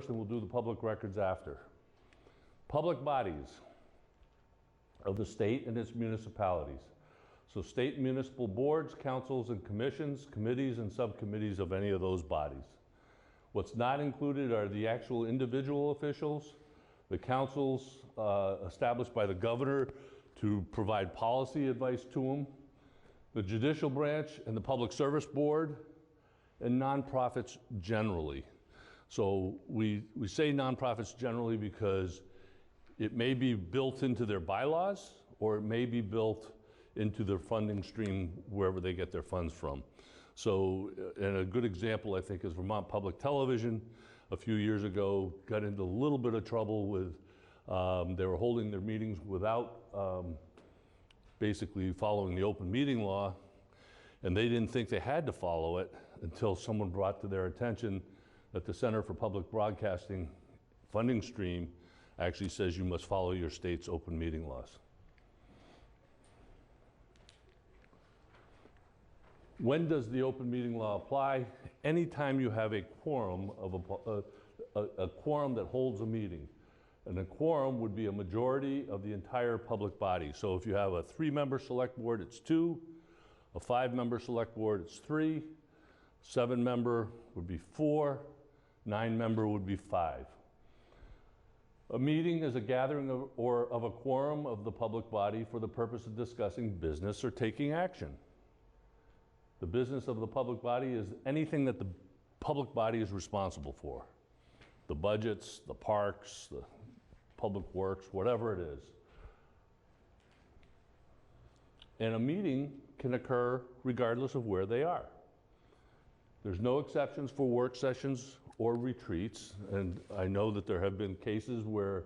and we'll do the public records after. Public bodies of the state and its municipalities. So state and municipal boards, councils and commissions, committees and subcommittees of any of those bodies. What's not included are the actual individual officials, the councils established by the governor to provide policy advice to them, the judicial branch and the public service board, and nonprofits generally. So we say nonprofits generally because it may be built into their bylaws or it may be built into their funding stream wherever they get their funds from. So, and a good example I think is Vermont Public Television a few years ago got into a little bit of trouble with, they were holding their meetings without basically following the open meeting law, and they didn't think they had to follow it until someone brought to their attention that the Center for Public Broadcasting funding stream actually says you must follow your state's open meeting laws. When does the open meeting law apply? Anytime you have a quorum of a quorum that holds a meeting. And a quorum would be a majority of the entire public body. So if you have a 3-member select board, it's 2. A 5-member select board, it's 3. 7-member would be 4. 9-member would be 5. A meeting is a gathering of a quorum of the public body for the purpose of discussing business or taking action. The business of the public body is anything that the public body is responsible for. The budgets, the parks, the public works, whatever it is. And a meeting can occur regardless of where they are. There's no exceptions for work sessions or retreats, and I know that there have been cases where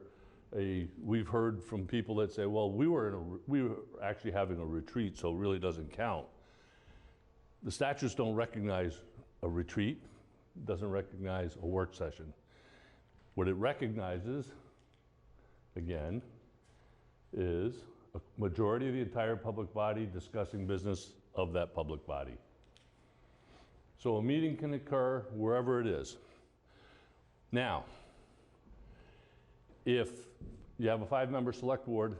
we've heard from people that say, well, we were actually having a retreat, so it really doesn't count. The statutes don't recognize a retreat, doesn't recognize a work session. What it recognizes, again, is a majority of the entire public body discussing business of that public body. So a meeting can occur wherever it is. Now, if you have a 5-member select board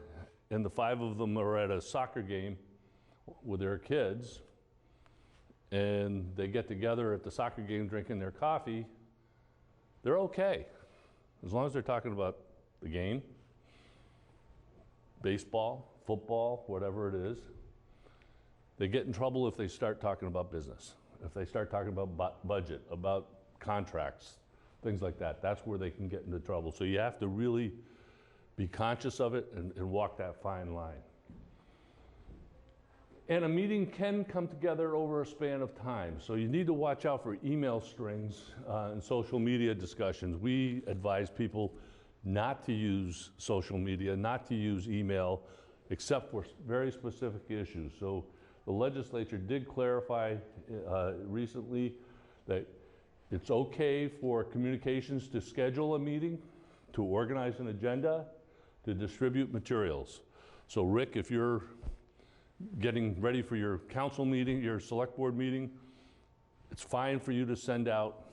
and the 5 of them are at a soccer game with their kids and they get together at the soccer game drinking their coffee, they're okay. As long as they're talking about the game, baseball, football, whatever it is. They get in trouble if they start talking about business. If they start talking about budget, about contracts, things like that, that's where they can get into trouble. So you have to really be conscious of it and walk that fine line. And a meeting can come together over a span of time. So you need to watch out for email strings and social media discussions. We advise people not to use social media, not to use email, except for very specific issues. So the legislature did clarify recently that it's okay for communications to schedule a meeting, to organize an agenda, to distribute materials. So Rick, if you're getting ready for your council meeting, your select board meeting, it's fine for you to send out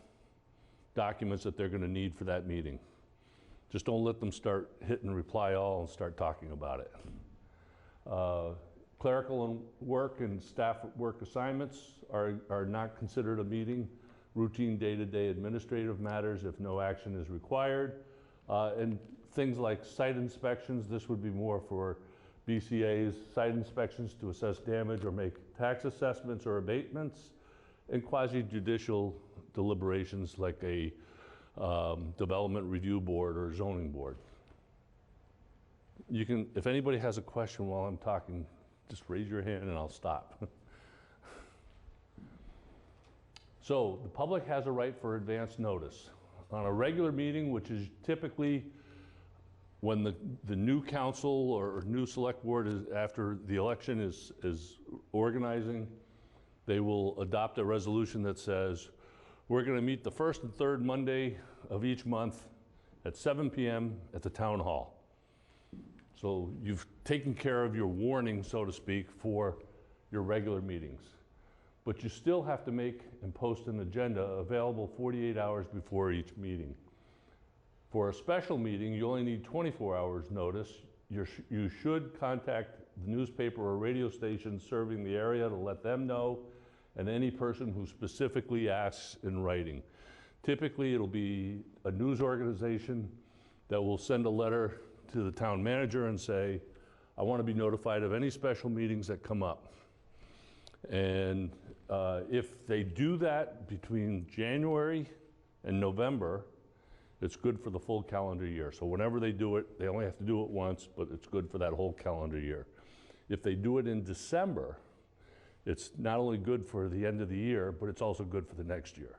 documents that they're going to need for that meeting. Just don't let them start hitting reply all and start talking about it. Clerical work and staff work assignments are not considered a meeting. Routine day-to-day administrative matters if no action is required. And things like site inspections, this would be more for BCA's site inspections to assess damage or make tax assessments or abatements, and quasi-judicial deliberations like a development review board or zoning board. You can, if anybody has a question while I'm talking, just raise your hand and I'll stop. So the public has a right for advance notice. On a regular meeting, which is typically when the new council or new select board is after the election is organizing, they will adopt a resolution that says, we're going to meet the first and third Monday of each month at 7 p.m. at the town hall. So you've taken care of your warning, so to speak, for your regular meetings. But you still have to make and post an agenda available 48 hours before each meeting. For a special meeting, you only need 24 hours notice. You should contact the newspaper or radio station serving the area to let them know, and any person who specifically asks in writing. Typically, it'll be a news organization that will send a letter to the town manager and say, I want to be notified of any special meetings that come up. And if they do that between January and November, it's good for the full calendar year. So whenever they do it, they only have to do it once, but it's good for that whole calendar year. If they do it in December, it's not only good for the end of the year, but it's also good for the next year.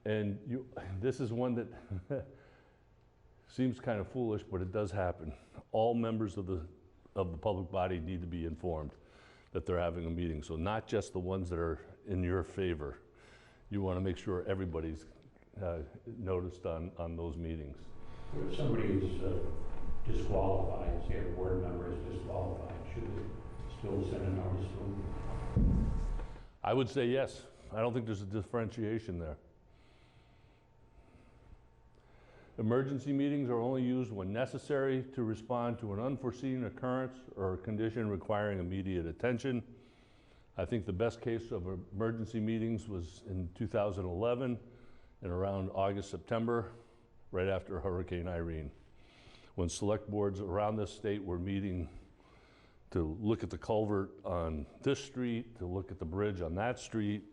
And this is one that seems kind of foolish, but it does happen. All members of the public body need to be informed that they're having a meeting. So not just the ones that are in your favor. You want to make sure everybody's noticed on those meetings. If somebody is disqualified, say a board member is disqualified, should we still send a notice to them? I would say yes. I don't think there's a differentiation there. Emergency meetings are only used when necessary to respond to an unforeseen occurrence or condition requiring immediate attention. I think the best case of emergency meetings was in 2011 and around August, September, right after Hurricane Irene, when select boards around this state were meeting to look at the culvert on this street, to look at the bridge on that street,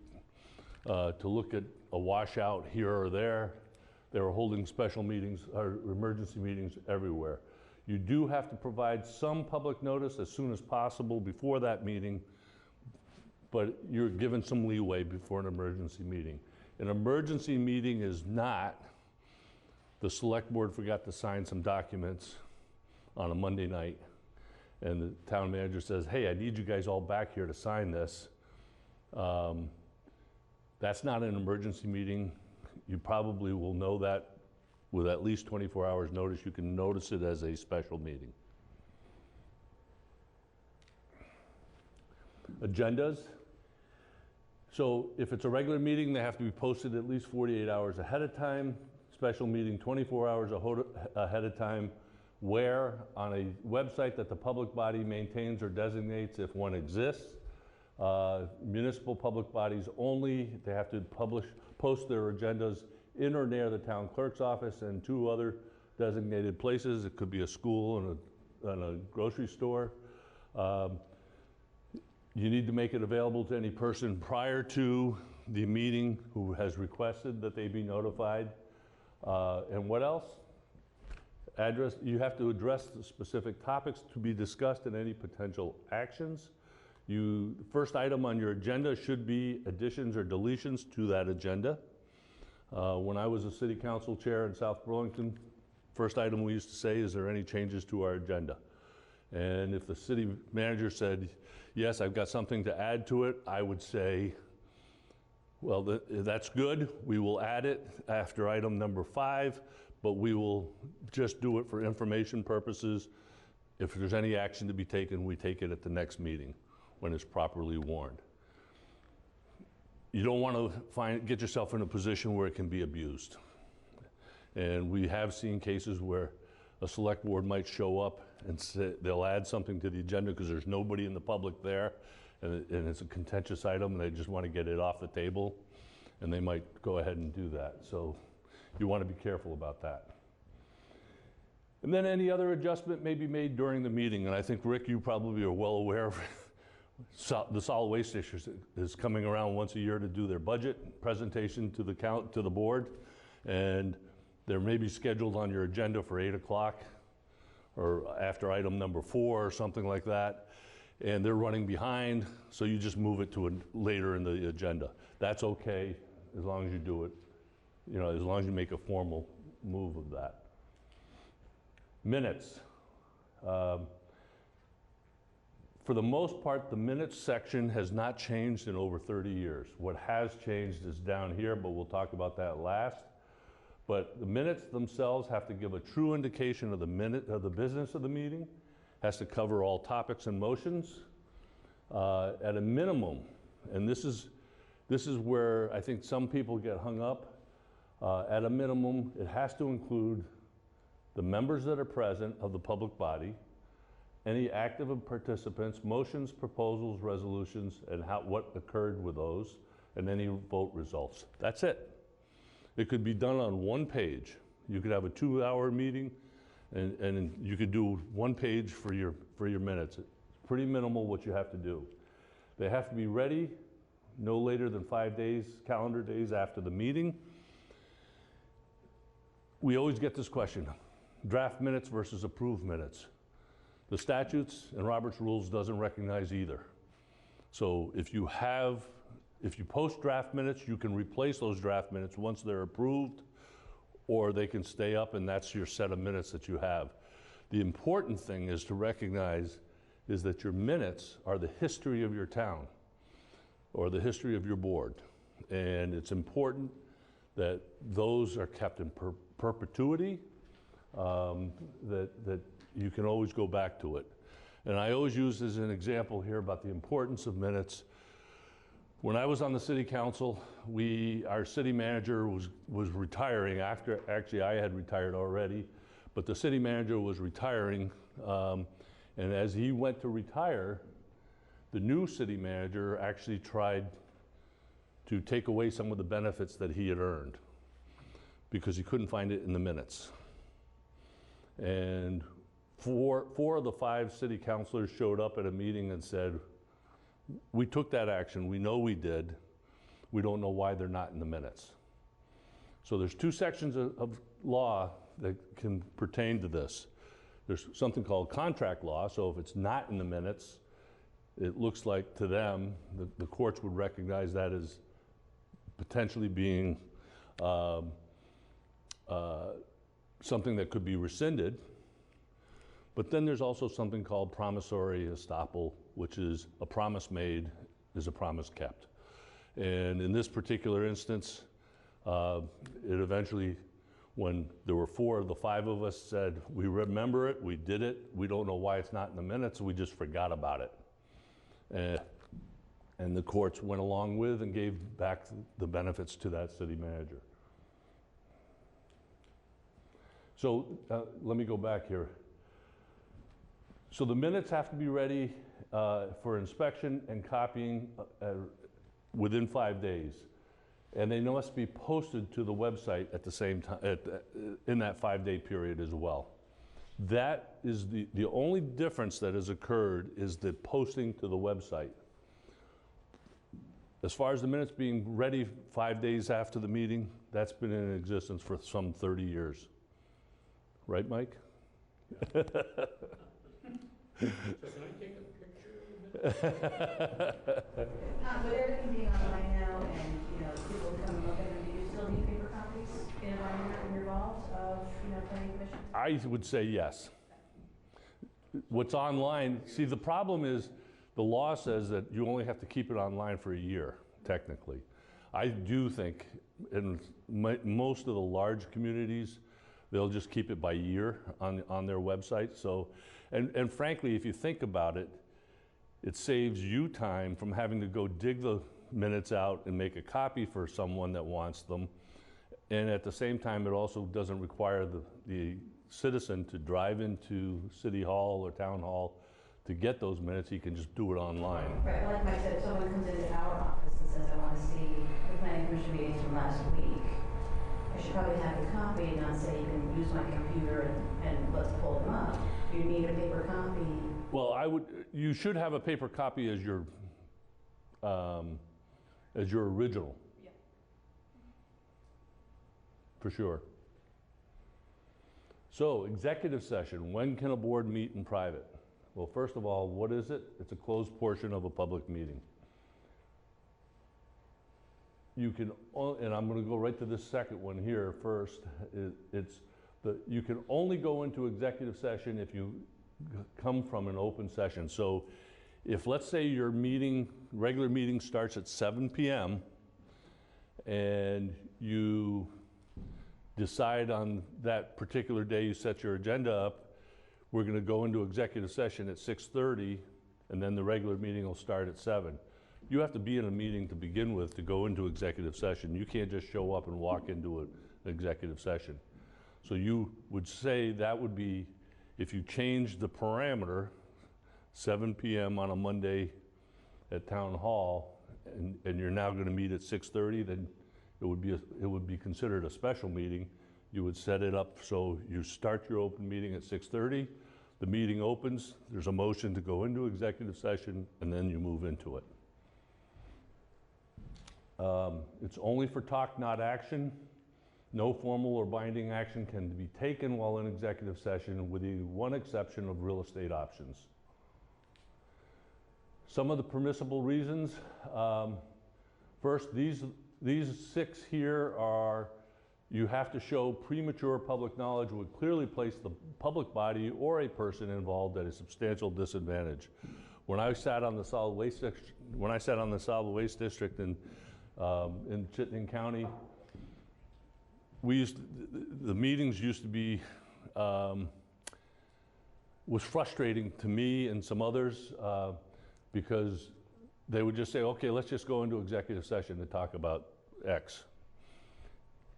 to look at a washout here or there. They were holding special meetings or emergency meetings everywhere. You do have to provide some public notice as soon as possible before that meeting, but you're given some leeway before an emergency meeting. An emergency meeting is not the select board forgot to sign some documents on a Monday night, and the town manager says, hey, I need you guys all back here to sign this. That's not an emergency meeting. You probably will know that with at least 24 hours notice. You can notice it as a special meeting. Agendas. So if it's a regular meeting, they have to be posted at least 48 hours ahead of time. Special meeting 24 hours ahead of time. Where? On a website that the public body maintains or designates if one exists. Municipal public bodies only. They have to post their agendas in or near the town clerk's office and 2 other designated places. It could be a school and a grocery store. You need to make it available to any person prior to the meeting who has requested that they be notified. And what else? You have to address the specific topics to be discussed and any potential actions. The first item on your agenda should be additions or deletions to that agenda. When I was a city council chair in South Burlington, first item we used to say, is there any changes to our agenda? And if the city manager said, yes, I've got something to add to it, I would say, well, that's good. We will add it after item number 5, but we will just do it for information purposes. If there's any action to be taken, we take it at the next meeting when it's properly warned. You don't want to get yourself in a position where it can be abused. And we have seen cases where a select board might show up and say they'll add something to the agenda because there's nobody in the public there, and it's a contentious item and they just want to get it off the table, and they might go ahead and do that. So you want to be careful about that. And then any other adjustment may be made during the meeting, and I think, Rick, you probably are well aware of the solid waste issues is coming around once a year to do their budget presentation to the board, and they're maybe scheduled on your agenda for 8 o'clock or after item number 4 or something like that, and they're running behind, so you just move it to later in the agenda. That's okay, as long as you do it, as long as you make a formal move of that. Minutes. For the most part, the minutes section has not changed in over 30 years. What has changed is down here, but we'll talk about that last. But the minutes themselves have to give a true indication of the business of the meeting, has to cover all topics and motions at a minimum. And this is where I think some people get hung up At a minimum, it has to include the members that are present of the public body, any active participants, motions, proposals, resolutions, and what occurred with those, and any vote results. That's it. It could be done on one page. You could have a 2-hour meeting, and you could do one page for your minutes. It's pretty minimal what you have to do. They have to be ready no later than 5 days, calendar days after the meeting. We always get this question, draft minutes versus approved minutes. The statutes and Robert's rules doesn't recognize either. So if you post draft minutes, you can replace those draft minutes once they're approved, or they can stay up and that's your set of minutes that you have. The important thing is to recognize is that your minutes are the history of your town or the history of your board. And it's important that those are kept in perpetuity, that you can always go back to it. And I always use as an example here about the importance of minutes. When I was on the city council, our city manager was retiring after, actually I had retired already, but the city manager was retiring, and as he went to retire, the new city manager actually tried to take away some of the benefits that he had earned because he couldn't find it in the minutes. And four of the 5 city councilors showed up at a meeting and said, we took that action, we know we did, we don't know why they're not in the minutes. So there's 2 sections of law that can pertain to this. There's something called contract law, so if it's not in the minutes, it looks like to them, the courts would recognize that as potentially being something that could be rescinded. But then there's also something called promissory estoppel, which is a promise made is a promise kept. And in this particular instance, it eventually, when there were 4 of the 5 of us said, we remember it, we did it, we don't know why it's not in the minutes, we just forgot about it. And the courts went along with and gave back the benefits to that city manager. So let me go back here. So the minutes have to be ready for inspection and copying within 5 days. And they must be posted to the website at the same time, in that 5-day period as well. That is the only difference that has occurred is the posting to the website. As far as the minutes being ready 5 days after the meeting, that's been in existence for some 30 years. Right, Mike? So can I take a picture of it? With everything being online now and, people coming up, do you still need paper copies in environment when you're involved of, planning commission? I would say yes. What's online, see, the problem is the law says that you only have to keep it online for a year, technically. I do think in most of the large communities, they'll just keep it by year on their website. So, and frankly, if you think about it, it saves you time from having to go dig the minutes out and make a copy for someone that wants them. And at the same time, it also doesn't require the citizen to drive into City Hall or Town Hall to get those minutes. He can just do it online. Right, well, like Mike said, if someone comes into our office and says, I want to see the planning commission meetings from last week, I should probably have a copy and not say you can use my computer and let's pull them up. You need a paper copy. Well, you should have a paper copy as your original. Yeah. For sure. So, executive session, when can a board meet in private? Well, first of all, what is it? It's a closed portion of a public meeting. You can, and I'm going to go right to this second one here first. You can only go into executive session if you come from an open session. So if, let's say, your regular meeting starts at 7 p.m. and you decide on that particular day you set your agenda up, we're going to go into executive session at 6:30, and then the regular meeting will start at 7. You have to be in a meeting to begin with to go into executive session. You can't just show up and walk into executive session. So you would say that would be, if you change the parameter, 7 p.m. on a Monday at Town Hall, and you're now going to meet at 6:30, then it would be considered a special meeting. You would set it up so you start your open meeting at 6:30, the meeting opens, there's a motion to go into executive session, and then you move into it. It's only for talk, not action. No formal or binding action can be taken while in executive session, with the one exception of real estate options. Some of the permissible reasons. First, these 6 here are, you have to show premature public knowledge would clearly place the public body or a person involved at a substantial disadvantage. When I sat on the solid waste district in Chittenden County, the meetings used to be, was frustrating to me and some others because they would just say, okay, let's just go into executive session to talk about X.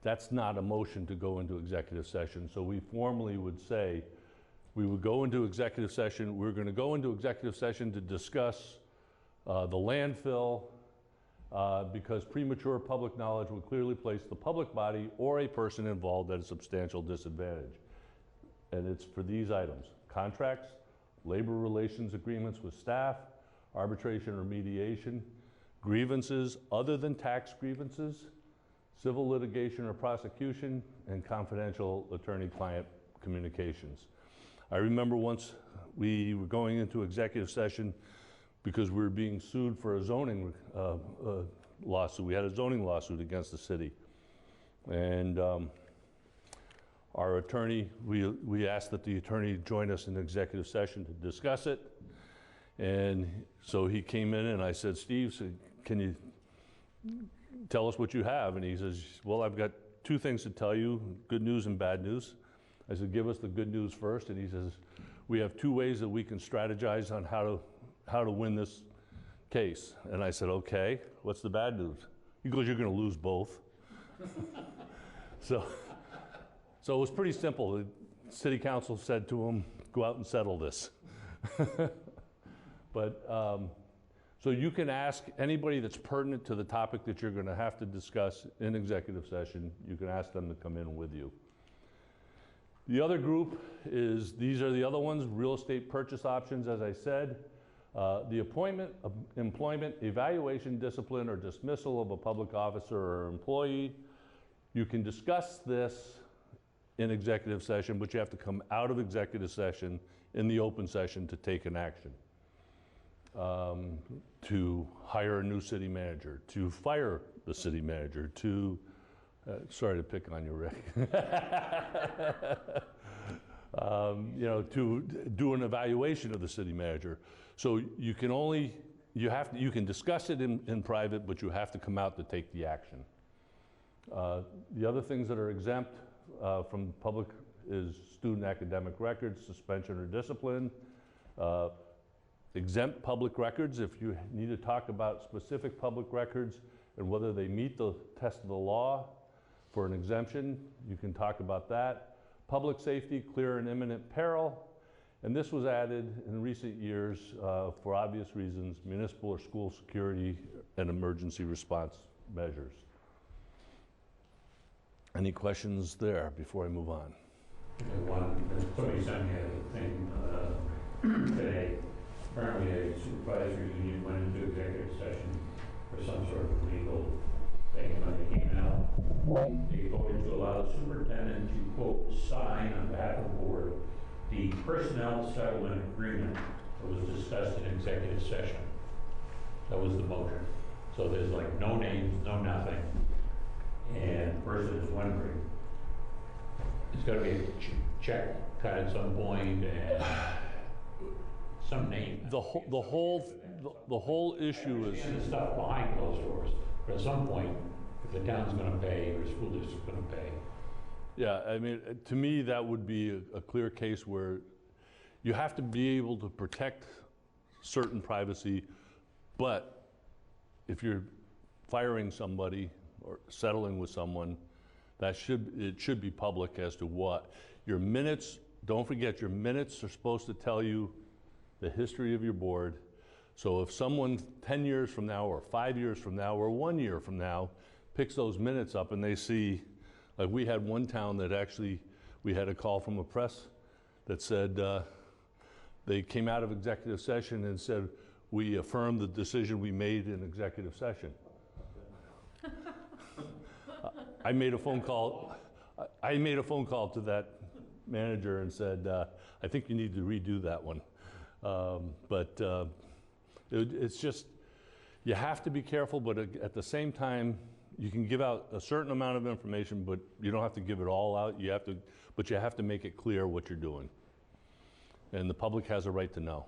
That's not a motion to go into executive session. So we formally would say, we would go into executive session. We're going to go into executive session to discuss the landfill because premature public knowledge would clearly place the public body or a person involved at a substantial disadvantage. And it's for these items: contracts, labor relations agreements with staff, arbitration or mediation, grievances other than tax grievances, civil litigation or prosecution, and confidential attorney-client communications. I remember once we were going into executive session because we were being sued for a zoning lawsuit. We had a zoning lawsuit against the city. And our attorney, we asked that the attorney join us in executive session to discuss it. And so he came in and I said, Steve, can you tell us what you have? And he says, well, I've got 2 things to tell you, good news and bad news. I said, give us the good news first. And he says, we have 2 ways that we can strategize on how to win this case. And I said, okay, what's the bad news? He goes, you're going to lose both. So it was pretty simple. The city council said to him, go out and settle this. But so you can ask anybody that's pertinent to the topic that you're going to have to discuss in executive session. You can ask them to come in with you. The other group is, these are the other ones, real estate purchase options, as I said. The appointment, employment, evaluation, discipline, or dismissal of a public officer or employee. You can discuss this in executive session, but you have to come out of executive session in the open session to take an action. To hire a new city manager, to fire the city manager, to, sorry to pick on you, Rick. You know, to do an evaluation of the city manager. So you can only, you can discuss it in private, but you have to come out to take the action. The other things that are exempt from public is student academic records, suspension or discipline. Exempt public records, if you need to talk about specific public records and whether they meet the test of the law for an exemption, you can talk about that. Public safety, clear and imminent peril, and this was added in recent years for obvious reasons, municipal or school security and emergency response measures. Any questions there before I move on? Somebody sent me a thing today. Apparently a supervisory union went into executive session for some sort of legal thing. When they came out, they voted to allow the superintendent to, quote, sign on behalf of the board the personnel settlement agreement that was discussed in executive session. That was the motion. So there's like no names, no nothing. And the person is wondering, there's got to be a check cut at some point and some name. The whole issue is the stuff behind closed doors. But at some point, if the town's going to pay or the school district's going to pay. Yeah, I mean, to me, that would be a clear case where you have to be able to protect certain privacy, but if you're firing somebody or settling with someone, It should be public as to what. Your minutes, don't forget, your minutes are supposed to tell you the history of your board. So if someone 10 years from now, or 5 years from now, or 1 year from now, picks those minutes up and they see, like we had one town that actually, we had a call from a press that said, they came out of executive session and said, we affirm the decision we made in executive session. I made a phone call to that manager and said, I think you need to redo that one. It's just, you have to be careful, but at the same time, you can give out a certain amount of information, but you don't have to give it all out. But you have to make it clear what you're doing. And the public has a right to know.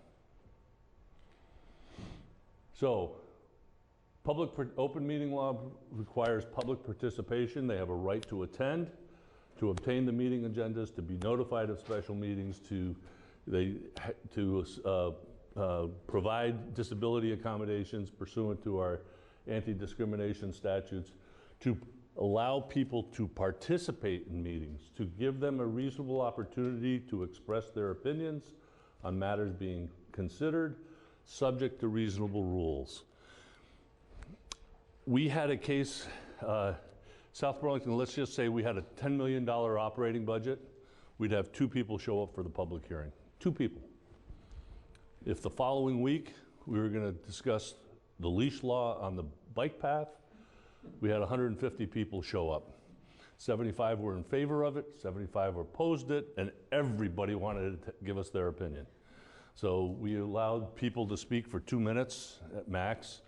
So, open meeting law requires public participation. They have a right to attend, to obtain the meeting agendas, to be notified of special meetings, to provide disability accommodations pursuant to our anti-discrimination statutes, to allow people to participate in meetings, to give them a reasonable opportunity to express their opinions on matters being considered, subject to reasonable rules. We had a case, South Burlington, let's just say we had a $10 million operating budget. We'd have 2 people show up for the public hearing. 2 people. If the following week we were going to discuss the leash law on the bike path, we had 150 people show up. 75 were in favor of it, 75 opposed it, and everybody wanted to give us their opinion. So we allowed people to speak for 2 minutes at max.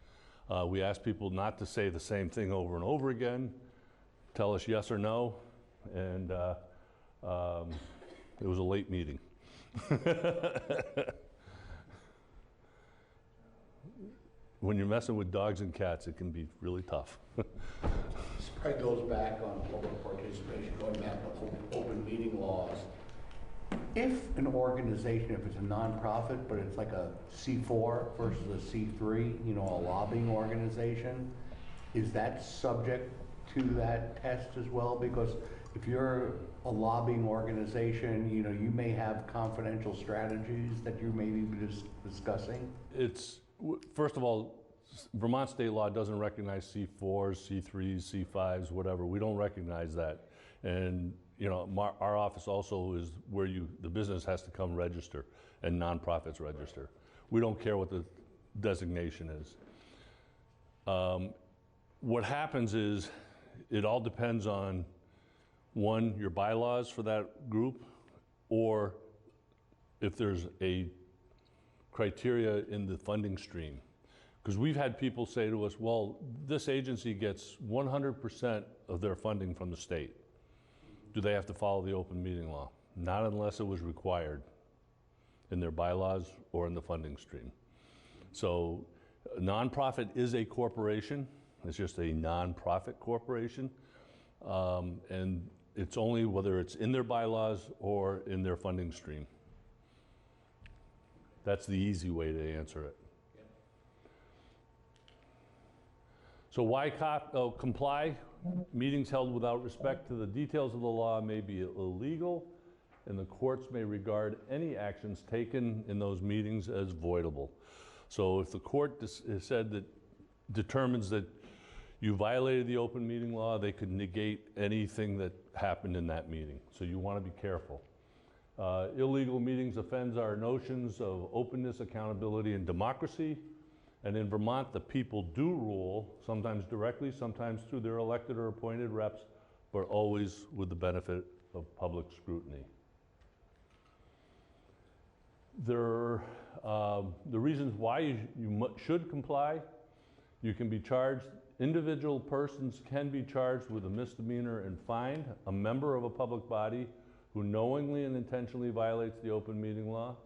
We asked people not to say the same thing over and over again, tell us yes or no, and it was a late meeting. When you're messing with dogs and cats, it can be really tough. This probably goes back on public participation, going back to open meeting laws. If an organization, if it's a nonprofit, but it's like a C4 versus a C3, you know, a lobbying organization, is that subject to that test as well? Because if you're a lobbying organization, you know, you may have confidential strategies that you may be discussing. First of all, Vermont state law doesn't recognize C4s, C3s, C5s, whatever. We don't recognize that. And you know, our office also is where the business has to come register and nonprofits register. We don't care what the designation is. What happens is, it all depends on, one, your bylaws for that group, or if there's a criteria in the funding stream. Because we've had people say to us, well, this agency gets 100% of their funding from the state. Do they have to follow the open meeting law? Not unless it was required in their bylaws or in the funding stream. So a nonprofit is a corporation. It's just a nonprofit corporation. And it's only whether it's in their bylaws or in their funding stream. That's the easy way to answer it. So why comply? Meetings held without respect to the details of the law may be illegal, and the courts may regard any actions taken in those meetings as voidable. So if the court determines that you violated the open meeting law, they could negate anything that happened in that meeting. So you want to be careful. Illegal meetings offends our notions of openness, accountability, and democracy. And in Vermont, the people do rule, sometimes directly, sometimes through their elected or appointed reps, but always with the benefit of public scrutiny. The reasons why you should comply: you can be charged, individual persons can be charged with a misdemeanor and fined. A member of a public body who knowingly and intentionally violates the open meeting law,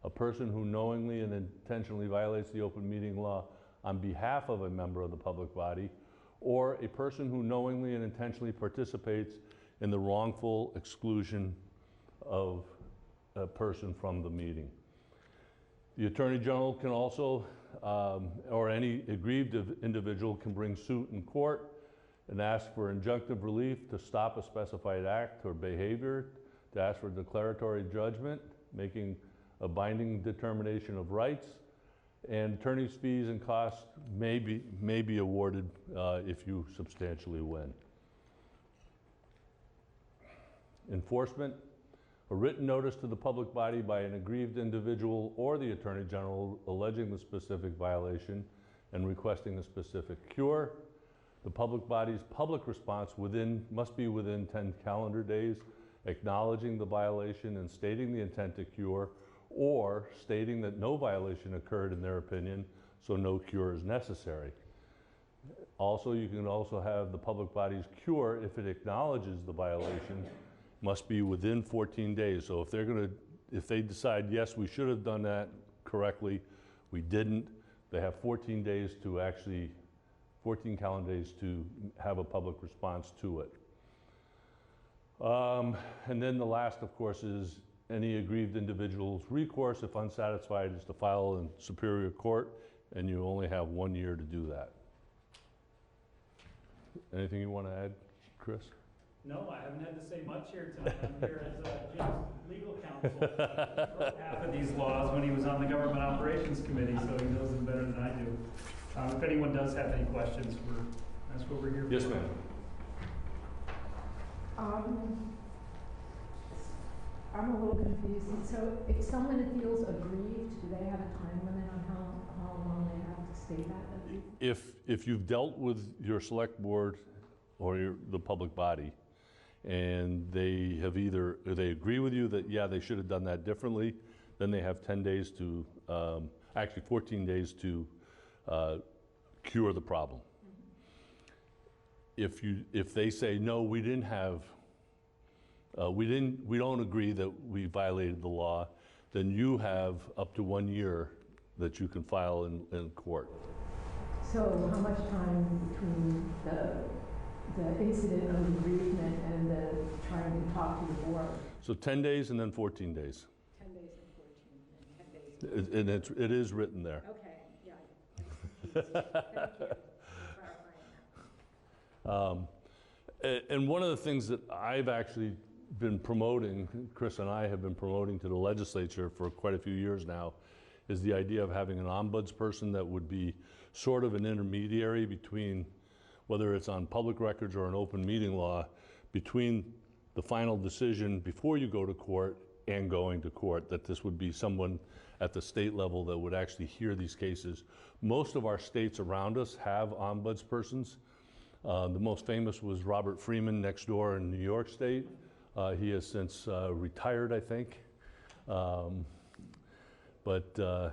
a person who knowingly and intentionally violates the open meeting law on behalf of a member of the public body, or a person who knowingly and intentionally participates in the wrongful exclusion of a person from the meeting. The Attorney General can also, or any aggrieved individual can bring suit in court and ask for injunctive relief to stop a specified act or behavior, to ask for declaratory judgment, making a binding determination of rights, and attorney's fees and costs may be awarded if you substantially win. Enforcement, a written notice to the public body by an aggrieved individual or the Attorney General alleging the specific violation and requesting a specific cure. The public body's public response must be within 10 calendar days, acknowledging the violation and stating the intent to cure, or stating that no violation occurred in their opinion, so no cure is necessary. Also, you can also have the public body's cure, if it acknowledges the violation, must be within 14 days. So if they decide, yes, we should have done that correctly, we didn't, they have 14 calendar days to have a public response to it. And then the last, of course, is any aggrieved individual's recourse, if unsatisfied, is to file in Superior Court, and you only have 1 year to do that. Anything you want to add, Chris? No, I haven't had to say much here tonight. I'm here as Jim's legal counsel. He wrote half of these laws when he was on the Government Operations Committee, so he knows them better than I do. If anyone does have any questions, that's what we're here for. Yes, ma'am. I'm a little confused. So if someone feels aggrieved, do they have a time limit on how long they have to stay that aggrieved? If you've dealt with your select board or the public body, and they agree with you that, yeah, they should have done that differently, then they have 10 days to, actually 14 days to cure the problem. If they say, no, we didn't have, we don't agree that we violated the law, then you have up to 1 year that you can file in court. So how much time between the incident of aggrievement and the trying to talk to the board? So 10 days and then 14 days. 10 days and 14, and 10 days. And it is written there. Okay, yeah. Thank you for clarifying that. And one of the things that I've actually been promoting, Chris and I have been promoting to the legislature for quite a few years now, is the idea of having an ombudsperson that would be sort of an intermediary between, whether it's on public records or an open meeting law, between the final decision before you go to court and going to court, that this would be someone at the state level that would actually hear these cases. Most of our states around us have ombudspersons. The most famous was Robert Freeman next door in New York State. He has since retired, I think. But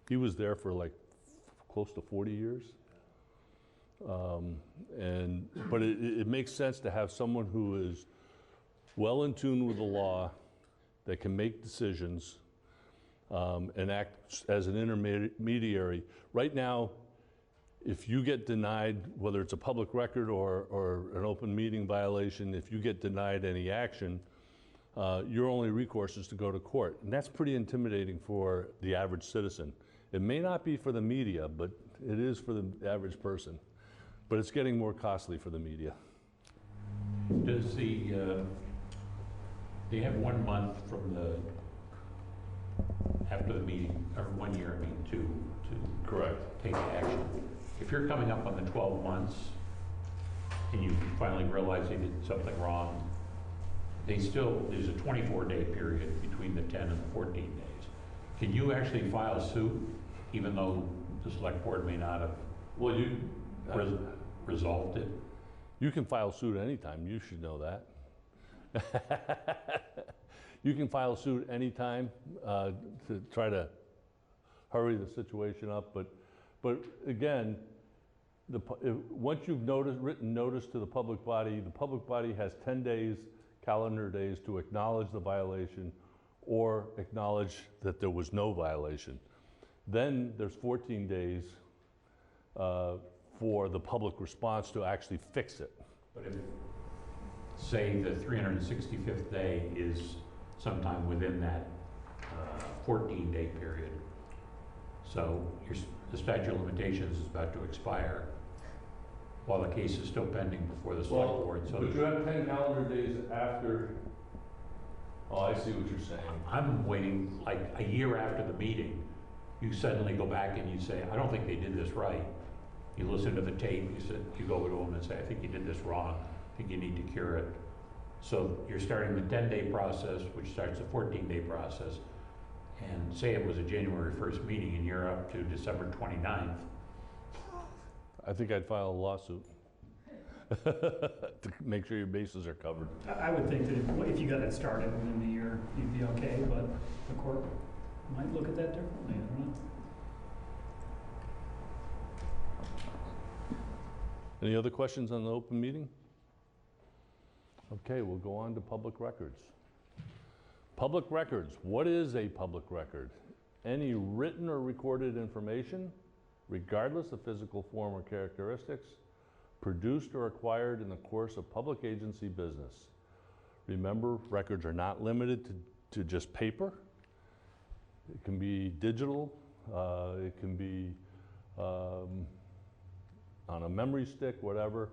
he was there for like close to 40 years. But it makes sense to have someone who is well in tune with the law, that can make decisions, and act as an intermediary. Right now, if you get denied, whether it's a public record or an open meeting violation, if you get denied any action, your only recourse is to go to court. And that's pretty intimidating for the average citizen. It may not be for the media, but it is for the average person. But it's getting more costly for the media. Does they have 1 month from after the meeting, or 1 year, I mean, to Correct. take action. If you're coming up on the 12 months and you finally realize they did something wrong, there's a 24-day period between the 10 and the 14 days. Can you actually file a suit, even though the select board may not have resolved it? You can file suit anytime. You should know that. You can file suit anytime to try to hurry the situation up. But again, once you've written notice to the public body has 10 days, calendar days, to acknowledge the violation or acknowledge that there was no violation. Then there's 14 days for the public response to actually fix it. But if, say, the 365th day is sometime within that 14-day period, so the statute of limitations is about to expire, while the case is still pending before the select board. So but you have 10 calendar days after, oh, I see what you're saying. I'm waiting, like a year after the meeting, you suddenly go back and you say, I don't think they did this right. You listen to the tape, you go to them and say, I think you did this wrong, I think you need to cure it. So you're starting the 10-day process, which starts the 14-day process. And say it was a January 1st meeting and you're up to December 29th. I think I'd file a lawsuit to make sure your bases are covered. I would think that if you got it started within the year, you'd be okay, but the court might look at that differently, I don't know. Any other questions on the open meeting? Okay, we'll go on to public records. Public records. What is a public record? Any written or recorded information, regardless of physical form or characteristics, produced or acquired in the course of public agency business. Remember, records are not limited to just paper. It can be digital, it can be on a memory stick, whatever.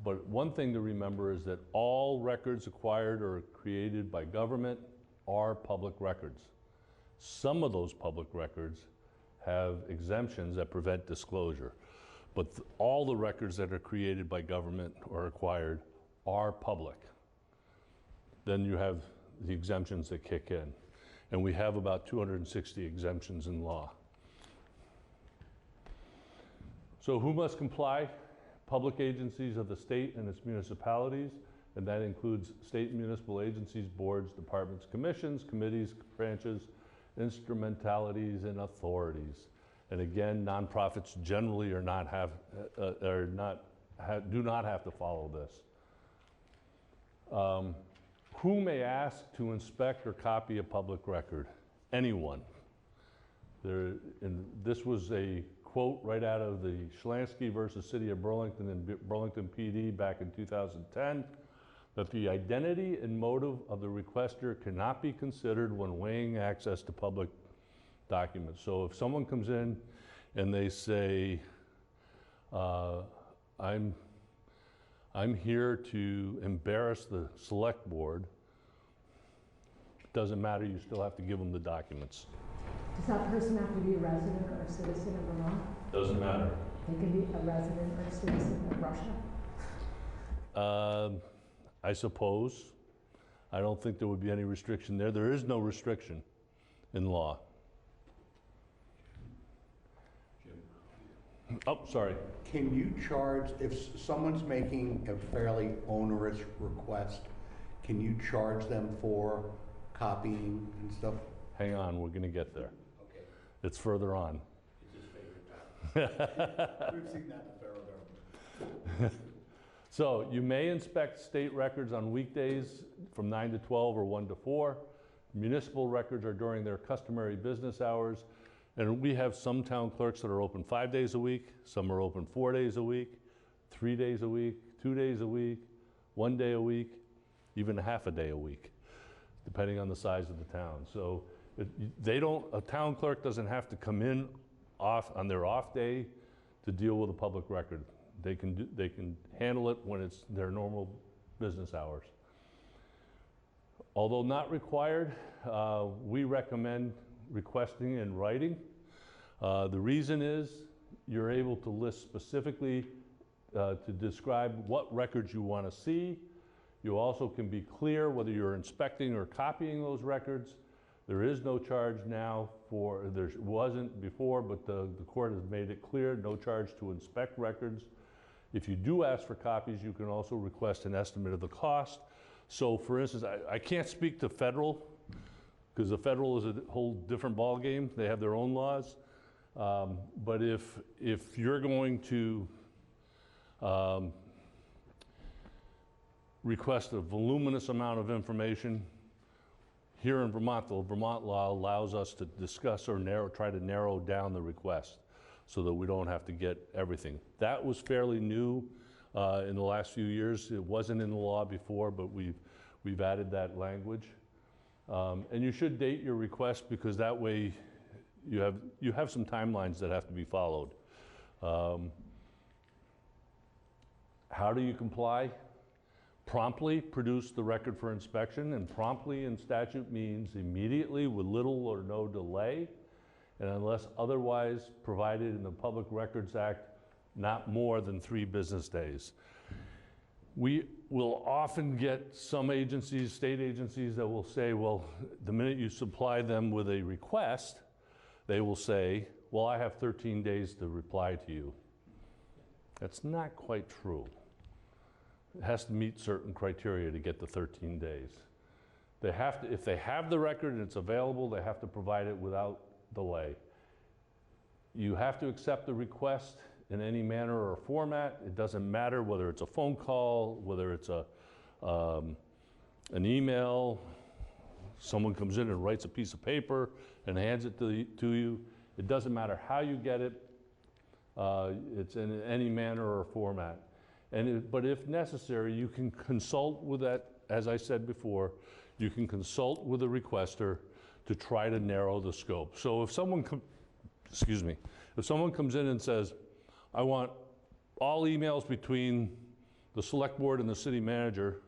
But one thing to remember is that all records acquired or created by government are public records. Some of those public records have exemptions that prevent disclosure, but all the records that are created by government or acquired are public. Then you have the exemptions that kick in. And we have about 260 exemptions in law. So who must comply? Public agencies of the state and its municipalities, and that includes state and municipal agencies, boards, departments, commissions, committees, branches, instrumentalities, and authorities. And again, nonprofits generally do not have to follow this. Who may ask to inspect or copy a public record? Anyone. This was a quote right out of the Schlansky versus City of Burlington and Burlington PD back in 2010, that the identity and motive of the requester cannot be considered when weighing access to public documents. So if someone comes in and they say, I'm here to embarrass the select board, it doesn't matter, you still have to give them the documents. Does that person have to be a resident or a citizen of Vermont? Doesn't matter. They can be a resident or a citizen of Russia? I suppose. I don't think there would be any restriction there. There is no restriction in law. Oh, sorry. Can you charge, if someone's making a fairly onerous request, can you charge them for copying and stuff? Hang on, we're gonna get there. Okay. It's further on. It's his favorite topic. We've seen that in the federal government. So you may inspect state records on weekdays from 9 to 12 or 1 to 4. Municipal records are during their customary business hours. And we have some town clerks that are open 5 days a week, some are open 4 days a week, 3 days a week, 2 days a week, 1 day a week, even half a day a week, depending on the size of the town. So a town clerk doesn't have to come in on their off day to deal with a public record. They can handle it when it's their normal business hours. Although not required, we recommend requesting in writing. The reason is you're able to list specifically to describe what records you want to see. You also can be clear whether you're inspecting or copying those records. There is no charge now there wasn't before, but the court has made it clear, no charge to inspect records. If you do ask for copies, you can also request an estimate of the cost. So for instance, I can't speak to federal, because the federal is a whole different ballgame. They have their own laws. But if you're going to request a voluminous amount of information, here in Vermont, the Vermont law allows us to discuss or try to narrow down the request so that we don't have to get everything. That was fairly new in the last few years. It wasn't in the law before, but we've added that language. And you should date your request, because that way you have some timelines that have to be followed. How do you comply? Promptly produce the record for inspection, and promptly in statute means immediately with little or no delay, and unless otherwise provided in the Public Records Act, not more than 3 business days. We will often get some agencies, state agencies, that will say, well, the minute you supply them with a request, they will say, well, I have 13 days to reply to you. That's not quite true. It has to meet certain criteria to get the 13 days. They have to, if they have the record and it's available, they have to provide it without delay. You have to accept the request in any manner or format. It doesn't matter whether it's a phone call, whether it's an email, someone comes in and writes a piece of paper and hands it to you. It doesn't matter how you get it. It's in any manner or format. But if necessary, you can consult with that, as I said before, you can consult with the requester to try to narrow the scope. So if someone, if someone comes in and says, I want all emails between the select board and the city manager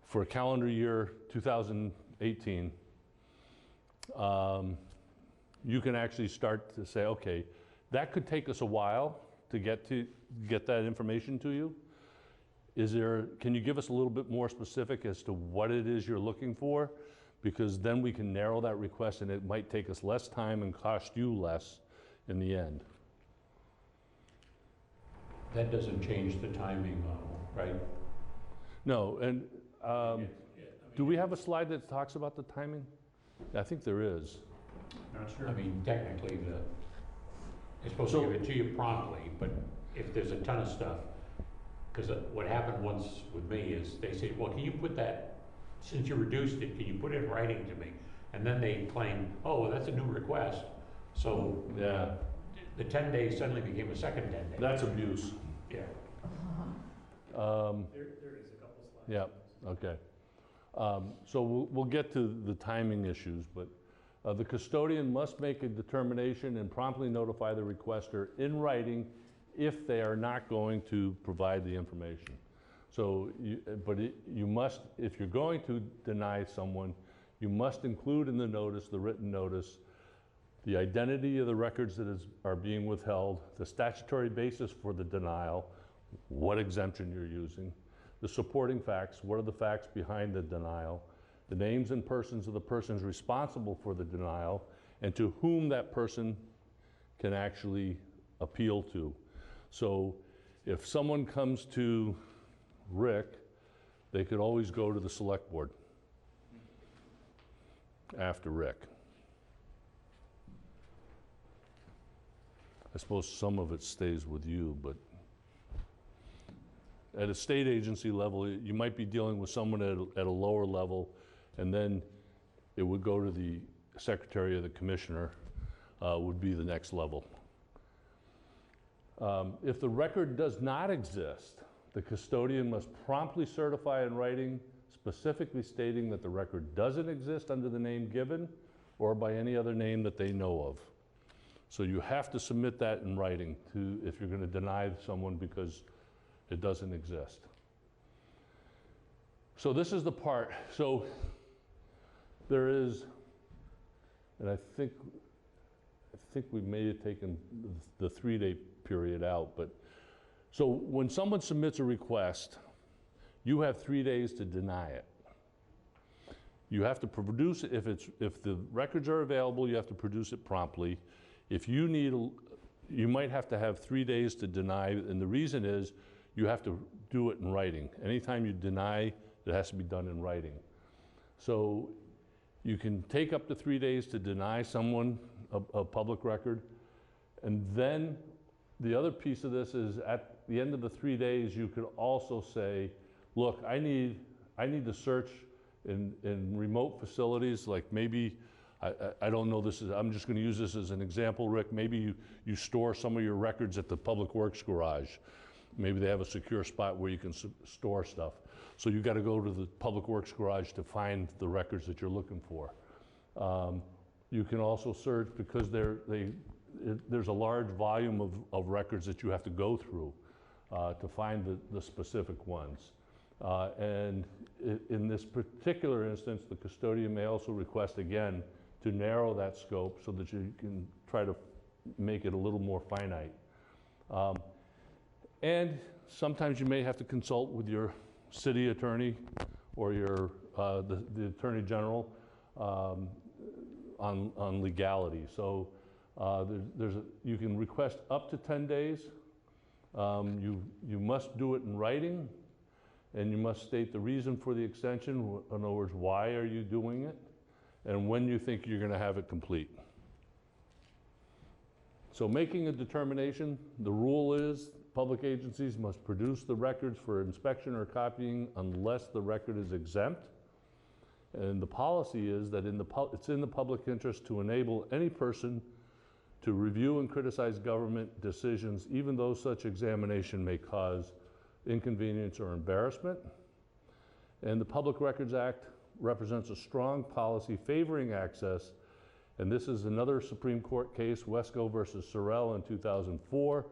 for calendar year 2018, you can actually start to say, okay, that could take us a while to get that information to you. Can you give us a little bit more specific as to what it is you're looking for? Because then we can narrow that request and it might take us less time and cost you less in the end. That doesn't change the timing, right? No, and do we have a slide that talks about the timing? I think there is. Not sure. I mean, technically, they're supposed to give it to you promptly, but if there's a ton of stuff, because what happened once with me is they said, well, can you put that, since you reduced it, can you put it in writing to me? And then they claim, oh, well, that's a new request. So Yeah, the 10 days suddenly became a second 10 days. that's abuse. Yeah. There is a couple slides. Yeah, okay. So we'll get to the timing issues, but the custodian must make a determination and promptly notify the requester in writing if they are not going to provide the information. So, you must, if you're going to deny someone, you must include in the notice, the written notice, the identity of the records that are being withheld, the statutory basis for the denial, what exemption you're using, the supporting facts, what are the facts behind the denial, the names and persons of the persons responsible for the denial, and to whom that person can actually appeal to. So if someone comes to Rick, they could always go to the select board after Rick. I suppose some of it stays with you, but at a state agency level, you might be dealing with someone at a lower level, and then it would go to the secretary or the commissioner, would be the next level. If the record does not exist, the custodian must promptly certify in writing, specifically stating that the record doesn't exist under the name given or by any other name that they know of. So you have to submit that in writing if you're going to deny someone because it doesn't exist. So this is the part. So there is, and I think we may have taken the 3-day period out, but so when someone submits a request, you have 3 days to deny it. You have to produce it, if the records are available, you have to produce it promptly. If you need, you might have to have 3 days to deny, and the reason is you have to do it in writing. Anytime you deny, it has to be done in writing. So you can take up to 3 days to deny someone a public record, and then the other piece of this is at the end of the 3 days, you could also say, look, I need to search in remote facilities, like maybe, I don't know, I'm just going to use this as an example, Rick. Maybe you store some of your records at the Public Works garage. Maybe they have a secure spot where you can store stuff. So you got to go to the Public Works garage to find the records that you're looking for. You can also search because there's a large volume of records that you have to go through. to find the specific ones. And in this particular instance, the custodian may also request again to narrow that scope so that you can try to make it a little more finite. And sometimes you may have to consult with your city attorney or your the attorney general on legality. So you can request up to 10 days. You must do it in writing, and you must state the reason for the extension. In other words, why are you doing it, and when you think you're going to have it complete. So making a determination, the rule is public agencies must produce the records for inspection or copying unless the record is exempt. And the policy is that it's in the public interest to enable any person to review and criticize government decisions, even though such examination may cause inconvenience or embarrassment. And the Public Records Act represents a strong policy favoring access. And this is another Supreme Court case, Wesco versus Sorrell in 2004,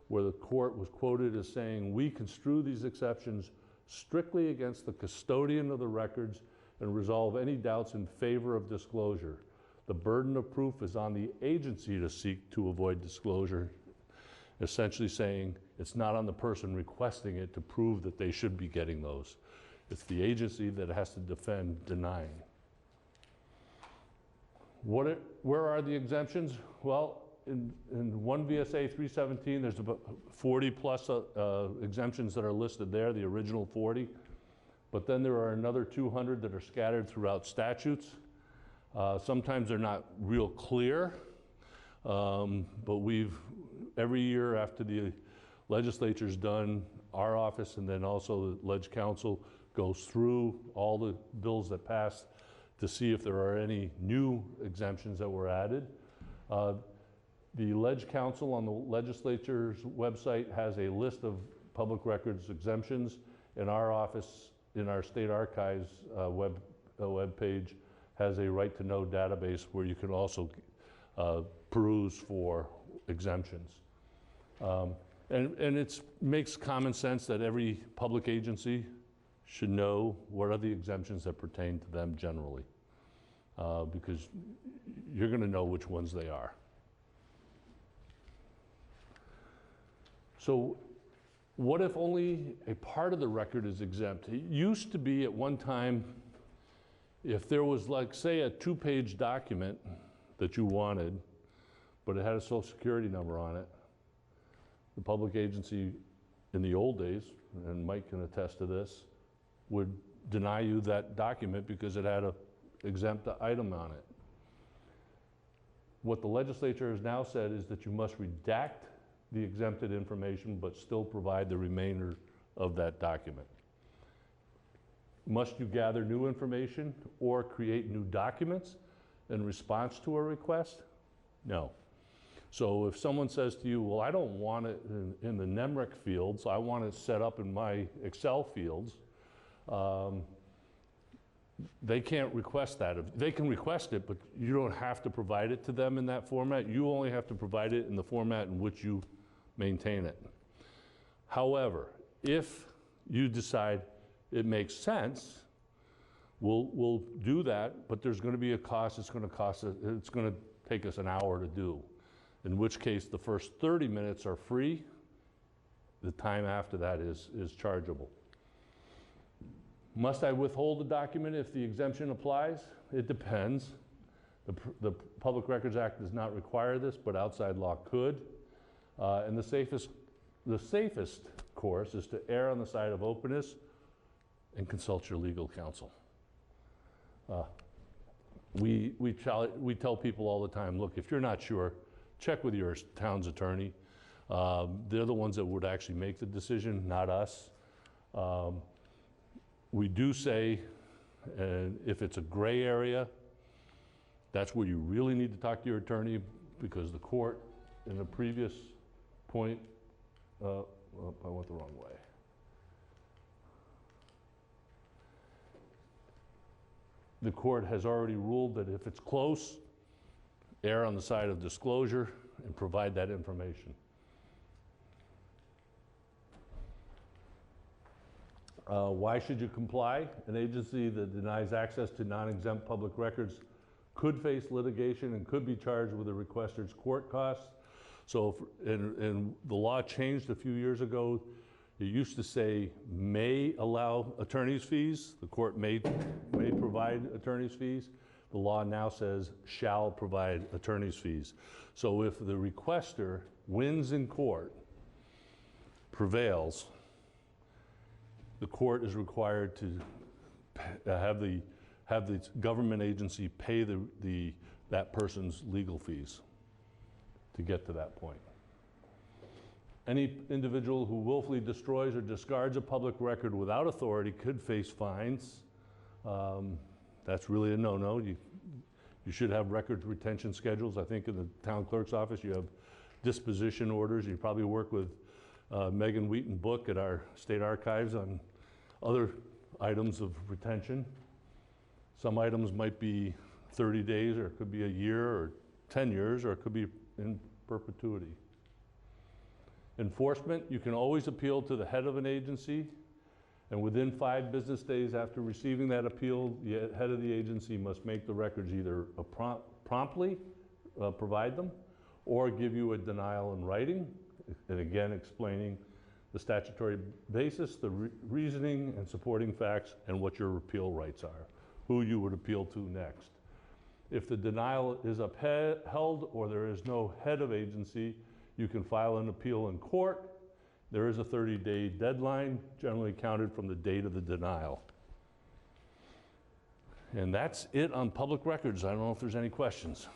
where the court was quoted as saying, "We construe these exceptions strictly against the custodian of the records and resolve any doubts in favor of disclosure. The burden of proof is on the agency to seek to avoid disclosure," essentially saying it's not on the person requesting it to prove that they should be getting those. It's the agency that has to defend denying. Where are the exemptions? Well, in 1 VSA 317, there's about 40 plus exemptions that are listed there, the original 40. But then there are another 200 that are scattered throughout statutes. Sometimes they're not real clear, but every year after the legislature's done, our office and then also the Leg Council goes through all the bills that passed to see if there are any new exemptions that were added. The Leg Council on the legislature's website has a list of public records exemptions. In our office, in our state archives web page, has a right to know database where you can also peruse for exemptions. And it makes common sense that every public agency should know what are the exemptions that pertain to them generally, because you're going to know which ones they are. So what if only a part of the record is exempt? It used to be at one time, if there was, like, say, a 2-page document that you wanted, but it had a social security number on it, the public agency in the old days, and Mike can attest to this, would deny you that document because it had an exempt item on it. What the legislature has now said is that you must redact the exempted information but still provide the remainder of that document. Must you gather new information or create new documents in response to a request? No. So if someone says to you, well, I don't want it in the NEMRIC fields, I want it set up in my Excel fields, they can't request that. They can request it, but you don't have to provide it to them in that format. You only have to provide it in the format in which you maintain it. However, if you decide it makes sense, we'll do that, but there's going to be a cost. It's going to take us an hour to do, in which case the first 30 minutes are free. The time after that is chargeable. Must I withhold the document if the exemption applies? It depends. The Public Records Act does not require this, but outside law could. And the safest course is to err on the side of openness and consult your legal counsel. We tell people all the time, look, if you're not sure, check with your town's attorney. They're the ones that would actually make the decision, not us. We do say, if it's a gray area, that's where you really need to talk to your attorney, because the court in the previous point, I went the wrong way. The court has already ruled that if it's close, err on the side of disclosure and provide that information. Why should you comply? An agency that denies access to non-exempt public records could face litigation and could be charged with the requester's court costs. So, and the law changed a few years ago. It used to say may allow attorney's fees. The court may provide attorney's fees. The law now says shall provide attorney's fees. So if the requester wins in court, prevails, the court is required to have the government agency pay that person's legal fees to get to that point. Any individual who willfully destroys or discards a public record without authority could face fines. That's really a no-no. You should have record retention schedules. I think in the town clerk's office you have disposition orders. You probably work with Megan Wheaton Book at our state archives on other items of retention. Some items might be 30 days, or it could be a year, or 10 years, or it could be in perpetuity. Enforcement, you can always appeal to the head of an agency, and within 5 business days after receiving that appeal, the head of the agency must make the records either promptly provide them, or give you a denial in writing, and again explaining the statutory basis, the reasoning and supporting facts, and what your appeal rights are, who you would appeal to next. If the denial is upheld or there is no head of agency, you can file an appeal in court. There is a 30-day deadline, generally counted from the date of the denial. And that's it on public records. I don't know if there's any questions.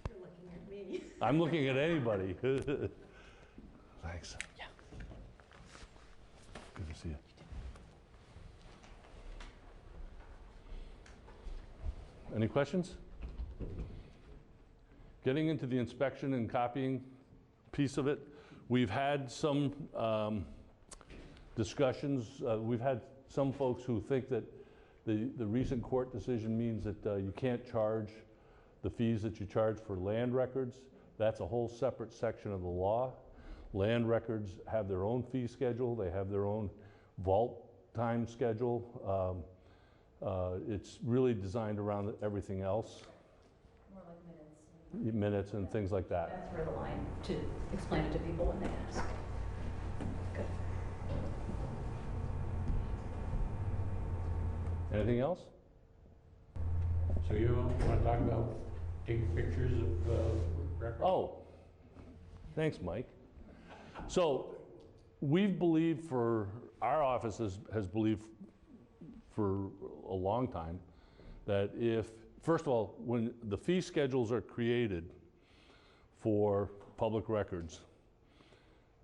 You're looking at me. I'm looking at anybody. Thanks. Yeah. Good to see you. Any questions? Getting into the inspection and copying piece of it, we've had some discussions. We've had some folks who think that the recent court decision means that you can't charge the fees that you charge for land records. That's a whole separate section of the law. Land records have their own fee schedule. They have their own vault time schedule. It's really designed around everything else. More like minutes. Minutes and things like that. That's where the line to explain it to people when they ask. Good. Anything else? So you want to talk about taking pictures of records? Oh, thanks, Mike. So we've believed our office has believed for a long time that first of all, when the fee schedules are created for public records,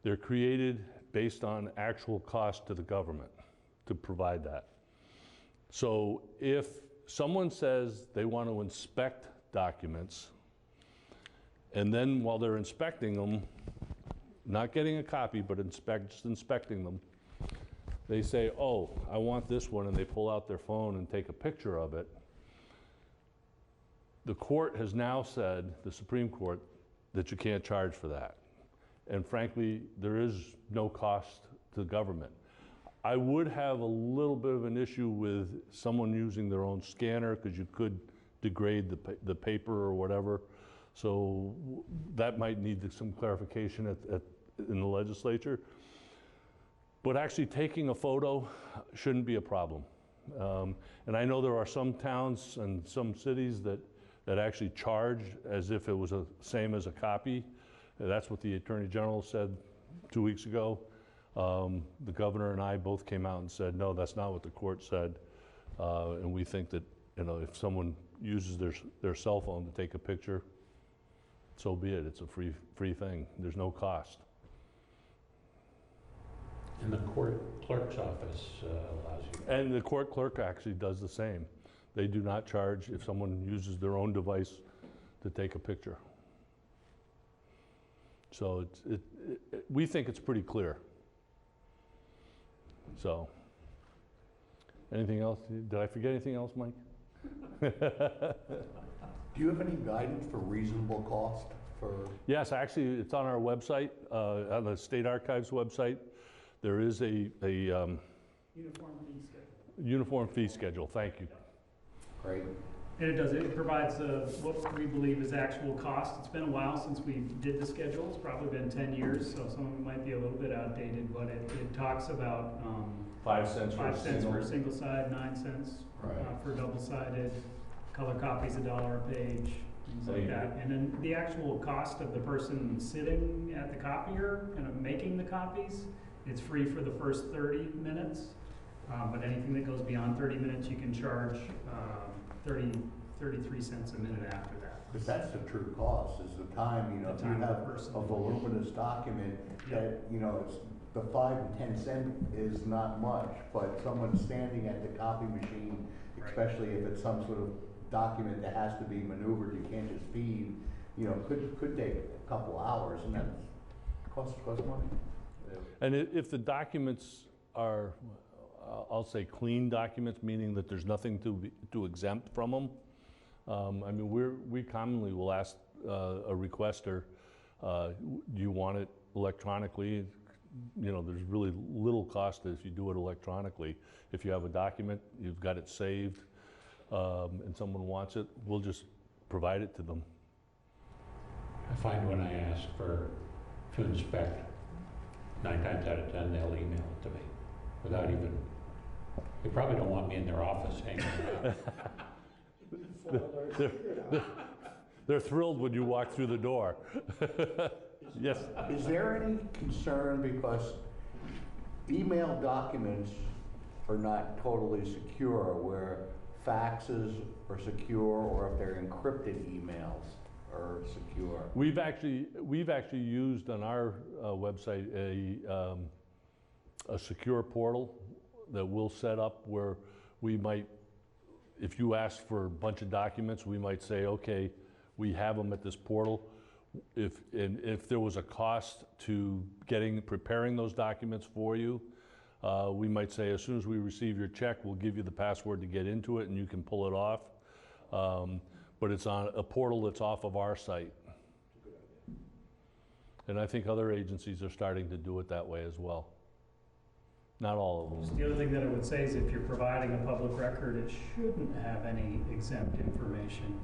they're created based on actual cost to the government to provide that. So if someone says they want to inspect documents, and then while they're inspecting them, not getting a copy, but just inspecting them, they say, oh, I want this one, and they pull out their phone and take a picture of it. The court has now said, the Supreme Court, that you can't charge for that. And frankly, there is no cost to the government. I would have a little bit of an issue with someone using their own scanner, because you could degrade the paper or whatever. So that might need some clarification in the legislature. But actually taking a photo shouldn't be a problem. And I know there are some towns and some cities that actually charge as if it was the same as a copy. That's what the Attorney General said 2 weeks ago. The governor and I both came out and said, no, that's not what the court said. And we think that, if someone uses their cell phone to take a picture, so be it. It's a free thing. There's no cost. And the court clerk's office allows you. And the court clerk actually does the same. They do not charge if someone uses their own device to take a picture. So we think it's pretty clear. So, anything else? Did I forget anything else, Mike? Do you have any guidance for reasonable cost for? Yes, actually, it's on our website, on the State Archives website. There is a Uniform fee schedule. Uniform fee schedule, thank you. Great. And it provides what we believe is actual cost. It's been a while since we did the schedule. It's probably been 10 years, so some of it might be a little bit outdated, but it talks about 5 cents for 5 cents for a single side, 9 cents Right. for double-sided, color copies $1 a page, things like that. And then the actual cost of the person sitting at the copier, kind of making the copies, it's free for the first 30 minutes. But anything that goes beyond 30 minutes, you can charge 33 cents a minute after that. Because that's the true cost, is the time, you know, The if you time of have the person. a voluminous document that, you know, it's, the 5 and 10 cent is not much, but someone standing at the copy machine, Right. especially if it's some sort of document that has to be maneuvered, you can't just feed, you know, could take a couple hours, and that's cost money. And if the documents are, I'll say clean documents, meaning that there's nothing to exempt from them. I mean, we commonly will ask a requester, do you want it electronically? You know, there's really little cost if you do it electronically. If you have a document, you've got it saved, and someone wants it, we'll just provide it to them. I find when I ask to inspect, 9 times out of 10, they'll email it to me without even, they probably don't want me in their office hanging around. They're thrilled when you walk through the door. Yes. Is there any concern because email documents are not totally secure, where faxes are secure, or if they're encrypted emails are secure? We've actually used on our website a secure portal that we'll set up where we might, if you ask for a bunch of documents, we might say, okay, we have them at this portal. If there was a cost to preparing those documents for you, we might say, as soon as we receive your check, we'll give you the password to get into it and you can pull it off. But it's on a portal that's off of our site. And I think other agencies are starting to do it that way as well. Not all of them. The other thing that I would say is if you're providing a public record, it shouldn't have any exempt information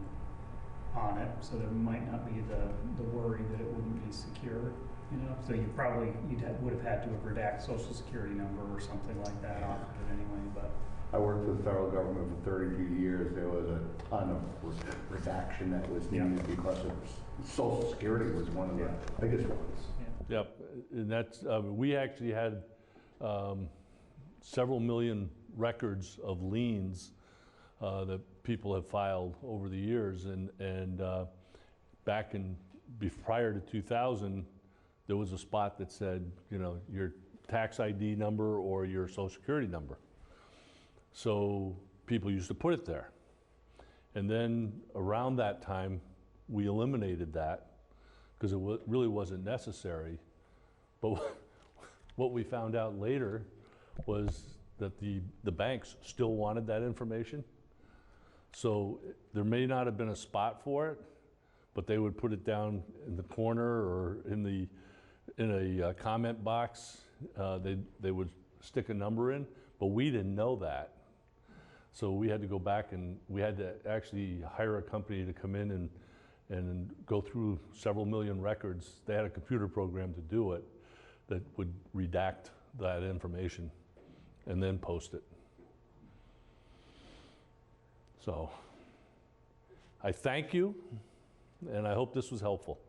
on it, so there might not be the worry that it wouldn't be secure, you know? So you would have had to have redacted social security number or something like that off of it anyway, but. I worked for the federal government for 32 years. There was a ton of redaction that was needed because of Social Security was one of the biggest ones. Yep, and that's, we actually had several million records of liens that people have filed over the years, and back prior to 2000, there was a spot that said, you know, your tax ID number or your Social Security number. So people used to put it there. And then around that time, we eliminated that because it really wasn't necessary. But what we found out later was that the banks still wanted that information. So there may not have been a spot for it, but they would put it down in the corner or in a comment box. They would stick a number in, but we didn't know that. So we had to go back and we had to actually hire a company to come in and go through several million records. They had a computer program to do it that would redact that information and then post it. So I thank you, and I hope this was helpful.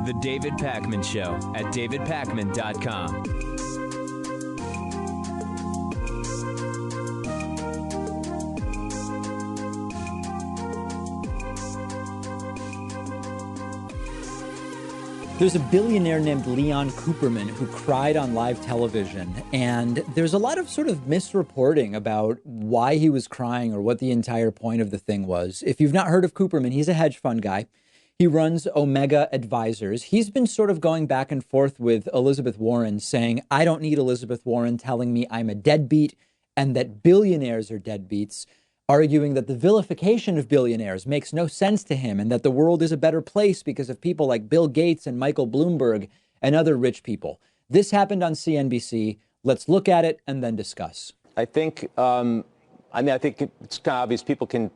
The David Pakman Show at davidpakman.com. There's a billionaire named Leon Cooperman who cried on live television, and there's a lot of sort of misreporting about why he was crying or what the entire point of the thing was. If you've not heard of Cooperman, he's a hedge fund guy. He runs Omega Advisors. He's been sort of going back and forth with Elizabeth Warren, saying, I don't need Elizabeth Warren telling me I'm a deadbeat and that billionaires are deadbeats, arguing that the vilification of billionaires makes no sense to him and that the world is a better place because of people like Bill Gates and Michael Bloomberg and other rich people. This happened on CNBC. Let's look at it and then discuss. I think, I think it's kind of obvious people can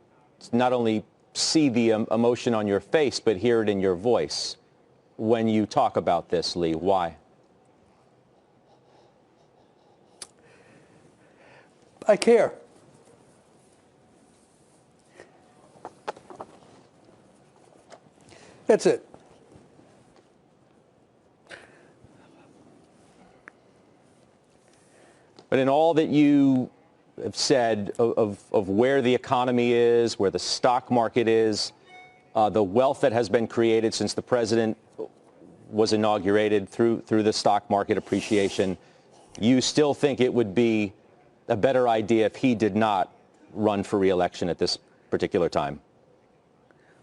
not only see the emotion on your face, but hear it in your voice when you talk about this, Lee. Why? I care. That's it. But in all that you have said of where the economy is, where the stock market is, the wealth that has been created since the president was inaugurated through the stock market appreciation, you still think it would be a better idea if he did not run for re-election at this particular time?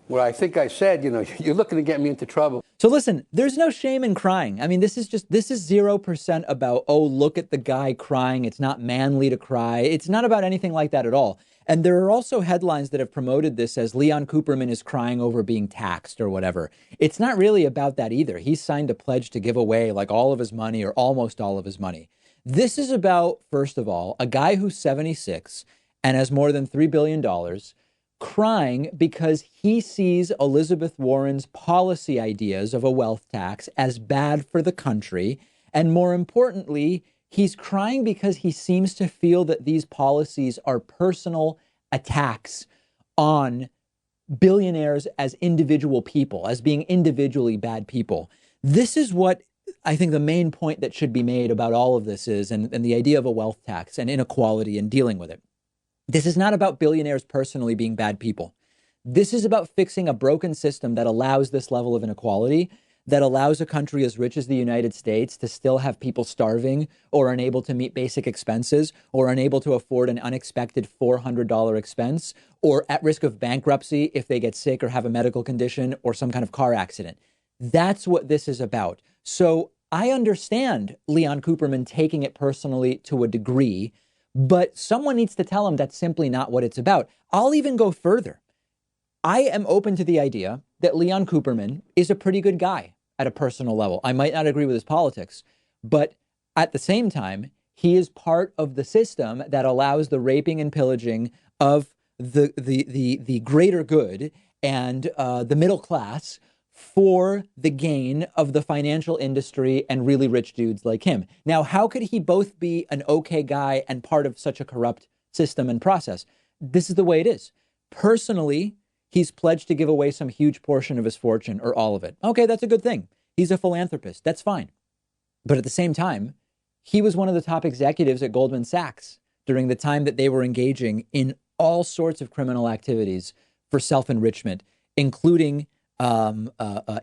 Well, I think I said, you're looking to get me into trouble. So listen, there's no shame in crying. I mean, this is 0% about, oh, look at the guy crying. It's not manly to cry. It's not about anything like that at all. And there are also headlines that have promoted this as Leon Cooperman is crying over being taxed or whatever. It's not really about that either. He's signed a pledge to give away like all of his money or almost all of his money. This is about, first of all, a guy who's 76 and has more than $3 billion crying because he sees Elizabeth Warren's policy ideas of a wealth tax as bad for the country. And more importantly, he's crying because he seems to feel that these policies are personal attacks on billionaires as individual people, as being individually bad people. This is what I think the main point that should be made about all of this is, and the idea of a wealth tax and inequality and dealing with it. This is not about billionaires personally being bad people. This is about fixing a broken system that allows this level of inequality, that allows a country as rich as the United States to still have people starving or unable to meet basic expenses or unable to afford an unexpected $400 expense or at risk of bankruptcy if they get sick or have a medical condition or some kind of car accident. That's what this is about. So I understand Leon Cooperman taking it personally to a degree, but someone needs to tell him that's simply not what it's about. I'll even go further. I am open to the idea that Leon Cooperman is a pretty good guy at a personal level. I might not agree with his politics, but at the same time, he is part of the system that allows the raping and pillaging of the greater good and the middle class for the gain of the financial industry and really rich dudes like him. Now, how could he both be an okay guy and part of such a corrupt system and process? This is the way it is. Personally, he's pledged to give away some huge portion of his fortune or all of it. Okay, that's a good thing. He's a philanthropist. That's fine. But at the same time, he was one of the top executives at Goldman Sachs during the time that they were engaging in all sorts of criminal activities for self-enrichment, including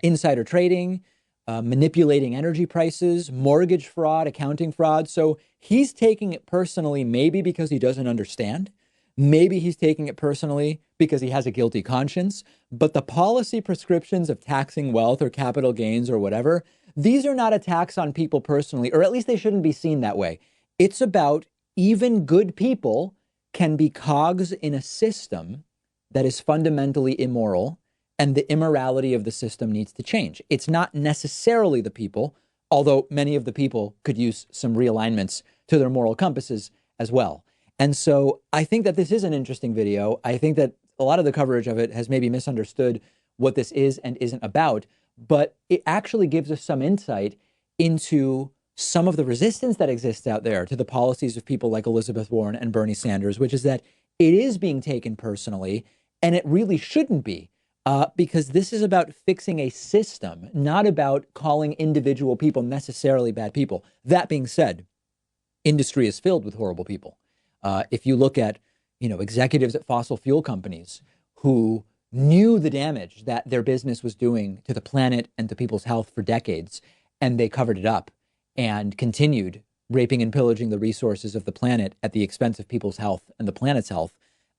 insider trading, manipulating energy prices, mortgage fraud, accounting fraud. So he's taking it personally, maybe because he doesn't understand. Maybe he's taking it personally because he has a guilty conscience. But the policy prescriptions of taxing wealth or capital gains or whatever, these are not attacks on people personally, or at least they shouldn't be seen that way. It's about even good people can be cogs in a system that is fundamentally immoral, and the immorality of the system needs to change. It's not necessarily the people, although many of the people could use some realignments to their moral compasses as well. And so I think that this is an interesting video. I think that a lot of the coverage of it has maybe misunderstood what this is and isn't about, but it actually gives us some insight into some of the resistance that exists out there to the policies of people like Elizabeth Warren and Bernie Sanders, which is that it is being taken personally, and it really shouldn't be, because this is about fixing a system, not about calling individual people necessarily bad people. That being said, industry is filled with horrible people. If you look at, executives at fossil fuel companies who knew the damage that their business was doing to the planet and to people's health for decades, and they covered it up and continued raping and pillaging the resources of the planet at the expense of people's health and the planet's health,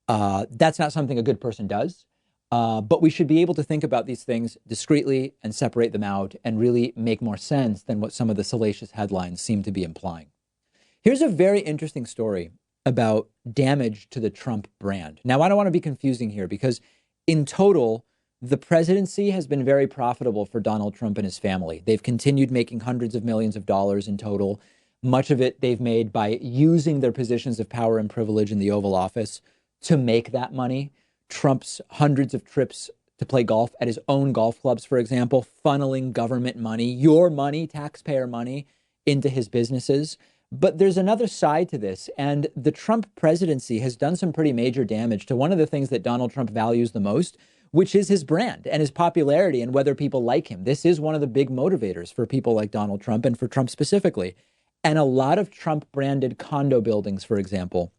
that's not something a good person does. But we should be able to think about these things discreetly and separate them out and really make more sense than what some of the salacious headlines seem to be implying. Here's a very interesting story about damage to the Trump brand. Now, I don't want to be confusing here because in total, the presidency has been very profitable for Donald Trump and his family. They've continued making hundreds of millions of dollars in total. Much of it they've made by using their positions of power and privilege in the Oval Office to make that money. Trump's hundreds of trips to play golf at his own golf clubs, for example, funneling government money, your money, taxpayer money, into his businesses. But there's another side to this, and the Trump presidency has done some pretty major damage to one of the things that Donald Trump values the most, which is his brand and his popularity and whether people like him. This is one of the big motivators for people like Donald Trump and for Trump specifically. And a lot of Trump-branded condo buildings, for example,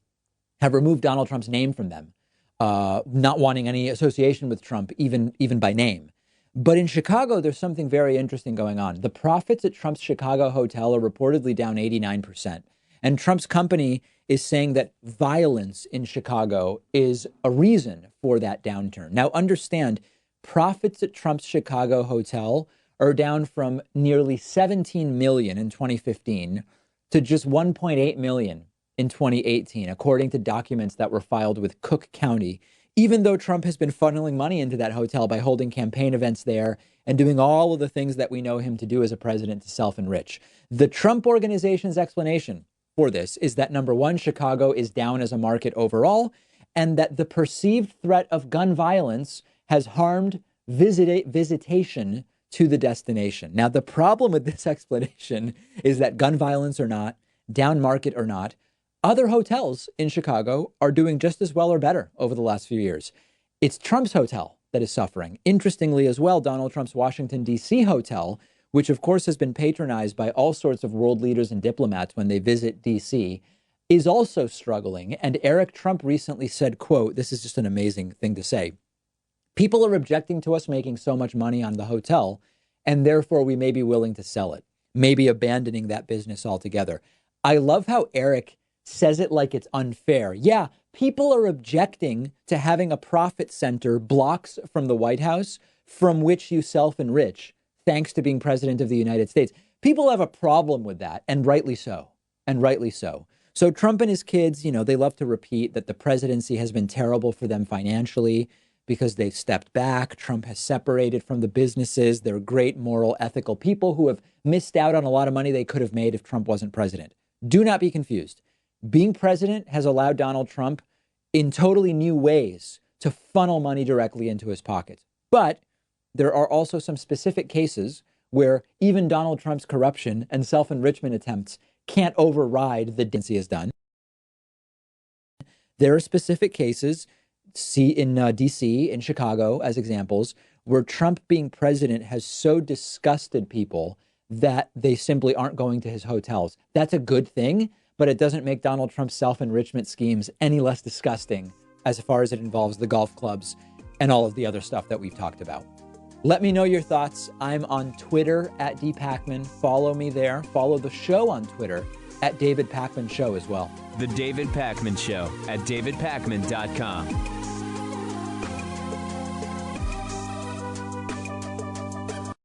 have removed Donald Trump's name from them, not wanting any association with Trump, even by name. But in Chicago, there's something very interesting going on. The profits at Trump's Chicago hotel are reportedly down 89%. And Trump's company is saying that violence in Chicago is a reason for that downturn. Now, understand, profits at Trump's Chicago hotel are down from nearly 17 million in 2015 to just 1.8 million in 2018, according to documents that were filed with Cook County, even though Trump has been funneling money into that hotel by holding campaign events there and doing all of the things that we know him to do as a president to self-enrich. The Trump Organization's explanation for this is that, number one, Chicago is down as a market overall, and that the perceived threat of gun violence has harmed visitation to the destination. Now, the problem with this explanation is that gun violence or not, down market or not, other hotels in Chicago are doing just as well or better over the last few years. It's Trump's hotel that is suffering. Interestingly as well, Donald Trump's Washington, D.C. hotel, which of course has been patronized by all sorts of world leaders and diplomats when they visit D.C., is also struggling. And Eric Trump recently said, quote, this is just an amazing thing to say, people are objecting to us making so much money on the hotel, and therefore we may be willing to sell it, maybe abandoning that business altogether. I love how Eric says it like it's unfair. Yeah, people are objecting to having a profit center blocks from the White House from which you self-enrich, thanks to being president of the United States. People have a problem with that, and rightly so, and rightly so. So Trump and his kids, they love to repeat that the presidency has been terrible for them financially because they've stepped back. Trump has separated from the businesses. They're great, moral, ethical people who have missed out on a lot of money they could have made if Trump wasn't president. Do not be confused. Being president has allowed Donald Trump in totally new ways to funnel money directly into his pockets. But there are also some specific cases where even Donald Trump's corruption and self-enrichment attempts can't override the things he has done. There are specific cases, see in D.C., in Chicago, as examples, where Trump being president has so disgusted people that they simply aren't going to his hotels. That's a good thing, but it doesn't make Donald Trump's self-enrichment schemes any less disgusting as far as it involves the golf clubs and all of the other stuff that we've talked about. Let me know your thoughts. I'm on Twitter at @DPacman. Follow me there. Follow the show on Twitter at David Pakman Show as well. The David Pakman Show at davidpakman.com.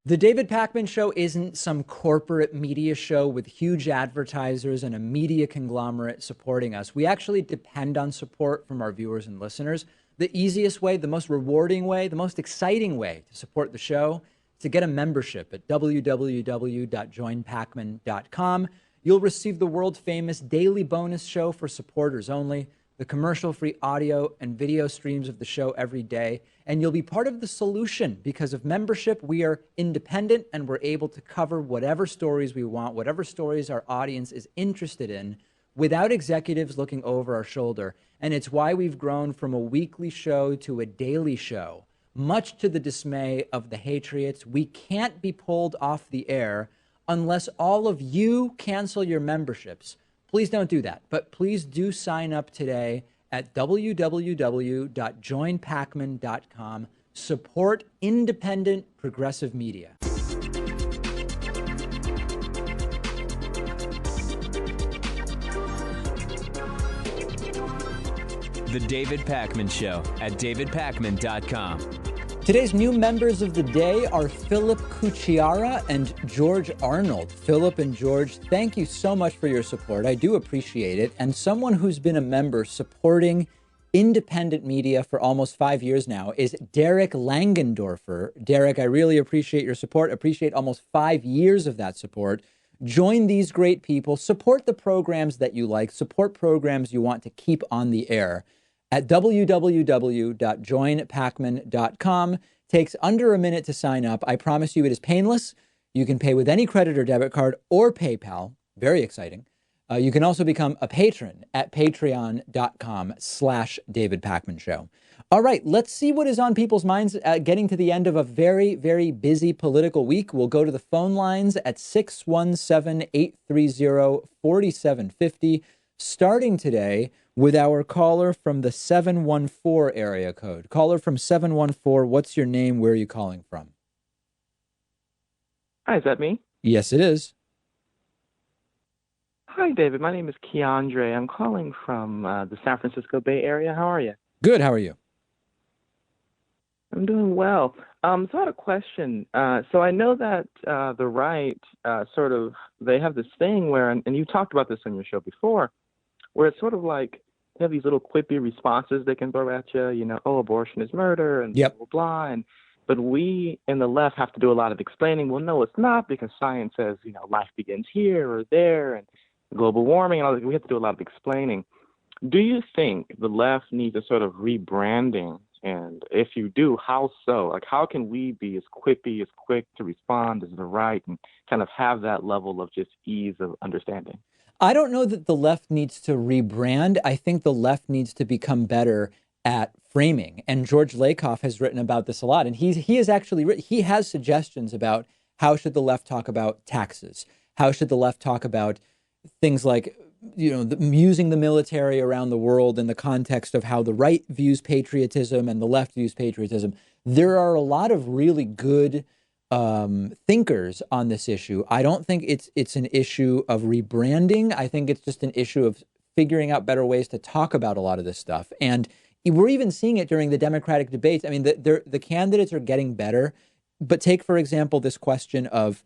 The David Pakman Show isn't some corporate media show with huge advertisers and a media conglomerate supporting us. We actually depend on support from our viewers and listeners. The easiest way, the most rewarding way, the most exciting way to support the show is to get a membership at www.joinpakman.com. You'll receive the world famous daily bonus show for supporters only, the commercial-free audio and video streams of the show every day. And you'll be part of the solution because of membership. We are independent and we're able to cover whatever stories we want, whatever stories our audience is interested in, without executives looking over our shoulder. And it's why we've grown from a weekly show to a daily show, much to the dismay of the Hatriots. We can't be pulled off the air unless all of you cancel your memberships. Please don't do that, but please do sign up today at www.joinpacman.com. Support independent progressive media. The David Pakman Show at davidpakman.com. Today's new members of the day are Philip Cucciara and George Arnold. Philip and George, thank you so much for your support. I do appreciate it. And someone who's been a member supporting independent media for almost 5 years now is Derek Langendorfer. Derek, I really appreciate your support. Appreciate almost 5 years of that support. Join these great people. Support the programs that you like. Support programs you want to keep on the air at www.joinpacman.com. Takes under a minute to sign up. I promise you it is painless. You can pay with any credit or debit card or PayPal. Very exciting. You can also become a patron at patreon.com/David Pakman Show. All right, let's see what is on people's minds getting to the end of a very, very busy political week. We'll go to the phone lines at 617-830-4750, starting today with our caller from the 714 area code. Caller from 714, what's your name? Where are you calling from? Hi, is that me? Yes, it is. Hi, David. My name is Keandre. I'm calling from the San Francisco Bay Area. How are you? Good. How are you? I'm doing well. So I had a question. So I know that the right they have this thing where, and you talked about this on your show before, where it's sort of like they have these little quippy responses they can throw at you, oh, abortion is murder, and yep. blah, blah, blah. But we in the left have to do a lot of explaining. Well, no, it's not, because science says, life begins here or there, and global warming, and all that. We have to do a lot of explaining. Do you think the left needs a sort of rebranding? And if you do, how so? Like, how can we be as quippy, as quick to respond as the right, and kind of have that level of just ease of understanding? I don't know that the left needs to rebrand. I think the left needs to become better at framing. And George Lakoff has written about this a lot. And he has actually written, he has suggestions about how should the left talk about taxes? How should the left talk about things like, using the military around the world in the context of how the right views patriotism and the left views patriotism? There are a lot of really good thinkers on this issue. I don't think it's an issue of rebranding. I think it's just an issue of figuring out better ways to talk about a lot of this stuff. And we're even seeing it during the Democratic debates. I mean, the candidates are getting better. But take, for example, this question of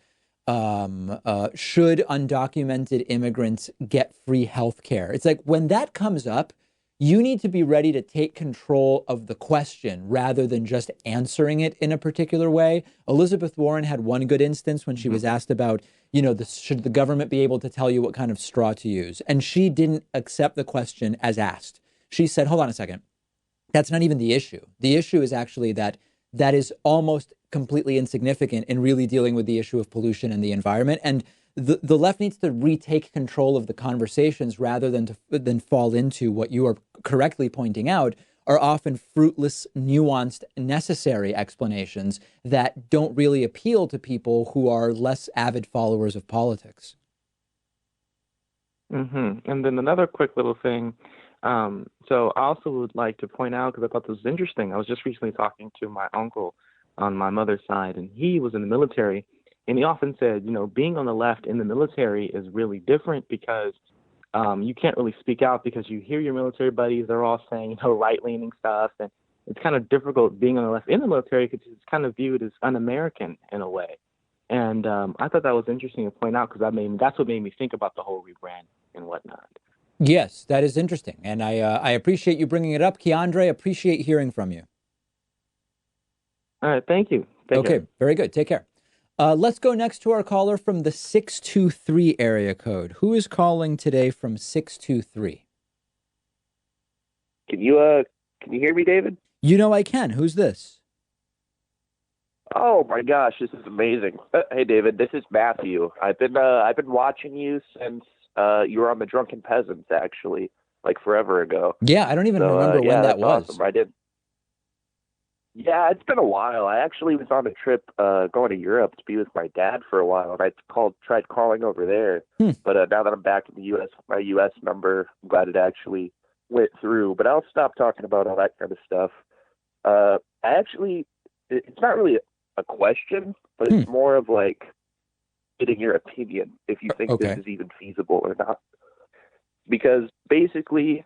should undocumented immigrants get free health care? It's like, when that comes up, you need to be ready to take control of the question rather than just answering it in a particular way. Elizabeth Warren had one good instance when she was asked about, should the government be able to tell you what kind of straw to use? And she didn't accept the question as asked. She said, hold on a second. That's not even the issue. The issue is actually that is almost completely insignificant in really dealing with the issue of pollution and the environment. And the left needs to retake control of the conversations rather than fall into what you are correctly pointing out are often fruitless, nuanced, necessary explanations that don't really appeal to people who are less avid followers of politics. Mm-hmm. And then another quick little thing. So I also would like to point out, because I thought this was interesting, I was just recently talking to my uncle on my mother's side, and he was in the military. And he often said, being on the left in the military is really different because you can't really speak out because you hear your military buddies, they're all saying, right-leaning stuff. And it's kind of difficult being on the left in the military because it's kind of viewed as un-American in a way. And I thought that was interesting to point out because that's what made me think about the whole rebrand and whatnot. Yes, that is interesting. And I appreciate you bringing it up. Keandre, appreciate hearing from you. All right. Thank you. Take care. Very good. Take care. Let's go next to our caller from the 623 area code. Who is calling today from 623? Can you hear me, David? You know I can. Who's this? Oh my gosh, this is amazing. Hey, David, this is Matthew. I've been watching you since you were on the Drunken Peasants, actually, like forever ago. Yeah, I don't even So remember when yeah, that that's was. awesome. I did. Yeah, it's been a while. I actually was on a trip going to Europe to be with my dad for a while, and I tried calling over there. But now that I'm back in the U.S. with my U.S. number, I'm glad it actually went through. But I'll stop talking about all that kind of stuff. It's not really a question, but it's more of like getting your opinion if you think this is even feasible or not. Because basically,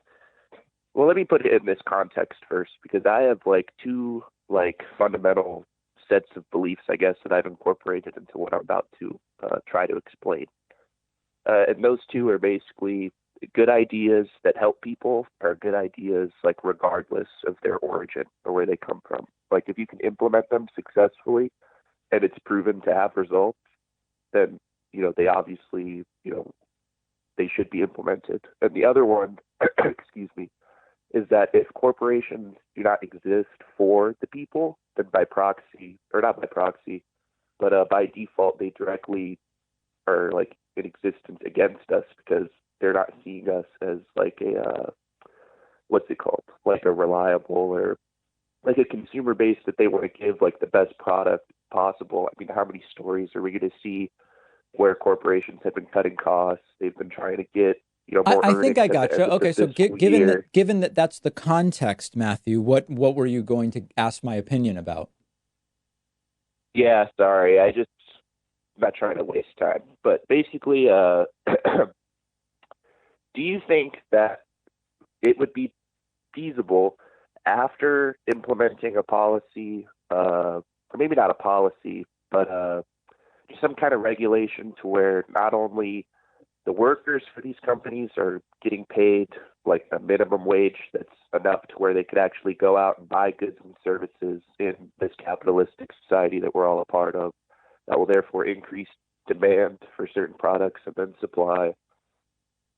well, let me put it in this context first, because I have like two like fundamental sets of beliefs, I guess, that I've incorporated into what I'm about to try to explain. And those two are basically good ideas that help people are good ideas, like regardless of their origin or where they come from. Like if you can implement them successfully and it's proven to have results, then, they obviously, they should be implemented. And the other one, excuse me, is that if corporations do not exist for the people, then by proxy, or not by proxy, but by default, they directly are like in existence against us because they're not seeing us as like a, what's it called? Like a reliable or like a consumer base that they want to give like the best product possible. I mean, how many stories are we going to see where corporations have been cutting costs? They've been trying to get, more I think I earnings at got the you. end of Okay, the so fiscal given year. that that's the context, Matthew, what were you going to ask my opinion about? Yeah, sorry. I'm not trying to waste time. But basically, do you think that it would be feasible after implementing a policy, or maybe not a policy, but some kind of regulation to where not only the workers for these companies are getting paid like a minimum wage that's enough to where they could actually go out and buy goods and services in this capitalistic society that we're all a part of, that will therefore increase demand for certain products and then supply.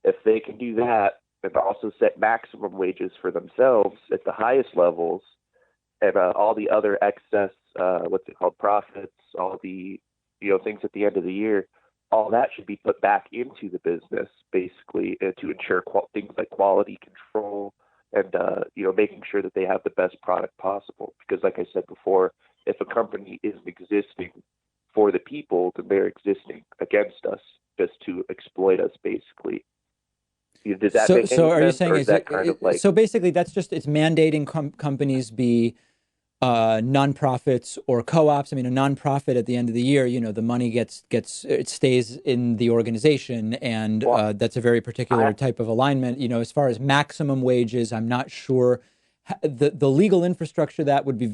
If they can do that and also set maximum wages for themselves at the highest levels, and all the other excess, profits, all the, things at the end of the year, all that should be put back into the business, basically, to ensure things like quality control and, making sure that they have the best product possible. Because like I said before, if a company isn't existing for the people, then they're existing against us just to exploit us, basically. Does that make any So are you sense? saying Or is that kind of like... so basically that's just it's mandating companies be nonprofits or co-ops. I mean, a nonprofit at the end of the year, the money it stays in the organization, and that's a very particular type of alignment. As far as maximum wages, I'm not sure. The legal infrastructure that would be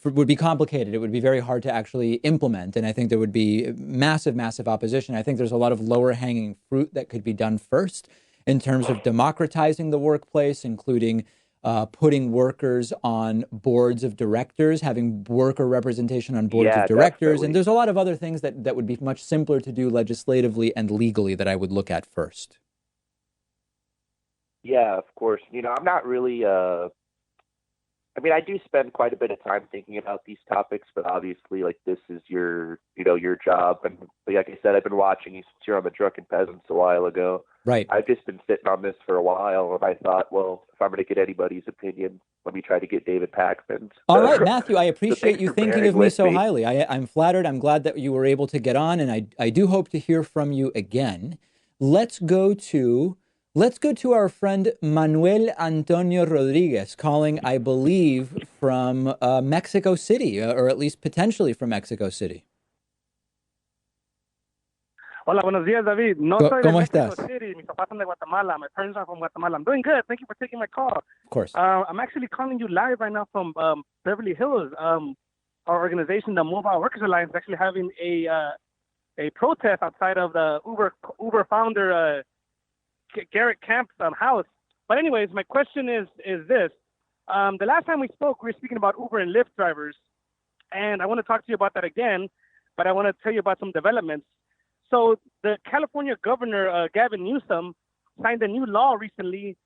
would be complicated. It would be very hard to actually implement, and I think there would be massive opposition. I think there's a lot of lower hanging fruit that could be done first in terms of democratizing the workplace, including putting workers on boards of directors, having worker representation on boards of directors. Definitely. And there's a lot of other things that would be much simpler to do legislatively and legally that I would look at first. Yeah, of course. I'm not really, I do spend quite a bit of time thinking about these topics, but obviously, like, this is your job. And like I said, I've been watching you since you're on the Drunken Peasants a while ago. Right. I've just been sitting on this for a while, and I thought, well, if I'm going to get anybody's opinion, let me try to get David Pakman's. All right, Matthew, I appreciate so you thinking of me so highly. I'm flattered. I'm glad that you were able to get on, and I do hope to hear from you again. Let's go to our friend Manuel Antonio Rodriguez, calling, I believe, from Mexico City, or at least potentially from Mexico City. Hola, buenos días, David. No soy de Mexico City. Mis papás son de Guatemala. My parents are from Guatemala. I'm doing good. Thank you for taking my call. Of course. I'm actually calling you live right now from Beverly Hills. Our organization, the Mobile Workers Alliance, is actually having a protest outside of the Uber founder Garrett Camp's house. But anyways, my question is this. The last time we spoke, we were speaking about Uber and Lyft drivers. And I want to talk to you about that again, but I want to tell you about some developments. So the California governor, Gavin Newsom, signed a new law recently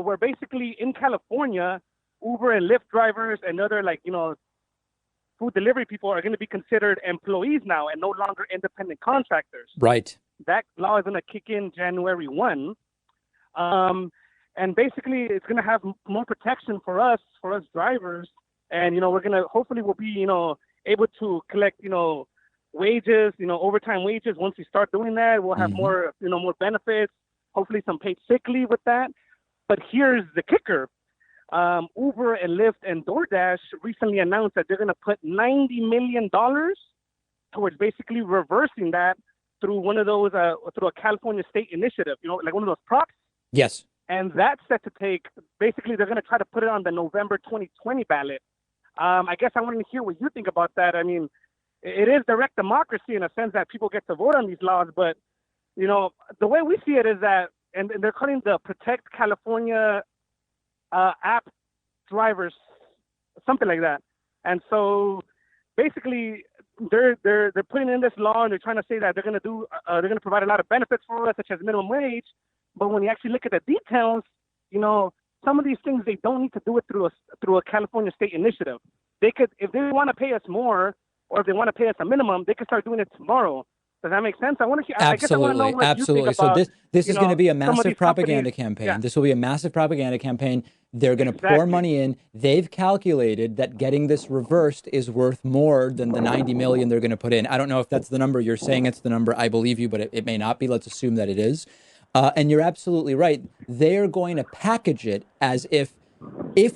where basically in California, Uber and Lyft drivers and other food delivery people are going to be considered employees now and no longer independent contractors. Right. That law is going to kick in January 1. And basically it's going to have more protection for us drivers. And, we're going to, hopefully we'll be, able to collect, wages, overtime wages. Once we start doing that, we'll have more, more benefits, hopefully some paid sick leave with that. But here's the kicker. Uber and Lyft and DoorDash recently announced that they're going to put $90 million towards basically reversing that through one of those, through a California state initiative, like one of those props. Yes. And that's set to take, basically they're going to try to put it on the November 2020 ballot. I guess I wanted to hear what you think about that. I mean, it is direct democracy in a sense that people get to vote on these laws, but, the way we see it is that, and they're calling the Protect California app drivers, something like that. And so basically they're putting in this law and they're trying to say that they're going to provide a lot of benefits for us, such as minimum wage. But when you actually look at the details, some of these things, they don't need to do it through a California state initiative. They could, if they want to pay us more, or if they want to pay us a minimum, they could start doing it tomorrow. Does that make sense? I want to hear. Absolutely, absolutely. So this is going to be a massive propaganda campaign. Yeah. This will be a massive propaganda campaign. They're going to pour money in. They've calculated that getting this reversed is worth more than the $90 million they're going to put in. I don't know if that's the number. You're saying it's the number. I believe you, but it may not be. Let's assume that it is. And you're absolutely right. They're going to package it as if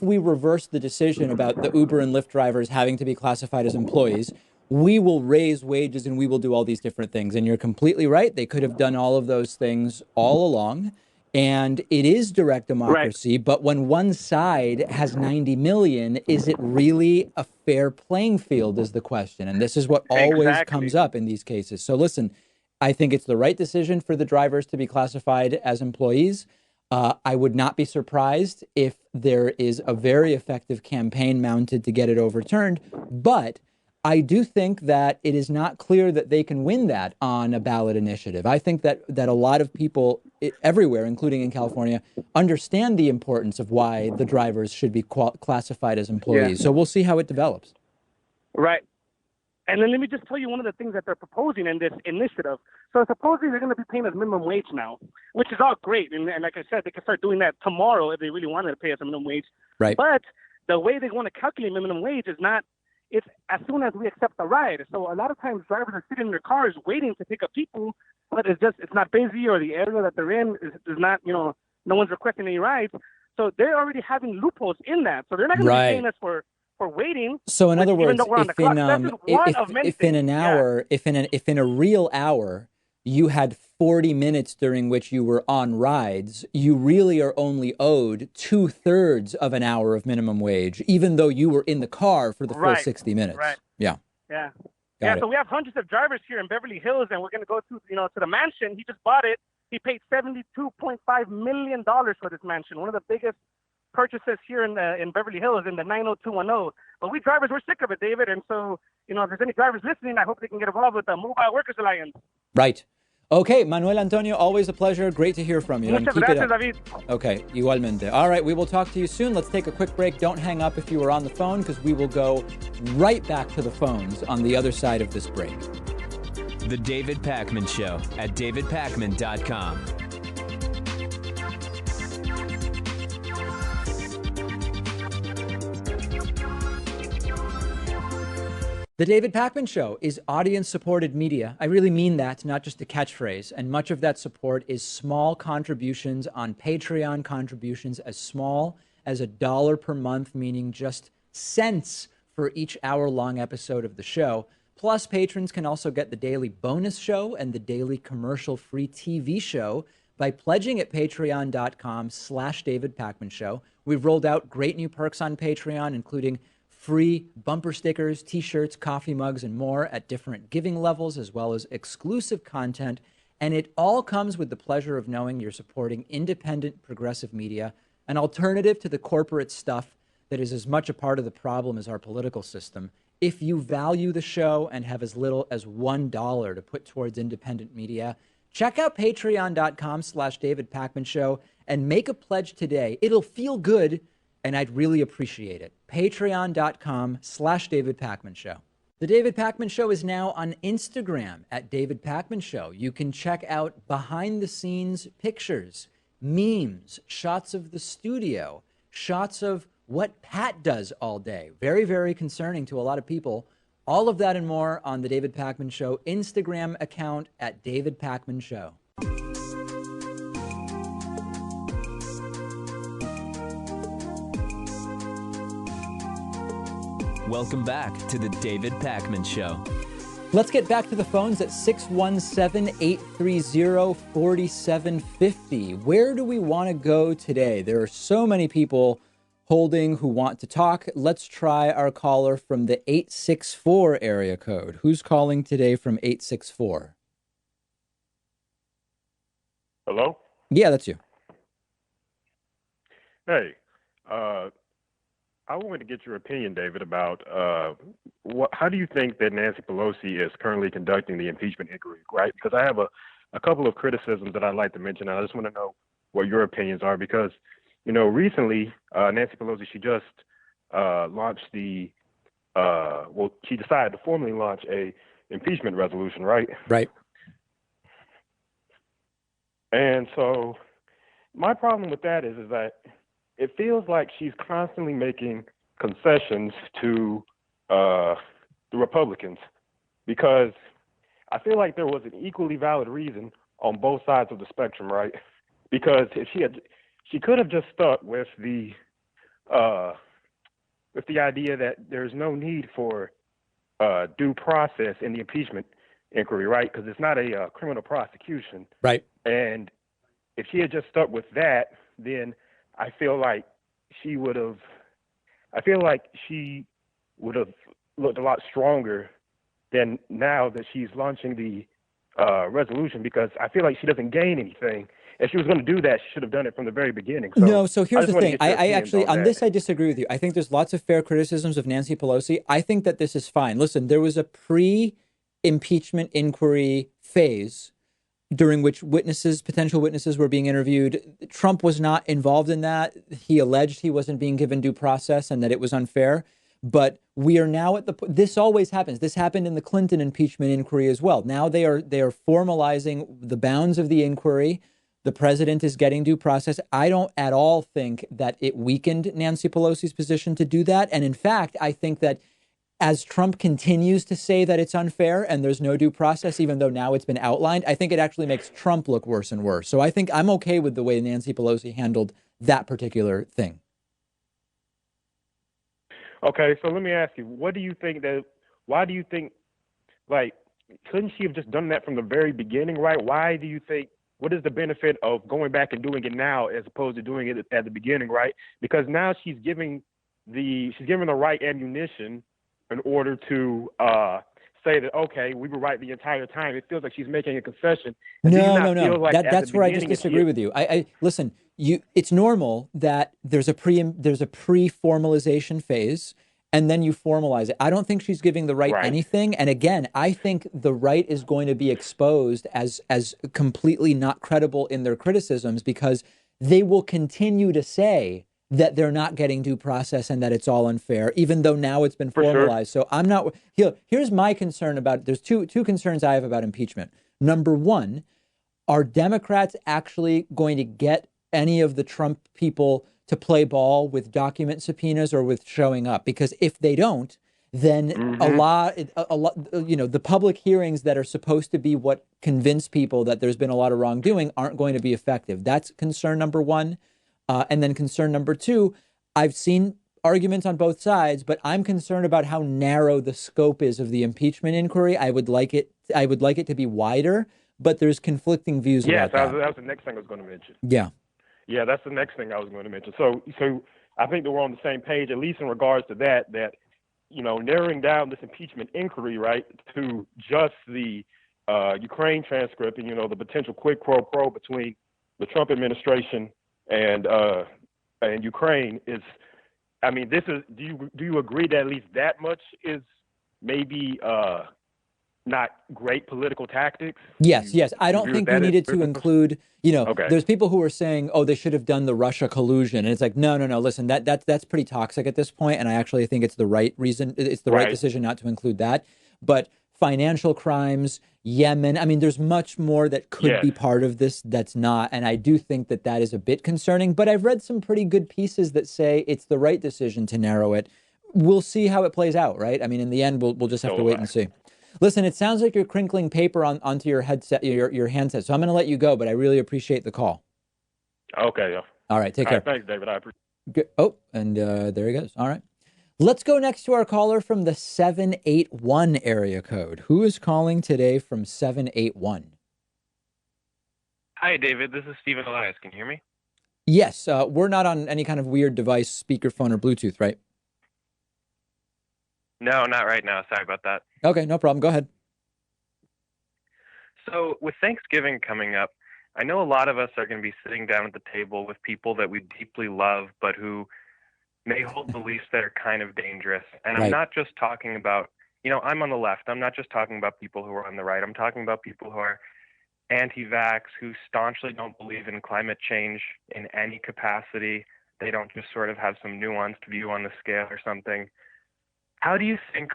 we reverse the decision about the Uber and Lyft drivers having to be classified as employees, we will raise wages and we will do all these different things. And you're completely right. They could have done all of those things all along. And it is direct democracy. Right. But when one side has 90 million, is it really a fair playing field is the question. And this is what always comes up in these cases. So listen, I think it's the right decision for the drivers to be classified as employees. I would not be surprised if there is a very effective campaign mounted to get it overturned. But I do think that it is not clear that they can win that on a ballot initiative. I think that a lot of people everywhere, including in California, understand the importance of why the drivers should be classified as employees. Yeah. So we'll see how it develops. Right. And then let me just tell you one of the things that they're proposing in this initiative. So supposedly they're going to be paying us minimum wage now, which is all great. And like I said, they can start doing that tomorrow if they really wanted to pay us a minimum wage. Right. But the way they want to calculate minimum wage is not, it's as soon as we accept the ride. So a lot of times drivers are sitting in their cars waiting to pick up people, but it's not busy, or the area that they're in is not, no one's requesting any rides. So they're already having loopholes in that. So they're not going to be paying us for waiting. So in other words, if in a real hour you had 40 minutes during which you were on rides, you really are only owed 2/3 of an hour of minimum wage, even though you were in the car for the full 60 minutes. Right. Yeah. Yeah. Got it. So we have hundreds of drivers here in Beverly Hills, and we're going to go to the mansion. He just bought it. He paid $72.5 million for this mansion, one of the biggest purchases here in Beverly Hills in the 90210. But we drivers, we're sick of it, David. And so, if there's any drivers listening, I hope they can get involved with the Mobile Workers Alliance. Right. Okay, Manuel Antonio, always a pleasure. Great to hear from you. Muchas gracias, David. Okay, igualmente. All right, we will talk to you soon. Let's take a quick break. Don't hang up if you were on the phone, because we will go right back to the phones on the other side of this break. The David Pakman Show at davidpakman.com. The David Pakman Show is audience-supported media. I really mean that, not just a catchphrase. And much of that support is small contributions on Patreon, contributions as small as $1 per month, meaning just cents for each hour-long episode of the show. Plus, patrons can also get the daily bonus show and the daily commercial-free TV show by pledging at patreon.com/David Pakman Show. We've rolled out great new perks on Patreon, including free bumper stickers, t-shirts, coffee mugs, and more at different giving levels, as well as exclusive content. And it all comes with the pleasure of knowing you're supporting independent progressive media, an alternative to the corporate stuff that is as much a part of the problem as our political system. If you value the show and have as little as $1 to put towards independent media, Check out patreon.com/David Pakman Show and make a pledge today. It'll feel good, and I'd really appreciate it. Patreon.com/David Pakman Show. The David Pakman Show is now on Instagram at David Pakman Show. You can check out behind the scenes pictures, memes, shots of the studio, shots of what Pat does all day. Very, very concerning to a lot of people. All of that and more on the David Pakman Show Instagram account at David Pakman Show. Welcome back to the David Pakman Show. Let's get back to the phones at 617-830-4750. Where do we want to go today? There are so many people holding who want to talk. Let's try our caller from the 864 area code. Who's calling today from 864? Hello? Yeah, that's you. Hey, I wanted to get your opinion, David, about how do you think that Nancy Pelosi is currently conducting the impeachment inquiry, right? Because I have a couple of criticisms that I'd like to mention. I just want to know what your opinions are because, you know, recently Nancy Pelosi, she just launched she decided to formally launch a impeachment resolution, right? Right. And so my problem with that is that it feels like she's constantly making concessions to the Republicans because I feel like there was an equally valid reason on both sides of the spectrum, right? Because if she could have just stuck with the idea that there's no need for due process in the impeachment inquiry, right? Because it's not a criminal prosecution, right? And if she had just stuck with that, then I feel like she would have looked a lot stronger than now that she's launching the resolution because I feel like she doesn't gain anything. If she was going to do that, she should have done it from the very beginning. So here's the thing. I actually, on this, I disagree with you. I think there's lots of fair criticisms of Nancy Pelosi. I think that this is fine. Listen, there was a pre-impeachment inquiry phase during which potential witnesses were being interviewed. Trump was not involved in that. He alleged he wasn't being given due process and that it was unfair. But we are now at this always happens. This happened in the Clinton impeachment inquiry as well. Now they are formalizing the bounds of the inquiry. The president is getting due process. I don't at all think that it weakened Nancy Pelosi's position to do that. And in fact, I think that as Trump continues to say that it's unfair and there's no due process, even though now it's been outlined, I think it actually makes Trump look worse and worse. So I think I'm okay with the way Nancy Pelosi handled that particular thing. Okay, so let me ask you, why do you think, couldn't she have just done that from the very beginning, right? Why do you think, what is the benefit of going back and doing it now as opposed to doing it at the beginning, right? Because now she's giving the right ammunition in order to say that, okay, we were right the entire time. It feels like she's making a concession. No. That's where I just disagree with you. I listen. It's normal that there's a pre-formalization phase, and then you formalize it. I don't think she's giving the right anything. And again, I think the right is going to be exposed as completely not credible in their criticisms because they will continue to say that they're not getting due process and that it's all unfair, even though now it's been formalized. So I'm not. Here's my concern about. There's two concerns I have about impeachment. Number one, are Democrats actually going to get any of the Trump people to play ball with document subpoenas or with showing up? Because if they don't, then a lot, the public hearings that are supposed to be what convince people that there's been a lot of wrongdoing aren't going to be effective. That's concern number one. And then concern number two, I've seen arguments on both sides, but I'm concerned about how narrow the scope is of the impeachment inquiry. I would like it to be wider, but there's conflicting views about that. Yes, that was the next thing I was going to mention. Yeah, that's the next thing I was going to mention. So I think that we're on the same page, at least in regards to that, narrowing down this impeachment inquiry, right, to just the Ukraine transcript and, the potential quid pro quo between the Trump administration and Ukraine is, do you agree that at least that much is maybe not great political tactics? Yes, yes. I don't agree with think we that needed to include, Okay. there's people who are saying, oh, they should have done the Russia collusion. And it's like, no. Listen, that's pretty toxic at this point. And I actually think it's the right reason. It's the right decision not to include that. But financial crimes, Yemen, I mean, there's much more that could be part of this that's not. And I do think that is a bit concerning. But I've read some pretty good pieces that say it's the right decision to narrow it. We'll see how it plays out, right? I mean, in the end, we'll just have to wait and see. Listen, it sounds like you're crinkling paper onto your headset, your handset. So I'm going to let you go, but I really appreciate the call. Okay. Yeah. All right. Take care. Thanks, David. I appreciate it. Oh, and there he goes. All right. Let's go next to our caller from the 781 area code. Who is calling today from 781? Hi, David. This is Stephen Elias. Can you hear me? Yes. We're not on any kind of weird device, speakerphone or Bluetooth, right? No, not right now. Sorry about that. Okay, no problem. Go ahead. So with Thanksgiving coming up, I know a lot of us are going to be sitting down at the table with people that we deeply love, but who may hold beliefs that are kind of dangerous. And I'm not just talking about, I'm on the left. I'm not just talking about people who are on the right. I'm talking about people who are anti-vax, who staunchly don't believe in climate change in any capacity. They don't just sort of have some nuanced view on the scale or something. How do you think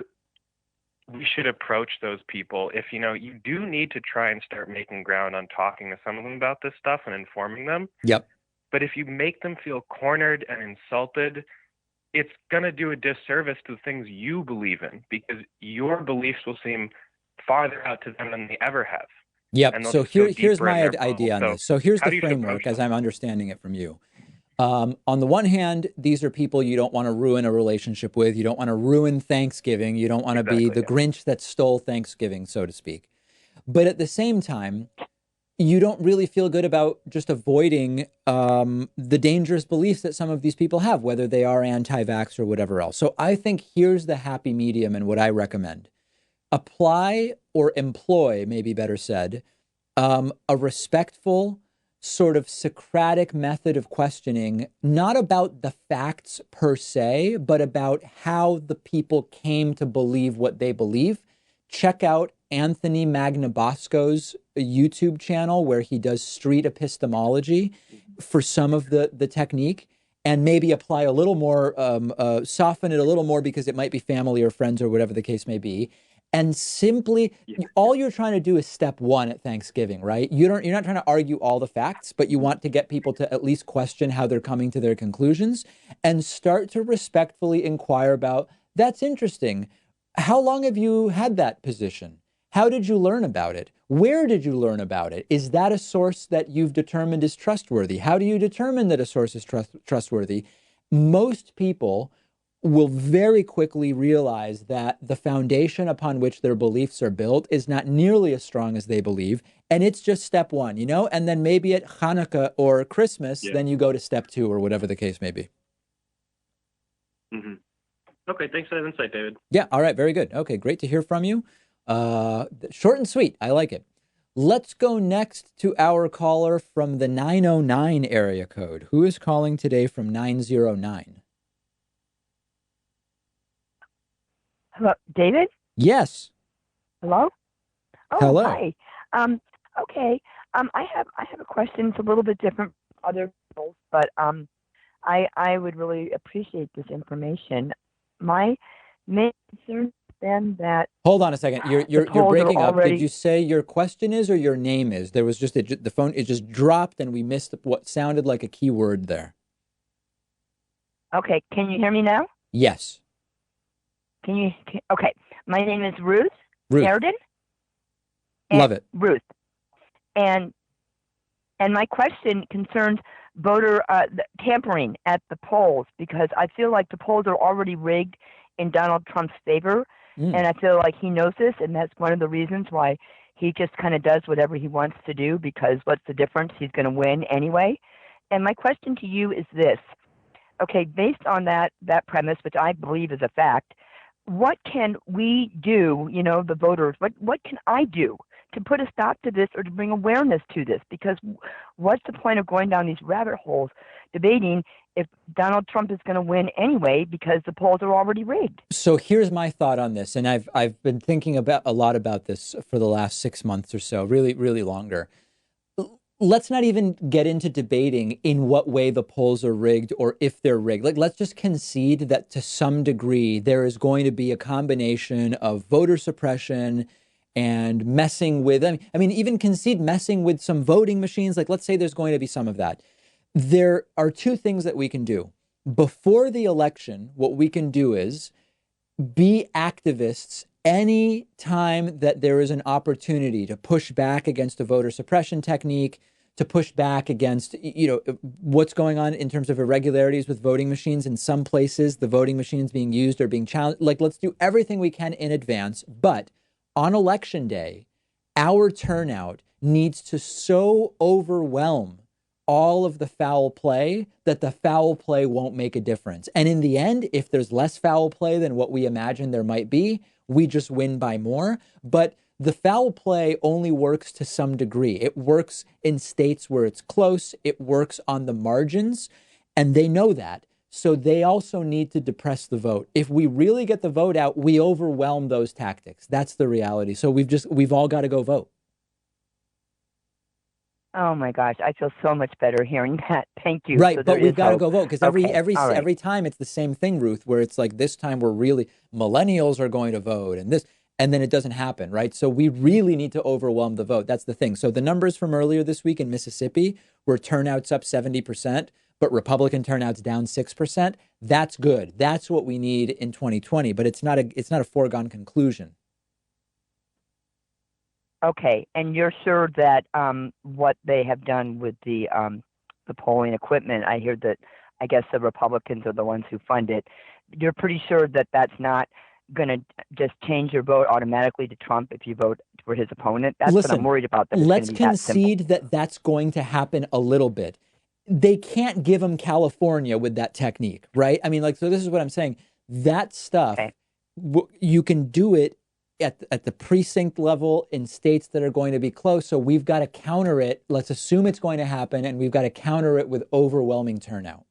we should approach those people if, you do need to try and start making ground on talking to some of them about this stuff and informing them? Yep. But if you make them feel cornered and insulted, it's going to do a disservice to the things you believe in, because your beliefs will seem farther out to them than they ever have. Yep. So here's my idea on this. So here's the framework as I'm understanding it from you. On the one hand, these are people you don't want to ruin a relationship with. You don't want to ruin Thanksgiving. You don't want to be the Grinch that stole Thanksgiving, so to speak. But at the same time, you don't really feel good about just avoiding the dangerous beliefs that some of these people have, whether they are anti-vax or whatever else. So I think here's the happy medium and what I recommend. Apply or employ, maybe better said, a respectful, sort of Socratic method of questioning, not about the facts per se, but about how the people came to believe what they believe. Check out Anthony Magnabosco's YouTube channel where he does street epistemology for some of the technique, and maybe apply a little more, soften it a little more because it might be family or friends or whatever the case may be. And simply, all you're trying to do is step one at Thanksgiving, right? You're not trying to argue all the facts, but you want to get people to at least question how they're coming to their conclusions and start to respectfully inquire about, that's interesting. How long have you had that position? How did you learn about it? Where did you learn about it? Is that a source that you've determined is trustworthy? How do you determine that a source is trustworthy? Most people will very quickly realize that the foundation upon which their beliefs are built is not nearly as strong as they believe. And it's just step one, and then maybe at Hanukkah or Christmas, then you go to step two or whatever the case may be. Mm-hmm. Okay, thanks for that insight, David. Yeah, all right, very good. Okay, great to hear from you. Short and sweet, I like it. Let's go next to our caller from the 909 area code. Who is calling today from 909? Hello, David? Yes. Hello? Oh, hello. Hi. Okay. I have a question. It's a little bit different from other people, but I would really appreciate this information. My main concern is then that. Hold on a second. You're breaking up. Did you say your question is or your name is? There was just the phone. It just dropped, and we missed what sounded like a keyword there. Okay. Can you hear me now? Yes. Okay. My name is Ruth. Sheridan. Love it. Ruth. And my question concerns voter tampering at the polls, because I feel like the polls are already rigged in Donald Trump's favor. And I feel like he knows this, and that's one of the reasons why he just kind of does whatever he wants to do, because what's the difference? He's going to win anyway. And my question to you is this. Okay, based on that premise, which I believe is a fact, what can we do, the voters, what can I do to put a stop to this or to bring awareness to this? Because what's the point of going down these rabbit holes debating if Donald Trump is going to win anyway because the polls are already rigged? So here's my thought on this, and I've been thinking about a lot about this for the last 6 months or so, really longer. Let's not even get into debating in what way the polls are rigged or if they're rigged. Like, let's just concede that to some degree there is going to be a combination of voter suppression and messing with, I mean, even concede messing with some voting machines. Like, let's say there's going to be some of that. There are two things that we can do. Before the election, what we can do is be activists any time that there is an opportunity to push back against a voter suppression technique, to push back against, what's going on in terms of irregularities with voting machines. In some places, the voting machines being used or being challenged. Like, let's do everything we can in advance. But on election day, our turnout needs to so overwhelm all of the foul play that the foul play won't make a difference. And in the end, if there's less foul play than what we imagine there might be, we just win by more. But the foul play only works to some degree. It works in states where it's close. It works on the margins, and they know that. So they also need to depress the vote. If we really get the vote out, we overwhelm those tactics. That's the reality. So we've all got to go vote. Oh my gosh, I feel so much better hearing that. Thank you. Right, So but we've got to hope. go vote because every time it's the same thing, Ruth, where it's like this time we're really millennials are going to vote and then it doesn't happen, right? So we really need to overwhelm the vote. That's the thing. So the numbers from earlier this week in Mississippi where turnout's up 70%, but Republican turnout's down 6%. That's good. That's what we need in 2020, but it's not a foregone conclusion. Okay, and you're sure that what they have done with the polling equipment, I hear that I guess the Republicans are the ones who fund it. You're pretty sure that that's not going to just change your vote automatically to Trump if you vote for his opponent? That's what I'm worried about. Let's concede that that's going to happen a little bit. They can't give them California with that technique, right? I mean, so this is what I'm saying. That stuff, you can do it at the precinct level in states that are going to be close. So we've got to counter it. Let's assume it's going to happen, and we've got to counter it with overwhelming turnout.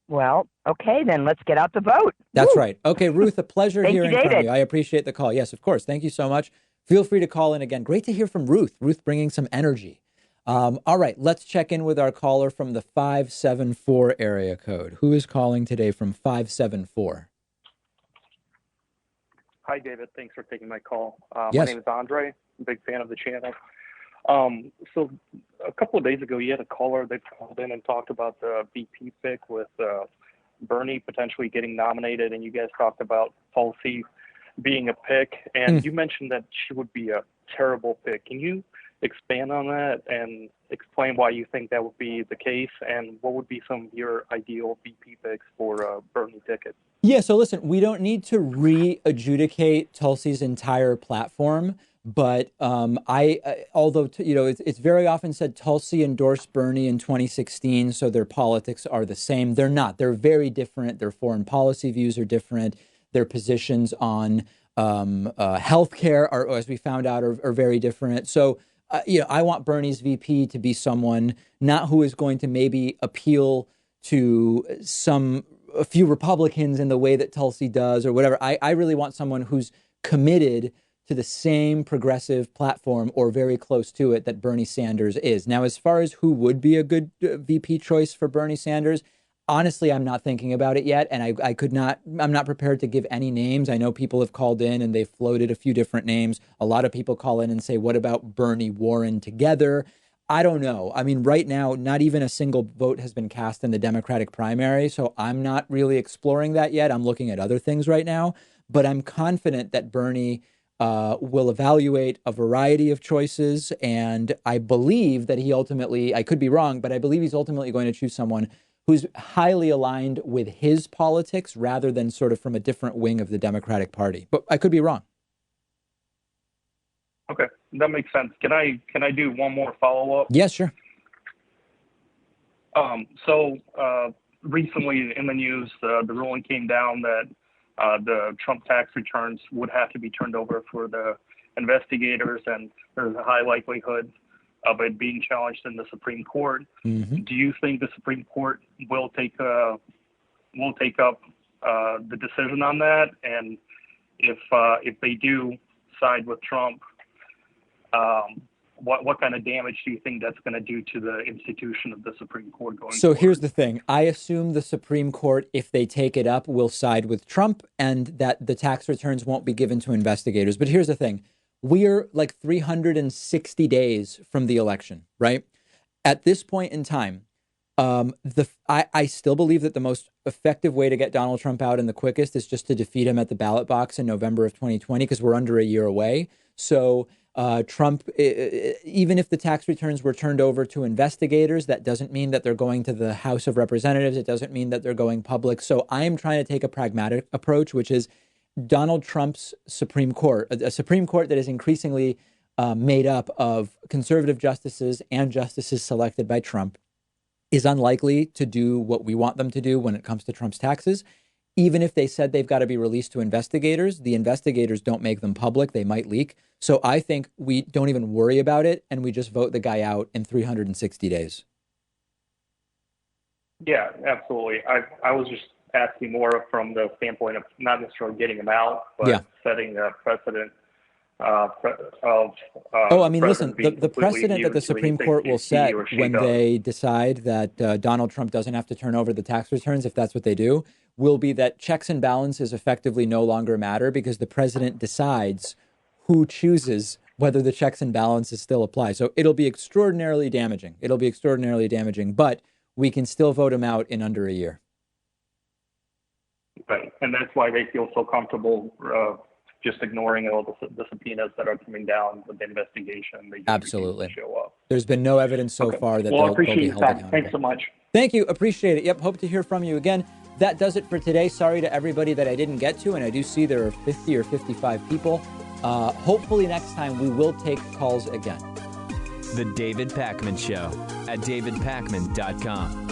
Well, okay, then let's get out the vote. That's right. Okay, Ruth, a pleasure hearing you, from you. I appreciate the call. Yes, of course. Thank you so much. Feel free to call in again. Great to hear from Ruth. Ruth bringing some energy. All right, let's check in with our caller from the 574 area code. Who is calling today from 574? Hi, David. Thanks for taking my call. Yes. My name is Andre. I'm a big fan of the channel. So a couple of days ago, you had a caller that called in and talked about the VP pick with Bernie potentially getting nominated, and you guys talked about Tulsi being a pick, and you mentioned that she would be a terrible pick. Can you expand on that and explain why you think that would be the case, and what would be some of your ideal VP picks for Bernie ticket? Yeah, so listen, we don't need to re-adjudicate Tulsi's entire platform, but although it's very often said Tulsi endorsed Bernie in 2016, so their politics are the same. They're not. They're very different. Their foreign policy views are different. Their positions on healthcare are, as we found out, are very different. So, I want Bernie's VP to be someone not who is going to maybe appeal to a few Republicans in the way that Tulsi does or whatever. I really want someone who's committed to the same progressive platform or very close to it that Bernie Sanders is. Now, as far as who would be a good VP choice for Bernie Sanders, honestly, I'm not thinking about it yet. And I'm not prepared to give any names. I know people have called in and they've floated a few different names. A lot of people call in and say, what about Bernie Warren together? I don't know. I mean, right now, not even a single vote has been cast in the Democratic primary. So I'm not really exploring that yet. I'm looking at other things right now. But I'm confident that Bernie will evaluate a variety of choices. And I believe that he ultimately, I could be wrong, but I believe he's ultimately going to choose someone who's highly aligned with his politics rather than sort of from a different wing of the Democratic Party. But I could be wrong. Okay, that makes sense. Can I do one more follow-up? Yes, sure. So recently in the news, the ruling came down that the Trump tax returns would have to be turned over for the investigators, and there's a high likelihood of it being challenged in the Supreme Court. Mm-hmm. Do you think the Supreme Court will take up the decision on that? And if they do side with Trump, what kind of damage do you think that's going to do to the institution of the Supreme Court going So forward? here's the thing. I assume the Supreme Court, if they take it up, will side with Trump and that the tax returns won't be given to investigators. But here's the thing. We're like 360 days from the election, right? At this point in time, I still believe that the most effective way to get Donald Trump out and the quickest is just to defeat him at the ballot box in November of 2020, because we're under a year away. So Trump, even if the tax returns were turned over to investigators, that doesn't mean that they're going to the House of Representatives. It doesn't mean that they're going public. So I am trying to take a pragmatic approach, which is Donald Trump's Supreme Court, a Supreme Court that is increasingly made up of conservative justices and justices selected by Trump, is unlikely to do what we want them to do when it comes to Trump's taxes. Even if they said they've got to be released to investigators, the investigators don't make them public. They might leak. So I think we don't even worry about it and we just vote the guy out in 360 days. Yeah, absolutely. I was just asking more from the standpoint of not necessarily getting him out, but setting a precedent listen, the precedent that the Supreme Court will set when they decide that Donald Trump doesn't have to turn over the tax returns, if that's what they do, will be that checks and balances effectively no longer matter because the president decides who chooses whether the checks and balances still apply. So it'll be extraordinarily damaging. But we can still vote him out in under a year. Right, and that's why they feel so comfortable just ignoring all the subpoenas that are coming down with the investigation. They just Absolutely. show up. There's been no evidence so far that Well, I they'll appreciate be your held time. accountable. Thanks so much. Thank you. Appreciate it. Yep. Hope to hear from you again. That does it for today. Sorry to everybody that I didn't get to. And I do see there are 50 or 55 people. Hopefully next time we will take calls again. The David Pakman Show at davidpakman.com.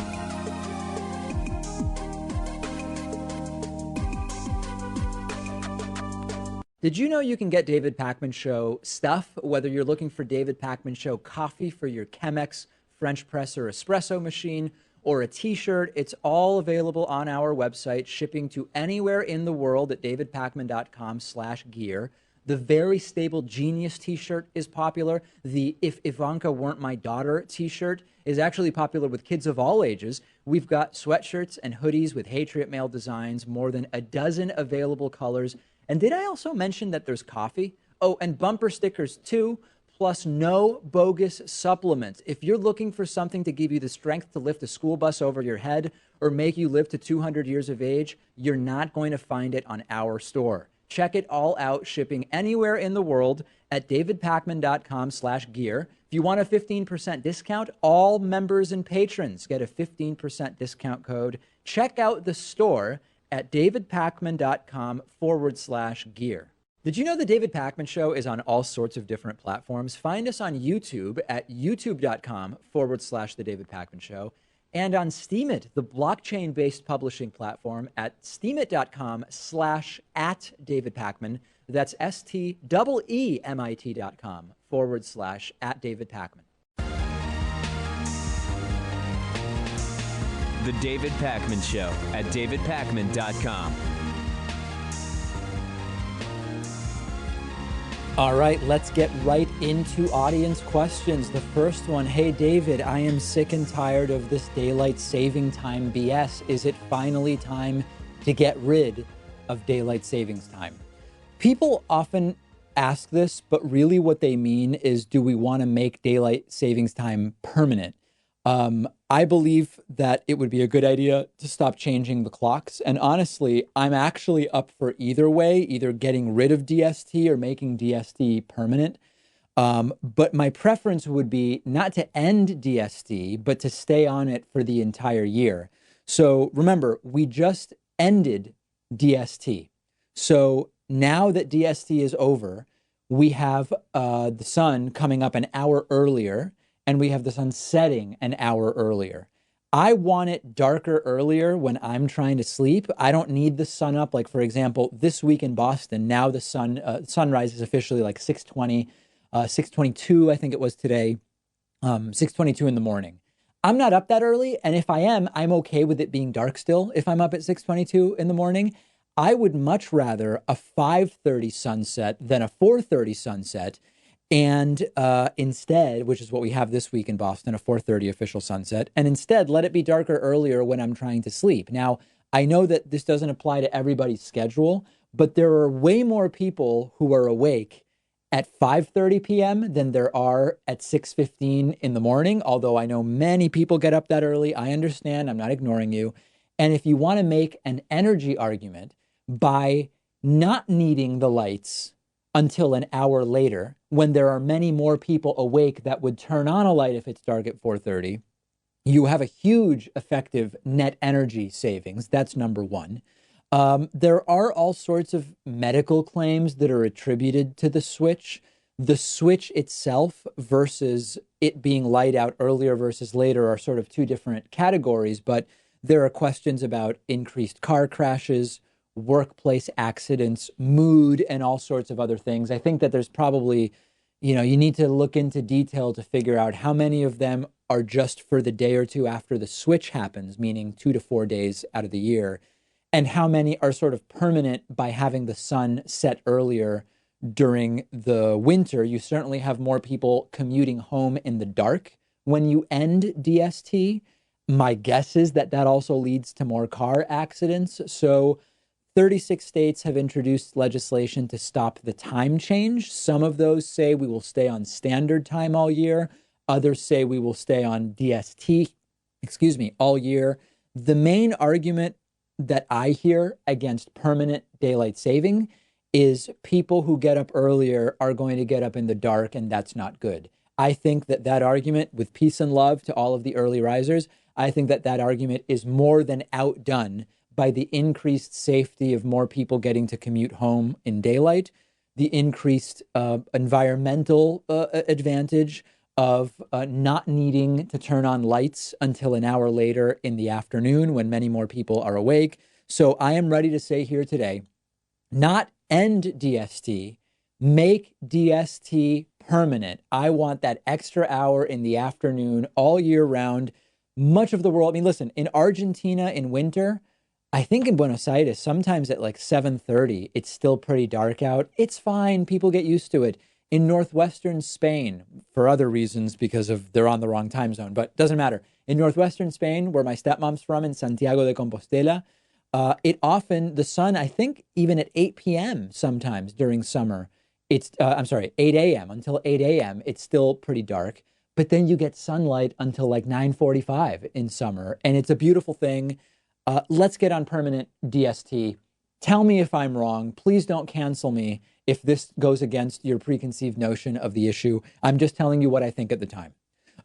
Did you know you can get David Pakman Show stuff, whether you're looking for David Pakman Show coffee for your Chemex, French press, or espresso machine, or a t-shirt? It's all available on our website, shipping to anywhere in the world at davidpakman.com/gear. The Very Stable Genius t-shirt is popular. The If Ivanka Weren't My Daughter t-shirt is actually popular with kids of all ages. We've got sweatshirts and hoodies with Hatriot Mail designs, more than a dozen available colors. And did I also mention that there's coffee? Oh, and bumper stickers too, plus no bogus supplements. If you're looking for something to give you the strength to lift a school bus over your head or make you live to 200 years of age, you're not going to find it on our store. Check it all out, shipping anywhere in the world at davidpakman.com/gear. If you want a 15% discount, all members and patrons get a 15% discount code. Check out the store at davidpakman.com/gear. Did you know the David Pakman Show is on all sorts of different platforms? Find us on YouTube at youtube.com/The David Pakman Show, and on Steemit, the blockchain-based publishing platform, at steemit.com/@DavidPakman. That's STEEMIT.com/@DavidPakman. The David Pakman Show at davidpakman.com. All right, let's get right into audience questions. The first one, hey David, I am sick and tired of this daylight saving time BS. Is it finally time to get rid of daylight savings time? People often ask this, but really what they mean is, do we want to make daylight savings time permanent? I believe that it would be a good idea to stop changing the clocks. And honestly, I'm actually up for either way, either getting rid of DST or making DST permanent. But my preference would be not to end DST, but to stay on it for the entire year. So remember, we just ended DST. So now that DST is over, we have the sun coming up an hour earlier, and we have the sun setting an hour earlier. I want it darker earlier when I'm trying to sleep. I don't need the sun up. Like, for example, this week in Boston, now the sunrise is officially like 6:20, 6:22, I think it was today. 6:22 in the morning. I'm not up that early, and if I am, I'm okay with it being dark still. If I'm up at 6:22 in the morning, I would much rather a 5:30 sunset than a 4:30 sunset. And instead, which is what we have this week in Boston, a 4:30 official sunset, and instead let it be darker earlier when I'm trying to sleep. Now, I know that this doesn't apply to everybody's schedule, but there are way more people who are awake at 5:30 p.m. than there are at 6:15 in the morning, although I know many people get up that early. I understand. I'm not ignoring you. And if you want to make an energy argument by not needing the lights until an hour later, when there are many more people awake that would turn on a light if it's dark at 4:30, you have a huge effective net energy savings. That's number one. There are all sorts of medical claims that are attributed to the switch. The switch itself versus it being light out earlier versus later are sort of two different categories, but there are questions about increased car crashes, workplace accidents, mood, and all sorts of other things. I think that there's probably, you need to look into detail to figure out how many of them are just for the day or two after the switch happens, meaning 2 to 4 days out of the year, and how many are sort of permanent by having the sun set earlier during the winter. You certainly have more people commuting home in the dark when you end DST. My guess is that that also leads to more car accidents. So 36 states have introduced legislation to stop the time change. Some of those say we will stay on standard time all year. Others say we will stay on DST, all year. The main argument that I hear against permanent daylight saving is people who get up earlier are going to get up in the dark, and that's not good. I think that that argument, with peace and love to all of the early risers, I think that that argument is more than outdone by the increased safety of more people getting to commute home in daylight, the increased environmental advantage of not needing to turn on lights until an hour later in the afternoon when many more people are awake. So I am ready to say here today, not end DST, make DST permanent. I want that extra hour in the afternoon all year round. Much of the world, I mean, listen, in Argentina in winter, I think in Buenos Aires, sometimes at like 7:30, it's still pretty dark out. It's fine. People get used to it. In northwestern Spain, for other reasons, because of they're on the wrong time zone, but doesn't matter. In northwestern Spain, where my stepmom's from, in Santiago de Compostela, it often, the sun, I think even at 8 p.m. sometimes during summer, 8 a.m. until 8 a.m., it's still pretty dark. But then you get sunlight until like 9:45 in summer, and it's a beautiful thing. Let's get on permanent DST. Tell me if I'm wrong. Please don't cancel me if this goes against your preconceived notion of the issue. I'm just telling you what I think at the time.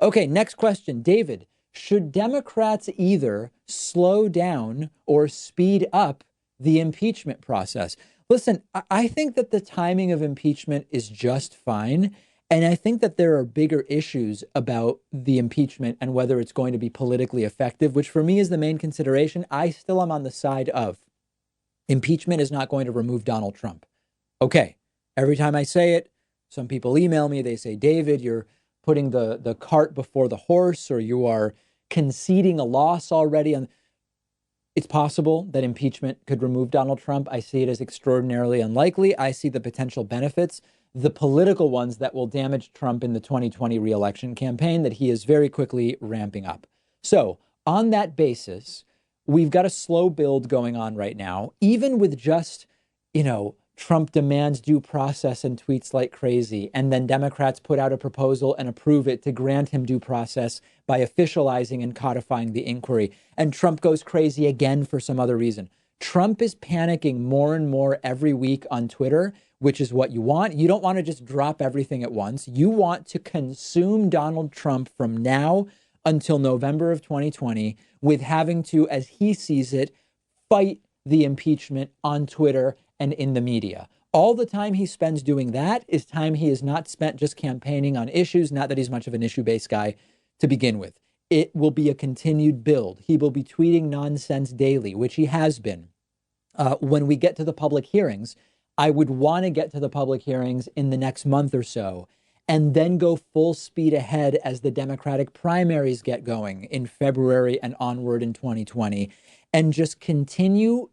Okay, next question. David, should Democrats either slow down or speed up the impeachment process? Listen, I think that the timing of impeachment is just fine. And I think that there are bigger issues about the impeachment and whether it's going to be politically effective, which for me is the main consideration. I still am on the side of impeachment is not going to remove Donald Trump. Okay, every time I say it, some people email me, they say, David, you're putting the cart before the horse, or you are conceding a loss already. And it's possible that impeachment could remove Donald Trump. I see it as extraordinarily unlikely. I see the potential benefits, the political ones that will damage Trump in the 2020 reelection campaign that he is very quickly ramping up. So on that basis, we've got a slow build going on right now, even with just, Trump demands due process and tweets like crazy. And then Democrats put out a proposal and approve it to grant him due process by officializing and codifying the inquiry. And Trump goes crazy again for some other reason. Trump is panicking more and more every week on Twitter, which is what you want. You don't want to just drop everything at once. You want to consume Donald Trump from now until November of 2020 with having to, as he sees it, fight the impeachment on Twitter and in the media. All the time he spends doing that is time he has not spent just campaigning on issues, not that he's much of an issue-based guy to begin with. It will be a continued build. He will be tweeting nonsense daily, which he has been. When we get to the public hearings, I would want to get to the public hearings in the next month or so and then go full speed ahead as the Democratic primaries get going in February and onward in 2020, and just continue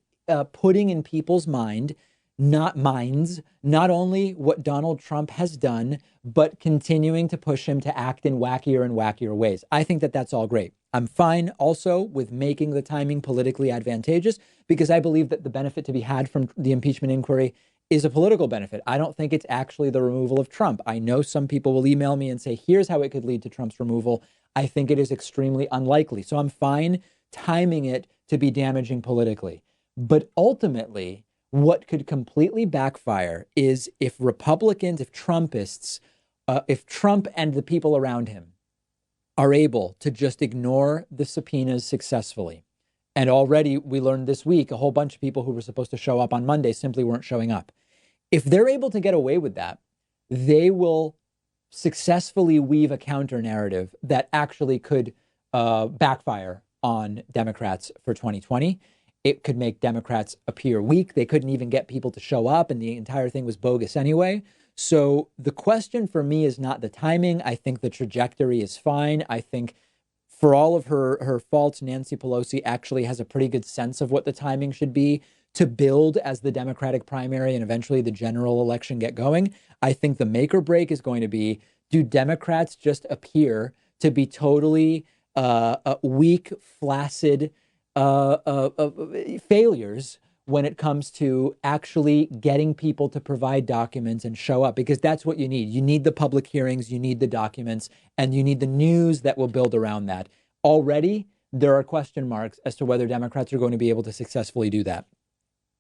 putting in people's minds not only what Donald Trump has done, but continuing to push him to act in wackier and wackier ways. I think that that's all great. I'm fine also with making the timing politically advantageous, because I believe that the benefit to be had from the impeachment inquiry is a political benefit. I don't think it's actually the removal of Trump. I know some people will email me and say, here's how it could lead to Trump's removal. I think it is extremely unlikely. So I'm fine timing it to be damaging politically. But ultimately, what could completely backfire is if Republicans, if Trumpists, if Trump and the people around him are able to just ignore the subpoenas successfully. And already we learned this week, a whole bunch of people who were supposed to show up on Monday simply weren't showing up. If they're able to get away with that, they will successfully weave a counter narrative that actually could backfire on Democrats for 2020. It could make Democrats appear weak. They couldn't even get people to show up, and the entire thing was bogus anyway. So the question for me is not the timing. I think the trajectory is fine. I think for all of her faults, Nancy Pelosi actually has a pretty good sense of what the timing should be to build as the Democratic primary and eventually the general election get going. I think the make or break is going to be, do Democrats just appear to be totally weak, flaccid failures when it comes to actually getting people to provide documents and show up? Because that's what you need. You need the public hearings, you need the documents, and you need the news that will build around that. Already, there are question marks as to whether Democrats are going to be able to successfully do that.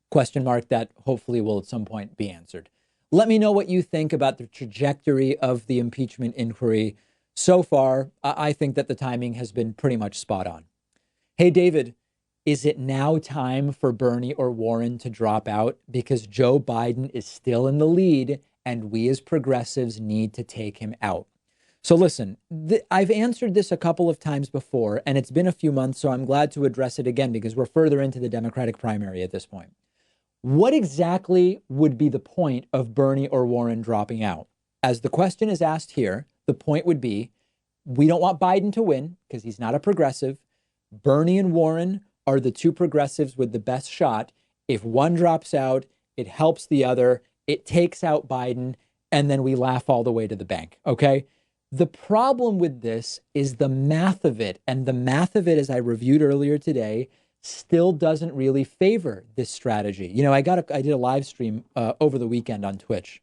Question mark that hopefully will at some point be answered. Let me know what you think about the trajectory of the impeachment inquiry. So far, I think that the timing has been pretty much spot on. Hey, David, is it now time for Bernie or Warren to drop out because Joe Biden is still in the lead and we as progressives need to take him out? So listen, I've answered this a couple of times before, and it's been a few months, so I'm glad to address it again because we're further into the Democratic primary at this point. What exactly would be the point of Bernie or Warren dropping out? As the question is asked here, the point would be, we don't want Biden to win because he's not a progressive. Bernie and Warren are the two progressives with the best shot. If one drops out, it helps the other, it takes out Biden, and then we laugh all the way to the bank, okay? The problem with this is the math of it, and the math of it, as I reviewed earlier today, still doesn't really favor this strategy. You know, I did a live stream over the weekend on Twitch,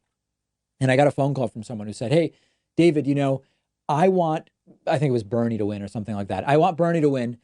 and I got a phone call from someone who said, hey, David, you know, I think it was Bernie to win or something like that. I want Bernie to win,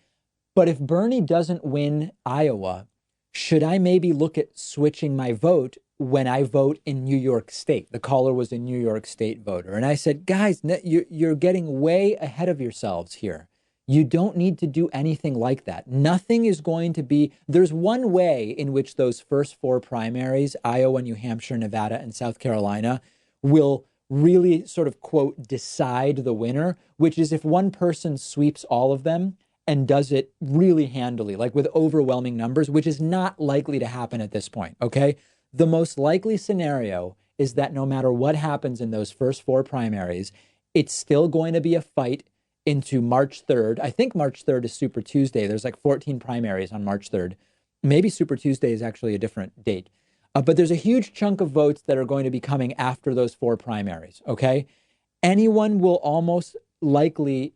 but if Bernie doesn't win Iowa, should I maybe look at switching my vote when I vote in New York State? The caller was a New York State voter. And I said, guys, you're getting way ahead of yourselves here. You don't need to do anything like that. Nothing is going to be, there's one way in which those first four primaries, Iowa, New Hampshire, Nevada, and South Carolina, will really sort of, quote, decide the winner, which is if one person sweeps all of them and does it really handily, like with overwhelming numbers, which is not likely to happen at this point, okay? The most likely scenario is that no matter what happens in those first four primaries, it's still going to be a fight into March 3rd. I think March 3rd is Super Tuesday. There's like 14 primaries on March 3rd. Maybe Super Tuesday is actually a different date. But there's a huge chunk of votes that are going to be coming after those four primaries, okay? Anyone will almost likely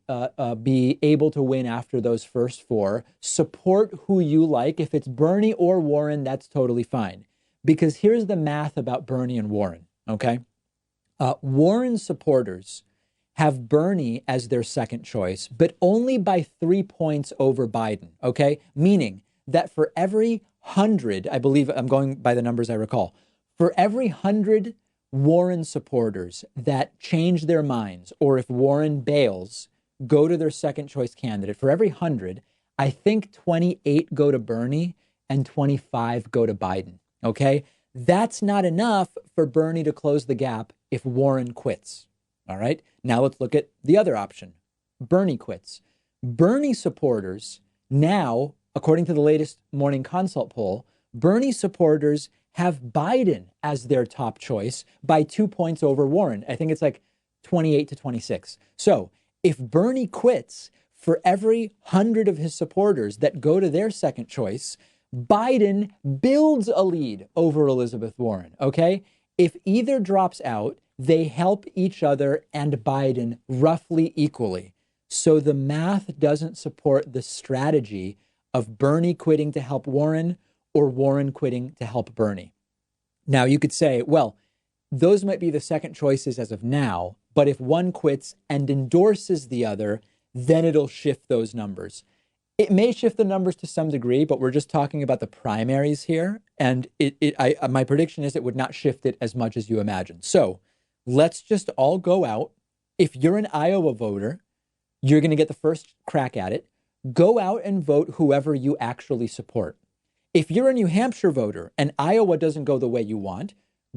be able to win after those first four. Support who you like. If it's Bernie or Warren, that's totally fine. Because here's the math about Bernie and Warren, okay? Warren supporters have Bernie as their second choice, but only by 3 points over Biden, okay? Meaning that for every 100, I believe I'm going by the numbers I recall, for every 100 Warren supporters that change their minds, or if Warren bails, go to their second choice candidate, for every 100, I think 28 go to Bernie and 25 go to Biden, okay? That's not enough for Bernie to close the gap if Warren quits, all right? Now let's look at the other option. Bernie quits. Bernie supporters now, according to the latest Morning Consult poll, Bernie supporters have Biden as their top choice by 2 points over Warren. I think it's like 28 to 26. So if Bernie quits, for every 100 of his supporters that go to their second choice, Biden builds a lead over Elizabeth Warren, okay? If either drops out, they help each other and Biden roughly equally. So the math doesn't support the strategy of Bernie quitting to help Warren or Warren quitting to help Bernie. Now, you could say, well, those might be the second choices as of now, but if one quits and endorses the other, then it'll shift those numbers. It may shift the numbers to some degree, but we're just talking about the primaries here. And my prediction is it would not shift it as much as you imagine. So let's just all go out. If you're an Iowa voter, you're going to get the first crack at it. Go out and vote whoever you actually support. If you're a New Hampshire voter and Iowa doesn't go the way you want,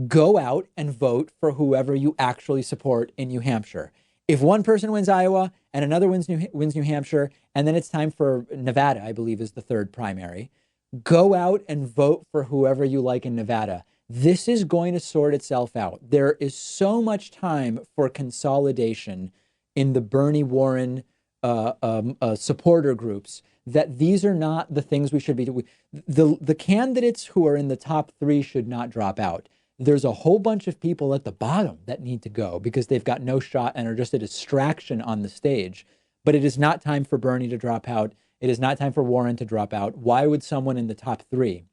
go out and vote for whoever you actually support in New Hampshire. If one person wins Iowa and another wins New Hampshire, and then it's time for Nevada, I believe is the third primary, go out and vote for whoever you like in Nevada. This is going to sort itself out. There is so much time for consolidation in the Bernie Warren supporter groups that these are not the things we should be doing. The candidates who are in the top three should not drop out. There's a whole bunch of people at the bottom that need to go because they've got no shot and are just a distraction on the stage. But it is not time for Bernie to drop out. It is not time for Warren to drop out. Why would someone in the top three,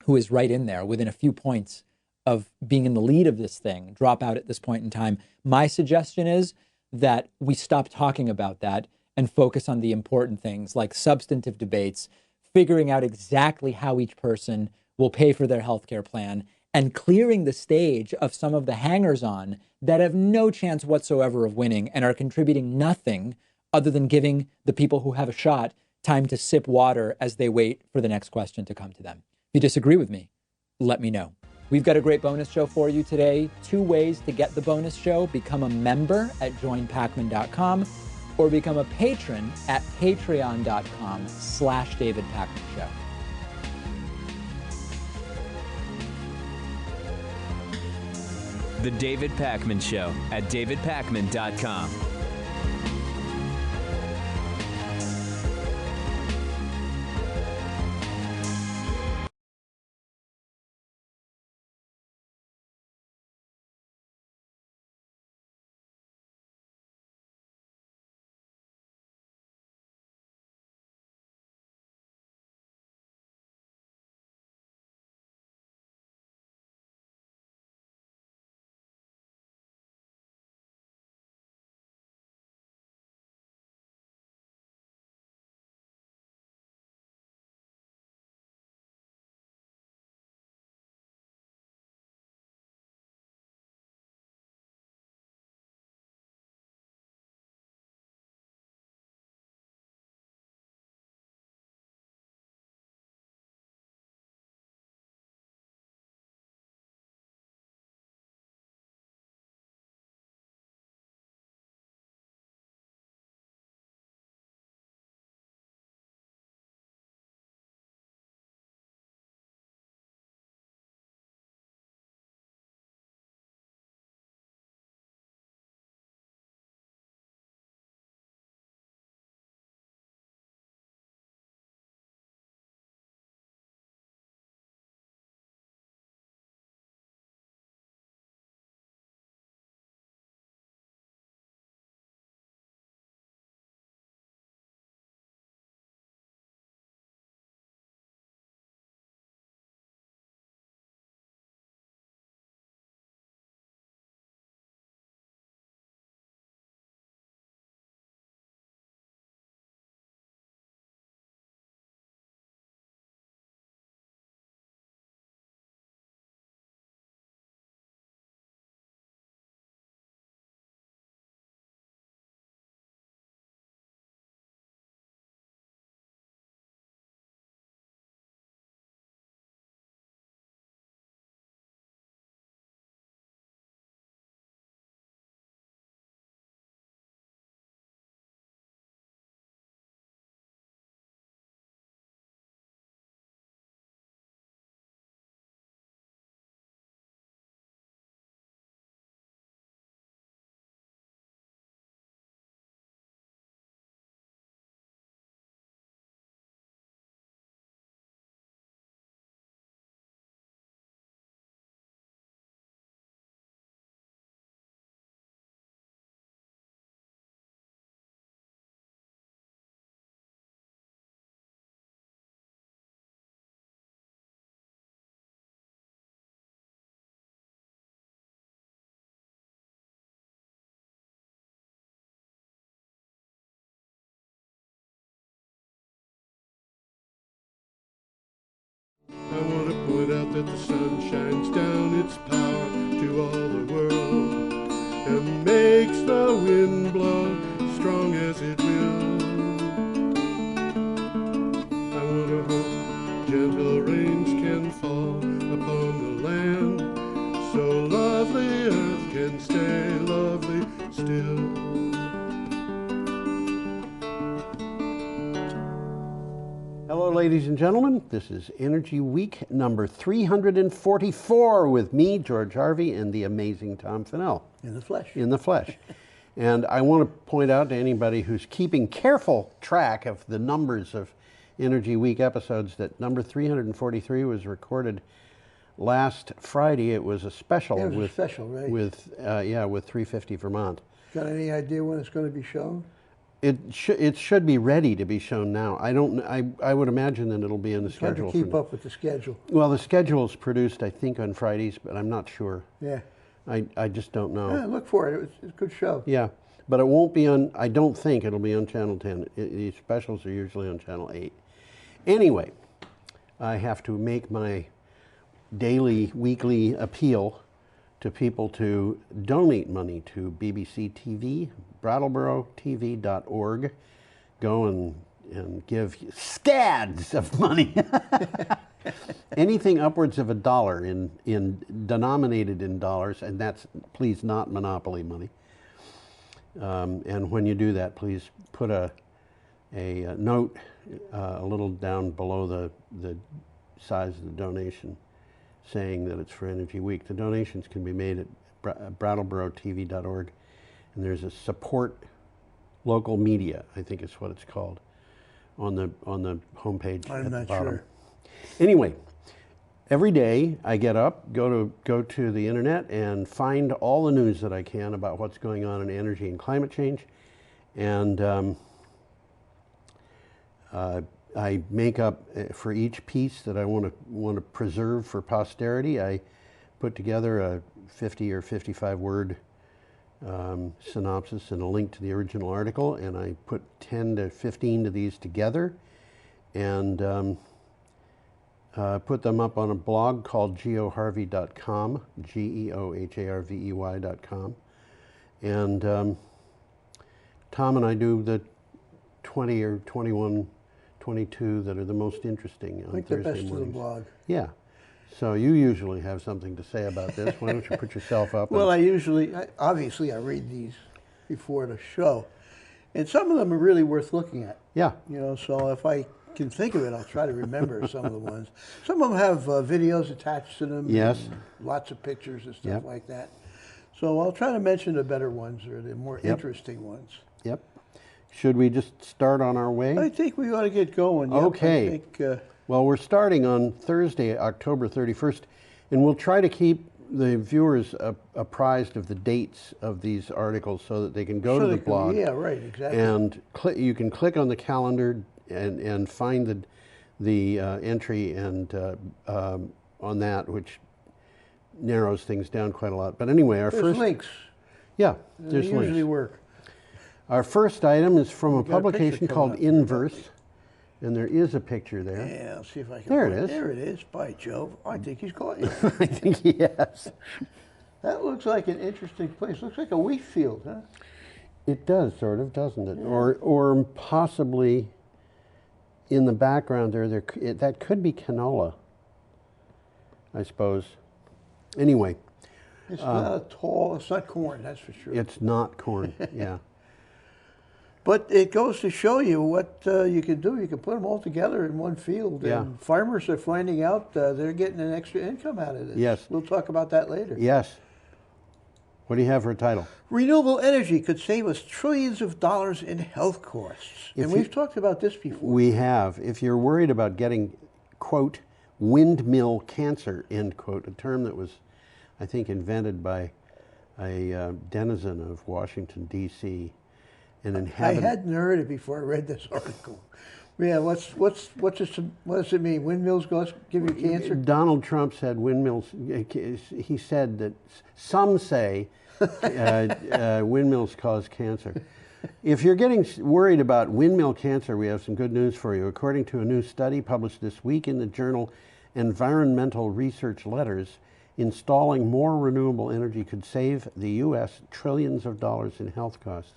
who is right in there within a few points of being in the lead of this thing, drop out at this point in time? My suggestion is that we stop talking about that and focus on the important things like substantive debates, figuring out exactly how each person will pay for their healthcare plan, and clearing the stage of some of the hangers-on that have no chance whatsoever of winning and are contributing nothing other than giving the people who have a shot time to sip water as they wait for the next question to come to them. If you disagree with me, let me know. We've got a great bonus show for you today. 2 ways to get the bonus show: become a member at joinpacman.com or become a patron at patreon.com/David Pakman Show. The David Pakman Show at davidpakman.com. that the sun shines down its power to all the world and makes the wind blow strong as it will. I wonder how gentle rains can fall upon the land, so lovely earth can stay lovely still. Hello, ladies and gentlemen. This is Energy Week number 344 with me, George Harvey, and the amazing Tom Fennell. In the flesh. In the flesh. And I want to point out to anybody who's keeping careful track of the numbers of Energy Week episodes that number 343 was recorded last Friday. It was a special. It was a special, right? With 350 Vermont. Got any idea when it's going to be shown? It should be ready to be shown now. I would imagine that it'll be in the schedule. Hard to keep up with the schedule. Well, the schedule is produced, I think, on Fridays, but I'm not sure. Yeah. I just don't know. Yeah, look for it. It's a good show. Yeah, but it won't be on. I don't think it'll be on Channel 10. These specials are usually on Channel 8. Anyway, I have to make my daily, weekly appeal to people to donate money to BBC TV, BrattleboroTV.org. Go and give scads of money. Anything upwards of $1 in denominated in dollars, and that's please not Monopoly money. And when you do that, please put a note a little down below the size of the donation, saying that it's for Energy Week. The donations can be made at BrattleboroTV.org, and there's a support local media, I think is what it's called, on the homepage I'm at the not bottom. sure. Anyway, every day I get up, go to the internet, and find all the news that I can about what's going on in energy and climate change, and I make up for each piece that I want to preserve for posterity. I put together a 50 or 55 word synopsis and a link to the original article, and I put 10 to 15 of these together and put them up on a blog called geoharvey.com, geoharvey.com, and Tom and I do the 20 or 21, 22 that are the most interesting on Like Thursday the best mornings. of the blog. Yeah. So you usually have something to say about this. Why don't you put yourself up? Well, obviously I read these before the show, and some of them are really worth looking at. Yeah. You know, so if I can think of it, I'll try to remember some of the ones. Some of them have videos attached to them. Yes. And lots of pictures and stuff Yep. like that. So I'll try to mention the better ones or the more Yep. interesting ones. Yep. Should we just start on our way? I think we ought to get going. Yep, Okay. I think, Well, we're starting on Thursday, October 31st, and we'll try to keep the viewers apprised of the dates of these articles so that they can go to the blog. Yeah, right, exactly. And you can click on the calendar and find the entry and on that, which narrows things down quite a lot. But anyway, there's links. Yeah, They there's links. usually work. Our first item is from a We've got a publication picture called coming up. Inverse, and there is a picture there. Yeah, I'll see if I can. There it find is. There it is. By Jove, I think he's caught you. I think he has. That looks like an interesting place. Looks like a wheat field, huh? It does, sort of, doesn't it? Yeah. Or possibly in the background that could be canola, I suppose. Anyway. It's not it's not corn, that's for sure. It's not corn, yeah. But it goes to show you what you can do. You can put them all together in one field. Yeah. And farmers are finding out they're getting an extra income out of this. Yes. We'll talk about that later. Yes. What do you have for a title? Renewable energy could save us trillions of dollars in health costs. And we've talked about this before. We have. If you're worried about getting, quote, windmill cancer, end quote, a term that was, I think, invented by a denizen of Washington, D.C., an inhabitant. I hadn't heard it before I read this article. Yeah, what does it mean? Windmills give you cancer? Donald Trump said windmills. He said that some say windmills cause cancer. If you're getting worried about windmill cancer, we have some good news for you. According to a new study published this week in the journal environmental research letters, installing more renewable energy could save the U.S. trillions of dollars in health costs.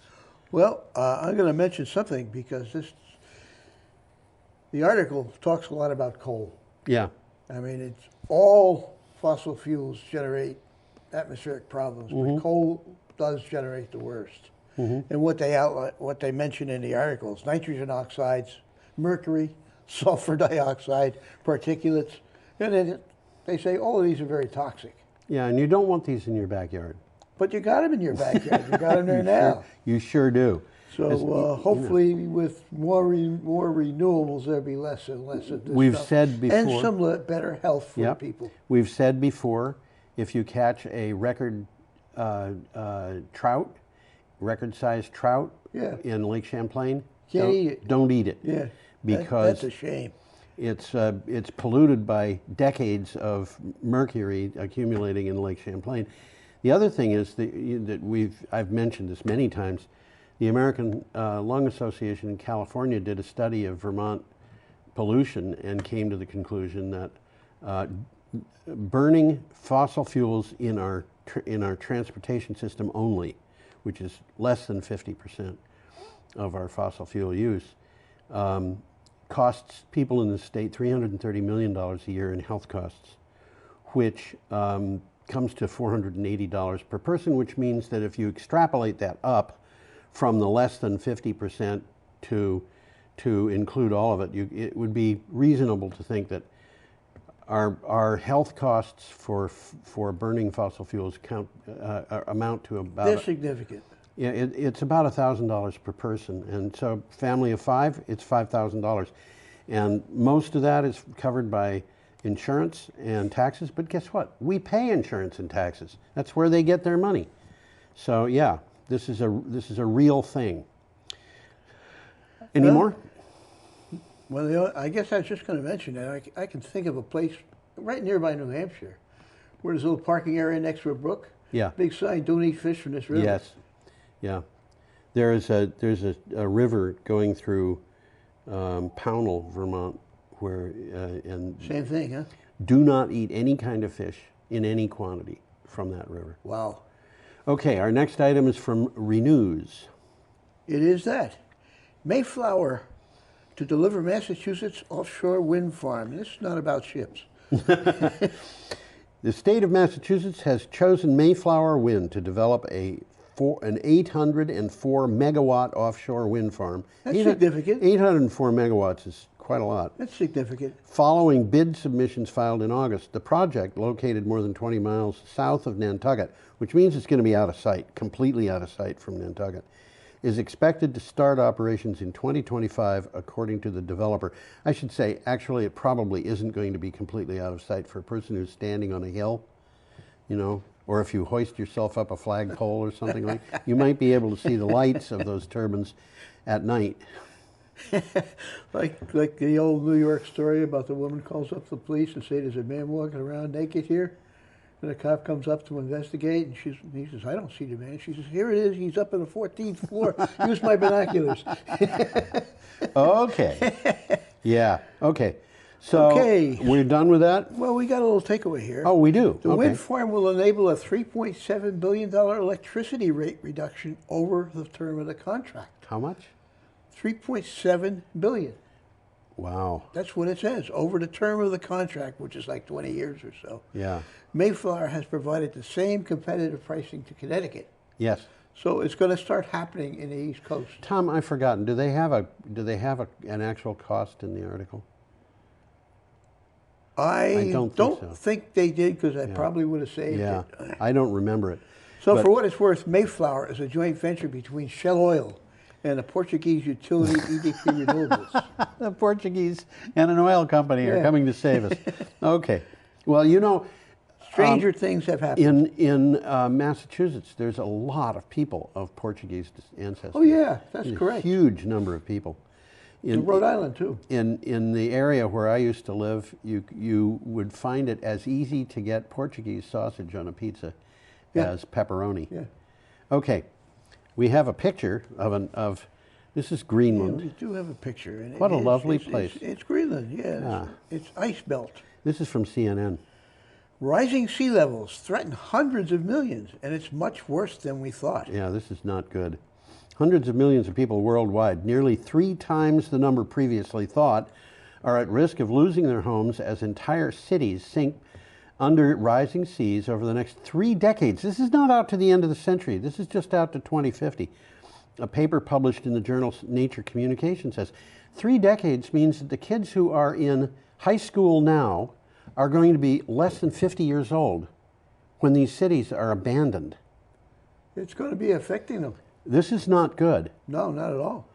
Well, I'm going to mention something because the article talks a lot about coal. Yeah. I mean, it's all fossil fuels generate atmospheric problems, but coal does generate the worst. And what they mention in the articles: nitrogen oxides, mercury, sulfur dioxide, particulates, and they say all of these are very toxic. Yeah, and you don't want these in your backyard. But you got them in your backyard. You got them there now. You sure do. So hopefully, with more renewables, there'll be less and less of this We've stuff. said before, and some better health for people. We've said before, if you catch a record trout, record-sized trout in Lake Champlain, Can't eat it. Don't eat it. Yeah, because that's a shame. It's polluted by decades of mercury accumulating in Lake Champlain. The other thing is that I've mentioned this many times. The American Lung Association in California did a study of Vermont pollution and came to the conclusion that burning fossil fuels in our transportation system only, which is less than 50% of our fossil fuel use, costs people in the state $330 million a year in health costs, which comes to $480 per person, which means that if you extrapolate that up from the less than 50% to include all of it, it would be reasonable to think that our health costs for burning fossil fuels amount to about... They're significant. Yeah, it's about $1,000 per person, and so family of 5, it's $5,000, and most of that is covered by insurance and taxes. But guess what? We pay insurance and taxes. That's where they get their money. So yeah, this is a real thing. Any more? Well, I guess I was just going to mention that I can think of a place right nearby New Hampshire where there's a little parking area next to a brook. Yeah. Big sign: "Don't eat fish from this river." Yes. Yeah. There's a river going through Pownell, Vermont, where and same thing, huh? Do not eat any kind of fish in any quantity from that river. Wow. Okay, our next item is from Renews. It is that Mayflower to deliver Massachusetts offshore wind farm. This is not about ships. The state of Massachusetts has chosen Mayflower Wind to develop an 804 megawatt offshore wind farm. That's significant. 804 megawatts is quite a lot. That's significant. Following bid submissions filed in August, the project, located more than 20 miles south of Nantucket, which means it's going to be out of sight, completely out of sight from Nantucket, is expected to start operations in 2025, according to the developer. I should say, actually, it probably isn't going to be completely out of sight for a person who's standing on a hill, you know, or if you hoist yourself up a flagpole or something like that, you might be able to see the lights of those turbines at night. like the old New York story about the woman calls up the police and says, "There's a man walking around naked here." And the cop comes up to investigate, and he says, "I don't see the man." She says, "Here it is. He's up on the 14th floor. Use my binoculars." Okay. Yeah. Okay. So we're done with that? Well, we got a little takeaway here. Oh, we do? The wind farm will enable a $3.7 billion electricity rate reduction over the term of the contract. How much? $3.7 billion. Wow. That's what it says, over the term of the contract, which is like 20 years or so. Yeah. Mayflower has provided the same competitive pricing to Connecticut. Yes. So it's going to start happening in the East Coast. Tom, I've forgotten. Do they have an actual cost in the article? I don't think, think they did, because I probably would have saved it. I don't remember it. So for what it's worth, Mayflower is a joint venture between Shell Oil and the Portuguese utility EDP Renewables. The Portuguese and an oil company are coming to save us. Okay. Well, you know, stranger things have happened. In Massachusetts, there's a lot of people of Portuguese ancestry. Oh yeah, that's correct. A huge number of people. In Rhode Island too. In the area where I used to live, you would find it as easy to get Portuguese sausage on a pizza as pepperoni. Yeah. Okay, we have a picture of This is Yeah, Greenland. we do have a picture. And What a it's- lovely it's- place. It's Greenland, yeah. Yeah. It's ice belt. This is from CNN. Rising sea levels threaten hundreds of millions, and it's much worse than we thought. Yeah, this is not good. Hundreds of millions of people worldwide, nearly 3 times the number previously thought, are at risk of losing their homes as entire cities sink under rising seas over the next 3 decades. This is not out to the end of the century. This is just out to 2050. A paper published in the journal Nature Communications says 3 decades means that the kids who are in high school now are going to be less than 50 years old when these cities are abandoned. It's going to be affecting them. This is not good. No, not at all.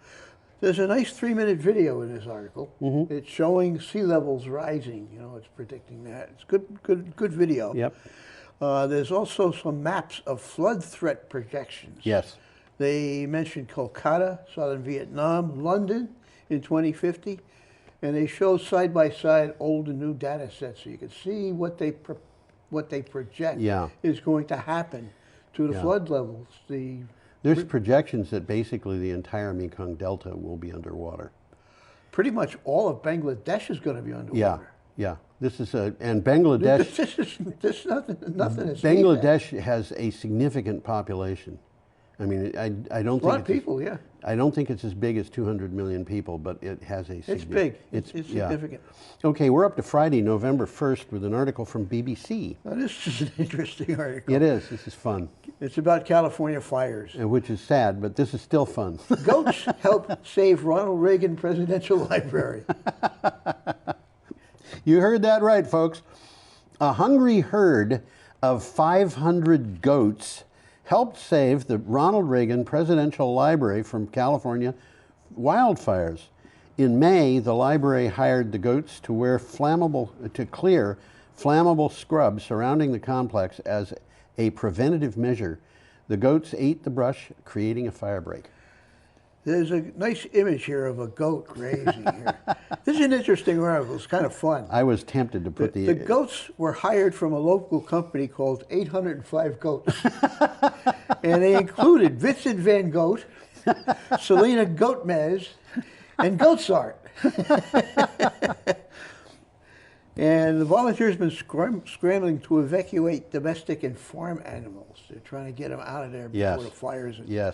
There's a nice 3-minute video in this article. It's showing sea levels rising. You know, it's predicting that. It's good video. Yep. There's also some maps of flood threat projections. Yes. They mentioned Kolkata, southern Vietnam, London in 2050, and they show side by side old and new data sets, so you can see what they project is going to happen to the flood levels. There's projections that basically the entire Mekong Delta will be underwater. Pretty much all of Bangladesh is going to be underwater. Yeah, yeah. This is and Bangladesh. This nothing is. Bangladesh has a significant population. I mean, I don't think a lot of people. Yeah. I don't think it's as big as 200 million people, but it has a. It's big. It's significant. Okay, we're up to Friday, November 1st, with an article from BBC. Now, this is an interesting article. It is. This is fun. It's about California fires. Which is sad, but this is still fun. Goats help save Ronald Reagan Presidential Library. You heard that right, folks. A hungry herd of 500 goats helped save the Ronald Reagan Presidential Library from California wildfires. In May, the library hired the goats to clear flammable scrub surrounding the complex as a preventative measure. The goats ate the brush, creating a firebreak. There's a nice image here of a goat grazing here. This is an interesting article. It's kind of fun. I was tempted to put the goats were hired from a local company called 805 Goats. And they included Vincent Van Gogh, Selena Gomez, and Goatsart. And the volunteers have been scrambling to evacuate domestic and farm animals. They're trying to get them out of there before the fires. And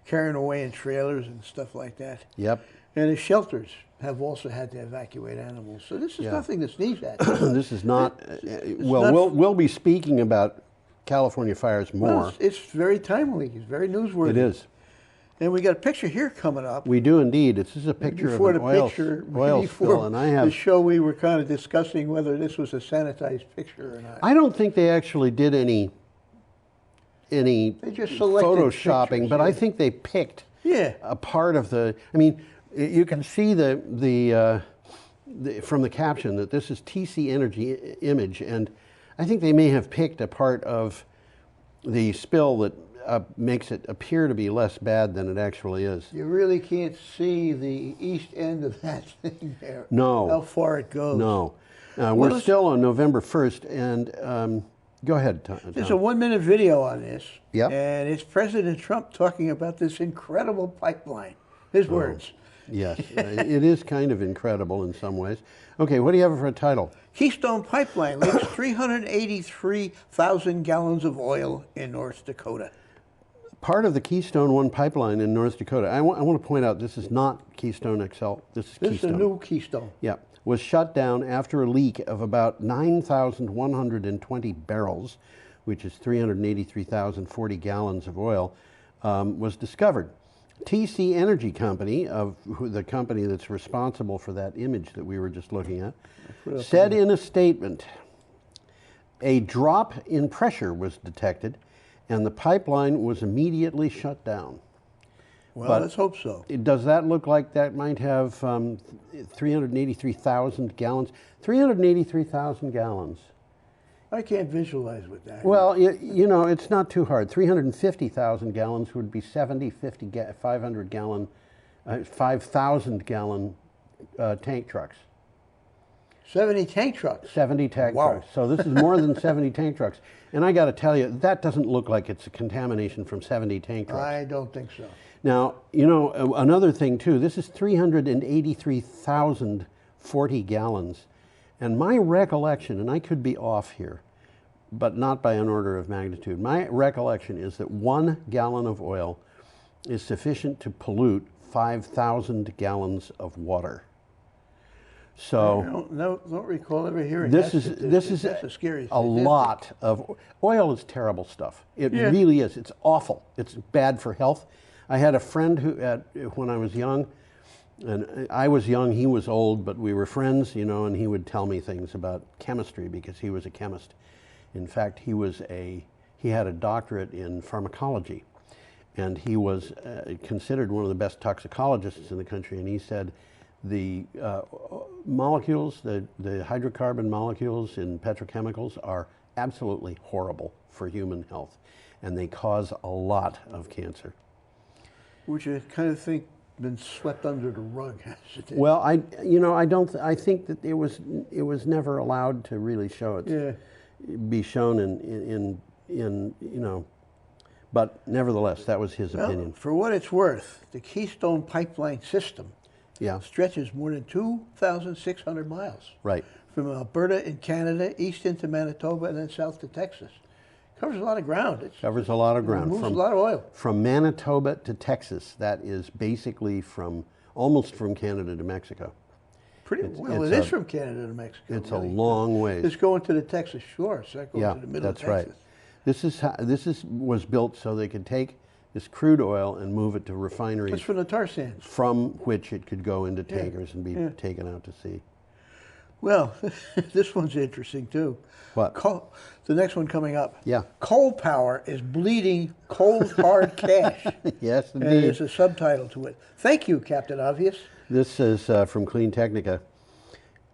carrying away in trailers and stuff like that. Yep. And the shelters have also had to evacuate animals. So this is nothing to sneeze at. This is not, we'll be speaking about California fires more. Well, it's very timely. It's very newsworthy. It is. And we got a picture here coming up. We do indeed. This is a picture of an oil spill, and I have... The show we were kind of discussing whether this was a sanitized picture or not. I don't think they actually did any they just selected photoshopping, pictures, but I think they picked a part of the. I mean, you can see from the caption that this is TC Energy image, and I think they may have picked a part of the spill that makes it appear to be less bad than it actually is. You really can't see the east end of that thing there. No. How far it goes. No. We're still on November 1st, and go ahead, Tom. There's a 1-minute video on this. Yep. And it's President Trump talking about this incredible pipeline. His words. Yes, it is kind of incredible in some ways. Okay, what do you have for a title? Keystone Pipeline leaks 383,000 gallons of oil in North Dakota. Part of the Keystone 1 pipeline in North Dakota, I want to point out this is not Keystone XL, this is Keystone. This is a new Keystone. Yeah, was shut down after a leak of about 9,120 barrels, which is 383,040 gallons of oil, was discovered. TC Energy Company, the company that's responsible for that image that we were just looking at, said in a statement, a drop in pressure was detected and the pipeline was immediately shut down. Well, but let's hope so. Does that look like that might have 383,000 gallons? 383,000 gallons. I can't visualize with that. Well, you know, it's not too hard. 350,000 gallons would be 500 gallon, 5,000 gallon tank trucks. 70 tank trucks. 70 tank Wow. trucks. So this is more than 70 tank trucks. And I got to tell you, that doesn't look like it's a contamination from 70 tank trucks. I don't think so. Now, you know, another thing too, this is 383,040 gallons. And my recollection, and I could be off here, but not by an order of magnitude, my recollection is that 1 gallon of oil is sufficient to pollute 5,000 gallons of water. So I don't recall ever hearing this that. is That's a scary a lot of oil is terrible stuff. It Yeah. really is. It's awful. It's bad for health. I had a friend who, when I was young, and I was young, he was old, but we were friends, you know, and he would tell me things about chemistry because he was a chemist. In fact, he had a doctorate in pharmacology, and he was considered one of the best toxicologists in the country. And he said the molecules, the hydrocarbon molecules in petrochemicals are absolutely horrible for human health, and they cause a lot of cancer. Which I kind of think been swept under the rug. Well, I think that it was never allowed to really show it. Yeah. Be shown in but nevertheless, that was his opinion. For what it's worth, the Keystone Pipeline system stretches more than 2,600 miles. Right. From Alberta in Canada, east into Manitoba, and then south to Texas. Covers a lot of ground. Covers a lot of ground. Moves a lot of oil. From Manitoba to Texas, that is basically almost from Canada to Mexico. It is from Canada to Mexico. It's really a long ways. It's going to the Texas shore, so that goes to the middle of Texas. That's right. This was built so they could take this crude oil and move it to refineries. It's from the tar sands. From which it could go into tankers and be taken out to sea. Well, this one's interesting too. What? The next one coming up. Yeah. Coal power is bleeding cold hard cash. Yes, indeed. And there's a subtitle to it. Thank you, Captain Obvious. This is from Clean Technica.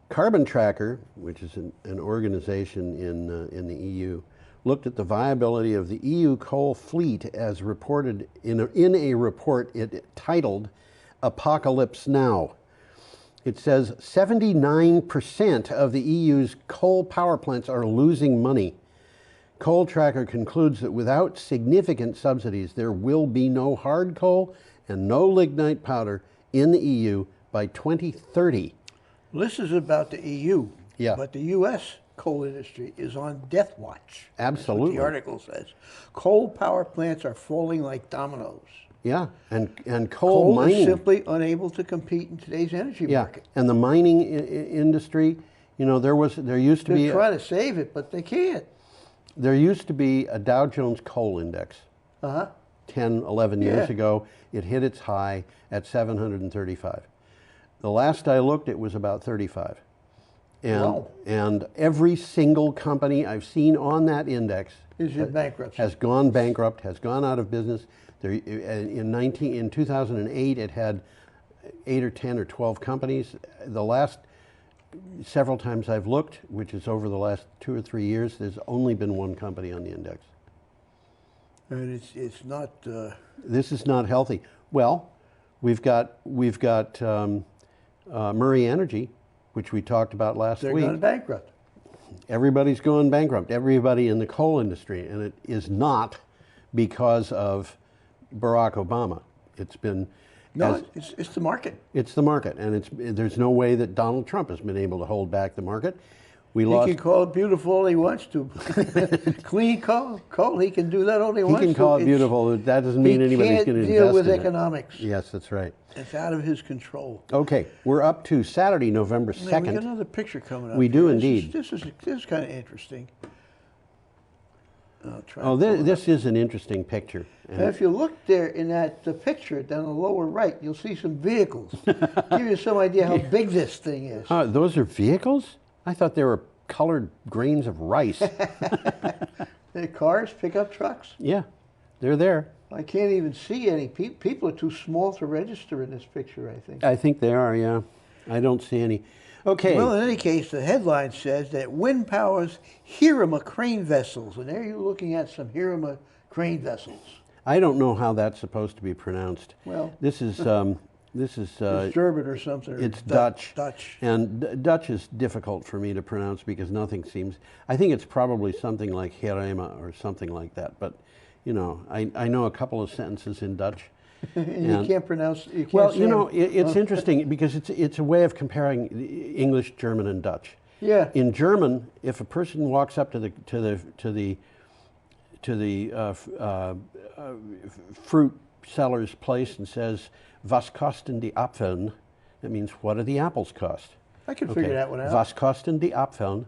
Carbon Tracker, which is an organization in the EU, looked at the viability of the EU coal fleet as reported in a report it titled Apocalypse Now. It says 79% of the EU's coal power plants are losing money. Coal Tracker concludes that without significant subsidies, there will be no hard coal and no lignite powder in the EU by 2030. This is about the EU. Yeah. But the U.S. coal industry is on death watch. Absolutely. That's what the article says. Coal power plants are falling like dominoes. Yeah, and coal mining is simply unable to compete in today's energy market. And the mining industry, you know, there used to be... They're trying to save it, but they can't. There used to be a Dow Jones Coal Index. 10, 11 years ago. It hit its high at 735. The last I looked, it was about 35. And every single company I've seen on that index has gone bankrupt, has gone out of business. In 2008, it had 8 or 10 or 12 companies. The last several times I've looked, which is over the last 2 or 3 years, there's only been one company on the index. And it's not... This is not healthy. Well, we've got Murray Energy, which we talked about last week. They're going bankrupt. Everybody's going bankrupt. Everybody in the coal industry, and it is not because of Barack Obama. It's been it's the market. It's the market, and there's no way that Donald Trump has been able to hold back the market. He can call it beautiful all he wants to. Clean coal, he can do that all he wants to. He can call it beautiful. That doesn't mean anybody's going to invest in it. He can't deal with economics. Yes, that's right. It's out of his control. Okay, we're up to Saturday, November 2nd. We got another picture coming up. We do indeed. This is kind of interesting. This is an interesting picture. And if you look there in that picture down the lower right, you'll see some vehicles. Give you some idea how big this thing is. Those are vehicles? I thought they were colored grains of rice. They're cars, pickup trucks? Yeah, they're there. I can't even see any people. People are too small to register in this picture, I think. I think they are, yeah. I don't see any. Okay. Well, in any case, the headline says that wind powers Hirama crane vessels. And there you're looking at some Hirama crane vessels. I don't know how that's supposed to be pronounced. Well. This is This is It's German or something. Or it's Dutch. Dutch. And Dutch is difficult for me to pronounce because nothing seems. I think it's probably something like Herema or something like that. But you know, I know a couple of sentences in Dutch. And you can't pronounce. You can't Well, say you know, them. it's interesting because it's a way of comparing English, German, and Dutch. Yeah. In German, if a person walks up to the fruit seller's place and says, "Was kosten die Apfeln?" That means, "What do the apples cost?" I can figure that one out. Was kosten die Apfeln?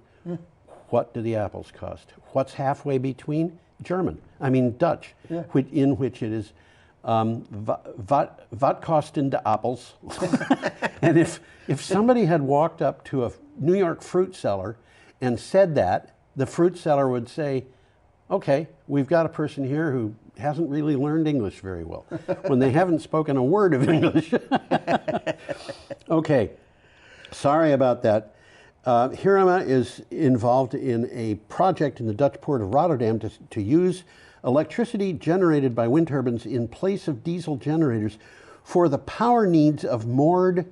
What do the apples cost? What's halfway between? German. I mean Dutch, Yeah. in which it is, wat kosten de appels? And if somebody had walked up to a New York fruit seller and said that, the fruit seller would say, "Okay, we've got a person here who hasn't really learned English very well," when they haven't spoken a word of English. Okay, sorry about that. Hirama is involved in a project in the Dutch port of Rotterdam to use electricity generated by wind turbines in place of diesel generators for the power needs of moored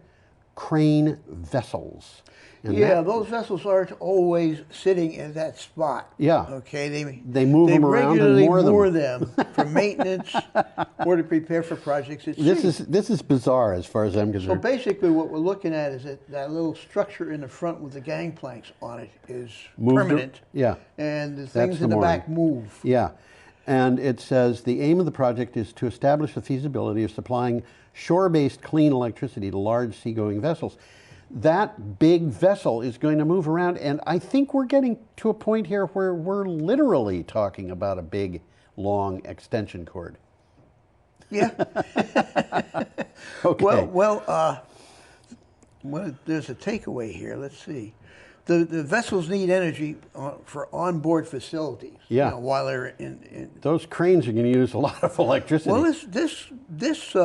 crane vessels. And yeah, those vessels aren't always sitting in that spot. Yeah. Okay, they move them around and moor them for maintenance or to prepare for projects at sea. This is bizarre as far as I'm So concerned. basically what we're looking at is that little structure in the front with the gangplanks on it is Moved permanent. yeah. And the That's things in the mooring. back move. Yeah. And it says the aim of the project is to establish the feasibility of supplying shore-based clean electricity to large seagoing vessels. That big vessel is going to move around, and I think we're getting to a point here where we're literally talking about a big, long extension cord. Yeah. Okay. Well, there's a takeaway here. Let's see. The vessels need energy for onboard facilities. Yeah. You know, while they're in. Those cranes are going to use a lot of electricity. Well, this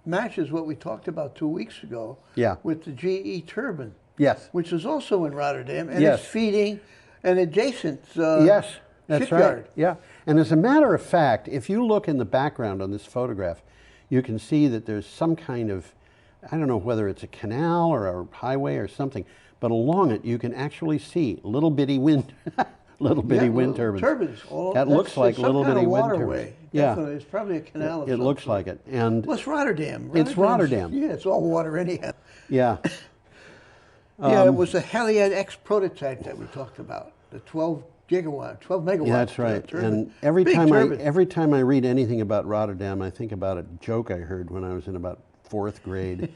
matches what we talked about 2 weeks ago. Yeah. With the GE turbine. Yes. Which is also in Rotterdam, and Yes. it's feeding an adjacent yes, that's shipyard. right. Yeah. And as a matter of fact, if you look in the background on this photograph, you can see that there's some kind of, I don't know whether it's a canal or a highway or something, but along it you can actually see little bitty wind wind turbines. That looks like little bitty wind waterway. turbines. Yeah. Definitely. It's probably a canal of It some looks sort. like it. And Well, it's Rotterdam. It's Rotterdam. Yeah, it's all water anyhow. Yeah. Yeah, it was the Haliad X prototype that we talked about, the 12 megawatt. Yeah, that's right. turbine. And every Big turbine. time I read anything about Rotterdam, I think about a joke I heard when I was in about 4th grade,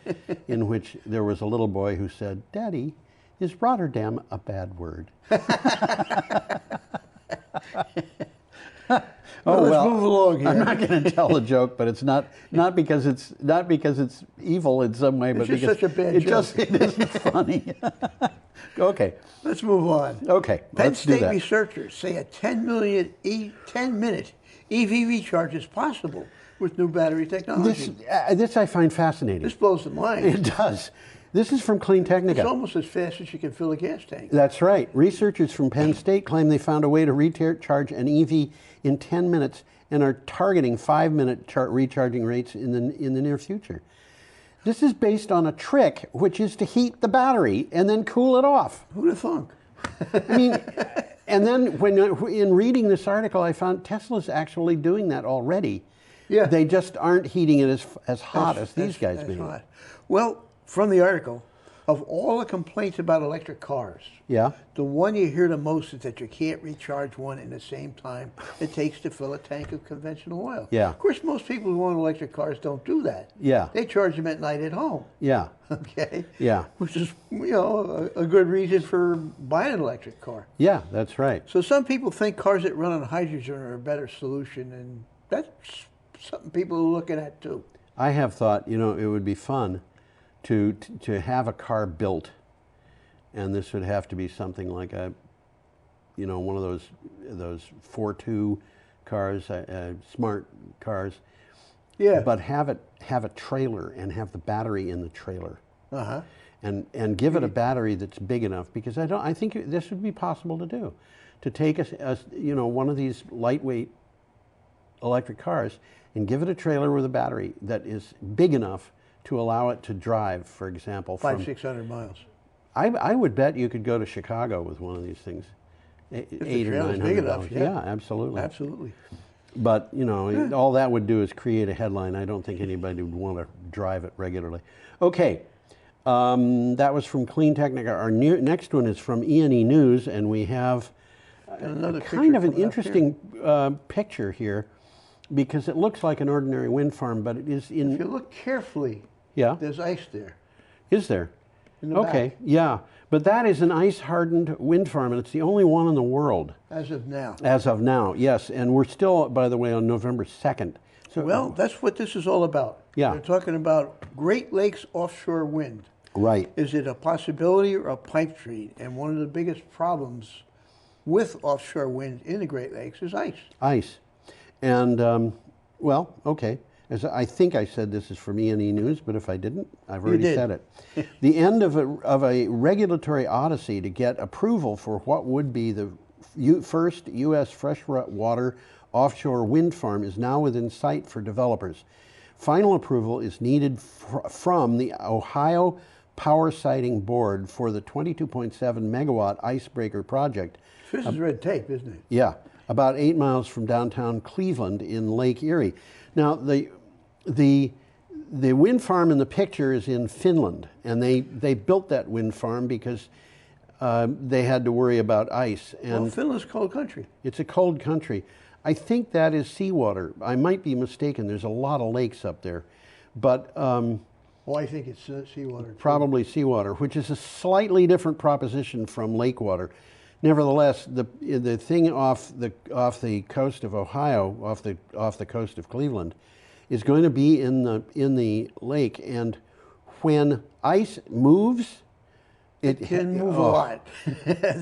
in which there was a little boy who said, "Daddy, is Rotterdam a bad word?" Well, let's move along here. I'm not going to tell the joke, but it's not because it's evil in some way, but just because such a bad joke. it isn't funny. Okay. Let's move on. Okay, Penn let's do State that. researchers say a 10-minute EV recharge is possible with new battery technology. This I find fascinating. This blows the mind. It does. This is from Clean Technica. It's almost as fast as you can fill a gas tank. That's right. Researchers from Penn State claim they found a way to recharge an EV in 10 minutes and are targeting 5-minute recharging rates in the near future. This is based on a trick, which is to heat the battery and then cool it off. Who'd have thunk? I mean, and then in reading this article, I found Tesla's actually doing that already. Yeah. They just aren't heating it as hot as these guys That's made. right. Well, from the article, of all the complaints about electric cars, Yeah. the one you hear the most is that you can't recharge one in the same time it takes to fill a tank of conventional oil. Yeah. Of course, most people who own electric cars don't do that. Yeah. They charge them at night at home. Yeah. Okay. Yeah. Which is, a good reason for buying an electric car. Yeah, that's right. So some people think cars that run on hydrogen are a better solution, and that's something people are looking at too. I have thought, it would be fun to have a car built, and this would have to be something like one of those 4.2 cars, smart cars. Yeah. But have a trailer and have the battery in the trailer. Uh-huh. And give it a battery that's big enough, because I think this would be possible to do, to take one of these lightweight electric cars and give it a trailer with a battery that is big enough to allow it to drive, for example. 500-600 miles. I would bet you could go to Chicago with one of these things. If the 800 or trailer's 900 big enough, dollars. yeah. Absolutely. Absolutely. But, you know, all that would do is create a headline. I don't think anybody would want to drive it regularly. Okay, that was from Clean Technica. Our next one is from E&E News, and we have another kind of an picture interesting picture here, because it looks like an ordinary wind farm, but it is in... If you look carefully, yeah, there's ice there. Is there? In the Okay, back. yeah. But that is an ice-hardened wind farm, and it's the only one in the world. As of now. As of now, yes. And we're still, by the way, on November 2nd. So, Well, that's what this is all about. Yeah. They're talking about Great Lakes offshore wind. Right. Is it a possibility or a pipe dream? And one of the biggest problems with offshore wind in the Great Lakes is ice. Ice. And, well, okay. As I think I said this is from E&E News, but if I didn't, I've already said it. The end of a regulatory odyssey to get approval for what would be the first U.S. freshwater offshore wind farm is now within sight for developers. Final approval is needed from the Ohio Power Siting Board for the 22.7 megawatt icebreaker project. This is red tape, isn't it? Yeah, about 8 miles from downtown Cleveland in Lake Erie. Now, the wind farm in the picture is in Finland, and they built that wind farm because they had to worry about ice. And well, Finland's a cold country. It's a cold country. I think that is seawater. I might be mistaken. There's a lot of lakes up there, but well, I think it's seawater too. Probably seawater, which is a slightly different proposition from lake water. Nevertheless, the thing off the coast of Ohio, off the coast of Cleveland, is going to be in the lake, and when ice moves, it can move a lot.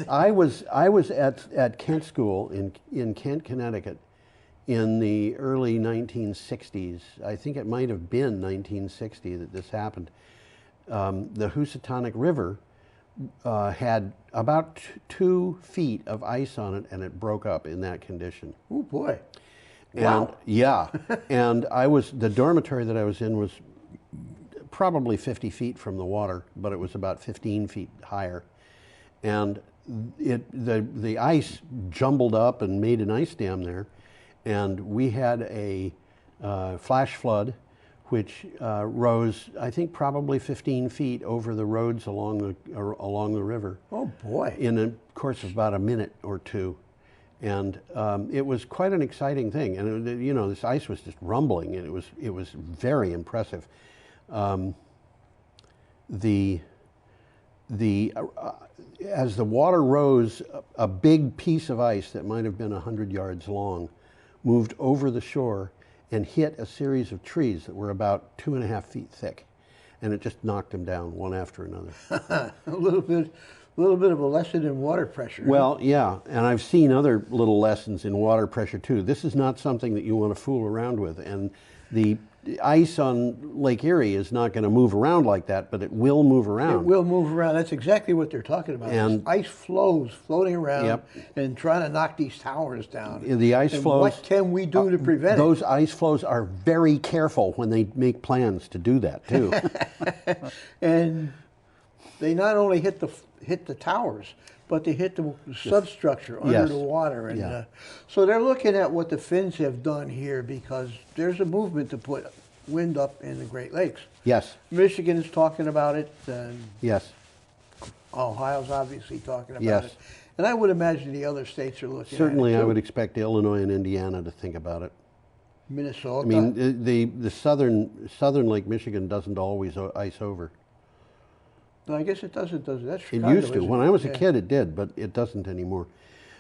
I was at Kent School in Kent, Connecticut, in the early 1960s. I think it might have been 1960 that this happened. The Housatonic River had about 2 feet of ice on it, and it broke up in that condition. Oh boy! And, wow. Yeah, and the dormitory that I was in was probably 50 feet from the water, but it was about 15 feet higher, and the ice jumbled up and made an ice dam there, and we had a flash flood, which rose, I think, probably 15 feet over the roads along the river. Oh boy! In a course of about a minute or two. And it was quite an exciting thing, and you know, this ice was just rumbling, and it was very impressive. As the water rose, a big piece of ice that might have been 100 yards long moved over the shore and hit a series of trees that were about 2.5 feet thick, and it just knocked them down one after another. A little bit of a lesson in water pressure. Well, yeah, and I've seen other little lessons in water pressure too. This is not something that you want to fool around with, and the ice on Lake Erie is not going to move around like that, but it will move around. It will move around. That's exactly what they're talking about. And ice flows floating around, yep, and trying to knock these towers down. The ice and flows. What can we do to prevent it? Those ice flows are very careful when they make plans to do that too. And they not only hit the towers, but they hit the substructure under the water. And so they're looking at what the Finns have done here, because there's a movement to put wind up in the Great Lakes. Yes. Michigan is talking about it. And yes. Ohio's obviously talking about it. And I would imagine the other states are looking Certainly, at it too. I would expect Illinois and Indiana to think about it. Minnesota. I mean, the southern Lake Michigan doesn't always ice over. No, I guess it doesn't, does it? That's It Chicago, used to. isn't When it? I was a kid, it did, but it doesn't anymore.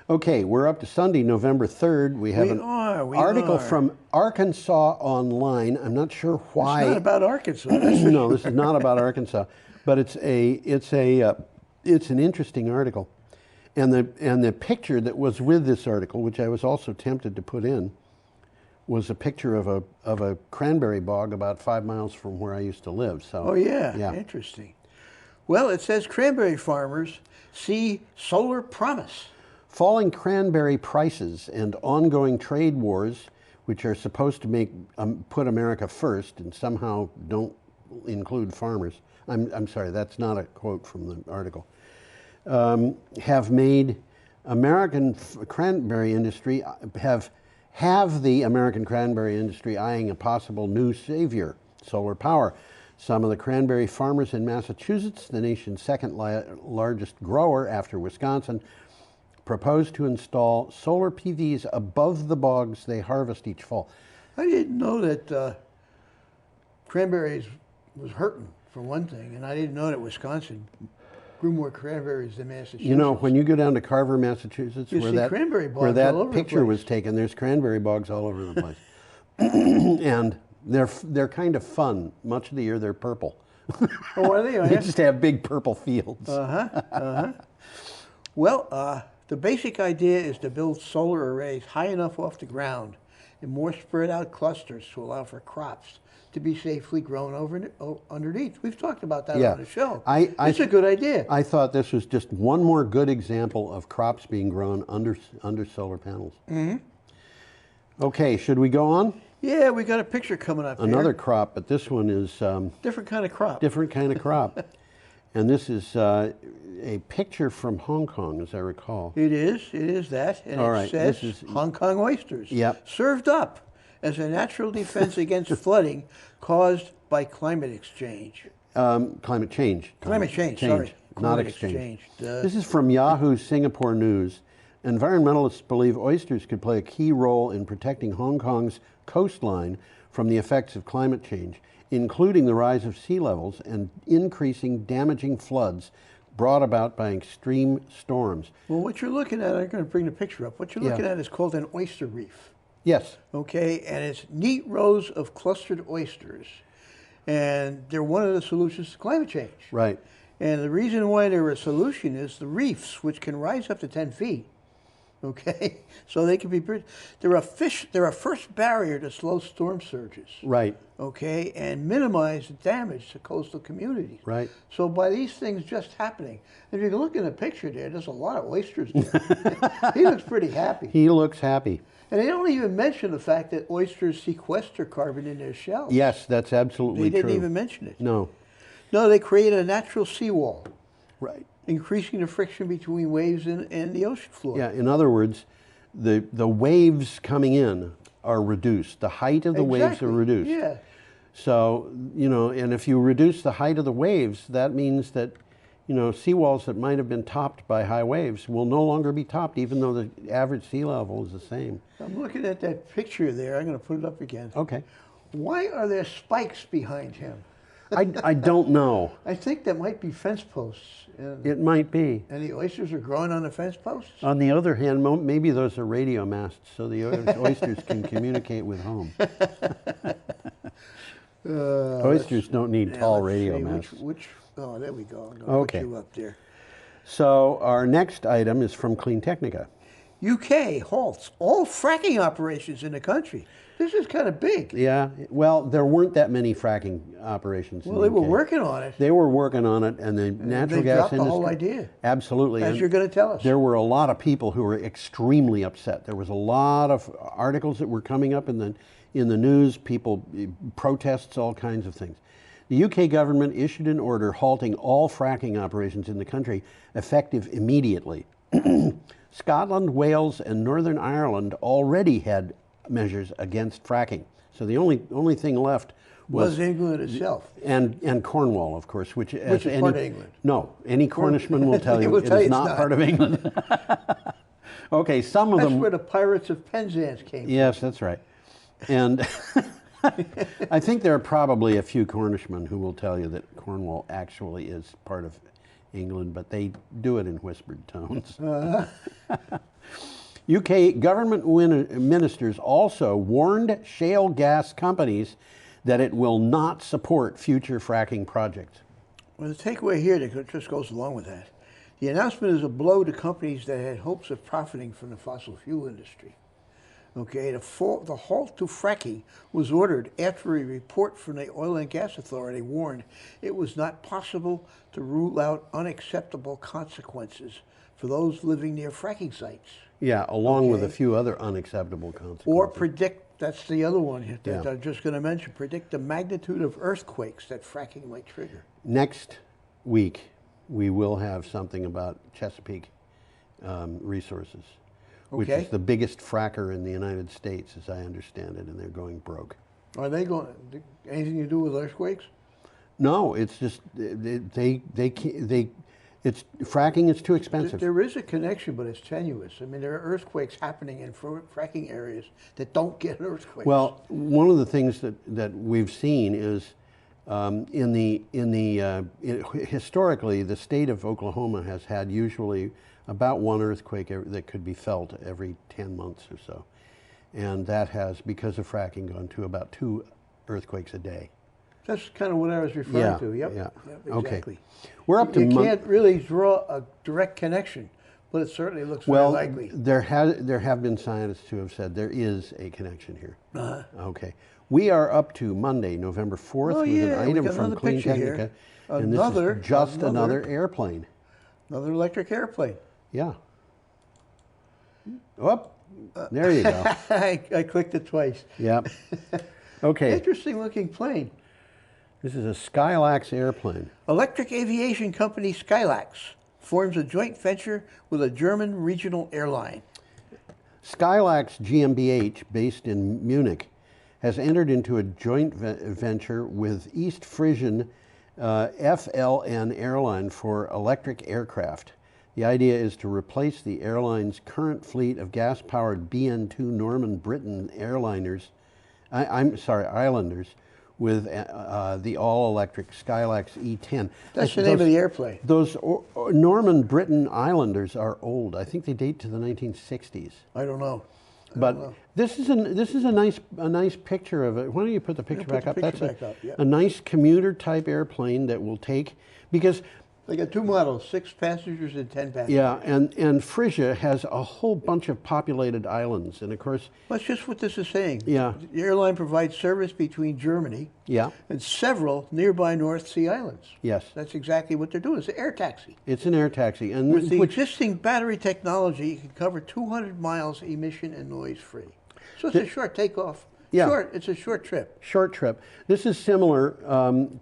Okay, we're up to Sunday, November 3rd. We have an article from Arkansas Online. I'm not sure why. It's not about Arkansas. No, this is not about Arkansas, but it's an interesting article. And the picture that was with this article, which I was also tempted to put in, was a picture of a cranberry bog about 5 miles from where I used to live. So. Oh yeah, interesting. Well, it says cranberry farmers see solar promise. Falling cranberry prices and ongoing trade wars, which are supposed to put America first and somehow don't include farmers, I'm sorry, that's not a quote from the article, have made American cranberry industry, have the American cranberry industry eyeing a possible new savior, solar power. Some of the cranberry farmers in Massachusetts, the nation's second largest grower after Wisconsin, propose to install solar PVs above the bogs they harvest each fall. I didn't know that cranberries was hurting, for one thing, and I didn't know that Wisconsin grew more cranberries than Massachusetts. You know, when you go down to Carver, Massachusetts, You where see that, cranberry bogs where that all over the picture place. was taken, there's cranberry bogs all over the place. And they're kind of fun. Much of the year they're purple. Oh, are they? Oh, They yeah? just have big purple fields. Well, the basic idea is to build solar arrays high enough off the ground in more spread out clusters to allow for crops to be safely grown underneath. We've talked about that Yeah. on the show. I It's a good idea. I thought this was just one more good example of crops being grown under solar panels. Mm-hmm. Okay, should we go on? Yeah, we got a picture coming up Another here. crop, but this one is Different kind of crop. different kind of crop. And this is a picture from Hong Kong, as I recall. It is that, and All it right, says this is- Hong Kong oysters. Yep. Served up as a natural defense against flooding caused by climate exchange. Climate change. Climate change, sorry. Not Climate exchange. exchange. Duh. This is from Yahoo Singapore News. Environmentalists believe oysters could play a key role in protecting Hong Kong's coastline from the effects of climate change, including the rise of sea levels and increasing damaging floods brought about by extreme storms. Well, what you're looking at, I'm going to bring the picture up. What you're Yeah. looking at is called an oyster reef. Yes. Okay, and it's neat rows of clustered oysters. And they're one of the solutions to climate change. Right. And the reason why they're a solution is the reefs, which can rise up to 10 feet. Okay, so they can be, they're a first barrier to slow storm surges. Right. Okay, and minimize the damage to coastal communities. Right. So by these things just happening, if you look in the picture there's a lot of oysters there. He looks pretty happy. He looks happy. And they don't even mention the fact that oysters sequester carbon in their shells. Yes, that's absolutely They didn't true. even mention it. No. No, they create a natural seawall. Right. Increasing the friction between waves and the ocean floor. Yeah, in other words, the waves coming in are reduced. The height of the waves Exactly, are reduced. yeah. So, and if you reduce the height of the waves, that means that, seawalls that might have been topped by high waves will no longer be topped, even though the average sea level is the same. I'm looking at that picture there. I'm going to put it up again. Okay. Why are there spikes behind him? I don't know. I think that might be fence posts. It might be. And the oysters are growing on the fence posts? On the other hand, maybe those are radio masts, so the oysters can communicate with home. Oysters don't need tall radio masts. Oh, there we go. I'm going to Okay. put you up there. So our next item is from Clean Technica. UK halts all fracking operations in the country. This is kind of big. Yeah, well, there weren't that many fracking operations. Well, in they the were UK. working on it. They were working on it, and the natural they gas dropped the industry. whole idea. Absolutely. As and you're going to tell us. There were a lot of people who were extremely upset. There was a lot of articles that were coming up in the news, people, protests, all kinds of things. The UK government issued an order halting all fracking operations in the country, effective immediately. Scotland, Wales, and Northern Ireland already had measures against fracking. So the only thing left was England itself. And Cornwall, of course, which is part of England. No, any Cornishman will tell you will it tell is you not it's part of England. Okay, some of That's them. where the Pirates of Penzance came from. Yes, that's right. And I think there are probably a few Cornishmen who will tell you that Cornwall actually is part of England, but they do it in whispered tones. UK government ministers also warned shale gas companies that it will not support future fracking projects. Well, the takeaway here that just goes along with that. The announcement is a blow to companies that had hopes of profiting from the fossil fuel industry. Okay, the halt to fracking was ordered after a report from the Oil and Gas Authority warned it was not possible to rule out unacceptable consequences for those living near fracking sites. Yeah, along with a Okay. few other unacceptable consequences. Or predict That's the other one that Yeah. I'm just going to mention. Predict the magnitude of earthquakes that fracking might trigger. Next week, we will have something about Chesapeake Resources, which Okay. is the biggest fracker in the United States, as I understand it, and they're going broke. Are they going, anything to do with earthquakes? No, it's just it's fracking is too expensive. There is a connection, but it's tenuous. I mean, there are earthquakes happening in fracking areas that don't get earthquakes. Well, one of the things that we've seen is historically, the state of Oklahoma has had usually about one earthquake that could be felt every 10 months or so. And that has, because of fracking, gone to about 2 earthquakes a day. That's kind of what I was referring to. Yep. Yeah. Yep, Okay. exactly. We're up to You can't really draw a direct connection, but it certainly looks very likely. There have been scientists who have said there is a connection here. Uh-huh. Okay. We are up to Monday, November 4th, Oh, with yeah, an we item got from another Clean picture here. Technica. And this is just another airplane. Another electric airplane. Yeah. Oh, there you go. I clicked it twice. Yep. Okay. Interesting looking plane. This is a Skylax airplane. Electric aviation company Skylax forms a joint venture with a German regional airline. Skylax GmbH, based in Munich, has entered into a joint venture with East Frisian FLN airline for electric aircraft. The idea is to replace the airline's current fleet of gas-powered BN2 Norman Britain airliners, Islanders, with the all-electric Skylax E10. That's the name of the airplane. Those Norman Britain Islanders are old. I think they date to the 1960s. I don't know. But this is a nice picture of it. Why don't you put the picture back up? That's a nice commuter type airplane that will take, because they got 2 models, 6 passengers and 10 passengers. yeah, and Frisia has a whole bunch of populated islands, and of course that's just what this is saying. Yeah. The airline provides service between Germany and several nearby North Sea islands. Yes. That's exactly what they're doing. It's an air taxi. It's an air taxi, and With the existing battery technology, it can cover 200 miles emission and noise free. So it's a short takeoff. Yeah. It's a short trip. Short trip. This is similar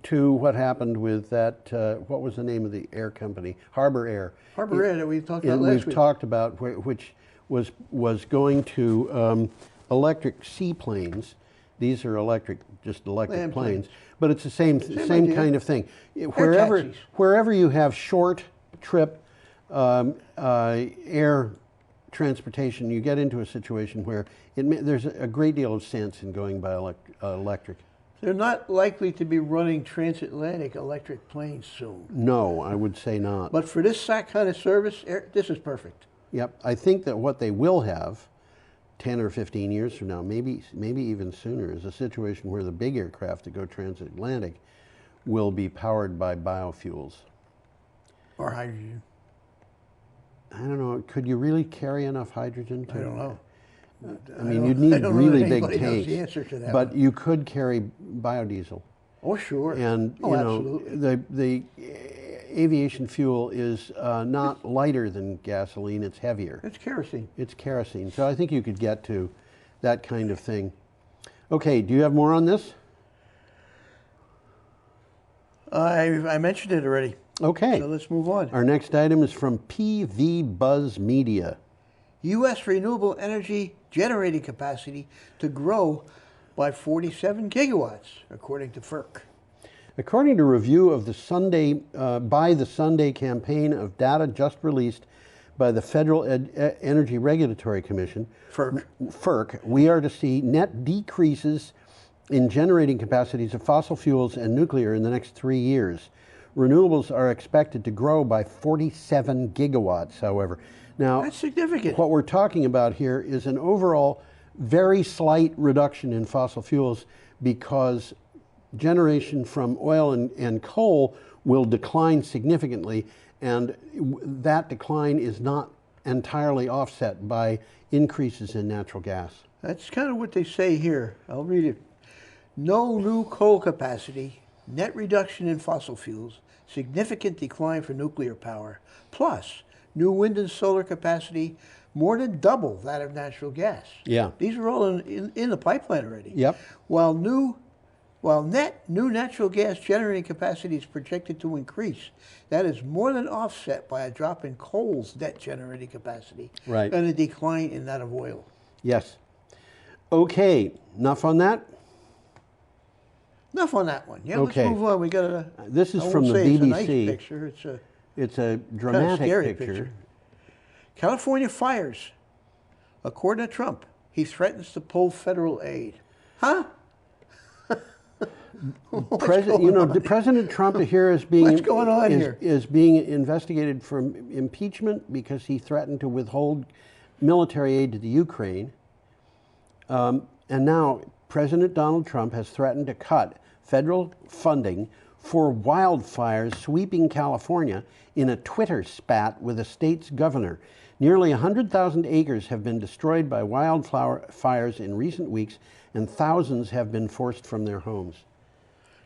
to what happened with that, what was the name of the air company? Harbor Air. Harbor Air that we talked about last week. We've talked about, which was going to electric seaplanes. These are just electric Land planes. But it's the same idea. kind of thing. Taxis. Wherever you have short trip air transportation, you get into a situation where there's a great deal of sense in going by electric. They're not likely to be running transatlantic electric planes soon. No, I would say not. But for this kind of service, this is perfect. Yep, I think that what they will have 10 or 15 years from now, maybe even sooner, is a situation where the big aircraft that go transatlantic will be powered by biofuels. Or hydrogen. I don't know, could you really carry enough hydrogen? I don't know. I mean, you'd need really big knows tanks. the answer to that but one. you could carry biodiesel. Oh, sure. And Absolutely. the aviation fuel is not lighter than gasoline, it's heavier. It's kerosene. It's kerosene. So I think you could get to that kind of thing. Okay, do you have more on this? I mentioned it already. Okay. So let's move on. Our next item is from PV Buzz Media. U.S. renewable energy generating capacity to grow by 47 gigawatts, according to FERC. According to review of the Sunday by the Sunday campaign of data just released by the Federal Energy Regulatory Commission, FERC, we are to see net decreases in generating capacities of fossil fuels and nuclear in the next 3 years. Renewables are expected to grow by 47 gigawatts, however. Now, that's significant. What we're talking about here is an overall very slight reduction in fossil fuels, because generation from oil and coal will decline significantly, and that decline is not entirely offset by increases in natural gas. That's kind of what they say here. I'll read it. No new coal capacity, net reduction in fossil fuels, significant decline for nuclear power, plus New wind and solar capacity more than double that of natural gas. Yeah. These are all in the pipeline already. Yep. While net new natural gas generating capacity is projected to increase, that is more than offset by a drop in coal's net generating capacity Right. and a decline in that of oil. Yes. Okay, enough on that? Enough on that one. Yeah, Okay. let's move on. We got a. This is I won't from the say it's a nice BBC. picture. It's a kind of dramatic scary picture. California fires. According to Trump, he threatens to pull federal aid. Huh? President Trump here is being What's going on here? is being investigated for impeachment because he threatened to withhold military aid to the Ukraine. And now President Donald Trump has threatened to cut federal funding for wildfires sweeping California in a Twitter spat with the state's governor. Nearly 100,000 acres have been destroyed by wildfires in recent weeks, and thousands have been forced from their homes.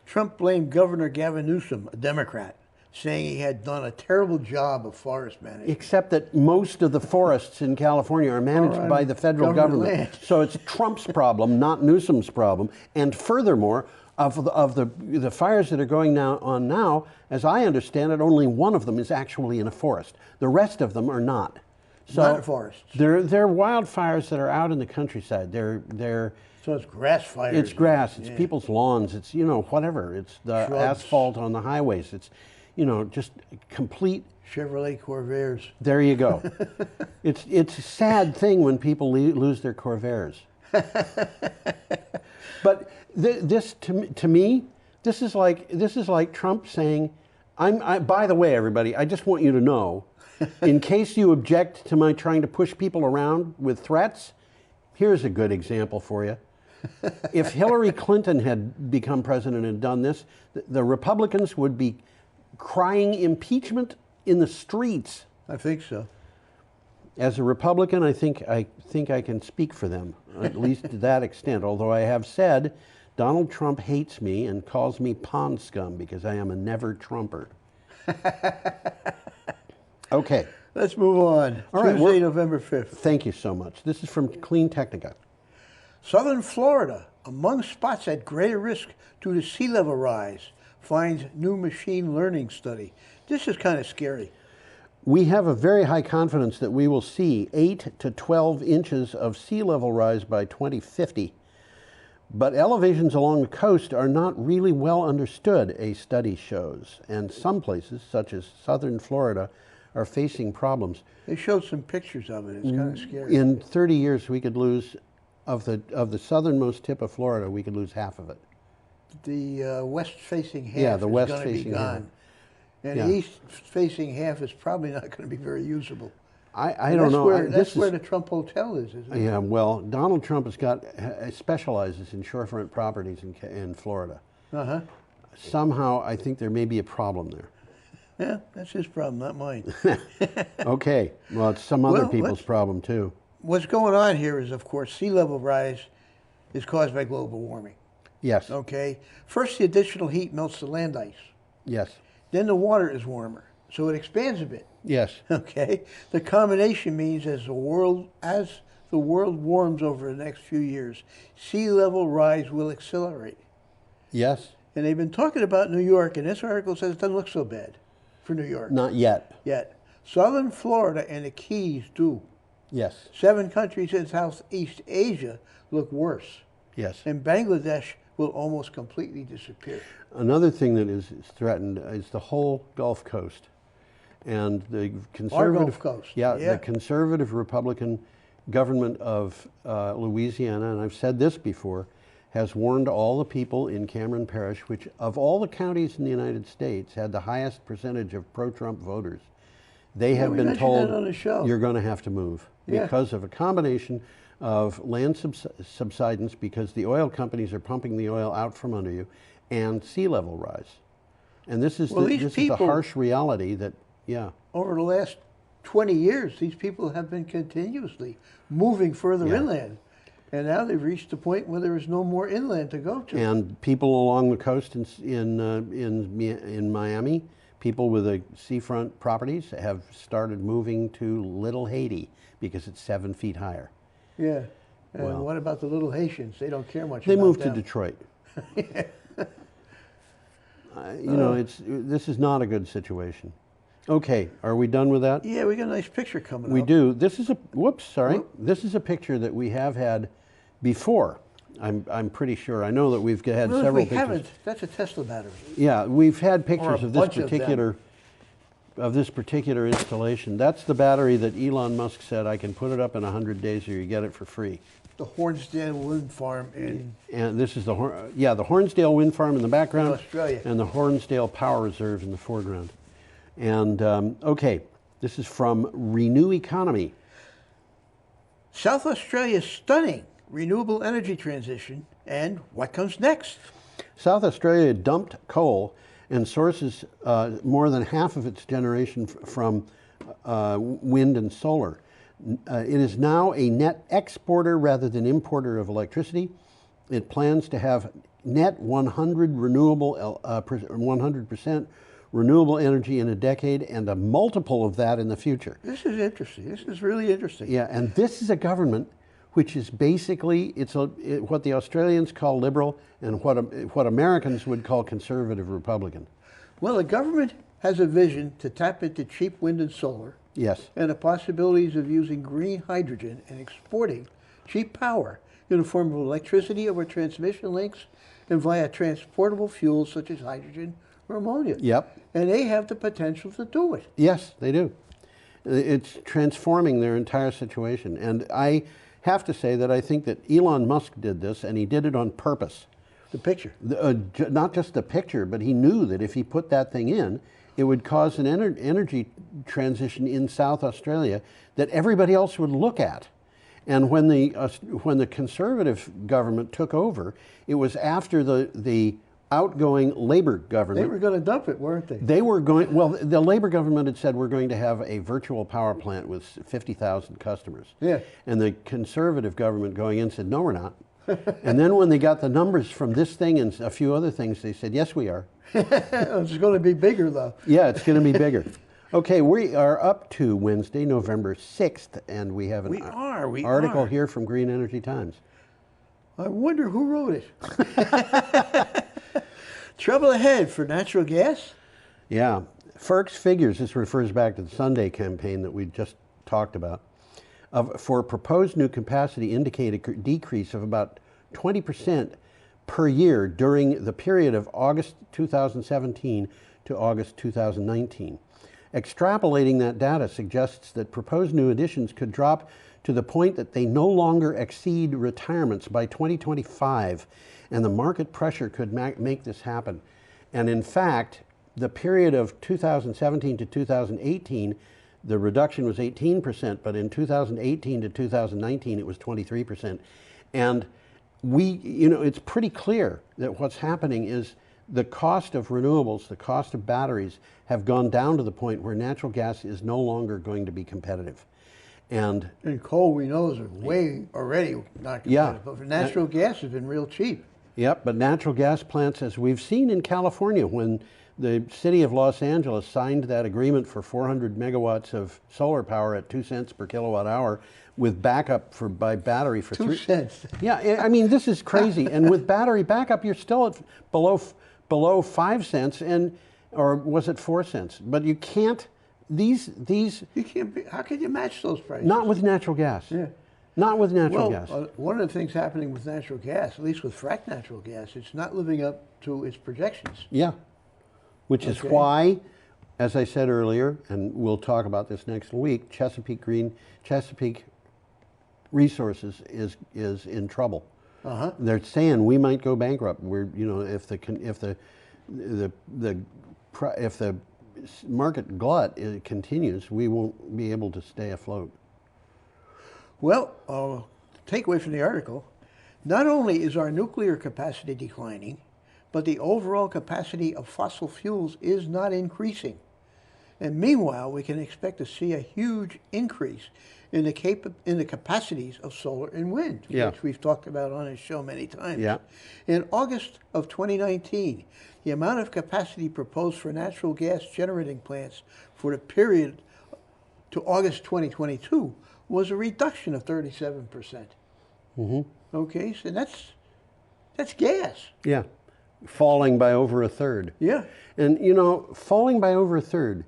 Trump blamed Governor Gavin Newsom, a Democrat, saying he had done a terrible job of forest management. Except that most of the forests in California are managed by the federal government. land. So it's Trump's problem, not Newsom's problem. And furthermore, of the fires that are going on now, as I understand it, only one of them is actually in a forest. The rest of them are not. So Not forests. They're wildfires that are out in the countryside. So it's grass fires. It's grass. It's Yeah. people's lawns. It's whatever. It's the Shrubs. asphalt on the highways. It's just complete. Chevrolet Corvairs. There you go. It's a sad thing when people lose their Corvairs. But this to me, this is like Trump saying, by the way, everybody, I just want you to know, in case you object to my trying to push people around with threats, here's a good example for you. If Hillary Clinton had become president and done this, the Republicans would be crying impeachment in the streets. I think so. As a Republican, I think I can speak for them, at least to that extent. Although I have said, Donald Trump hates me and calls me pond scum because I am a never Trumper. Okay. Let's move on. All right, Tuesday, November 5th. Thank you so much. This is from Clean Technica. Southern Florida, among spots at greater risk due to sea level rise, finds new machine learning study. This is kind of scary. We have a very high confidence that we will see 8 to 12 inches of sea level rise by 2050. But elevations along the coast are not really well understood, a study shows. And some places, such as southern Florida, are facing problems. They showed some pictures of it. It's kind of scary. In 30 years, we could lose, of the southernmost tip of Florida, we could lose half of it. The west-facing half Yeah, the is going to be west-facing half. gone. And Yeah. the east-facing half is probably not going to be very usable. I don't know. That's where the Trump Hotel is, isn't it? Yeah, well, Donald Trump specializes in shorefront properties in Florida. Uh-huh. Somehow, I think there may be a problem there. Yeah, that's his problem, not mine. Okay, well, it's some other people's problem too. What's going on here is, of course, sea level rise is caused by global warming. Yes. Okay? First, the additional heat melts the land ice. Yes. Then the water is warmer, so it expands a bit. Yes. Okay? The combination means as the world warms over the next few years, sea level rise will accelerate. Yes. And they've been talking about New York, and this article says it doesn't look so bad for New York. Not yet. Yet. Southern Florida and the Keys do. Yes. 7 countries in Southeast Asia look worse. Yes. And Bangladesh will almost completely disappear. Another thing that is threatened is the whole Gulf Coast. And the conservative Gulf Coast. Yeah, Yeah. the conservative Republican government of Louisiana, and I've said this before, has warned all the people in Cameron Parish, which of all the counties in the United States had the highest percentage of pro-Trump voters. They have been told that on the show. you're going to have to move Yeah. because of a combination of land subsidence, because the oil companies are pumping the oil out from under you, and sea level rise. And this is the harsh reality that, yeah. Over the last 20 years, these people have been continuously moving further inland. And now they've reached a point where there is no more inland to go to. And people along the coast in Miami, People with seafront properties have started moving to Little Haiti because it's 7 feet higher. Yeah. And Well, what about the little Haitians? They don't care much they about moved them. to Detroit. You know, this is not a good situation. Okay, are we done with that? Yeah, we got a nice picture coming up. We do. This is a, whoops, sorry. This is a picture that we have had before. I'm pretty sure. I know that we've had Well, several we pictures. haven't. That's a Tesla battery. Yeah, we've had Or pictures a of this bunch of them. particular installation. That's the battery that Elon Musk said, I can put it up in 100 days or you get it for free. The Hornsdale Wind Farm in And this is the Hornsdale Wind Farm in the background, In Australia. and the Hornsdale Power Reserve in the foreground. And okay, this is from Renew Economy. South Australia's stunning renewable energy transition, and what comes next? South Australia dumped coal and sources more than half of its generation from wind and solar. It is now a net exporter rather than importer of electricity. It plans to have net 100% renewable energy in a decade and a multiple of that in the future. This is interesting. This is really interesting. Yeah, and this is a government which is basically, what the Australians call liberal and what Americans would call conservative Republican. Well, the government has a vision to tap into cheap wind and solar. Yes. And the possibilities of using green hydrogen and exporting cheap power in the form of electricity over transmission links and via transportable fuels such as hydrogen or ammonia. Yep. And they have the potential to do it. Yes, they do. It's transforming their entire situation. And I have to say that I think that Elon Musk did this, and he did it on purpose. The picture. Not just the picture, but he knew that if he put that thing in, it would cause an energy transition in South Australia that everybody else would look at. And when the conservative government took over, it was after the outgoing Labor government. They were going to dump it, weren't they? They were going, well, the Labor government had said we're going to have a virtual power plant with 50,000 customers. Yeah. And And the conservative government going in said, no, we're not. And then when they got the numbers from this thing and a few other things, they said, yes, we are. It's going to be bigger, though. Yeah, it's going to be bigger. Okay, we are up to Wednesday, November 6th, and we have an article here from Green Energy Times. I wonder who wrote it. Trouble ahead for natural gas? Yeah. FERC's figures, this refers back to the Sunday campaign that we just talked about, for proposed new capacity indicate a decrease of about 20% per year during the period of August 2017 to August 2019. Extrapolating that data suggests that proposed new additions could drop to the point that they no longer exceed retirements by 2025, and the market pressure could make this happen. And in fact, the period of 2017 to 2018, the reduction was 18%, but in 2018 to 2019, it was 23%. And it's pretty clear that what's happening is the cost of renewables, the cost of batteries have gone down to the point where natural gas is no longer going to be competitive. And coal, we know, is way already not competitive. Yeah. But for natural gas has been real cheap. Yep, but natural gas plants, as we've seen in California, when the city of Los Angeles signed that agreement for 400 megawatts of solar power at 2 cents per kilowatt hour with backup by battery for 2 cents. Yeah, I mean, this is crazy. And with battery backup, you're still at below 5 cents, or was it 4 cents? But you can't, these. You can't be, how can you match those prices? Not with natural gas. Yeah. Not with natural gas. One of the things happening with natural gas, at least with frac natural gas, it's not living up to its projections. Yeah, which is why, as I said earlier, and we'll talk about this next week, Chesapeake Resources is in trouble. They're saying we might go bankrupt. If the market glut continues, we won't be able to stay afloat. Well, takeaway from the article, not only is our nuclear capacity declining, but the overall capacity of fossil fuels is not increasing. And meanwhile, we can expect to see a huge increase in the capacities of solar and wind, Yeah. which we've talked about on this show many times. Yeah. In August of 2019, the amount of capacity proposed for natural gas generating plants for the period to August 2022 was a reduction of 37%. Okay, so that's gas. Yeah, falling by over a third. Yeah. And you know, falling by over a third,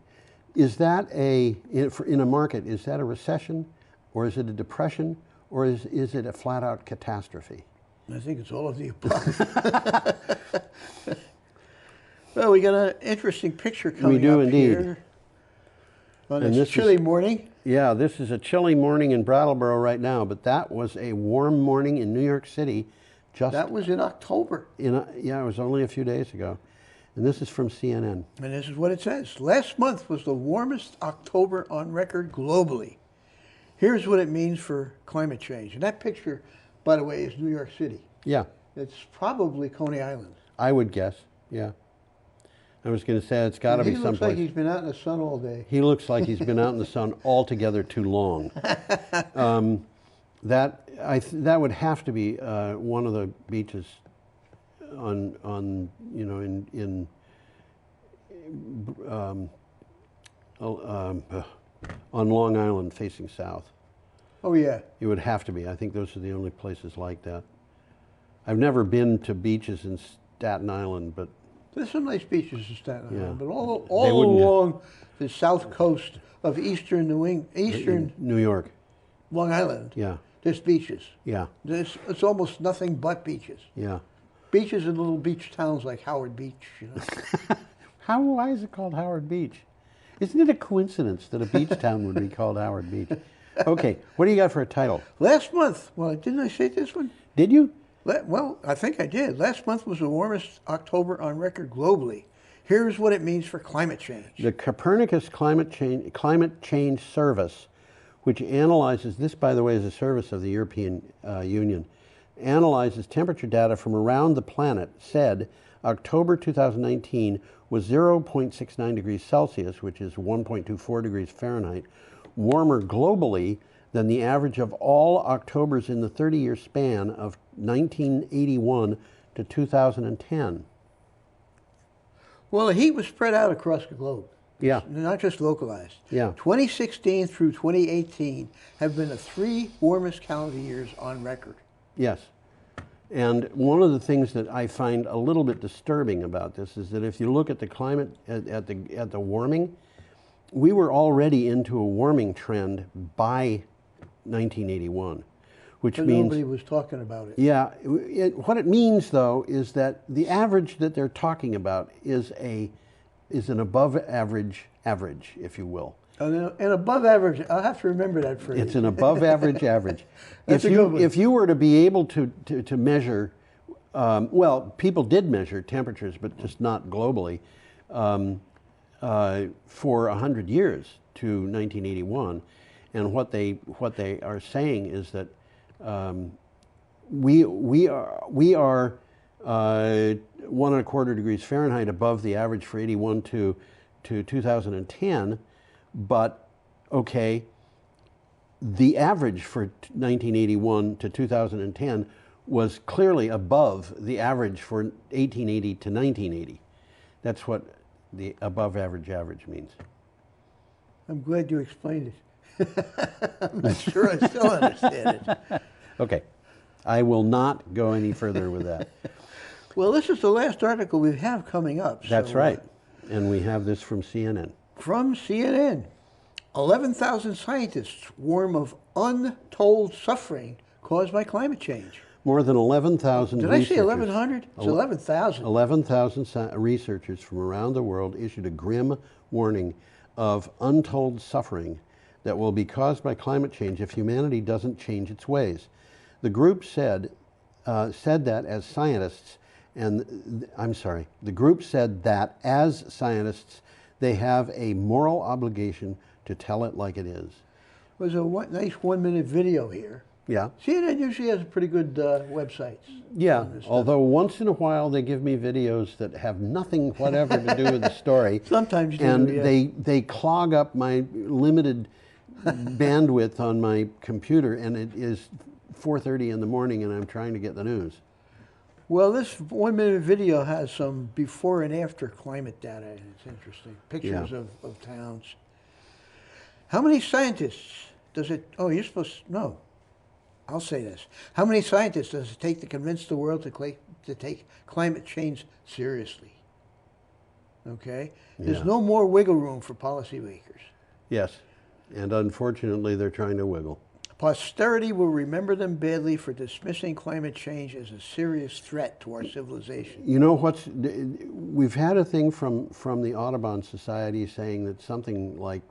is that in a market, is that a recession, or is it a depression, or is it a flat out catastrophe? I think it's all of the above. Well, we got an interesting picture coming up. We do indeed. Here on And this chilly morning. Yeah, this is a chilly morning in Brattleboro right now, but that was a warm morning in New York City. That was in October. Yeah, it was only a few days ago. And this is from CNN. And this is what it says. Last month was the warmest October on record globally. Here's what it means for climate change. And that picture, by the way, is New York City. Yeah. It's probably Coney Island. I would guess, yeah. I was going to say it's got to be someplace. He looks like he's been out in the sun all day. He looks like he's been out in the sun altogether too long. That would have to be one of the beaches on Long Island facing south. Oh yeah. It would have to be. I think those are the only places like that. I've never been to beaches in Staten Island, but there's some nice beaches in Staten Island, yeah. but all along the south coast of eastern New York, Long Island, yeah, there's beaches. Yeah, it's almost nothing but beaches. Yeah, beaches in little beach towns like Howard Beach. You know. Why is it called Howard Beach? Isn't it a coincidence that a beach town would be called Howard Beach? Okay, what do you got for a title? Last month, well, didn't I say this one? Did you? Well, I think I did. Last month was the warmest October on record globally. Here's what it means for climate change. The Copernicus Climate Change Service, which analyzes, this by the way is a service of the European Union, analyzes temperature data from around the planet, said October 2019 was 0.69 degrees Celsius, which is 1.24 degrees Fahrenheit, warmer globally than the average of all Octobers in the 30-year span of 1981 to 2010. Well, the heat was spread out across the globe. Yeah. Not just localized. Yeah. 2016 through 2018 have been the 3 warmest calendar years on record. Yes. And one of the things that I find a little bit disturbing about this is that if you look at the climate, at the warming, we were already into a warming trend by 1981, which but means nobody was talking about it. Yeah, what it means though is that the average that they're talking about is an above average, if you will. And above average, I'll have to remember that phrase. It's an above average average. That's a good one. If you were to be able to measure, well, people did measure temperatures, but just not globally, for 100 years to 1981, and what they are saying is that we are 1.25 degrees Fahrenheit above the average for 81 to 2010, but okay, the average for 1981 to 2010 was clearly above the average for 1880 to 1980. That's what the above average means. I'm glad you explained it. I'm not sure I still understand it. Okay, I will not go any further with that. Well, this is the last article we have coming up. That's right, and we have this from CNN. From CNN, 11,000 scientists warn of untold suffering caused by climate change. More than 11,000 Did I say 1,100? It's 11,000. 11,000 researchers from around the world issued a grim warning of untold suffering that will be caused by climate change if humanity doesn't change its ways. The group said that as scientists, the group said that as scientists, they have a moral obligation to tell it like it is. There's a nice 1-minute video here Yeah. CNN usually has pretty good websites. Yeah, although once in a while they give me videos that have nothing whatever to do with the story. Sometimes they and do, yeah. they clog up my limited bandwidth on my computer, and it is 4:30 in the morning and I'm trying to get the news. Well, this 1-minute video has some before and after climate data, and it's interesting. Pictures of towns. How many scientists does it, oh, you're supposed to, no. I'll say this. How many scientists does it take to convince the world to take climate change seriously? Okay? There's no more wiggle room for policymakers. Yes, and unfortunately they're trying to wiggle. Posterity will remember them badly for dismissing climate change as a serious threat to our civilization. You know we've had a thing from the Audubon Society saying that something like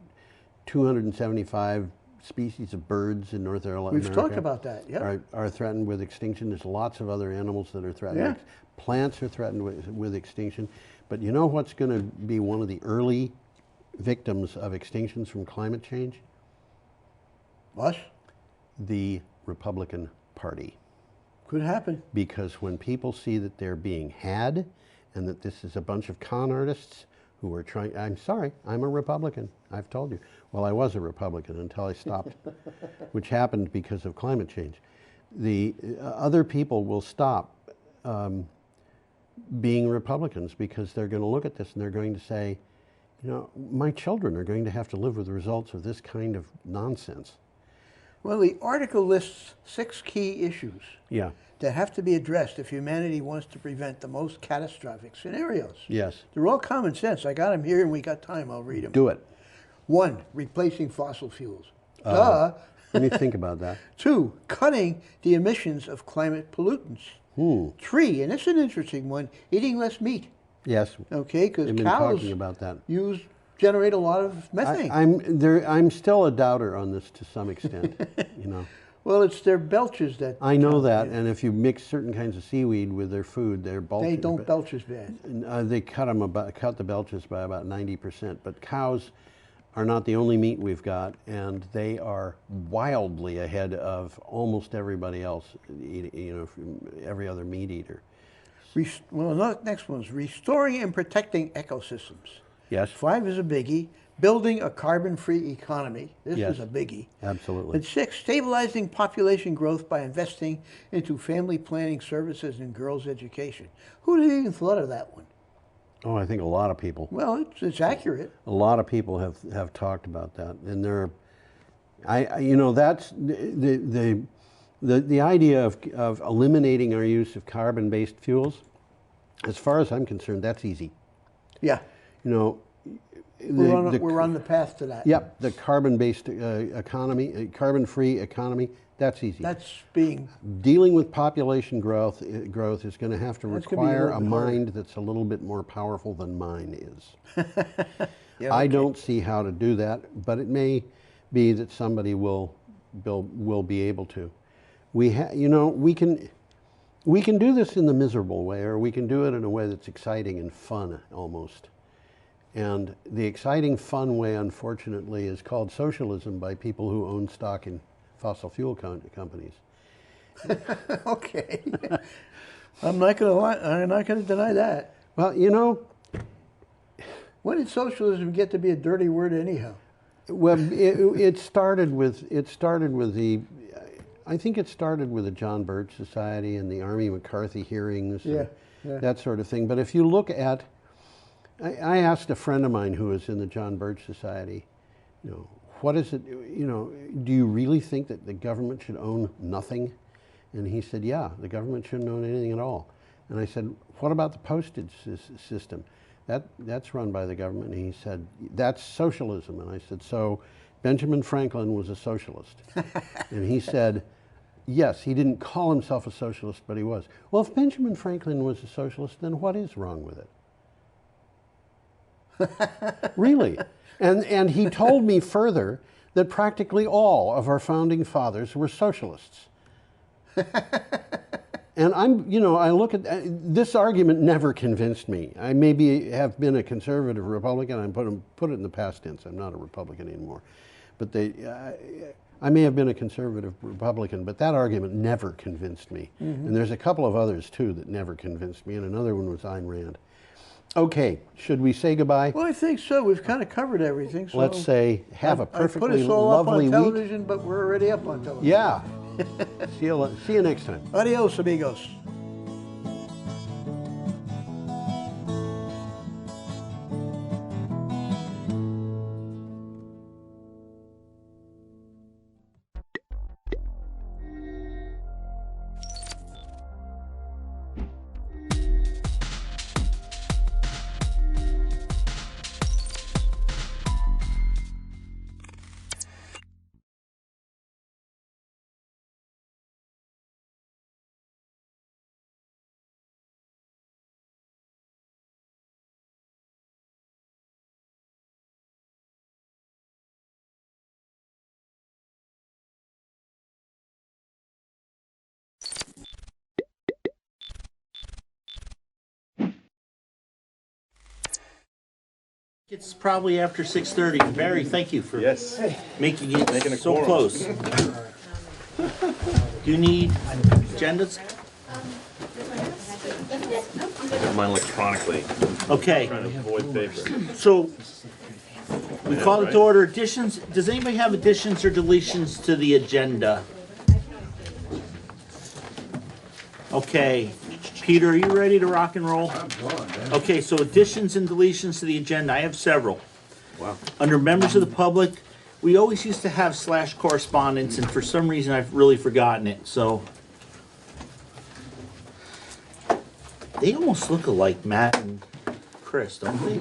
275 species of birds in North America. We've talked about that, yeah. Are threatened with extinction. There's lots of other animals that are threatened. Yeah. Plants are threatened with extinction. But you know what's going to be one of the early victims of extinctions from climate change? Us? The Republican Party. Could happen. Because when people see that they're being had and that this is a bunch of con artists who are trying, I'm sorry, I'm a Republican, I've told you. Well, I was a Republican until I stopped, which happened because of climate change. The other people will stop being Republicans because they're going to look at this and they're going to say, you know, my children are going to have to live with the results of this kind of nonsense. Well, the article lists 6 key issues Yeah. that have to be addressed if humanity wants to prevent the most catastrophic scenarios. Yes. They're all common sense. I got them here and we got time. I'll read them. Do it. 1, replacing fossil fuels. Duh. Let me think about that. 2, cutting the emissions of climate pollutants. 3, and it's an interesting one, eating less meat. Yes. Okay, because I've been cows talking about that. generate a lot of methane. I'm still a doubter on this to some extent. You know. Well, it's their belches that. I know that, and if you mix certain kinds of seaweed with their food, they're belches. They don't belch as bad. They cut the belches by about 90%. But cows are not the only meat we've got, and they are wildly ahead of almost everybody else. Every other meat eater. Well, next one's restoring and protecting ecosystems. Yes. 5 is a biggie. Building a carbon-free economy. This is a biggie. Absolutely. And 6, stabilizing population growth by investing into family planning services and girls' education. Who'd have even thought of that one? Oh, I think a lot of people. Well, it's accurate. A lot of people have talked about that, and that's the idea of eliminating our use of carbon-based fuels. As far as I'm concerned, that's easy. Yeah. You know, we're on the path to that. Yep, the carbon-based economy, carbon-free economy, that's easy. That's being... Dealing with population growth is going to have to require a mind that's a little bit more powerful than mine is. Yeah, okay. I don't see how to do that, but it may be that somebody will be able to. We can do this in the miserable way, or we can do it in a way that's exciting and fun almost. And the exciting, fun way, unfortunately, is called socialism by people who own stock in fossil fuel companies. Okay. I'm not going to deny that. Well, you know, when did socialism get to be a dirty word anyhow? Well, it started with I think it started with the John Birch Society and the Army McCarthy hearings, and that sort of thing. But if you look at, I asked a friend of mine who was in the John Birch Society, you know, what is it, you know, do you really think that the government should own nothing? And he said, yeah, the government shouldn't own anything at all. And I said, what about the postage system? That's run by the government. And he said, that's socialism. And I said, so Benjamin Franklin was a socialist. And he said, yes, he didn't call himself a socialist, but he was. Well, if Benjamin Franklin was a socialist, then what is wrong with it? Really? And he told me further that practically all of our founding fathers were socialists. And I look at this argument never convinced me. I maybe have been a conservative Republican. I put it in the past tense. I'm not a Republican anymore. But I may have been a conservative Republican, but that argument never convinced me. And there's a couple of others, too, that never convinced me, and another one was Ayn Rand. Okay, should we say goodbye? Well, I think so. We've kind of covered everything. So Let's say, have a perfectly I put us all up lovely on week. television, but we're already up on television. Yeah. See you next time. Adios, amigos. It's probably after 6:30. Barry, thank you for making it so quorum. close. Do you need agendas? Get mine electronically. Okay. Trying to avoid paper. So we Yeah, call it right. to order. Additions. Does anybody have additions or deletions to the agenda? Okay. Peter, are you ready to rock and roll? Okay, so additions and deletions to the agenda. I have several. Wow. Under members of the public, we always used to have / correspondence, and for some reason I've really forgotten it. So they almost look alike, Matt and Chris, don't they?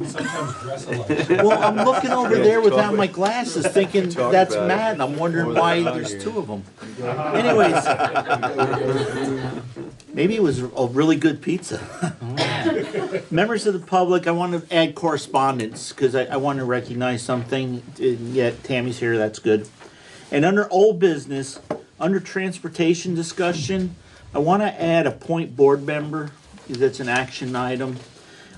Sometimes dress alike. Well, I'm looking over there without my glasses, thinking Talk that's about it. Matt, and I'm wondering why there's two of them. Anyways, maybe it was a really good pizza. Members of the public, I want to add correspondence because I want to recognize something. Yeah, Tammy's here, that's good. And under old business, under transportation discussion, I want to add appoint board member because that's an action item.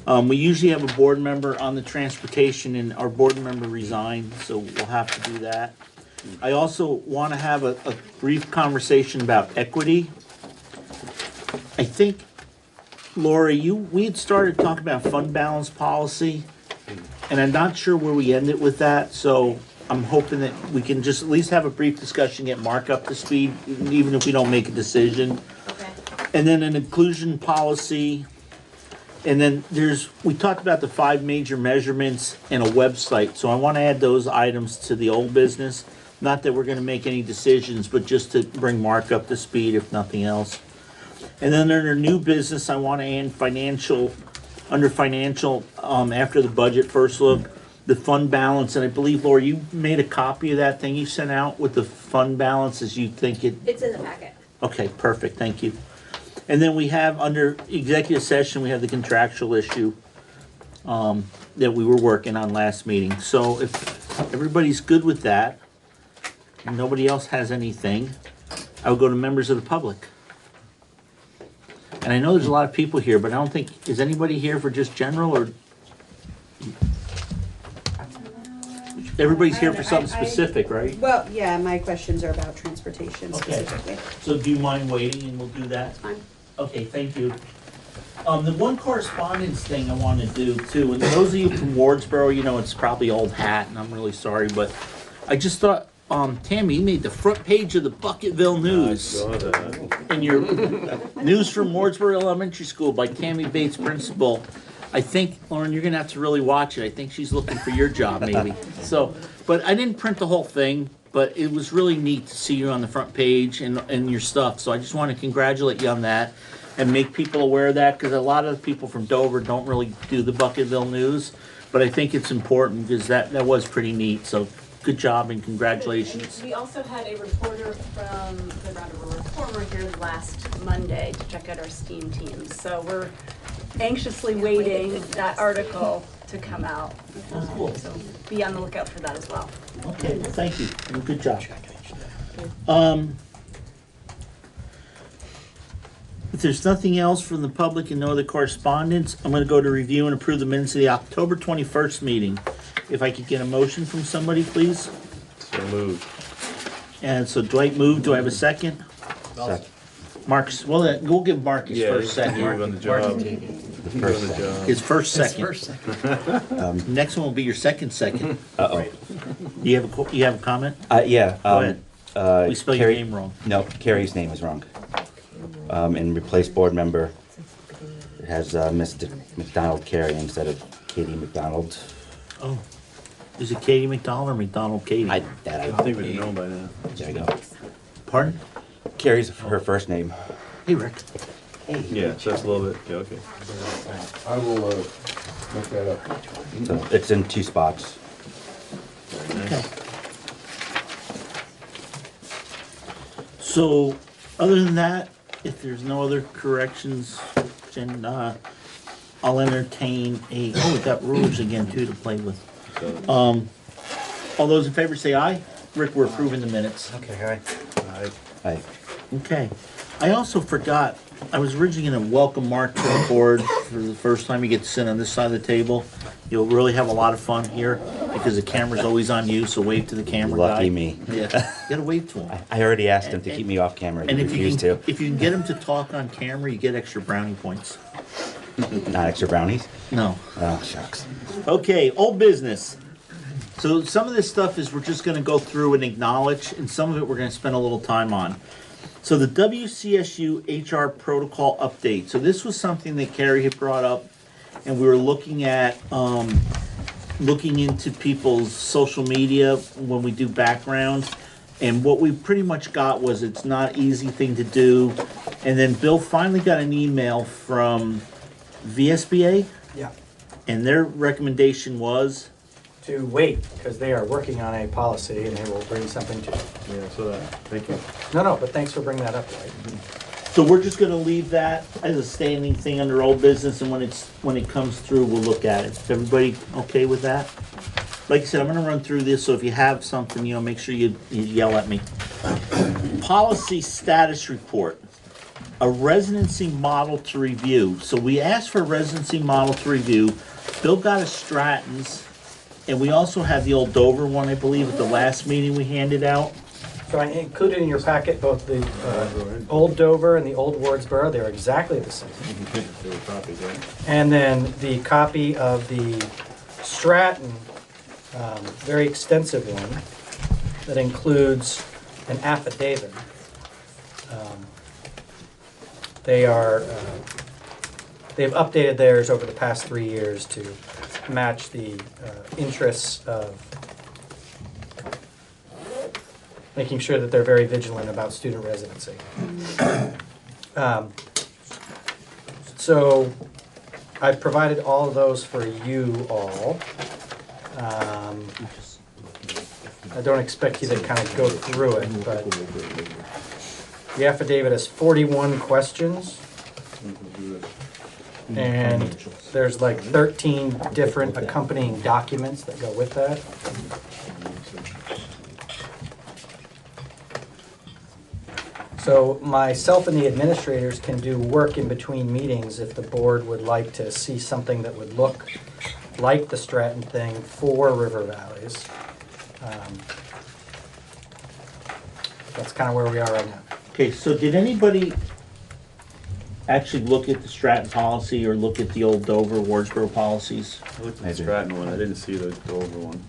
We usually have a board member on the transportation and our board member resigned, so we'll have to do that. I also want to have a brief conversation about equity. I think, Lori, we had started talking about fund balance policy, and I'm not sure where we ended with that, so I'm hoping that we can just at least have a brief discussion, get Mark up to speed, even if we don't make a decision. Okay. And then an inclusion policy. And then we talked about the 5 major measurements and a website. So I want to add those items to the old business. Not that we're going to make any decisions, but just to bring Mark up to speed, if nothing else. And then under new business, I want to add under financial, after the budget first look, the fund balance. And I believe, Laura, you made a copy of that thing you sent out with the fund balance as you think it. It's in the packet. Okay, perfect. Thank you. And then we have under executive session, we have the contractual issue that we were working on last meeting. So if everybody's good with that, and nobody else has anything, I will go to members of the public. And I know there's a lot of people here, but I don't think, is anybody here for just general or? Everybody's here for something specific, right? Well, yeah, my questions are about transportation Okay. specifically. So do you mind waiting and we'll do that? Fine. Okay, thank you. The one correspondence thing I want to do too, and those of you from Wardsboro, you know, it's probably old hat and I'm really sorry, but I just thought, Tammy, you made the front page of the Bucketville News. I saw that. In your News from Wardsboro Elementary School by Tammy Bates, principal. I think, Lauren, you're gonna have to really watch it. I think she's looking for your job, maybe. So, but I didn't print the whole thing, but it was really neat to see you on the front page and your stuff. So I just want to congratulate you on that and make people aware of that, because a lot of the people from Dover don't really do the Bucketville News, but I think it's important because that was pretty neat. So good job and congratulations. We also had a reporter from the Round of Reformer here last Monday to check out our STEAM teams. So we're anxiously waiting that article to come out. Oh, cool. So be on the lookout for that as well. Okay, well, thank you, and good job. If there's nothing else from the public and no other correspondence, I'm gonna go to review and approve the minutes of the October 21st meeting. If I could get a motion from somebody, please? So moved. And so Dwight moved. Do I have a second? Second. Marcus, well, we'll give Marcus first second. on the job. His first His second. first second. Next one will be your second second. Uh-oh. You have a comment? Yeah. Go ahead. We spelled your name wrong. No, Carrie's name is wrong. And replace board member, it has Mr. McDonald Carey instead of Katie McDonald. Oh. Is it Katie McDonald or McDonald Katie? I think we'd know by now. There you go. Pardon? Carrie's her first name. Hey, Rick. Hey. Yeah, so that's a little bit, yeah, okay. I will look that up. So it's in 2 spots. Okay. So, other than that, if there's no other corrections, then I'll entertain a. Oh, we got rulers again too to play with. All those in favor say aye. Rick, we're approving the minutes. Okay, aye. Aye. Okay. I also forgot. I was originally going to welcome Mark to the board for the first time. You get to sit on this side of the table. You'll really have a lot of fun here because the camera's always on you. So wave to the camera. Lucky guy. me. Yeah. You gotta wave to him. I already asked him to keep me off camera. And He if you refused can, to. if you can get him to talk on camera, you get extra brownie points. Not extra brownies? No. Oh, shucks. Okay, old business. So some of this stuff is we're just going to go through and acknowledge, and some of it we're going to spend a little time on. So the WCSU HR protocol update. So this was something that Carrie had brought up, and we were looking at looking into people's social media when we do background. And what we pretty much got was it's not easy thing to do. And then Bill finally got an email from VSBA. Yeah. And their recommendation was? To wait, because they are working on a policy and they will bring something to you. Yeah, so that, thank you. No, but thanks for bringing that up, right? So we're just gonna leave that as a standing thing under old business, and when it comes through, we'll look at it. Is everybody okay with that? Like I said, I'm gonna run through this, so if you have something, make sure you yell at me. Policy status report. A residency model to review. So we asked for a residency model to review. Bill got a Stratton's, and we also have the old Dover one, I believe, at the last meeting we handed out. So I included in your packet both the old Dover and the old Wardsboro. They're exactly the same. They were copies, right? And then the copy of the Stratton, very extensive one, that includes an affidavit. They've updated theirs over the past 3 years to match the interests of making sure that they're very vigilant about student residency. So I provided all of those for you all. I don't expect you to kind of go through it, but the affidavit has 41 questions. And there's like 13 different accompanying documents that go with that. So myself and the administrators can do work in between meetings if the board would like to see something that would look like the Stratton thing for River Valleys. That's kind of where we are right now. Okay, so did anybody actually look at the Stratton policy or look at the old Dover, Wardsboro policies? I looked at the Stratton one, I didn't see the Dover one.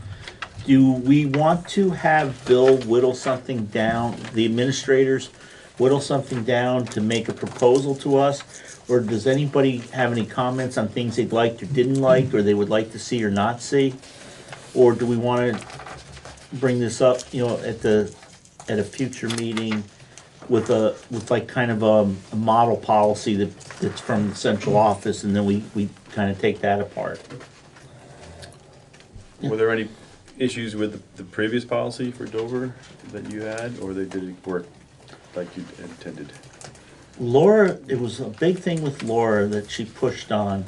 Do we want to have Bill whittle something down, the administrators whittle something down to make a proposal to us? Or does anybody have any comments on things they'd liked or didn't like, or they would like to see or not see? Or do we want to bring this up, at a future meeting with like kind of a model policy that's from the central office, and then we kind of take that apart? Were there any issues with the previous policy for Dover that you had, or did it work like you intended? Laura, it was a big thing with Laura that she pushed on,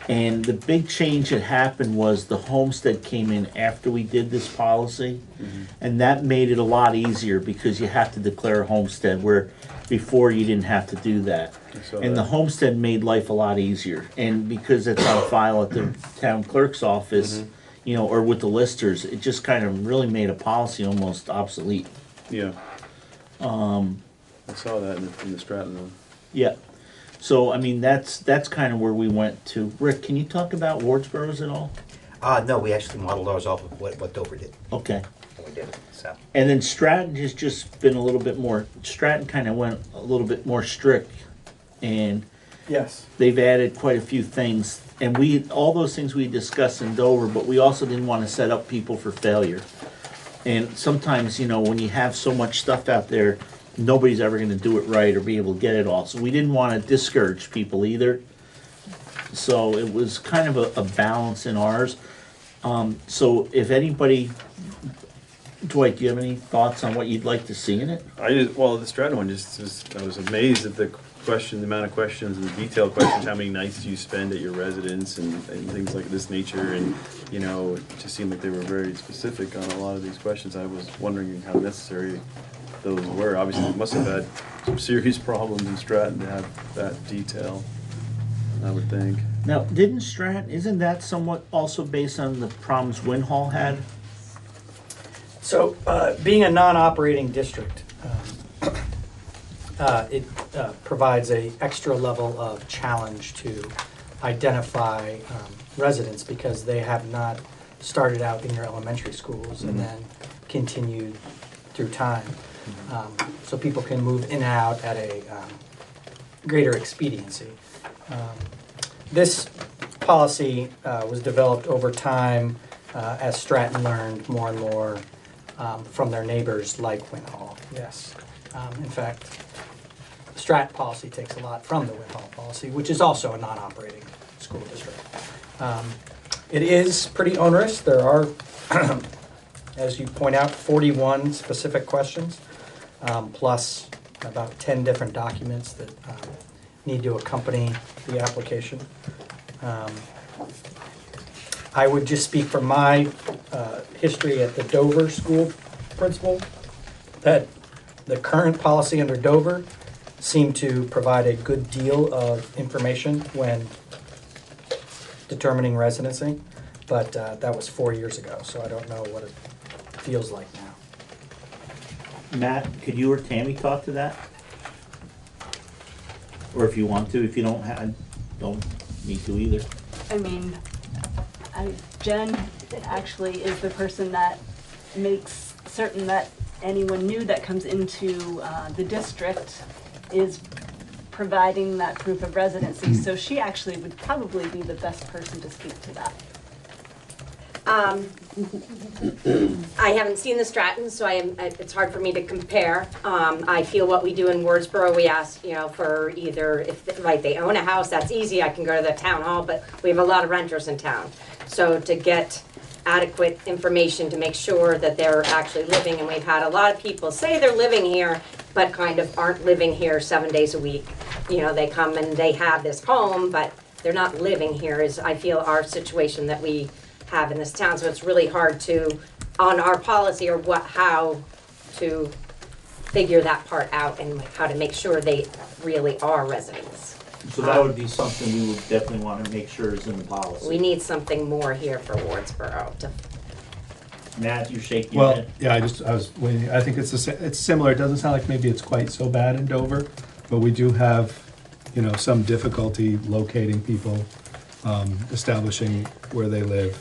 and the big change that happened was the homestead came in after we did this policy, and that made it a lot easier because you have to declare a homestead where before you didn't have to do that. And the homestead made life a lot easier, and because it's on file at the town clerk's office, or with the listers, it just kind of really made a policy almost obsolete. Yeah, Um, I saw that in the Stratton one. yeah. So, I mean, that's kind of where we went to. Rick, can you talk about Wardsboroughs at all? No, we actually modeled ours off of what Dover did. Okay. When we did it, so. And then Stratton has just been a little bit more, Stratton kind of went a little bit more strict, and Yes. they've added quite a few things. And all those things we discussed in Dover, but we also didn't want to set up people for failure. And sometimes, when you have so much stuff out there, nobody's ever going to do it right or be able to get it all. So we didn't want to discourage people either. So it was kind of a balance in ours. So if anybody, Dwight, do you have any thoughts on what you'd like to see in it? The Stratton one I was amazed at the amount of questions and the detailed questions, how many nights do you spend at your residence and things like this nature, and it just seemed like they were very specific on a lot of these questions. I was wondering how necessary those were. Obviously, they must have had some serious problems in Stratton to have that detail, I would think. Now, isn't that somewhat also based on the problems Winhall had? So, being a non-operating district, it provides a extra level of challenge to identify residents because they have not started out in your elementary schools and then continued through time. So people can move in and out at a greater expediency. This policy was developed over time as Stratton learned more and more from their neighbors like Winhall. Yes. In fact, the Stratton policy takes a lot from the Winhall policy, which is also a non-operating school district. It is pretty onerous. There are, as you point out, 41 specific questions, plus about 10 different documents that need to accompany the application. I would just speak from my history at the Dover school principal that the current policy under Dover seemed to provide a good deal of information when determining residency, but that was 4 years ago, so I don't know what it feels like now. Matt, could you or Tammy talk to that? Or if you want to, if you don't need to either. I mean, Jen actually is the person that makes certain that anyone new that comes into the district is providing that proof of residency. So she actually would probably be the best person to speak to that. I haven't seen the Stratton, so it's hard for me to compare. I feel what we do in Wardsboro, we ask, for either, if they own a house, that's easy, I can go to the town hall, but we have a lot of renters in town. So to get adequate information to make sure that they're actually living, and we've had a lot of people say they're living here, but kind of aren't living here 7 days a week. They come and they have this home, but they're not living here, is I feel our situation that we have in this town. So it's really hard to, on our policy or how to figure that part out and how to make sure they really are residents. So that would be something we would definitely want to make sure is in the policy. We need something more here for Wardsboro. Matt, you're shaking your head. Yeah, I was waiting. I think it's similar. It doesn't sound like maybe it's quite so bad in Dover, but we do have, some difficulty locating people, establishing where they live.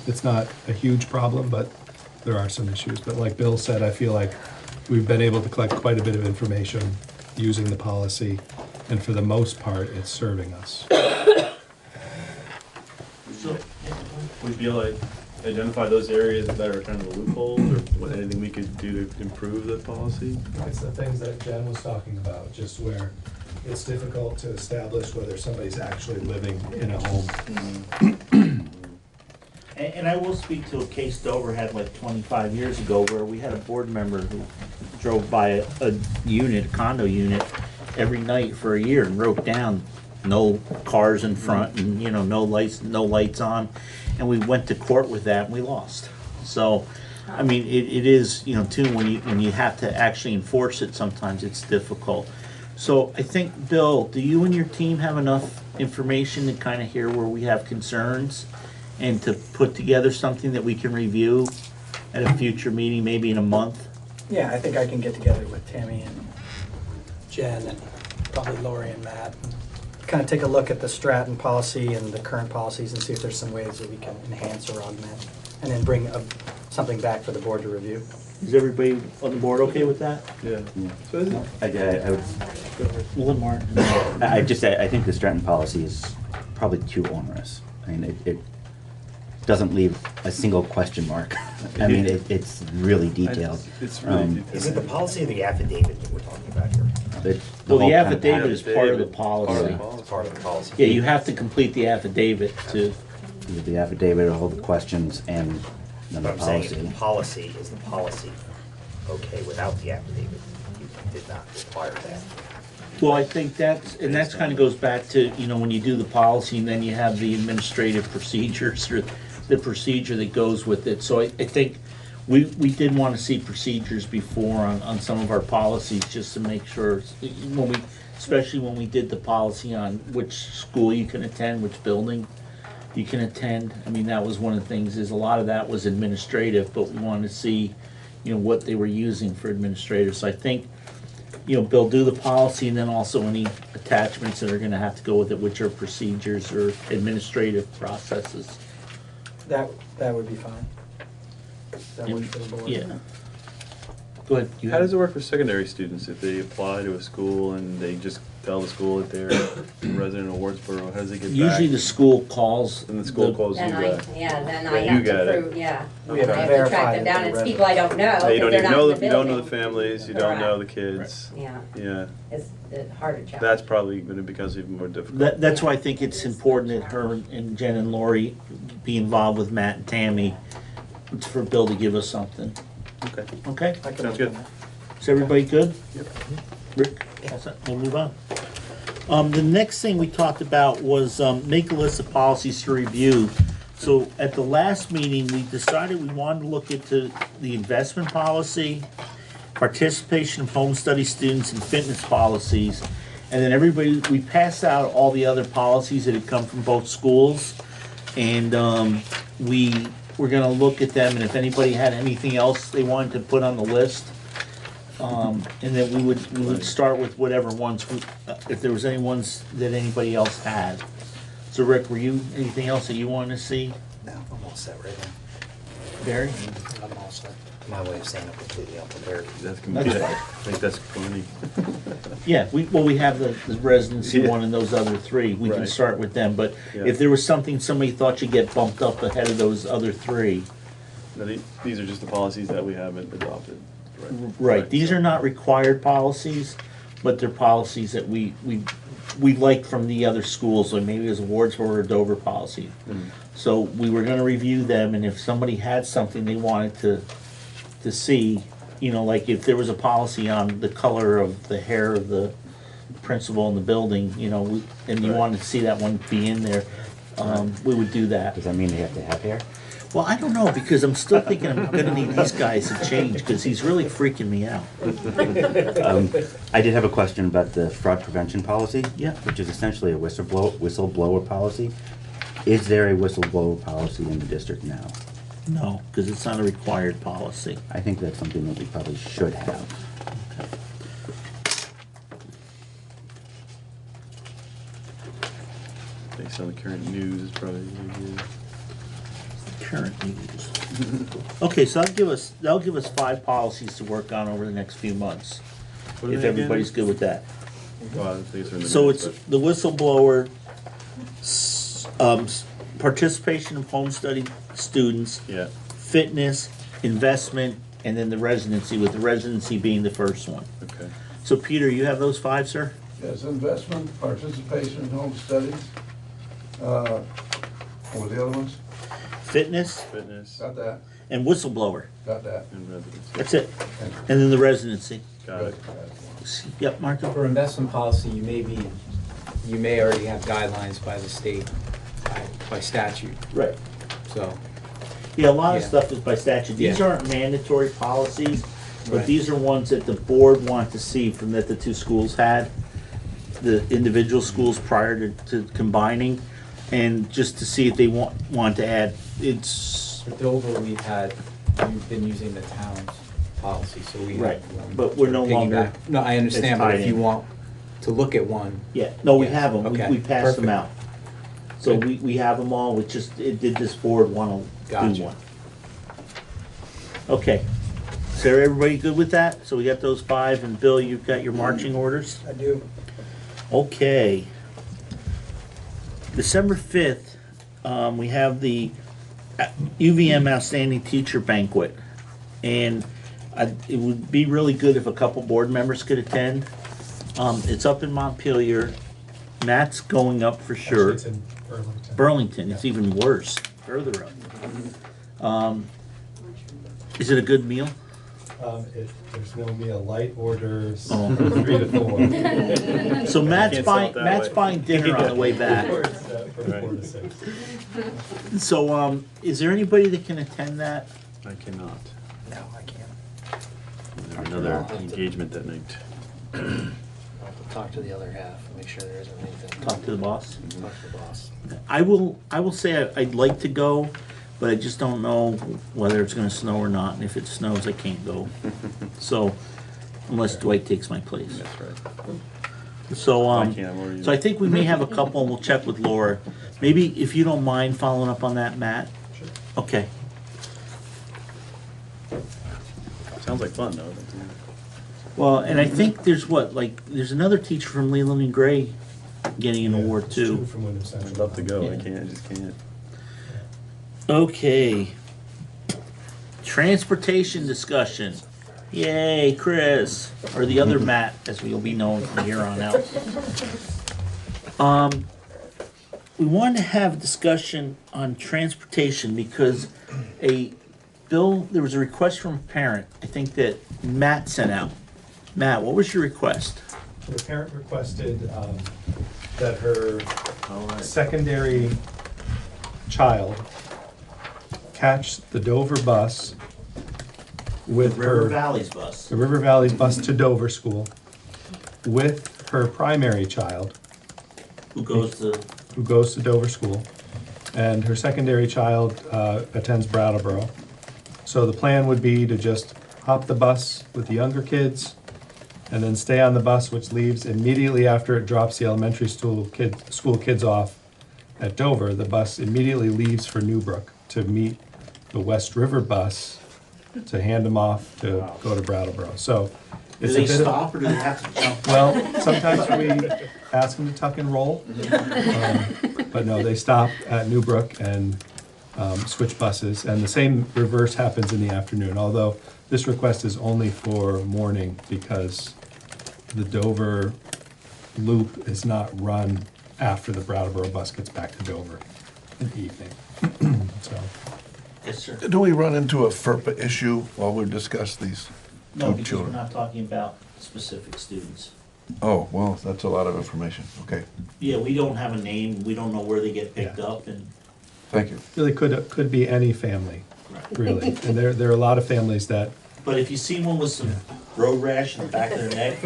It's not a huge problem, but there are some issues. But like Bill said, I feel like we've been able to collect quite a bit of information using the policy, and for the most part, it's serving us. So, would you like identify those areas that are kind of the loopholes, or anything we could do to improve the policy? It's the things that Jen was talking about, just where it's difficult to establish whether somebody's actually living in a home. And I will speak to a case Dover had like 25 years ago where we had a board member who drove by a condo unit every night for a year and wrote down no cars in front and, no lights on. And we went to court with that and we lost. So, I mean, it is, too, when you have to actually enforce it, sometimes it's difficult. So I think, Bill, do you and your team have enough information to kind of hear where we have concerns and to put together something that we can review at a future meeting, maybe in a month? Yeah, I think I can get together with Tammy and Jen and probably Lori and Matt. Kind of take a look at the Stratton policy and the current policies and see if there's some ways that we can enhance or augment. And then bring something back for the board to review. Is everybody on the board okay with that? Yeah. I would, I think the Stratton policy is probably too onerous. I mean, it doesn't leave a single question mark. I mean, it's really detailed. It's really detailed. Is it the policy or the affidavit that we're talking about here? Well, the affidavit is part of the policy. It's part of the policy. Yeah, you have to complete the affidavit to. The affidavit will hold the questions and then the But I'm saying policy. if the policy is the policy, okay, without the affidavit, you did not require that. Well, I think that's kind of goes back to, when you do the policy and then you have the administrative procedures or the procedure that goes with it. So I think we did want to see procedures before on some of our policies just to make sure, especially when we did the policy on which school you can attend, which building you can attend. I mean, that was one of the things, is a lot of that was administrative, but we wanted to see, what they were using for administrative. So I think, Bill, do the policy and then also any attachments that are gonna have to go with it, which are procedures or administrative processes. That would be fine. That works for the board. Yeah. Go ahead. How does it work for secondary students if they apply to a school and they just tell the school that they're a resident of Wardsboro? How does it get back? Usually the school calls. And the school calls you Then back. then Yeah, I you have got to it. prove, yeah. We have to I have to verify track them that down, they're it's people I don't know, Yeah, because you don't they're even not know in the you don't know the building. families, you don't know the kids. Yeah, Yeah. it's the harder challenge. That's probably going to become even more difficult. That's why I think it's important that her and Jen and Lori be involved with Matt and Tammy for Bill to give us something. Okay. Okay? Sounds good. Is everybody good? Yep. Rick? All set? We'll move on. The next thing we talked about was make a list of policies to review. So at the last meeting, we decided we wanted to look into the investment policy, participation of home study students, and fitness policies. And then we passed out all the other policies that had come from both schools. And we were gonna look at them, and if anybody had anything else they wanted to put on the list, and then we would start with whatever ones, if there was any ones that anybody else had. So Rick, anything else that you wanted to see? No, I'm all set right now. Barry? I'm all set. My way of saying I'm completely unprepared. That's fine. I think that's plenty. Yeah, we have the residency Yeah. one and those other three. We can Right. start with them, but Yeah. if there was something somebody thought should get bumped up ahead of those other three. No, these are just the policies that we haven't adopted. Right, these are not required policies, but they're policies that we like from the other schools, like maybe it was a Wardsboro or Dover policy. So we were gonna review them, and if somebody had something they wanted to see, like if there was a policy on the color of the hair of the principal in the building, and you wanted to see that one be in there, we would do that. Does that mean they have to have hair? Well, I don't know, because I'm still thinking I'm gonna need these guys to change, because he's really freaking me out. I did have a question about the fraud prevention policy. Yeah. Which is essentially a whistleblower policy. Is there a whistleblower policy in the district now? No, because it's not a required policy. I think that's something that we probably should have. Based on the current news, it's probably. Current news. Okay, so that'll give us 5 policies to work on over the next few months, What are if they again? everybody's good with that. Well, I think it's in the So minutes, it's the whistleblower, participation of home study students, Yeah. fitness, investment, and then the residency, with the residency being the first one. Okay. So Peter, you have those 5, sir? Yes, investment, participation in home studies. What were the other ones? Fitness Got that, and whistleblower. got that. And residency. That's it. And then the residency. Got it. Yep, Marco? For investment policy, you may already have guidelines by the state, by statute. Right. So, Yeah, a lot of Yeah. stuff is by statute. These Yeah. aren't mandatory policies, but Right. these are ones that the board want to see from that the two schools had, the individual schools prior to combining, and just to see if they want to add, it's, for Dover, we've been using the town's policy, so we Right, have one. but we're no Piggyback. longer- No, I understand, it's but tied if you in. want to look at one. Yeah, no, we Yes, have them, okay, we passed them perfect. out. So Good. we have them all, did this board wanna do Gotcha. one? Okay, so everybody good with that? So we got those 5, and Bill, you've got your marching orders? I do. Okay. December 5th, we have the UVM Outstanding Teacher Banquet. And it would be really good if a couple board members could attend. It's up in Montpelier. Matt's going up for sure. Actually, it's in Burlington. Burlington, it's even worse, further up. Is it a good meal? There's gonna be a light orders, Oh. 3 to 4. So Matt's Can't sell buying, it that Matt's way. buying dinner on the way back. For 4 to 6. So, is there anybody that can attend that? I cannot. No, I can't. I have another engagement that night. I'll have to talk to the other half and make sure there isn't anything. Talk to the boss. Talk to the boss. I will say I'd like to go, but I just don't know whether it's gonna snow or not, and if it snows, I can't go. So, unless Dwight takes my place. That's right. So, I can't, I'm already- so I think we may have a couple, and we'll check with Laura. Maybe if you don't mind following up on that, Matt? Okay. Sounds like fun, though. Well, and I think there's there's another teacher from Leland and Gray getting an award too. From Wyndham I'd Central. love to go, I Yeah. can't, I just can't. Okay. Transportation discussion. Yay, Chris, or the other Matt, as we'll be known from here on out. We wanted to have a discussion on transportation because there was a request from a parent, I think that Matt sent out. Matt, what was your request? The parent requested that her secondary child catch the Dover bus with River her, Valley's bus. the River Valley's bus to Dover school with her primary child, Who goes to Dover school, and her secondary child attends Brattleboro. So the plan would be to just hop the bus with the younger kids and then stay on the bus, which leaves immediately after it drops the elementary school kids off at Dover. The bus immediately leaves for Newbrook to meet the West River bus to hand them off to go to Brattleboro. So Do it's they a bit stop or do they have to jump? well, sometimes we ask them to tuck and roll, but no, they stop at Newbrook and switch buses, and the same reverse happens in the afternoon, although this request is only for morning because the Dover loop is not run after the Brattleboro bus gets back to Dover in the evening. So, Yes, sir. Do we run into a FERPA issue while we discuss these No, two because we're children? not talking about specific students. Oh, well, that's a lot of information. Okay, Yeah, we don't have a name, we don't know where they get picked up, and thank you. really could be any family, really, and there are a lot of families that but if you see one with some road rash in the back of their neck.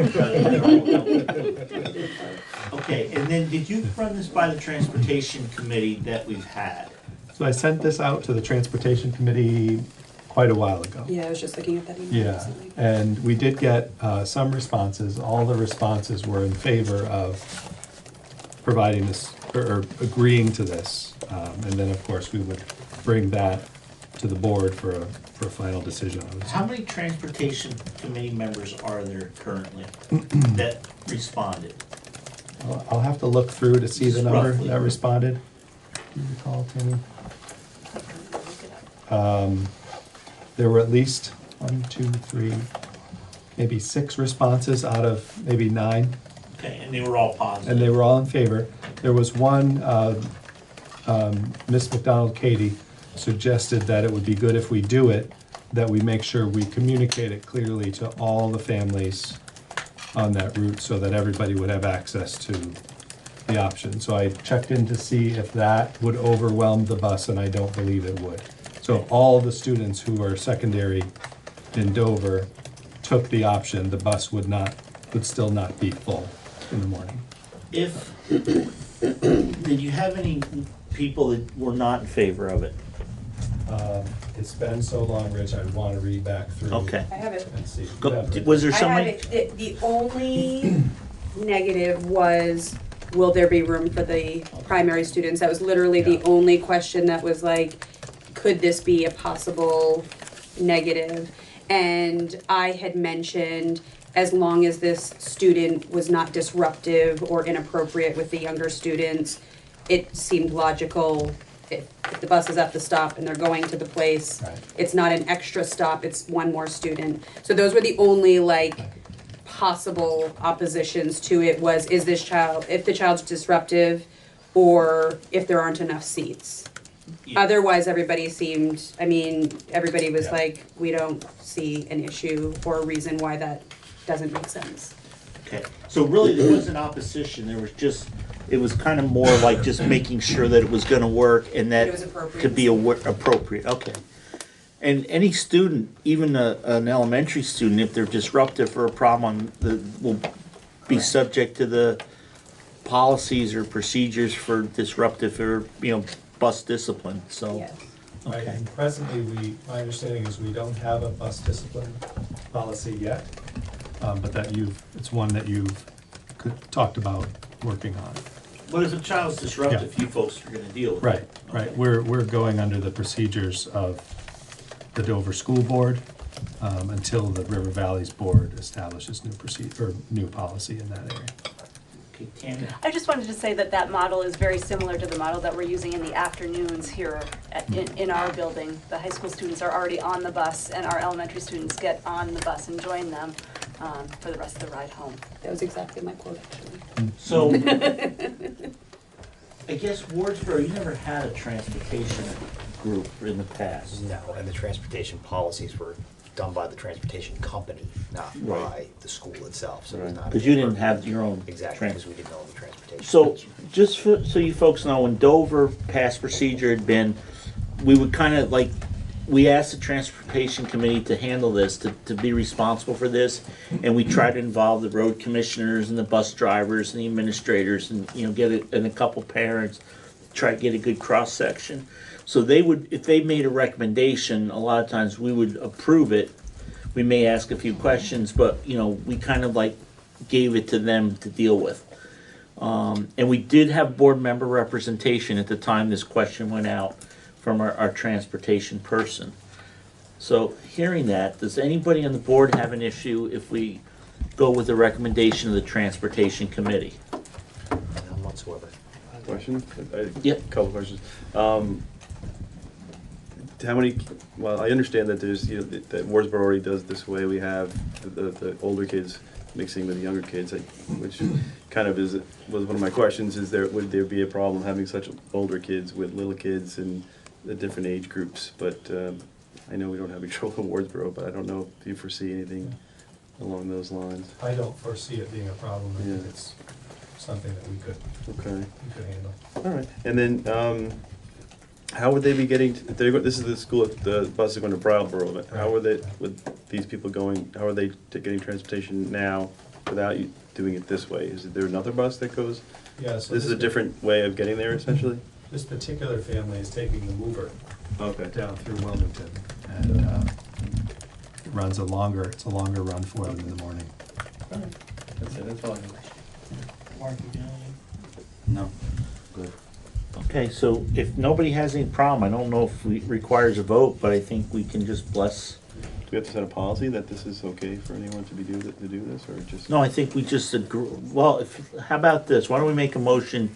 Okay, and then did you run this by the transportation committee that we've had? So I sent this out to the Transportation Committee quite a while ago. Yeah, I was just looking at that email Yeah, recently. and we did get some responses. All the responses were in favor of providing this, or agreeing to this. And then, of course, we would bring that to the board for a final decision on this. How many transportation committee members are there currently that responded? I'll have to look through to see the Just number roughly. that responded. Do you recall, Tammy? There were at least 1, 2, 3, maybe 6 responses out of maybe 9, Okay, and they were all positive. and they were all in favor. There was one, Miss McDonald Katie suggested that it would be good if we do it, that we make sure we communicate it clearly to all the families on that route so that everybody would have access to the option. So I checked in to see if that would overwhelm the bus, and I don't believe it would. So if all the students who are secondary in Dover took the option, the bus would still not be full in the morning. Did you have any people that were not in favor of it? It's been so long, Rich, I want to read back through. Okay. I have it. And see. Go- You have it. was there I somebody? have it. The only negative was, will there be room for the primary students? That was literally the only question that was like, could this be a possible negative? And I had mentioned, as long as this student was not disruptive or inappropriate with the younger students, it seemed logical. If the bus is at the stop and they're going to the place, it's not an extra stop, it's one more student. So those were the only like possible oppositions to it, was, is this child, if the child's disruptive or if there aren't enough seats. Otherwise, everybody seemed, I mean, everybody was like, we don't see an issue or a reason why that doesn't make sense. Okay, so really there wasn't opposition, there was just, it was kind of more like just making sure that it was gonna work and that It was appropriate. could be appropriate, okay. And any student, even an elementary student, if they're disruptive or a problem, will be subject to the policies or procedures for disruptive or, bus discipline, so. Right, Okay. and presently, my understanding is we don't have a bus discipline policy yet, but that it's one that you've talked about working on. But if a child's disruptive, you folks are gonna deal with it. Right, right. We're going under the procedures of the Dover School Board until the River Valleys Board establishes new policy in that area. Okay, Tammy? I just wanted to say that model is very similar to the model that we're using in the afternoons here in our building. The high school students are already on the bus, and our elementary students get on the bus and join them for the rest of the ride home. That was exactly my quote, actually. So, I guess Wardsboro, you never had a transportation group in the past. No, and the transportation policies were done by the transportation company, not by Right. the school itself, so it was not. Because you didn't have your own. Exactly, because we didn't own the transportation. So, just so you folks know, when Dover past procedure had been, we would kind of like, we asked the transportation committee to handle this, to be responsible for this, and we try to involve the road commissioners and the bus drivers and the administrators and, get it, and a couple parents, try to get a good cross-section. So they would, if they made a recommendation, a lot of times we would approve it. We may ask a few questions, but, we kind of like gave it to them to deal with. And we did have board member representation at the time this question went out from our transportation person. So hearing that, does anybody on the board have an issue if we go with the recommendation of the transportation committee? None whatsoever. Question? Yep. Couple questions. How many, well, I understand that there's, that Wardsboro already does this way. We have the older kids mixing with the younger kids, which kind of was one of my questions, would there be a problem having such older kids with little kids and the different age groups? But I know we don't have control of Wardsboro, but I don't know if you foresee anything along those lines. I don't foresee it being a problem. I think it's something that we could handle. All right. And then, how would they be getting? This is the school. The bus is going to Brattleboro. How are they? With these people going? How are they getting transportation now without you doing it this way? Is there another bus that goes? Yeah. So this is a different way of getting there, essentially. This particular family is taking the mover. Okay. Down through Wilmington, and it runs it's a longer run for them in the morning. That's it. That's all I know. Mark, you got anything? No. Good. Okay, so if nobody has any problem, I don't know if it requires a vote, but I think we can just bless. Do we have to set a policy that this is okay for anyone to do this, or just? No, I think we just agree. Well, how about this? Why don't we make a motion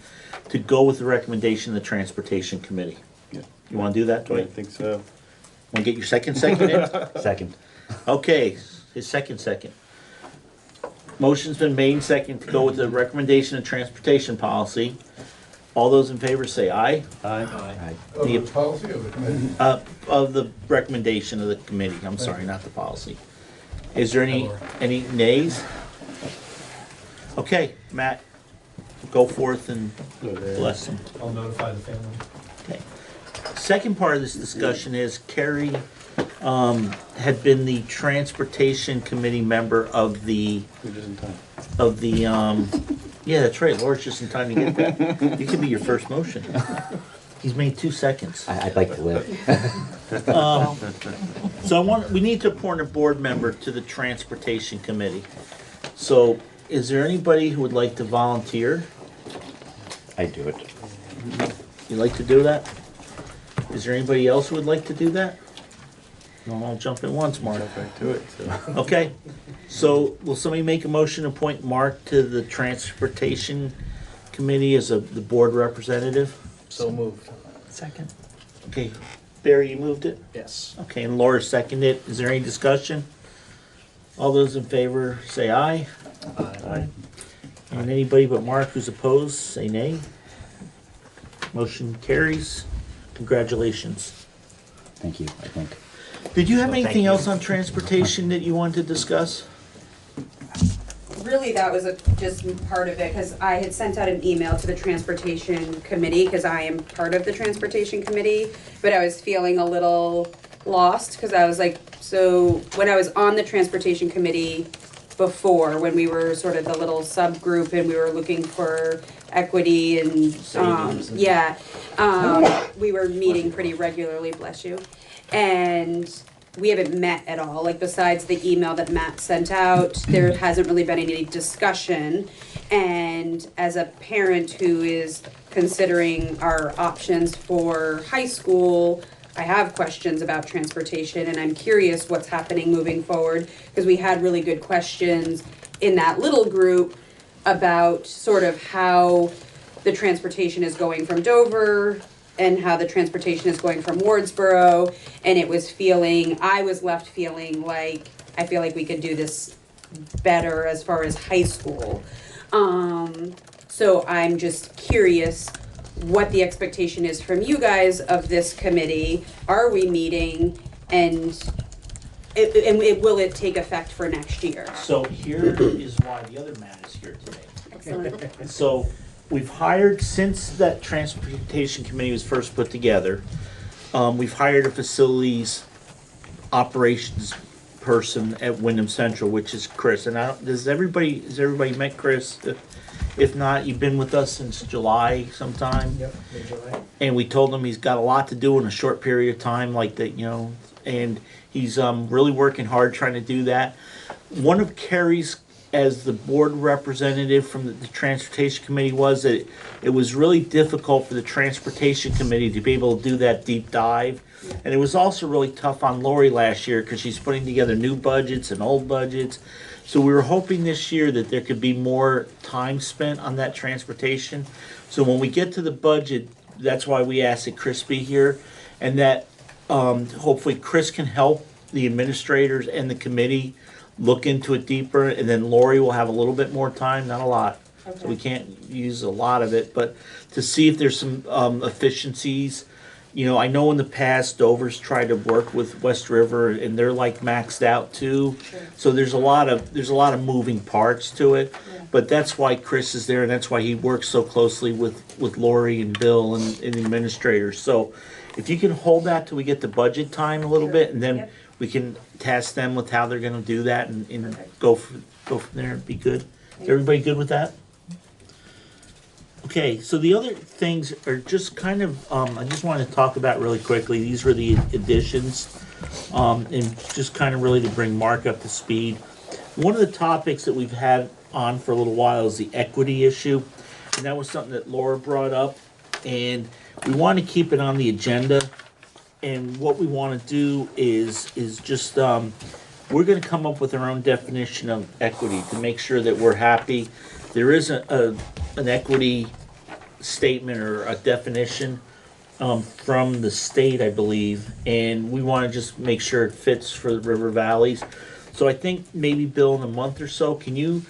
to go with the recommendation of the transportation committee? Yeah. You want to do that, Dwight? I think so. Want to get your second in? Second. Okay, his second. Motion's been made and second to go with the recommendation of transportation policy. All those in favor say aye. Aye. Of the policy of the committee? Of the recommendation of the committee, I'm sorry, not the policy. Is there any nays? Okay, Matt, go forth and bless them. I'll notify the family. Okay. Second part of this discussion is Carrie had been the transportation committee member of the. We're just in time. Of the yeah, that's right. Laura's just in time to get that. You can be your first motion. He's made 2 seconds. I'd like to live. So we need to appoint a board member to the Transportation Committee. So is there anybody who would like to volunteer? I do it. You'd like to do that? Is there anybody else who would like to do that? No, I'll jump in once, Mark. Back to it, so. Okay, so will somebody make a motion to appoint Mark to the Transportation Committee as the board representative? So moved. Second. Okay, Barry, you moved it? Yes. Okay, and Laura seconded it. Is there any discussion? All those in favor say aye. Aye. And anybody but Mark who's opposed, say nay. Motion carries. Congratulations. Thank you, I think. Did you have So, thank anything you. else on transportation that you wanted to discuss? Really, that was just part of it, because I had sent out an email to the Transportation Committee, because I am part of the Transportation Committee, but I was feeling a little lost, because I was like, so when I was on the Transportation Committee before, when we were sort of the little subgroup and we were looking for equity and, Savings and- yeah, we were meeting pretty regularly, bless you. And we haven't met at all, like besides the email that Matt sent out, there hasn't really been any discussion. And as a parent who is considering our options for high school, I have questions about transportation and I'm curious what's happening moving forward, because we had really good questions in that little group about sort of how the transportation is going from Dover and how the transportation is going from Wardsboro, and I was left feeling like, I feel like we could do this better as far as high school. So I'm just curious what the expectation is from you guys of this committee. Are we meeting, and will it take effect for next year? So here is why the other man is here today. Excellent. So we've hired, since that transportation committee was first put together, we've hired a facilities operations person at Wyndham Central, which is Chris. And has everybody met Chris? If not, you've been with us since July sometime. Yep, mid-July. And we told him he's got a lot to do in a short period of time, like that, and he's really working hard trying to do that. One of Carrie's, as the board representative from the Transportation Committee, was that it was really difficult for the Transportation Committee to be able to do that deep dive. And it was also really tough on Lori last year because she's putting together new budgets and old budgets. So we were hoping this year that there could be more time spent on that transportation. So when we get to the budget, that's why we asked that Chris be here, and that hopefully Chris can help the administrators and the committee look into it deeper, and then Lori will have a little bit more time, not a lot. So we can't use a lot of it, but to see if there's some efficiencies. I know in the past Dover's tried to work with West River, and they're like maxed out too. Sure. So there's a lot of moving parts to it. Yeah. But that's why Chris is there, and that's why he works so closely with Lori and Bill and the administrators. So if you can hold that till we get the budget time a little bit, and then Yep. we can task them with how they're gonna do that and go from there. It'd be good. Is everybody good with that? Okay, so the other things are just kind of, I just wanted to talk about really quickly. These were the additions, and just kind of really to bring Mark up to speed. One of the topics that we've had on for a little while is the equity issue, and that was something that Laura brought up, and we want to keep it on the agenda. And what we want to do is just, we're going to come up with our own definition of equity to make sure that we're happy. There is an equity statement or a definition from the state, I believe, and we want to just make sure it fits for the river valleys. So I think maybe, Bill, in a month or so, can you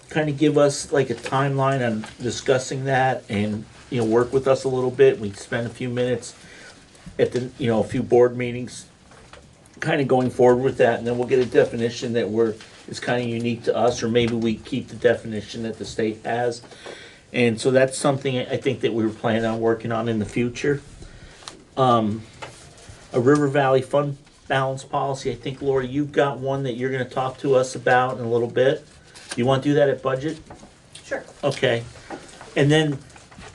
kind of give us like a timeline on discussing that and, work with us a little bit? We spend a few minutes at the, a few board meetings kind of going forward with that, and then we'll get a definition that is kind of unique to us, or maybe we keep the definition that the state has. And so that's something I think that we were planning on working on in the future. A River Valley fund balance policy. I think, Laura, you've got one that you're going to talk to us about in a little bit. Do you want to do that at budget? Sure. Okay. And then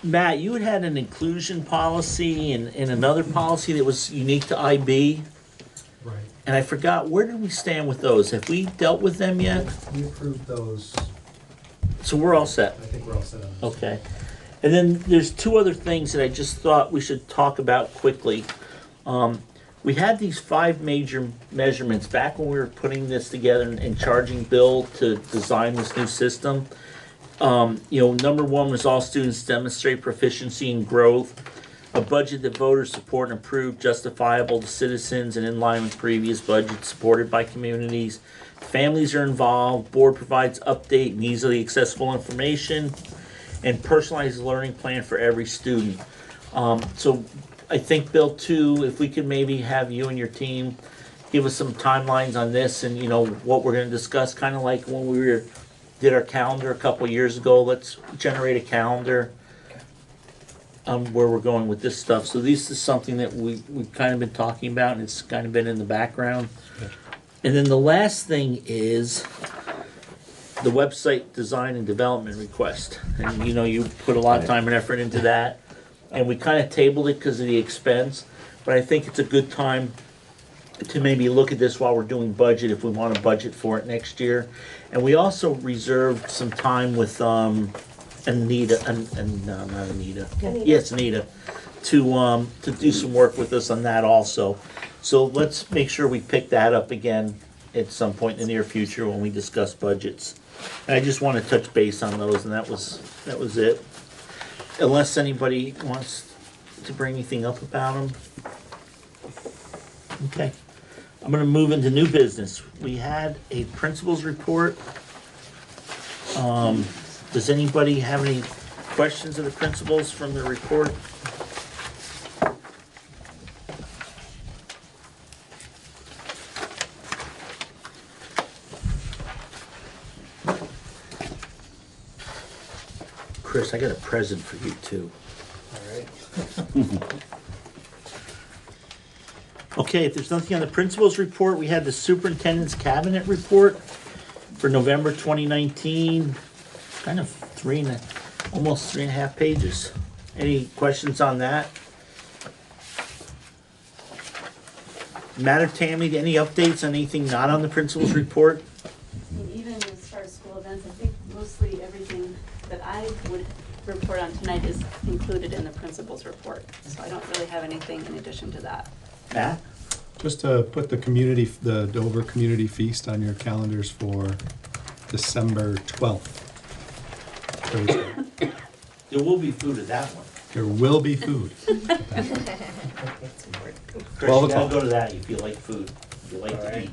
Matt, you had an inclusion policy and another policy that was unique to IB. Right. And I forgot, where did we stand with those? Have we dealt with them yet? We approved those. So we're all set? I think we're all set on those. Okay. And then there's two other things that I just thought we should talk about quickly. We had these 5 major measurements back when we were putting this together and charging Bill to design this new system. Number 1 was all students demonstrate proficiency and growth, a budget that voters support and approve, justifiable to citizens and in line with previous budgets supported by communities. Families are involved, board provides update and easily accessible information, and personalized learning plan for every student. So I think, Bill, too, if we could maybe have you and your team give us some timelines on this and, what we're going to discuss, kind of like when we did our calendar a couple years ago. Let's generate a calendar where we're going with this stuff. So this is something that we've kind of been talking about, and it's kind of been in the background. And then the last thing is the website design and development request. And you put a lot of time and effort into that. And we kind of tabled it because of the expense. But I think it's a good time to maybe look at this while we're doing budget, if we want to budget for it next year. And we also reserved some time with Anita, no, not Anita. Yes, Anita, to do some work with us on that also. So let's make sure we pick that up again at some point in the near future when we discuss budgets. And I just want to touch base on those, and that was it. Unless anybody wants to bring anything up about them. Okay. I'm going to move into new business. We had a principal's report. Does anybody have any questions of the principals from the report? Chris, I got a present for you too. All right. Okay, if there's nothing on the principal's report, we had the superintendent's cabinet report for November 2019. Kind of almost 3.5 pages. Any questions on that? Matt or Tammy, any updates on anything not on the principal's report? Even as far as school events, I think mostly everything that I would report on tonight is included in the principal's report. So I don't really have anything in addition to that. Matt? Just to put the Dover Community Feast on your calendars for December 12th. Thursday. There will be food at that one. There will be food. Chris, you gotta go to that if you like food, if you like to eat.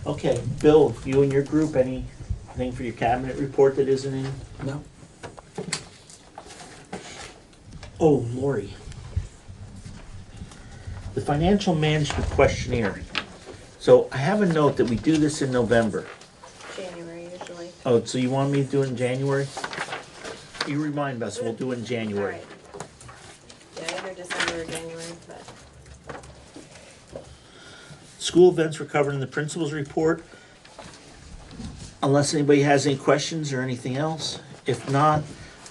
Okay, Bill, you and your group, anything for your cabinet report that isn't in? No. Oh, Lori. The financial management questionnaire. So I have a note that we do this in November. January usually. Oh, so you want me to do it in January? You remind us, we'll do it in January. All right. Yeah, either December or January, but. School events were covered in the principal's report. Unless anybody has any questions or anything else. If not,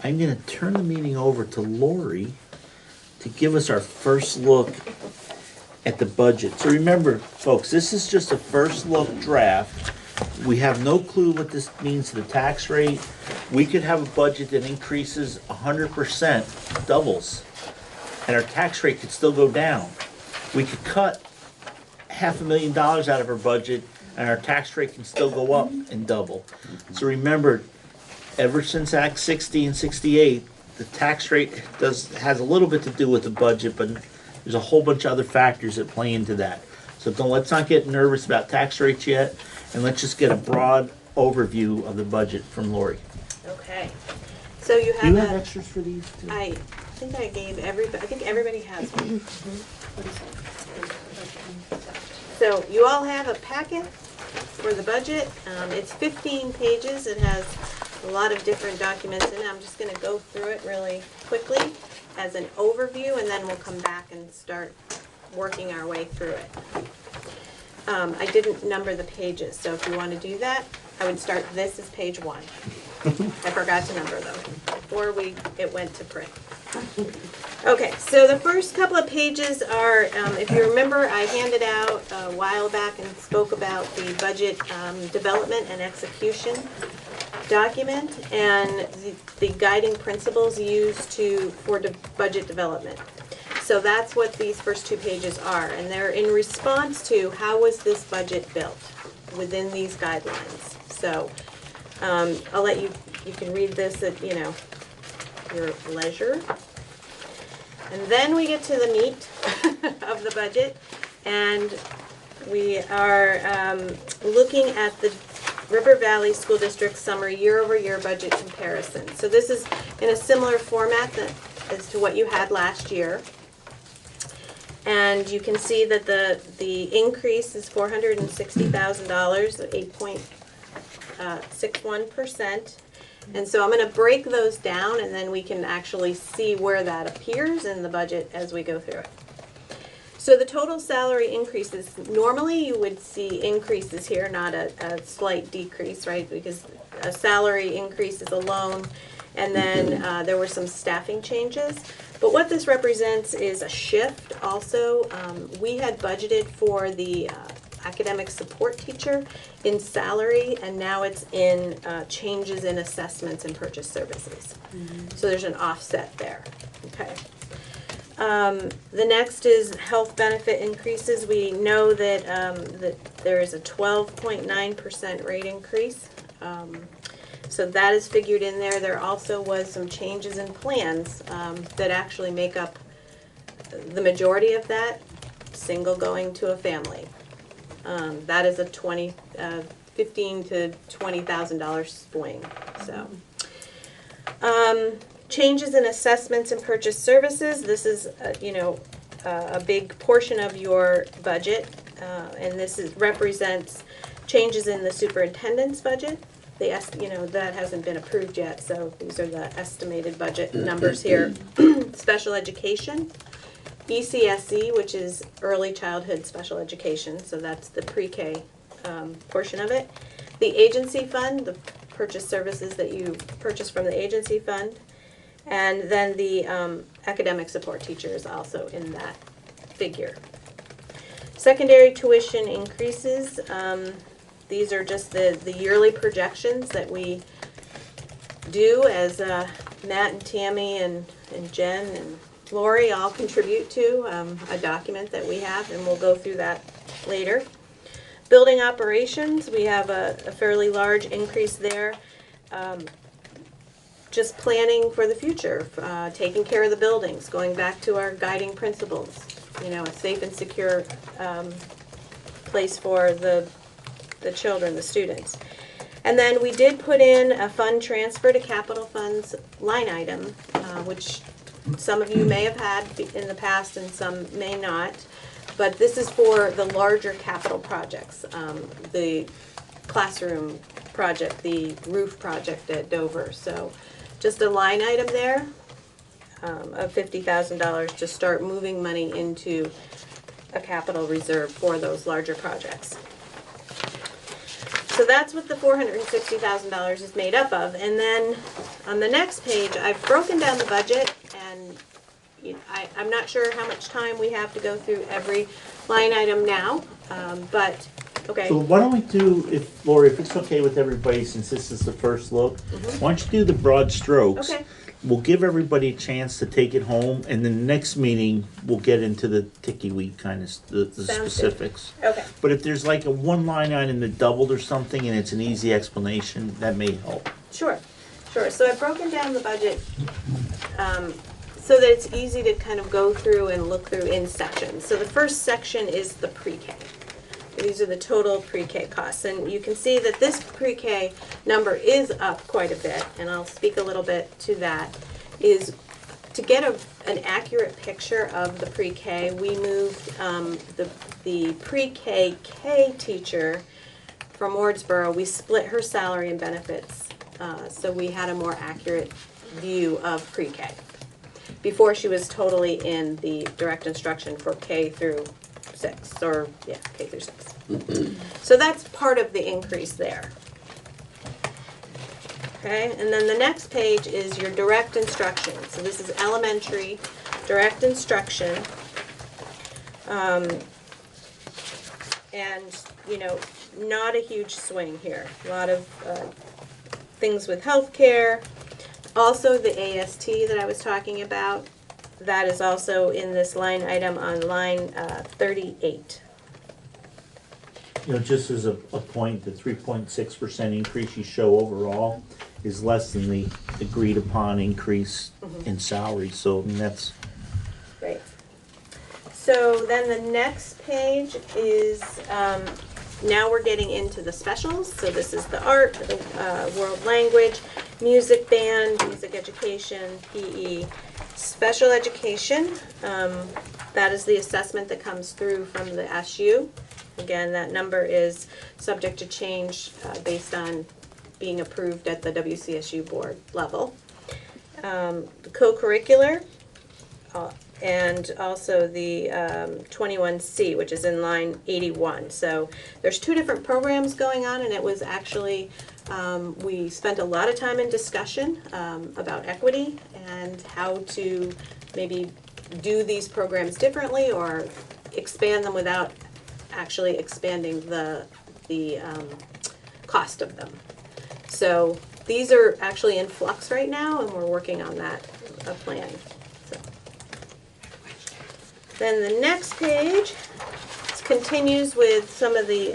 I'm gonna turn the meeting over to Lori to give us our first look at the budget. So remember, folks, this is just a first look draft. We have no clue what this means to the tax rate. We could have a budget that increases 100%, doubles, and our tax rate could still go down. We could cut $500,000 out of our budget, and our tax rate can still go up and double. So remember, ever since Act 60 and 68, the tax rate has a little bit to do with the budget, but there's a whole bunch of other factors that play into that. So let's not get nervous about tax rates yet, and let's just get a broad overview of the budget from Lori. Okay. So you have. Do you have extras for these too? I think I gave everybody. I think everybody has one. So you all have a packet for the budget. It's 15 pages. It has a lot of different documents in it. I'm just going to go through it really quickly as an overview, and then we'll come back and start working our way through it. I didn't number the pages, so if you want to do that, I would start this as page 1. I forgot to number them before it went to print. Okay, so the first couple of pages are, if you remember, I handed out a while back and spoke about the budget development and execution document and the guiding principles used for budget development. So that's what these first two pages are, and they're in response to how was this budget built within these guidelines. So I'll let you can read this at your leisure. And then we get to the meat of the budget, and we are looking at the River Valley School District Summary Year-over-Year Budget Comparison. So this is in a similar format as to what you had last year. And you can see that the increase is $460,000, 8.61%. And so I'm going to break those down, and then we can actually see where that appears in the budget as we go through it. So the total salary increases, normally you would see increases here, not a slight decrease, right? Because a salary increase is alone, and then there were some staffing changes. But what this represents is a shift also. We had budgeted for the academic support teacher in salary, and now it's in changes in assessments and purchase services. So there's an offset there. Okay. The next is health benefit increases. We know that that there is a 12.9% rate increase. So that is figured in there. There also was some changes in plans that actually make up the majority of that, single going to a family. That is a $15,000 to $20,000 swing. So. Changes in assessments and purchase services. This is, a big portion of your budget, and this represents changes in the superintendent's budget. That hasn't been approved yet, so these are the estimated budget numbers here. Special education, ECSE, which is early childhood special education, so that's the pre-K portion of it. The agency fund, the purchase services that you purchase from the agency fund. And then the academic support teacher is also in that figure. Secondary tuition increases. These are just the yearly projections that we do as Matt and Tammy and Jen and Lori all contribute to a document that we have, and we'll go through that later. Building operations, we have a fairly large increase there. Just planning for the future, taking care of the buildings, going back to our guiding principles, a safe and secure place for the children, the students. And then we did put in a fund transfer to capital funds line item, which some of you may have had in the past and some may not. But this is for the larger capital projects, the classroom project, the roof project at Dover. So just a line item there of $50,000 to start moving money into a capital reserve for those larger projects. So that's what the $460,000 is made up of. And then on the next page, I've broken down the budget, and I'm not sure how much time we have to go through every line item now, but okay. So why don't we do, Lori, if it's okay with everybody, since this is the first look, why don't you do the broad strokes? Okay. We'll give everybody a chance to take it home, and then the next meeting, we'll get into the ticky-weed kind of, the specifics. Good. Okay. But if there's like a one line item that doubled or something, and it's an easy explanation, that may help. Sure. So I've broken down the budget so that it's easy to kind of go through and look through in sections. So the first section is the pre-K. These are the total pre-K costs, and you can see that this pre-K number is up quite a bit, and I'll speak a little bit to that. Is to get an accurate picture of the pre-K, we moved the pre-K teacher from Wardsboro. We split her salary and benefits, so we had a more accurate view of pre-K. Before, she was totally in the direct instruction for K through 6, or K through 6. So that's part of the increase there. Okay, and then the next page is your direct instruction. So this is elementary direct instruction. And, you know, not a huge swing here. A lot of things with healthcare. Also the AST that I was talking about, that is also in this line item on line 38. You know, just as a point, the 3.6% increase you show overall is less than the agreed upon increase in salary, so I mean, that's. Right. So then the next page is, now we're getting into the specials. So this is the art, the world language, music band, music education, PE, special education. That is the assessment that comes through from the SU. Again, that number is subject to change based on being approved at the WCSU board level. The co-curricular, and also the 21C, which is in line 81. So there's two different programs going on, and it was actually, we spent a lot of time in discussion about equity and how to maybe do these programs differently or expand them without actually expanding the cost of them. So these are actually in flux right now, and we're working on that plan. So. Then the next page continues with some of the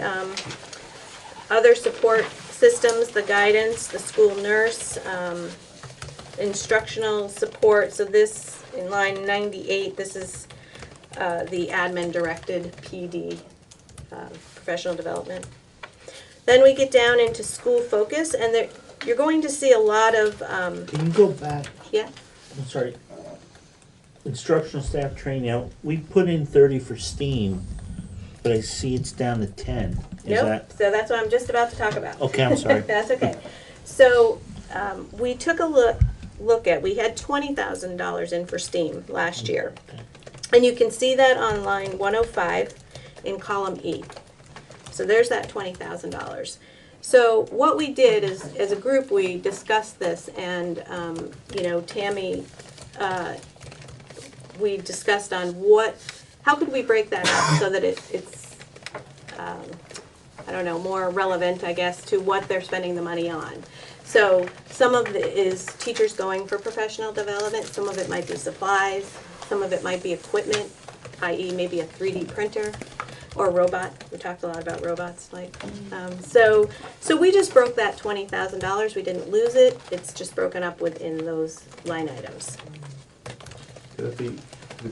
other support systems, the guidance, the school nurse, instructional support. So this, in line 98, this is the admin-directed PD, professional development. Then we get down into school focus, and there, you're going to see a lot of... Can you go back? Yeah. I'm sorry. Instructional staff training, now, we put in 30 for STEAM, but I see it's down to 10. Is Nope, that? so that's what I'm just about to talk about. Okay, I'm sorry. That's okay. So we took a look at, we had $20,000 in for STEAM last year. And you can see that on line 105 in column E. So there's that $20,000. So what we did is, as a group, we discussed this, and you know, Tammy, we discussed on how could we break that up so that it's, I don't know, more relevant, I guess, to what they're spending the money on. So some of it is teachers going for professional development, some of it might be supplies, some of it might be equipment, i.e. maybe a 3D printer or a robot. We talked a lot about robots, like. So we just broke that $20,000. We didn't lose it. It's just broken up within those line items. Could it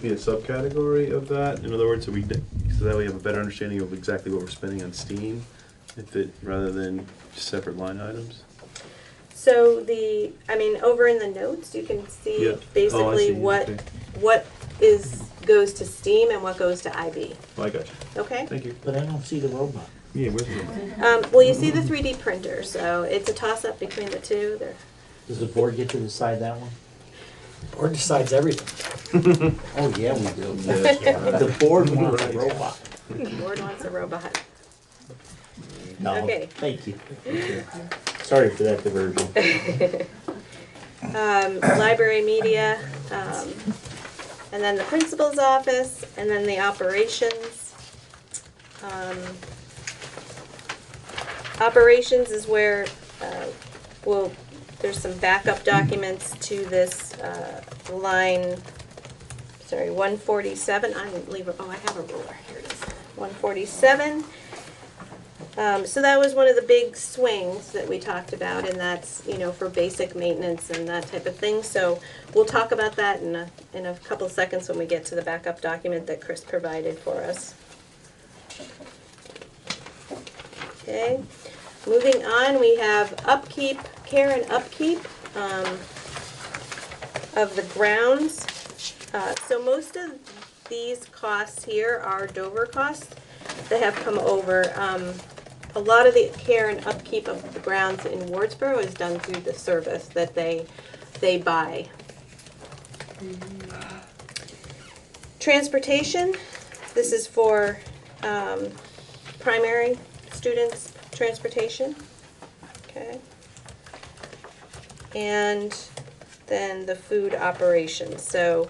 be a subcategory of that? In other words, so that we have a better understanding of exactly what we're spending on STEAM, rather than separate line items? So over in the notes, you can see basically what goes to STEAM and what goes to IB. Oh, I got you. Okay. Thank you. But I don't see the robot. Yeah, where's the robot? Well, you see the 3D printer, so it's a toss-up between the two. Does the board get to decide that one? Board decides everything. Oh, yeah, we do. The board wants a robot. The board wants a robot. No, Okay. thank you. Sorry for that diversion. Library media, and then the principal's office, and then the operations. Operations is where there's some backup documents to this line, 147. I didn't leave it. Oh, I have a ruler. Here it is. 147. So that was one of the big swings that we talked about, and that's, you know, for basic maintenance and that type of thing. So we'll talk about that in a couple of seconds when we get to the backup document that Chris provided for us. Okay, moving on, we have upkeep, care and upkeep of the grounds. So most of these costs here are Dover costs that have come over. A lot of the care and upkeep of the grounds in Wardsboro is done through the service that they buy. Transportation, this is for primary students' transportation. Okay. and then the food operations. So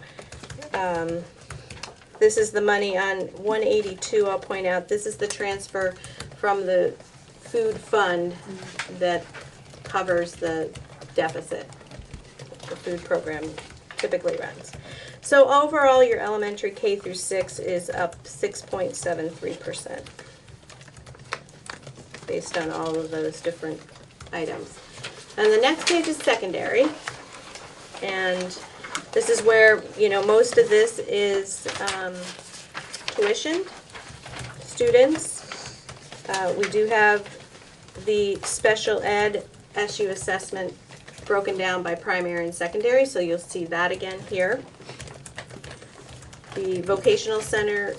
this is the money on 182. I'll point out this is the transfer from the food fund that covers the deficit the food program typically runs. So overall, your elementary K through 6 is up 6.73% based on all of those different items. And the next page is secondary, and this is where, you know, most of this is tuition, students. We do have the special ed SU assessment broken down by primary and secondary, so you'll see that again here. The vocational center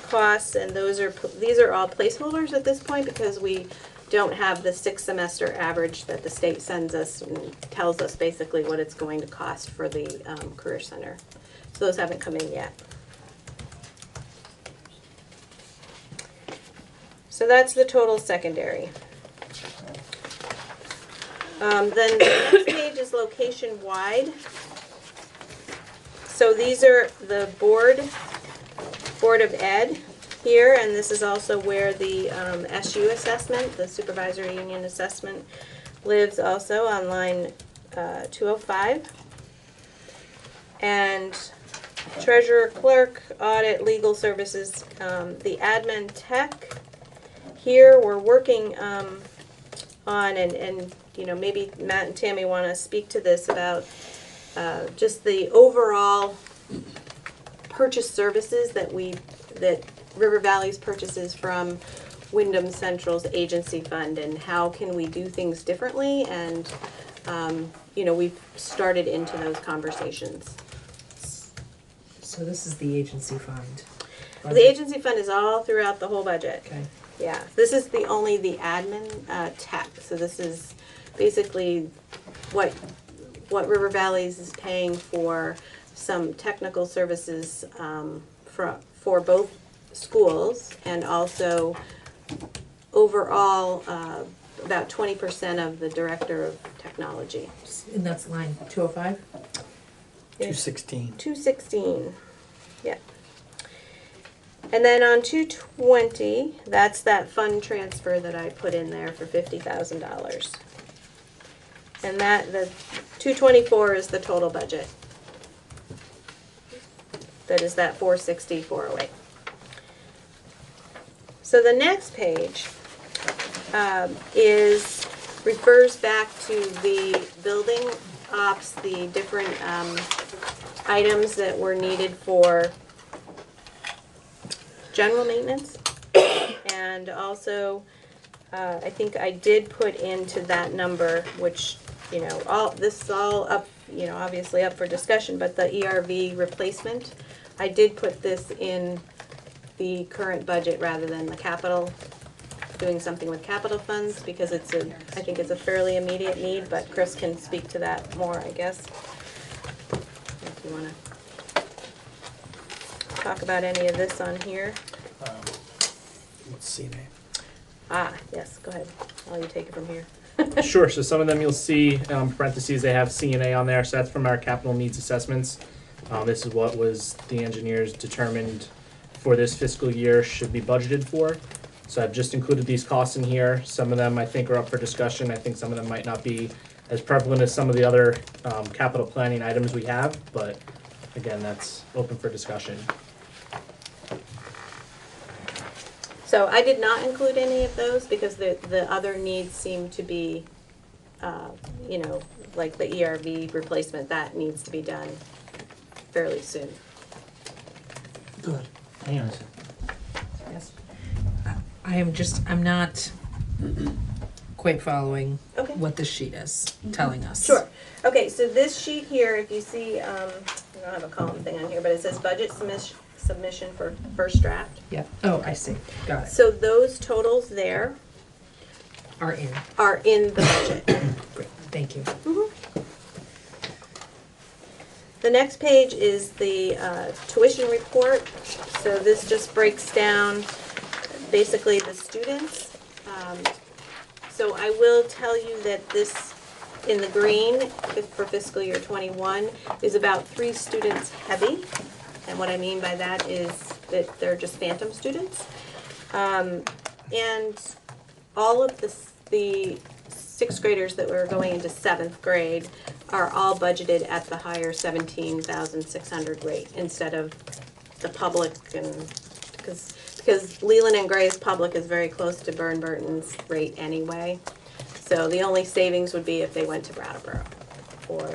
costs, and these are all placeholders at this point because we don't have the 6-semester average that the state sends us and tells us basically what it's going to cost for the career center. So those haven't come in yet. So that's the total secondary. Then the next page is location-wide. So these are the Board of Ed here, and this is also where the SU assessment, the supervisory union assessment, lives also on line 205. And treasurer, clerk, audit, legal services, the admin tech. Here we're working on, and you know, maybe Matt and Tammy want to speak to this about just the overall purchase services that River Valley's purchases from Wyndham Central's agency fund, and how can we do things differently, and you know, we've started into those conversations. So this is the agency fund. The agency fund is all throughout the whole budget. Okay. Yeah, this is only the admin tech. So this is basically what River Valley's is paying for some technical services for both schools, and also overall about 20% of the director of technology. And that's line 205? 216. 216, yeah. And then on 220, that's that fund transfer that I put in there for $50,000. And the 224 is the total budget. That is that 460, 408. So the next page refers back to the building ops, the different items that were needed for general maintenance. And also, I think I did put into that number, which, you know, this is all up, you know, obviously up for discussion, but the ERV replacement, I did put this in the current budget rather than the capital, doing something with capital funds, because I think it's a fairly immediate need, but Chris can speak to that more, I guess, if you want to talk about any of this on here. Let's see, name. Ah, yes, go ahead. I'll you take it from here. Sure. So some of them you'll see, parentheses, they have CNA on there. So that's from our capital needs assessments. This is what was the engineers determined for this fiscal year should be budgeted for. So I've just included these costs in here. Some of them I think are up for discussion. I think some of them might not be as prevalent as some of the other capital planning items we have, but again, that's open for discussion. So I did not include any of those because the other needs seem to be, you know, like the ERV replacement, that needs to be done fairly soon. Good. Hang on a second. Yes. I'm not quite following what this sheet is telling us. Sure. Okay, so this sheet here, if you see, I don't have a column thing on here, but it says budget submission for first draft. Yeah. Oh, I see. Got it. So those totals there Are in. are in the budget. Great. Thank you. Mhm. The next page is the tuition report. So this just breaks down basically the students. So I will tell you that this in the green for fiscal year 21 is about 3 students heavy. And what I mean by that is that they're just phantom students. And all of the 6th graders that were going into 7th grade are all budgeted at the higher 17,600 rate instead of the public, and because Leland and Gray's public is very close to Burton's rate anyway. So the only savings would be if they went to Brattleboro or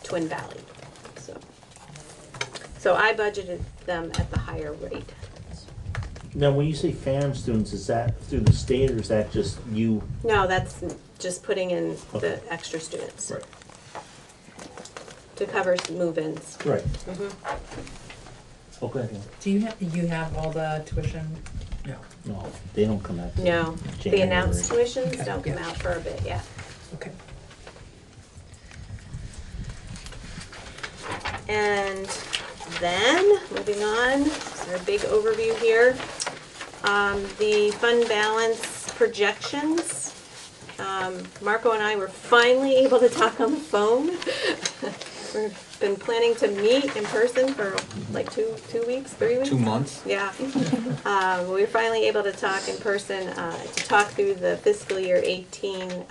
Twin Valley. So I budgeted them at the higher rate. Now, when you say phantom students, is that through the state or is that just you? No, that's just putting in Okay. the extra students. Right. To cover move-ins. Right. Mhm. Okay. Do you have all the tuition? No. No, they don't come out. till No, the January. announced tuitions Okay, don't come yeah. out for a bit yet. Okay. And then, moving on, this is our big overview here. The fund balance projections. Marco and I were finally able to talk on the phone. We've been planning to meet in person for like 2 weeks, 3 weeks? 2 months? Yeah. We were finally able to talk in person to talk through the fiscal year 18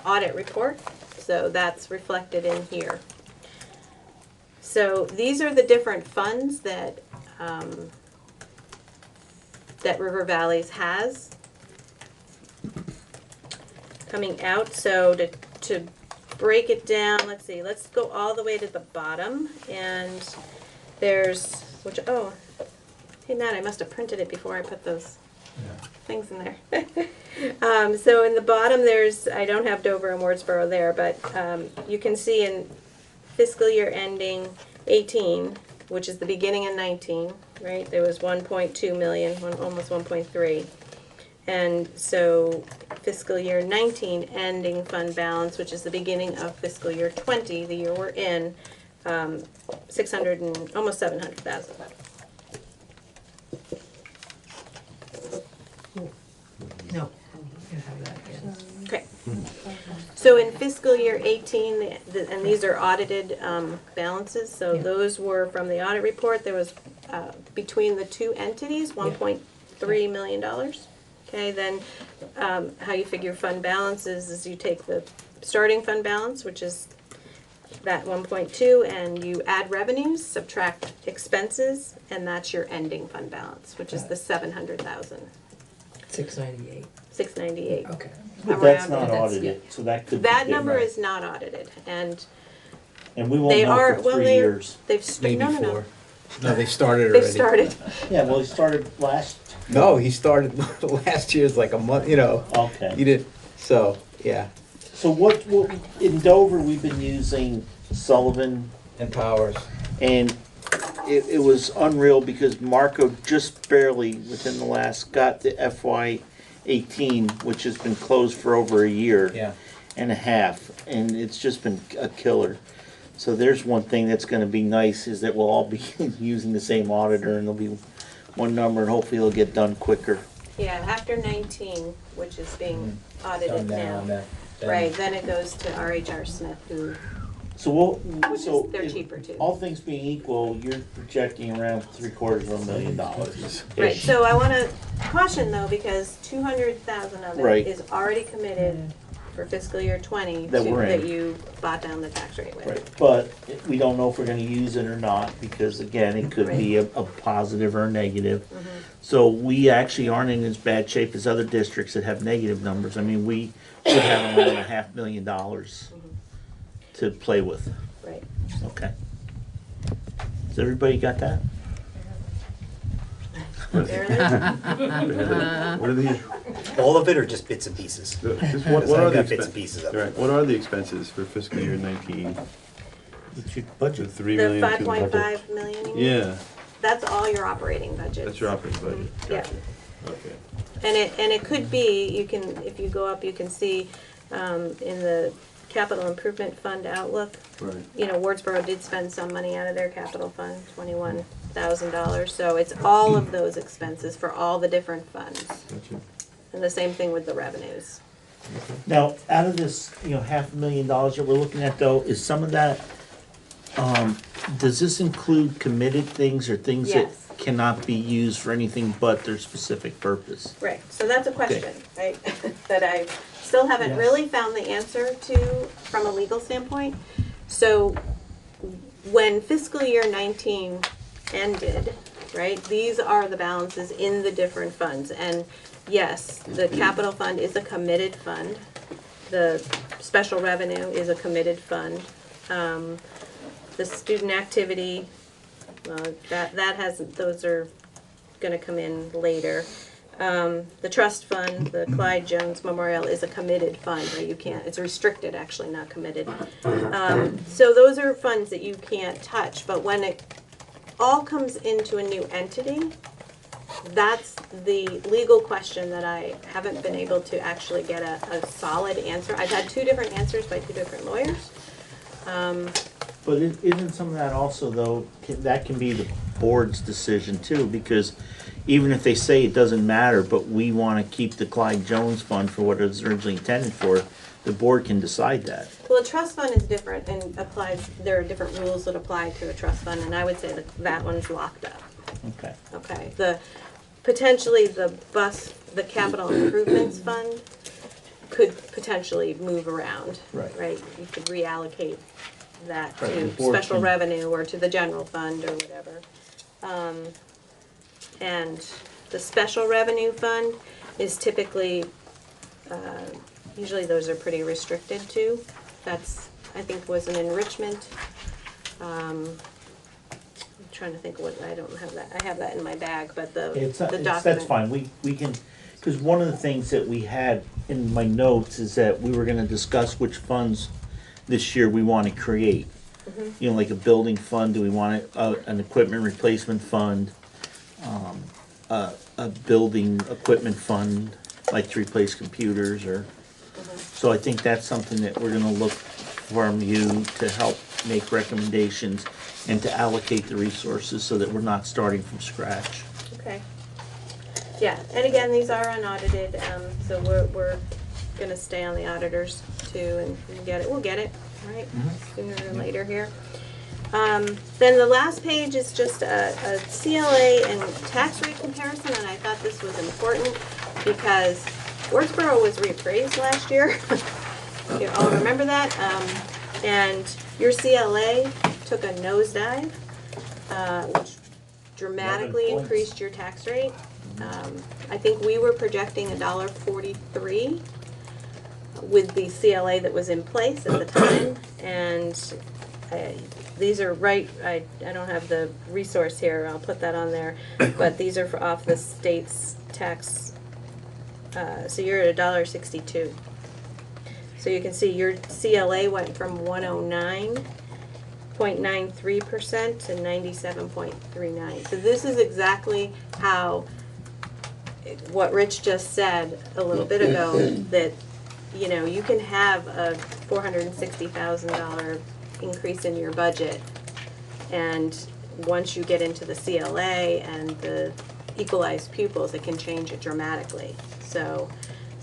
audit report. So that's reflected in here. So these are the different funds that that River Valleys has coming out. So to break it down, let's see, let's go all the way to the bottom, and there's, which, oh, hey Matt, I must have printed it before I put those things in there. So in the bottom there's, I don't have Dover and Wardsboro there, but you can see in fiscal year ending 18, which is the beginning of 19, right, there was 1.2 million, almost 1.3. And so fiscal year 19 ending fund balance, which is the beginning of fiscal year 20, the year we're in, 600 and almost 700,000. No. You have that again. Okay. So in fiscal year 18, and these are audited balances, so those were from the audit report. There was between the two entities, $1.3 million. Okay, then how you figure fund balances is you take the starting fund balance, which is that 1.2, and you add revenues, subtract expenses, and that's your ending fund balance, which is the 700,000. 698. 698. Okay. But that's Around not it. audited, so that could. That be number different. is not audited, and And we won't they know are, for well, 3 they're, years. they've, Maybe no, no, no. 4. No, they started They've already. started. Yeah, well, he started last. No, he started last year's like a month, you know. Okay. He did, so, yeah. So what in Dover, we've been using Sullivan And Powers. and it was unreal because Marco just barely within the last got the FY 18, which has been closed for over a year Yeah. and a half, and it's just been a killer. So there's one thing that's going to be nice is that we'll all be using the same auditor, and there'll be one number, and hopefully it'll get done quicker. Yeah, after 19, which is being audited Done now. Right, then it goes to RHR Smith, who, So they're if cheaper too. all things being equal, you're projecting around $750,000. Right, so I want to caution though, because 200,000 of Right. it is already committed for fiscal year 20 That we're in. that you bought down the tax rate with. Right, but we don't know if we're gonna use it or not, because again, it could be a positive or a negative. So we actually aren't in as bad shape as other districts that have negative numbers. I mean, we should have around $500,000 to play with. Right. Okay. Has everybody got that? There it is. What are these? All of it or just bits and pieces? Just Because what are I've the got bits and expenses? pieces of Right, it. what are the expenses for fiscal year 19? What's your budget? 3 The million. 5.5 million, you mean? Yeah, That's all your operating budget. that's your operating budget. Yeah. Gotcha. Okay. And it could be, you can, if you go up, you can see in the capital improvement fund outlook, Right. you know, Wardsboro did spend some money out of their capital fund, $21,000. So it's all of those expenses for all the different funds. Gotcha. And the same thing with the revenues. Now, out of this, $500,000 that we're looking at though, is some of that, does this include committed things or things that Yes. cannot be used for anything but their specific purpose? Right, so that's a question, right, that I still haven't Yes. really found the answer to from a legal standpoint. So when fiscal year 19 ended, right, these are the balances in the different funds. And yes, the capital fund is a committed fund. The special revenue is a committed fund. The student activity, that hasn't, those are gonna come in later. The trust fund, the Clyde Jones Memorial is a committed fund, right? You can't, it's restricted, actually, not committed. So those are funds that you can't touch, but when it all comes into a new entity, that's the legal question that I haven't been able to actually get a solid answer. I've had two different answers by two different lawyers. But isn't some of that also though, that can be the board's decision too, because even if they say it doesn't matter, but we want to keep the Clyde Jones Fund for what it was originally intended for, the board can decide that. Well, a trust fund is different and applies, there are different rules that apply to a trust fund, and I would say that one's locked up. Okay. Okay, potentially the capital improvements fund could potentially move around. Right. You could reallocate that Right, the to board special can- revenue or to the general fund or whatever. And the special revenue fund is typically, usually those are pretty restricted too. That's, I think, was an enrichment. I'm trying to think what, I don't have that, I have that in my bag, but the document. That's fine, we can, because one of the things that we had in my notes is that we were gonna discuss which funds this year we want to create. Mhm. Like a building fund, do we want an equipment replacement fund? A building equipment fund, like to replace computers or, so I think that's something that we're gonna look from you to help make recommendations and to allocate the resources so that we're not starting from scratch. Okay. Yeah, and again, these are unaudited, so we're gonna stay on the auditors too, and we'll get it, right? Sooner than later here. Then the last page is just a CLA and tax rate comparison, and I thought this was important because Wardsboro was reappraised last year. You all remember that? And your CLA took a nosedive, which dramatically increased your tax rate. I think we were projecting $1.43 with the CLA that was in place at the time, and these are right, I don't have the resource here, I'll put that on there, but these are off the state's tax, so you're at $1.62. So you can see your CLA went from 109.93% to 97.39. So this is exactly how, what Rich just said a little bit ago, that you can have a $460,000 increase in your budget, and once you get into the CLA and the equalized pupils, it can change it dramatically. So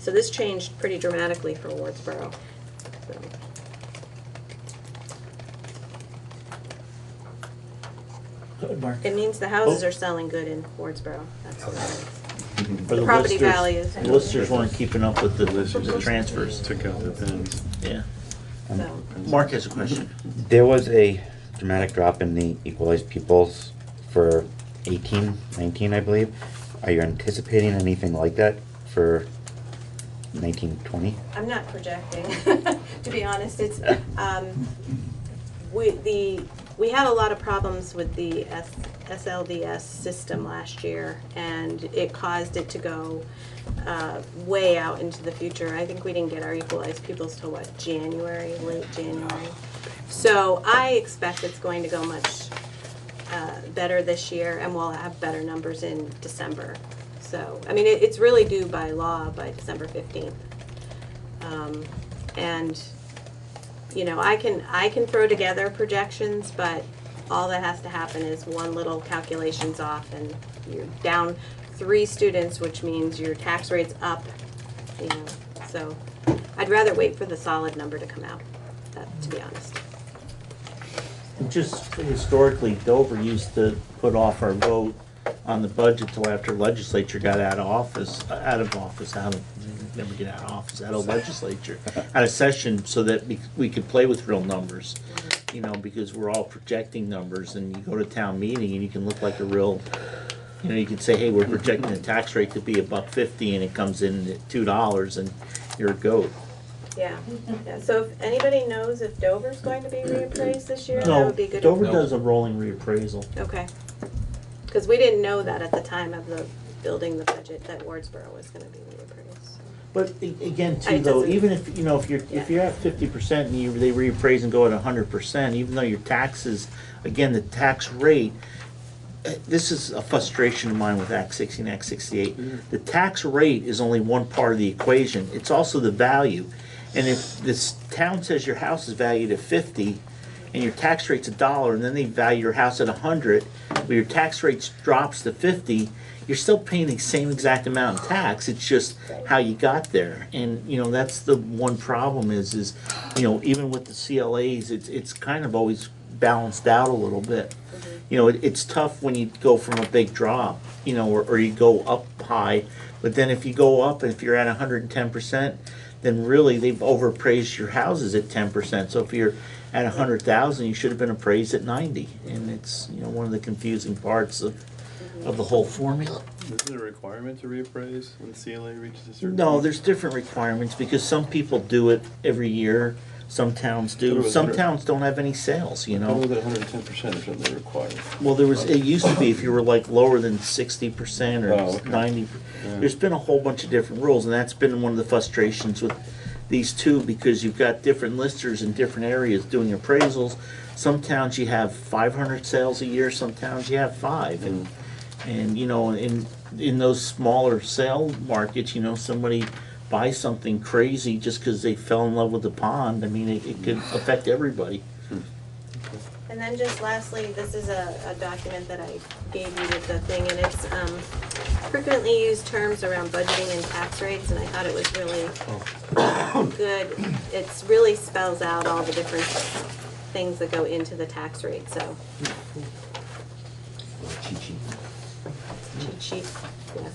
this changed pretty dramatically for Wardsboro. So. Good, Mark. It means the houses are selling good in Wardsboro. That's what it is. For The property listers- values. The listers weren't keeping up with the transfers. Took out the pins. Yeah. So. Mark has a question. There was a dramatic drop in the equalized pupils for 18, 19, I believe. Are you anticipating anything like that for 19, 20? I'm not projecting, to be honest. It's we had a lot of problems with the SLDS system last year, and it caused it to go way out into the future. I think we didn't get our equalized pupils till what, January, late January. So I expect it's going to go much better this year, and we'll have better numbers in December. So, I mean, it's really due by law by December 15th. And, I can throw together projections, but all that has to happen is one little calculation's off and you're down 3 students, which means your tax rate's up, so I'd rather wait for the solid number to come out, to be honest. And just historically, Dover used to put off our vote on the budget till after legislature got out of legislature, out of session, so that we could play with real numbers. You know, because we're all projecting numbers, and you go to town meeting and you can look like a real, you know, you can say, hey, we're projecting the tax rate to be $1.50, and it comes in at $2, and you're a goat. Yeah, so if anybody knows if Dover's going to be reappraised this year, that No, would be good. Dover does a rolling reappraisal. Okay. Because we didn't know that at the time of the building the budget, that Wardsboro was gonna be reappraised. But again, too, It though, doesn't- even if, you know, if you're at 50% and they reappraise and go at 100%, even though your taxes, again, the tax rate, this is a frustration of mine with Act 60 and Act 68. The tax rate is only one part of the equation. It's also the value. And if this town says your house is valued at 50 and your tax rate's $1, and then they value your house at 100, but your tax rate drops to 50, you're still paying the same exact amount in tax. It's just how you got there. And, you know, that's the one problem is, you know, even with the CLAs, it's kind of always balanced out a little bit. You know, it's tough when you go from a big drop, you know, or you go up high, but then if you go up and if you're at 110%, then really they've overappraised your houses at 10%. So if you're at 100,000, you should have been appraised at 90. And it's, you know, one of the confusing parts of the whole formula. Is it a requirement to reappraise when the CLA reaches a certain? No, there's different requirements because some people do it every year. Some towns do. Some towns don't have any sales, you know. How was it 110% or something required? Well, it used to be if you were like lower than 60% or 90. There's been a whole bunch of different rules, and that's been one of the frustrations with these two, because you've got different listers in different areas doing appraisals. Some towns you have 500 sales a year, some towns you have 5, and you know, in those smaller sale markets, you know, somebody buys something crazy just because they fell in love with the pond. I mean, it could affect everybody. And then just lastly, this is a document that I gave you with the thing, and it's frequently used terms around budgeting and tax rates, and I thought it was really good. It's really spells out all the different things that go into the tax rate, so. Cheat sheet, yes.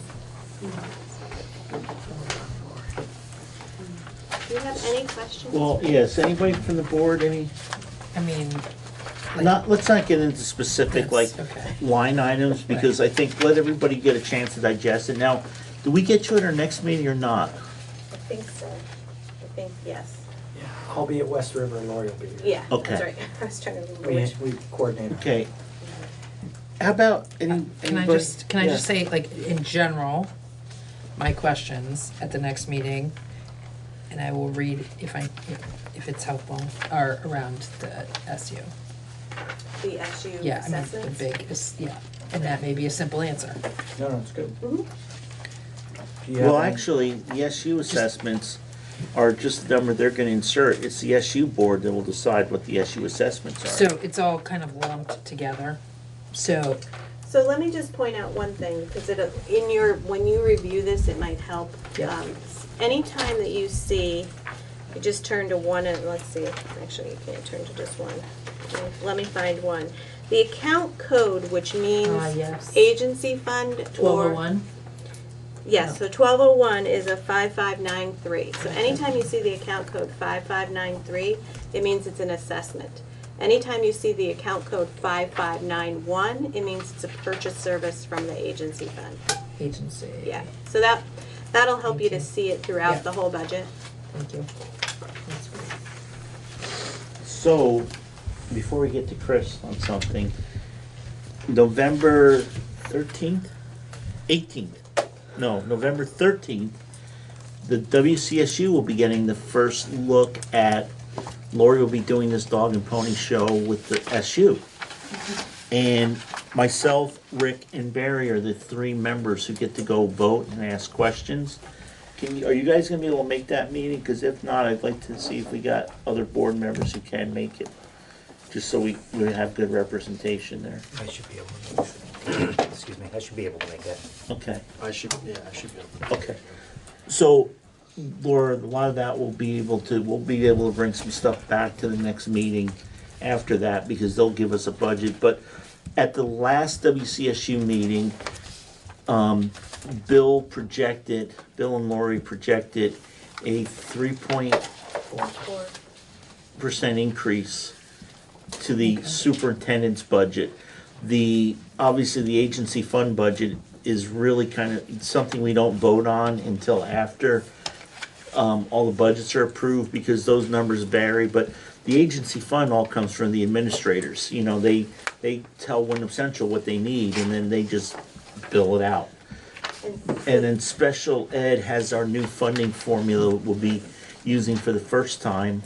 Do you have any questions? Well, yes, anybody from the board, I mean, let's not get into specific line items, because I think let everybody get a chance to digest it. Now, do we get you at our next meeting or not? I think so. I think, yes. I'll be at West River and Lori will be here. Yeah, Okay. that's right. I was trying to remember which. We coordinated. Okay. How about can I just say, like, in general, my questions at the next meeting, and I will read if it's helpful, are around the SU. The SU Yeah, assessments? I mean, the big is, and that may be a simple answer. No, it's good. Well, actually, the SU assessments are just the number they're gonna insert. It's the SU board that will decide what the SU assessments are. So it's all kind of lumped together, so. So let me just point out one thing, because when you review this, it might help. Yeah. Anytime that you see, you just turn to one, and let's see, actually you can't turn to just one. Let me find one. The account code, which means Yes. agency fund or. 1201? Yes, so 1201 is a 5593. So anytime you see the account code 5593, it means it's an assessment. Anytime you see the account code 5591, it means it's a purchase service from the agency fund. Agency. Yeah, so that'll help you to see it throughout the whole budget. Thank you. So, before we get to Chris on something, November 13th? 18th? No, November 13th, the WCSU will be getting the first look at, Lori will be doing this dog and pony show with the SU. And myself, Rick, and Barry are the 3 members who get to go vote and ask questions. Are you guys gonna be able to make that meeting? Because if not, I'd like to see if we got other board members who can make it. Just so we have good representation there. I should be able to make it. Excuse me, I should be able to make that. Okay. I should be able to. Okay. So, Laura, a lot of that we'll be able to bring some stuff back to the next meeting after that, because they'll give us a budget. But at the last WCSU meeting, Bill and Lori projected a 3.4% increase to the superintendent's budget. Obviously the agency fund budget is really kind of something we don't vote on until after all the budgets are approved, because those numbers vary. But the agency fund all comes from the administrators. You know, they tell Wyndham Central what they need, and then they just bill it out. And then special ed has our new funding formula we'll be using for the first time.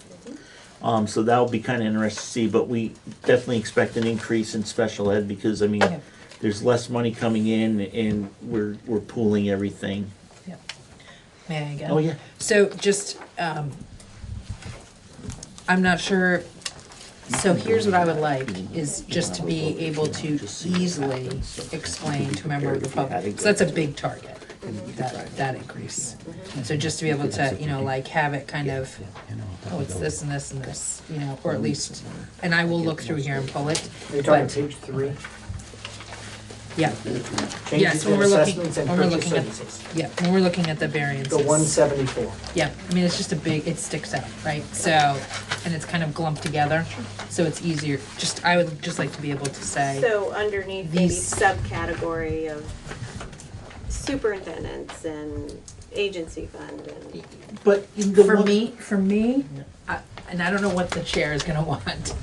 So that'll be kind of interesting to see, but we definitely expect an increase in special ed, because, I mean, there's less money coming in, and we're pooling everything. May I again? Oh, yeah. So just, I'm not sure, so here's what I would like, is just to be able to easily explain to a member of the public. So that's a big target, that increase. So just to be able to, you know, like have it kind of, oh, it's this and this and this, you know, or at least, and I will look through here and pull it. Are you talking but- page 3? Yeah. Changes Yes, when in we're looking, assessments and when we're purchase looking at, services. yeah, when we're looking at the variances. The 174. Yeah, I mean, it's just a big, it sticks out, right? So, and it's kind of glumped together, so it's easier. Just, I would just like to be able to say. So underneath maybe These- subcategory of superintendents and agency fund and. But For me, and I don't know what the chair is gonna want,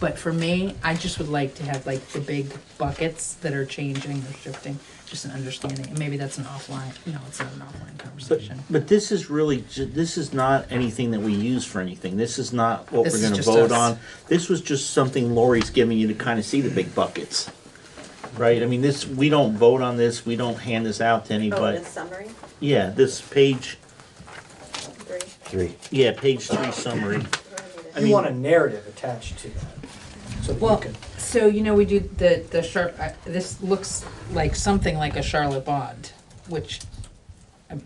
but for me, I just would like to have like the big buckets that are changing or shifting, just an understanding, and maybe that's an offline, no, it's not an offline conversation. But this is really, this is not anything that we use for anything. This is not what This we're is gonna just vote us. on. This was just something Lori's giving you to kind of see the big buckets. Right, I mean, this, we don't vote on this, we don't hand this out to Oh, anybody. the summary? Yeah, this page, 3. yeah, page 3 summary. I You mean, want a narrative attached to that, so that you Well, can. so, you know, we do the this looks like something like a Charlotte bond, which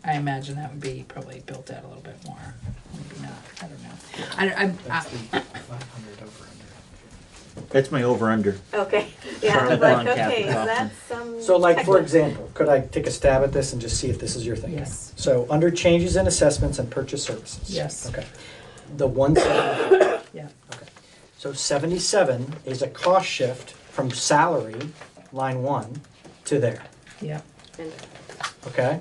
I imagine that would be probably built out a little bit more, maybe not, I don't know. That's my over-under. Okay, yeah, Charlotte I'm like, Bond okay, capital. that's some. So like, for technical. example, could I take a stab at this and just see if this is your thinking? Yes. So under changes in assessments and purchase services. Yes. Okay. The 174. Yeah. Okay. So 77 is a cost shift from salary, line 1, to there. Yeah, Okay?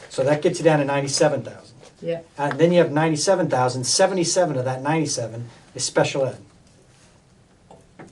So that gets you down to 97,000. yeah, And then you have 97,000, 77 of that 97 is special ed.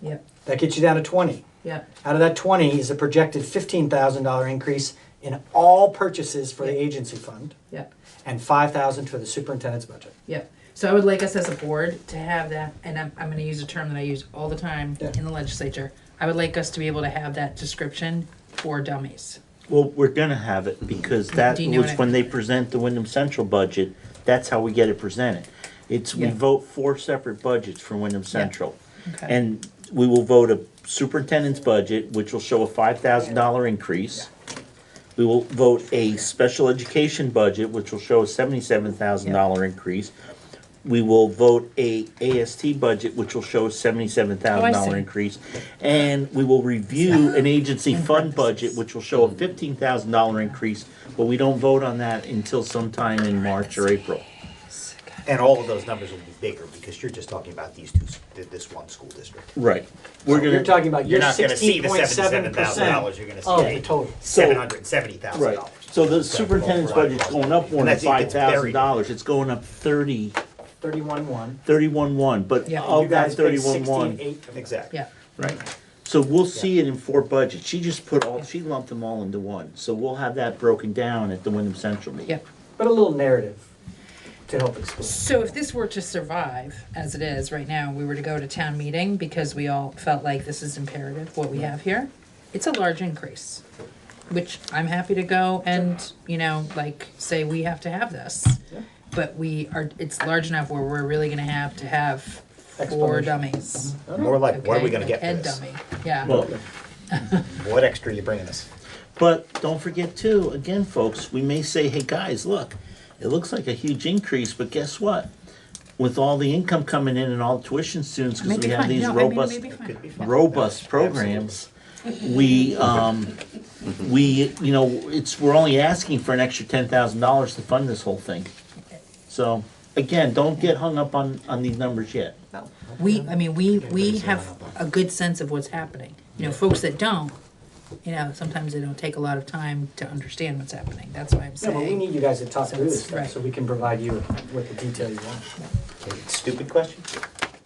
yeah, That gets you down to 20. yeah, Out of that 20 is a projected $15,000 increase in all purchases for the agency fund, yeah, and 5,000 for the superintendent's budget. yeah. So I would like us as a board to have that, and I'm gonna use a term that I use all the time in the legislature. I would like us to be able to have that description for dummies. Well, we're gonna have it, because that Do you know was what I- when they present the Wyndham Central budget, that's how we get it presented. We Yeah. vote 4 separate budgets for Wyndham Central. Okay. And we will vote a superintendent's budget, which will show a $5,000 increase. We will vote a special education budget, which will show a $77,000 increase. We will vote a AST budget, which will show a $77,000 see. increase. And we will review an agency fund budget, which will show a $15,000 increase, but we don't vote on that until sometime in March or April. And all of those numbers will be bigger, because you're just talking about this one school district. Right. So you're talking about You're your not gonna see the 16.7% $77,000, you're gonna of see the total. $770,000. Right. So the superintendent's budget's going up more And than that's- it gets buried. $5,000. It's going up 31.1. 31.1, but Yeah. of You that guys paid 31.1. 16.8. Exactly. Yeah, Right. So we'll see it in 4 budgets. She just she lumped them all into one. So we'll have that broken down at the Wyndham Central meeting. yeah. But a little narrative to help explain. So if this were to survive, as it is right now, we were to go to town meeting, because we all felt like this is imperative, what we have here, it's a large increase, which I'm happy to go and, you know, like, say we have to have this. But it's large enough where we're really gonna have to have 4 Explanation. dummies. More like, what are we Okay? gonna get for Ed this? dummy, yeah. Well, What extra are you bringing us? but don't forget too, again, folks, we may say, hey, guys, look, it looks like a huge increase, but guess what? With all the income coming in and all the tuition students, because we have these robust programs, we, you know, we're only asking for an extra $10,000 to fund this whole thing. So, again, don't get hung up on these numbers yet. We have a good sense of what's happening. You know, folks that don't, you know, sometimes they don't take a lot of time to understand what's happening. That's why I'm No, saying. but we need you guys to talk through this stuff Right. so we can provide you with the detail you want. Okay, stupid question.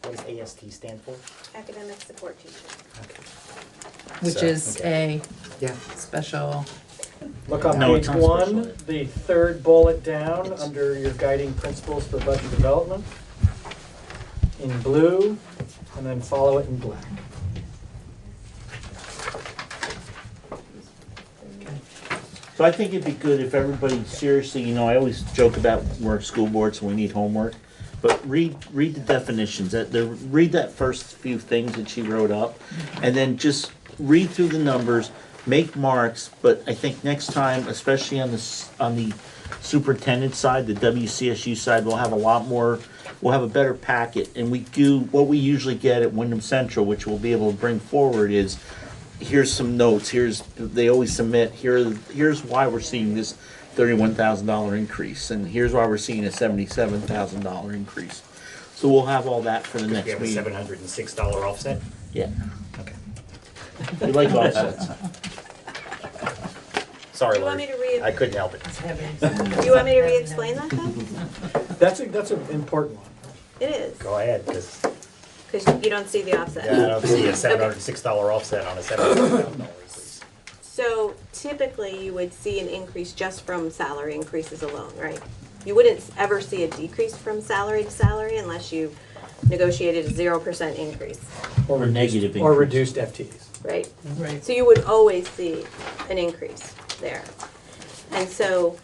What does AST stand for? Academic support teacher. Which So, is okay. a special. Look on No, page it's not one, special. the third bullet down, under your guiding principles for budget development, in blue, and then follow it in black. So I think it'd be good if everybody, seriously, you know, I always joke about we're school boards and we need homework, but read the definitions, read that first few things that she wrote up, and then just read through the numbers, make marks, but I think next time, especially on the superintendent side, the WCSU side, we'll have a better packet, and we do, what we usually get at Wyndham Central, which we'll be able to bring forward, is here's some notes, they always submit, here's why we're seeing this $31,000 increase, and here's why we're seeing a $77,000 increase. So we'll have all that for the We next have a meeting. $706 offset? Yeah. Okay. We like offsets. Sorry, You want Lori. me to read- I couldn't help it. You want me to re-explain that then? That's an important one. It is, Go ahead, because you don't see the offset. I don't see a $706 offset on a $700,000 increase. So typically, you would see an increase just from salary increases alone, right? You wouldn't ever see a decrease from salary to salary unless you negotiated a 0% increase, Or negative Or increase. reduced FTEs. right? Right. So you would always see an increase there. And so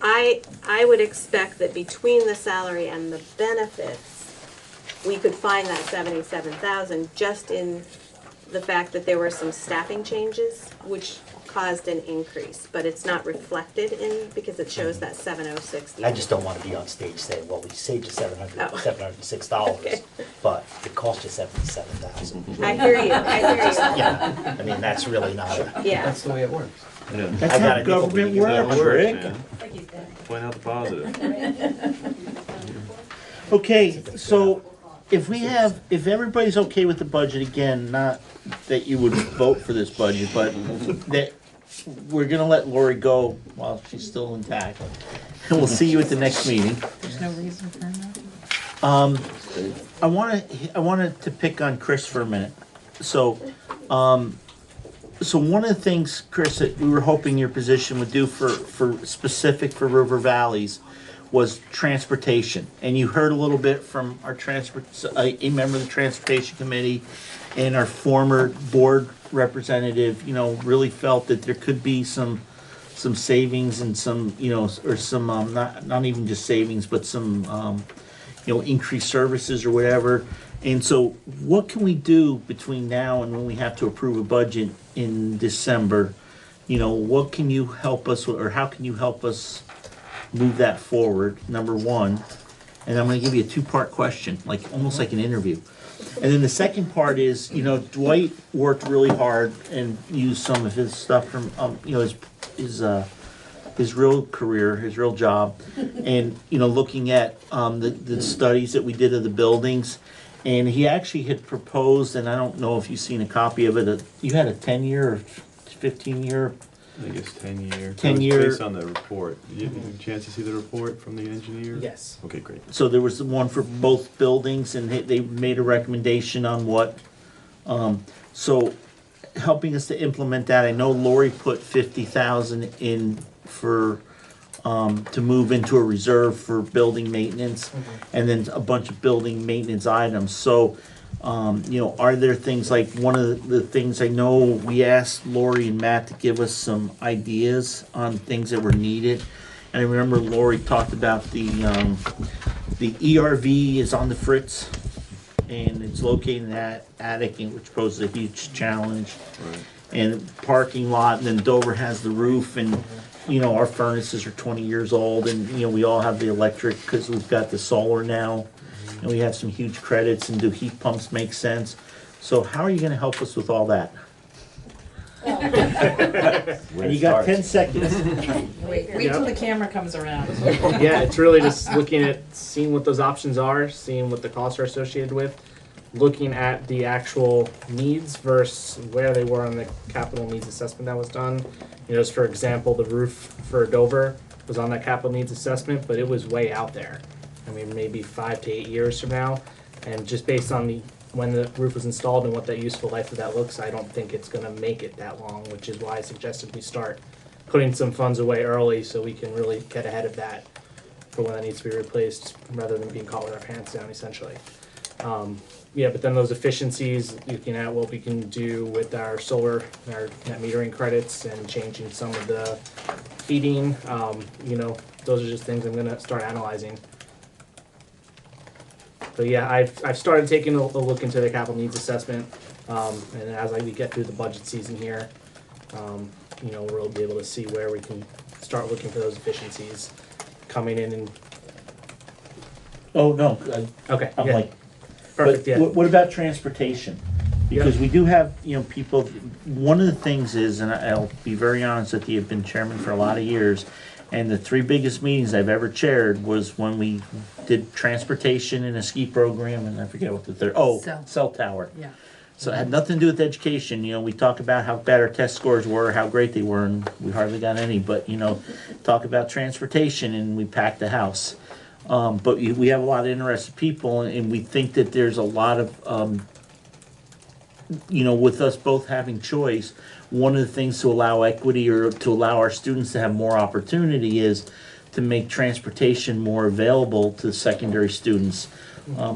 I would expect that between the salary and the benefits, we could find that 77,000 just in the fact that there were some staffing changes, which caused an increase, but it's not reflected in, because it shows that 706. I just don't want to be on stage saying, well, we saved you Oh. $706, Okay. but it cost you $77,000. I hear you, I hear you. Yeah, I mean, that's really not a. Yeah. That's the way it works. Yeah. That's I got how a nickel, will government you give me a works, hundred? Rick. Man. Point out the positive. Okay, so if everybody's okay with the budget, again, not that you would vote for this budget, but that we're gonna let Lori go while she's still intact. And we'll see you at the next meeting. There's no reason for not. I wanted to pick on Chris for a minute. So one of the things, Chris, that we were hoping your position would do for specific for River Valleys was transportation. And you heard a little bit from our a member of the transportation committee and our former board representative, you know, really felt that there could be some savings and some, you know, or some, not even just savings, but some, you know, increased services or whatever. And so what can we do between now and when we have to approve a budget in December? You know, what can you help us with, or how can you help us move that forward, number one? And I'm gonna give you a two-part question, like, almost like an interview. And then the second part is, you know, Dwight worked really hard and used some of his stuff from, you know, his real career, his real job, and, you know, looking at the studies that we did of the buildings. And he actually had proposed, and I don't know if you've seen a copy of it, you had a 10-year or 15-year? I think it's 10-year. 10-year. Based on the report. Did you have a chance to see the report from the engineer? Yes. Okay, great. So there was the one for both buildings, and they made a recommendation on what, so helping us to implement that, I know Lori put 50,000 in for, to move into a reserve for building maintenance, and then a bunch of building maintenance items. So, you know, are there things like, one of the things I know, we asked Lori and Matt to give us some ideas on things that were needed. And I remember Lori talked about the ERV is on the Fritz, and it's located in that attic, which poses a huge challenge. Right. And parking lot, and then Dover has the roof, and you know, our furnaces are 20 years old, and, you know, we all have the electric because we've got the solar now, and we have some huge credits, and do heat pumps make sense? So how are you gonna help us with all that? And you got 10 seconds. Wait till the camera comes around. Yeah, it's really just looking at seeing what those options are, seeing what the costs are associated with, looking at the actual needs versus where they were on the capital needs assessment that was done. You know, just for example, the roof for Dover was on that capital needs assessment, but it was way out there. I mean, maybe 5 to 8 years from now, and just based on the when the roof was installed and what that useful life of that looks, I don't think it's going to make it that long, which is why I suggested we start putting some funds away early so we can really get ahead of that for when that needs to be replaced, rather than being caught with our pants down, essentially. Yeah, but then those efficiencies, looking at what we can do with our solar, our net metering credits, and changing some of the heating, you know, those are just things I'm going to start analyzing. But yeah, I've started taking a look into the capital needs assessment, and as we get through the budget season here, you know, we'll be able to see where we can start looking for those efficiencies coming in. And Oh, no, okay, I'm yeah. like, Perfect, but yeah. what about transportation? Because we do have, you know, people, one of the things is, and I'll be very honest with you, I've been chairman for a lot of years, and the 3 biggest meetings I've ever chaired was when we did transportation and a ski program, and I forget what the third, cell tower. Yeah. So it had nothing to do with education. You know, we talk about how bad our test scores were, how great they were, and we hardly got any. But, you know, talk about transportation, and we packed the house. But we have a lot of interested people, and we think that there's a lot of, you know, with us both having choice, one of the things to allow equity or to allow our students to have more opportunity is to make transportation more available to secondary students.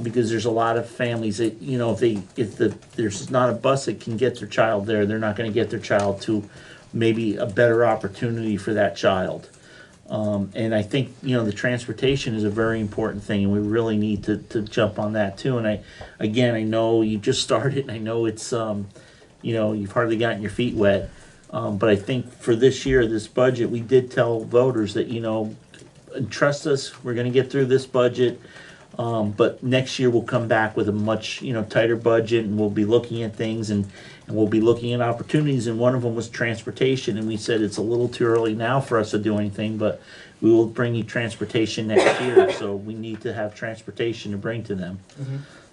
Because there's a lot of families that, you know, if there's not a bus that can get their child there, they're not going to get their child to maybe a better opportunity for that child. And I think, you know, the transportation is a very important thing, and we really need to jump on that too. And I know you just started, and I know it's, you know, you've hardly gotten your feet wet. But I think for this year, this budget, we did tell voters that, you know, trust us, we're going to get through this budget. But next year we'll come back with a much, you know, tighter budget, and we'll be looking at things, and we'll be looking at opportunities, and one of them was transportation, and we said it's a little too early now for us to do anything, but we will bring you transportation next year, so we need to have transportation to bring to them.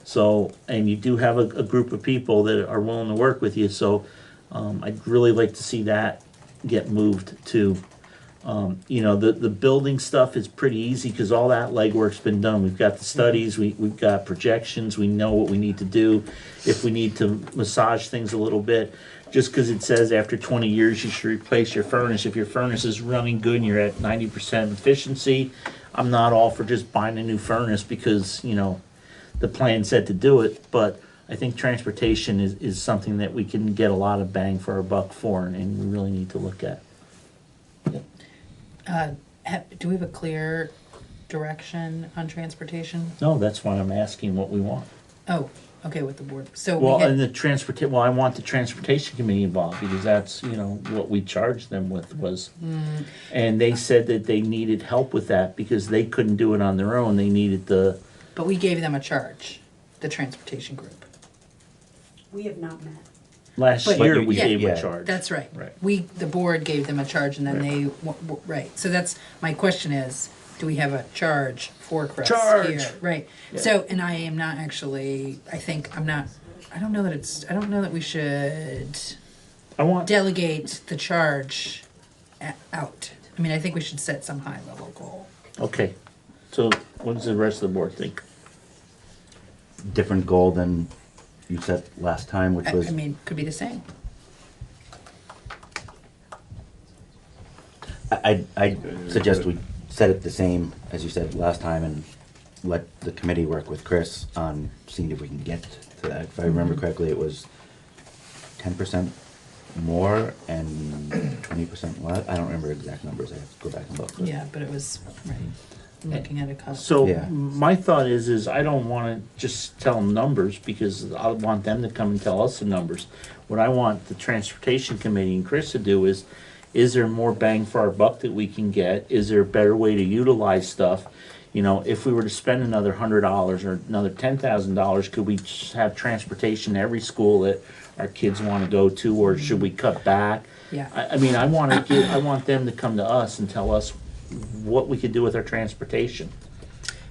So, and you do have a group of people that are willing to work with you, so I'd really like to see that get moved too. You know, the building stuff is pretty easy because all that legwork's been done. We've got the studies, we've got projections, we know what we need to do. If we need to massage things a little bit, just because it says after 20 years you should replace your furnace. If your furnace is running good and you're at 90% efficiency, I'm not all for just buying a new furnace because, you know, the plan said to do it. But I think transportation is something that we can get a lot of bang for our buck for, and we really need to look at. Do we have a clear direction on transportation? No, that's why I'm asking what we want. Oh, okay, with the board. So Well, we had, and I want the transportation committee involved because that's, you know, what we charged them with was, and they said that they needed help with that because they couldn't do it on their own. They needed but we gave them a charge, the transportation group. We have not met. last But- year we Yeah, gave yeah, a charge. That's right. Right. The board gave them a charge, and then right. So that's, my question is, do we have a charge for Chris Charge! here? Right. Yeah. So, and I am not actually, I don't know that we should delegate the charge out. I mean, I think we should set some high level goal. Okay, so what does the rest of the board think? Different goal than you set last time, which was. I mean, could be the same. I suggest we set it the same as you said last time and let the committee work with Chris on seeing if we can get to that. If I remember correctly, it was 10% more and 20% less. I don't remember exact numbers. I have to go back and look. Yeah, but it was, right, looking at a cost. So my thought is I don't want to just tell them numbers because I want them to come and tell us the numbers. What I want the transportation committee and Chris to do is Is there more bang for our buck that we can get? Is there a better way to utilize stuff? You know, if we were to spend another $100 or another $10,000, could we just have transportation to every school that our kids want to go to, or should we cut back? Yeah. I mean, I want them to come to us and tell us what we could do with our transportation.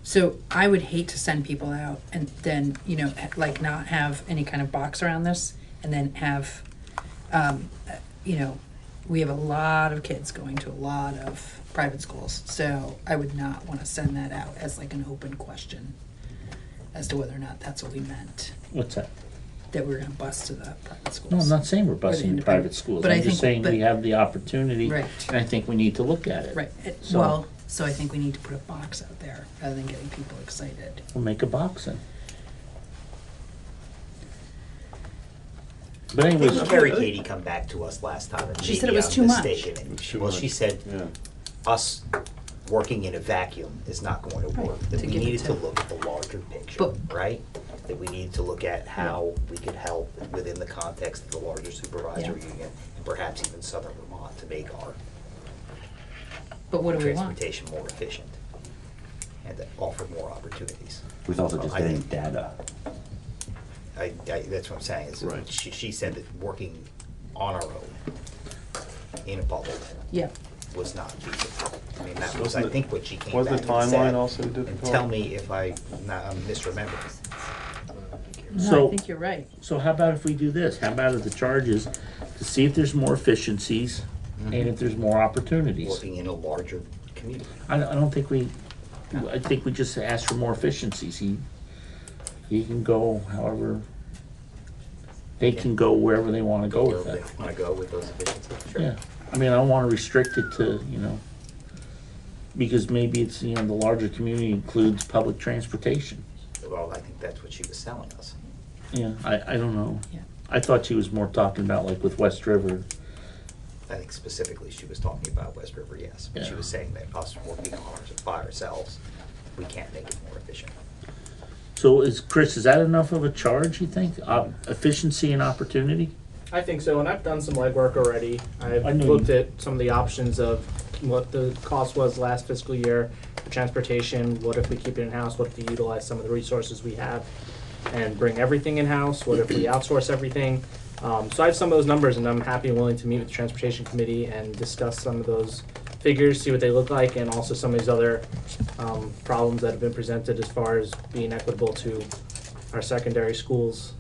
So I would hate to send people out and then, you know, like not have any kind of box around this, and then have, you know, we have a lot of kids going to a lot of private schools. So I would not want to send that out as like an open question as to whether or not that's what we meant, What's that? that we were going to bus to the private schools. No, I'm not saying we're Or the busing the independent- private schools. but I I'm just think- saying we have the opportunity, Right. and I think we need to look at it. Right. So- Well, so I think we need to put a box out there rather than getting people excited. We'll make a box then. But anyways, Didn't Carrie Katie come back to us last time? And She said maybe it was I'm too much. mistaken, and Too well, much. she said Yeah. us working in a vacuum is not going to work. That to we give it needed to- to look at the larger picture, But- right? That we needed to look at how we could help within the context of the larger supervisory Yeah. union, and perhaps even Southern Vermont, to make our But what do we want? transportation more efficient and to offer more opportunities. With also just I getting think- data. that's what I'm saying, is Right. she said that working on our own in a bubble Yeah. was not feasible. I mean, that So was, wasn't I the- think, what she came was the back and said. timeline also And difficult? tell me if I'm misremembering. No, So- I think you're right. so how about if we do this? How about if the charges to see if there's more efficiencies and if there's more opportunities? Working in a larger community. I don't think I think we just ask for more efficiencies. He can go however, they can go wherever they want to go with Wherever that. they want to go with those efficiencies. Sure. Yeah, I mean, I don't want to restrict it to, you know, because maybe it's, you know, the larger community includes public transportation. Well, I think that's what she was selling us. Yeah, I don't know. Yeah. I thought she was more talking about like with West River. I think specifically she was talking about West River, yes. But she Yeah. was saying that us working on ours by ourselves, we can't make it more efficient. So Chris, is that enough of a charge, you think? Efficiency and opportunity? I think so, and I've done some legwork already. I I've know looked you- at some of the options of what the cost was last fiscal year for transportation. What if we keep it in-house? What if we utilize some of the resources we have and bring everything in-house? What if we outsource everything? So I have some of those numbers, and I'm happy and willing to meet with the transportation committee and discuss some of those figures, see what they look like, and also some of these other problems that have been presented as far as being equitable to our secondary schools.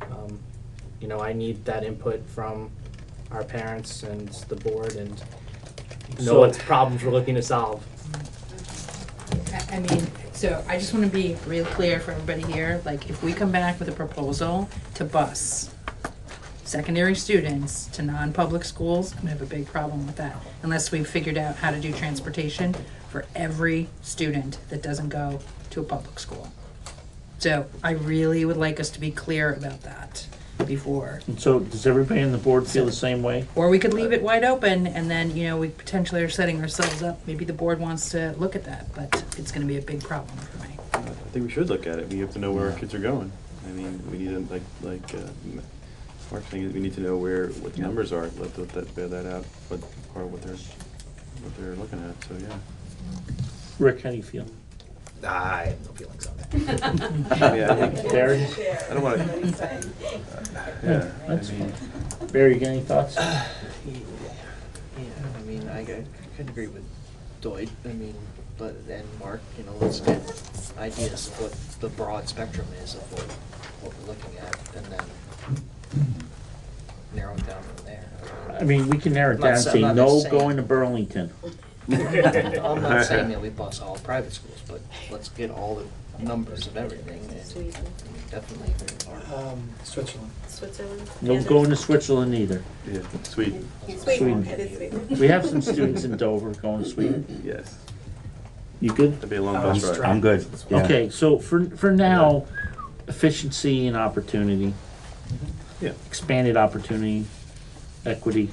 You know, I need that input from our parents and the board, and know So- what problems we're looking to solve. I mean, so I just want to be real clear for everybody here, like, if we come back with a proposal to bus secondary students to non-public schools, I'm gonna have a big problem with that, unless we've figured out how to do transportation for every student that doesn't go to a public school. So I really would like us to be clear about that before. And so does everybody on the board feel the same way? Or we could leave it wide open, and then, you know, we potentially are setting ourselves up, maybe the board wants to look at that, but it's gonna be a big problem for me. I think we should look at it. We have to know where our kids are going. I mean, we need to, Mark's thing is we need to know what the numbers are, let that bear that out, what they're looking at, so yeah. Rick, how do you feel? I have no feelings on that. Yeah, I think Barry? I don't wanna, yeah, I That's mean, Barry, you got any thoughts? Yeah, I mean, I could agree with Doyd, and Mark, you know, let's get ideas of what the broad spectrum is of what we're looking at, and then narrow it down from there. I mean, we can narrow it I'm not down and sa- say, I'm not no saying- going to Burlington. I'm not saying that we bus all private schools, but let's get all the numbers of everything, and definitely Switzerland. Switzerland? No Yeah, going to Switzerland either. yeah, Sweden. Sweden, it is Sweden. We have some students in Dover going to Sweden. Yes, You good? that'd be a long bus ride. I'm good. Yeah. Okay, so for now, efficiency and opportunity. Yeah. Expanded opportunity, equity,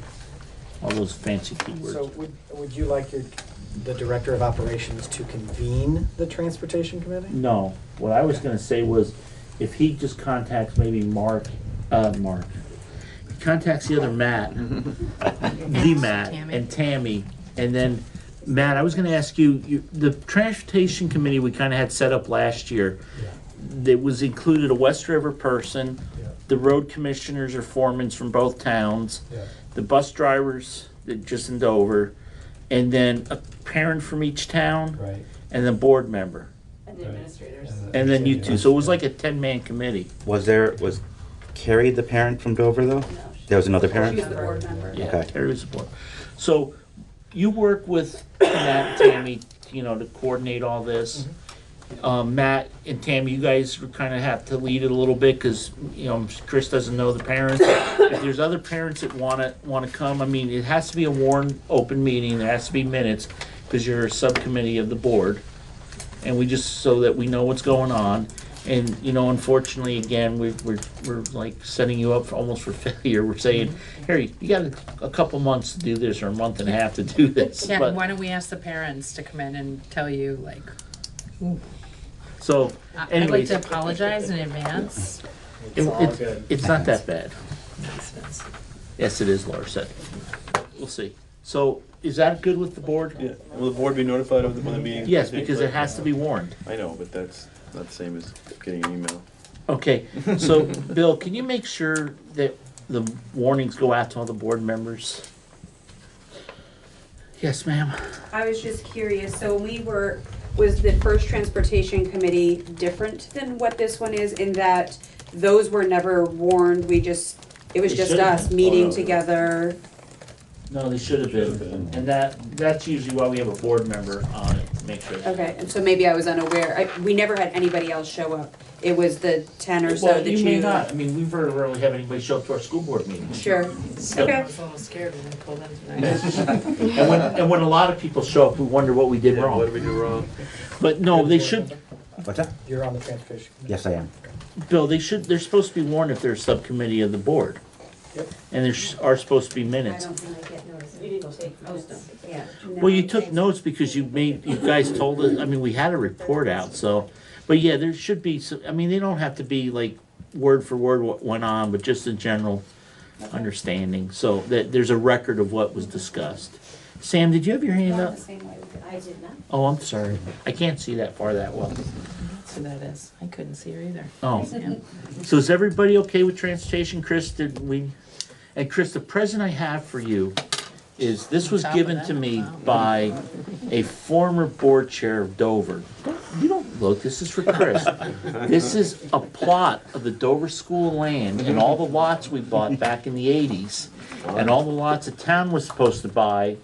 all those fancy keywords. So would you like the director of operations to convene the transportation committee? No, what I was gonna say was, if he just contacts maybe Mark, contacts the other Matt, the Matt, and Tammy, and then Matt, I was gonna ask you, the transportation committee we kinda had set up last year, that was included a West River person, the road commissioners or foremans from both towns, the bus drivers that just in Dover, and then a parent from each town, and then board member. And the administrators. And then you two, so it was like a 10-man committee. Was Carrie the parent from Dover, though? There was another parent? She was the board member. Yeah, Okay. Terry was the board. So you work with Matt and Tammy, you know, to coordinate all this. Matt and Tammy, you guys kind of have to lead it a little bit because, you know, Chris doesn't know the parents. If there's other parents that wanna come, I mean, it has to be a warned, open meeting. There has to be minutes because you're a subcommittee of the board. And we just, so that we know what's going on. And, you know, unfortunately, again, we're like setting you up almost for failure. We're saying, Harry, you got a couple months to do this or a month and a half to do this. Yeah, But- why don't we ask the parents to come in and tell you, like, So, I'd like anyways. to apologize in advance. It's not that bad. Yes, it is, Laura said. We'll see. So, is that good with the board? Yeah. Will the board be notified of when the meeting? Yes, because it has to be warned. I know, but that's not the same as getting an email. Okay, so, Bill, can you make sure that the warnings go out to all the board members? Yes, ma'am. I was just curious, so was the first transportation committee different than what this one is in that those were never warned, it was They just should've us been. meeting Oh, no. together? No, they should have been. And that's usually why we have a board member on it, to make sure. Okay, and so maybe I was unaware, we never had anybody else show up, it was the 10 or so Well, that you may not. I mean, we very rarely have anybody show up to our school board meetings. Sure, So- okay. I was a little scared when I pulled in tonight. And when a lot of people show up, we wonder what we did wrong. What did we do wrong? But no, they should, What's that? You're on the transportation committee. Yes, I am. Bill, they're supposed to be warned if they're a subcommittee of the board. Yep. And there are supposed to be I minutes. don't think I get notice. You didn't take Post them, yeah. Well, you took notes because you guys told us, I mean, we had a report out, so. But yeah, there should be some, I mean, they don't have to be like word for word what went on, but just a general understanding. So that there's a record of what was discussed. Sam, did you have your hand up? I did not. Oh, I'm sorry. I can't see that far that well. That's who that is. I couldn't see her either. Oh. Yeah. So is everybody okay with transportation? Chris, and Chris, the present I have for you is, this was On top of given that? to me Wow. by a former board chair of Dover. You don't look, this is for Chris. This is a plot of the Dover School land and all the lots we bought back in the 80s. And all the lots the town was supposed to buy,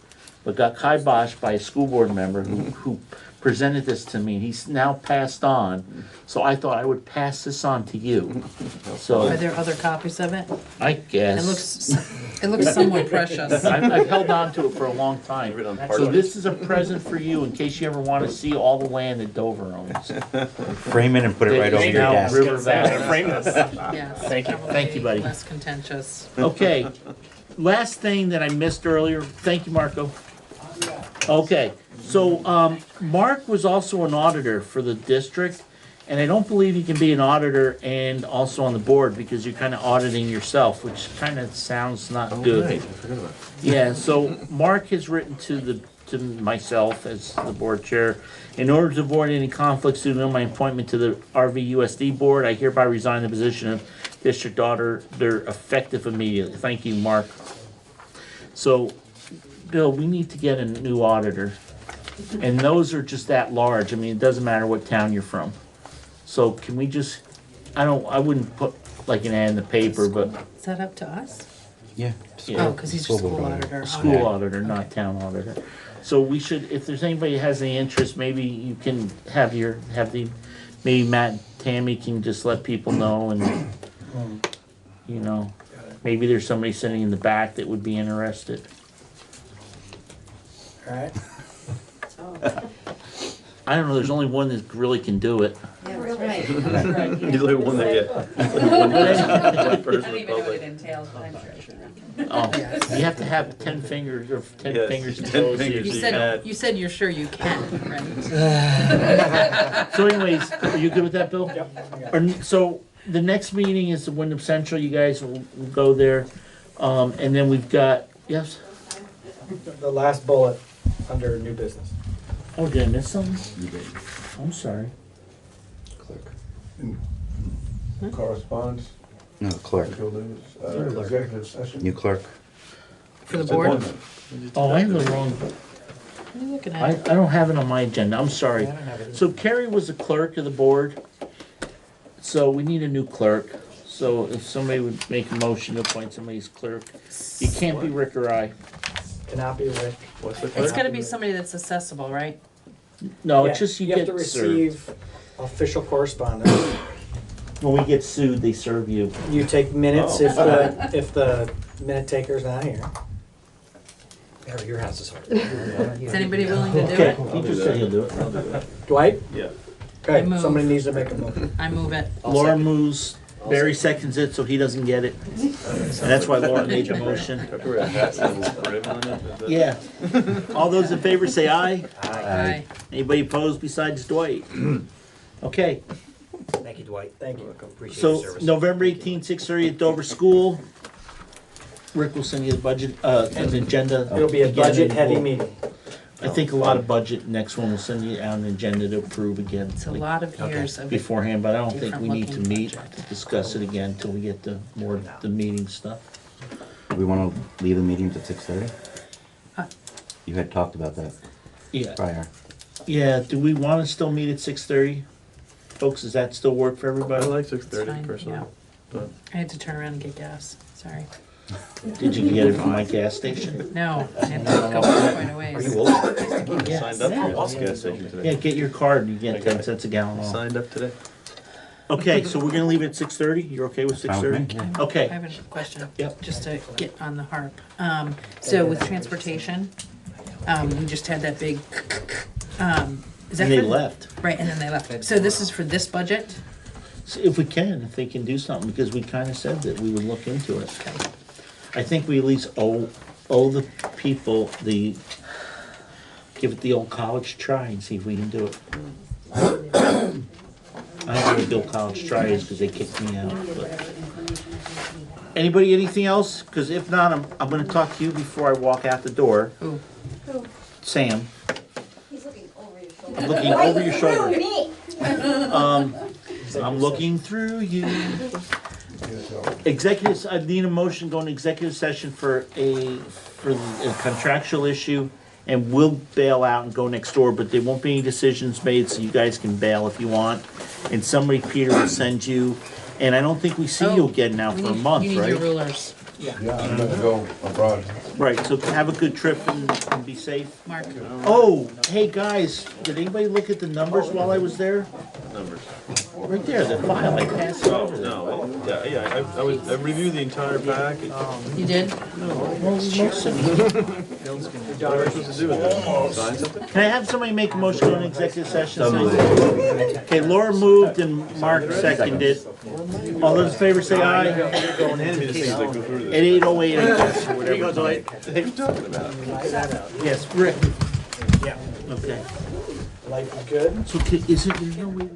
but got kiboshed by a school board member who presented this to me. He's now passed on, so I thought I would pass this on to you. So, Are there other copies of it? I guess. It looks somewhat precious. I've held on to it for a long time. Leave it on So parchment. this is a present for you in case you ever want to see all the land that Dover owns. Frame it and put it right over your Now desk. River Valley. Frame this. Yes. Thank you. probably Thank you, buddy. Less contentious. Okay, last thing that I missed earlier, thank you, Marco. Okay, so, Mark was also an auditor for the district, and I don't believe you can be an auditor and also on the board because you're kind of auditing yourself, which kind of sounds not good. Right, I forgot about that. Yeah, so Mark has written to myself as the board chair, in order to avoid any conflicts due to my appointment to the RVUSD board, I hereby resign the position of district auditor effective immediately. Thank you, Mark. So, Bill, we need to get a new auditor, and those are just that large. I mean, it doesn't matter what town you're from. So can we just, I wouldn't put like an ad in the paper, but. Is that up to us? Yeah. Oh, because he's a school auditor. School auditor, not town auditor. So we should, if there's anybody who has any interest, maybe you can maybe Matt and Tammy can just let people know and, you know, maybe there's somebody sitting in the back that would be interested. All right. I don't know, there's only one that really can do it. Yeah, that's right. He's like one that, one I person don't in even know what public. it entails, but I'm sure. Oh, you have to have 10 fingers or 10 Yes, fingers and 10 toes. fingers. You said you're sure you can, right? So anyways, are you good with that, Bill? Yep. So the next meeting is the Wyndham Central, you guys will go there. And then we've got, yes? The last bullet under new business. Oh, did I miss something? I'm sorry. Correspondence? No, clerk. Executive session? New clerk. For the board? Oh, I have the wrong, What are you looking I at? don't have it on my agenda, I'm sorry. I don't have it either. So Carrie was the clerk of the board, so we need a new clerk. So if somebody would make a motion to appoint somebody as clerk, you can't be Rick or I. Cannot be Rick. What's the It's clerk? gotta be somebody that's accessible, right? No, Yeah, it's just you have get to served. receive official correspondence. When we get sued, they serve you. You take minutes if the minute taker's not here. Harry, your house is hard. Is anybody willing to do Okay, it? he just said he'll do it. I'll do that. Dwight? Yeah. Okay, I move. somebody needs to make a motion. I move it. Laura moves, Barry seconds it, so he doesn't get it. And that's why Laura made the motion. Have to wear a hat with a little brim on it? Is that- Yeah. All those in favor say aye. Aye. Anybody opposed besides Dwight? Okay, Thank you, Dwight. Thank you. Appreciate so your service. November 18th, 6:30 at Dover School. Rick will send you the budget, an agenda. It'll be a again, budget and heavy we'll- meeting. I think a lot of budget. Next one, we'll send you out an agenda to approve again. It's a like, lot of years of. beforehand, but I don't think we need to different meet looking to discuss it again until we get the more, the meeting stuff. We want to leave the meetings at 6:30? Huh. You had talked about that Yeah, prior. yeah, do we wanna still meet at 6:30? Folks, does that still work for I everybody? like It's 6:30 fine, personally. yeah. But I had to turn around and get gas, sorry. Did you get it from my gas station? No, I had to go quite a ways. Are you old? I Yes. signed up Yeah. for this gas station Yeah, today. get your card, you get 10 cents a gallon off. Signed up today. Okay, so we're gonna leave it at 6:30, you're okay with Fine with 6:30? me, I Okay, have a question. Yep. Just to get on the harp. So with transportation, we just had that big, is that and they for- left. Right, and then they left. So this is for this budget? So if we can, if they can do something, because we kinda said that we would look into it. I think we at least owe the people give it the old college try and see if we can do it. I don't know what the old college try is, because they kicked me out, but. Anybody, anything else? Because if not, I'm gonna talk to you before I walk out the door. Who? Sam, He's looking over your shoulder. I'm looking over your shoulder. I'm looking through you. Executives, I need a motion going to executive session for a contractual issue, and we'll bail out and go next door, but there won't be any decisions made, so you guys can bail if you want. And somebody, Peter, will send you, and I don't think we see you again now We for a need- month, You need your right? rulers, Yeah, I'm gonna go abroad. Right, so have a good trip and be safe. Mark. Oh, hey, guys, did anybody look at the numbers while I was there? Numbers. Right there, the file, I passed it Oh, over there. no, yeah, I reviewed the entire package. You did? Most of it. What am I supposed to do with it? Sign something? Can I have somebody make a motion on executive session? Okay, Laura moved and Mark seconded. All those in favor say aye. Hand me this thing as I go through At this. 8:08, I guess, or There you whatever. go, Dwight. What are you talking about? Yes, Rick. Yeah. Okay. Life is good. So is it, there's no way?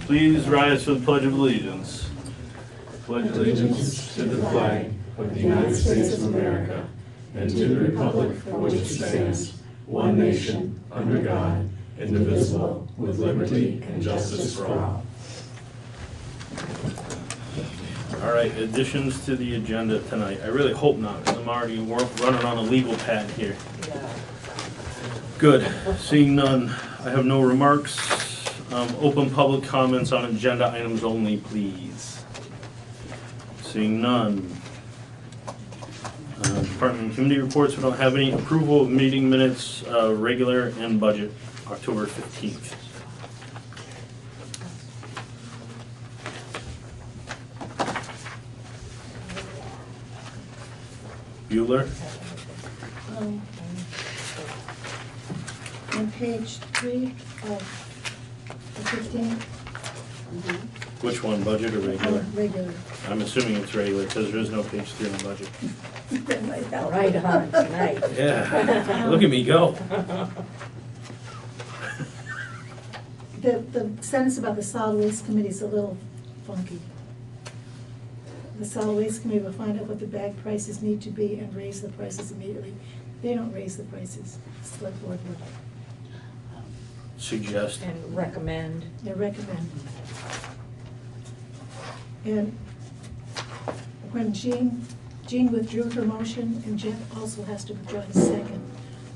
Please rise for the Pledge of Allegiance. Pledge allegiance to the flag of the United States of America and to the republic for which it stands, one nation, under God, indivisible, with liberty and justice for all. All right, additions to the agenda tonight. I really hope not, because I'm already running on a legal pad here. Good. Seeing none, I have no remarks. Open public comments on agenda items only, please. Seeing none. Department and committee reports, we don't have any. Approval of meeting minutes, regular and budget, October 15th. Bueller? On page 3 of the 15. Which one, budget or regular? Regular. I'm assuming it's regular because there is no page 3 on budget. Right on tonight. Yeah, look at me go. The sentence about the solid waste committee is a little funky. The solid waste committee will find out what the bag prices need to be and raise the prices immediately. They don't raise the prices, select board would. Suggest. And recommend. They recommend. And when Jean withdrew her motion, and Jeff also has to withdraw his second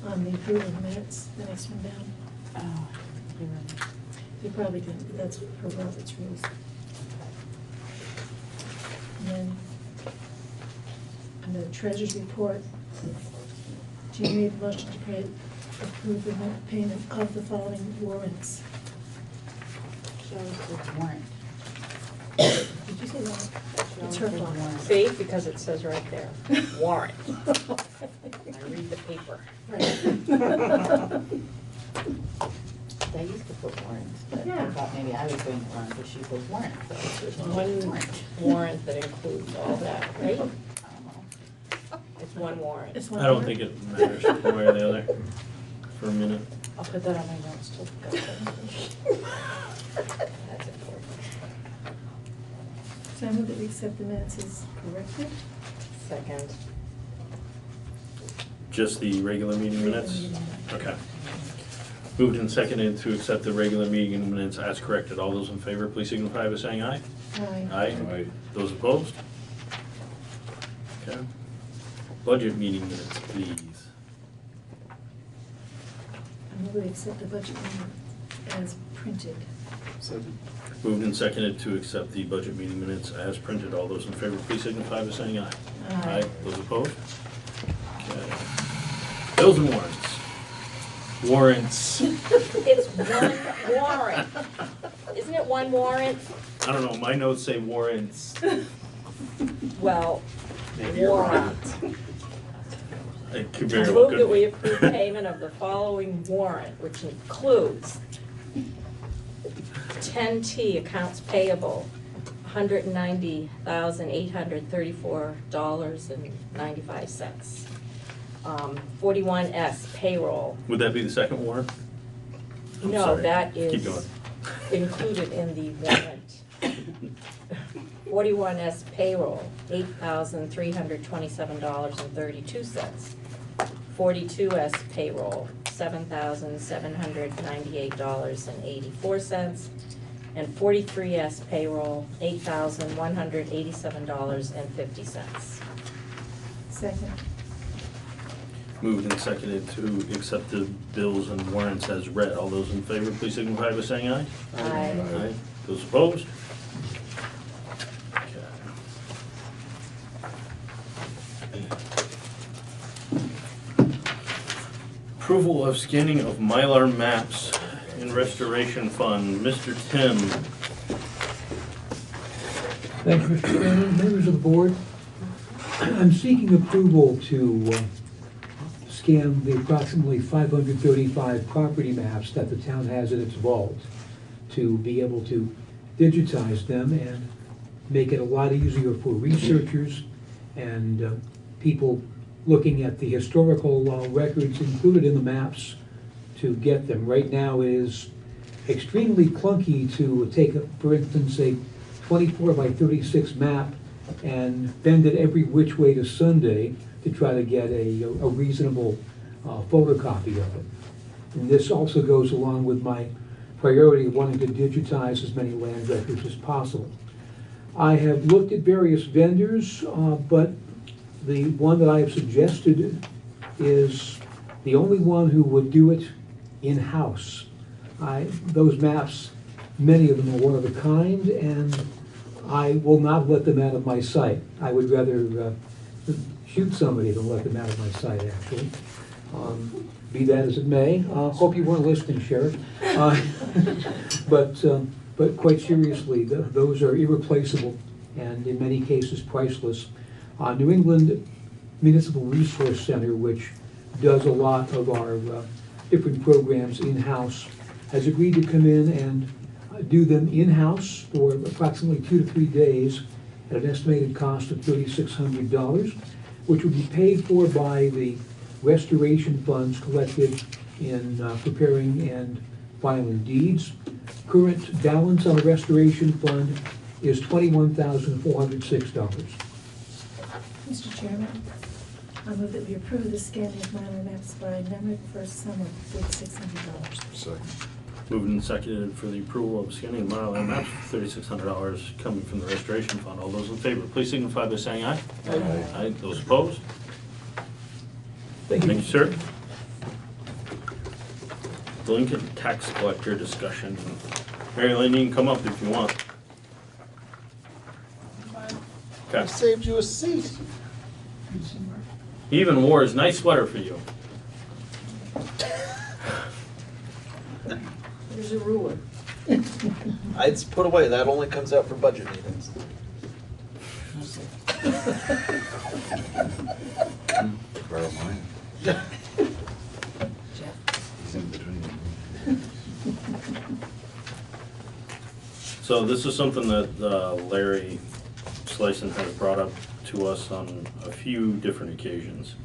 on the approval of minutes, the next one down. Oh, you're right. They probably didn't, but that's for Robert's rules. And then, on the treasurer's report, Jean made the motion to approve the payment of the following warrants. Warrant. Did you say warrant? It's her fault. See, because it says right there, warrant. I read the paper. I used to put warrants, but I Yeah. thought maybe I was doing it wrong, but she put warrant, so there's no One warrant. warrant that includes all that, right? It's one warrant. It's one I don't warrant? think it matters one way or the other for a minute. I'll put that on my notes too. That's important. So I move that we accept the minutes as corrected. Second. Just the regular meeting minutes? Okay. Moved and seconded to accept the regular meeting minutes as corrected. All those in favor, please signify by saying aye. Aye. Aye. Those opposed? Okay. Budget meeting minutes, please. I move that we accept the budget minute as printed. Moved and seconded to accept the budget meeting minutes as printed. All those in favor, please signify by saying aye. Aye. Those opposed? Okay. Bills and warrants. Warrants. It's one warrant. Isn't it one warrant? I don't know, my notes say warrants. Well, Maybe you're warrant. It could I very well move could that we be. approve payment of the following warrant, which includes 10T accounts payable, $190,834.95. 41S payroll. Would that be the second warrant? I'm No, sorry. that Keep is going. included in the warrant. 41S payroll, $8,327.32. 42S payroll, $7,798.84. And 43S payroll, $8,187.50. Second. Moved and seconded to accept the bills and warrants as read. All those in favor, please signify by saying aye. Aye. Aye. Those opposed? Okay. Approval of scanning of Mylar maps in Restoration Fund. Mr. Tim. Thank you, Mr. Chairman, members of the board. I'm seeking approval to scan the approximately 535 property maps that the town has in its vault to be able to digitize them and make it a lot easier for researchers and people looking at the historical records included in the maps to get them. Right now it is extremely clunky to take, for instance, a 24 by 36 map and bend it every which way to Sunday to try to get a reasonable photocopy of it. And this also goes along with my priority of wanting to digitize as many land records as possible. I have looked at various vendors, but the one that I have suggested is the only one who would do it in-house. Those maps, many of them are one of a kind, and I will not let them out of my sight. I would rather shoot somebody than let them out of my sight, actually. Be that as it may. Hope you weren't listening, Sheriff. But quite seriously, those are irreplaceable and in many cases priceless. New England Municipal Resource Center, which does a lot of our different programs in-house, has agreed to come in and do them in-house for approximately 2 to 3 days at an estimated cost of $3,600, which would be paid for by the restoration funds collected in preparing and filing deeds. Current balance on the restoration fund is $21,406. Mr. Chairman, I move that we approve the scanning of minor maps by Nemrick for a sum of $600. Second. Moved and seconded for the approval of scanning mile land maps for $3,600 coming from the restoration fund. All those in favor, please signify by saying aye. Aye. Aye. Those opposed? Thank you. Thank you, sir. Delinquent tax collector discussion. Mary Lynn, you can come up if you want. I Okay. saved you a seat. He even wore his nice sweater for you. There's a ruler. It's put away. That only comes out for budget meetings. Borrow mine. He's in between. So this is something that Larry Slyson has brought up to us on a few different occasions,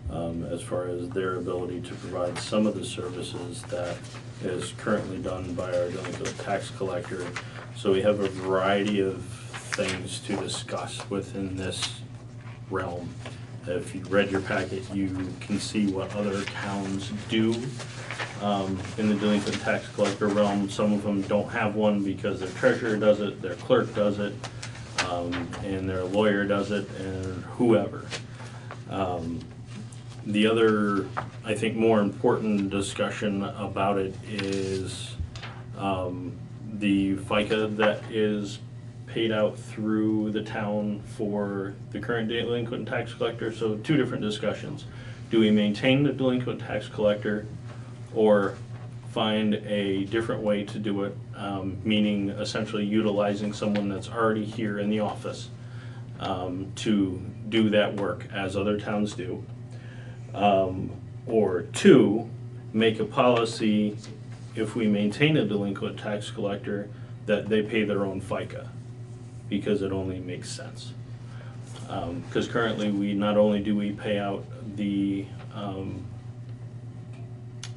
as far as their ability to provide some of the services that is currently done by our delinquent tax collector. So we have a variety of things to discuss within this realm. If you read your packet, you can see what other towns do in the delinquent tax collector realm. Some of them don't have one because their treasurer does it, their clerk does it, and their lawyer does it, and whoever. The other, I think, more important discussion about it is the FICA that is paid out through the town for the current delinquent tax collector. So 2 different discussions. Do we maintain the delinquent tax collector or find a different way to do it, meaning essentially utilizing someone that's already here in the office to do that work as other towns do? Or 2, make a policy, if we maintain a delinquent tax collector, that they pay their own FICA, because it only makes sense. Because currently, we not only do we pay out the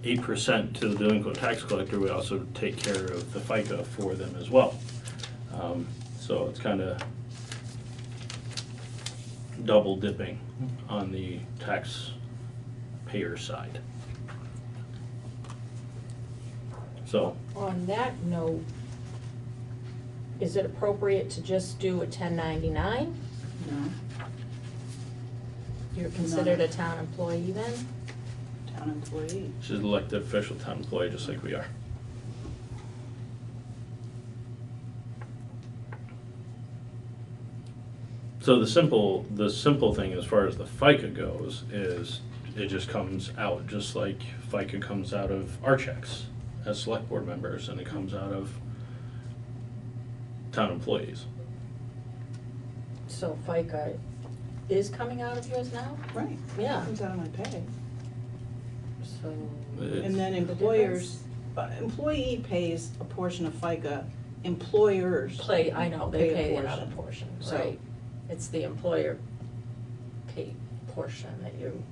8% to the delinquent tax collector, we also take care of the FICA for them as well. So it's kind of double dipping on the taxpayer side. So, On that note, is it appropriate to just do a 1099? No. You're considered a town employee then? Town employee. she's an elected official town employee, just like we are. So the simple thing as far as the FICA goes is it just comes out just like FICA comes out of our checks as select board members, and it comes out of town employees. So FICA is coming out of yours now? Right. Yeah. Comes out of my pay. So. And then employers, employee pays a portion of FICA, employers. I know, they pay a another portion, So- right? It's the employer paid portion that you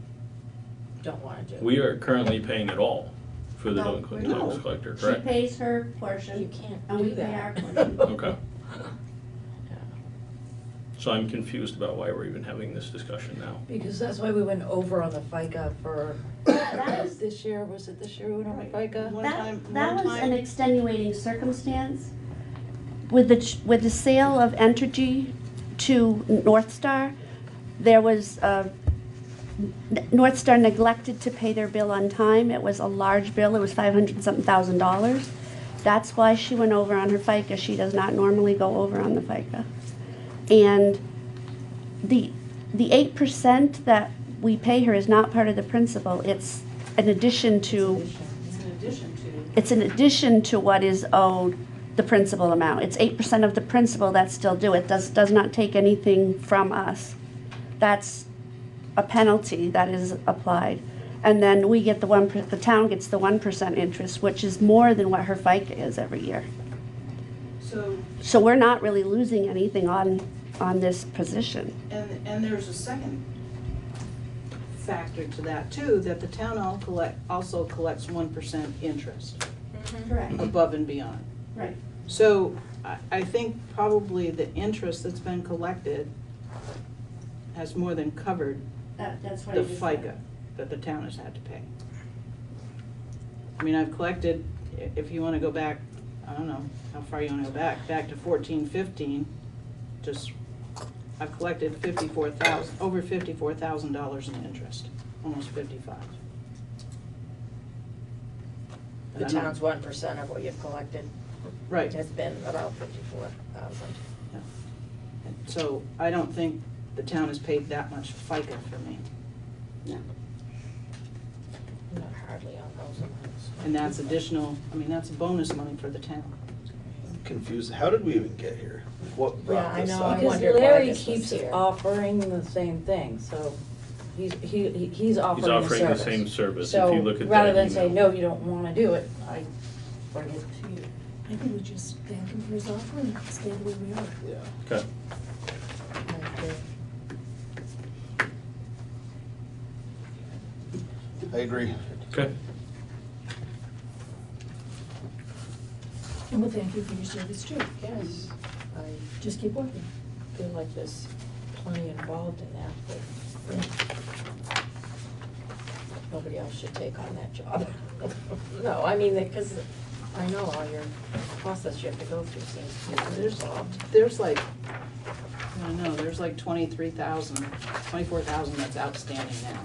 don't wanna do. We are currently paying it all for the delinquent tax collector, She correct? pays her portion. You can't and we do pay that. our portion. Okay. So I'm confused about why we're even having this discussion now. Because that's why we went over on the FICA for, this year, was it this year we went over FICA? That was an extenuating circumstance. With the sale of Entergy to North Star, there was, North Star neglected to pay their bill on time. It was a large bill, it was $500-something thousand. That's why she went over on her FICA. She does not normally go over on the FICA. And the 8% that we pay her is not part of the principal. It's an addition to. It's an addition to what is owed the principal amount. It's 8% of the principal that's still due. It does not take anything from us. That's a penalty that is applied. And then we get the town gets the 1% interest, which is more than what her FICA is every year. So we're not really losing anything on this position. And there's a second factor to that too, that the town also collects 1% interest. Correct. Above and beyond. Right. So I think probably the interest that's been collected has more than covered That's what the I just said. FICA that the town has had to pay. I mean, I've collected, if you want to go back, I don't know how far you want to go back to 14, 15, just, I've collected over $54,000 in interest, almost 55. The town's 1% of what you've collected. Right. Has been about 54,000. Yeah. And so I don't think the town has paid that much FICA for me. No. Not hardly on those amounts. And that's additional, I mean, that's bonus money for the town. I'm confused. How did we even get here? What brought Yeah, I this know. up? I Because wondered why Larry this was keeps here. offering the same thing, so he's offering the He's offering the service. same service. So If you look at rather that than say, email. no, you don't wanna do it, I bring it to you. I think we just thank him for his offer and stay the way we are. Yeah. Okay. I agree. Okay. And we'll thank you for your service too. Yes, I Just keep working. feel like there's plenty involved in that, but nobody else should take on that job. No, I mean, because I know all your process you have to go through seems to be involved. There's like, I don't know, there's like 24,000 that's outstanding now.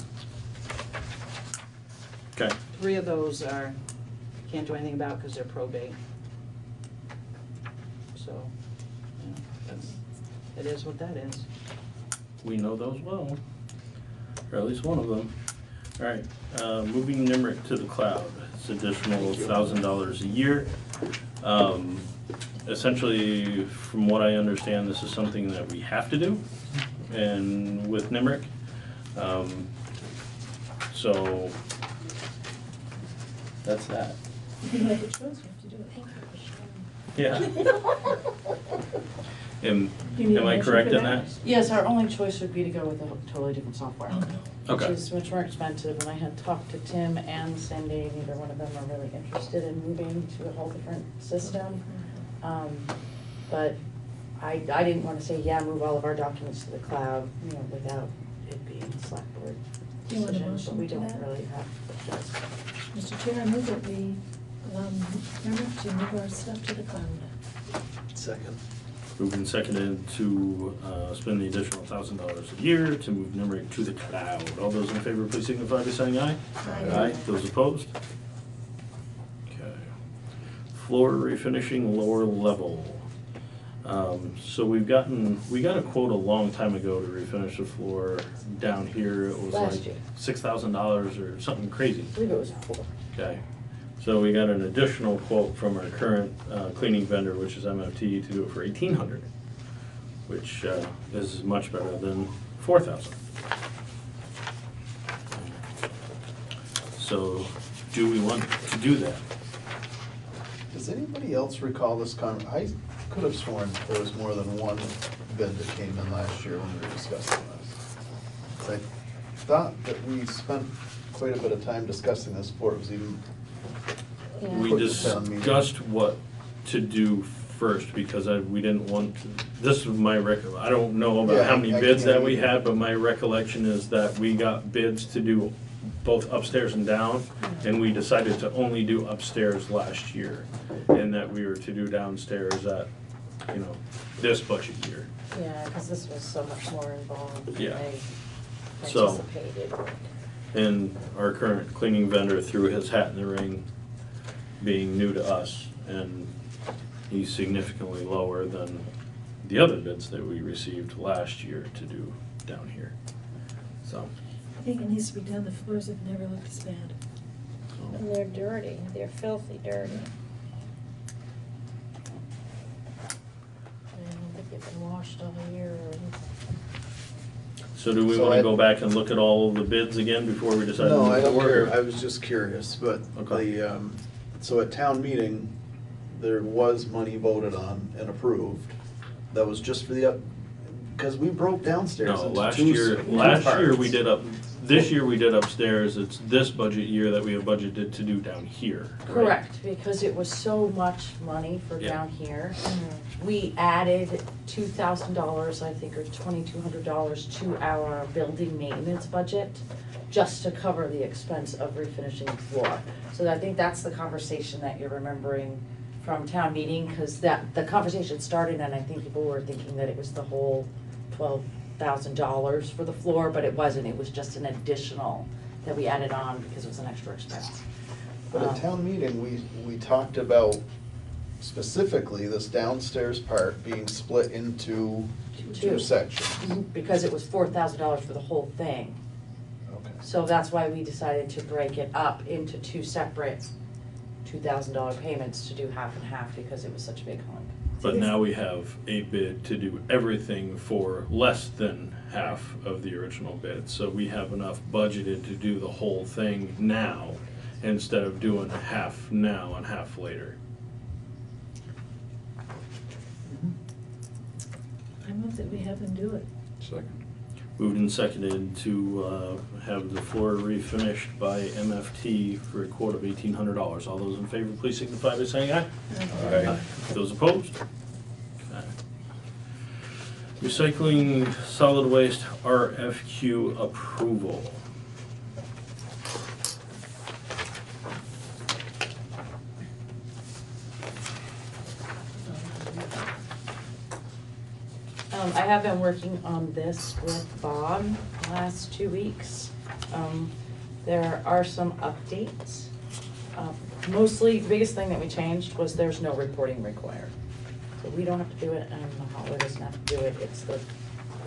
Okay. 3 of those are, can't do anything about because they're probate. So, you know, it is what that is. We know those well, or at least one of them. All right, moving NIMRIC to the cloud. It's additional $1,000 a year. Essentially, from what I understand, this is something that we have to do, and with NIMRIC. So that's that. If you make a choice, you have to do it. Yeah. Am You need a I motion correct for in that? that? Yes, our only choice would be to go with a totally different software. Okay. Which is much more expensive, and I had talked to Tim and Cindy, neither one of them are really interested in moving to a whole different system. But I didn't wanna say, yeah, move all of our documents to the cloud, you know, without it being a select board Do you want a decision, but motion we to don't that? really have the choice. Mr. Chair, I move that we allow Mary to move our stuff to the cloud. Second. Moved and seconded to spend the additional $1,000 a year to move NIMRIC to the cloud. All those in favor, please signify by saying aye. Aye. Those opposed? Okay. Floor refinishing lower level. So we got a quote a long time ago to refinish the floor down here. It was Last like year. $6,000 or something crazy. I believe it was 4. Okay. So we got an additional quote from our current cleaning vendor, which is MFT, to do it for $1,800, which is much better than $4,000. So, do we want to do that? Does anybody else recall this I could have sworn there was more than one bid that came in last year when we were discussing this. I thought that we spent quite a bit of time discussing this before it was even we discussed what to do first, because we didn't want to, this was my I don't know about Yeah, how many I bids can't that we either. had, but my recollection is that we got bids to do both upstairs and down, and we decided to only do upstairs last year, and that we were to do downstairs at, this budget year. Yeah, because this was so much more involved than Yeah. they So- anticipated. And our current cleaning vendor threw his hat in the ring, being new to us, and he's significantly lower than the other bids that we received last year to do down here. So, I think it needs to be done, the floors have never looked as bad. And they're dirty, they're filthy dirty. I don't think they've been washed all year or anything. so do we So wanna I- go back and look at all the bids again before we decide? to No, move I don't forward? care, I was just curious, but Okay. so at town meeting, there was money voted on and approved. That was just for because we broke downstairs No, into last two year, parts. we did this year we did upstairs, it's this budget year that we have budgeted to do down here. right? Correct, because it was so much money for Yeah. down here. We added $2,000, I think, or $2,200 to our building maintenance budget just to cover the expense of refinishing the floor. So I think that's the conversation that you're remembering from town meeting, because the conversation started and I think people were thinking that it was the whole $12,000 for the floor, but it wasn't. It was just an additional that we added on because it was an extra expense. But at town meeting, we talked about specifically this downstairs part being split into two sections. Because it was $4,000 for the whole thing. Okay. So that's why we decided to break it up into two separate $2,000 payments to do half and half, because it was such a big hunk. But now we have a bid to do everything for less than half of the original bid. So we have enough budgeted to do the whole thing now, instead of doing half now and half later. I move that we have them do it. Second. Moved and seconded to have the floor refinished by MFT for a quote of $1,800. All those in favor, please signify by saying aye. Aye. Those opposed? Okay. Recycling solid waste RFQ approval. I have been working on this with Bob the last 2 weeks. There are some updates. Mostly, the biggest thing that we changed was there's no reporting required. So we don't have to do it, and the hauler doesn't have to do it. It's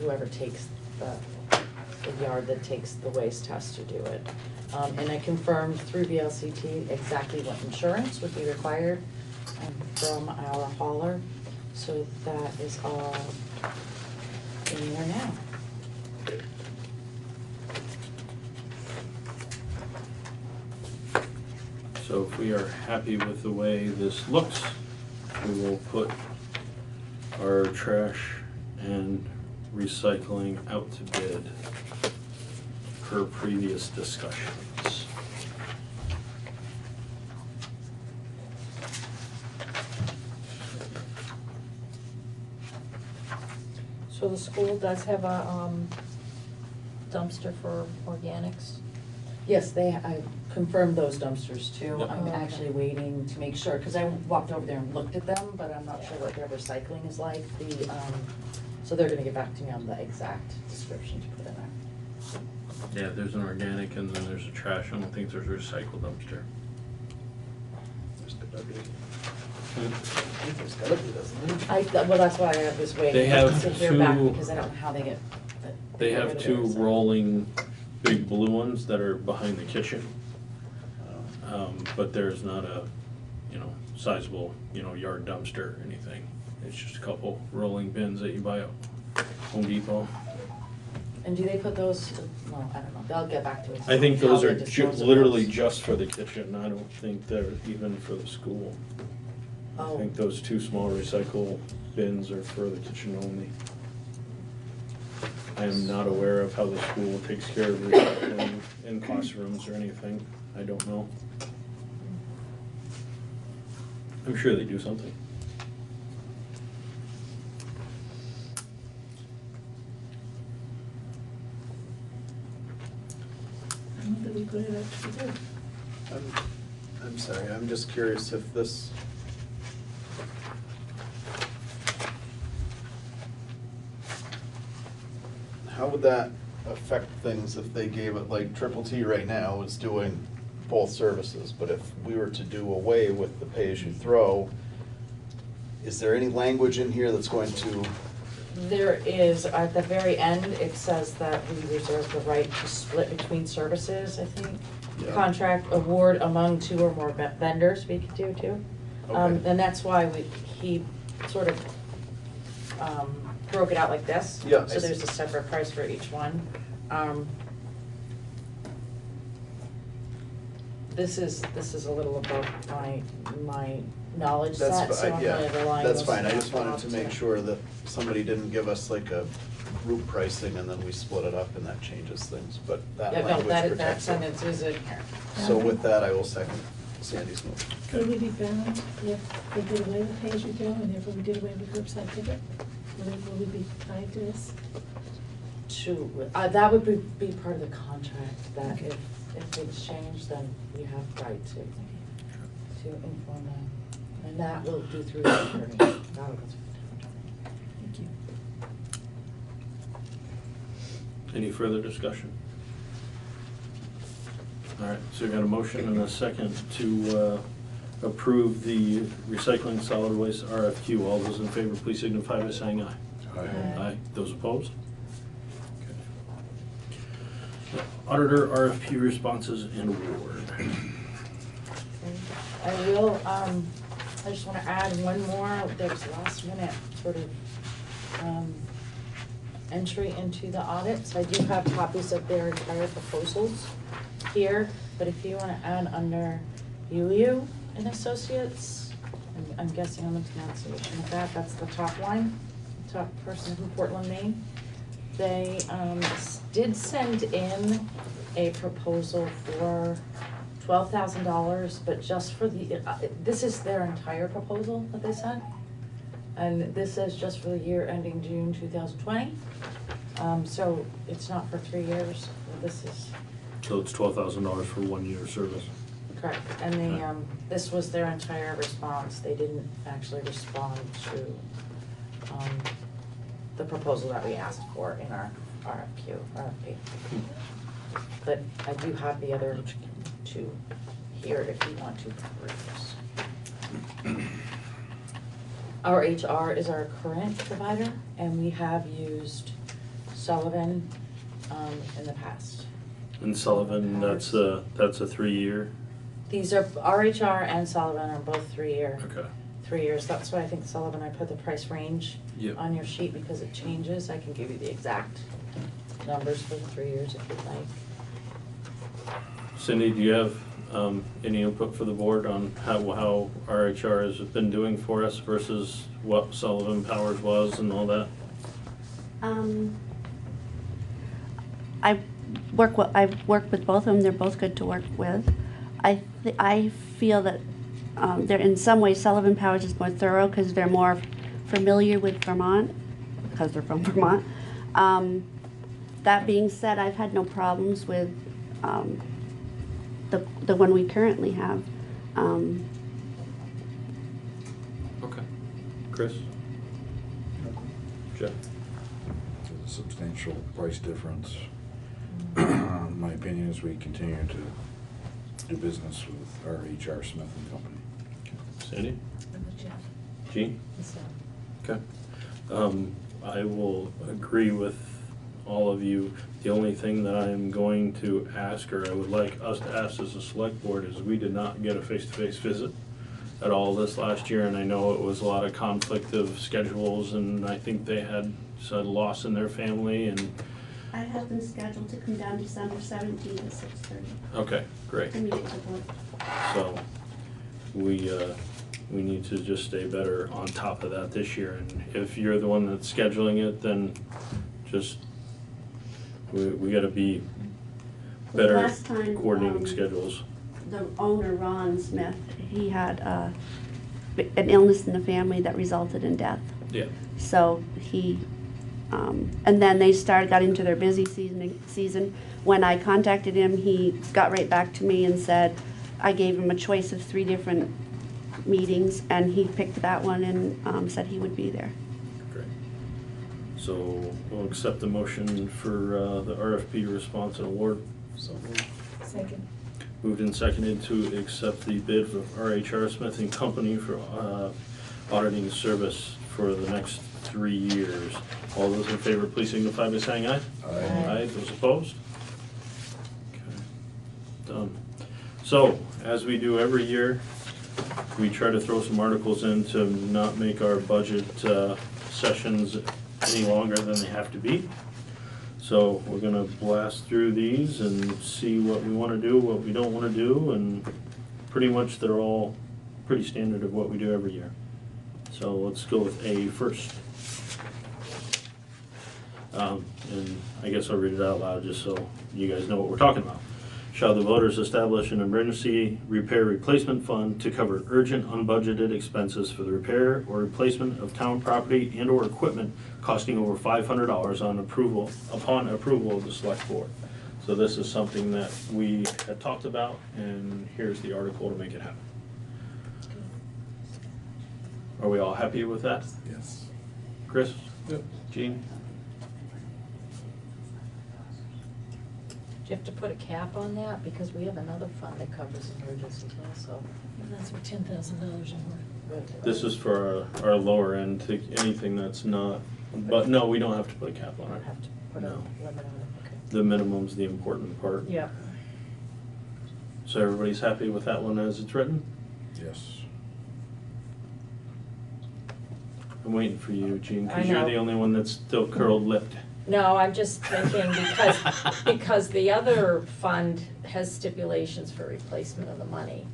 whoever takes the yard that takes the waste has to do it. And I confirmed through VLCT exactly what insurance would be required from our hauler. So that is all in there now. So if we are happy with the way this looks, we will put our trash and recycling out to bid per previous discussions. So the school does have a dumpster for organics? Yes, I confirmed those dumpsters too. Yep. I'm Oh, okay. actually waiting to make sure, because I walked over there and looked at them, but I'm not sure what their recycling is like. So they're gonna get back to me on the exact description to put in there. Yeah, there's an organic and then there's a trash. I don't think there's a recycle dumpster. There's gotta be. There's gotta be, doesn't there? Well, that's why I was waiting. They have to hear back, two- because I don't know how they get. They get have rid of two it, so. rolling big blue ones that are behind the kitchen. But there's not a, sizable, yard dumpster or anything. It's just a couple rolling bins that you buy at Home Depot. And do they put those, well, I don't know, they'll get back to us. I think How those they are dispose of literally those. just for the kitchen. I don't think they're even for the school. I Oh. think those two small recycle bins are for the kitchen only. I am not aware of how the school takes care of recycling in classrooms or anything. I don't know. I'm sure they do something. I don't think we put it up to bid. I'm sorry, I'm just curious if this. How would that affect things if they gave it, like Triple T right now is doing both services, but if we were to do away with the pay-as-you-throw, is there any language in here that's going to? There is, at the very end, it says that we reserve the right to split between services, I think. Yeah. Contract award among 2 or more vendors we could do too. Okay. And that's why he sort of broke it out like this. Yeah, So I there's see. a separate price for each one. This is a little above my knowledge set, so I'm Yeah, really relying that's mostly fine, I on just wanted to Bob make sure that somebody didn't give us like a group pricing and then we split it up and that changes things, but that Yeah, no, language that protects it. sentence is in here. So with that, I will second Sandy's motion. Could we be bound if they did away with pay-as-you-go and therefore we did away with curbside pickup? Will we be tied to this? That would be part of the contract, that if things change, then we have right to inform them. And that will do through the attorney. That'll go through the attorney. Thank you. Any further discussion? All right, so we got a motion and a second to approve the recycling solid waste RFQ. All those in favor, please signify by saying aye. Aye. Aye. Those opposed? Okay. Auditor RFP responses and award. I will, I just wanna add one more, there's last minute sort of, entry into the audits. I do have copies of their entire proposals here, but if you wanna add under Yuliu and Associates, I'm guessing on the pronunciation of that, that's the top line, top person from Portland, Maine. They, did send in a proposal for $12,000, but just for the, this is their entire proposal that they sent. And this is just for the year ending June 2020. So it's not for 3 years, this is So it's $12,000 for 1 year service. correct. And they, this was their entire response. They didn't actually respond to, the proposal that we asked for in our RFP. But I do have the other two here if you want to read this. Our HR is our current provider, and we have used Sullivan in the past. And Sullivan, that's a 3-year? These are, our HR and Sullivan are both 3-year. Okay. 3 years, that's why I think Sullivan, I put the price range Yep. on your sheet because it changes. I can give you the exact numbers for the 3 years if you'd like. Cindy, do you have any input for the board on how RHR has been doing for us versus what Sullivan Powers was and all that? I've worked with both of them. They're both good to work with. I feel that they're in some ways Sullivan Powers is more thorough because they're more familiar with Vermont because they're from Vermont. That being said, I've had no problems with the one we currently have. Okay. Chris? Jeff? There's a substantial price difference. My opinion is we continue to do business with our HR Smith and Company. Sandy? I'm with Jeff. Jean? So, Okay. I will agree with all of you. The only thing that I'm going to ask, or I would like us to ask as a select board, is we did not get a face-to-face visit at all this last year, and I know it was a lot of conflict of schedules, and I think they had a loss in their family, and I have them scheduled to come down December 17th at 6:30. okay, great. To meet with the board. So we need to just stay better on top of that this year, and if you're the one that's scheduling it, then just we gotta be better Last time, coordinating schedules. The owner, Ron Smith, he had an illness in the family that resulted in death. Yeah. So he, and then they got into their busy season. When I contacted him, he got right back to me and said, I gave him a choice of 3 different meetings, and he picked that one and said he would be there. Great. So we'll accept the motion for the RFP response and award. Second. Moved and seconded to accept the bid for RHR Smith and Company for auditing service for the next 3 years. All those in favor, please signify by saying aye. Aye. Those opposed? Okay. Done. So, as we do every year, we try to throw some articles in to not make our budget sessions any longer than they have to be. So we're gonna blast through these and see what we wanna do, what we don't wanna do, and pretty much they're all pretty standard of what we do every year. So let's go with A first. And I guess I'll read it out loud just so you guys know what we're talking about. Shall the voters establish an emergency repair replacement fund to cover urgent unbudgeted expenses for the repair or replacement of town property and or equipment costing over $500 upon approval of the select board? So this is something that we had talked about, and here's the article to make it happen. Are we all happy with that? Yes. Chris? Yep. Gene? Do you have to put a cap on that? Because we have another fund that covers emergencies also. And that's for $10,000 or more. This is for our lower end, to anything that's not, but no, we don't have to put a cap on it. Have to put a No. limit on it, okay. The minimum's the important part. Yeah. So everybody's happy with that one as it's written? Yes. I'm waiting for you, Gene, I because you're know. the only one that's still curled lipped. No, I'm just thinking because the other fund has stipulations for replacement of the money.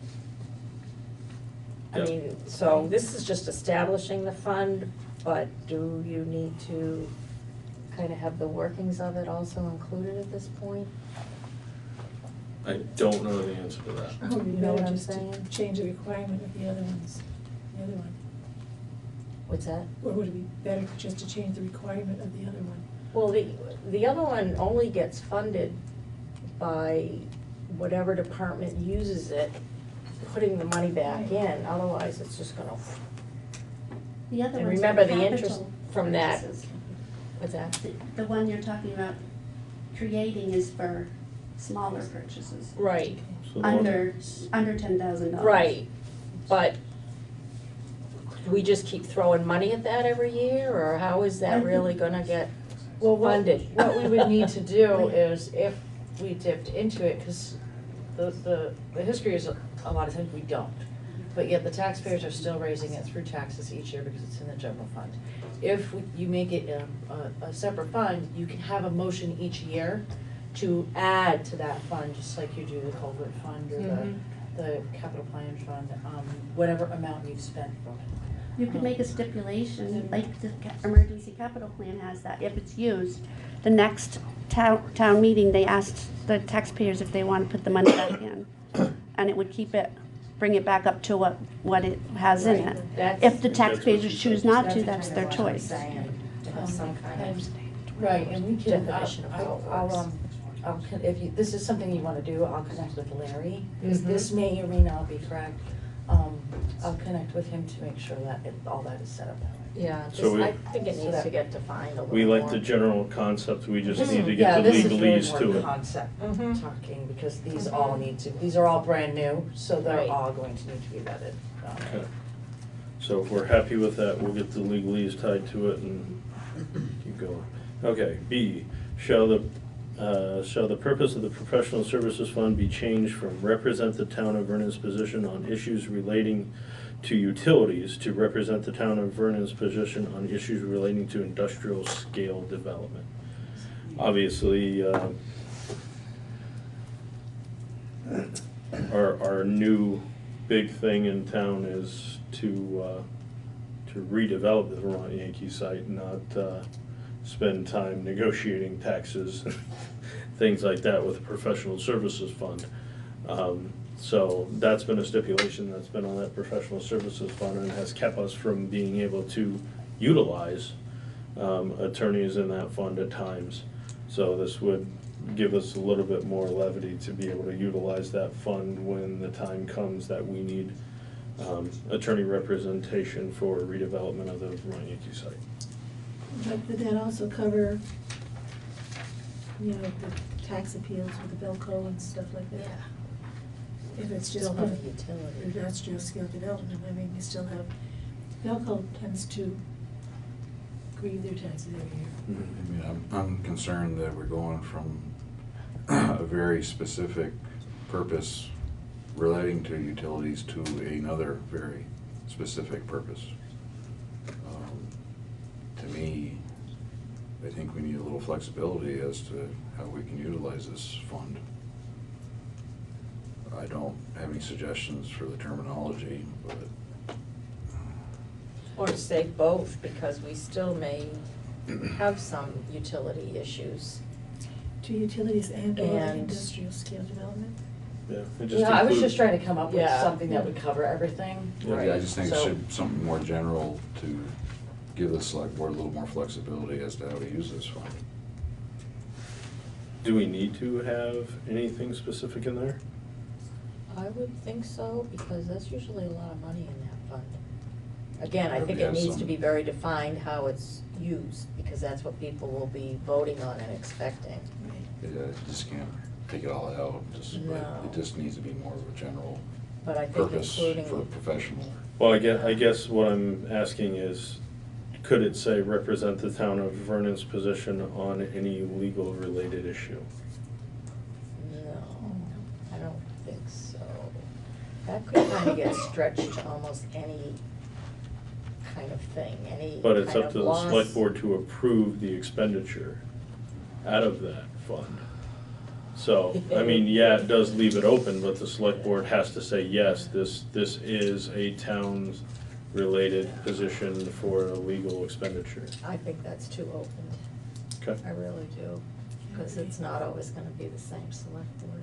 I Yeah. mean, so this is just establishing the fund, but do you need to kind of have the workings of it also included at this point? I don't know the answer to that. Oh, you You know better what I'm just to saying? change the requirement of the other ones, the other one. What's that? Or would it be better just to change the requirement of the other one? Well, the other one only gets funded by whatever department uses it, putting the money back in, otherwise it's just gonna. The other And one's remember for the interest capital from that. purposes. What's that? The one you're talking about creating is for smaller purchases. Right. So the one- Under $10,000. Right, but we just keep throwing money at that every year, or how is I that think- really gonna get Well, funded? what we would need to do is if we dipped into it, because the history is a lot of times we don't. But yet the taxpayers are still raising it through taxes each year because it's in the general fund. If you make it a separate fund, you can have a motion each year to add to that fund, just like you do the culvert fund or the capital plan fund, whatever amount you've spent from it. You could make a stipulation, like the emergency capital plan has that, if it's used, the next town meeting, they asked the taxpayers if they want to put the money back in. And it would bring it back up to what it has in it. If the taxpayers choose not to, that's their choice. To have some kind of Right, and we can, definition of how it works. if you, this is something you wanna do, I'll connect with Larry, because Mhm. this may or may not be correct. I'll connect with him to make sure that all that is set up that way. Yeah, So I think it needs to get defined a little more. We like the general concept, we just need to Yeah, get the this is really legalese to more it. concept Mhm. talking, because these all need to, these are all brand new, so they're Right. all going to need to be vetted. Okay. So if we're happy with that, we'll get the legalese tied to it and keep going. Okay, B, shall the purpose of the professional services fund be changed from represent the town of Vernon's position on issues relating to utilities to represent the town of Vernon's position on issues relating to industrial scale development? Obviously, our new big thing in town is to redevelop the Vermont Yankee site, not spend time negotiating taxes, things like that with the professional services fund. So that's been a stipulation that's been on that professional services fund and has kept us from being able to utilize attorneys in that fund at times. So this would give us a little bit more levity to be able to utilize that fund when the time comes that we need attorney representation for redevelopment of the Ryan-Yankee site. But would that also cover, the tax appeals with the Belco and stuff like that? If it's just. Still have a utility. Industrial scale development, I mean, you still have, Belco tends to grieve their taxes every year. I mean, I'm concerned that we're going from a very specific purpose relating to utilities to another very specific purpose. To me, I think we need a little flexibility as to how we can utilize this fund. I don't have any suggestions for the terminology, but Or to say both, because we still may have some utility issues. To utilities and or And- industrial scale development? Yeah, Yeah, I was just trying to come up with Yeah. something that would cover everything. yeah, I just think it So- should be something more general to give the select board a little more flexibility as to how to use this fund. Do we need to have anything specific in there? I would think so, because that's usually a lot of money in that fund. Again, I think Yeah, it needs to some- be very defined how it's used, because that's what people will be voting on and expecting. You just can't take it all out, but No. it just needs to be more of a general But I think purpose including for a professional. Well, I guess what I'm asking is, could it say represent the town of Vernon's position on any legal related issue? No, I don't think so. That could kind of get stretched to almost any kind of thing, any But it's kind up of to the loss. select board to approve the expenditure out of that fund. So, I mean, yeah, it does leave it open, but the select board has to say, yes, this is a town's related position for a legal expenditure. I think that's too open. Okay. I really do, because it's not always gonna be the same select board.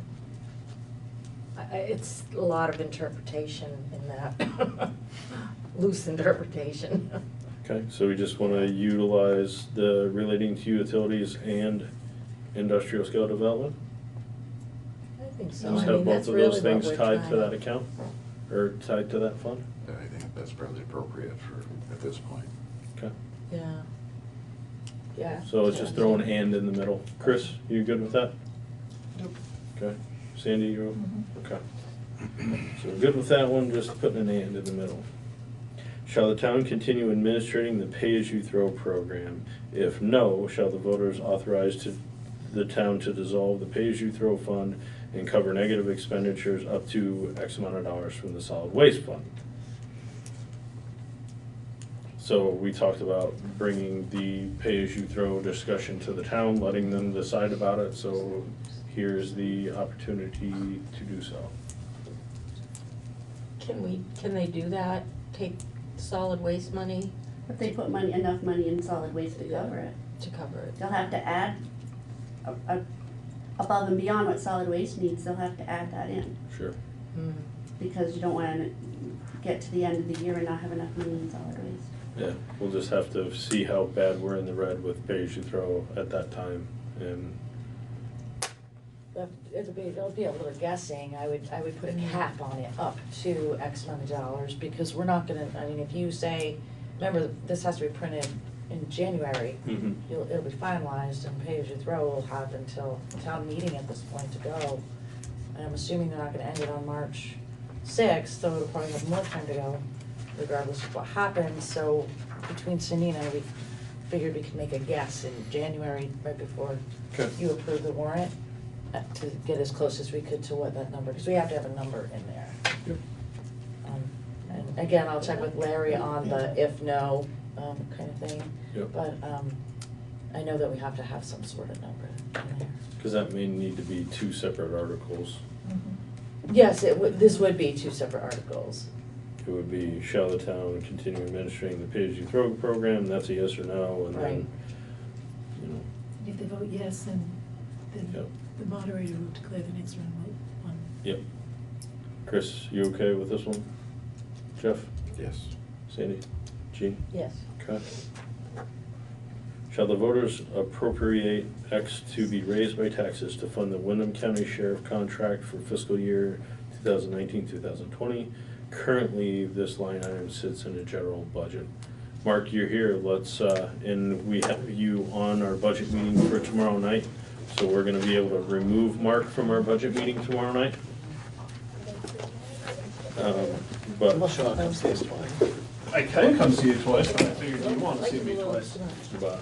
It's a lot of interpretation in that, loose interpretation. Okay, so we just wanna utilize the relating to utilities and industrial scale development? I think so. Just I mean, have both that's of really those what things we're tied trying to that account, or tied to that fund? I think that's probably appropriate at this point. Okay, Yeah. Yeah. so it's just throwing and in the middle. Chris, you good with that? Yep. Okay, Sandy, you, okay. So we're good with that one, just putting an and in the middle. Shall the town continue administrating the pay-as-you-throw program? If no, shall the voters authorize the town to dissolve the pay-as-you-throw fund and cover negative expenditures up to X amount of dollars from the solid waste fund? So we talked about bringing the pay-as-you-throw discussion to the town, letting them decide about it, so here's the opportunity to do so. Can they do that, take solid waste money If they put enough money in solid waste to cover it. to cover it? They'll have to add, above and beyond what solid waste needs, they'll have to add that in. Sure. Hmm. Because you don't wanna get to the end of the year and not have enough money in solid waste. Yeah, we'll just have to see how bad we're in the red with pay-as-you-throw at that time, and It'll be a little guessing. I would put a cap on it up to X amount of dollars, because we're not gonna, I mean, if you say, remember, this has to be printed in January. Mhm. It'll be finalized, and pay-as-you-throw will have until town meeting at this point to go. And I'm assuming they're not gonna end it on March 6th, so it'll probably have more time to go, regardless of what happens. So between Cindy and I, we figured we could make a guess in January, right before Okay. you approve the warrant, to get as close as we could to what that number, because we have to have a number in there. Yep. And again, I'll check with Larry on the if no, kind of thing. Yep. But, I know that we have to have some sort of number in there. because that may need to be two separate articles. Yes, this would be two separate articles. It would be, shall the town continue administering the pay-as-you-throw program, that's a yes or no, and then, Right. you know, If they vote yes, then Yep. the moderator will declare the next round vote on. yep. Chris, you okay with this one? Jeff? Yes. Sandy? Jean? Yes. Okay. Shall the voters appropriate X to be raised by taxes to fund the Wyndham County Sheriff contract for fiscal year 2019-2020? Currently, this line item sits in the general budget. Mark, you're here. Let's, and we have you on our budget meeting for tomorrow night. So we're gonna be able to remove Mark from our budget meeting tomorrow night. But Unless you want to come see us twice. I can come see you twice, but I figured you want to see me twice. But-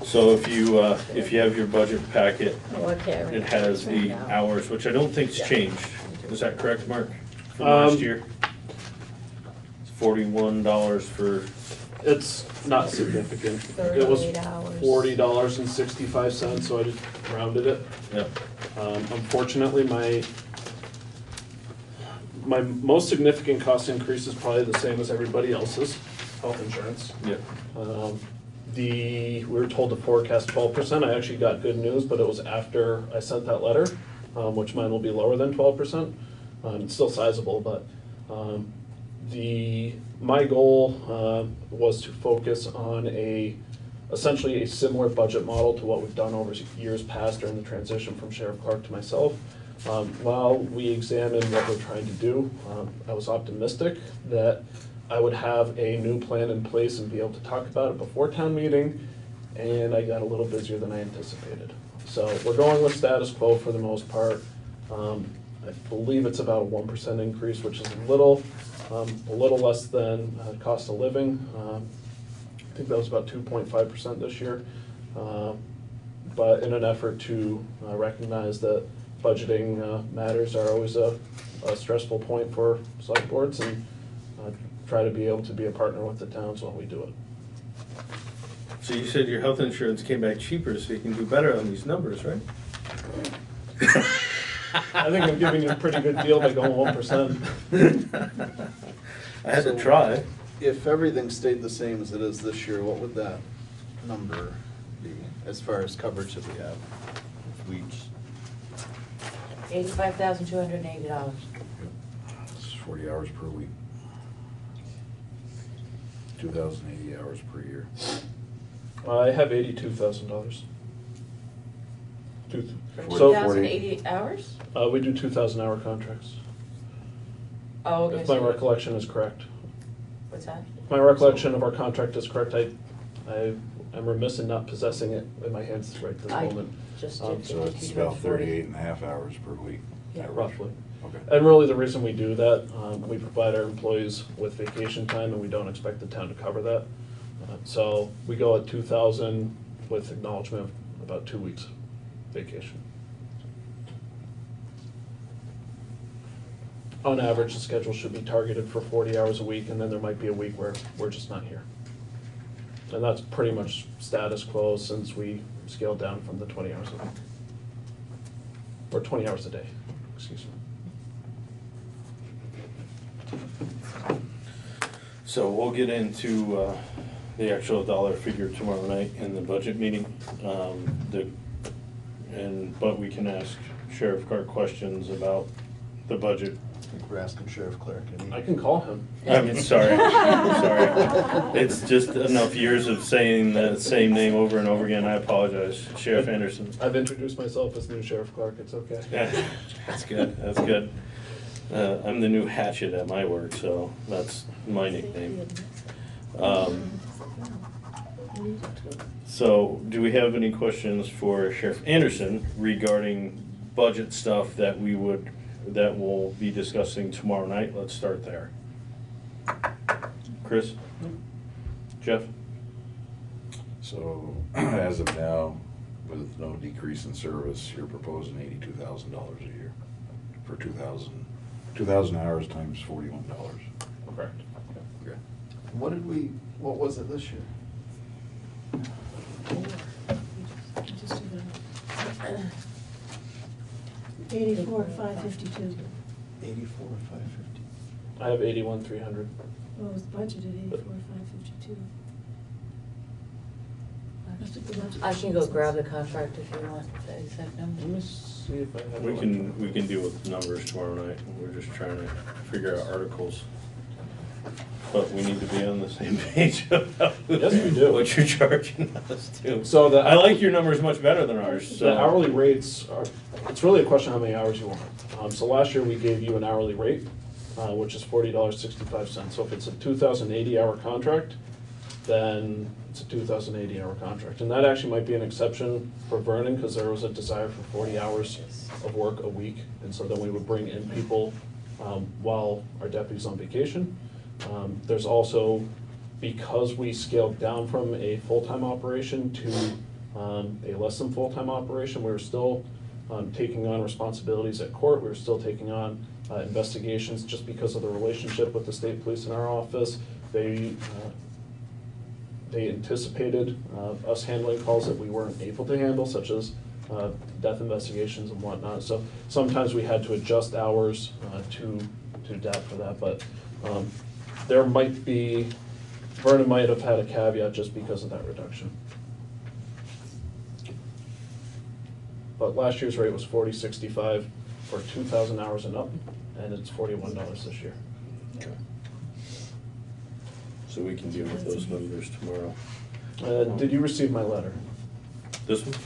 So if you have your budget packet, it has the hours, which I don't think's changed. Is that correct, Mark? From last year? It's $41 for. It's not significant. It was 38 hours. $40.65, so I just rounded it. Yep. Unfortunately, my most significant cost increase is probably the same as everybody else's, health insurance. Yep. We were told to forecast 12%. I actually got good news, but it was after I sent that letter, which mine will be lower than 12%. It's still sizable, but my goal was to focus on essentially a similar budget model to what we've done over years past during the transition from Sheriff Clark to myself. While we examined what we're trying to do, I was optimistic that I would have a new plan in place and be able to talk about it before town meeting, and I got a little busier than I anticipated. So we're going with status quo for the most part. I believe it's about a 1% increase, which is a little less than cost of living. I think that was about 2.5% this year. But in an effort to recognize that budgeting matters are always a stressful point for select boards, and try to be able to be a partner with the towns while we do it. So you said your health insurance came back cheaper, so you can do better on these numbers, right? I think I'm giving you a pretty good deal by going 1%. I had to try. If everything stayed the same as it is this year, what would that number be as far as coverage that we have? If we $85,280. It's 40 hours per week. 2,080 hours per year. I have $82,000. For So 2,080 hours? we do 2,000-hour contracts. Oh, okay. If my so- recollection is correct. What's that? If my recollection of our contract is correct, I am remiss in not possessing it in my hands right this I moment. just So did it's about 38 and a half hours per week. Yeah. Roughly. Okay. And really, the reason we do that, we provide our employees with vacation time, and we don't expect the town to cover that. So we go at 2,000 with acknowledgement of about 2 weeks vacation. On average, the schedule should be targeted for 40 hours a week, and then there might be a week where we're just not here. And that's pretty much status quo since we scaled down from the 20 hours a week. Or 20 hours a day, excuse me. So we'll get into the actual dollar figure tomorrow night in the budget meeting. But we can ask Sheriff Clark questions about the budget. I think we're asking Sheriff Clark. I can call him. I'm sorry, sorry. It's just enough years of saying the same name over and over again. I apologize, Sheriff Anderson. I've introduced myself as new Sheriff Clark, it's okay. That's good, that's good. I'm the new hatchet at my work, so that's my nickname. So, do we have any questions for Sheriff Anderson regarding budget stuff that we'll be discussing tomorrow night? Let's start there. Chris? Jeff? So, as of now, with no decrease in service, you're proposing $82,000 a year for 2,000 hours times $41. Correct. Okay. What was it this year? Just do that. 84,552. 84,550. I have 81,300. Well, it was budgeted 84,552. I can go grab the contract if you want, the exact number. Let me see if I have. We can deal with numbers tomorrow night. We're just trying to figure out articles. But we need to be on the same page about Yes, we do. what you're charging us to. So I like your numbers much better than ours, so. The hourly rates are, it's really a question of how many hours you want. So last year we gave you an hourly rate, which is $40.65. So if it's a 2,080 hour contract, then it's a 2,080 hour contract. And that actually might be an exception for Vernon, because there was a desire for 40 hours of work a week. And so then we would bring in people while our deputy's on vacation. There's also, because we scaled down from a full-time operation to a less than full-time operation, we were still taking on responsibilities at court. We were still taking on investigations just because of the relationship with the state police in our office. They anticipated us handling calls that we weren't able to handle, such as death investigations and whatnot. So sometimes we had to adjust hours to adapt for that, but there might be, Vernon might have had a caveat just because of that reduction. But last year's rate was $40.65 for 2,000 hours and up, and it's $41 this year. Okay. So we can deal with those numbers tomorrow. Did you receive my letter? This one?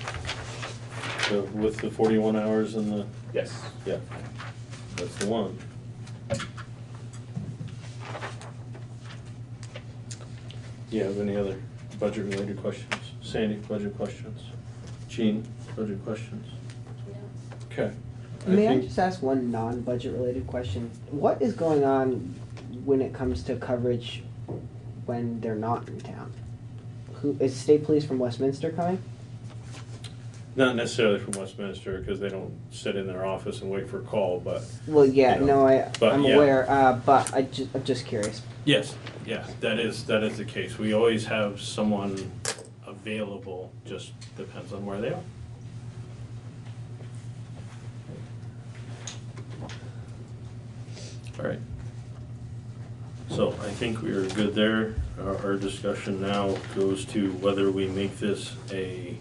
With the 41 hours and the? Yes. Yeah, that's the one. Do you have any other budget-related questions? Sandy, budget questions? Jean, budget questions? Okay. May I just ask one non-budget related question? What is going on when it comes to coverage when they're not in town? Who is state police from Westminster coming? Not necessarily from Westminster, because they don't sit in their office and wait for a call, but. Well, yeah, you know, I'm yeah. aware, but I'm just curious. Yes, yeah, that is the case. We always have someone available, just depends on where they are. All right. So I think we are good there. Our discussion now goes to whether we make this a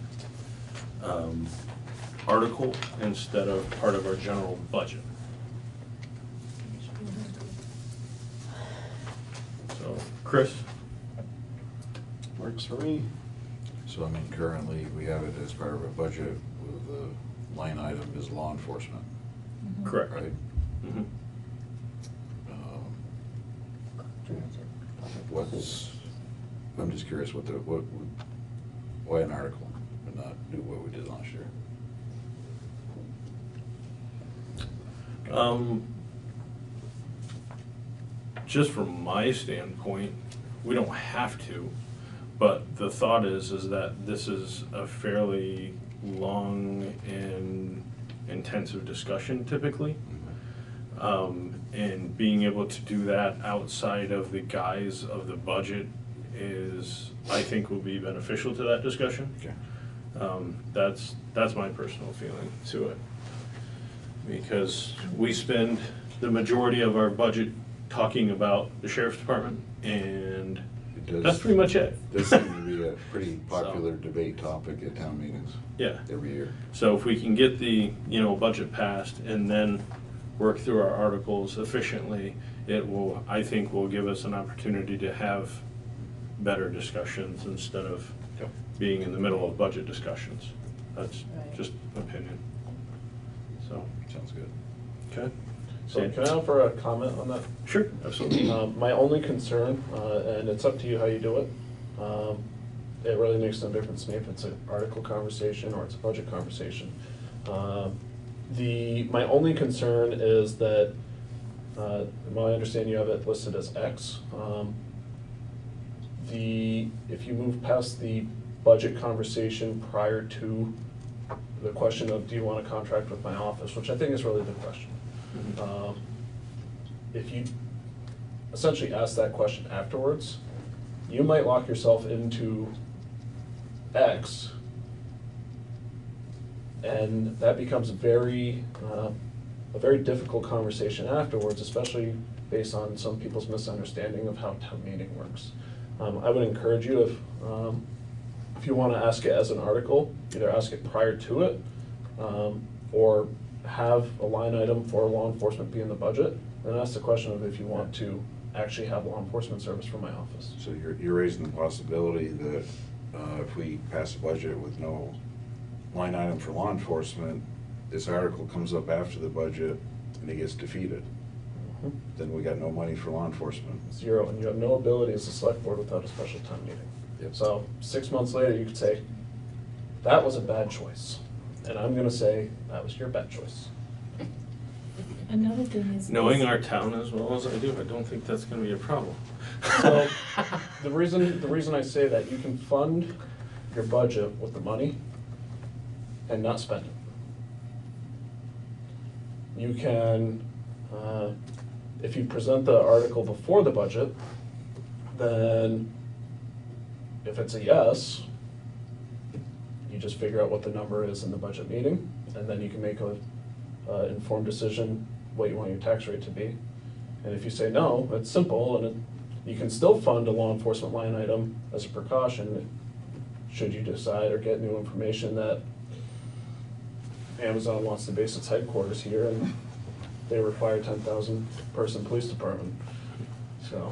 article instead of part of our general budget. So, Chris? Works for me. So I mean, currently, we have it as part of a budget with the line item is law enforcement. Correct. Right? Mhm. I'm just curious why an article and not do what we did last year? Just from my standpoint, we don't have to, but the thought is that this is a fairly long and intensive discussion typically. And being able to do that outside of the guise of the budget is, I think, will be beneficial to that discussion. Okay. That's my personal feeling to it. Because we spend the majority of our budget talking about the sheriff's department, and that's pretty much it. This seems to be a pretty popular debate topic at town meetings. Yeah. Every year. So if we can get the, budget passed and then work through our articles efficiently, it will, I think, will give us an opportunity to have better discussions instead of being in the middle of budget discussions. That's just opinion. So. Sounds good. Okay. So can I offer a comment on that? Sure, absolutely. My only concern, and it's up to you how you do it, it really makes no difference to me if it's an article conversation or it's a budget conversation. My only concern is that, I understand you have it listed as X. If you move past the budget conversation prior to the question of do you want a contract with my office, which I think is really the question. If you essentially ask that question afterwards, you might lock yourself into X, and that becomes a very difficult conversation afterwards, especially based on some people's misunderstanding of how town meeting works. I would encourage you, if if you wanna ask it as an article, either ask it prior to it, or have a line item for law enforcement be in the budget, and ask the question of if you want to actually have law enforcement service from my office. So you're raising the possibility that if we pass a budget with no line item for law enforcement, this article comes up after the budget and it gets defeated. Then we got no money for law enforcement. Zero, and you have no ability as a select board without a special town meeting. Yep. So 6 months later, you could say, that was a bad choice. And I'm gonna say, that was your bad choice. Another thing is. Knowing our town as well as I do, I don't think that's gonna be a problem. So, the reason I say that, you can fund your budget with the money and not spend it. You can, if you present the article before the budget, then if it's a yes, you just figure out what the number is in the budget meeting, and then you can make a informed decision what you want your tax rate to be. And if you say no, it's simple, and you can still fund a law enforcement line item as a precaution, should you decide or get new information that Amazon wants to base its headquarters here and they require 10,000 person police department, so.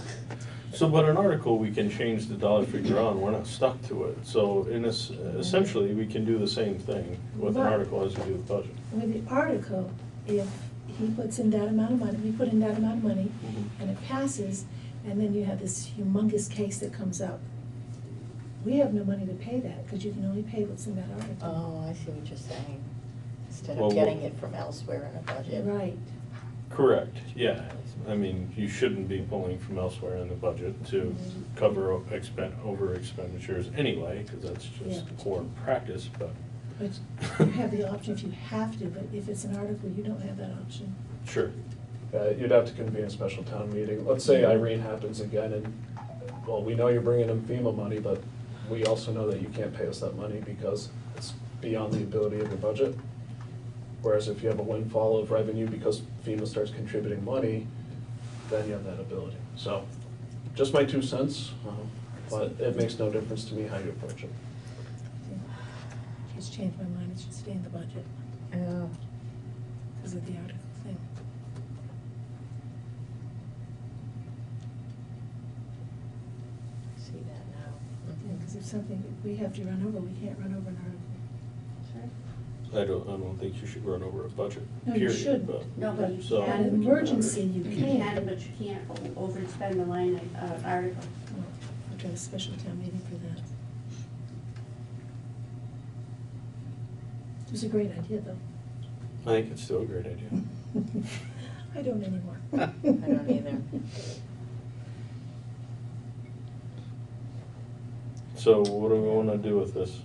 So, but an article, we can change the dollar figure on, we're not stuck to it. So in this, essentially, we can do the same thing with an Right. article as we do with budget. With the article, if he puts in that amount of money, we put in that amount of money, Mm-hmm. and it passes, and then you have this humongous case that comes up. We have no money to pay that, because you can only pay what's in that article. Oh, I see what you're saying. Instead Well, of getting it from elsewhere in a budget. Right. Correct, yeah. I mean, you shouldn't be pulling from elsewhere in the budget to cover over expenditures anyway, because that's just Yeah. poor practice, but. But you have the option if you have to, but if it's an article, you don't have that option. Sure. You'd have to convene a special town meeting. Let's say Irene happens again and, well, we know you're bringing in FEMA money, but we also know that you can't pay us that money because it's beyond the ability of your budget. Whereas if you have a windfall of revenue because FEMA starts contributing money, then you have that ability. So, just my 2 cents, but it makes no difference to me how you approach it. It's changed my mind, it should stay in the budget. Yeah. Because of the article thing. See that now. Yeah, because if something, we have to run over, we can't run over an article. I don't think you should run over a budget, No, you period, shouldn't. but. No, but you So- can. An emergency, you You can. can, but you can't overspend the line article. Oh, I'll try a special town meeting for that. It was a great idea, though. I think it's still a great idea. I don't anymore. I don't either. So what do we wanna do with this?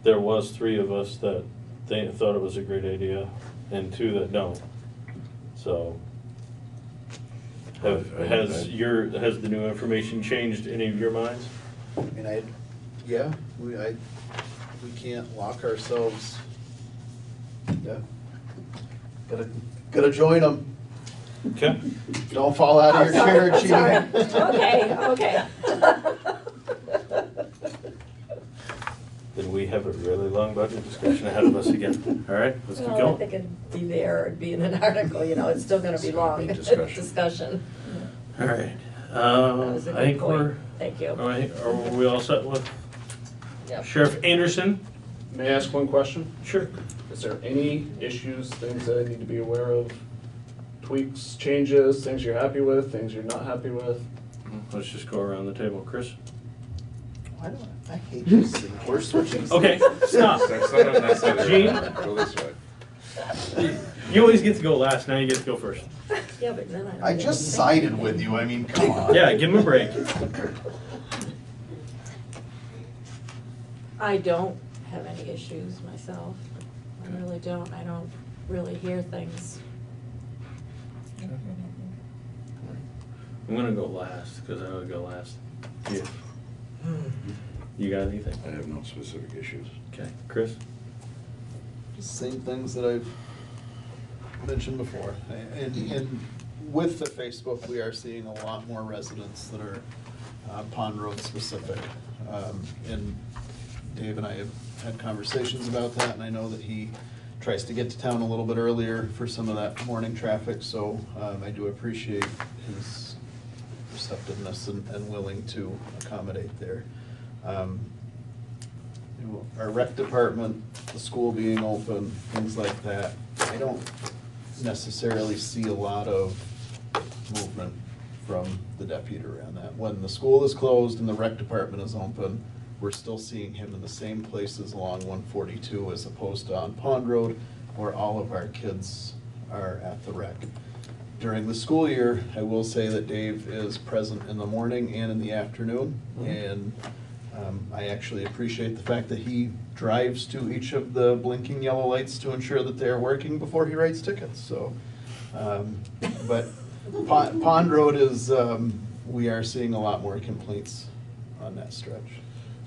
There was 3 of us that they thought it was a great idea, and 2 that don't. So, has the new information changed any of your minds? I mean, we can't lock ourselves. Yeah. Gotta join them. Okay. Don't fall out of your chair, Gene. Okay. Then we have a really long budget discussion ahead of us again. All right, let's keep Well, I going. think it'd be there, it'd be in an article, you know, it's still gonna be long discussion. All right, That was a I think good point. we're. Thank you. All right, are we all set with Yep. Sheriff Anderson? May I ask one question? Sure. Is there any issues, things that I need to be aware of? Tweaks, changes, things you're happy with, things you're not happy with? Let's just go around the table. Chris? I hate this thing. We're switching. Okay, stop. That's not on that side of the Gene? room. Go this way. You always get to go last, now you get to go first. Yeah, but then I just sided with you, I mean, come on. Yeah, give him a break. I don't have any issues myself. I really don't. I don't really hear things. I'm gonna go last, because I would go last. Yeah. You got anything? I have no specific issues. Okay, Chris? Just same things that I've mentioned before. And with the Facebook, we are seeing a lot more residents that are Pond Road specific. And Dave and I have had conversations about that, and I know that he tries to get to town a little bit earlier for some of that morning traffic, so I do appreciate his receptiveness and willing to accommodate there. Our rec department, the school being open, things like that, I don't necessarily see a lot of movement from the deputy around that. When the school is closed and the rec department is open, we're still seeing him in the same places along 142 as opposed to on Pond Road, where all of our kids are at the rec. During the school year, I will say that Dave is present in the morning and in the afternoon, and I actually appreciate the fact that he drives to each of the blinking yellow lights to ensure that they're working before he writes tickets, so. But Pond Road is, we are seeing a lot more complaints on that stretch.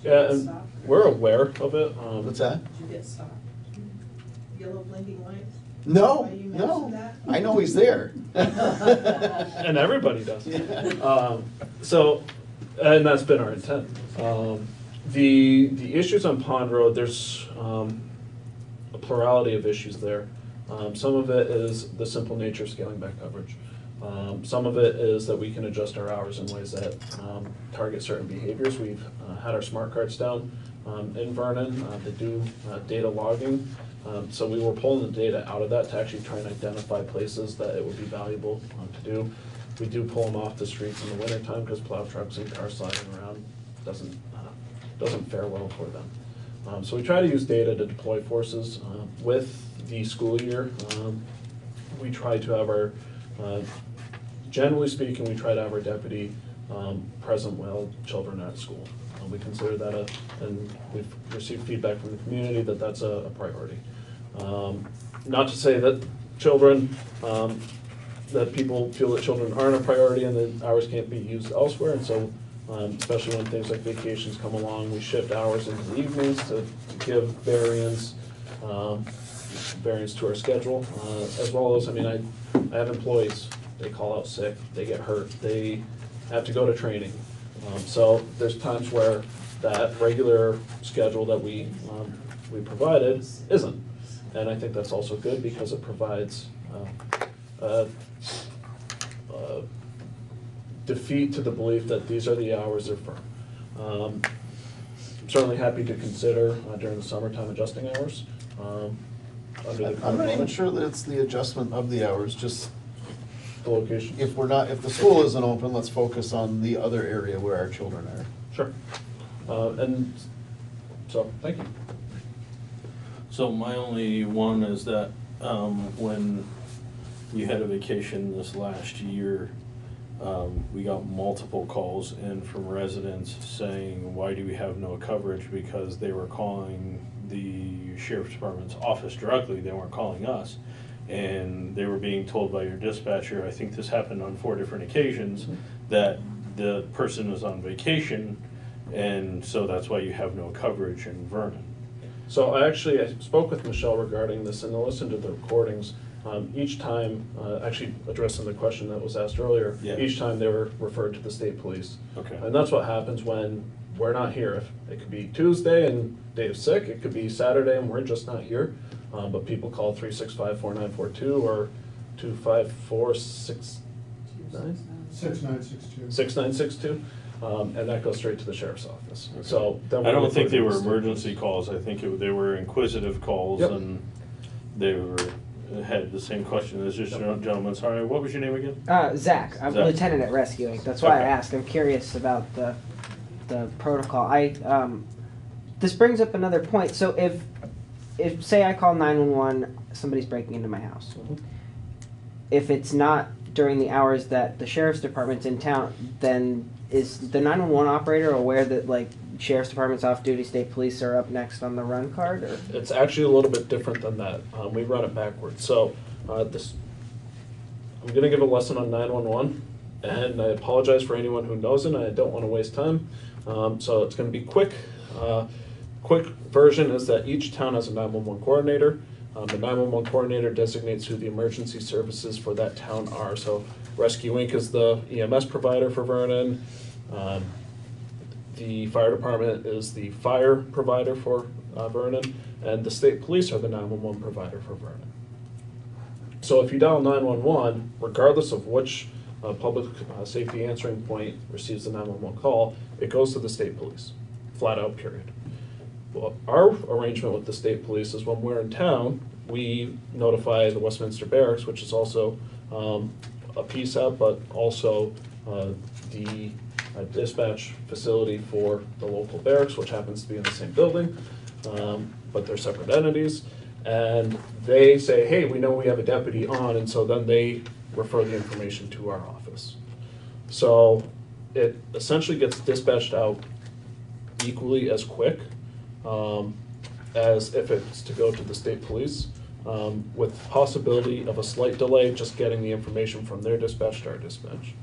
Yeah, and we're aware of it. What's that? Did you get stopped? Yellow blinking lights? No, Why you no, mentioned that? I know he's there. And everybody does. Yeah. So, and that's been our intent. The issues on Pond Road, there's a plurality of issues there. Some of it is the simple nature of scaling back coverage. Some of it is that we can adjust our hours in ways that target certain behaviors. We've had our smart cards down in Vernon that do data logging. So we were pulling the data out of that to actually try and identify places that it would be valuable to do. We do pull them off the streets in the wintertime because plow trucks and cars sliding around doesn't fare well for them. So we try to use data to deploy forces. With the school year, we try to have our, generally speaking, we try to have our deputy present while children are at school. We consider that and we've received feedback from the community that that's a priority. Not to say that children, that people feel that children aren't a priority and that hours can't be used elsewhere, and so especially when things like vacations come along, we shift hours into the evenings to give variance to our schedule, as well as, I mean, I have employees, they call out sick, they get hurt, they have to go to training. So there's times where that regular schedule that we provided isn't. And I think that's also good because it provides defeat to the belief that these are the hours they're firm. I'm certainly happy to consider during the summertime adjusting hours. I'm not even sure that it's the adjustment of the hours, just the location. If the school isn't open, let's focus on the other area where our children are. Sure. And so, thank you. So my only one is that when we had a vacation this last year, we got multiple calls in from residents saying, why do we have no coverage? Because they were calling the sheriff's department's office directly, they weren't calling us. And they were being told by your dispatcher, I think this happened on 4 different occasions, that the person is on vacation, and so that's why you have no coverage in Vernon. So I spoke with Michelle regarding this, and I listened to the recordings. Each time, actually addressing the question that was asked earlier, Yeah. each time they were referred to the state police. Okay. And that's what happens when we're not here. It could be Tuesday and Dave's sick, it could be Saturday and we're just not here. But people call 365-4942 or 254-69? 6962. 6962, and that goes straight to the sheriff's office. So then I we don't think they were refer to the emergency calls, I think they were inquisitive calls, Yep. and they had the same question as this gentleman. Sorry, what was your name again? Zach. I'm Zach. lieutenant at rescuing. That's why I Okay. asked. I'm curious about the protocol. This brings up another point. So if say I call 911, somebody's breaking into my house. If it's not during the hours that the sheriff's department's in town, then is the 911 operator aware that like sheriff's department's off duty, state police are up next on the run card? Or? It's actually a little bit different than that. We run it backwards. So I'm going to give a lesson on 911, and I apologize for anyone who knows it, and I don't want to waste time. So it's going to be quick. Quick version is that each town has a 911 coordinator. The 911 coordinator designates who the emergency services for that town are. So Rescue Inc. is the EMS provider for Vernon. the fire department is the fire provider for Vernon, and the state police are the 911 provider for Vernon. So if you dial 911, regardless of which public safety answering point receives the 911 call, it goes to the state police, flat out, period. Well, our arrangement with the state police is when we're in town, we notify the Westminster Barracks, which is also a PSAP, but also the dispatch facility for the local barracks, which happens to be in the same building, but they're separate entities. And they say, hey, we know we have a deputy on, and so then they refer the information to our office. So it essentially gets dispatched out equally as quick as if it's to go to the state police, with possibility of a slight delay just getting the information from their dispatch to our dispatch.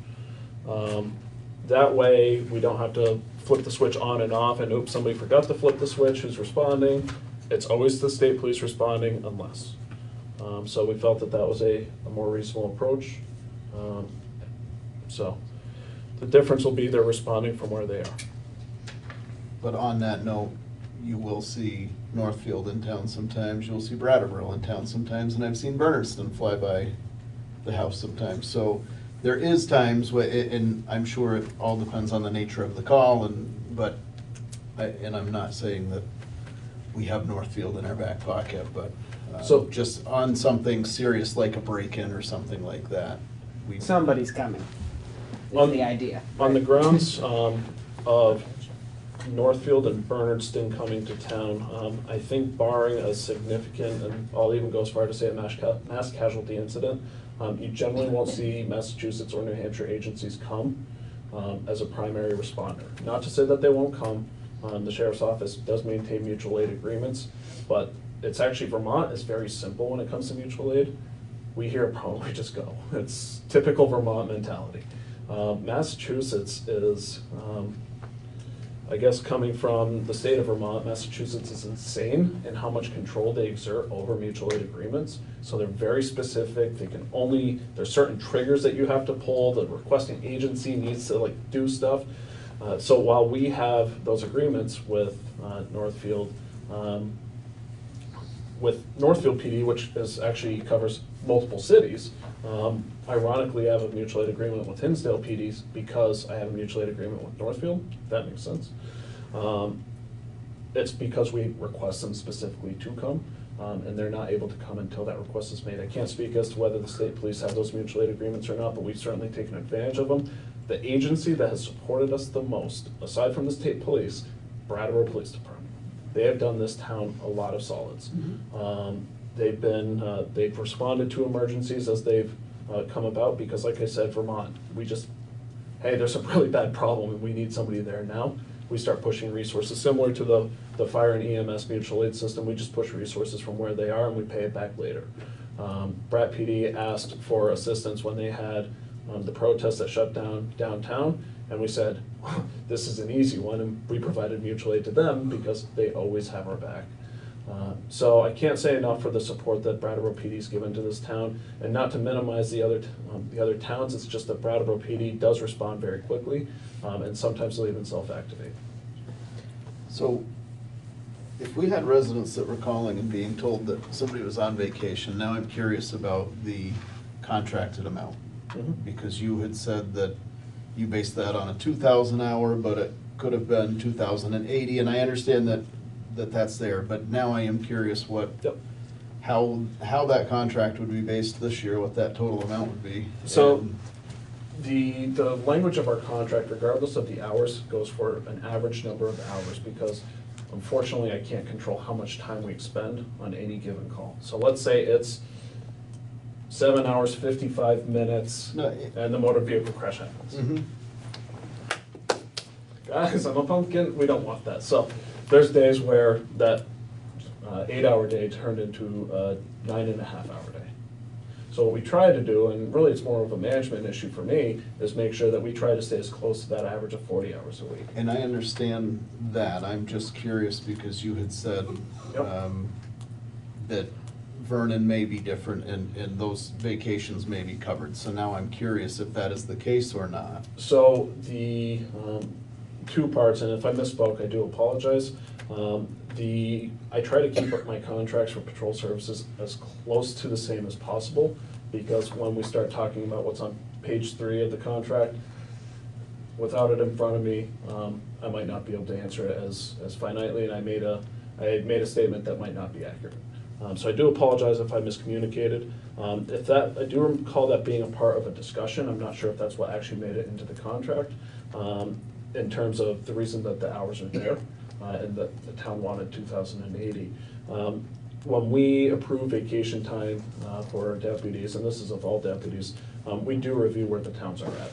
That way, we don't have to flip the switch on and off, and oops, somebody forgot to flip the switch, who's responding? It's always the state police responding unless. So we felt that that was a more reasonable approach. So the difference will be they're responding from where they are. But on that note, you will see Northfield in town sometimes, you'll see Brattleboro in town sometimes, and I've seen Bernardston fly by the house sometimes. So there is times where, and I'm sure it all depends on the nature of the call, but I'm not saying that we have Northfield in our back pocket, but so just on something serious like a break-in or something like that. Somebody's coming, is the idea. On the grounds of Northfield and Bernardston coming to town, I think barring a significant, and I'll even go as far to say a mass casualty incident, you generally won't see Massachusetts or New Hampshire agencies come as a primary responder. Not to say that they won't come. The sheriff's office does maintain mutual aid agreements, but it's actually, Vermont is very simple when it comes to mutual aid. We hear a problem, we just go. It's typical Vermont mentality. Massachusetts is, I guess coming from the state of Vermont, Massachusetts is insane in how much control they exert over mutual aid agreements. So they're very specific. They can only, there's certain triggers that you have to pull. The requesting agency needs to do stuff. So while we have those agreements with Northfield PD, which actually covers multiple cities, ironically I have a mutual aid agreement with Hinsdale PDs because I have a mutual aid agreement with Northfield, if that makes sense. It's because we request them specifically to come, and they're not able to come until that request is made. I can't speak as to whether the state police have those mutual aid agreements or not, but we've certainly taken advantage of them. The agency that has supported us the most, aside from the state police, Brattleboro Police Department. They have done this town a lot of solids. They've responded to emergencies as they've come about because, like I said, Vermont, hey, there's a really bad problem and we need somebody there now. We start pushing resources similar to the fire and EMS mutual aid system. We just push resources from where they are and we pay it back later. Bratt PD asked for assistance when they had the protests that shut down downtown, and we said, this is an easy one, and we provided mutual aid to them because they always have our back. So I can't say enough for the support that Brattleboro PD's given to this town, and not to minimize the other towns, it's just that Brattleboro PD does respond very quickly, and sometimes they'll even self-activate. So if we had residents that were calling and being told that somebody was on vacation, now I'm curious about the contracted amount. Because you had said that you based that on a 2,000 hour, but it could have been 2,080, and I understand that's there, but now I am curious how that contract would be based this year, what that total amount would be. So the language of our contract, regardless of the hours, goes for an average number of hours because unfortunately I can't control how much time we expend on any given call. So let's say it's 7 hours, 55 minutes, and the motor vehicle crash happens. Guys, I'm a pumpkin, we don't want that. So there's days where that 8-hour day turned into a 9.5-hour day. So what we try to do, and really it's more of a management issue for me, is make sure that we try to stay as close to that average of 40 hours a week. And I understand that. I'm just curious because you had said that Vernon may be different and those vacations may be covered. So now I'm curious if that is the case or not. So two parts, and if I misspoke, I do apologize. I try to keep my contracts for patrol services as close to the same as possible, because when we start talking about what's on page 3 of the contract, without it in front of me, I might not be able to answer it as finitely, and I made a statement that might not be accurate. So I do apologize if I miscommunicated. I do recall that being a part of a discussion. I'm not sure if that's what actually made it into the contract, in terms of the reason that the hours are there, and that the town wanted 2,080. When we approve vacation time for deputies, and this is of all deputies, we do review where the towns are at.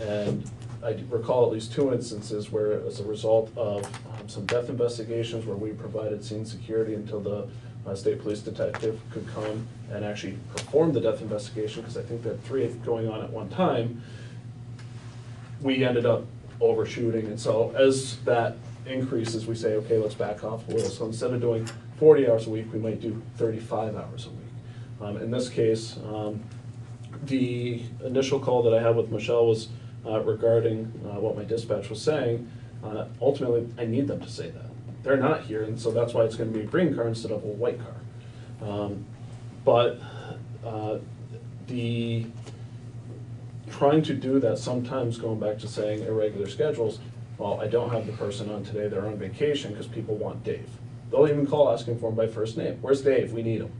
And I recall at least 2 instances where, as a result of some death investigations, where we provided scene security until the state police detective could come and actually perform the death investigation, because I think there are 3 going on at one time, we ended up overshooting. And so as that increases, we say, okay, let's back off a little. So instead of doing 40 hours a week, we might do 35 hours a week. In this case, the initial call that I had with Michelle was regarding what my dispatch was saying. Ultimately, I need them to say that. They're not here, and so that's why it's going to be a green car instead of a white car. But the trying to do that, sometimes going back to saying irregular schedules, well, I don't have the person on today, they're on vacation, because people want Dave. They'll even call asking for him by first name. Where's Dave? We need him.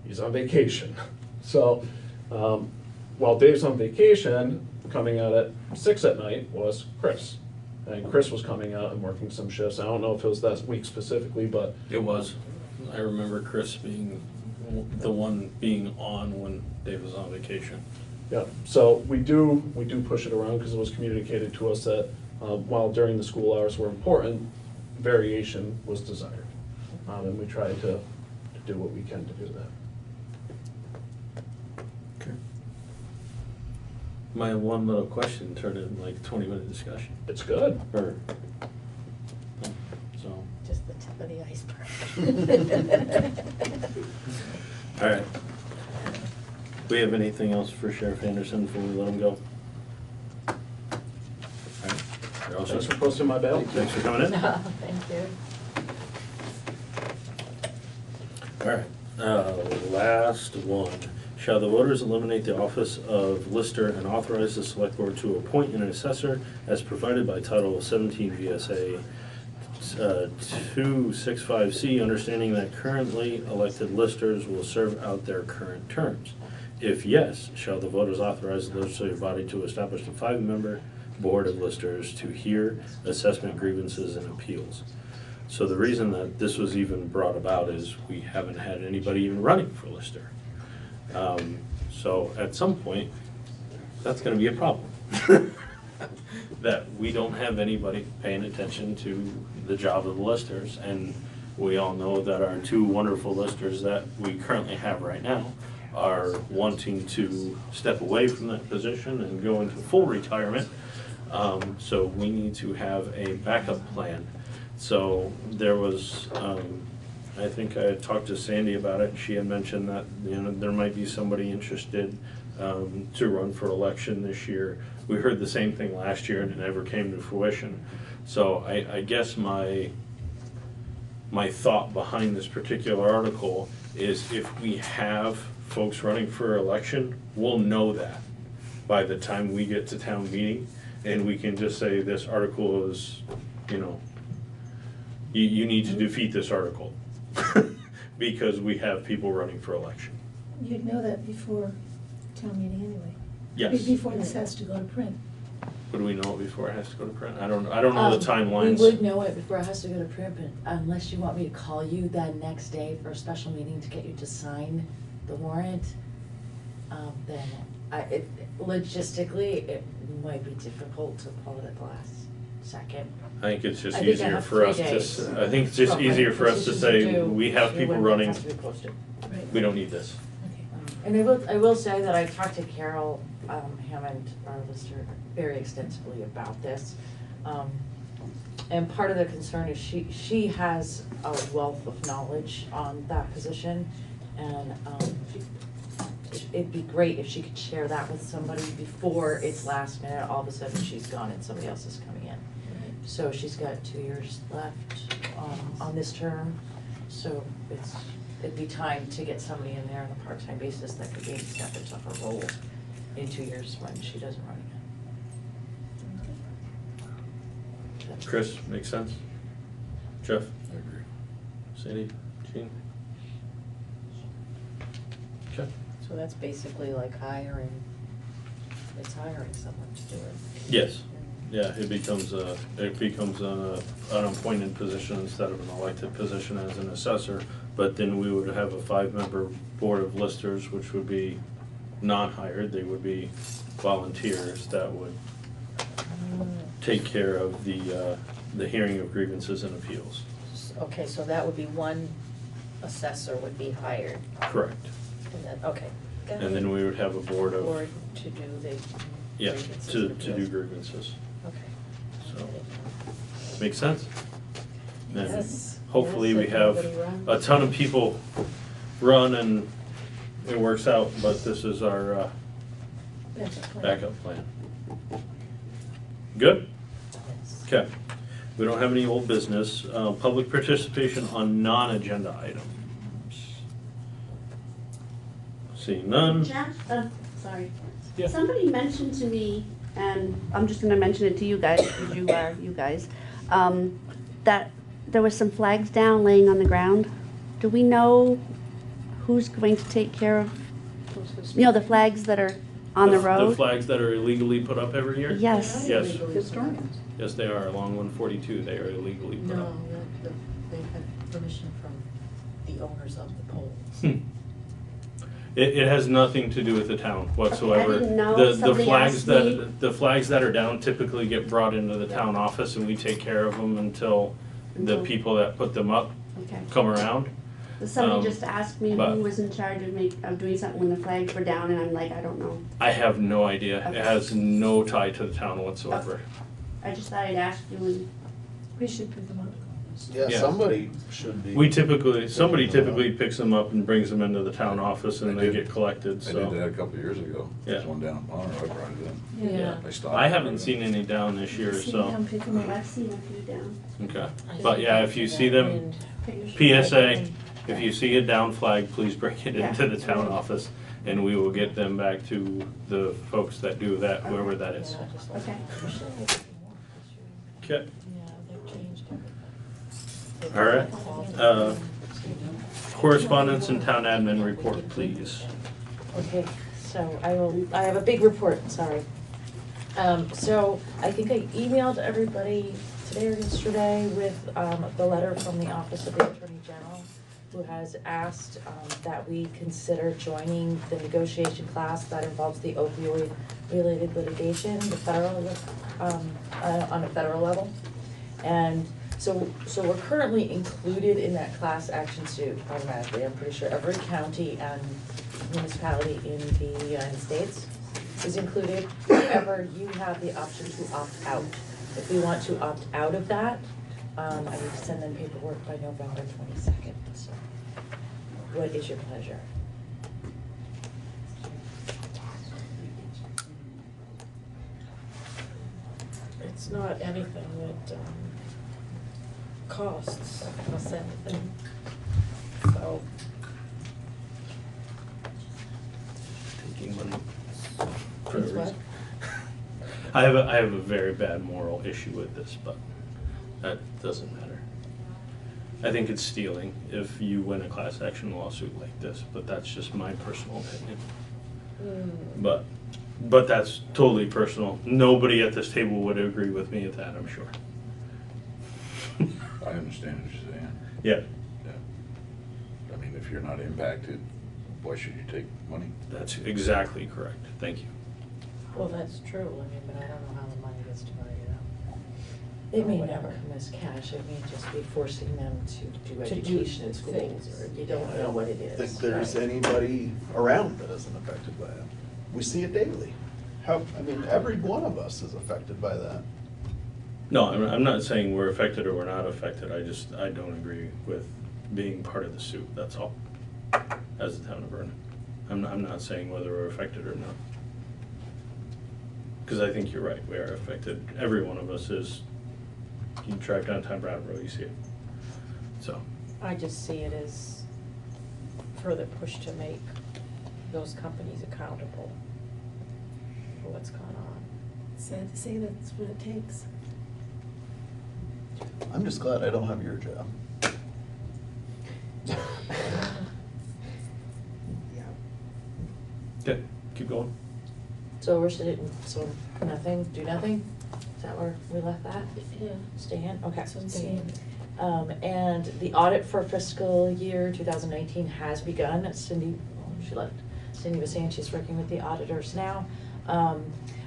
He's on vacation. So while Dave's on vacation, coming out at 6 at night was Chris. And Chris was coming out and working some shifts. I don't know if it was that week specifically, but. It was. I remember Chris being the one being on when Dave was on vacation. Yeah, so we do push it around, because it was communicated to us that while during the school hours were important, variation was desired. And we try to do what we can to do that. My one little question turned into like 20-minute discussion. It's good. So. Just the tip of the iceberg. All right. Do we have anything else for Sheriff Anderson before we let him go? All right. You're all set. Thanks for posting my bail. Thanks for coming in. Thank you. All right. Last one. Shall the voters eliminate the office of lister and authorize the select board to appoint an assessor as provided by Title 17 VSA 265C, understanding that currently elected listers will serve out their current terms? If yes, shall the voters authorize the legislative body to establish a 5-member board of listers to hear assessment, grievances, and appeals? So the reason that this was even brought about is we haven't had anybody even running for lister. So at some point, that's going to be a problem. That we don't have anybody paying attention to the job of the listers, and we all know that our 2 wonderful listers that we currently have right now are wanting to step away from that position and go into full retirement. So we need to have a backup plan. So there was, I think I had talked to Sandy about it, and she had mentioned that, you know, there might be somebody interested to run for election this year. We heard the same thing last year and it never came to fruition. So I guess my thought behind this particular article is, if we have folks running for election, we'll know that by the time we get to town meeting, and we can just say this article is, you know, you need to defeat this article. Because we have people running for election. You'd know that before town meeting anyway. Yes. Before this has to go to print. Would we know it before it has to go to print? I don't know the timelines. We would know it before it has to go to print, but unless you want me to call you that next day for a special meeting to get you to sign the warrant, then logistically, it might be difficult to pull it at the last second. I think it's just I think I easier have for 3 us days. to, I think it's just Well, easier for us to petitions say, are due we have people when it running, has to be posted. we don't need this. And I will say that I talked to Carol Hammond, our lister, very extensively about this. And part of the concern is she has a wealth of knowledge on that position. And it'd be great if she could share that with somebody before it's last minute, all of a sudden she's gone and somebody else is coming in. So she's got 2 years left on this term, so it'd be time to get somebody in there on a part-time basis that could maybe step into her role in 2 years when she doesn't run again. Chris, makes sense? Jeff? I agree. Sandy? Jean? Okay. So that's basically like hiring, it's hiring someone to do it. Yes. Yeah, it becomes an appointed position instead of an elected position as an assessor. But then we would have a 5-member board of listers, which would be non-hired. They would be volunteers that would take care of the hearing of grievances and appeals. Okay, so that would be one assessor would be hired, Correct. and then, okay. got And it. then we would have a board of, Board to do the yeah, grievances to and do appeals. grievances. Okay. So, makes sense? And Yes. hopefully Yes, we if have nobody runs. a ton of people run and it works out, but this is our backup plan. Good? Okay. We don't have any old business. Public participation on non-agenda items. Seeing none. Jeff, sorry. Yeah. Somebody mentioned to me, and I'm just gonna mention it to you guys, because you are you guys, that there was some flags down laying on the ground. Do we know who's going to take care of, the flags that are on the The road? flags that are illegally put up every year? Yes. Yes. Historians. Yes, they are. Along 142, they are illegally put up. No, they've had permission from the owners of the poles. It has nothing to do with the town whatsoever. I didn't know. The Somebody flags asked me. the flags that are down typically get brought into the town office and we take care of them until the people that put them up Okay. come around. Somebody just asked me but- who was in charge of doing something when the flags were down, and I'm like, I don't know. I have no idea. Okay. It has no tie to the town whatsoever. I just thought I'd ask you and. We should put them up. Yeah, Yeah. somebody should be. Somebody typically picks them up and brings them into the town office and I they did. get collected, I so. did that a couple of years ago. Yeah. There's one down in Bonner, I brought it in. Yeah. I stopped. I haven't seen any down this year, See so, them, pick them up. I've seen a few down. okay. But yeah, if you see them, PSA, if you see a down flag, please bring it Yeah. into the town office and we will get them back to the folks that do that, whoever that is. Yeah, just like Okay. Okay, Yeah, they've changed everything. all right. Correspondence and town admin report, please. Okay, so I have a big report, sorry. So I think I emailed everybody today or yesterday with, the letter from the Office of the Attorney General, who has asked, that we consider joining the negotiation class that involves the opioid-related litigation, the federal, on a federal level. And so we're currently included in that class action suit automatically. I'm pretty sure every county and municipality in the United States is included. However, you have the option to opt out. If we want to opt out of that, I need to send them paperwork by November 22nd, so what is your pleasure? It's not anything that costs us anything, so. Taking money. for It's a what? reason. I have a very bad moral issue with this, but that doesn't matter. I think it's stealing if you win a class action lawsuit like this, but that's just my personal opinion. But that's totally personal. Nobody at this table would agree with me at that, I'm sure. I understand what you're saying. Yeah, Yeah. I mean, if you're not impacted, why should you take money? that's exactly correct. Thank you. Well, that's true, I mean, but I don't know how the money gets divided up. It may Or never whatever. come as cash, it may just be forcing them to do To do education in schools, things. or you don't know what it is. I think there's right? anybody around that isn't affected by it. We see it daily. Every one of us is affected by that. No, I'm not saying we're affected or we're not affected. I don't agree with being part of the suit, that's all, as the town of Vernon. I'm not saying whether we're affected or not. Because I think you're right, we are affected. Every one of us is. You drive downtown Bratt Road, you see it. So. I just see it as further push to make those companies accountable for what's gone on. Sad to say that's what it takes. I'm just glad I don't have your job. Okay, keep going. So we're sitting, so nothing, do nothing? Is that where we left that? Yeah. Stand, okay. So I'm saying. And the audit for fiscal year 2019 has begun. Cindy, she left. Cindy was saying she's working with the auditors now.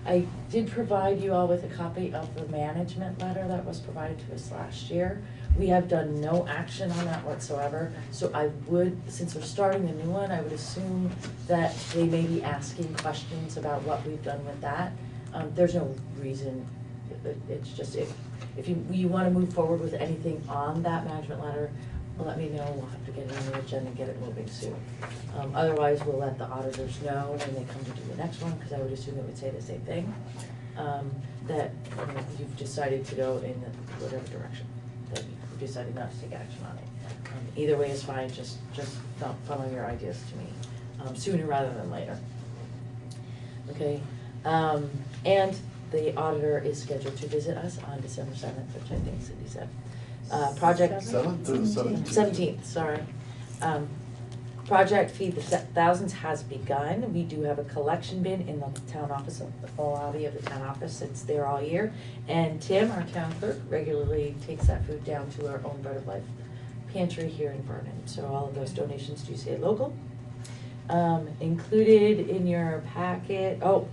I did provide you all with a copy of the management letter that was provided to us last year. We have done no action on that whatsoever. So I would, since we're starting the new one, I would assume that they may be asking questions about what we've done with that. There's no reason, it's just if you want to move forward with anything on that management letter, let me know. We'll have to get it on the agenda and get it moving soon. Otherwise, we'll let the auditors know when they come to do the next one, because I would assume it would say the same thing. That you've decided to go in whatever direction, that you've decided not to take action on it. Either way is fine, just funnel your ideas to me sooner rather than later. Okay, and the auditor is scheduled to visit us on December 7th, which I think Cindy said. Project 7th or the 17th? 17th, sorry. Project Feed the Thousands has begun. We do have a collection bin in the town office, the full lobby of the town office. It's there all year. And Tim, our town clerk, regularly takes that food down to our own Bread of Life pantry here in Vernon. So all of those donations do stay local. Included in your packet, oh,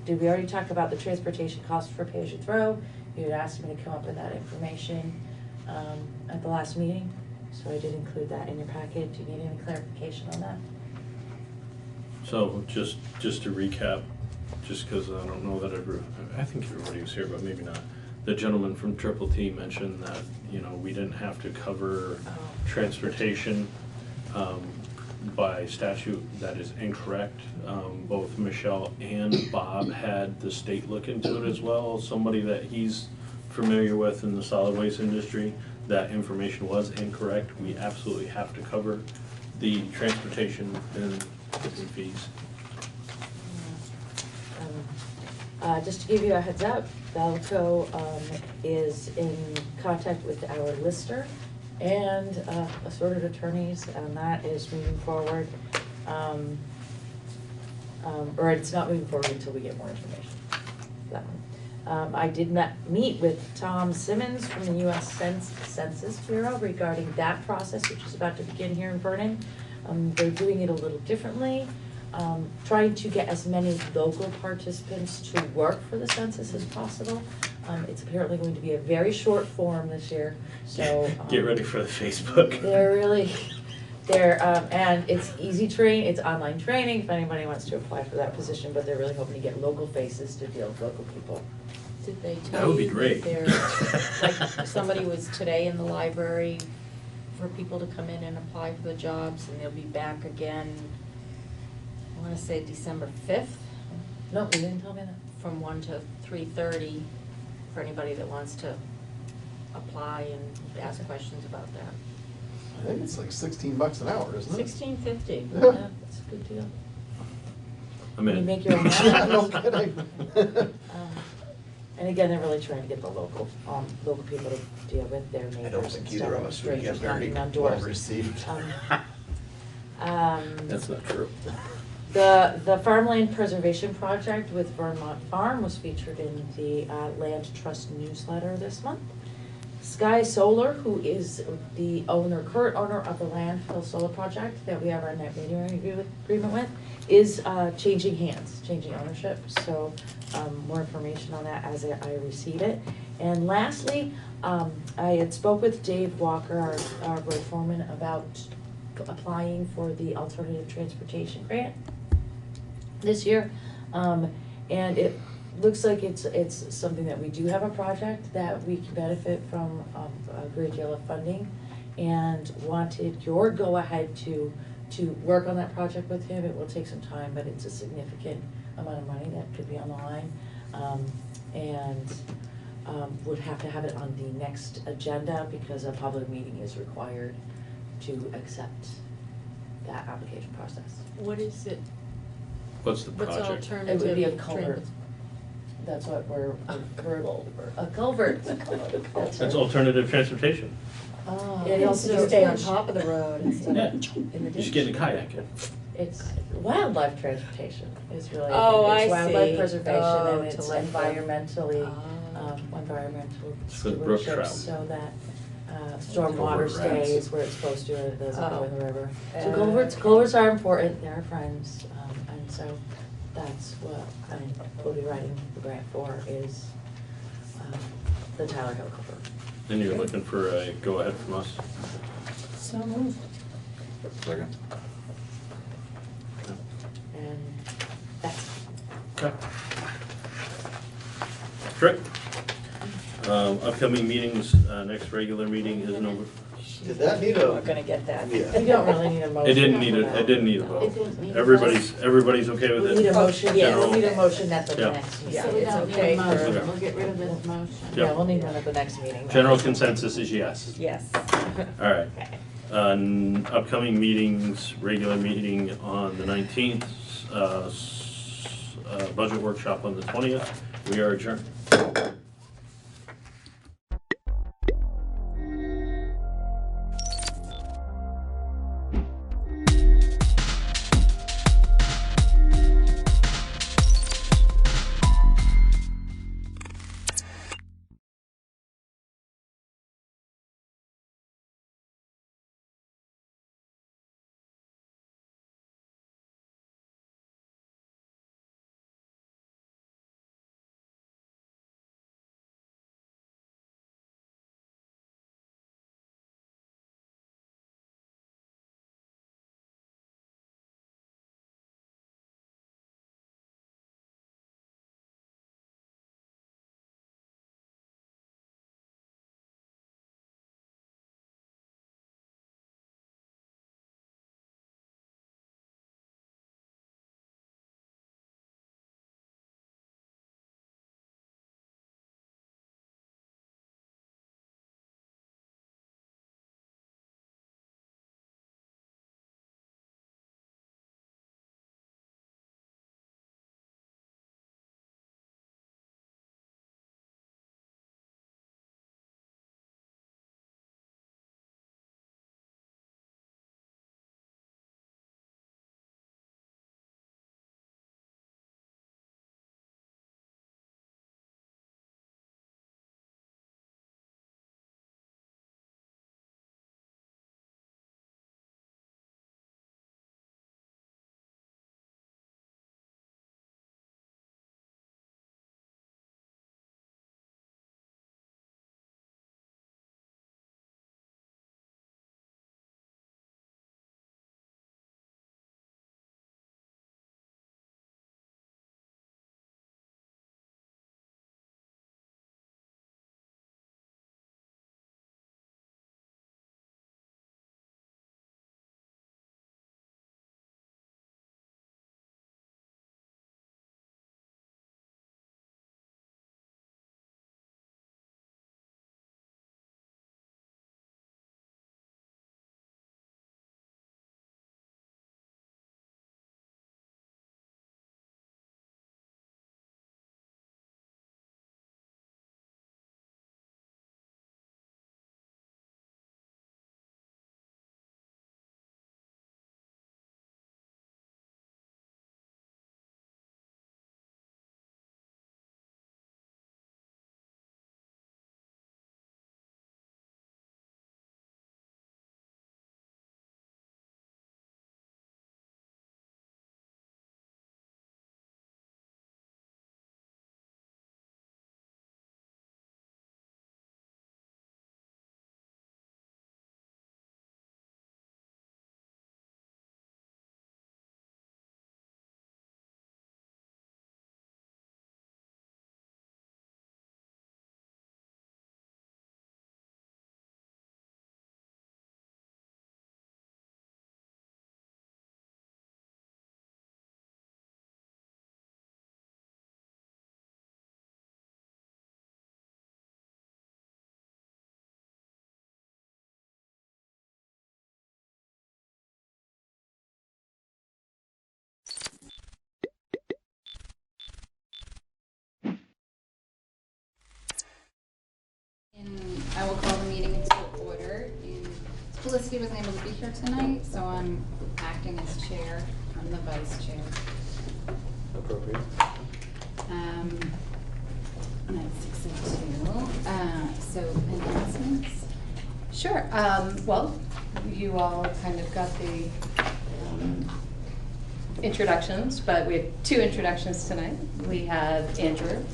did we already talk about the transportation cost for pay as you throw? You had asked me to come up with that information at the last meeting, so I did include that in your packet. Do you need any clarification on that? So just to recap, just because I don't know that I think everybody was here, but maybe not. The gentleman from Triple T mentioned that, we didn't have to cover transportation by statute. That is incorrect. Both Michelle and Bob had the state look into it as well. Somebody that he's familiar with in the solid waste industry, that information was incorrect. We absolutely have to cover the transportation and tipping fees. Just to give you a heads up, Valco is in contact with our lister and assorted attorneys, and that is moving forward. Or it's not moving forward until we get more information. That one. I did not meet with Tom Simmons from the U.S. Census Bureau regarding that process, which is about to begin here in Vernon. They're doing it a little differently, trying to get as many local participants to work for the census as possible. It's apparently going to be a very short form this year, so. Get ready for the Facebook. And it's easy it's online training if anybody wants to apply for that position, but they're really hoping to get local faces to deal with local people. Did they That tell would be you great. that like somebody was today in the library for people to come in and apply for the jobs, and they'll be back again, I wanna say December 5th? No, you didn't tell me that. From 1 to 3:30 for anybody that wants to apply and ask questions about that. I think it's like $16 an hour, isn't it? $16.50. Yeah, that's a good deal. I'm in. You make your own. No kidding. And again, they're really trying to get the local people to deal with their neighbors. I don't think and either stuff, of us would get strangers very knocking on well doors. received. That's not true. The Farmland Preservation Project with Vermont Farm was featured in the Land Trust newsletter this month. Sky Solar, who is the current owner of the landfill solar project that we have our net metering agreement with, is changing ownership. So more information on that as I receive it. And lastly, I had spoke with Dave Walker, our road foreman, about applying for the alternative transportation grant this year. And it looks like it's something that we do have a project that we can benefit from a great deal of funding, and wanted your go-ahead to to work on that project with him. It will take some time, but it's a significant amount of money that could be on the line. And would have to have it on the next agenda because a public meeting is required to accept that application process. What is it? What's the What's project? It would be a alternative culvert. That's what we're a culvert. That's alternative transportation. Oh. It helps you stay on top of the road instead Yeah. of in the ditch. You should get in a kayak in. It's wildlife transportation is really, Oh, I it's wildlife see. preservation Oh, and to it's let them- environmentally, Oh. environmental It's for the brook stewardship trout. so that stormwater Culvert rats. stays where it's supposed to and it doesn't go in the river. So Uh, culverts are important, they're our friends, and so that's what I will be writing the grant for is the Tyler Hill culvert. And you're looking for a go-ahead from us? So moved. Second. And that's Okay. Great. Upcoming meetings, next regular meeting is November. Did that need We're a, gonna get that. Yeah. You don't really need a motion. It didn't need for a, that. it didn't need a vote. It didn't need a Everybody's okay with We it? need a motion, yeah, General- we need a motion at the Yeah. next meeting. So we It's don't need okay a motion, Okay. we'll get rid of this motion. Yeah, Yep. we'll need one at the next meeting. General consensus is yes. Yes. All right. Upcoming meetings, regular meeting on the 19th, budget workshop on the 20th. We are adjourned. Felicity wasn't able to be here tonight, so I'm acting as chair. I'm the vice chair. Appropriate. 9:62. So announcements? Sure. Well, you all kind of got the introductions, but we have two introductions tonight. We have Andrew,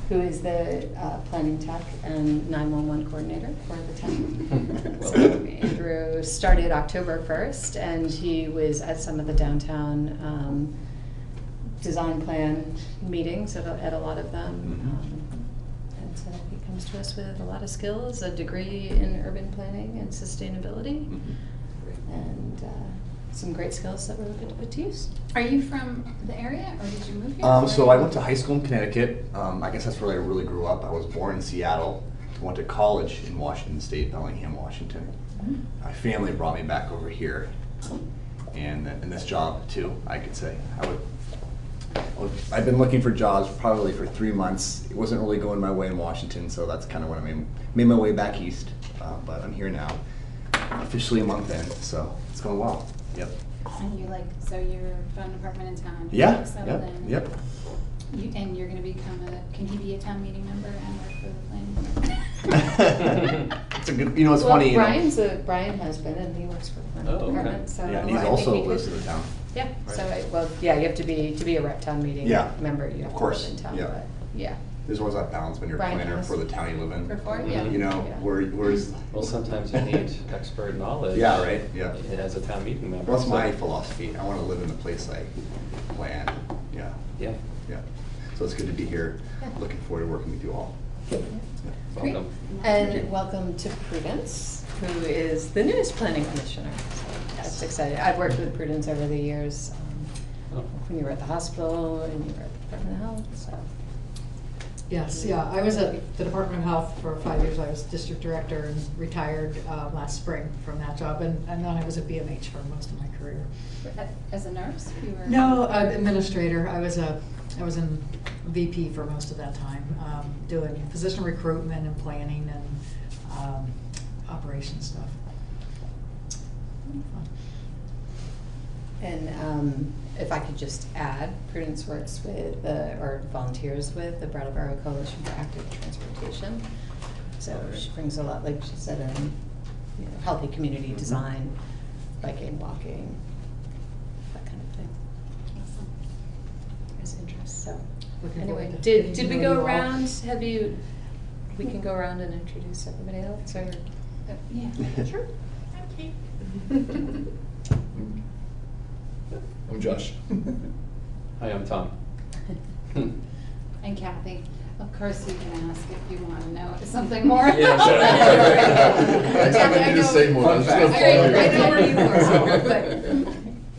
who is the planning tech and 911 coordinator for the town. So Andrew started October 1st, and he was at some of the downtown design plan meetings, at a lot of them. And so he comes to us with a lot of skills, a degree in urban planning and sustainability, and some great skills that we're looking to put to use. Are you from the area, or did you move here? So I went to high school in Connecticut. I guess that's where I really grew up. I was born in Seattle. Went to college in Washington State, Bellingham, Washington. My family brought me back over here, and in this job too, I could say. I've been looking for jobs probably for 3 months. It wasn't really going my way in Washington, so that's kind of when I made my way back east. But I'm here now, officially a month in, so it's going well. Yep. And you so you're found an apartment in town. Yeah. You're settled Yep. in. Yep. And you're going to become can he be a town meeting member and work for the planning board? It's a good. It's funny. Brian has been, and he works for the Oh, okay. department. So Yeah, and he's I think also he lives could- in the town. Yeah. Right. So you have to be a rep town meeting member. You have Of course. to live in town. Yeah. But yeah. There's always that balance when you're a Brian planner has for the town you live in. before, yeah. You know, Yeah. where's Well, sometimes you need expert knowledge. Yeah, right, yeah. As a town meeting member. Well, that's my so- philosophy. I want to live in the place I plan. Yeah. Yeah. Yeah. So it's good to be here. Yeah. Looking forward to working with you all. Yeah. Great. Welcome. And welcome to Prudence, who is the newest planning commissioner. So that's exciting. I've worked with Prudence over the years, when you were at the hospital and you were at the Department of Health, so. Yes, yeah, I was at the Department of Health for 5 years. I was district director and retired last spring from that job, and then I was at BMH for most of my career. As a nurse? You were No, administrator. I was in VP for most of that time, doing physician recruitment and planning and operations stuff. And if I could just add, Prudence works with or volunteers with the Brattleboro Coalition for Active Transportation. So she brings a lot, like she said, healthy community design, biking, walking, that kind of thing. Awesome. There's interest. So Looking anyway, forward to getting did to we know go you all. around? We can go around and introduce everybody else, or? Yeah. Sure. Okay. I'm Josh. Hi, I'm Tom. And Kathy. Of course, you can ask if you want to know something more. Yeah, sure. Next time I need to say more, I'm just gonna follow you. I know where you work, but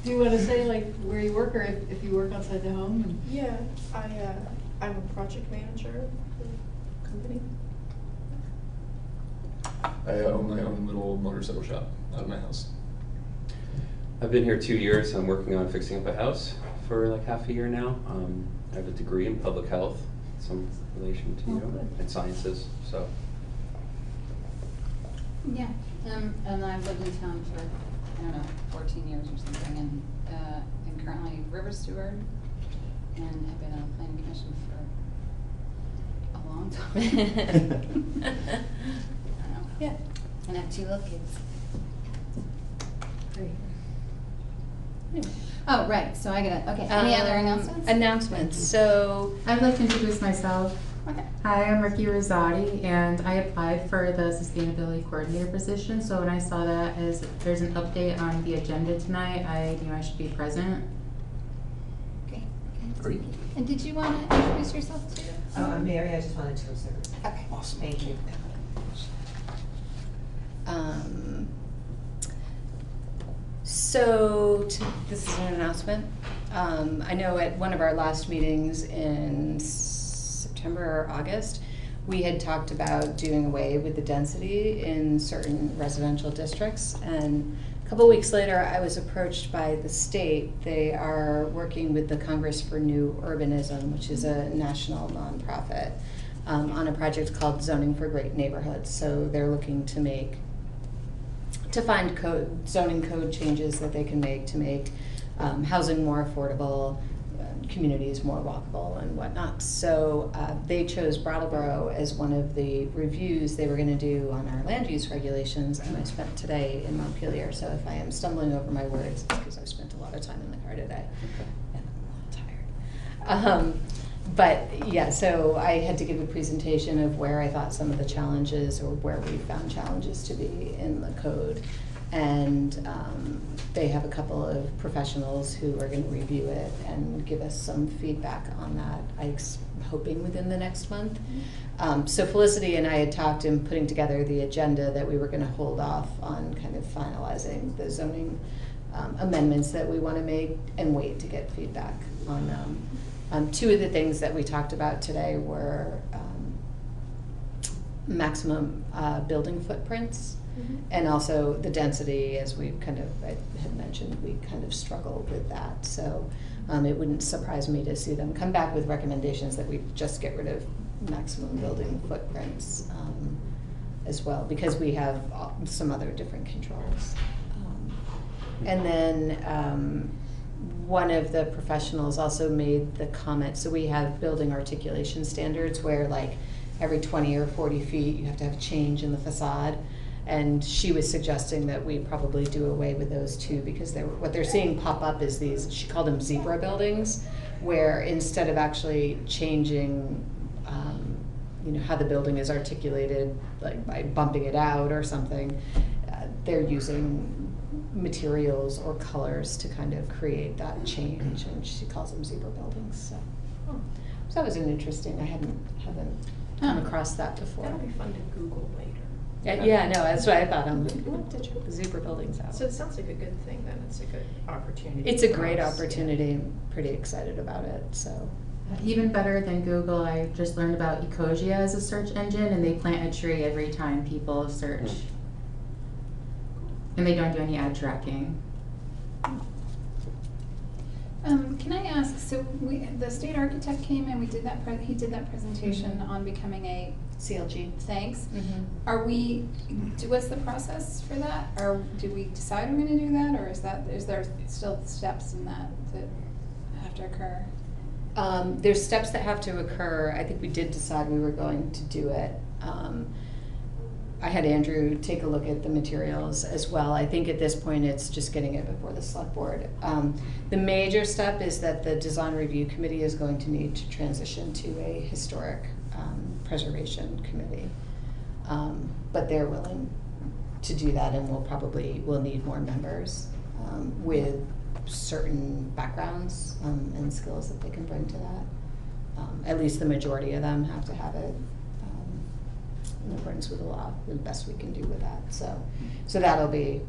do you want to say like where you work, or if you work outside the home? And Yeah, I'm a project manager for the company. I own my own little motorcycle shop out of my house. I've been here 2 years. I'm working on fixing up a house for like half a year now. I have a degree in public health, some relation to and sciences. So Yeah, and I've lived in town for, 14 years or something, and am currently river steward, and have been on the planning commission for a long time. I don't know. Yeah. And I have 2 little kids. Great. Oh, right, so I gotta, okay, any other announcements? Announcements, so. I'd like to introduce myself. Okay. Hi, I'm Ricky Rosati, and I applied for the sustainability coordinator position. So when I saw that as there's an update on the agenda tonight, I knew I should be present. Great. Great. And did you want to introduce yourself too? Oh, I'm Mary, I just wanted to observe. Okay. Awesome. Thank you. This is an announcement. I know at one of our last meetings in September or August, we had talked about doing away with the density in certain residential districts. And a couple weeks later, I was approached by the state. They are working with the Congress for New Urbanism, which is a national nonprofit, on a project called Zoning for Great Neighborhoods. So they're looking to make to find zoning code changes that they can make to make housing more affordable, communities more walkable and whatnot. So they chose Brattleboro as one of the reviews they were going to do on our land use regulations, and I spent today in Montpelier. So if I am stumbling over my words, it's because I've spent a lot of time in the car today, and I'm a little tired. But yeah, so I had to give a presentation of where I thought some of the challenges, or where we found challenges to be in the code. And they have a couple of professionals who are going to review it and give us some feedback on that, I'm hoping within the next month. So Felicity and I had talked in putting together the agenda that we were going to hold off on kind of finalizing the zoning amendments that we want to make and wait to get feedback on them. Two of the things that we talked about today were maximum building footprints. And also the density, as we kind of, I had mentioned, we kind of struggled with that. So it wouldn't surprise me to see them come back with recommendations that we just get rid of maximum building footprints as well, because we have some other different controls. And then one of the professionals also made the comment, so we have building articulation standards where like every 20 or 40 feet you have to have a change in the facade. And she was suggesting that we probably do away with those too, because what they're seeing pop up is these, she called them zebra buildings, where instead of actually changing how the building is articulated, like by bumping it out or something, they're using materials or colors to kind of create that change, and she calls them zebra buildings. So that was an interesting, I haven't come across that before. That'll be fun to Google later. Yeah, no, that's what I thought. I'm like, what did you zebra buildings out? So it sounds like a good thing then. It's a good opportunity. It's a for great us. opportunity. I'm pretty excited about it. So Even better than Google, I just learned about Ecosia as a search engine, and they plant a tree every time people search. And they don't do any ad tracking. Can I ask, so the state architect came and we did that, he did that presentation on becoming a CLG. Thanks. What's the process for that? Or did we decide we're gonna do that, or is there still steps in that have to occur? There's steps that have to occur. I think we did decide we were going to do it. I had Andrew take a look at the materials as well. I think at this point it's just getting it before the select board. The major step is that the design review committee is going to need to transition to a historic preservation committee. But they're willing to do that, and we'll need more members with certain backgrounds and skills that they can bring to that. At least the majority of them have to have it in accordance with the law, the best we can do with that. So that'll be,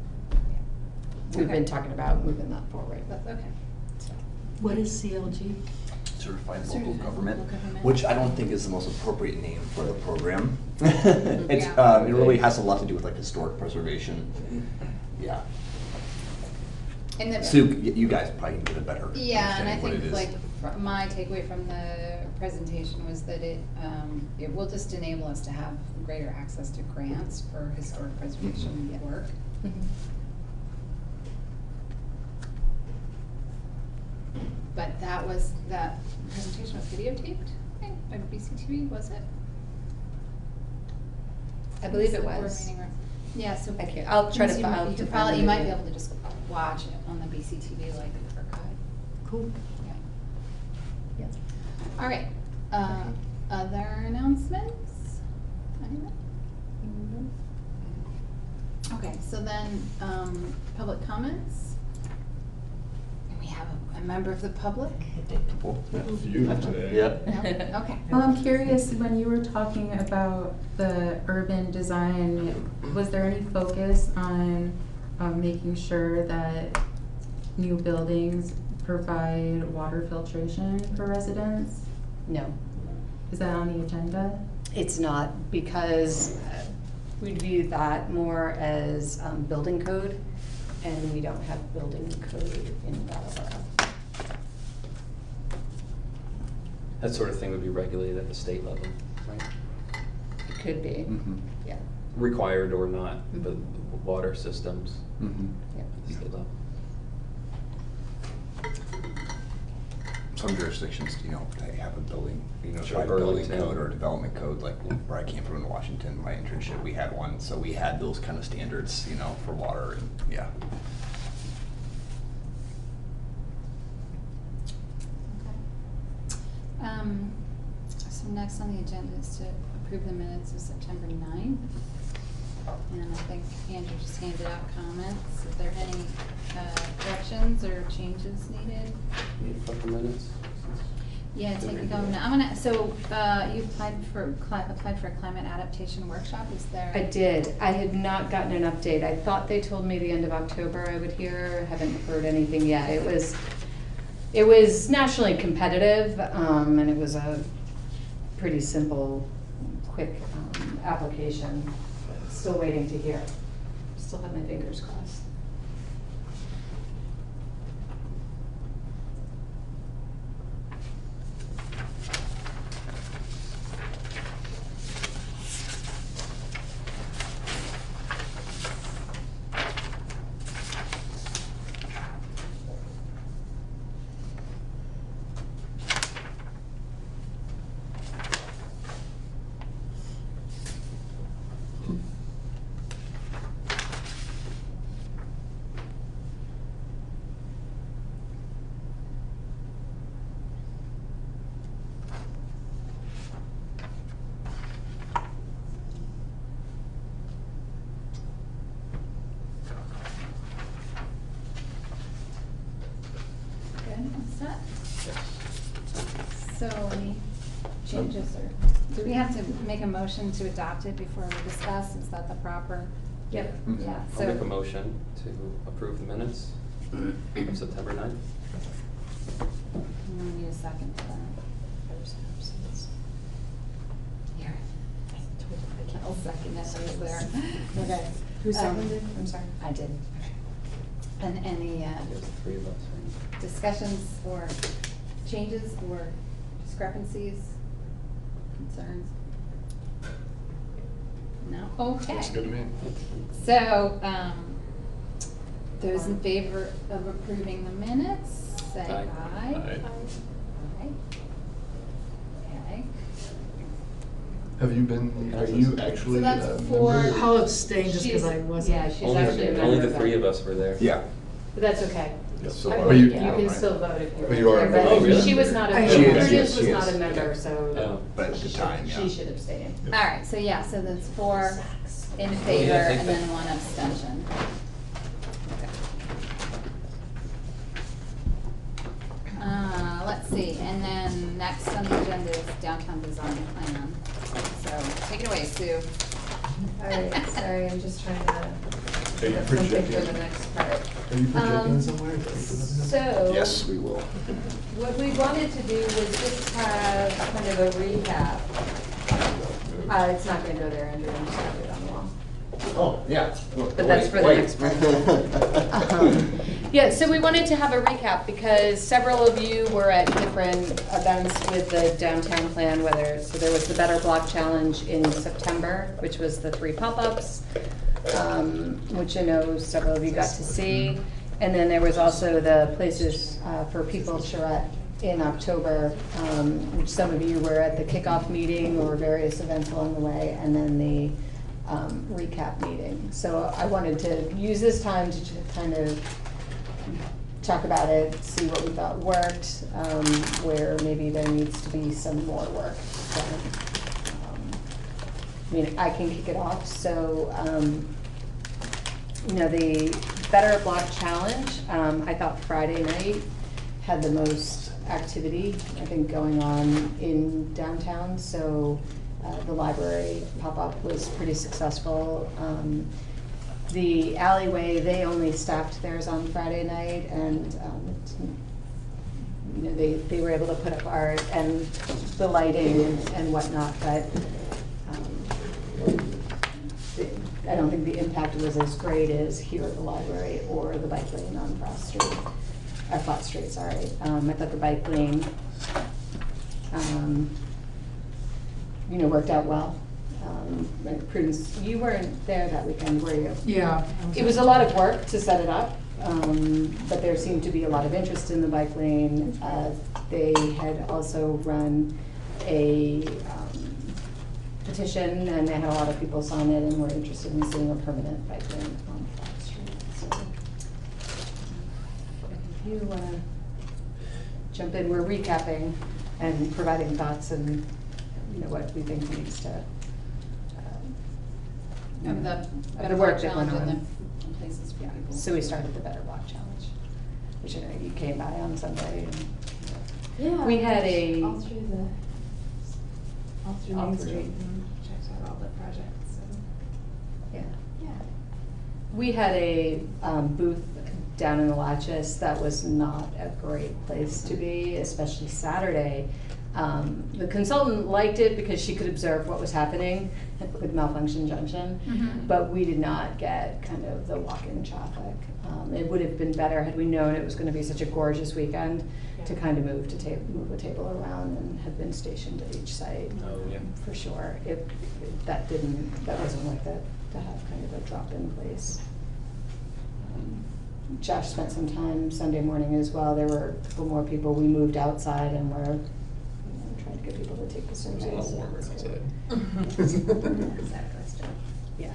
we've been talking about moving that forward. Okay. So. What is CLG? Certified Local Government, Local Government. which I don't think is the most appropriate name for the program. It really has a lot to do with like historic preservation. Yeah. And Sue, you guys probably can get a better yeah, and I understanding what it think is. like my takeaway from the presentation was that it will just enable us to have greater access to grants for historic preservation work. But that presentation was videotaped, I think, by BCTV, was it? I believe it The board was. meeting room. Yeah, so I'll try to you file. can follow, you might be able to just watch it on the BCTV like archive. Cool. Yeah. Yes. All right. Other announcements? Anyone? Okay, so then public comments. And we have a member of the public. That's you today. Yep. No? Okay. Well, I'm curious, when you were talking about the urban design, was there any focus on making sure that new buildings provide water filtration for residents? No. Is that on the agenda? It's not, because we view that more as building code, and we don't have building code in Brattleboro. That sort of thing would be regulated at the state level, right? It could be, yeah. required or not, but water systems Mhm. at the state level. Some jurisdictions, they have a building, Sure, by building Burlington. code or development code, like where I came from in Washington, my internship, we had one, so we had those kind of standards, for water and, yeah. So next on the agenda is to approve the minutes of September 9th. And I think Andrew just handed out comments. Is there any corrections or changes needed? Need a couple minutes? Yeah, take a go. So you applied for a climate adaptation workshop, is there? I did. I had not gotten an update. I thought they told me the end of October I would hear. Haven't heard anything yet. It was nationally competitive, and it was a pretty simple, quick application. Still waiting to hear. Still have my fingers crossed. Good, all set? So any changes or, Do we have to make a motion to adopt it before we discuss? Is that the proper? Yep. Yeah, I'll make a so, motion to approve the minutes of September 9th. we need a second for that. Here. I'll second it, I was there. Okay. Who seconded? I'm sorry. I did. And any There's the three of us, right? discussions or changes or discrepancies, concerns? No? Okay. Looks good to me. So, those in favor of approving the minutes, say Aye. aye. Aye. Aye. Okay. Have you been, are you actually So that's a for. member? I'll abstain just 'cause She's- I wasn't. Yeah, she's actually a member Only the of three that. of us were there. Yeah. But that's okay. Yeah, So are you? You can right? still vote if you Oh, want. you are a But Oh, really? She was not a She member. is, yes, Bridget was she not is. a member, so Oh. But at the time, yeah. she should abstain. All right, so yeah, so that's 4 in favor yeah, I think and then that- 1 abstention. Let's see, and then next on the agenda is downtown design plan. So take it away, Sue. All right, sorry, I'm just trying to Are you get something for projecting? the next part. Are you projecting somewhere? Is that what you're doing? So. Yes, we will. What we wanted to do was just have kind of a recap. It's not gonna go there, Andrew, I'm just gonna put it on the wall. Oh, yeah. But that's for the next part. Yeah, so we wanted to have a recap because several of you were at different events with the downtown plan, so there was the Better Block Challenge in September, which was the 3 pop-ups, which I know several of you got to see. And then there was also the Places for People charrette in October, which some of you were at the kickoff meeting or various events along the way, and then the recap meeting. So I wanted to use this time to kind of talk about it, see what we thought worked, where maybe there needs to be some more work done. I mean, I can kick it off. So, the Better Block Challenge, I thought Friday night had the most activity, I think, going on in downtown. So the library pop-up was pretty successful. The alleyway, they only staffed theirs on Friday night, and they were able to put up art and the lighting and whatnot, but I don't think the impact was as great as here at the library or the bike lane on Flat Street, sorry. I thought the bike lane, worked out well. Prudence, you weren't there that weekend, were you? Yeah. It was a lot of work to set it up, but there seemed to be a lot of interest in the bike lane. They had also run a petition, and they had a lot of people sign it and were interested in seeing a permanent bike lane on Flat Street. So, if you want to jump in, we're recapping and providing thoughts and what we think needs to. Of the The work that went challenge on. in places for people. So we started the Better Block Challenge, which I know you came by on Sunday. And Yeah. we had All through All Main through. Street and checked out all the projects, so. Yeah. Yeah. We had a booth down in the Latches that was not a great place to be, especially Saturday. The consultant liked it because she could observe what was happening with Malfunction Junction, but we did not get kind of the walk-in traffic. It would have been better had we known it was going to be such a gorgeous weekend to kind of move the table around and have been stationed at each site. Oh, yeah. For sure. That wasn't worth it to have kind of a drop-in place. Josh spent some time Sunday morning as well. There were a couple more people. We moved outside and were trying to get people to take the surveys. It was a lot warmer outside. Yeah.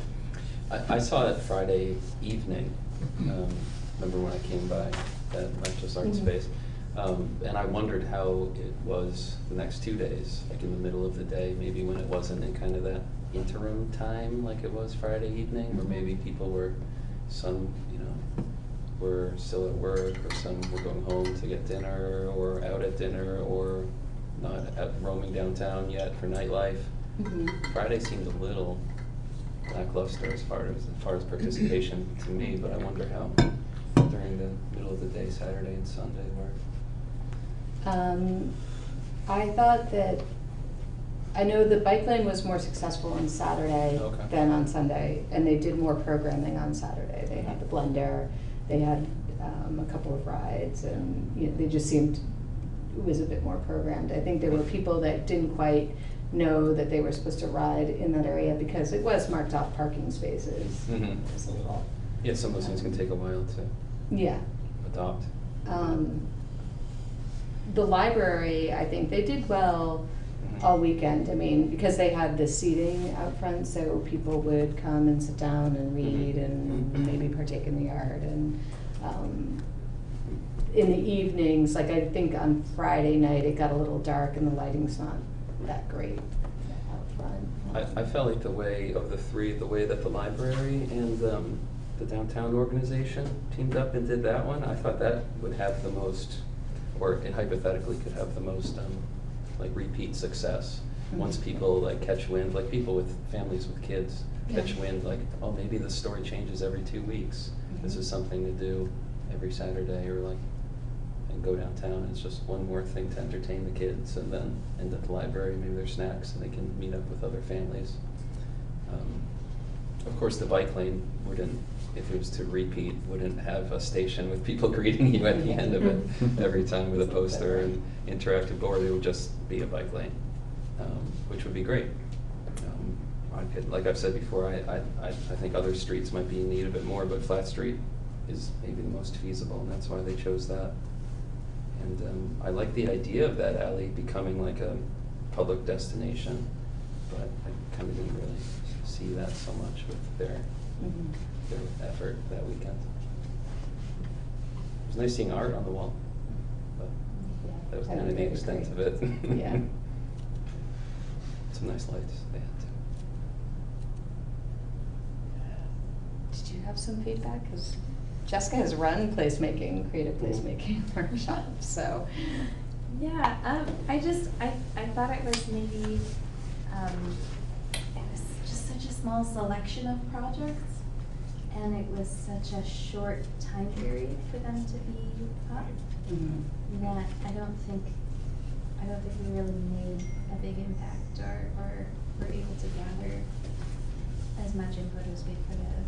I saw it Friday evening, remember when I came by that Righteous Art Space? And I wondered how it was the next 2 days, like in the middle of the day, maybe when it wasn't in kind of that interim time like it was Friday evening, where maybe people were, some, were still at work, or some were going home to get dinner, or out at dinner, or not out roaming downtown yet for nightlife. Friday seemed a little lackluster as far as participation to me, but I wonder how during the middle of the day, Saturday and Sunday were. I thought that, I know the bike lane was more successful on Saturday than on Sunday, and they did more programming on Saturday. They had the blender, they had a couple of rides, and they just seemed, it was a bit more programmed. I think there were people that didn't quite know that they were supposed to ride in that area because it was marked off parking spaces. It was a little, Yeah, some of those things can take a while to adopt. The library, I think they did well all weekend. I mean, because they had the seating out front, so people would come and sit down and read and maybe partake in the art. And in the evenings, like I think on Friday night, it got a little dark and the lighting's not that great out front. I felt like the way of the three, the way that the library and the downtown organization teamed up and did that one, I thought that would have the most, or it hypothetically could have the most like repeat success. Once people like catch wind, like people with families with kids catch wind, like, oh, maybe the story changes every 2 weeks. This is something to do every Saturday, or like, and go downtown. It's just one more thing to entertain the kids, and then end at the library, maybe there's snacks, and they can meet up with other families. Of course, the bike lane wouldn't, if it was to repeat, wouldn't have a station with people greeting you at the end of it every time with a poster and interactive board. It would just be a bike lane, which would be great. I could, like I've said before, I think other streets might be in need of it more, but Flat Street is maybe the most feasible, and that's why they chose that. And I like the idea of that alley becoming like a public destination, but I kind of didn't really see that so much with their effort that weekend. It was nice seeing art on the wall, but that was kind of the extent of it. Yeah. Some nice lights they had too. Did you have some feedback? Because Jessica has run placemaking, creative placemaking workshops, so. Yeah, I thought it was maybe, it was just such a small selection of projects, and it was such a short time period for them to be up, that I don't think we really made a big impact or were able to gather as much input as we could have.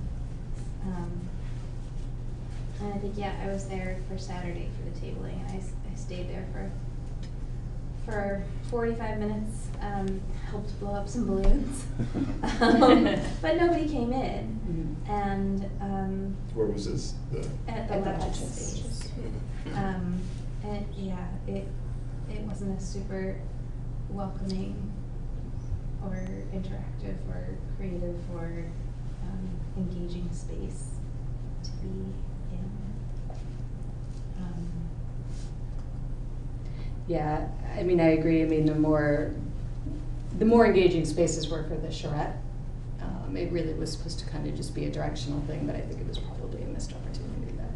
And I think, I was there for Saturday for the tabling, and I stayed there for for 45 minutes, helped blow up some balloons. But nobody came in, and Where was this? at the lecture space. And yeah, it wasn't a super welcoming or interactive or creative or engaging space to be in. Yeah, I mean, I agree. I mean, the more engaging spaces were for the charrette. It really was supposed to kind of just be a directional thing, but I think it was probably a missed opportunity there.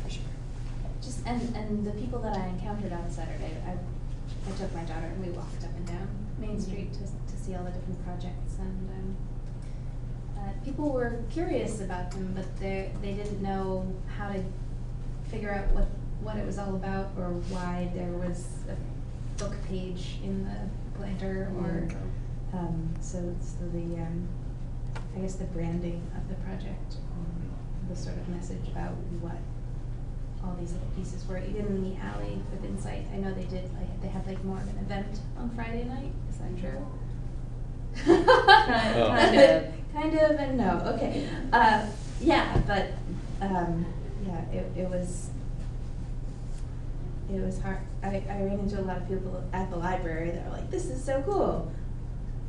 For sure. Just and the people that I encountered on Saturday, I took my daughter and we walked up and down Main Street to see all the different projects, and people were curious about them, but they didn't know how to figure out what it was all about or why there was a book page in the planter or so the I guess the branding of the project, the sort of message about what all these little pieces were. Even in the alley with Insight, I know they did they had like more of an event on Friday night. Is that true? Kind of and no. Okay. Yeah, but yeah, it was hard. I ran into a lot of people at the library that were like, "This is so cool,"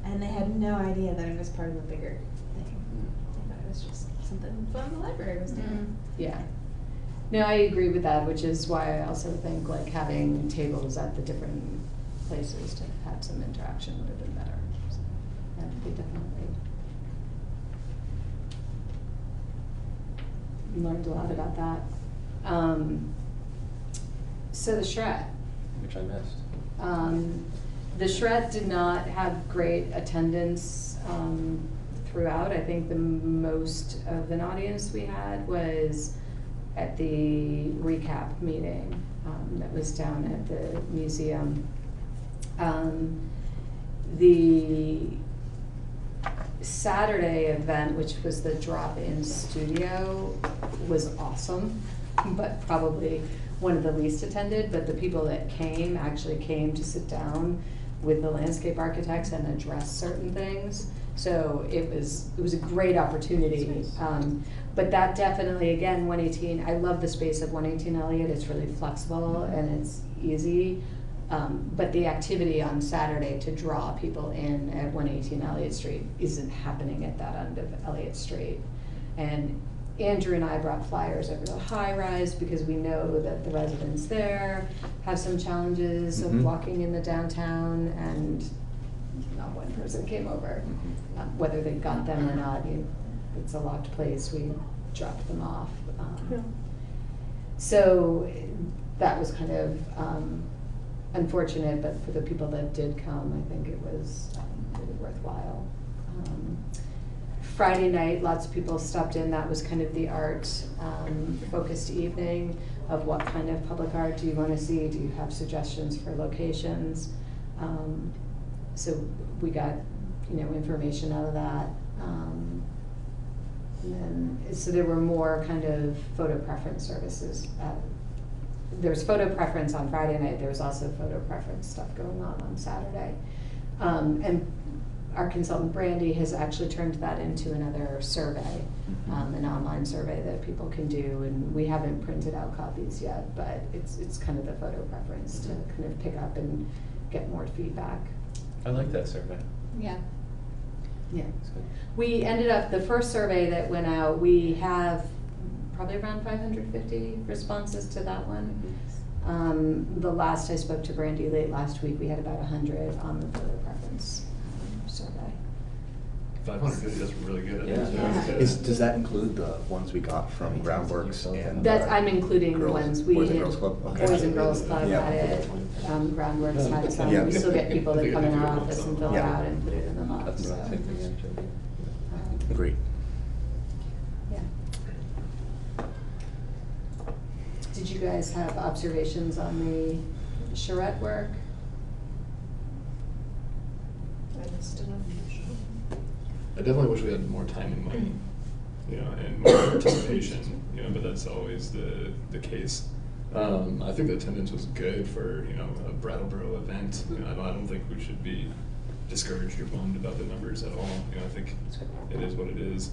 and they had no idea that it was part of a bigger thing. They thought it was just something fun the library was doing. Yeah. No, I agree with that, which is why I also think like having tables at the different places to have some interaction would have been better. So that would be definitely learned a lot about that. So the charrette. Which I missed. The charrette did not have great attendance throughout. I think the most of an audience we had was at the recap meeting that was down at the museum. The Saturday event, which was the drop-in studio, was awesome, but probably one of the least attended. But the people that came actually came to sit down with the landscape architects and address certain things. So it was a great opportunity. But that definitely, again, 118, I love the space of 118 Elliott. It's really flexible and it's easy. But the activity on Saturday to draw people in at 118 Elliott Street isn't happening at that end of Elliott Street. And Andrew and I brought flyers over to High Rise because we know that the residents there have some challenges of walking in the downtown, and not one person came over. Whether they got them or not, it's a locked place. We dropped them off. So that was kind of unfortunate, but for the people that did come, I think it was really worthwhile. Friday night, lots of people stopped in. That was kind of the art focused evening of what kind of public art do you want to see? Do you have suggestions for locations? So we got, information out of that. And then, so there were more kind of photo preference services. There was photo preference on Friday night. There was also photo preference stuff going on Saturday. And our consultant Brandy has actually turned that into another survey, an online survey that people can do. And we haven't printed out copies yet, but it's kind of the photo preference to kind of pick up and get more feedback. I like that survey. Yeah. Yeah. We ended up, the first survey that went out, we have probably around 550 responses to that one. The last I spoke to Brandy late last week, we had about 100 on the photo preference survey. 550, that's really good. Yeah. Does that include the ones we got from Groundworks and? I'm including the ones we Boys and did. Girls Club? Okay. Boys and Girls Club Yeah. had it, Groundworks had some. Yeah. We still get people that come in our office and fill it Yeah. out and put it in the box. That's what I so. think again. Great. Yeah. Did you guys have observations on the charrette work? I definitely wish we had more time and money, and more participation, but that's always the case. I think the attendance was good for, a Brattleboro event. I don't think we should be discouraged or bummed about the numbers at all. I think it is what it is.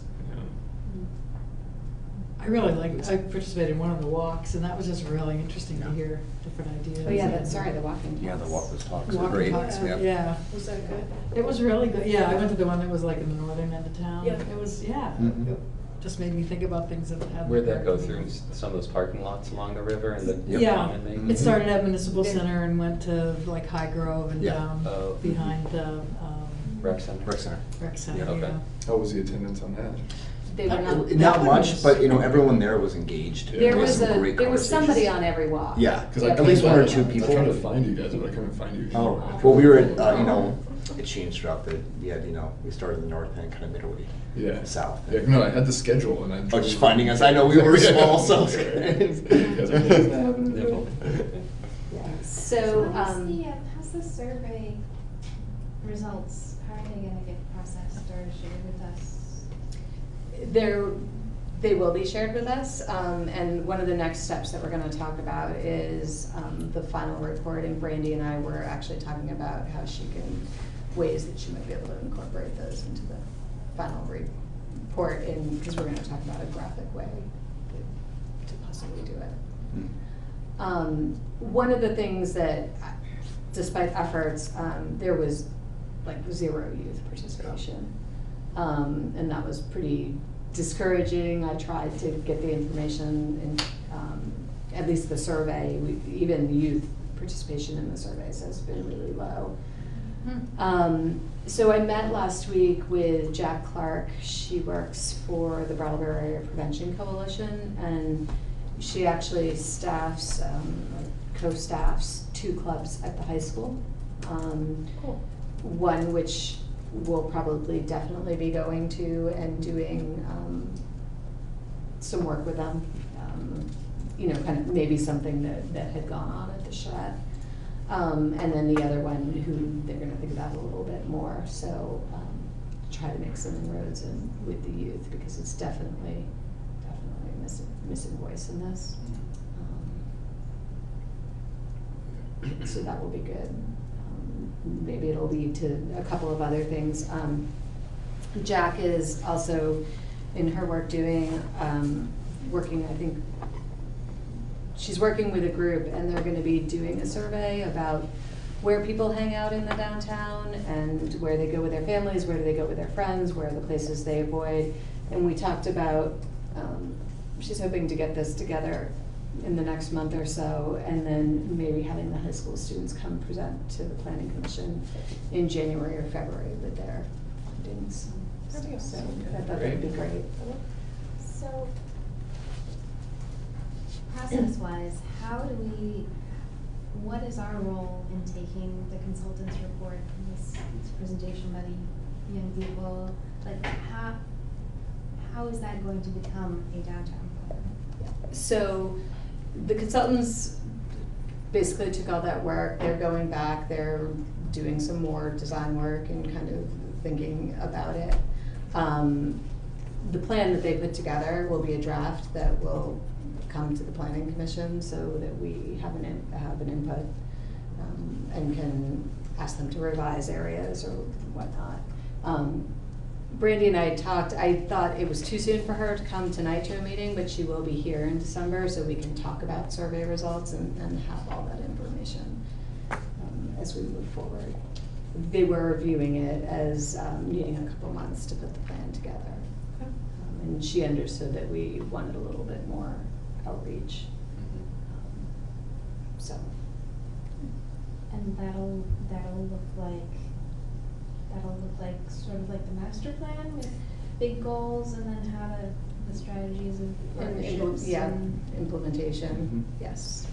I really liked, I participated in one of the walks, and that was just really interesting to hear different ideas. Oh, yeah, the walking. Yeah, the walk was talks. Walking Great. talks, Yep. yeah. Was that good? It was really good, yeah, I went to the one that was like in the northern end of town. Yeah. It was, yeah, Mhm. just made me think about things that had. Where'd that go through? Some of those parking lots along the river and the Yeah, common maybe? it started at Municipal Center and went to like High Grove and Yeah. down Oh. behind the Rec center? Rec center. rec center, Yeah, okay. yeah. How was the attendance on that? They were not. Not much, but everyone there was engaged. There We had was some great there was somebody conversations. on every walk. Yeah, Because at least one or two I people. tried to find you guys, but I couldn't find you. Oh, well, we were at, it changed throughout we had, we started in the north and kind of midway. Yeah. South. Yeah, no, I had the schedule and I. Oh, just finding us. I know we were small, so. Nibble. So, how's the survey results, how are they gonna get processed or shared with us? they will be shared with us, and one of the next steps that we're gonna talk about is the final report, and Brandy and I were actually talking about how ways that she might be able to incorporate those into the final report, because we're gonna talk about a graphic way to possibly do it. One of the things that, despite efforts, there was like 0 youth participation. And that was pretty discouraging. I tried to get the information in, at least the survey, even the youth participation in the surveys has been really low. So I met last week with Jack Clark. She works for the Brattleboro Area Prevention Coalition, and she actually staffs, co-staffs 2 clubs at the high school. Cool. One which we'll probably definitely be going to and doing some work with them. Kind of maybe something that had gone on at the Charette. And then the other one who they're gonna think about a little bit more, so try to make some inroads with the youth, because it's definitely a missing voice in this. So that will be good. Maybe it'll lead to a couple of other things. Jack is also in her work working, I think, she's working with a group, and they're gonna be doing a survey about where people hang out in the downtown and where they go with their families, where do they go with their friends, where are the places they avoid. And we talked about, she's hoping to get this together in the next month or so, and then maybe having the high school students come present to the planning commission in January or February with their findings. So that would be great. So, process-wise, what is our role in taking the consultant's report and this presentation by the young people? Like, how is that going to become a downtown plan? So the consultants basically took all that work. They're going back, they're doing some more design work and kind of thinking about it. The plan that they put together will be a draft that will come to the planning commission so that we have an input and can ask them to revise areas or whatnot. Brandy and I talked, I thought it was too soon for her to come tonight to a meeting, but she will be here in December, so we can talk about survey results and have all that information as we move forward. They were viewing it as needing a couple months to put the plan together. And she understood that we wanted a little bit more outreach. So. And that'll look like sort of like the master plan with big goals, and then the strategies of partnerships. Implementation, yes.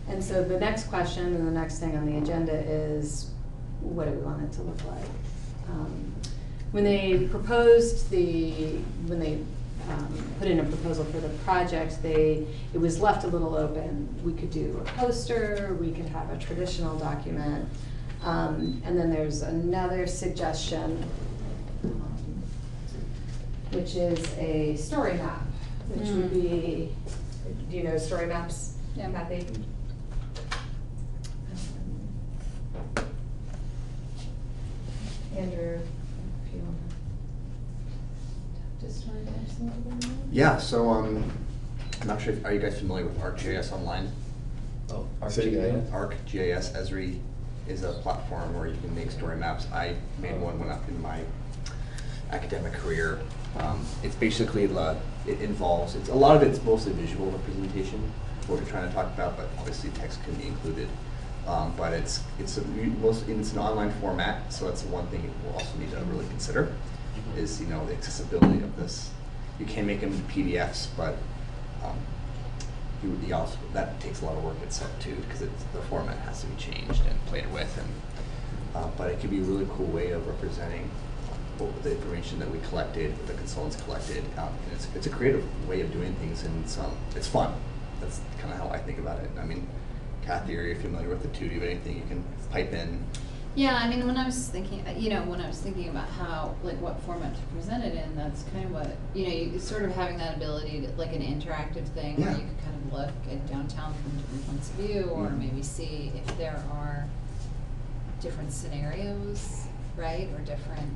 And so the next question and the next thing on the agenda is, what do we want it to look like? When they proposed when they put in a proposal for the project, it was left a little open. We could do a poster, we could have a traditional document, and then there's another suggestion, which is a story map. which would be, do you know story maps, Yeah. Kathy? Andrew, if you want to just story maps a little bit more? Yeah, so I'm not sure, are you guys familiar with ArcGIS Online? Oh, ArcGIS? ArcGIS Esri is a platform where you can make story maps. I made one when I in my academic career. It's basically, it involves, a lot of it's mostly visual representation, what we're trying to talk about, but obviously text can be included. But it's an online format, so that's one thing we'll also need to really consider, is, you know, the accessibility of this. You can make them PDFs, but you also, that takes a lot of work itself too, because the format has to be changed and played with, and but it could be a really cool way of representing the information that we collected, the consultants collected, and it's a creative way of doing things, and it's fun. That's kind of how I think about it. I mean, Kathy, are you familiar with the 2D? Anything you can pipe in? Yeah, I mean, when I was thinking about how, like, what format to present it in, that's kind of what, you know, you sort of having that ability to, like, an interactive thing where Yeah. you could kind of look at downtown from different points of view, or Mhm. maybe see if there are different scenarios, right, or different.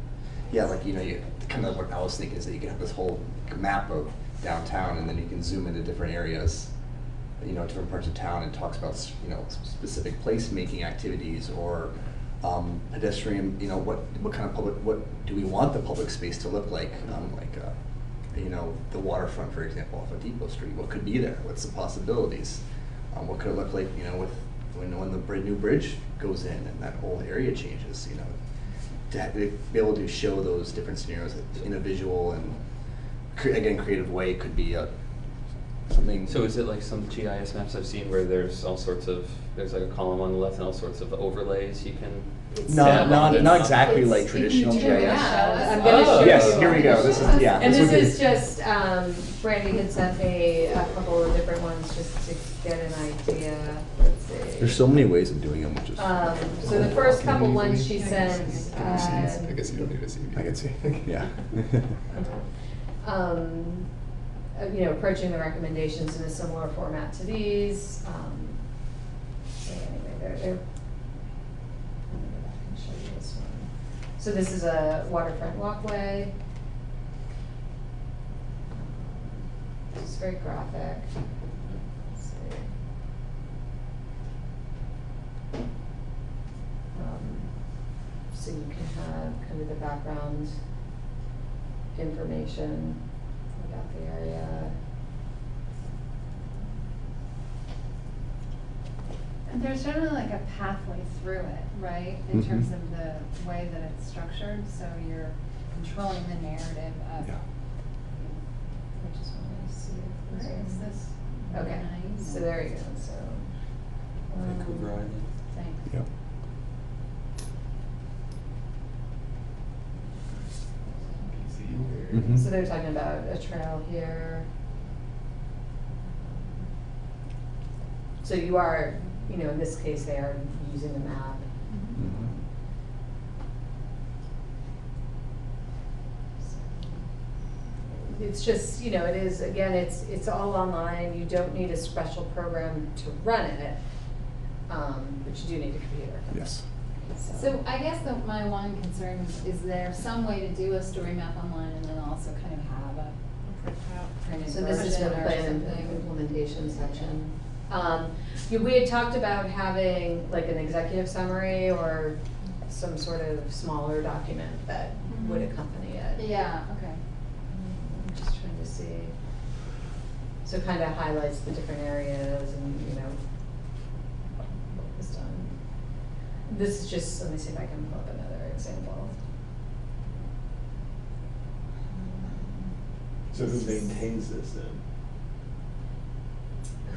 Yeah, like, you know, kind of what I was thinking is that you can have this whole map of downtown, and then you can zoom into different areas, you know, different parts of town, and talks about, you know, specific placemaking activities, or pedestrian, you know, what kind of what do we want the public space to look like? You know, the waterfront, for example, off of Depot Street. What could be there? What's the possibilities? What could it look like, you know, when the new bridge goes in and that whole area changes? You know, to be able to show those different scenarios in a visual and again creative way could be something. So is it like some GIS maps I've seen where there's like a column on the left and all sorts of overlays you can? Not exactly like traditional GIS. I'm gonna show Yes, you here we one. go. This is, yeah. And would this be- is just, Brandy had sent me a couple of different ones just to get an idea. Let's see. There's so many ways of doing them, which is. So the first couple ones she sent, I guess you don't need to see. I can see. Yeah. You know, approaching the recommendations in a similar format to these. So anyway, they're. Let me go back and show you this one. So this is a waterfront walkway. It's very graphic. Let's see. So you can have kind of the background information about the area. And there's generally like a pathway through it, right, in Mhm. terms of the way that it's structured, so you're controlling the narrative of. Yeah. I just want to see if Where is this? Okay, Nice. so there you go, so. Vancouver Island. Thanks. Yep. Mhm. So they're talking about a trail here. So you are, you know, in this case, they are using the map. Mhm. It's just, you know, it is, again, it's all online, you don't need a special program to run it, but you do need a computer. Yes. So I guess my one concern is there some way to do a story map online and then also kind of have a printed So this is the version or plan and something? implementation section. We had talked about having like an executive summary or some sort of smaller document that would accompany it. Yeah, okay. I'm just trying to see. So it kind of highlights the different areas and, you know, what was done. This is just, let me see if I can pull up another example. So who maintains this then?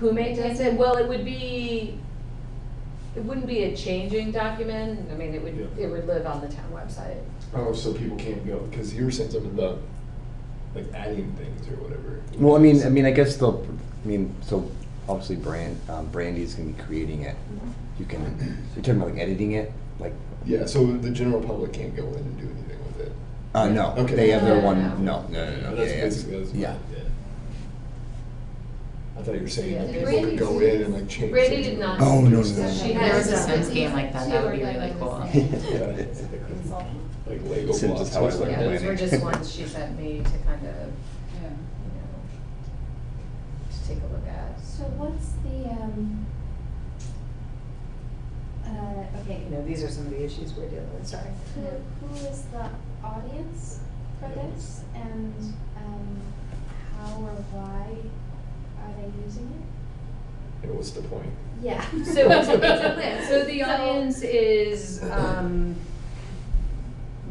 Who maintains it? Well, it wouldn't be a changing document. I mean, it would live on the town website. Oh, so people can't go, because you were saying something about like adding things or whatever. Well, I mean, I guess so obviously Brandy's gonna be creating it. You can, you're talking about like editing it, like. Yeah, so the general public can't go in and do anything with it. No, Okay. they have their No, one, no, no. That's Yeah, basically, that's yeah. what, yeah. I thought you were saying Yeah, that people Brady- would go in and like change. Brady things. did not. Oh, no, no, no. She There has was a Sims game like that, that would be really cool. Like Lego Sims blocks. is how I stuff learned like Yeah, that. those were just ones she sent me to kind of, Yeah. you know, to take a look at. So what's the, okay. You know, these are some of the issues we're dealing with, sorry. Who is the audience for this, and how or why are they using it? Yeah, what's the point? Yeah. So it's a plan. So the audience is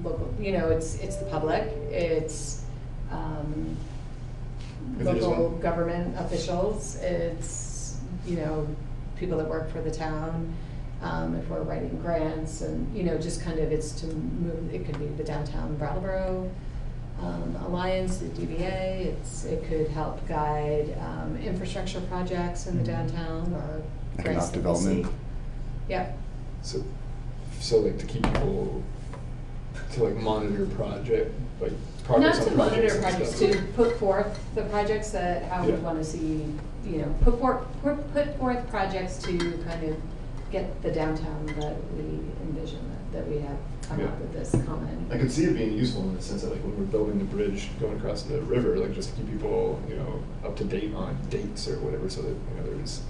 local, you know, it's the public, it's If they just local want- government officials, it's, you know, people that work for the town, if we're writing grants and, you know, just kind of it's to move, it could be the downtown Brattleboro Alliance, the DBA, it could help guide infrastructure projects in the downtown or grants Economic that we see. development. Yep. So like to keep people, to like monitor project, like progress Not on to monitor and projects, stuff. to put forth the projects that, how we Yeah. wanna see, you know, put forth projects to kind of get the downtown that we envision, that we have come up Yeah. with this common. I could see it being useful in the sense that like when we're building the bridge going across the river, like just to keep people, you know, up to date on dates or whatever, so that, you know, there's.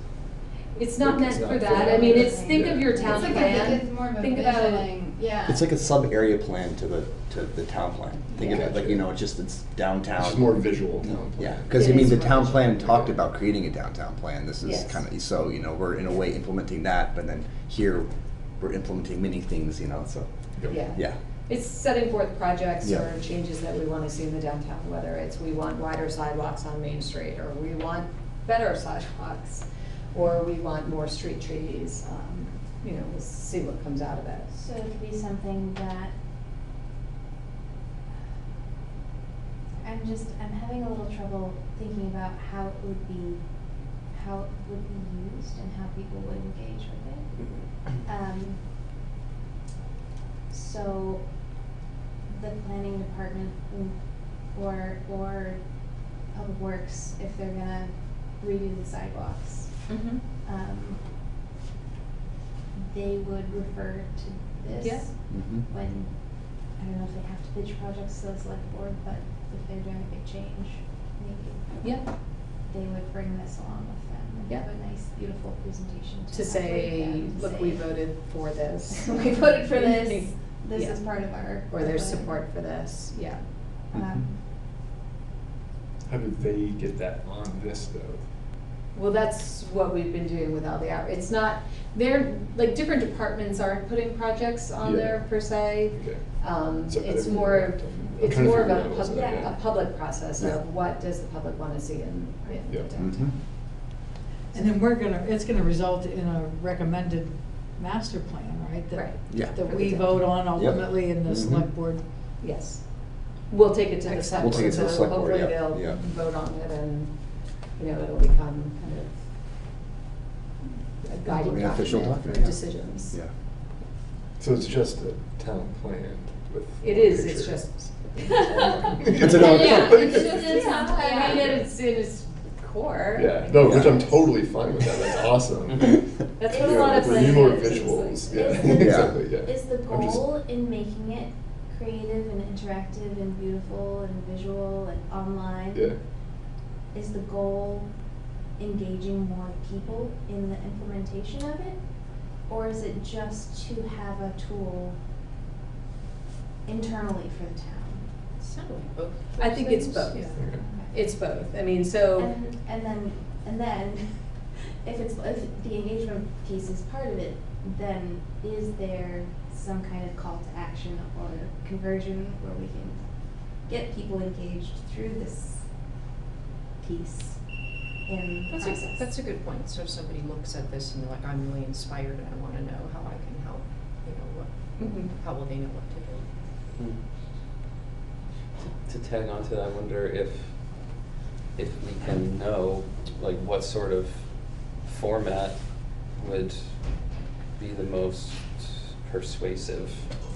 It's not like, meant it's for not that, I that. mean, it's, think Yeah. of your town It's like plan, it's more of a think about it. visualing, yeah. It's like a sub-area plan to the town plan. Think of it like, you know, it's downtown. It's just more visual town plan. Yeah, because I It mean, is the more town visual. plan talked about creating a downtown plan. This is Yes. kind of, so, you know, we're in a way implementing that, but then here, we're implementing many things, you know, so, Yeah. yeah. It's setting forth projects Yeah. or changes that we wanna see in the downtown, whether it's we want wider sidewalks on Main Street, or we want better sidewalks, or we want more street trees, you know, we'll see what comes out of it. So it could be something that I'm having a little trouble thinking about how it would be used and how people would engage with it. So the planning department or Public Works, if they're gonna redo the sidewalks, they would refer to this Yeah. when, I don't know if they have to pitch projects to the select board, but if they're doing a big change, maybe Yeah. they would bring this along with them and Yeah. have a nice, beautiful presentation to To say, update them and look, say, we voted for this. we voted for this, this Yeah. is part of our. Or there's plan." support for this, yeah. How did they get that on this though? Well, that's what we've been doing with all the hour. It's not, they're, like, different departments aren't putting projects on Yeah. there per se. Okay. It's So I didn't more, really know. I'm it's trying to more of figure a out what's public, in there. a public process Yeah. of what does the public wanna see in the Yeah. downtown. And then it's gonna result in a recommended master plan, right? Right. Yeah. That we vote on ultimately in the Mhm. select board. Yes. We'll take it to the Excellent. select We'll board, take it to the so select board, hopefully yeah, they'll yeah. vote on it and, you know, it'll become kind of a guiding An official document for document, yeah. decisions. Yeah. So it's just a town plan with. It one is, it's picture. just. It's an old- Yeah, it's just, Yeah. I mean, it's in its core. Yeah, no, which Yeah. I'm totally fine with that, that's awesome. That's what a Yeah, lot like, of we need more planners is visuals, like. yeah, Is the- exactly, yeah. Is the I'm just- goal in making it creative and interactive and beautiful and visual and online? Yeah, Is the goal engaging more people in the implementation of it? Or is it just to have a tool internally for the town? I think it's both. okay. It's both. I mean, so. And then, if the engagement piece is part of it, then is there some kind of call to action or conversion where we can get people engaged through this piece in the process? That's a good point. So if somebody looks at this and they're like, I'm really inspired and I wanna know how I can help, you know, Mhm. how will they know what to do? To tag on to that, I wonder if we can know, like, what sort of format would be the most persuasive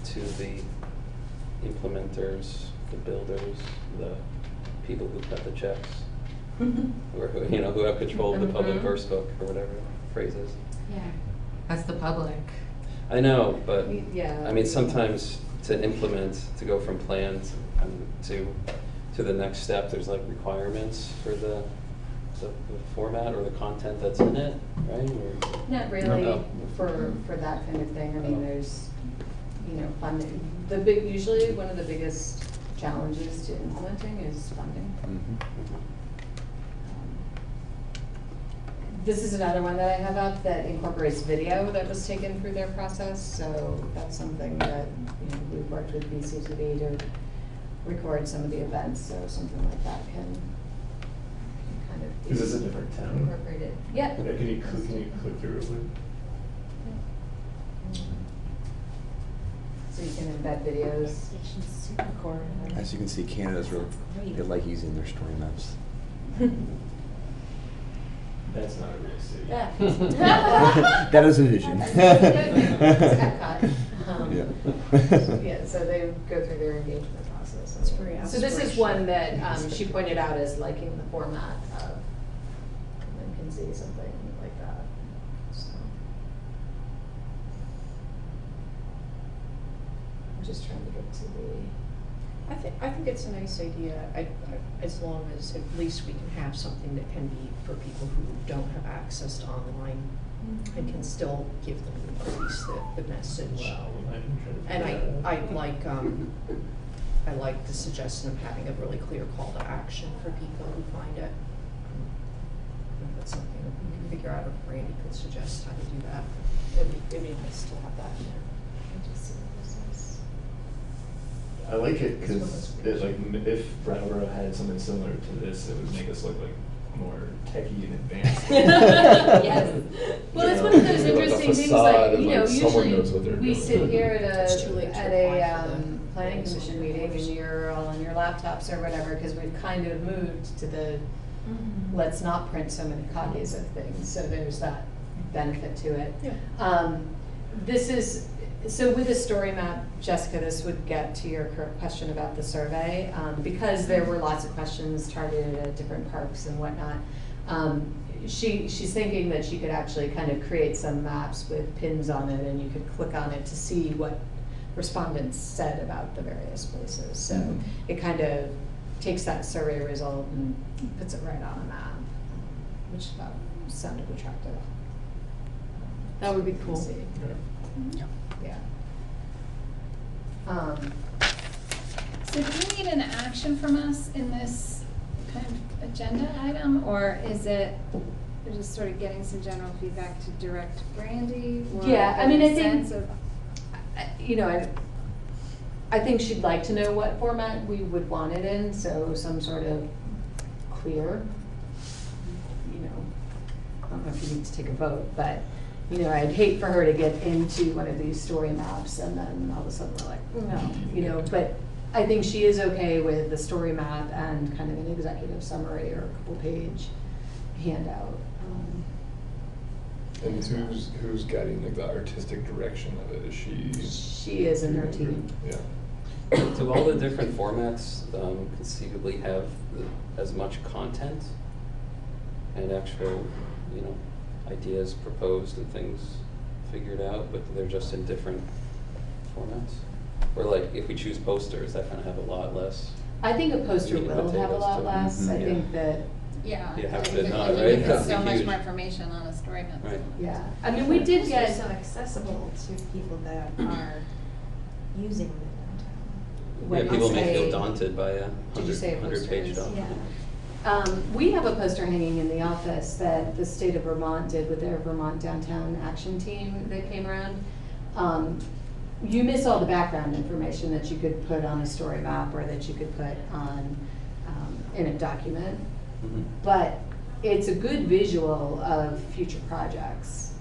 to the implementers, the builders, the people who cut the checks. or who have control of the public Mhm. verse book or whatever the phrase is. Yeah. That's the public. I know, but Yeah. I mean, sometimes to implement, to go from plan to the next step, there's like requirements for the format or the content that's in it, right? Or, Not really No. for that kind of thing. I mean, Oh. there's, funding. Usually one of the biggest challenges to implementing is funding. This is another one that I have up that incorporates video that was taken through their process, so that's something that, we've worked with BCTV to record some of the events, so something like that can kind of be Is this a different town? incorporated. Yeah. Okay, can you click through real quick? So you can embed videos. As you can see, Canada's really, they like using their story maps. That's not a real city. Yeah. That is a vision. It's Epcot. Yeah. Yeah, so they go through their engagement process. That's pretty So this is one that she pointed out as liking the format of, and can see something like that. So. I'm just trying to get to the. I think it's a nice idea, as long as at least we can have something that can be for people who don't have access to online and can still give them at least the message. And I like the suggestion of having a really clear call to action for people who find it. If that's something that we can figure out, if Randy could suggest how to do that, it'd be nice to have that in there. I like it because if Brattleboro had something similar to this, it would make us look like more techie and advanced. Yes. Well, it's one of those Like a interesting things, facade like, of, like, someone knows what usually they're we doing. sit here It's too late to at apply for a the planning commission meeting and you're all on your laptops or whatever, because we've kind of moved to the, let's not print so many copies of things, so there's that benefit to it. Yeah. This is, so with the story map, Jessica, this would get to your question about the survey, because there were lots of questions targeted at different parks and whatnot. She's thinking that she could actually kind of create some maps with pins on it, and you could click on it to see what respondents said about the various places. So it kind of takes that survey result and puts it right on a map, which sounded attractive. That would be cool. See. Yeah. Yeah. So do we need an action from us in this kind of agenda item, or is it we're just sort of getting some general feedback to direct Brandy? Or Yeah, I mean, I getting a think, sense of- I think she'd like to know what format we would want it in, so some sort of clear, I don't know if you need to take a vote, but, I'd hate for her to get into one of these story maps and then all of a sudden we're like, no, but I think she is okay with the story map and kind of an executive summary or a couple page handout. And who's guiding like the artistic direction of it? Is she? She is in her team. Yeah. Do all the different formats conceivably have as much content and actual, ideas proposed and things figured out, but they're just in different formats? Or like, if we choose posters, that kind of have a lot less. I think a poster meat and will have a potatoes lot to it. less. I Yeah. think that. Yeah. You have I to think not, that you right? can put That'd so be much huge. more information on a story map. Right. Yeah, I mean, we did They're get. so accessible to people that are using them in When Yeah, you people may say- feel daunted by a Did you say a 100-page posters? document. We have a poster hanging in the office that the state of Vermont did with their Vermont Downtown Action Team that came around. You miss all the background information that you could put on a story map or that you could put on, in a document. Mhm. But it's a good visual of future projects.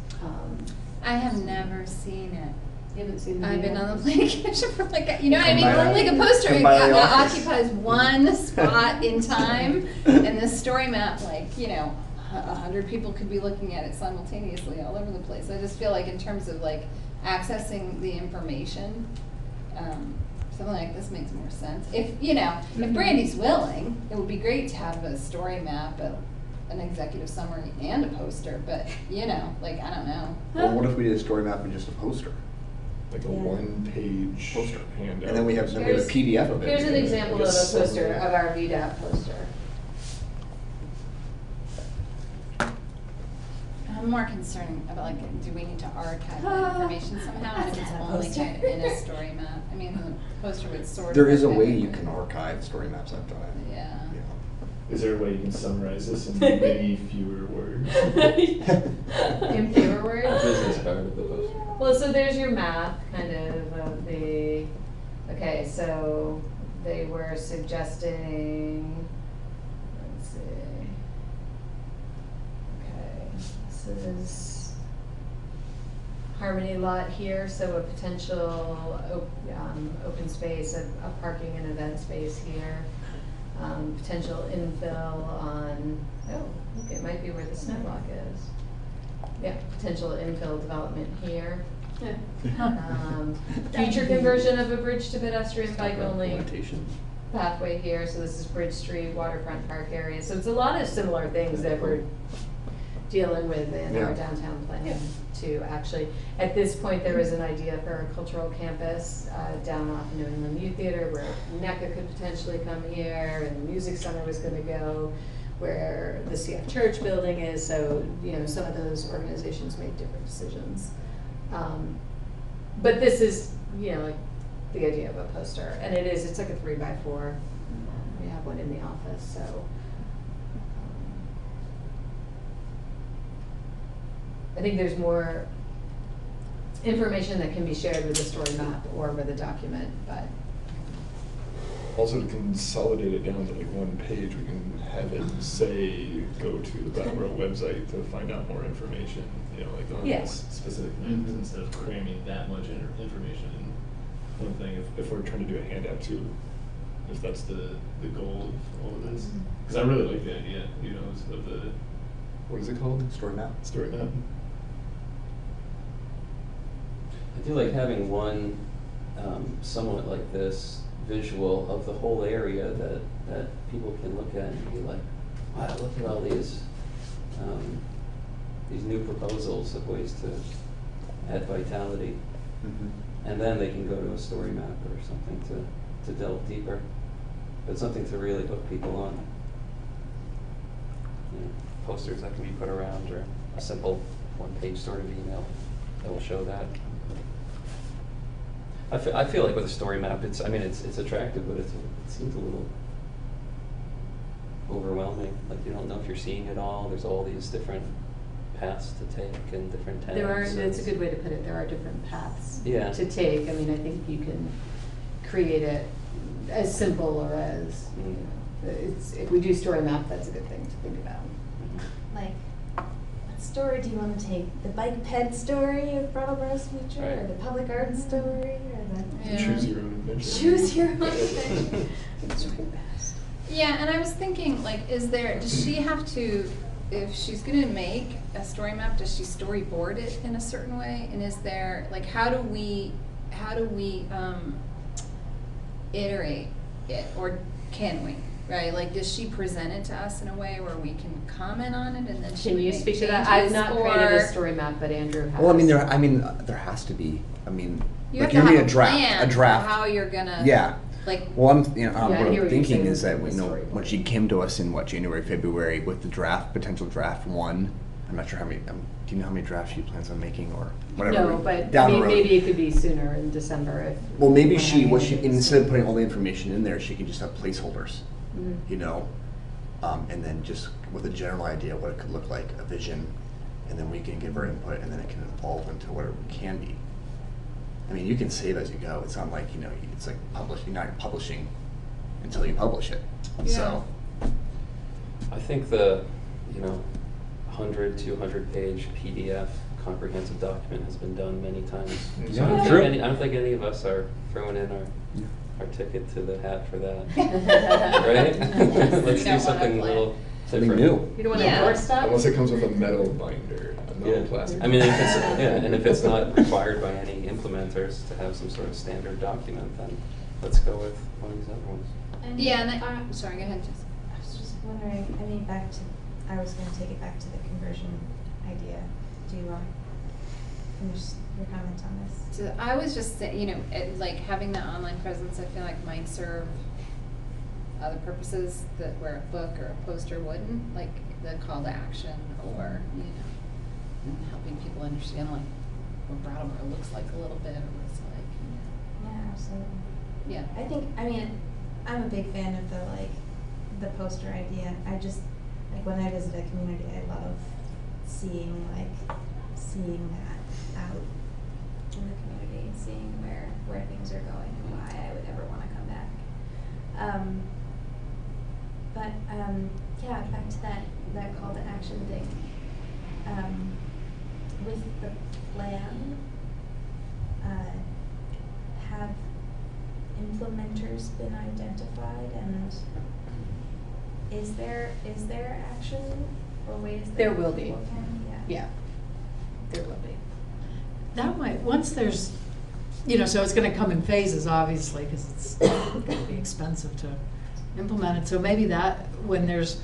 I have never seen it. You haven't seen the I've been video? on the planning commission for like, what I mean? Come by Like a the- poster come by the office. occupies one spot in time, and this story map, 100 people could be looking at it simultaneously all over the place. I just feel like in terms of like accessing the information something like this makes more sense. If, you know, if Brandy's willing, it would be great to have a story map, an executive summary and a poster, but, you know, like, I don't know. Well, what if we did a story map and just a poster? Like a one-page Poster. handout. And then we have a PDF of it. Here's an example of a Yes. poster, of our VDAP poster. I'm more concerned about, like, do we need to archive that information somehow, and if it's only kind of in a story map? I mean, the poster would sort of. There is a way archive you it. can archive story maps, I've done it. Yeah. Is there a way you can summarize this in maybe fewer words? In fewer words? Business card of the poster. Well, so there's your map, kind of the, okay, so they were suggesting, let's see. Okay, this is Harmony lot here, so a potential open space, a parking and event space here. Potential infill on, look, it might be where the snow block is. Yeah, potential infill development here. Future conversion of a bridge to pedestrian bike only pathway here, so this is Bridge Street, waterfront park area. So it's a lot of similar things that we're dealing with in our downtown plan to actually, at this point, there was an idea for a cultural campus down off New England Youth Theater where NECA could potentially come here and the music center was gonna go where the CF Church building is, so, you know, some of those organizations made different decisions. But this is, you know, like the idea of a poster, and it's like a 3x4. We have one in the office, so. I think there's more information that can be shared with the story map or with a document, but. Also, to consolidate it down to like one page, we can have it say, go to the Brattleboro website to find out more information, you know, like on Yes. specific things, instead of cramming that much information in one thing, if we're trying to do a handout too, if that's the goal of all of this. Because I really like the idea, you know, of the, what is it called? Story map. Story map. I do like having one somewhat like this visual of the whole area that people can look at and be like, wow, look at all these new proposals of ways to add vitality. And then they can go to a story map or something to delve deeper, but something to really hook people on. You know, posters that can be put around, or a simple one-page sort of email that will show that. I feel like with a story map, it's attractive, but it seems a little overwhelming. Like you don't know if you're seeing it all. There's all these different paths to take and different tabs. It's a good way to put it. There are different paths Yeah. to take. I mean, I think you can create it as simple or as, you know, if we do story map, that's a good thing to think about. Like, what story do you want to take? The bike ped story of Brattleboro's future, or the public art story, or the Choose your own adventure. Choose your own adventure. Yeah, and I was thinking, like, does she have to, if she's gonna make a story map, does she storyboard it in a certain way? And is there, like, how do we iterate it, or can we? Right, like, does she present it to us in a way where we can comment on it and then she Can would you make speak to that? I've changes, not created a or- story map, but Andrew has. Well, there has to be. I mean, You like have to need have a draft. plan A draft. of how you're gonna. Yeah. Like. Well, Yeah, I what hear I'm what you're thinking saying is that with you the know when she came to us in January, February with the draft, potential draft 1. I'm not sure how many. Do you know how many drafts she plans on making or whatever? No, but down I the mean, road. maybe it could be sooner in December if. Well, maybe we're she having it. instead of putting all the information in there, she can just have placeholders. Mhm. You know, and then just with a general idea of what it could look like, a vision, and then we can give her input, and then it can evolve into whatever it can be. I mean, you can save as you go. It's not like it's like you're not publishing until you publish it. Yeah. So. I think the 100, 200 page PDF comprehensive document has been done many times. So Yeah, I don't true. think I don't think any of us are throwing in our ticket to the hat for that. Right? Let's do something a little Something different. new. You don't want to endorse that? Unless it comes with a metal binder, a metal plastic. I mean, and if it's not required by any implementers to have some sort of standard document, then let's go with one of these other ones. And Yeah, and sorry, go ahead, Jess. I was just wondering, I mean, I was gonna take it back to the conversion idea. Do you want to finish your comment on this? So I was just saying, like having the online presence, I feel like might serve other purposes that where a book or a poster wouldn't, like the call to action or, helping people understand like what Brattleboro looks like a little bit or what it's like, Yeah, absolutely. Yeah. I mean, I'm a big fan of the poster idea. I just, like when I visit a community, I love seeing that out in the community, seeing where things are going and why I would ever want to come back. Yeah, back to that call to action thing. With the plan, have implementers been identified, and is there action or ways that There will be. people can? Yeah, there will be. That might, once there's, so it's gonna come in phases, obviously, because it's gonna be expensive to implement it. So maybe that, when there's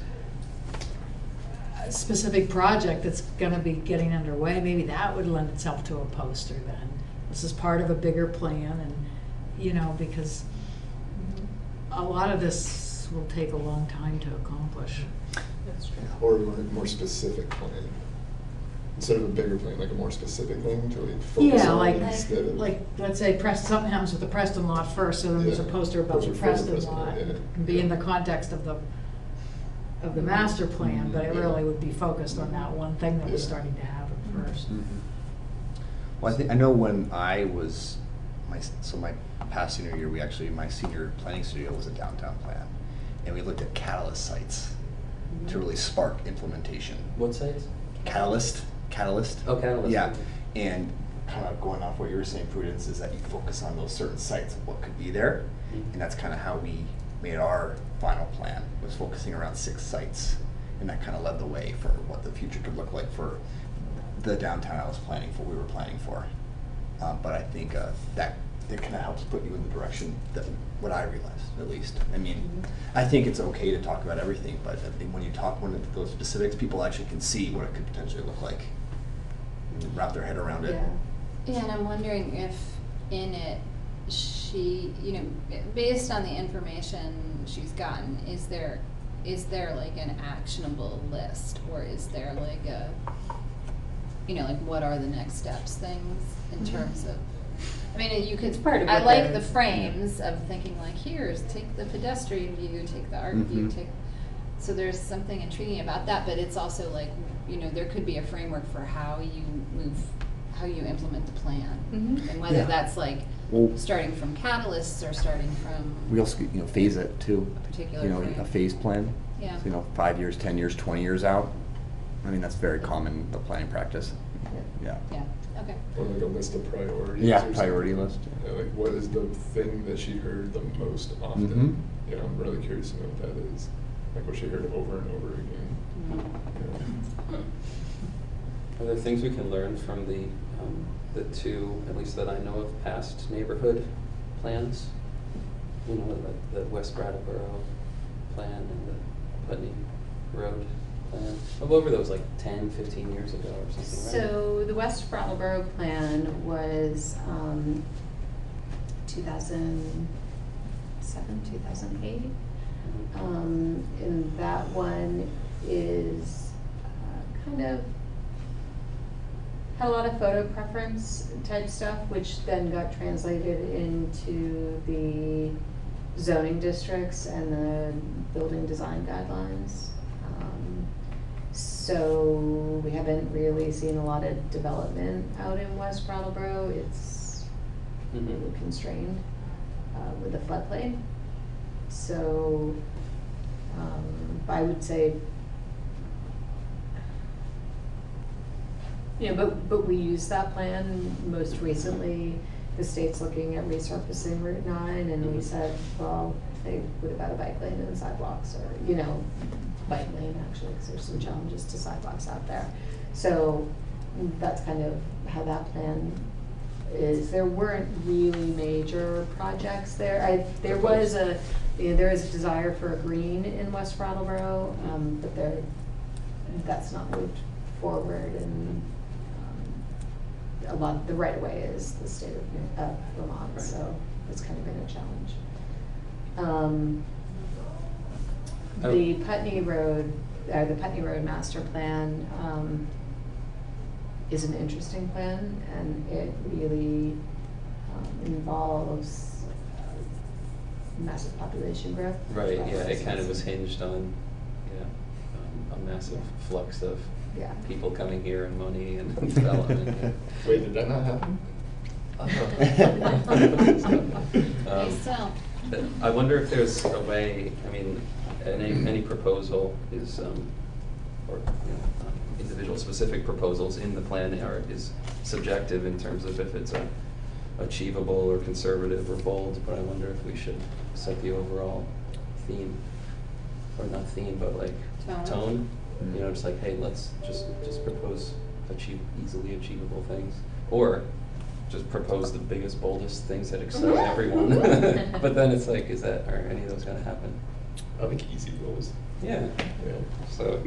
a specific project that's gonna be getting underway, maybe that would lend itself to a poster then. This is part of a bigger plan, and, because a lot of this will take a long time to accomplish. That's true. Or a more specific plan. Instead of a bigger plan, like a more specific thing to like focus Yeah, on instead of. like, let's say something happens with the Preston lot first, so then there's a Yeah. poster about the Poster for the Preston Preston lot. lot, yeah. It can be in the context of the master plan, but it Yeah. really would be focused on that one thing that was Yeah. starting to happen first. Well, I know when I was, my past senior year, my senior planning studio was a downtown plan. And we looked at catalyst sites to really spark implementation. What sites? Catalyst. Oh, Catalyst. Yeah, and kind of going off what you were saying, Prudence, is that you focus on those certain sites of what could be there. And that's kind of how we made our final plan, was focusing around 6 sites. And that kind of led the way for what the future could look like for the downtown we were planning for. But I think that it kind of helps put you in the direction that, what I realized, at least. I mean, I think it's okay to talk about everything, but I think when you talk those specifics, people actually can see what it could potentially look like and wrap their head around it. Yeah, and I'm wondering if in it, she, based on the information she's gotten, is there like an actionable list, or is there like a, like what are the next steps things in terms of, I mean, you could, It's part of I what like they're- the frames of thinking like, take the pedestrian view, take the art view, so there's something intriguing about that, but it's also like, there could be a framework for how you implement the plan. And whether Yeah. that's like Well- starting from catalysts or starting from We also, phase it too. a particular frame. A phase plan. Yeah. So, 5 years, 10 years, 20 years out. I mean, that's very common, the planning practice. Yeah. Yeah, okay. Or like a list of priorities. Yeah, or priority something. list. Yeah, like what is the thing that she heard the most often? Mhm. Yeah, I'm really curious to know what that is. Like what she heard over and over again. Yeah. Are there things we can learn from the two, at least that I know of, past neighborhood plans? The West Brattleboro plan and the Putney Road plan. However, that was like 10, 15 years ago or something, right? So the West Brattleboro plan was 2007, 2008. And that one is kind of had a lot of photo preference type stuff, which then got translated into the zoning districts and the building design guidelines. So we haven't really seen a lot of development out in West Brattleboro. It's really constrained with the floodplain. So I would say, but we use that plan most recently. The state's looking at resurfacing Route 9, and we said, well, hey, what about a bike lane and sidewalks, or, bike lane actually, because there's some challenges to sidewalks out there. So that's kind of how that plan is there weren't really major projects there. There was a, there is a desire for a green in West Brattleboro, but that's not moved forward, and a lot of the right of way is the state of Vermont, Right. so it's kind of been a challenge. The Putney Road master plan is an interesting plan, and it really involves massive population growth. Right, yeah, it kind of was hinged on, a massive flux of people coming here and money and development. Yeah. Wait, did that not happen? Still. I wonder if there's a way, I mean, any proposal is, or individual specific proposals in the plan is subjective in terms of if it's achievable or conservative or bold, but I wonder if we should set the overall theme, or not theme, but like tone. You know, just like, hey, let's just propose easily achievable things, or just propose the biggest, boldest things that excite everyone. But then it's like, are any of those gonna happen? I think easy goals. Yeah. So.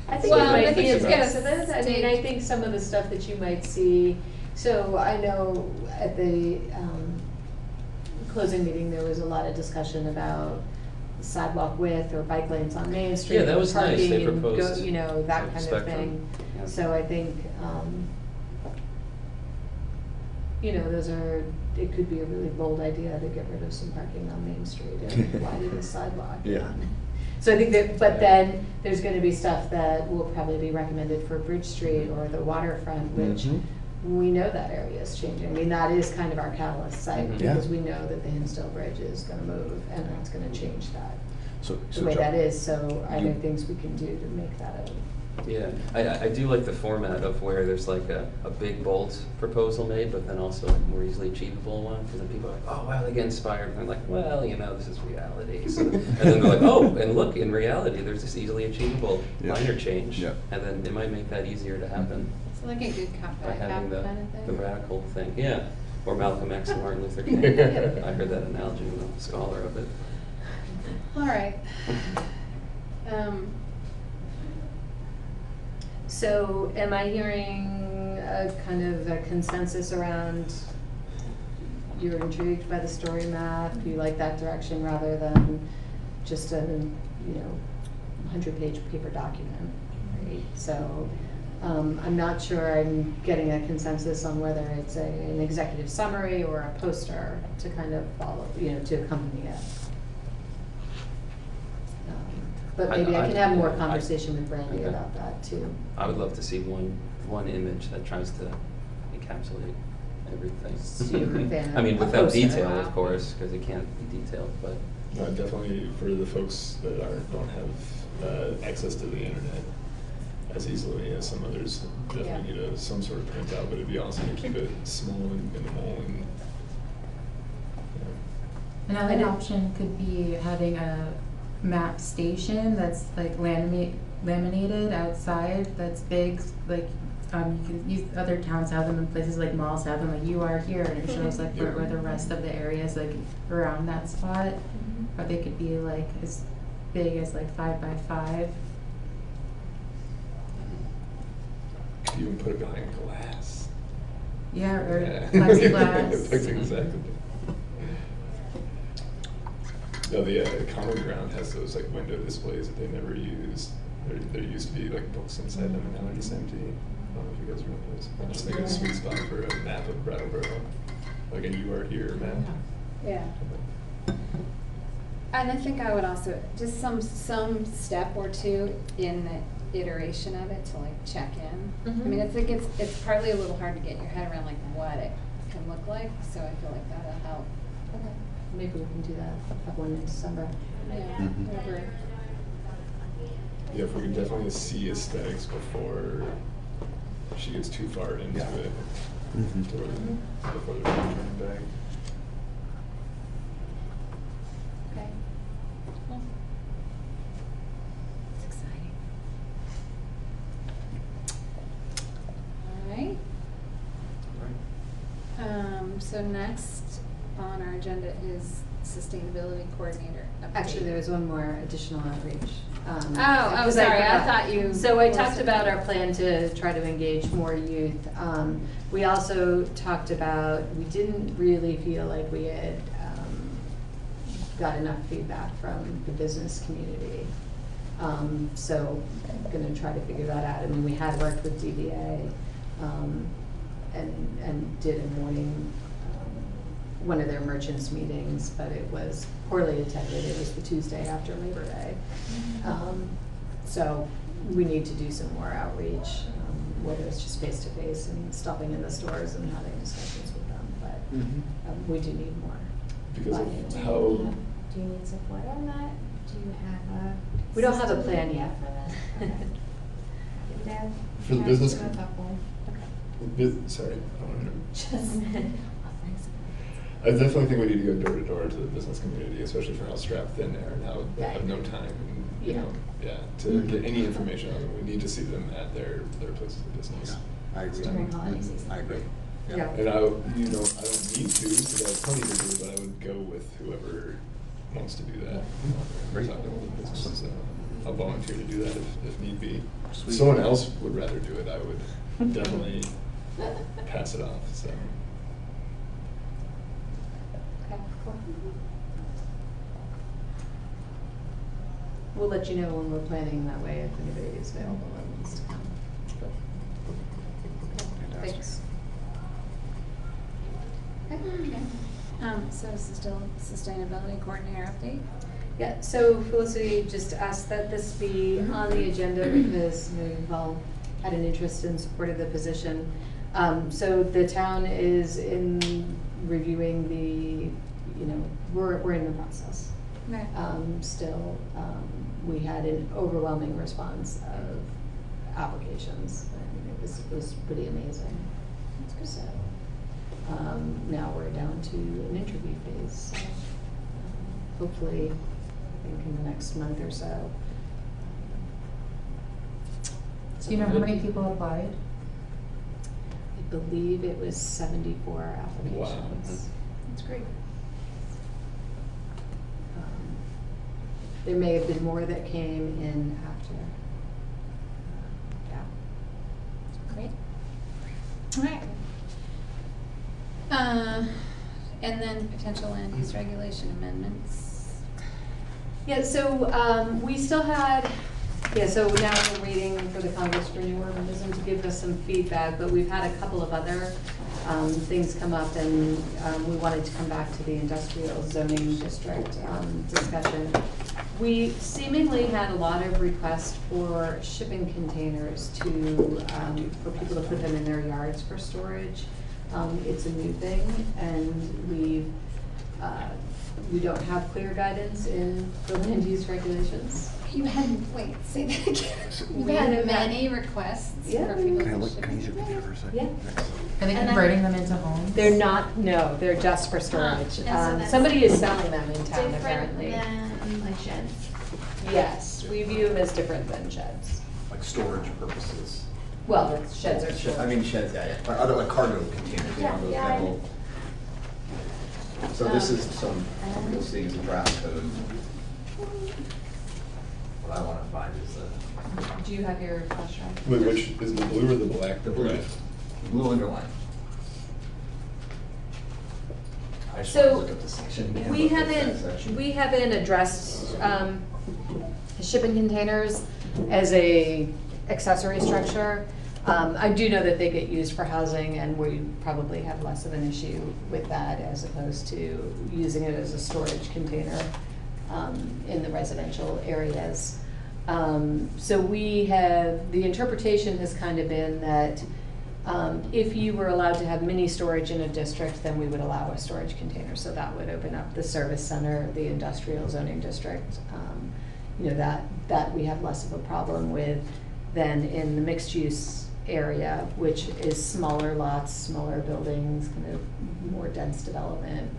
I think it might be a mix of those. I mean, I think some of the stuff that you might see, so I know at the closing meeting, there was a lot of discussion about sidewalk width or bike lanes on Main Street. Yeah, that was nice. They parking and proposed that kind of spectrum. thing. Yeah. So I think, it could be a really bold idea to get rid of some parking on Main Street and widen the sidewalk. Yeah. So I think that, but then there's gonna be stuff that will probably be recommended for Bridge Street or the waterfront, which we know that area is changing. I mean, that is kind of our catalyst site, Yeah. because we know that the Hinsdale Bridge is gonna move, and that's gonna change that, So the way John, that is, so are there you- things we can do to make that Yeah, I do like the format of where there's like a big bold proposal made, but then also a more easily achievable one, because then people are like, oh, wow, they get inspired, and they're like, well, this is reality. So, and then they're like, oh, and look, in reality, there's this easily achievable minor change, and then it might make that easier to happen. It's like a good cop By by cop having kind of thing. the radical thing, yeah. Or Malcolm X and Martin Luther King. I heard that analogy from a scholar of it. All right. So am I hearing a kind of a consensus around, you're intrigued by the story map, you like that direction rather than just a, 100-page paper document, right? So I'm not sure I'm getting a consensus on whether it's an executive summary or a poster to kind of follow, to accompany it. But maybe I can have more conversation with Brandy about that too. I would love to see one image that tries to encapsulate everything. I mean, without detail, of course, because it can't be detailed, but. No, definitely for the folks that don't have access to the internet as easily as some others, definitely need some sort of printout, but it'd be awesome to keep it small and minimal and. Another option could be having a map station that's like laminated outside, that's big, like you can use, other towns have them, in places like malls have them, like you are here, and it shows like where the rest of the areas like around that spot, or they could be like as big as like 5 by 5. Could even put it behind glass. Yeah, or plexiglass. Exactly. No, the Common Ground has those like window displays that they never use. There used to be like books inside them, and now they're just empty. I don't know if you guys remember those. I just think it's a sweet spot for a map of Brattleboro, like a "You Are Here" map. Yeah. And I think I would also, just some step or two in the iteration of it to like check in. I mean, it's partly a little hard to get your head around like what it can look like, so I feel like that'll help. Okay. Maybe we can do that, have one in December. Yeah, whatever. Yeah, if we could definitely see aesthetics before she gets too far into it, before they're turning back. Okay. Cool. It's exciting. All right. So next on our agenda is sustainability coordinator update. Actually, there was one more additional outreach. Oh, Because sorry, I forgot. thought you. So I were talked saying- about our plan to try to engage more youth. We also talked about, we didn't really feel like we had got enough feedback from the business community. So I'm gonna try to figure that out. I mean, we had worked with DBA and did a morning, one of their merchants meetings, but it was poorly attended. It was the Tuesday after Labor Day. So we need to do some more outreach, whether it's just face-to-face and stopping in the stores and having discussions with them, but we do need more. Because of Do how, you need support on that? Do you have a? We don't have a system plan yet. for that? Okay. Deb, For the I business have a com- couple. sorry, I don't want to. Just, oh, thanks. I definitely think we need to go door to door to the business community, especially for how strapped thin they are and how they have no time and, you Yeah. know, to get any information on them. We need to see them at their places of business. I agree. During holiday season. I agree. Yeah. And I don't need to, because I have plenty to do, but I would go with whoever wants to do that. We're talking with the businesses, I'll volunteer to do that if need be. If Sweet. someone else would rather do it, I would definitely pass it off, so. Okay, cool. We'll let you know when we're planning that way if anybody is available and wants to come. Thanks. So is this still sustainability coordinator update? Yeah, so Felicity just asked that this be on the agenda because we've all had an interest and supported the position. So the town is in reviewing the, we're in the process. Okay. Still, we had an overwhelming response of applications, and it was pretty amazing. So, now we're down to an interview phase. So, hopefully, I think in the next month or so. Do you know how many people applied? I believe it was 74 applications. Wow. That's great. There may have been more that came in after. Yeah. Great. All right. And then potential land use regulation amendments. Yeah, so we still had, so now we're waiting for the Congress for New Urbanism to give us some feedback, but we've had a couple of other things come up, and we wanted to come back to the industrial zoning district discussion. We seemingly had a lot of requests for shipping containers for people to put them in their yards for storage. It's a new thing, and we don't have clear guidance in the land use regulations. You had, wait, say that again. You We had have many requests Yeah. for people Can I to look, ship. can I use your picture for a second? Yeah. Are they And converting them into homes? They're not, no, they're just for storage. And so that's Somebody is selling them in town Different apparently. than like sheds. Yes, we view them as different than sheds. Like storage purposes. Well, the sheds are storage. I mean sheds, yeah. Or other like cargo containers, you know, those Yeah, yeah, metal. So this is some, you'll see is a draft code. What I wanna find is the. Do you have your flash drive? Wait, which, is the blue or the black? The blue. Right. Blue underline. I just wanna So, look up the section again. we look at that haven't, section. we haven't addressed shipping containers as a accessory structure. I do know that they get used for housing, and we probably have less of an issue with that as opposed to using it as a storage container in the residential areas. So we have, the interpretation has kind of been that if you were allowed to have mini storage in a district, then we would allow a storage container. So that would open up the service center, the industrial zoning district. That we have less of a problem with than in the mixed use area, which is smaller lots, smaller buildings, kind of more dense development.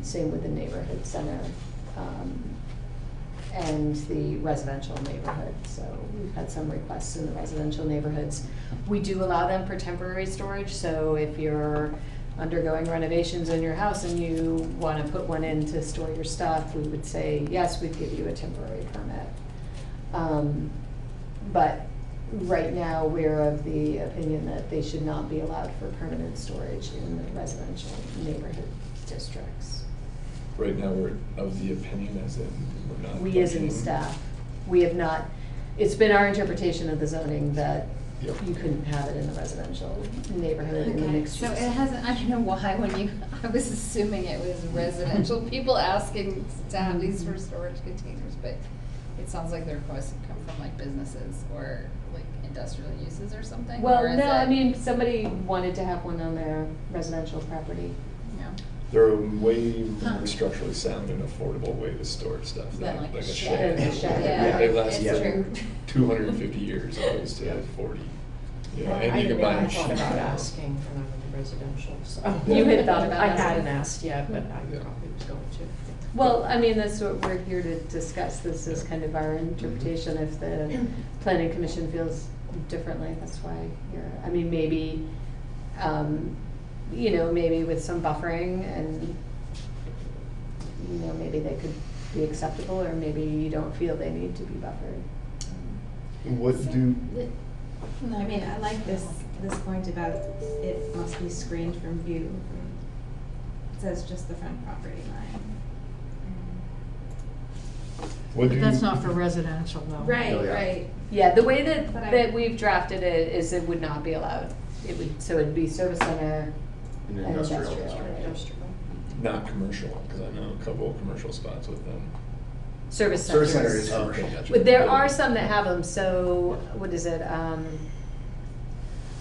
Same with the neighborhood center. And the residential neighborhood. So we've had some requests in the residential neighborhoods. We do allow them for temporary storage, so if you're undergoing renovations in your house and you want to put one in to store your stuff, we would say, yes, we'd give you a temporary permit. But right now, we're of the opinion that they should not be allowed for permanent storage in the residential neighborhood districts. Right now, we're of the opinion as in we're not. We as in budgeting. staff, we have not, it's been our interpretation of the zoning that Yep. you couldn't have it in the residential neighborhood in the Okay, mixed so use. it hasn't, I don't know why I was assuming it was residential, people asking to have these for storage containers, but it sounds like the requests have come from like businesses or like industrial uses or something? Well, or is no, I it- mean, somebody wanted to have one on their residential property. Yeah. They're a way more structurally sound and affordable way to store stuff Than than like like a a shed. shed. A shed, yeah. They last It's like true. 250 years opposed to 40. You know, and you can buy them cheap. I thought about now. asking for them in the residential, so. You had thought about I asking? hadn't asked yet, but I Yeah. probably was going to. Well, I mean, that's what we're here to discuss, this is kind of our interpretation, if the planning commission feels differently, that's why you're, I mean, maybe, you know, maybe with some buffering and, you know, maybe they could be acceptable, or maybe you don't feel they need to be buffered. What do, I mean, I like this point about it must be screened from view. It says just the front property line. what But do? that's not for residential though. Right, Oh, yeah. right. Yeah, the way that, But that we've drafted it is it would not be allowed. It would, so it'd be service center In and an industrial industrial. district. Not commercial, because I know a couple of commercial spots with them. Service centers. Service center is Oh, commercial. okay, gotcha. But there are some that have them, so, what is it,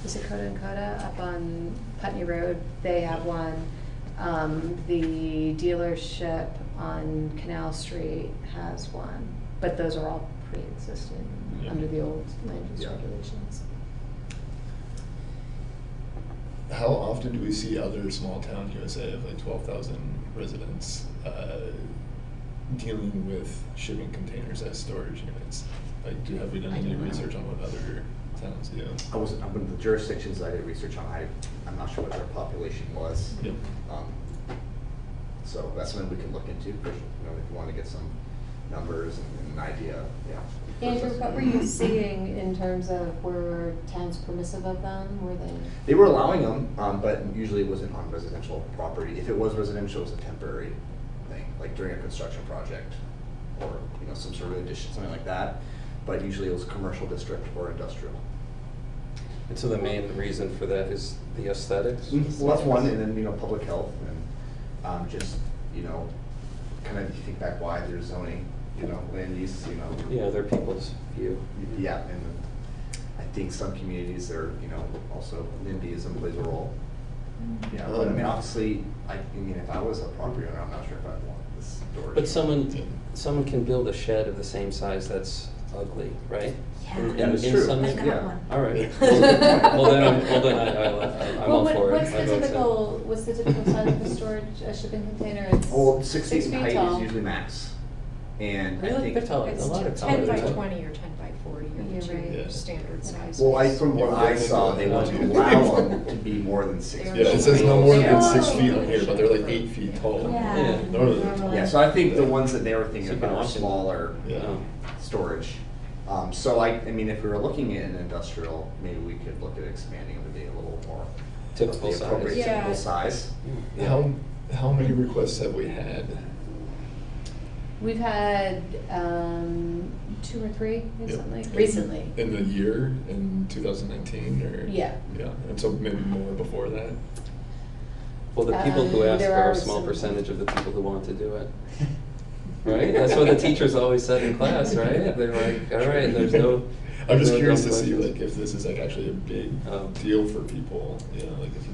is it Coda and Coda up on Putney Road? They have one. The dealership on Canal Street has one, but those are all pre-existing Yeah. under the old land use Yeah. regulations. How often do we see other small town USA of like 12,000 residents dealing with shipping containers as storage units? Like, have we done I any don't know. research on what other towns do? I wasn't, with the jurisdictions I did research on, I'm not sure what their population was. Yep. So that's something we can look into, for sure, you know, if you want to get some numbers and an idea, yeah. Andrew, what were you seeing in terms of were towns permissive of them? Were they? They were allowing them, but usually it wasn't on residential property. If it was residential, it was a temporary thing, like during a construction project or, you know, some sort of addition, something like that. But usually it was a commercial district or industrial. And so the main reason for that is the aesthetics? Well, that's one, and then, you know, public health and just, you know, kind of think back why there's zoning, you know, land use, you know. Yeah, they're people's view. Yeah, and I think some communities are, you know, also NIMBYism plays a role. Yeah, but I mean, obviously, I mean, if I was a property owner, I'm not sure if I'd want this storage. But someone can build a shed of the same size that's ugly, right? Yeah. In- That is in true. some- I've got Yeah. one. All right. Well, then I'm all for it. What's the I vote so. typical size of a storage, a shipping container? It's Well, 6 feet in height tall. is usually max. And I Really? think. They're tall. It's A lot of 10 by tall. 20 or 10 by 40 Yeah, are the right. two Yeah. standard sizes. Well, from what I saw, they want to allow them to be more than 6 feet. Yeah, it says no more than Oh. 6 feet on here, but they're like 8 feet tall. Yeah. Normally they're tall. Yeah, so I think the ones that they were So thinking you can about are walk in. smaller Yeah. storage. So I mean, if we were looking at an industrial, maybe we could look at expanding them to be a little more. Typical the appropriate size. typical Yeah. size. How many requests have we had? We've had 2 or 3 recently. Recently. In the year, in 2019, or? Yeah. Yeah, and so maybe more before that? Well, the people who ask there are are a small some- percentage of the people who want to do it. Right? That's what the teachers always said in class, right? They're like, all right, there's no. I'm just no curious to dumb see questions. like if this is like actually a big Oh. deal for people, you know, like if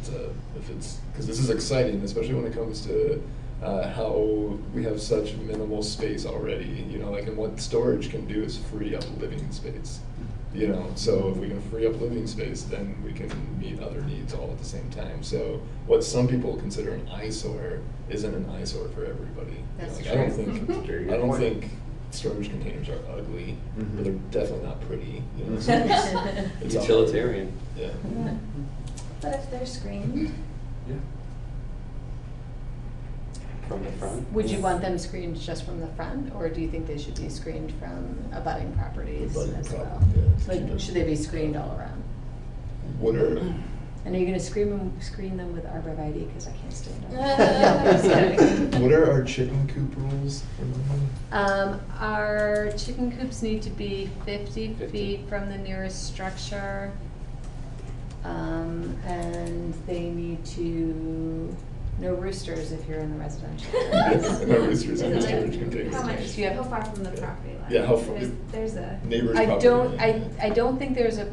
it's, because this is exciting, especially when it comes to how we have such minimal space already, you know, like, and what storage can do is free up living space, you know, so if we can free up living space, then we can meet other needs all at the same time. So what some people consider an eyesore isn't an eyesore for everybody. You know, That's like, true. I don't think, Very good I don't point. think storage containers are ugly, Mhm. but they're definitely not pretty, you know, so it's Utilitarian. Yeah. But if they're screened, Yeah. From the front? Would you want them screened just from the front, or do you think they should be screened from abutting properties Abutting as well? property, yeah. Like, should they be screened all around? What are, And are you gonna screen them with arborvitae, because I can't stand them. No, just kidding. what are our chicken coop rules? Our chicken coops need to be 50 50. feet from the nearest structure. And they need to, no roosters if you're in the residential areas. No roosters in the Is it storage like, containers. how much, Do you have- how far from the property line? Yeah, how far- There's a. Neighbor's I property don't, line. I don't think there's a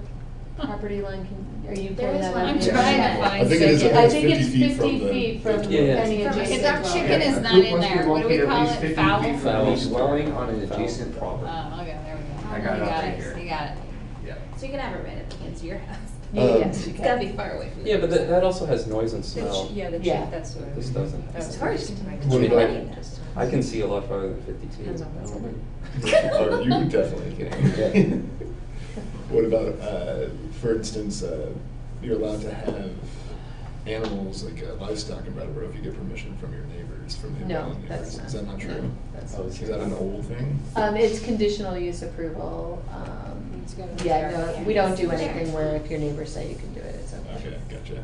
property line, are you There pulling is that one. up? I'm trying to I think it is, I it's think 50 it's feet from 50 the. feet from Yeah, yeah. any From adjacent a- If our dwelling. chicken is A not coop in must be there, what do we located at call least it, 50 foul? feet from Foul. each dwelling on an adjacent property. Oh, okay, there we go. I got it You up got right it, here. you got it. Yeah. So you can have it right up against your house. Yes, you It's can. gotta be far away from the. Yeah, but that also has noise and smell. Yeah. That's what I This was. doesn't. That's Storage what I was- container. What Make about- money in that. I can see a lot farther than 52. Depends on what's in Oh, you definitely can. What about, for instance, you're allowed to have animals like livestock in Brattleboro if you get permission from your neighbors, from the No, abutting that's neighbors. not. Is that not true? No, that's Oh, is that an old thing? It's conditional use approval. Needs to go to the Yeah, sheriff. no, we don't do anything where if your neighbors say you can do it, it's okay. Okay, gotcha.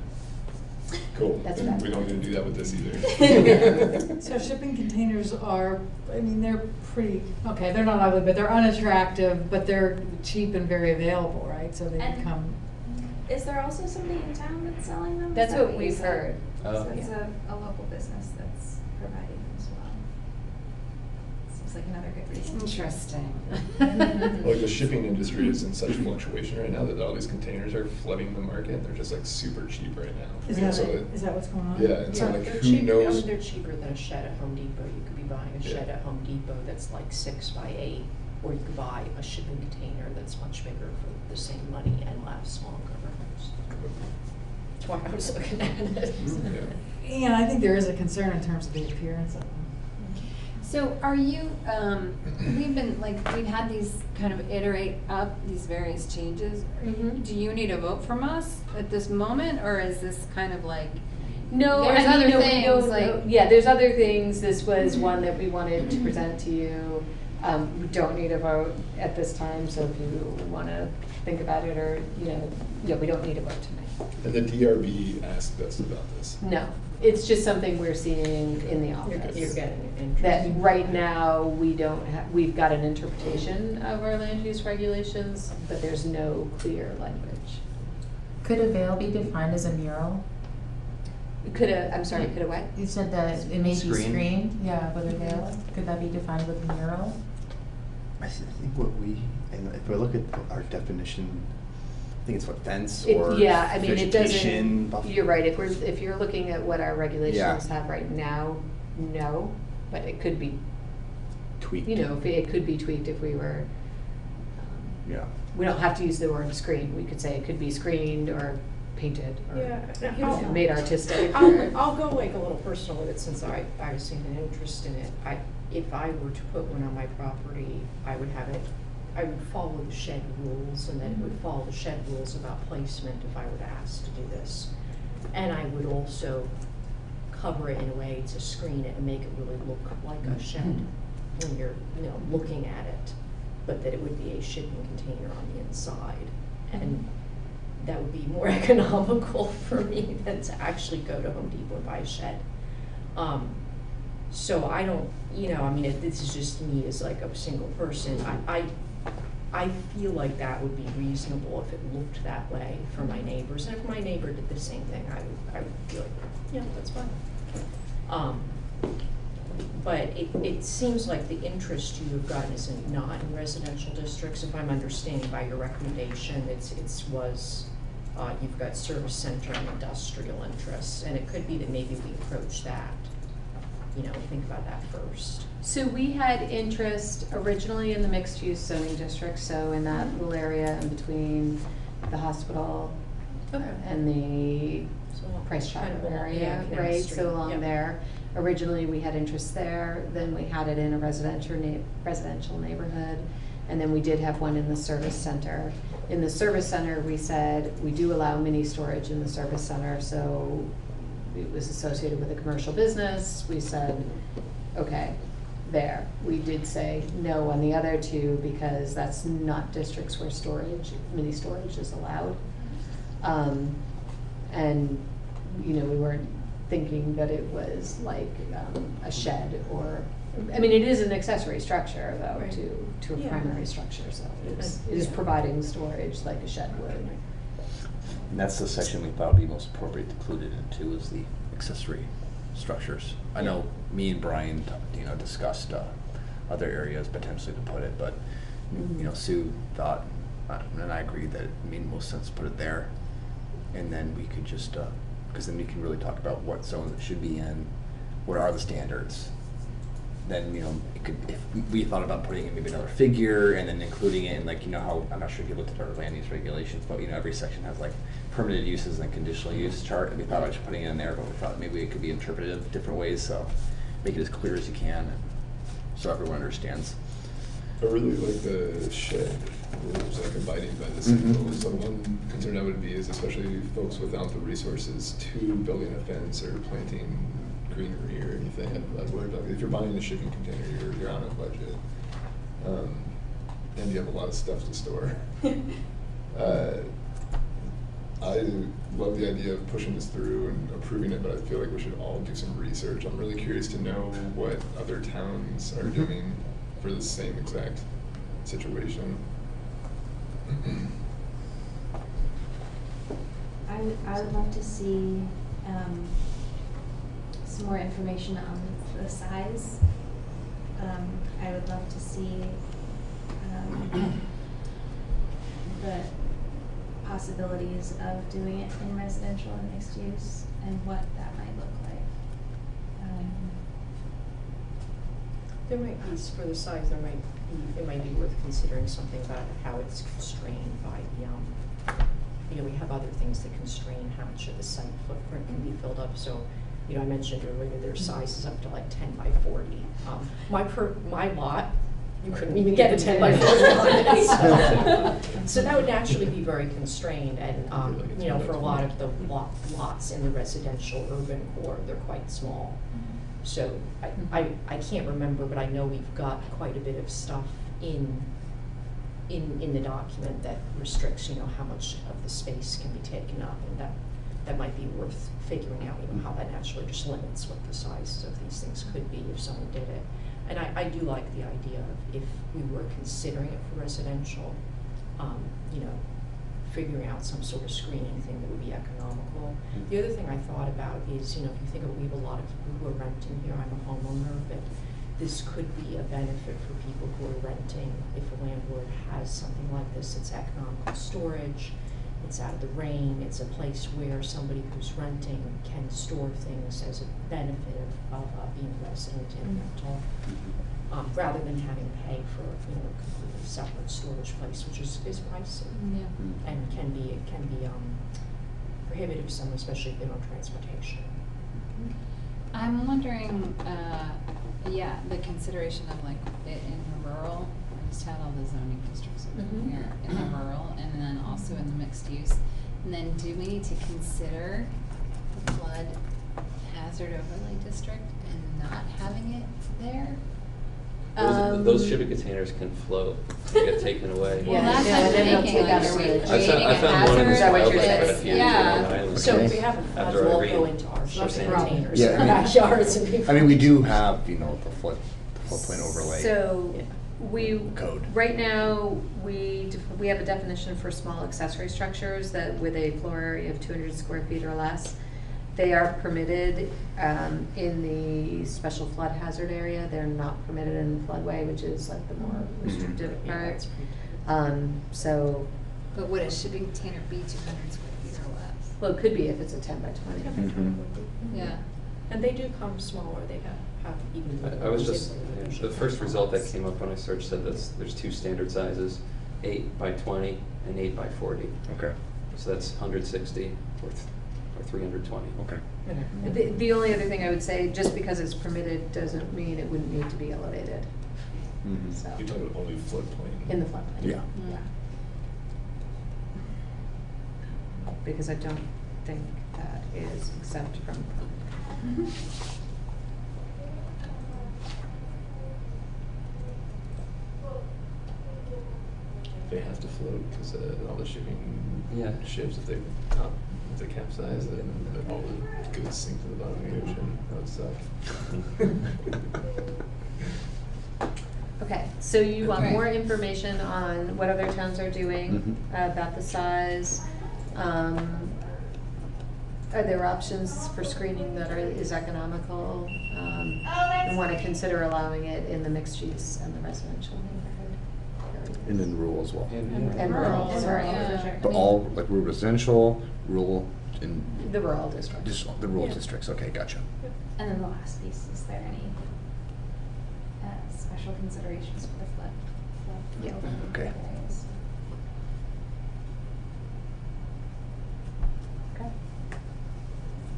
Cool. That's Then bad. we don't need to do that with this either. So shipping containers are, I mean, they're pretty, okay, they're not ugly, but they're unattractive, but they're cheap and very available, right? So they And- become, Is there also somebody in town that's selling them? Is That's that what you we've said? heard. So Oh. it's a local business that's providing them as well. Seems like another good reason. Interesting. Like the shipping industry is in such fluctuation right now that all these containers are flooding the market. They're just like super cheap right now. is And that, so is that what's going on? Yeah, and so like They're who cheaper, I knows? mean, they're cheaper than a shed at Home Depot. You could be buying a shed Yeah. at Home Depot that's like 6 by 8, or you could buy a shipping container that's much bigger for the same money and lasts longer. That's why I was looking at it. Yeah. And I think there is a concern in terms of the appearance of them. So are you, we've been, like, we've had these kind of iterate up these various changes. Mhm. Do you need a vote from us at this moment, or is this kind of like? No, There's I mean, other no, things, no, like- no, yeah, there's other things. This was one that we wanted to present to you. We don't need a vote at this time, so if you wanna think about it, or, yeah, we don't need a vote tonight. And the DRB asked us about this. No, it's just something we're seeing in the office. You're getting interest. That right now, we don't have, we've got an interpretation of our land use regulations, but there's no clear language. Could a veil be defined as a mural? I'm sorry, could a what? You said that it may be Screen? screened, yeah, with a veil. Could that be defined with a mural? I think what we, and if we look at our definition, I think it's what, fence It- or yeah, I mean, it vegetation. doesn't, you're right, if you're looking at what our regulations Yeah. have right now, no, but it could be, Tweaked. it could be tweaked if we were, Yeah. we don't have to use the word screen, we could say it could be screened or painted or, Yeah. made artistic. I'll go like a little personal with it since I was seeing an interest in it. If I were to put one on my property, I would follow the shed rules, and then it would follow the shed rules about placement if I were to ask to do this. And I would also cover it in a way to screen it and make it really look like a shed when you're, looking at it, but that it would be a shipping container on the inside. And that would be more economical for me than to actually go to Home Depot and buy a shed. So I don't, this is just me as like a single person. I feel like that would be reasonable if it looked that way for my neighbors. And if my neighbor did the same thing, I would feel like, yeah, that's fine. But it seems like the interest you have gotten is not in residential districts. If I'm understanding by your recommendation, you've got service center and industrial interests, and it could be that maybe we approach that, think about that first. So we had interest originally in the mixed-use zoning district, so in that little area in between the hospital and the Price Chopper area, right, so along there. Originally, we had interest there, then we had it in a residential neighborhood, and then we did have one in the service center. In the service center, we said, we do allow mini storage in the service center, so it was associated with a commercial business, we said, okay, there. We did say no on the other two because that's not districts where storage, mini storage is allowed. And, you know, we weren't thinking that it was like a shed or, I mean, it is an accessory structure though, Right. to a Yeah. primary structure, so it is Yeah. providing storage like a shed would. And that's the section we thought would be most appropriate to include it into, is the accessory structures. I know me and Brian, discussed other areas potentially to put it, but, Sue thought, and I agreed that it made most sense to put it there. And then we could just, because then we can really talk about what zones it should be in, what are the standards. Then, it could, if we thought about putting in maybe another figure and then including it in, like, how, I'm not sure if you looked at our land use regulations, but, every section has like permitted uses and conditional use chart, and we thought about just putting it in there, but we thought maybe it could be interpreted different ways, so make it as clear as you can, so everyone understands. I really like the shed rules, like abiding by the same rules. So one concern I would be is especially folks without the resources to building a fence or planting greenery or anything. If you're buying a shipping container, you're on a budget, and you have a lot of stuff to store. I love the idea of pushing this through and approving it, but I feel like we should all do some research. I'm really curious to know what other towns are doing for the same exact situation. I would love to see some more information on the size. I would love to see the possibilities of doing it in residential and mixed use and what that might look like. There might be, for the size, it might be worth considering something about how it's constrained by the, we have other things that constrain how much of the site footprint can be filled up, so, I mentioned earlier, there's sizes up to like 10 by 40. My lot, you couldn't even get a 10 by 40 on it. So that would naturally be very constrained, and, for a lot of the lots in the residential urban core, they're quite small. So I can't remember, but I know we've got quite a bit of stuff in the document that restricts, how much of the space can be taken up, and that might be worth figuring out, how that naturally just limits what the sizes of these things could be if someone did it. And I do like the idea of, if we were considering it for residential, figuring out some sort of screening thing that would be economical. The other thing I thought about is, if you think of, we have a lot of people who are renting here, I'm a homeowner, but this could be a benefit for people who are renting if a landlord has something like this. It's economical storage, it's out of the rain, it's a place where somebody who's renting can store things as a benefit of being a resident in rental, rather than having to pay for a completely separate storage place, which is pricey, and can be prohibitive, some, especially if they don't transportation. I'm wondering, the consideration of like it in the rural. I just had all the zoning districts over here in the rural, and then also in the mixed use. And then, do we need to consider the flood hazard overlay district and not having it there? Those shipping containers can float and get taken away. Well, that's what I'm thinking, like, are we creating I a found one in the hazard? wildlife refuge on Long Island. So if we have a flood, After we'll I go read into our shipping Sand. containers Yeah, in our backyards and people. I mean, we do have, the floodplain overlay. So, we, Code. right now, we have a definition for small accessory structures that with a floor area of 200 square feet or less. They are permitted in the special flood hazard area. They're not permitted in the floodway, which is like the more restrictive part. So. But would a shipping container be 200 square feet or less? Well, it could be if it's a 10 by 20. Yeah. And they do come smaller, they have even. I was just, the first result that came up when I searched said there's two standard sizes, 8 by 20 and 8 by 40. Okay. So that's 160 or 320. Okay. The only other thing I would say, just because it's permitted doesn't mean it wouldn't need to be elevated. So. You're talking about only floodplain. In the floodplain. Yeah. Because I don't think that is exempt from. They have to float because all the shipping ships, if they capsize, then all the goods sink to the bottom of the ocean. That would suck. Okay, so you want Right. more information on what other towns are doing about the size? Are there options for screening that is economical? And want to consider allowing it in the mixed use and the residential neighborhood? And then rural as well. And rural, sorry. But all, like rural residential, rural, and. The rural district. Just the rural districts, okay, gotcha. And then the last piece, is there any special considerations for the flood? Yeah. Okay. areas? Okay.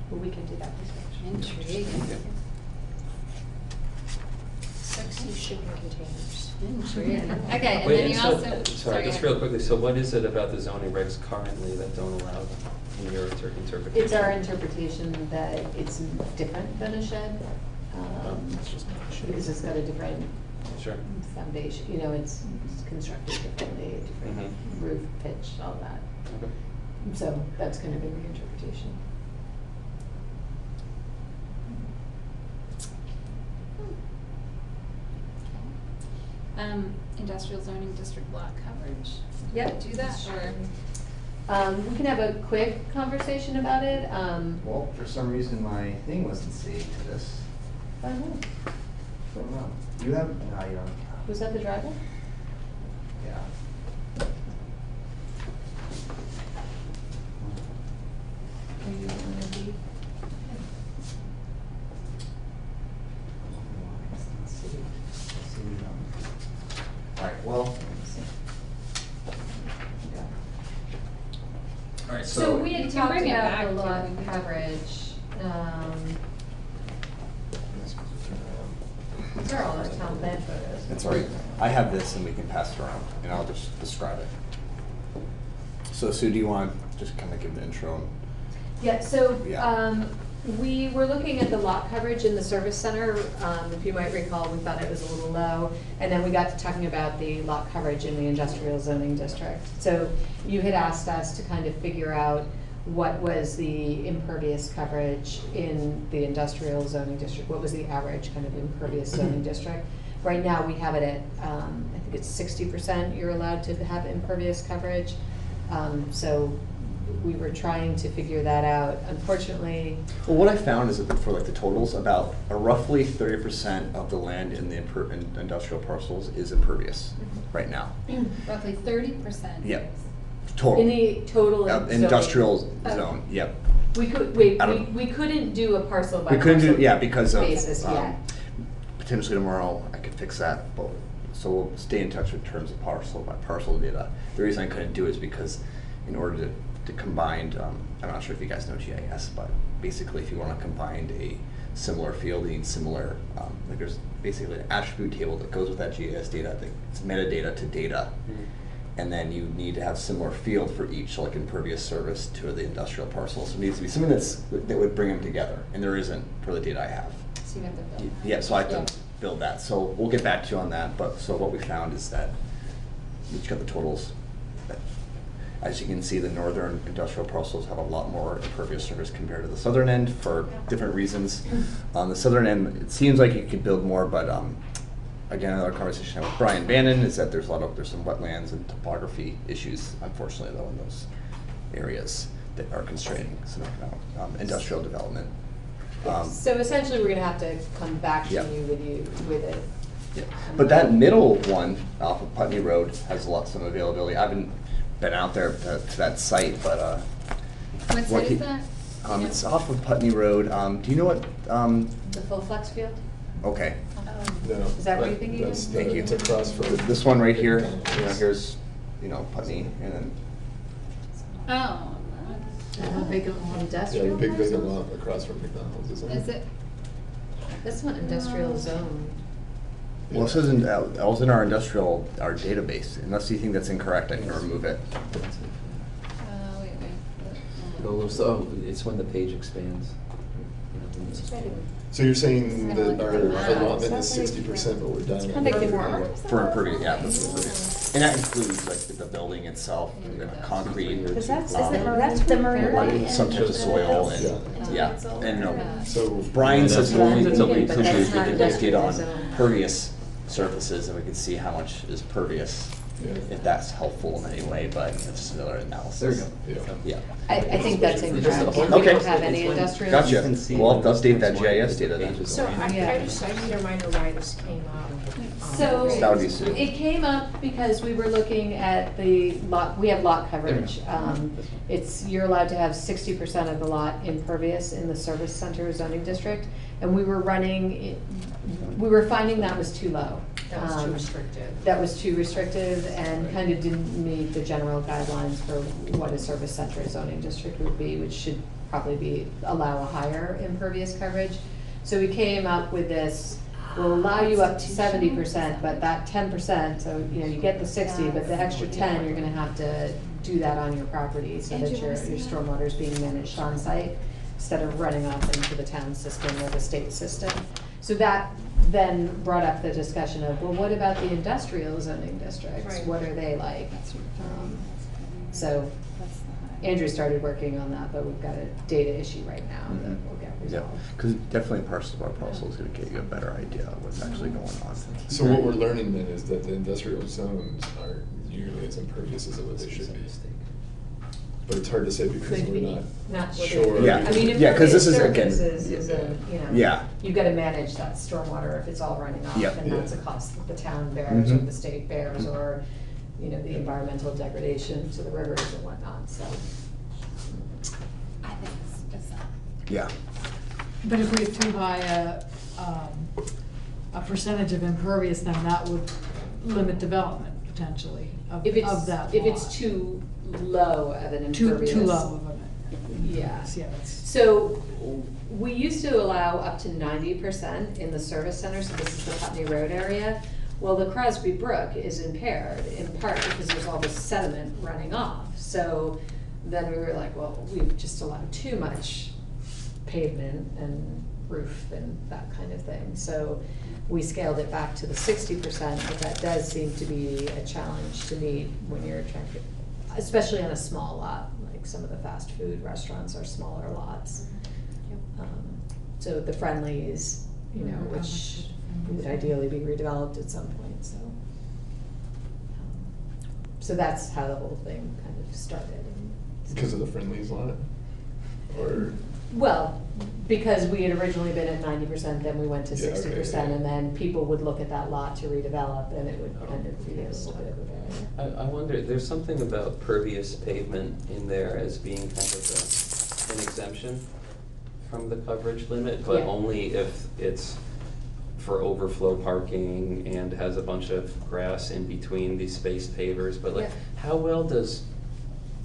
Well, we can do that research. Intriguing. Sexy shipping containers. Intriguing. Okay, and Wait, then you so- also. Sorry, just go real ahead. quickly, so what is it about the zoning regs currently that don't allow them in your interpretation? It's our interpretation that it's different than a shed. It's just not a shed. Because it's got a different Sure. foundation, you know, it's constructed differently, different roof pitch, all that. Okay. So that's kind of been the interpretation. Industrial zoning district lot coverage. Yep. Do that, or? We can have a quick conversation about it. Well, for some reason, my thing wasn't saved to this. I don't know. Don't know. You have, no, you don't. Was that the driveway? Yeah. Or you wanna be? Alright, well. Alright, So we had You can talked bring it about back the to lot me. coverage. These are all our town plan photos. That's all right. I have this and we can pass it around and I'll just describe it. So Sue, do you want to just kind of give the intro? Yeah, so, Yeah. we were looking at the lot coverage in the service center. If you might recall, we thought it was a little low. And then we got to talking about the lot coverage in the industrial zoning district. So you had asked us to kind of figure out what was the impervious coverage in the industrial zoning district? What was the average kind of impervious zoning district? Right now, we have it at, I think it's 60% you're allowed to have impervious coverage. So we were trying to figure that out. Unfortunately. Well, what I found is that for like the totals, about roughly 30% of the land in the in industrial parcels is impervious right now. Roughly 30%. Yep. Total. In the total zoning. Industrial Okay. zone, yep. We could, I don't- we couldn't do a parcel by We couldn't do, parcel yeah, because of, basis yet. potentially tomorrow I could fix that, but, so we'll stay in touch in terms of parcel by parcel data. The reason I couldn't do it is because in order to combine, I'm not sure if you guys know GIS, but basically if you want to combine a similar field, you need similar, like there's basically an attribute table that goes with that GIS data, I think it's metadata to data. And then you need to have similar field for each, like impervious service to the industrial parcel. So it needs to be something that would bring them together, and there isn't for the data I have. So you have to build that. Yeah, so I have to build that. So we'll get back to you on that, but so what we found is that we each got the totals. As you can see, the northern industrial parcels have a lot more impervious surface compared to the southern end for different reasons. On the southern end, it seems like you could build more, but again, another conversation I had with Brian Bannon is that there's some wetlands and topography issues, unfortunately, though, in those areas that are constraining some economic, industrial development. So essentially, we're gonna have to come back to Yeah. you with it. Yeah. But that middle one off of Putney Road has lots of availability. I haven't been out there to that site, but What site is that? it's off of Putney Road. Do you know what? The full flex field? Okay. No, Is that what you're thinking of? that's Thank you. It's across from. This one right here. Here's Putney, and then Oh. A big Yeah, industrial the big vacant parcel? lot across from McDonald's, isn't it? Is it? That's not industrial zone. well, this isn't. That was in our database. Unless you think that's incorrect, I can remove it. Wait. go a little, so it's when the page expands. So you're saying that our Wow. allotment is 60%, but we're done. It's at kinda 30%? conformal. For impervious, yeah, that's impervious. And that includes like the building itself, the concrete. Because that's, That's the marine life. Some type of soil and, Yeah. yeah, and So Brian says the only thing we But could do that's is we not could look it on industrial. pervious surfaces and we could see how much is pervious, Yeah. if that's helpful in any way, but it's another analysis. Yeah. Yeah. I think that's incorrect. We Okay. don't have any industrial. Gotcha. You can see Well, when update that it's GIS data then. pages So going. I Yeah. just need to remind her why this came up. So, That would be Sue. it came up because we were looking at the lot, we have lot coverage. You're allowed to have 60% of the lot impervious in the service center zoning district. And we were finding that was too low. That was too restrictive. That was too restrictive and kind of didn't meet the general guidelines for what a service center zoning district would be, which should probably allow a higher impervious coverage. So we came up with this, we'll allow you up to 70%, but that 10%, so, you get the 60, but the extra 10, you're gonna have to do that on your property so that your stormwater is being managed on site instead of running off into the town system or the state system. So that then brought up the discussion of, well, what about the industrial zoning districts? Right. What are they like? So Andrew started working on that, but we've got a data issue right now that will get Yeah, resolved. because definitely parcel by parcel is gonna get you a better idea of what's actually going on. So what we're learning then is that the industrial zones are nearly as impervious as what they should be. But it's hard to say because Could we're be. not Not sure. Yeah. I mean, Yeah, 'cause this impervious is, again- surfaces is a, Yeah. you've gotta manage that stormwater if it's all running off, Yep. and that's a cost that the town bears or Mhm. the state bears, or, the environmental degradation to the rivers and whatnot, so. I think it's not. Yeah. But if we have too high a percentage of impervious, then that would limit development potentially of If it's, that if lot. it's too low of an Too impervious. low of an. Yeah. Yeah, that's. So, we used to allow up to 90% in the service center, so this is the Putney Road area. Well, the Crosby Brook is impaired in part because there's all this sediment running off. So then we were like, well, we've just allowed too much pavement and roof and that kind of thing. So we scaled it back to the 60%, but that does seem to be a challenge to meet when you're trying to, especially on a small lot, like some of the fast food restaurants are smaller lots. So the Friendlies, which would ideally be redeveloped at some point, so. So that's how the whole thing kind of started. Because of the Friendlies lot? Or? Well, because we had originally been at 90%, then we went to Yeah, okay, 60%, yeah. and then people would look at that lot to redevelop, and it would kind of be a little bit of a barrier. I wonder, there's something about pervious pavement in there as being kind of an exemption from the coverage limit, but Yeah. only if it's for overflow parking and has a bunch of grass in between these spaced pavers, but like, Yeah. how well does,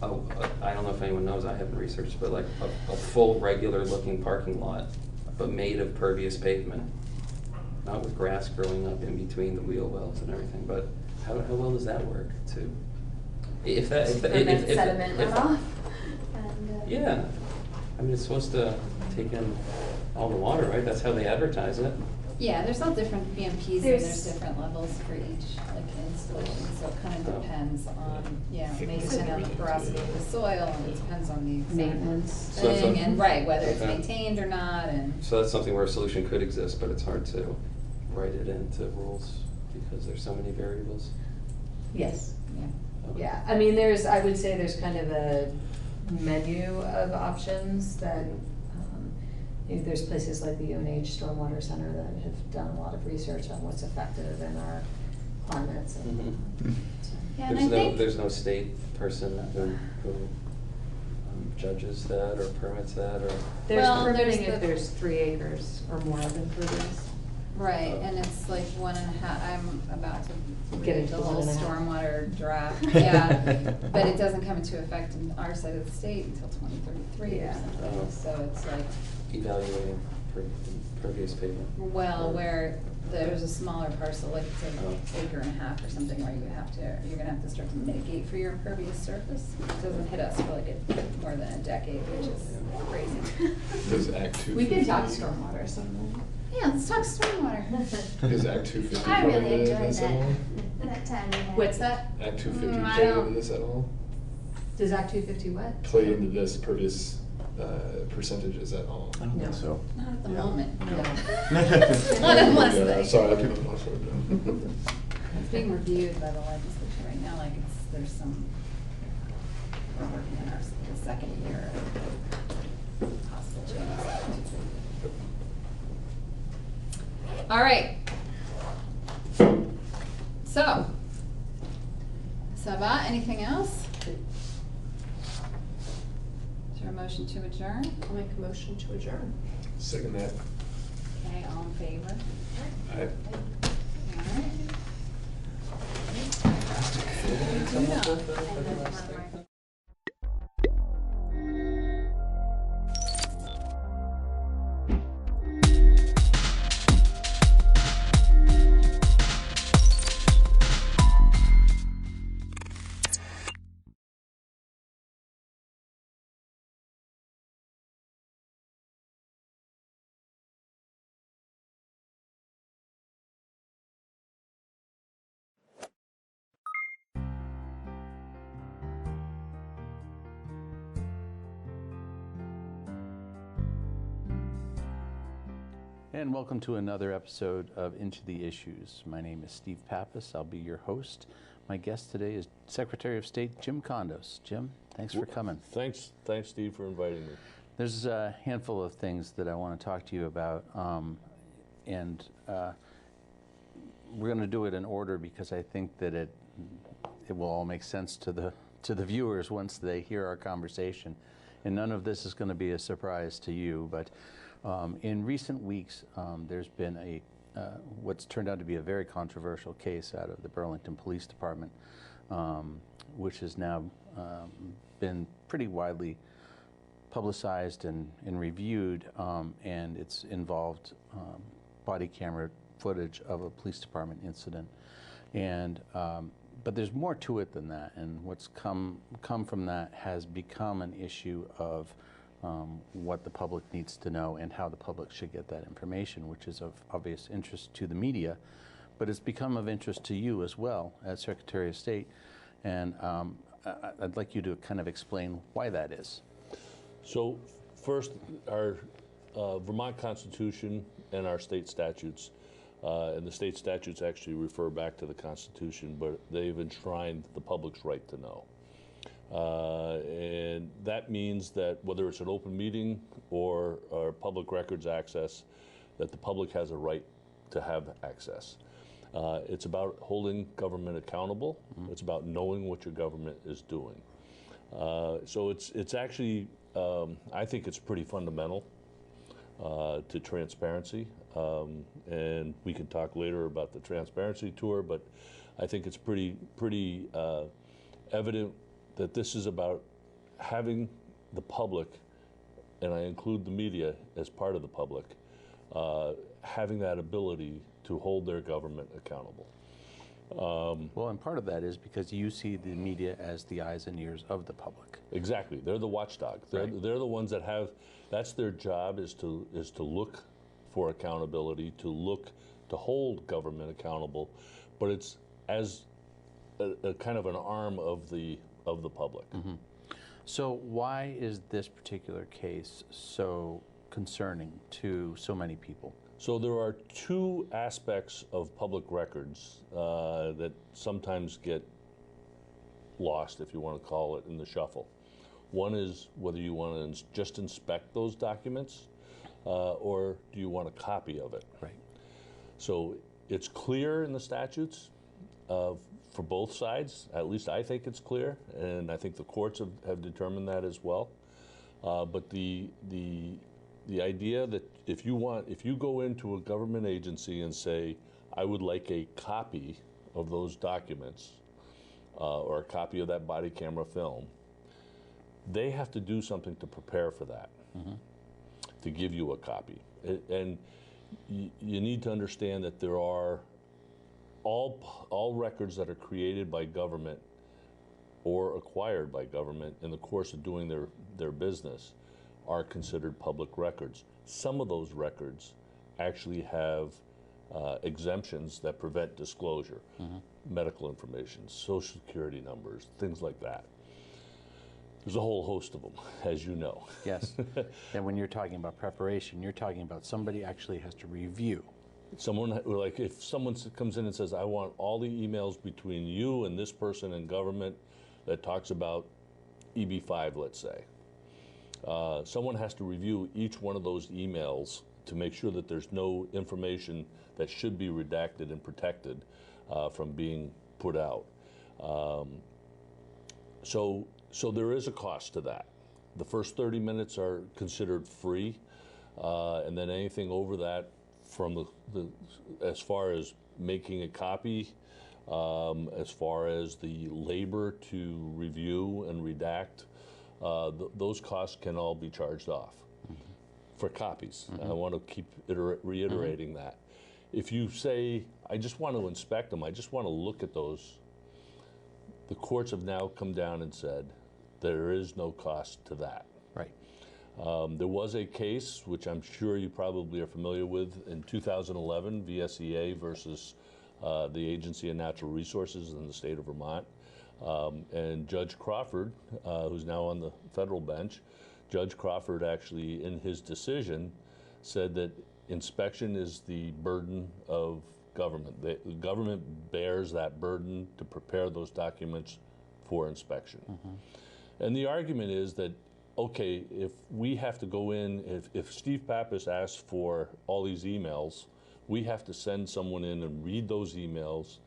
I don't know if anyone knows, I haven't researched, but like a full regular looking parking lot, but made of pervious pavement, not with grass growing up in between the wheel wells and everything, but how well does that work too? If that, if. Prevent if- sediment if- runoff. And, Yeah, I mean, it's supposed to take in all the water, right? That's how they advertise it. Yeah, there's all different BMPs and There's- there's different levels for each, like installation, so it kind of depends on, maybe on the porosity of the soil, and it depends on the exact Maintenance. So that's thing, a- and whether it's Okay. maintained or not, and. So that's something where a solution could exist, but it's hard to write it into rules because there's so many variables. Yes. Yeah. Okay. Yeah, I mean, I would say there's kind of a menu of options that, there's places like the UNH Stormwater Center that have done a lot of research on what's effective in our climates. And, so. Yeah, and I think. There's no state person who judges that or permits that or. There's Well, permitting there's if the- there's 3 acres or more of impervious. Right, and it's like 1.5, I'm about to Get read into the whole 1.5. stormwater draft, yeah. But it doesn't come into effect in our side of the state until 2033 or Yeah. something, so it's like, Evaluating pervious pavement. well, where there's a smaller parcel, like it's an acre and a half or something, where you're gonna have to start to mitigate for your impervious surface. It doesn't hit us for like more than a decade, which is crazy. Does Act 250? We could talk stormwater sometime. Yeah, let's talk stormwater. Does Act 250 I play really into enjoyed this at all? that time we had. What's that? Act 250 I play don't- into this at all? Does Act 250 what? Play into this pervious percentages at all? I don't think so. Not at the Yeah. moment, no. No. Not unless Yeah, they. sorry, I didn't know. Sorry, no. It's being reviewed by the legislature right now, like there's some, we're working on the second year of possible changes. All right. So, Sabah, anything else? Is there a motion to adjourn? I'll make a motion to adjourn. Second that. Okay, all in favor? I All right. And welcome to another episode of Into the Issues. My name is Steve Pappas. I'll be your host. My guest today is Secretary of State Jim Kondos. Jim, thanks for coming. Thanks, Steve, for inviting me. There's a handful of things that I want to talk to you about, and we're going to do it in order because I think that it will all make sense to the viewers once they hear our conversation. And none of this is going to be a surprise to you, but in recent weeks, there's been what's turned out to be a very controversial case out of the Burlington Police Department, which has now been pretty widely publicized and reviewed, and it's involved body camera footage of a police department incident. And but there's more to it than that, and what's come from that has become an issue of what the public needs to know and how the public should get that information, which is of obvious interest to the media, but it's become of interest to you as well as Secretary of State. And I'd like you to kind of explain why that is. So first, our Vermont Constitution and our state statutes, and the state statutes actually refer back to the Constitution, but they've enshrined the public's right to know. And that means that whether it's an open meeting or public records access, that the public has a right to have access. It's about holding government accountable. Mm-hmm. It's about knowing what your government is doing. So it's actually, I think it's pretty fundamental to transparency. And we can talk later about the transparency tour, but I think it's pretty evident that this is about having the public, and I include the media as part of the public, having that ability to hold their government accountable. Well, and part of that is because you see the media as the eyes and ears of the public. Exactly. They're the watchdog. They're the ones that have, that's their job, is to look for accountability, to hold government accountable, but it's as a kind of an arm of the public. Mm-hmm. So why is this particular case so concerning to so many people? So there are two aspects of public records that sometimes get lost, if you want to call it, in the shuffle. One is whether you want to just inspect those documents or do you want a copy of it. Right. So it's clear in the statutes for both sides. At least I think it's clear, and I think the courts have determined that as well. But the idea that if you go into a government agency and say, I would like a copy of those documents or a copy of that body camera film, they have to do something to prepare for that, mm-hmm. to give you a copy. And you need to understand that there are all records that are created by government or acquired by government in the course of doing their business are considered public records. Some of those records actually have exemptions that prevent disclosure, medical information, social security numbers, things like that. There's a whole host of them, as you know. Yes. And when you're talking about preparation, you're talking about somebody actually has to review. Someone, like if someone comes in and says, I want all the emails between you and this person in government that talks about EB5, let's say. Someone has to review each one of those emails to make sure that there's no information that should be redacted and protected from being put out. So there is a cost to that. The first 30 minutes are considered free, and then anything over that, from as far as making a copy, as far as the labor to review and redact, those costs can all be charged off for copies. I want to keep reiterating that. If you say, I just want to inspect them, I just want to look at those, the courts have now come down and said there is no cost to that. Right. There was a case, which I'm sure you probably are familiar with, in 2011, VSEA versus the Agency of Natural Resources in the state of Vermont. And Judge Crawford, who's now on the federal bench, Judge Crawford actually, in his decision, said that inspection is the burden of government. The government bears that burden to prepare those documents for inspection. And the argument is that, okay, if we have to go in, if Steve Pappas asks for all these emails, we have to send someone in and read those emails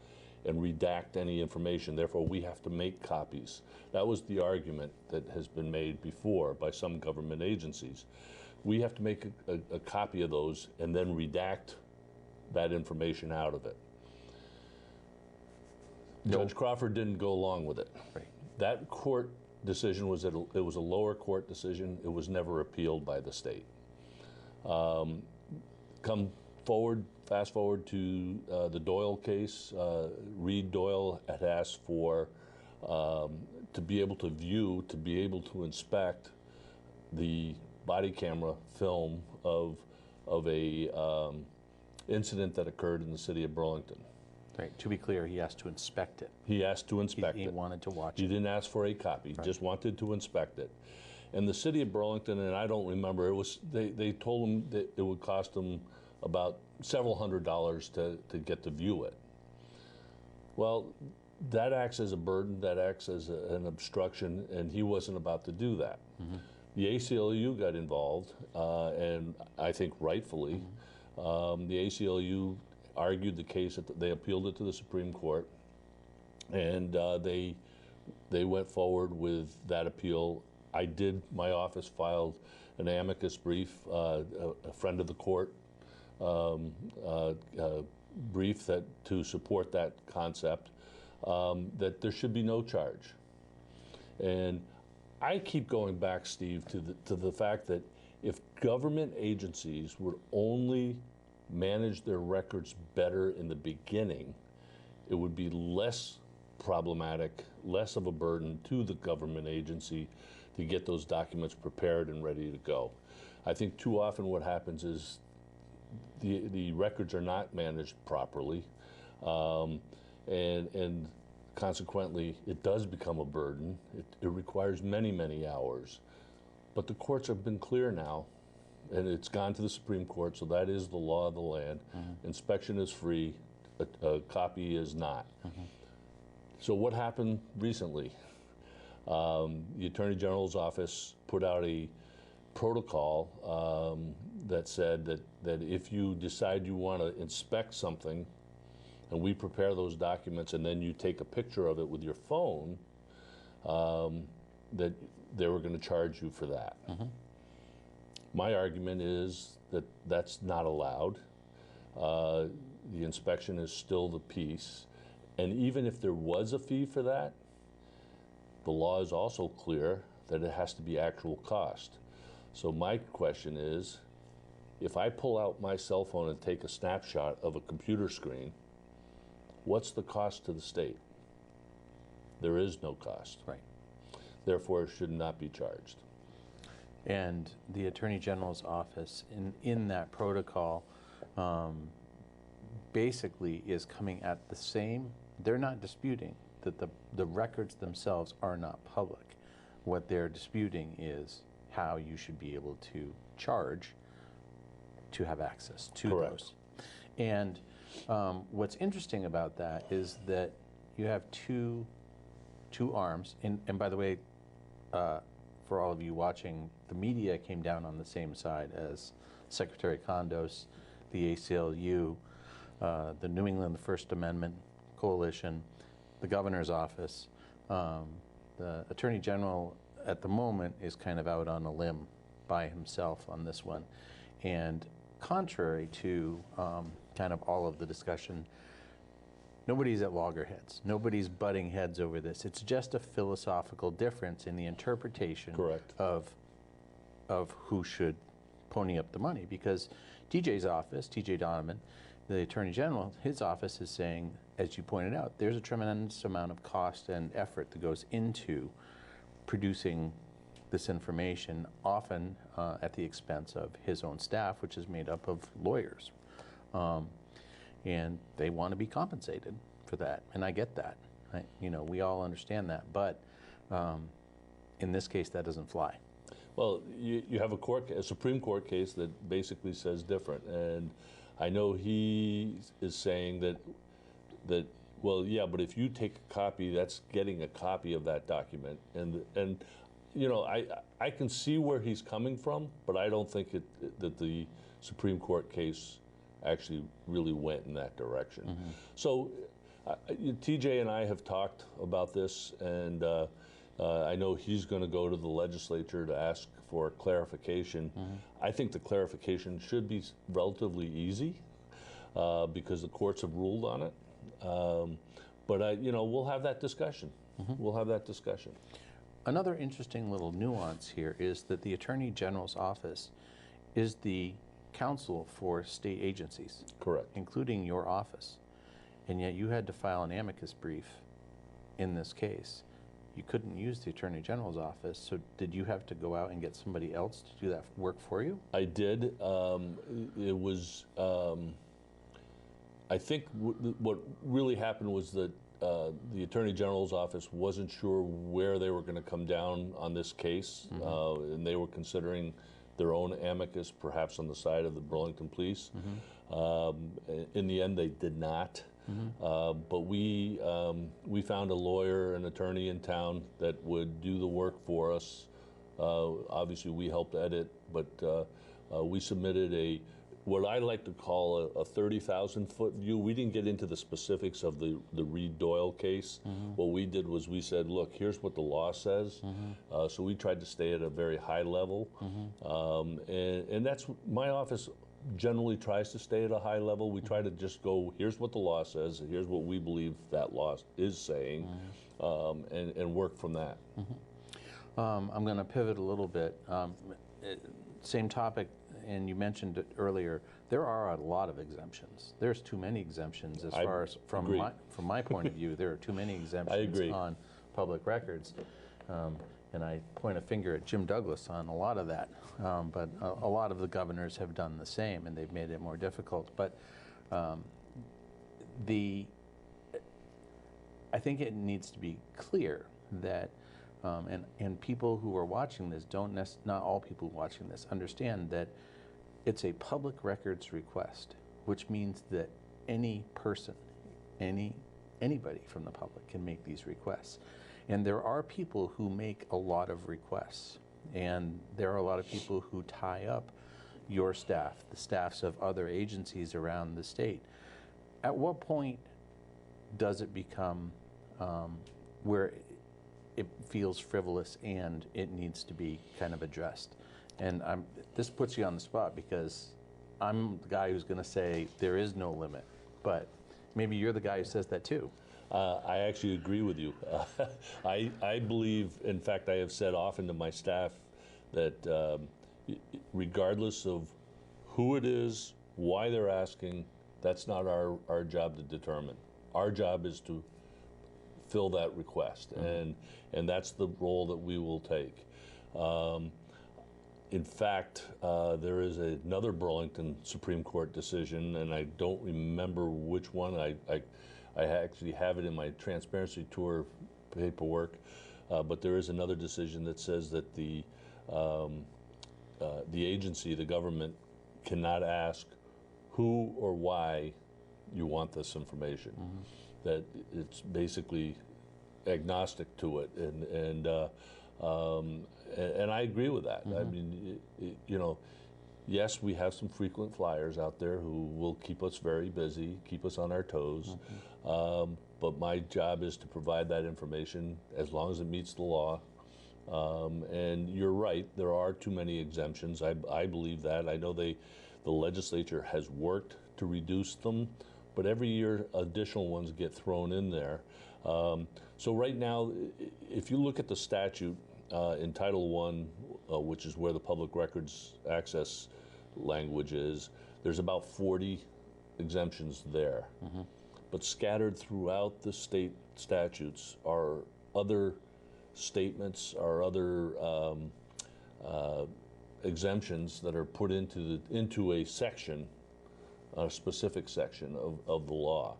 and redact any information. Therefore, we have to make copies. That was the argument that has been made before by some government agencies. We have to make a copy of those and then redact that information out of it. Judge Crawford didn't go along with it. Right. That court decision was it was a lower court decision. It was never appealed by the state. Fast forward to the Doyle case. Reed Doyle had asked for to be able to view, to be able to inspect the body camera film of a incident that occurred in the city of Burlington. Right. To be clear, he asked to inspect it. He asked to inspect it. He wanted to watch He it. didn't ask for a copy. Right. Just wanted to inspect it. And the city of Burlington, and I don't remember, it was they told him that it would cost him about several $100s to get to view it. Well, that acts as a burden, that acts as an obstruction, and he wasn't about to do that. The ACLU got involved, and I think rightfully. The ACLU argued the case, they appealed it to the Supreme Court, and they went forward with that appeal. My office filed an amicus brief, a friend of the court brief to support that concept, that there should be no charge. And I keep going back, Steve, to the fact that if government agencies would only manage their records better in the beginning, it would be less problematic, less of a burden to the government agency to get those documents prepared and ready to go. I think too often what happens is the records are not managed properly, and consequently it does become a burden. It requires many, many hours. But the courts have been clear now, and it's gone to the Supreme Court, so that is the law of the land. Inspection is free, a copy is not. So what happened recently? The Attorney General's office put out a protocol that said that if you decide you want to inspect something, and we prepare those documents, and then you take a picture of it with your phone, that they were going to charge you for that. My argument is that that's not allowed. The inspection is still the piece. And even if there was a fee for that, the law is also clear that it has to be actual cost. So my question is, if I pull out my cell phone and take a snapshot of a computer screen, what's the cost to the state? There is no cost. Right. Therefore, it should not be charged. And the Attorney General's office, in that protocol, basically is coming at the same, they're not disputing that the records themselves are not public. What they're disputing is how you should be able to charge to have access to those. And what's interesting about that is that you have two arms, and by the way, for all of you watching, the media came down on the same side as Secretary Condos, the ACLU, the New England First Amendment Coalition, the governor's office. The Attorney General at the moment is kind of out on a limb by himself on this one. And contrary to kind of all of the discussion, nobody's at loggerheads. Nobody's butting heads over this. It's just a philosophical difference in the interpretation of who should pony up the money. Because TJ's office, TJ Donovan, the Attorney General, his office is saying, as you pointed out, there's a tremendous amount of cost and effort that goes into producing this information, often at the expense of his own staff, which is made up of lawyers. And they want to be compensated for that, and I get that. We all understand that, but in this case, that doesn't fly. Well, you have a Supreme Court case that basically says different, and I know he is saying that well, yeah, but if you take a copy, that's getting a copy of that document, and I can see where he's coming from, but I don't think that the Supreme Court case actually really went in that direction. Mm-hmm. So TJ and I have talked about this, and I know he's going to go to the legislature to ask for clarification. Mm-hmm. I think the clarification should be relatively easy because the courts have ruled on it. But we'll have that discussion. Mm-hmm. We'll have that discussion. Another interesting little nuance here is that the Attorney General's office is the counsel for state agencies. Correct. Including your office. And yet you had to file an amicus brief in this case. You couldn't use the Attorney General's office, so did you have to go out and get somebody else to do that work for you? I did. It was, I think what really happened was that the Attorney General's office wasn't sure where they were going to come down on this case, Mm-hmm. and they were considering their own amicus, perhaps on the side of the Burlington Police. Mm-hmm. In the end, they did not. Mm-hmm. But we found a lawyer, an attorney in town that would do the work for us. Obviously, we helped edit, but we submitted what I like to call a 30,000-foot view. We didn't get into the specifics of the Reed Doyle case. Mm-hmm. What we did was we said, look, here's what the law says. Mm-hmm. So we tried to stay at a very high level. Mm-hmm. And that's, my office generally tries to stay at a high level. We try to just go, here's what the law says, here's what we believe that law is saying, and work from that. Mm-hmm. I'm going to pivot a little bit. Same topic, and you mentioned it earlier. There are a lot of exemptions. There's too many exemptions as far as from my point of view. There are too many exemptions on public records. And I point a finger at Jim Douglas on a lot of that, but a lot of the governors have done the same, and they've made it more difficult. But I think it needs to be clear that, and people who are watching this not all people watching this understand that it's a public records request, which means that any person, anybody from the public can make these requests. And there are people who make a lot of requests, and there are a lot of people who tie up your staff, the staffs of other agencies around the state. At what point does it become where it feels frivolous and it needs to be kind of addressed? And this puts you on the spot because I'm the guy who's going to say there is no limit, but maybe you're the guy who says that too. I actually agree with you. I believe, in fact, I have said often to my staff that regardless of Who it is, why they're asking, that's not our job to determine. Our job is to fill that request, and that's the role that we will take. In fact, there is another Burlington Supreme Court decision, and I don't remember which one. I actually have it in my transparency tour paperwork, but there is another decision that says that the agency, the government, cannot ask who or why you want this information. That it's basically agnostic to it, and I agree with that. I mean, you know, yes, we have some frequent flyers out there who will keep us very busy, keep us on our toes. But my job is to provide that information as long as it meets the law. And you're right, there are too many exemptions. I believe that. I know the legislature has worked to reduce them, but every year additional ones get thrown in there. So right now, if you look at the statute in Title I, which is where the public records access language is, there's about 40 exemptions there. But scattered throughout the state statutes are other statements, are other exemptions that are put into a section, a specific section of the law.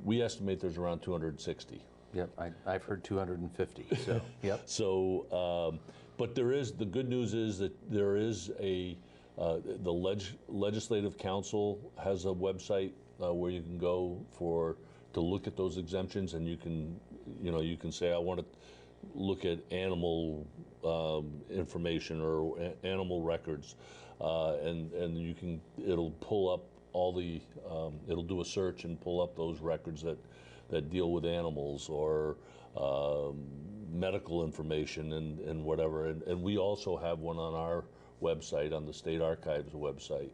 We estimate there's around 260. Yep, I've heard 250. So yep. So, but there is, the good news is that there is the Legislative Council has a website where you can go to look at those exemptions, and you can say, I want to look at animal information or animal records, and it'll pull up all the it'll do a search and pull up those records that deal with animals or medical information and whatever. And we also have one on our website, on the State Archives website,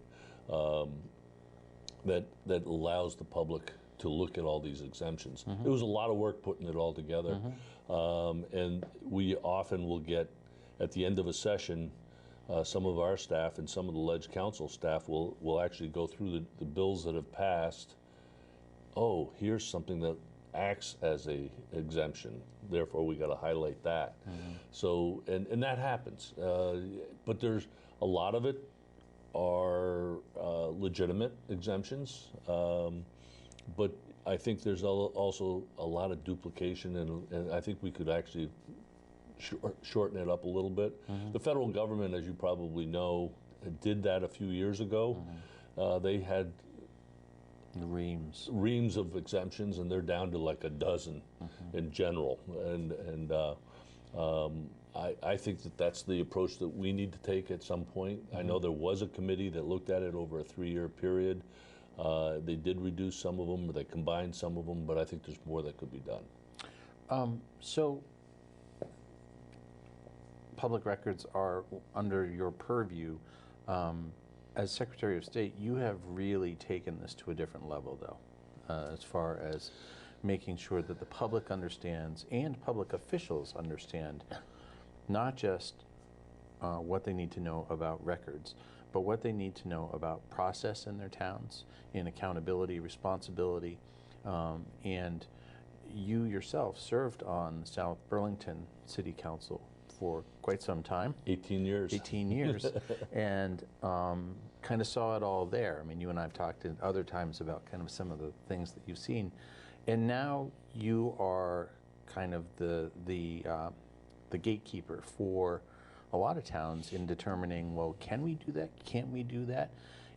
that allows the public to look at all these exemptions. It was a lot of work putting it all together. And we often will get, at the end of a session, some of our staff and some of the Ledge Council staff will actually go through the bills that have passed. Oh, here's something that acts as a exemption, therefore we got to highlight that. So, and that happens. But there's a lot of it are legitimate exemptions. But I think there's also a lot of duplication, and I think we could actually shorten it up a little bit. The federal government, as you probably know, did that a few years ago. They had reams of exemptions, and they're down to like a dozen in general. And I think that's the approach that we need to take at some point. I know there was a committee that looked at it over a 3-year period. They did reduce some of them, or they combined some of them, but I think there's more that could be done. So public records are under your purview. As Secretary of State, you have really taken this to a different level, though, as far as making sure that the public understands and public officials understand not just what they need to know about records, but what they need to know about process in their towns, in accountability, responsibility, and you yourself served on the South Burlington City Council for quite some time. 18 years. 18 years. And kind of saw it all there. I mean, you and I have talked at other times about kind of some of the things that you've seen. And now you are kind of the gatekeeper for a lot of towns in determining, well, can we do that? Can't we do that?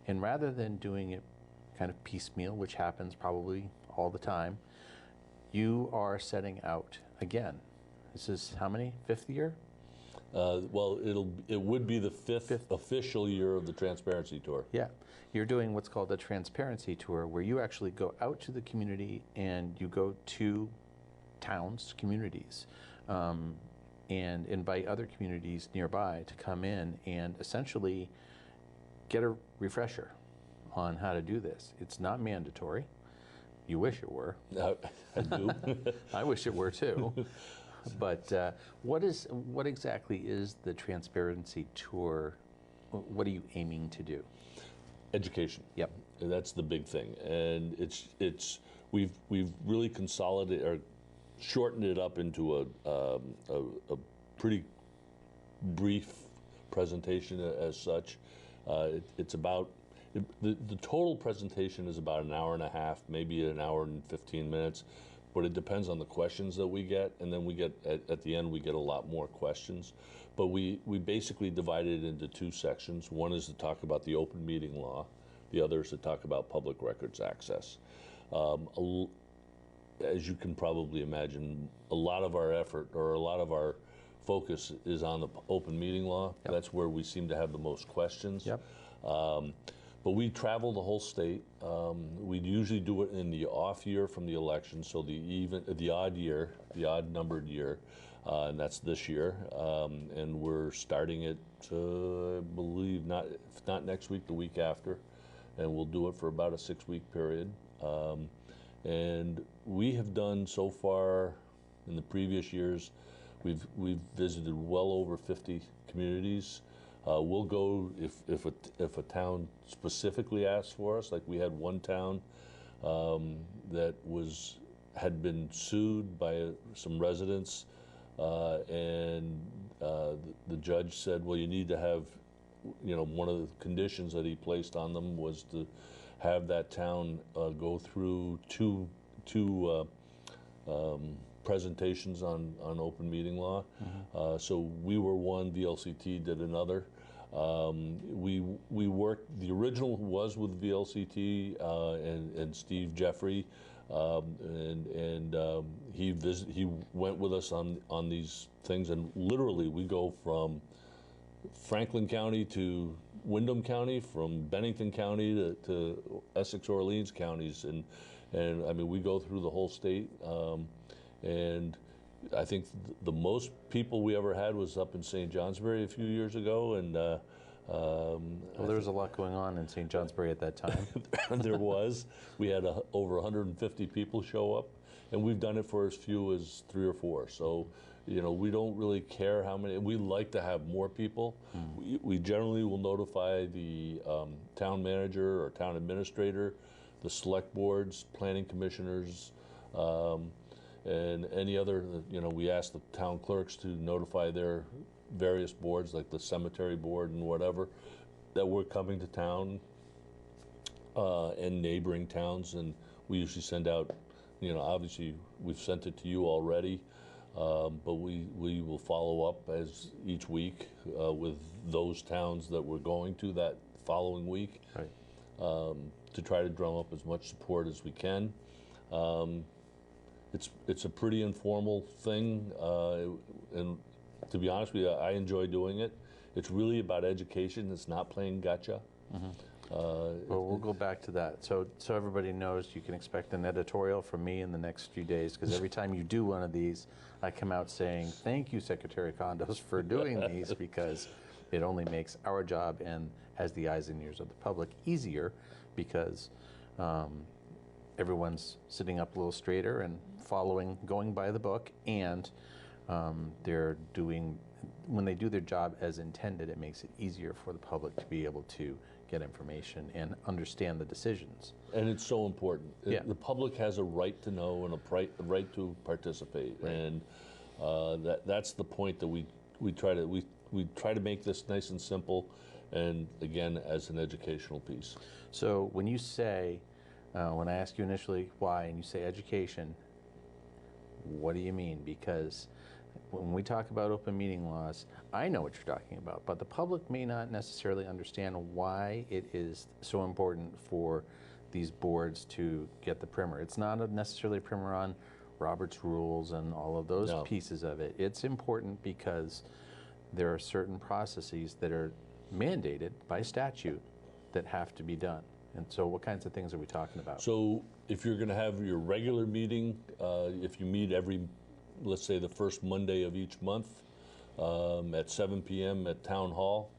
And rather than doing it kind of piecemeal, which happens probably all the time, you are setting out again. This is how many? 5th year? Well, it would be the fifth official year of the Transparency Tour. Yeah. You're doing what's called the Transparency Tour, where you actually go out to the community and you go to towns, communities, and invite other communities nearby to come in and essentially get a refresher on how to do this. It's not mandatory. You wish it were. I do. I wish it were too. But what exactly is the Transparency Tour what are you aiming to do? Education. Yep. That's the big thing, and we've really consolidated or shortened it up into a pretty brief presentation as such. It's about the total presentation is about an hour and a half, maybe an hour and 15 minutes, but it depends on the questions that we get, and then we get at the end we get a lot more questions. But we basically divide it into two sections. One is to talk about the open meeting law. The other is to talk about public records access. As you can probably imagine, a lot of our effort or a lot of our focus is on the open meeting law. Yep. That's where we seem to have the most questions. Yep. But we travel the whole state. We usually do it in the off year from the election, so the odd year, the odd numbered year, and that's this year. And we're starting it, I believe, if not next week, the week after, and we'll do it for about a 6-week period. And we have done so far in the previous years, we've visited well over 50 communities. We'll go if a town specifically asks for us. Like we had one town that had been sued by some residents, and the judge said, well, you need to have, one of the conditions that he placed on them was to have that town go through two presentations on open meeting law. Mm-hmm. So we were one, VLCT did another. We worked, the original was with VLCT and Steve Jeffrey, and he went with us on these things, and literally we go from Franklin County to Windham County, from Bennington County to Essex Orleans counties, and I mean we go through the whole state, and I think the most people we ever had was up in St. Johnsbury a few years ago, and well, there was a lot going on in St. Johnsbury at that time. There was. We had over 150 people show up, and we've done it for as few as 3 or 4. So, we don't really care how many. We like to have more people. We generally will notify the town manager or town administrator, the select boards, planning commissioners, and any other, we ask the town clerks to notify their various boards, like the cemetery board and whatever, that we're coming to town and neighboring towns. And we usually send out, obviously we've sent it to you already, but we will follow up as each week with those towns that we're going to that following week, right. To try to drum up as much support as we can. It's a pretty informal thing, and to be honest with you, I enjoy doing it. It's really about education. It's not playing gotcha. Mm-hmm. Well, we'll go back to that. So everybody knows you can expect an editorial from me in the next few days, because every time you do one of these, I come out saying, thank you, Secretary Condos, for doing these, because it only makes our job and has the eyes and ears of the public easier, because everyone's sitting up a little straighter and going by the book, and they're doing, when they do their job as intended, it makes it easier for the public to be able to get information and understand the decisions. And it's so important. Yeah. The public has a right to know and a right to participate, right. And that's the point that we try to make this nice and simple, and again, as an educational piece. So when you say, when I ask you initially why, and you say education, what do you mean? Because when we talk about open meeting laws, I know what you're talking about, but the public may not necessarily understand why it is so important for these boards to get the primer. It's not necessarily a primer on Robert's rules and all of those pieces of it. It's important because there are certain processes that are mandated by statute that have to be done. And so what kinds of things are we talking about? So if you're going to have your regular meeting, if you meet every, let's say the first Monday of each month at 7 p.m. at Town Hall,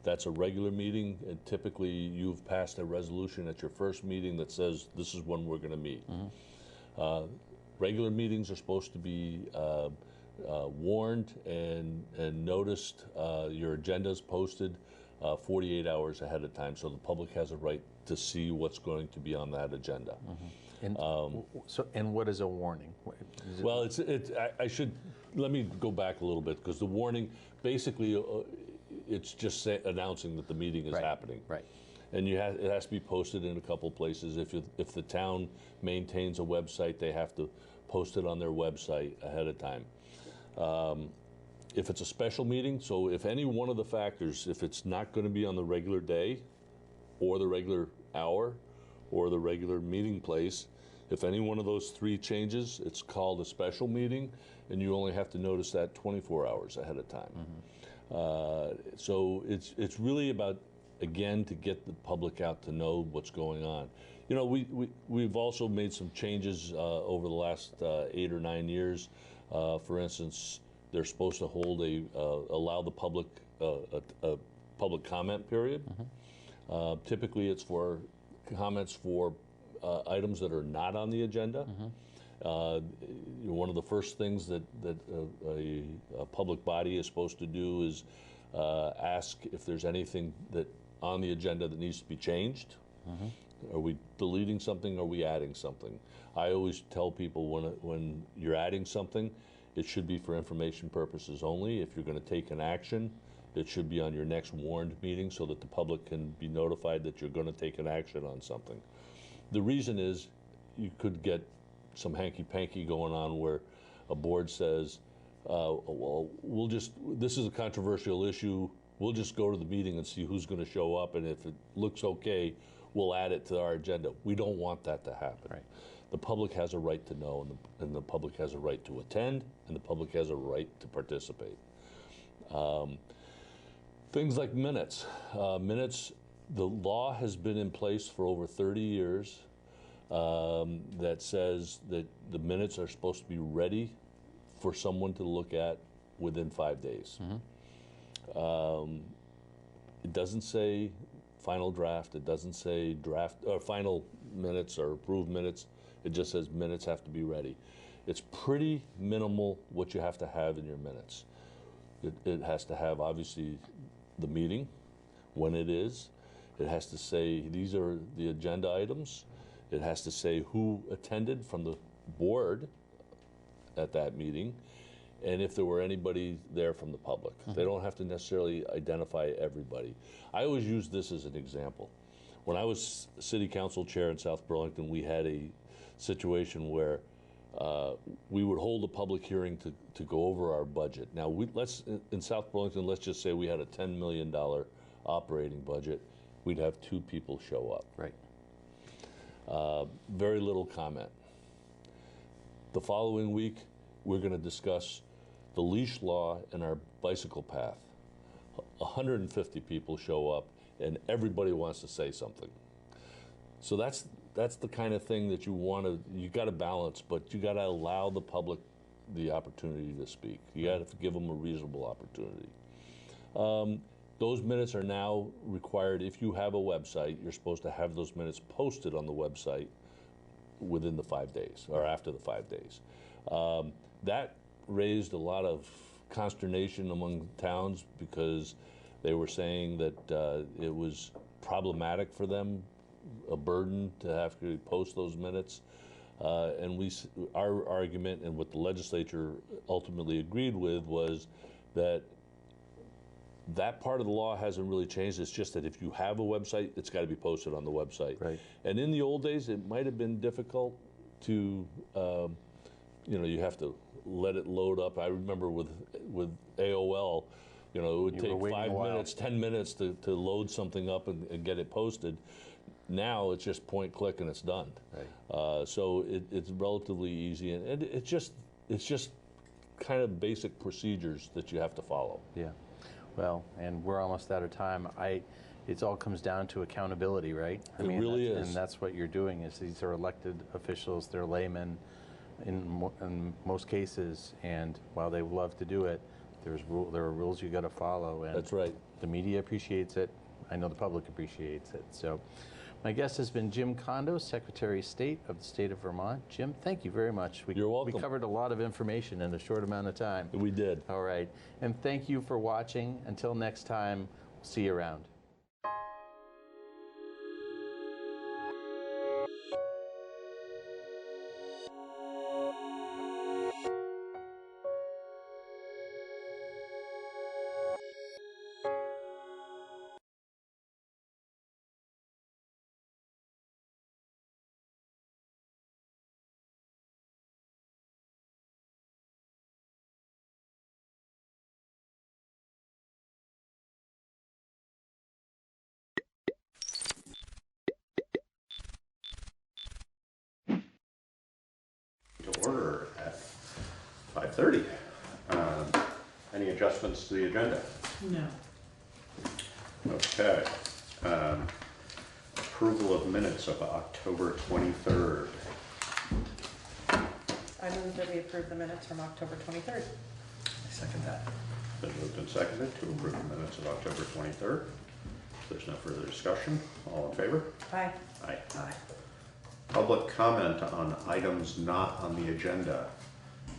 that's a regular meeting, and typically you've passed a resolution at your first meeting that says this is when we're going to meet. Mm-hmm. Regular meetings are supposed to be warned and noticed. Your agenda is posted 48 hours ahead of time, so the public has a right to see what's going to be on that agenda. And, and what is a warning? Is it- Well, I should, let me go back a little bit, because the warning, basically, it's just announcing that the meeting is happening. Right. And it has to be posted in a couple places. If the town maintains a website, they have to post it on their website ahead of time. If it's a special meeting, so if any one of the factors, if it's not going to be on the regular day, or the regular hour, or the regular meeting place, if any one of those three changes, it's called a special meeting, and you only have to notice that 24 hours ahead of time. So it's really about, again, to get the public out to know what's going on. You know, we've also made some changes over the last 8 or 9 years. For instance, they're supposed to hold allow the public a public comment period. Typically, it's for comments for items that are not on the agenda. One of the first things that a public body is supposed to do is ask if there's anything that on the agenda that needs to be changed. Are we deleting something? Are we adding something? I always tell people when you're adding something, it should be for information purposes only. If you're going to take an action, it should be on your next warned meeting so that the public can be notified that you're going to take an action on something. The reason is you could get some hanky-panky going on where a board says, well, this is a controversial issue, we'll just go to the meeting and see who's going to show up, and if it looks okay, we'll add it to our agenda. We don't want that to happen. Right. The public has a right to know, and the public has a right to attend, and the public has a right to participate. Things like minutes. Minutes, the law has been in place for over 30 years that says that the minutes are supposed to be ready for someone to look at within 5 days. It doesn't say final draft, it doesn't say draft or final minutes or approved minutes. It just says minutes have to be ready. It's pretty minimal what you have to have in your minutes. It has to have, obviously, the meeting, when it is. It has to say these are the agenda items. It has to say who attended from the board at that meeting, and if there were anybody there from the public. They don't have to necessarily identify everybody. I always use this as an example. When I was city council chair in South Burlington, we had a situation where we would hold a public hearing to go over our budget. Now, in South Burlington, let's just say we had a $10 million operating budget. We'd have 2 people show up. Right. Very little comment. The following week, we're going to discuss the leash law and our bicycle path. 150 people show up, and everybody wants to say something. So that's the kind of thing that you got to balance, but you got to allow the public the opportunity to speak. You got to give them a reasonable opportunity. Those minutes are now required. If you have a website, you're supposed to have those minutes posted on the website within the 5 days or after the 5 days. That raised a lot of consternation among towns because they were saying that it was problematic for them, a burden to have to post those minutes. And our argument and what the legislature ultimately agreed with was that part of the law hasn't really changed. It's just that if you have a website, it's got to be posted on the website. Right. And in the old days, it might have been difficult to, you have to let it load up. I remember with AOL, it would take 5 minutes, 10 minutes to load something up and get it posted. Now it's just point, click, and it's done. Right. So it's relatively easy, and it's just kind of basic procedures that you have to follow. Yeah. Well, and we're almost out of time. It all comes down to accountability, right? It really is. And that's what you're doing. Is these are elected officials, they're laymen in most cases, and while they love to do it, there are rules you got to follow. And that's right. The media appreciates it. I know the public appreciates it. So, my guest has been Jim Kondo, Secretary of State of the state of Vermont. Jim, thank you very much. You're welcome. We covered a lot of information in a short amount of time. We did. All right. And thank you for watching. Until next time, See you around. To order at 5:30. Any adjustments to the agenda? No. Okay. Approval of minutes of October 23rd. I move that we approve the minutes from October 23rd. I second that. Been moved and seconded to approve the minutes of October 23rd. If there's no further discussion, all in favor? Aye. Aye. Public comment on items not on the agenda.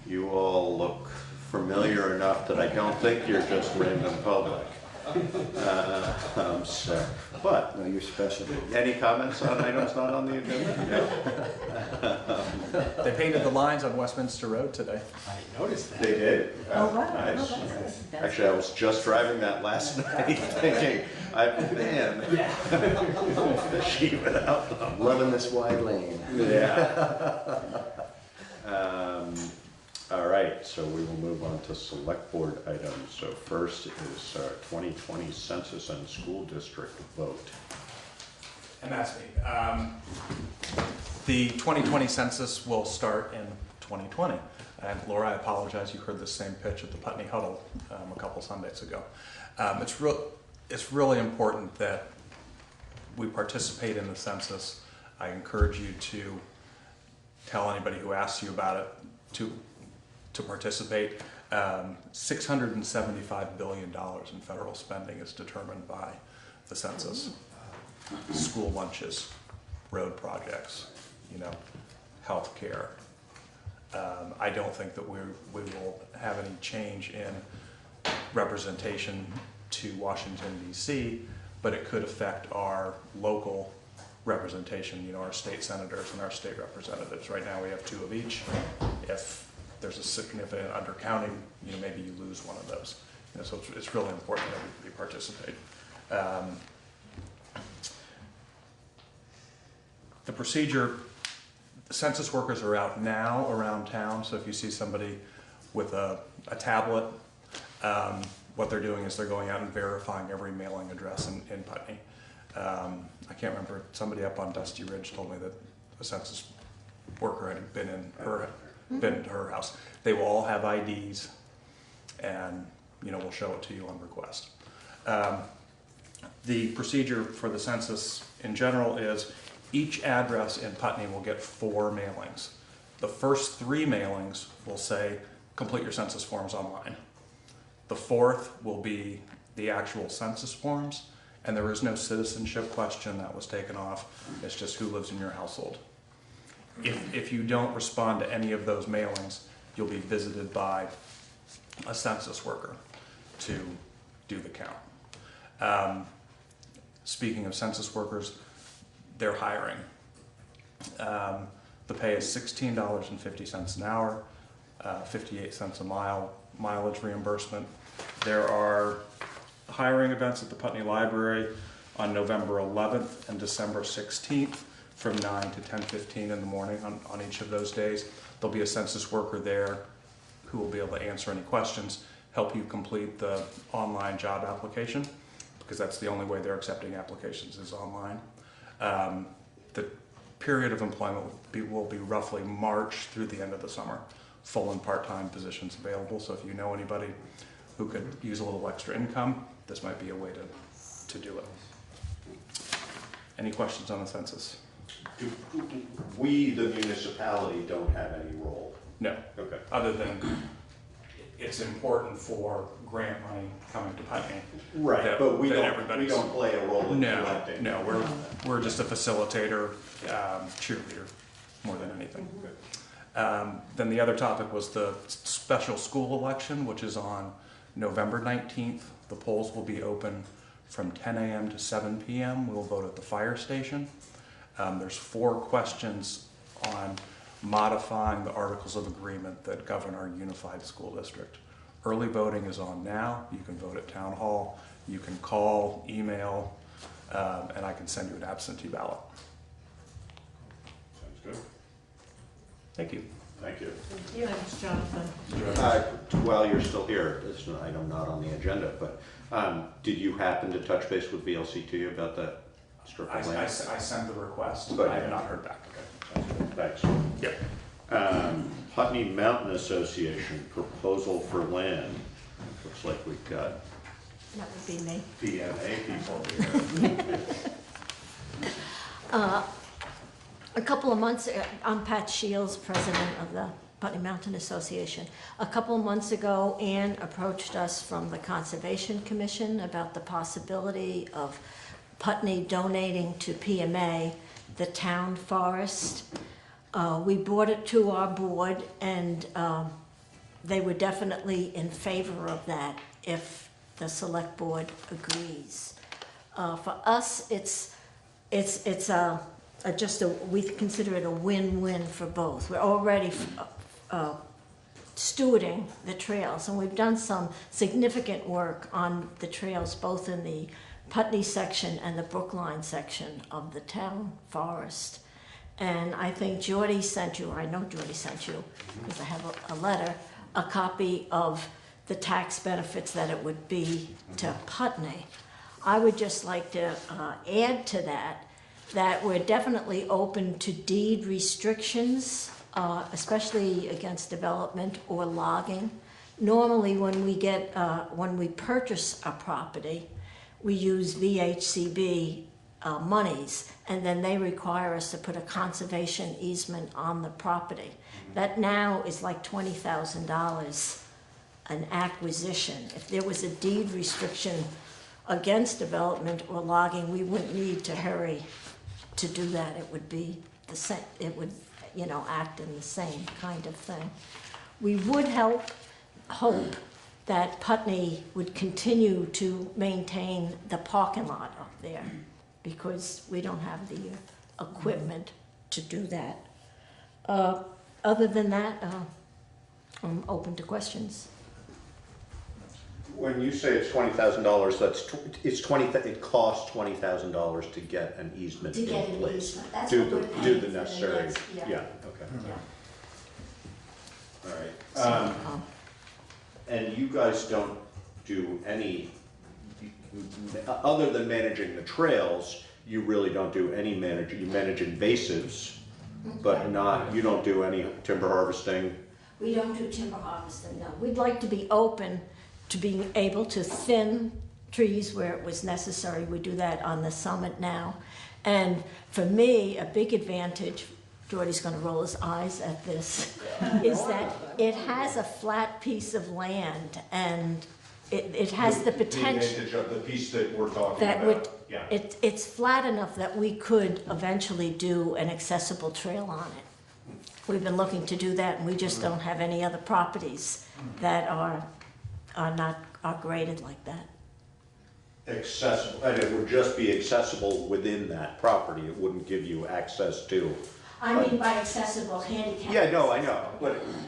You all look familiar enough that I don't think you're just random public. But No, you're special. any comments on items not on the agenda? No. They painted the lines on Westminster Road today. I noticed that. They did. Oh, wow. Nice. Oh, that's good. Actually, I was just driving that last night thinking, man, the sheet without them. Loving this wide lane. Yeah. All right, so we will move on to select board items. So first is 2020 census and school district vote. And that's me. The 2020 census will start in 2020. And Laura, I apologize, you heard the same pitch at the Putney Huddle a couple Sundays ago. It's really important that we participate in the census. I encourage you to tell anybody who asks you about it to participate. $675 billion in federal spending is determined by the census. School lunches, road projects, health care. I don't think that we will have any change in representation to Washington, D.C., but it could affect our local representation, our state senators and our state representatives. Right now we have 2 of each. If there's a significant undercounting, maybe you lose one of those. So it's really important that we participate. The procedure, the census workers are out now around town, so if you see somebody with a tablet, what they're doing is they're going out and verifying every mailing address in Putney. I can't remember, somebody up on Dusty Ridge told me that a census worker had been to her house. They will all have IDs, and we'll show it to you on request. The procedure for the census in general is each address in Putney will get 4 mailings. The first 3 mailings will say, complete your census forms online. The 4th will be the actual census forms, and there is no citizenship question that was taken off. It's just who lives in your household. If you don't respond to any of those mailings, you'll be visited by a census worker to do the count. Speaking of census workers, they're hiring. The pay is $16.50 an hour, 58 cents a mile, mileage reimbursement. There are hiring events at the Putney Library on November 11th and December 16th from 9 to 10:15 in the morning on each of those days. There'll be a census worker there who will be able to answer any questions, help you complete the online job application, because that's the only way they're accepting applications is online. The period of employment will be roughly March through the end of the summer. Full and part-time positions available, so if you know anybody who could use a little extra income, this might be a way to do it. Any questions on the census? We, the municipality, don't have any role. No. Okay. Other than it's important for grant money coming to Putney. Right, but we don't play a role in collecting. No, we're just a facilitator, cheerleader, more than anything. Then the other topic was the special school election, which is on November 19th. The polls will be open From 10 a.m. to 7 p.m., we'll vote at the fire station. There's 4 questions on modifying the Articles of Agreement that govern our unified school district. Early voting is on now. You can vote at Town Hall. You can call, email, and I can send you an absentee ballot. Sounds good. Thank you. Thank you. Thank you. Thanks, Jonathan. While you're still here, this is an item not on the agenda, but did you happen to touch base with VLCT about that strip of land? I sent the request, But I have not heard back. Thanks. Yep. Putney Mountain Association, proposal for land. Looks like we've got That would be me. PMA people here. A couple of months, I'm Pat Shields, president of the Putney Mountain Association. A couple of months ago, Ann approached us from the Conservation Commission about the possibility of Putney donating to PMA the town forest. We brought it to our board, and they were definitely in favor of that if the select board agrees. For us, we consider it a win-win for both. We're already stewarding the trails, and we've done some significant work on the trails, both in the Putney section and the Brookline section of the town forest. And I think Geordie sent you, or I know Geordie sent you, because I have a letter, a copy of the tax benefits that it would be to Putney. I would just like to add to that we're definitely open to deed restrictions, especially against development or logging. Normally, when we purchase a property, we use VHCB monies, and then they require us to put a conservation easement on the property. That now is like $20,000 an acquisition. If there was a deed restriction against development or logging, we wouldn't need to hurry to do that. It would be the same, it would, act in the same kind of thing. We would hope that Putney would continue to maintain the parking lot up there, because we don't have the equipment to do that. Other than that, I'm open to questions. When you say it's $20,000, it costs $20,000 to get an easement in place. Do the necessary. Yeah. Okay. All right. And you guys don't do any, other than managing the trails, you really don't do any managing. You manage invasives, but you don't do any timber harvesting. We don't do timber harvesting, no. We'd like to be open to being able to thin trees where it was necessary. We do that on the summit now. And for me, a big advantage, Geordie's going to roll his eyes at this, is that it has a flat piece of land, and it has the potential. The advantage of the piece that we're talking about. It's flat enough that we could eventually do an accessible trail on it. We've been looking to do that, and we just don't have any other properties that are graded like that. Accessible, and it would just be accessible within that property. It wouldn't give you access to. I mean by accessible, handicap. Yeah, no, I know,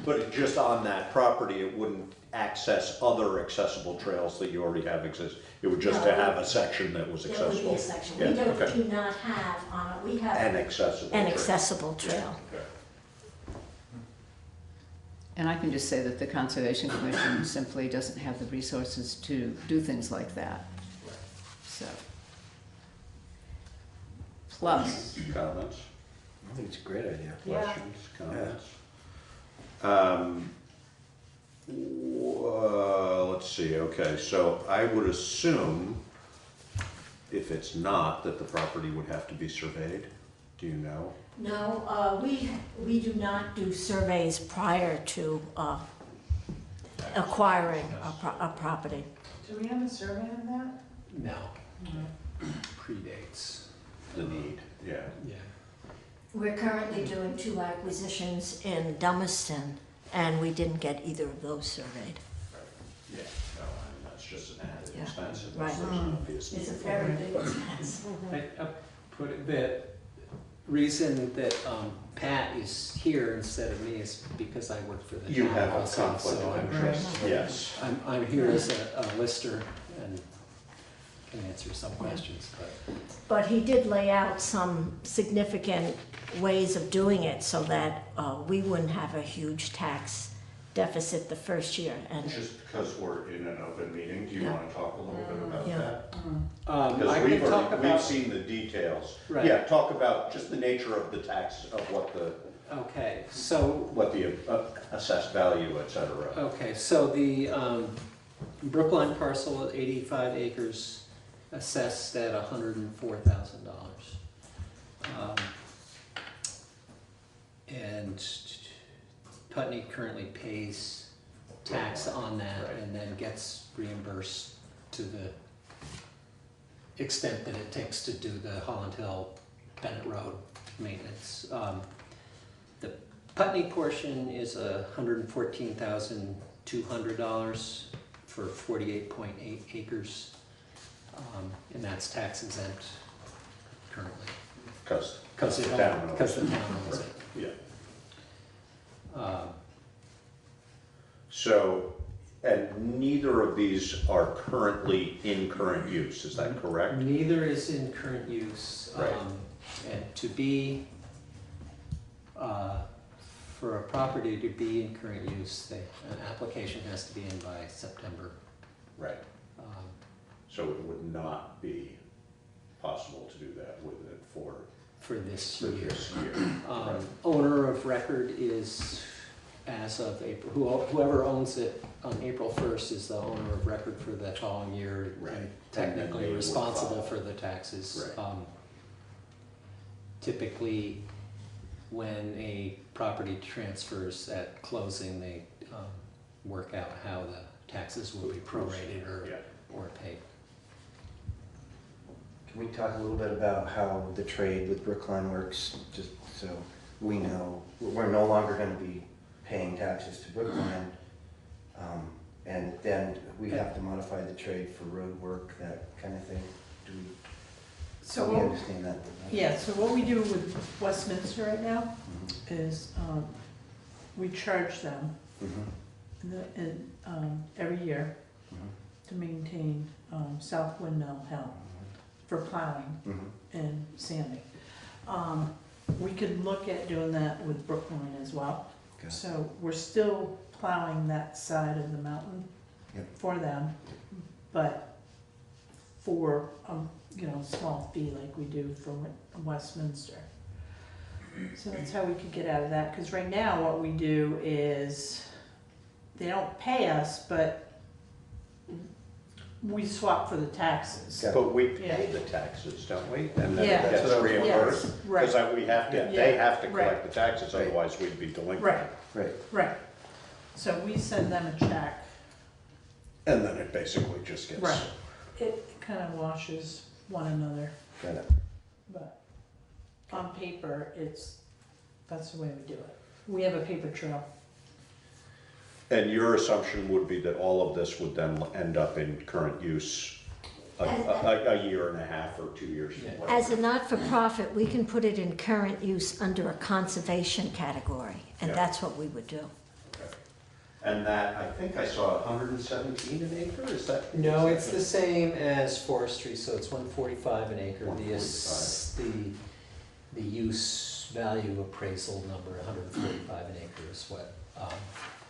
but just on that property, it wouldn't access other accessible trails that you already have exist. It would just have a section that was accessible. There would be a section. Yeah, We do not have, we have an accessible trail. Yeah, okay. And I can just say that the Conservation Commission simply doesn't have the resources to do things like that. So. Plus. Comments? I think it's a great idea. Questions, comments? Let's see, okay, so I would assume, if it's not, that the property would have to be surveyed. Do you know? No, we do not do surveys prior to acquiring a property. Do we have a survey on that? No. Predates the need, yeah. We're currently doing 2 acquisitions in Dummerston, and we didn't get either of those surveyed. Yeah, no, I mean, that's just an added expense. Right. obviously. It's a very big expense. I put it that reason that Pat is here instead of me is because I work for the You town have a also, conflict so of I'm- interest, yes. I'm here as a lister and can answer some questions, but. But he did lay out some significant ways of doing it so that we wouldn't have a huge tax deficit the first year. And Just because we're in an open meeting, do you Yeah. want to talk a little bit about Yeah. that? I Because can we've talk already, we've about. seen the details. Right. Yeah, talk about just the nature of the tax, of what the, Okay, so. what the assessed value, et cetera. Okay, so the Brookline parcel at 85 acres assessed at $104,000. And Putney currently pays tax on that and then gets reimbursed to the extent that it takes to do the Holland Hill Bennett Road maintenance. The Putney portion is $114,200 for 48.8 acres, and that's tax exempt currently. Because the town owns it. Yeah. So, and neither of these are currently in current use, is that correct? Neither is in current use. Right. And to be, for a property to be in current use, an application has to be in by September. Right. So it would not be possible to do that with it for this year. Right. Owner of record is, as of April, whoever owns it on April 1st is the owner of record for the following year, Right. and technically And then responsible they would for the taxes. Right. Typically, when a property transfers at closing, they work out how the taxes will be prorated or paid. Can we talk a little bit about how the trade with Brookline works, just so we know? We're no longer going to be paying taxes to Brookline, and then we have to modify the trade for road work, that kind of thing. Do we, So we what- understand that? Yeah, so what we do with Westminster right now is we charge them every year to maintain South Windmill Hill for plowing and sanding. We could look at doing that with Brookline as well. Okay. So we're still plowing that side of the mountain for them, but for small fee like we do for Westminster. So that's how we could get out of that, because right now what we do is they don't pay us, but we swap for the taxes. But we pay the taxes, don't we? And then Yeah. it gets That's what I was- reimbursed? Yes, right. Because we have to, Yeah. they have to Right. collect the taxes, Right. otherwise we'd be delinquent. Right. Right. So we send them a check. And then it basically just gets. Right. It kind of washes one another. Got it. But on paper, that's the way we do it. We have a paper trail. And your assumption would be that all of this would then end up in current use a year and a half or 2 years? As a not-for-profit, we can put it in current use under a conservation category, and Yeah. that's what we would do. And that, I think I saw 117 an acre, is that? No, it's the same as forestry, so it's 145 an acre. The use value appraisal number, 145 an acre is what.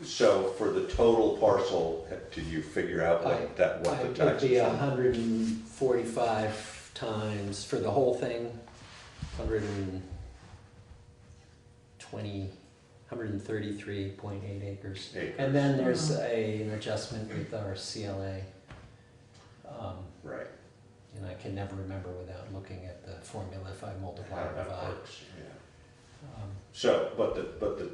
So for the total parcel, did you figure out what the taxes It'd be are? 145 times, for the whole thing, 133.8 acres. And then there's an adjustment with our CLA. Right. And I can never remember without looking at the formula if I multiply or divide. So, but the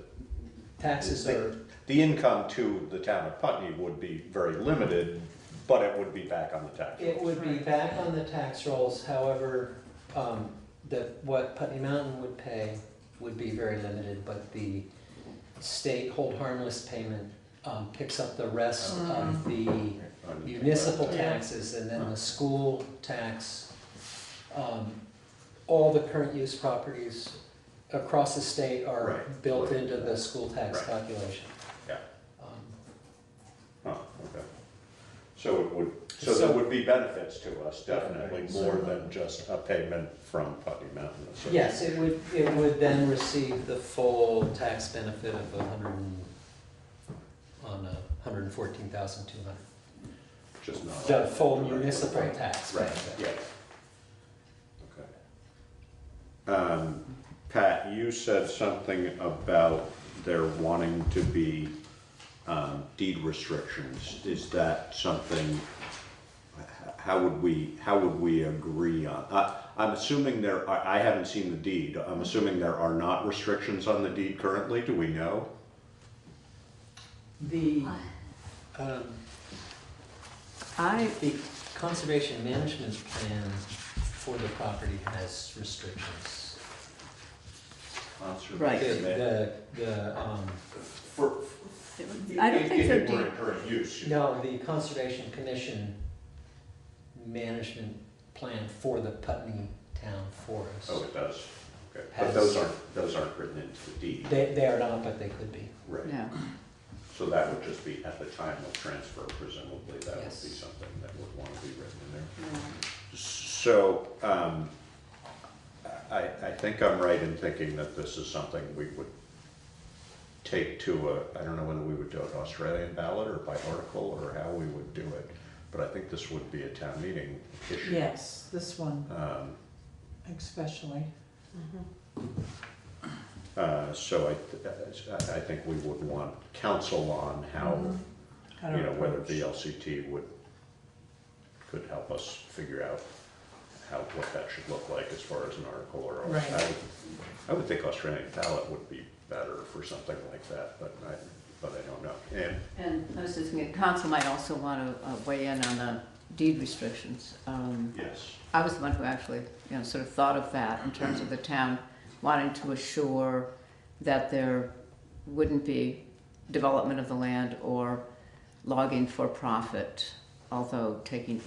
taxes are. The income to the town of Putney would be very limited, but it would be back on the tax rolls. It would be back on the tax rolls, however, what Putney Mountain would pay would be very limited, but the state hold harmless payment picks up the rest of the municipal Yeah. taxes and then the school tax. All the current use properties across the state are Right. built into the school tax Right. calculation. Yeah. Um, Oh, okay. So there would be benefits to us, definitely, more than just a payment from Putney Mountain. Yes, it would then receive the full tax benefit of 114,200. Just not. The full municipal tax Right, benefit. yeah. Okay. Pat, you said something about there wanting to be deed restrictions. Is that something, how would we agree on? I'm assuming there are, I haven't seen the deed. I'm assuming there are not restrictions on the deed currently. Do we know? The conservation management plan for the property has restrictions. Right. I don't think they're deep. Current use. No, the Conservation Commission management plan for the Putney Town Forest. Oh, it does. Okay, but those aren't written into the deed. They are not, but they could be. Right. Yeah. So that would just be at the time of transfer, presumably, that Yes. would be something that would want to be written in there. So, I think I'm right in thinking that this is something we would take to I don't know whether we would do an Australian ballot or by article or how we would do it, but I think this would be a town meeting issue. Yes, this one especially. So I think we would want counsel on how, How to whether approach. VLCT could help us figure out what that should look like as far as an article or else. Right. I would think Australian ballot would be better for something like that, but I don't know. And I was just thinking, council might also want to weigh in on the deed restrictions. Yes. I was the one who actually, sort of thought of that in terms of the town wanting to assure that there wouldn't be development of the land or logging for profit, although taking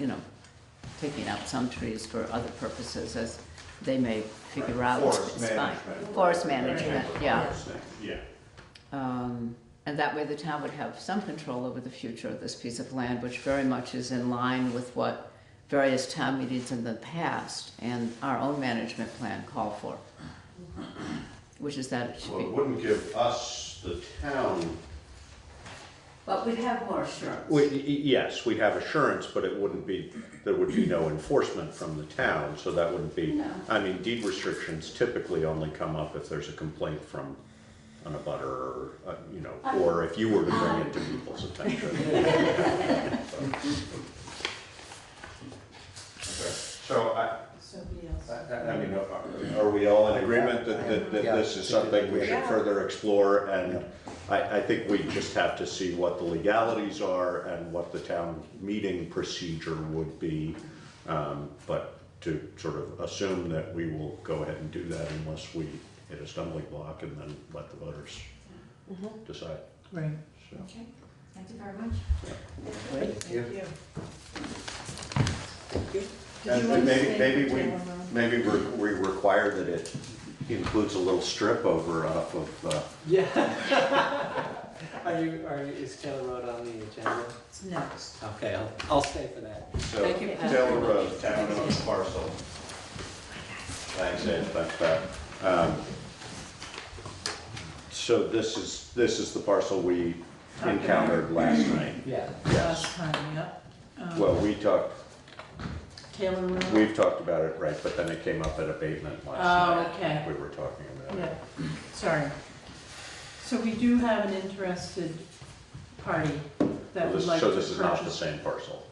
out some trees for other purposes as they may figure out. It's fine. Forest management, yeah. Yeah. And that way the town would have some control over the future of this piece of land, which very much is in line with what various town meetings in the past and our own management plan call for, which is that it should Well, be. it wouldn't give us, the town. But we'd have more assurance. Yes, we'd have assurance, but there would be no enforcement from the town, so that wouldn't be. No. I mean, deed restrictions typically only come up if there's a complaint from an abutter or if you were to bring it to people's attention. So I mean, are we all in agreement that this is something we should further explore? And I think we just have to see what the legalities are and what the town meeting procedure would be. But to sort of assume that we will go ahead and do that unless we hit a stumbling block and then let the voters decide. Right. So. Okay, thank you very much. Thank you. Thank you. And maybe we require that it includes a little strip over off of. Yeah. Is Taylor Road on the agenda? It's next. Okay, I'll stay for that. So, Thank you, Pat. Taylor Road, town owned parcel. Thanks, Ed, thanks, Pat. So this is the parcel we encountered last night. Yeah. Yes. Last time, yeah. Well, we've talked Taylor Road? about it, right, but then it came up at abatement last night. Oh, okay. We were talking about it. Yeah, sorry. So we do have an interested party that would like to So purchase. this is not the same parcel?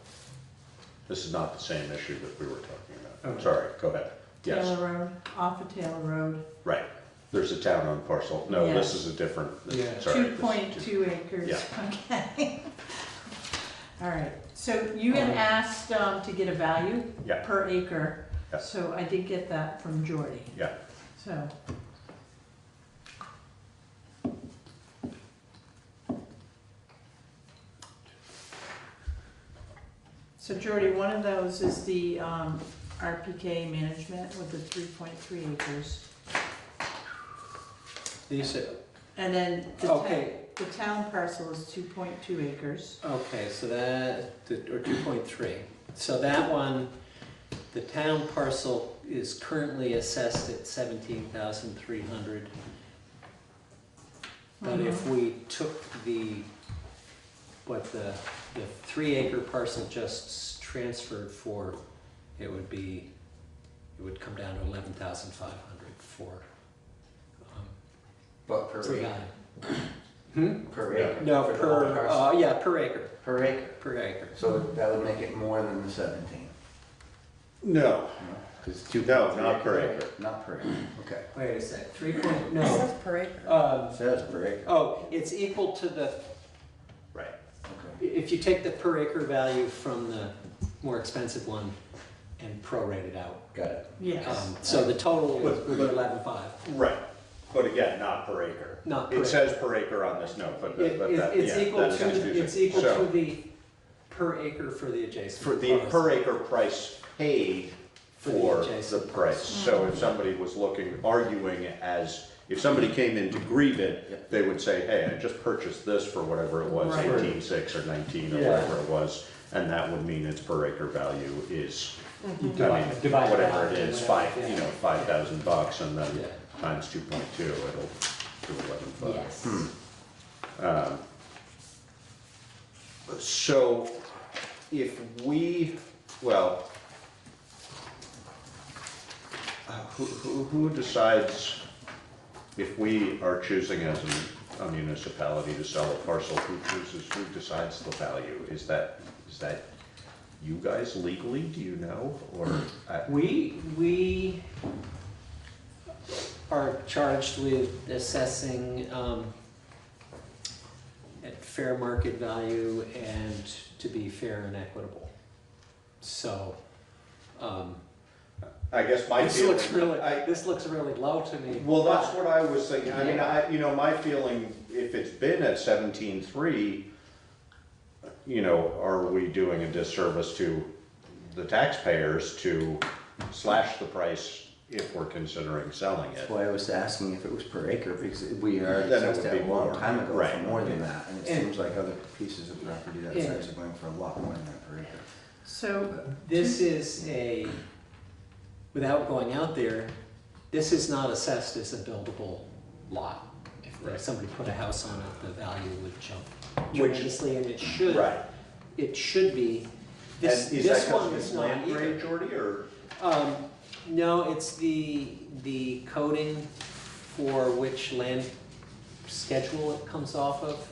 This is not the same issue that we were talking about? Okay. Sorry, go ahead. Yes. Taylor Road, off of Taylor Road. Right. There's a town-owned parcel. No, this Yes. is a different, Yeah. sorry. 2.2 acres, Yeah. okay. All right, so you had asked to get a value Yeah. per acre. Yeah. So I did get that from Jordy, Yeah. so. So Jordy, one of those is the RPK management with the 3.3 acres. These are, And then Okay. the town parcel is 2.2 acres. okay, so that, or 2.3. So that one, the town parcel is currently assessed at 17,300. But if we took the 3-acre parcel just transferred for, it would come down to 11,500 for, But per for acre. that. Per acre? No, For the whole per, parcel? yeah, per acre. Per acre? Per acre. So that would make it more than the 17? No, Because no, not per acre. Not per acre, okay. Wait a sec, 3 point, no. It says per acre. It says per acre. Oh, it's equal to the, Right. Okay. if you take the per acre value from the more expensive one and prorate it out. Got it. Yes. So the total would be 11.5. Right, but again, not per acre. Not per It says per acre on this note, but that, It's yeah, equal that is to, confusing. it's equal So, to the per acre for the adjacent. for the parcel. per acre price paid For the for the adjacent price. So if somebody was arguing as, if somebody came in to grieve it, they would say, hey, I just purchased this for whatever it was, Right. 18.6 or 19 or Yeah. whatever it was, and that would mean its per acre value is, You I divide- mean, divide whatever out it is, whatever, yeah. $5,000, and then Yeah. times 2.2, it'll do 11.5. Yes. So if we, well, who decides if we are choosing as a municipality to sell a parcel, who decides the value? Is that you guys legally, do you know, or? We are charged with assessing at fair market value and to be fair and equitable. So, I guess my this feeling. looks really low to me. Well, that's what I was thinking. I mean, Yeah. my feeling, if it's been at 17.3, are we doing a disservice to the taxpayers to slash the price if we're considering selling it? That's why I was asking if it was per acre, because we are Then it assessed would that be a long more. time ago for Right. more than that, and it And- seems like other pieces of property that Yeah. size are going for a lot more than that per acre. So, This is without going out there, this is not assessed as a buildable lot. If somebody put a house on it, the value would jump tremendously, and it should. Right. It should be. This, And is this that one because is it's not land either. grade, Jordy, or? No, it's the coding for which land schedule it comes off of.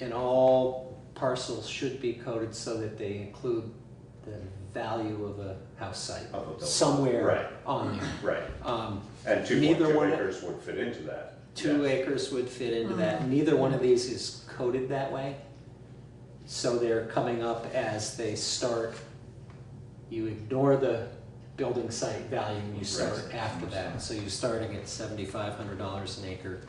And all parcels should be coded so that they include the value of a house site Of a building. somewhere Right. on there. Right. And 2.2 neither one- acres would fit into that. 2 Yes. acres would fit into that. Neither one of these is coded that way. So they're coming up as they start. You ignore the building site value and you start Right. after that. So you're starting at $7,500 an acre.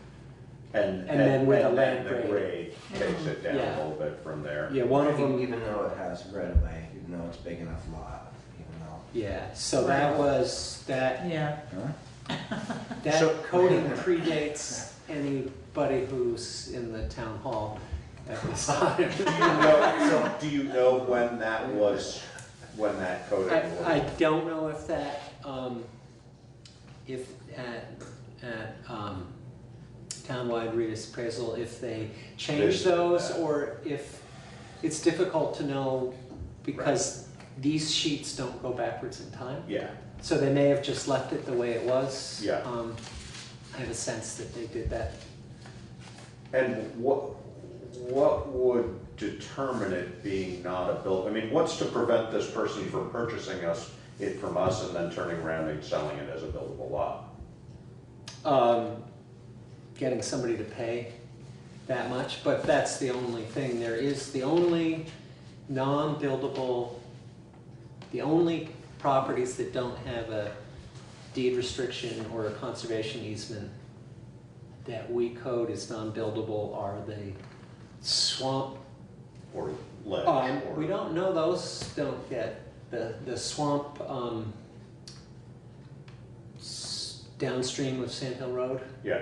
And then with a and land then the grade. takes it down Yeah. a little bit from there. Yeah, one of them. Even though it has right of way, even though it's big enough lot, even though. Yeah, so that was, that yeah. That So- coding predates anybody who's in the town hall at this time. Do you know when that was, when that coding was? I don't know if that, if at townwide reappraisal, if they change Visited those, that. or if, it's difficult to know because these sheets don't go backwards in time. Yeah. So they may have just left it the way it was. Yeah. I have a sense that they did that. And what would determine it being not a build, I mean, what's to prevent this person from purchasing it from us and then turning around and selling it as a buildable lot? Getting somebody to pay that much, but that's the only thing. There is the only non-buildable, the only properties that don't have a deed restriction or a conservation easement that we code as non-buildable are the swamp Or ledge? or- We don't know, those don't get, the swamp downstream of Sand Hill Road, Yeah,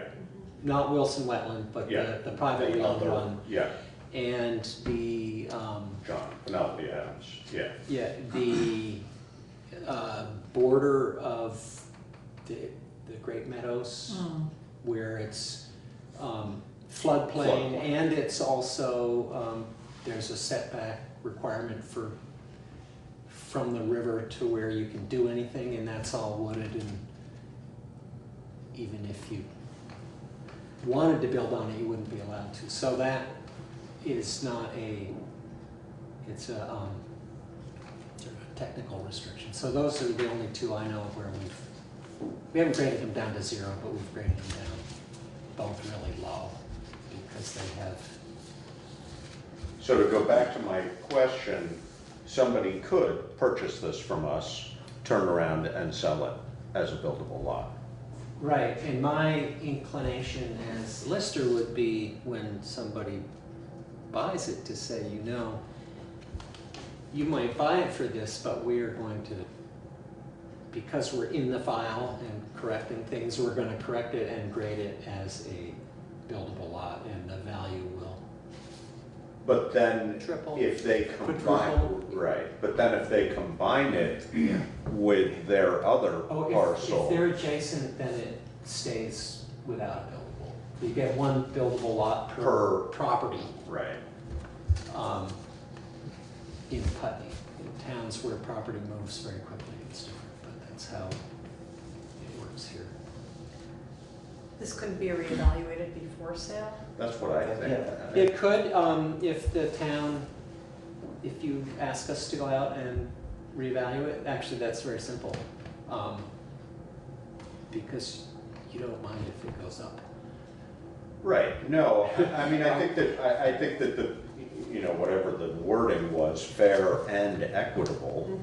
not Wilson Wetland, but yeah. the privately owned other- one. Yeah, And the, John, Penelope Adams, yeah. yeah, the border of the Great Meadows, where it's floodplain, Floodplain. and it's also, there's a setback requirement from the river to where you can do anything, and that's all wooded, and even if you wanted to build on it, you wouldn't be allowed to. So that is not it's a sort of a technical restriction. So those are the only two I know of where we haven't graded them down to 0, but we've graded them down both really low because they have. So to go back to my question, somebody could purchase this from us, turn around and sell it as a buildable lot. Right, and my inclination as lister would be when somebody buys it to say, you know, you might buy it for this, but we're going to, because we're in the file and correcting things, we're going to correct it and grade it as a buildable lot, and the value will. But then Triple. if they combine, Quadruple. right, but then if they combine it with their other parcel. If they're adjacent, then it stays without a buildable. You get one buildable lot per property. Right. In Putney, in towns where property moves very quickly, it's different, but that's how it works here. This couldn't be reevaluated before sale? That's what I think. It could, if the town, if you ask us to go out and reevaluate, actually, that's very simple. Because you don't mind if it goes up. Right, no, I mean, I think that the, you know, whatever the wording was, fair and equitable.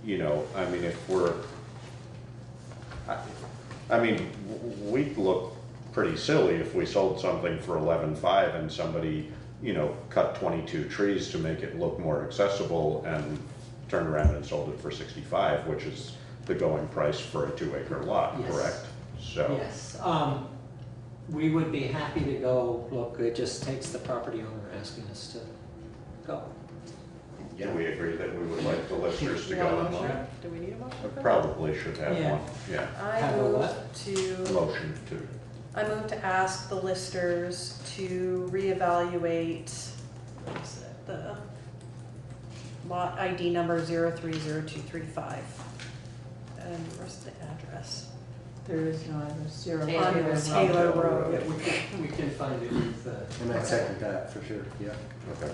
You know, I mean, if we're, I mean, we'd look pretty silly if we sold something for 11.5 and somebody, you know, cut 22 trees to make it look more accessible and turned around and sold it for 65, which is the going price for a 2-acre lot, Yes. correct? So. Yes, we would be happy to go, look, it just takes the property owner asking us to go. Do we agree that we would like the listers to go and look? Do we need a motion for that? Probably should have Yeah. one, yeah. I Have a move what? to, Motion to, I move to ask the listers to reevaluate, what is it, the lot ID number 030235. And where's the address? There is no address, 0. Taylor. Taylor Road. Yeah, we can find it with And I second that for sure, yeah. okay.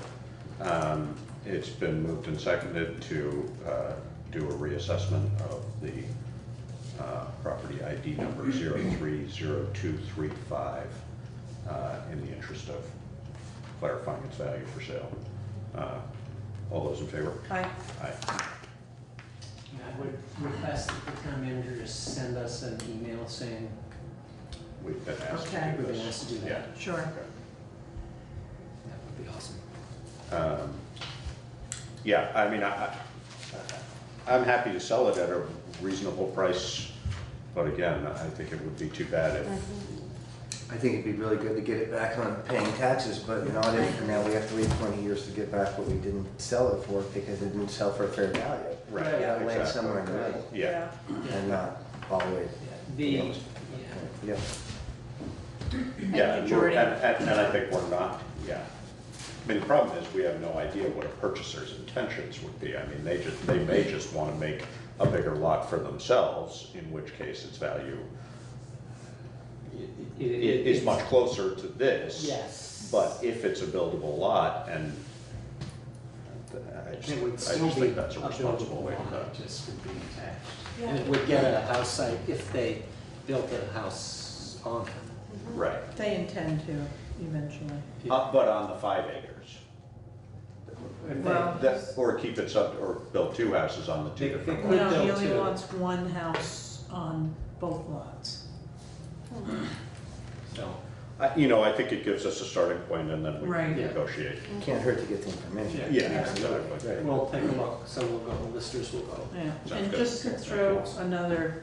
It's been moved and seconded to do a reassessment of the property ID number 030235 in the interest of clarifying its value for sale. All those in favor? Aye. Aye. I would request that the town manager just send us an email saying We've been asked to Okay. do we've this. been asked to do that. Yeah. Sure. Okay. That would be awesome. Yeah, I mean, I'm happy to sell it at a reasonable price, but again, I think it would be too bad if, I think it'd be really good to get it back on paying taxes, but not if now we have to wait 20 years to get back what we didn't sell it for because it didn't sell for a fair value. right, You gotta land exactly. somewhere in the middle Yeah, and not all the way. The, Yeah. yeah, and Majority. I think we're not, yeah. I mean, the problem is we have no idea what a purchaser's intentions would be. I mean, they may just want to make a bigger lot for themselves, in which case its value is much closer to this. Yes. But if it's a buildable lot, and I just It would still be think that's a a responsible buildable way to lot, go. it just would be attached. Yeah. And it would get a house site if they built a house on it. Right, They intend to eventually. but on the 5 acres. If they- Well, Or keep it sub, or build 2 houses on the 2 They different could lots. No, he build only two. wants one house on both lots. So, I think it gives us a starting point and then we Right. can negotiate. Can't hurt to get the information. Yeah, exactly. Right. We'll take a look, so we'll go, the listers will go. Yeah, Sounds and good. just to throw another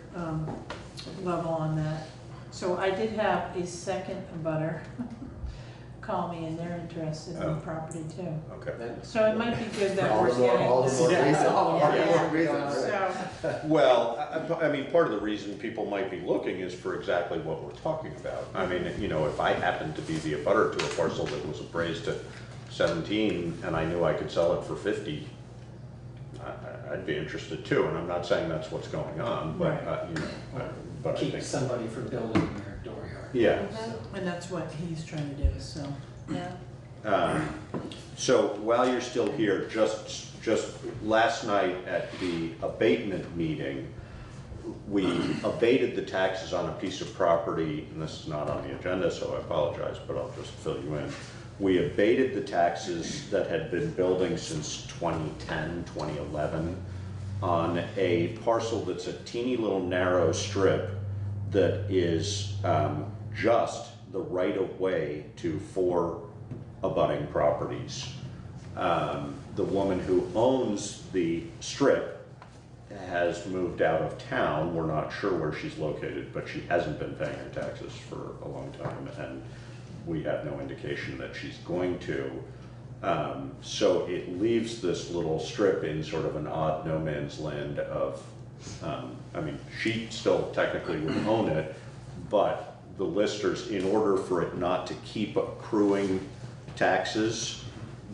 level on that, so I did have a second abutter call me and they're interested in the Oh. property too. Okay. So it might be good that All we're the more- getting all the this. more reason. All the more reason, right. So, Well, I mean, part of the reason people might be looking is for exactly what we're talking about. I mean, if I happened to be the abutter to a parcel that was appraised at 17 and I knew I could sell it for 50, I'd be interested too. And I'm not saying that's what's going on, but, but I Keep think. somebody from building in their dooryard. Yeah. and that's what he's trying to do, so, yeah. So while you're still here, just last night at the abatement meeting, we abated the taxes on a piece of property, and this is not on the agenda, so I apologize, but I'll just fill you in. We abated the taxes that had been building since 2010, 2011 on a parcel that's a teeny little narrow strip that is just the right of way to 4 abutting properties. The woman who owns the strip has moved out of town. We're not sure where she's located, but she hasn't been paying her taxes for a long time, and we have no indication that she's going to. So it leaves this little strip in sort of an odd no man's land of, I mean, she still technically would own it, but the listers, in order for it not to keep accruing taxes,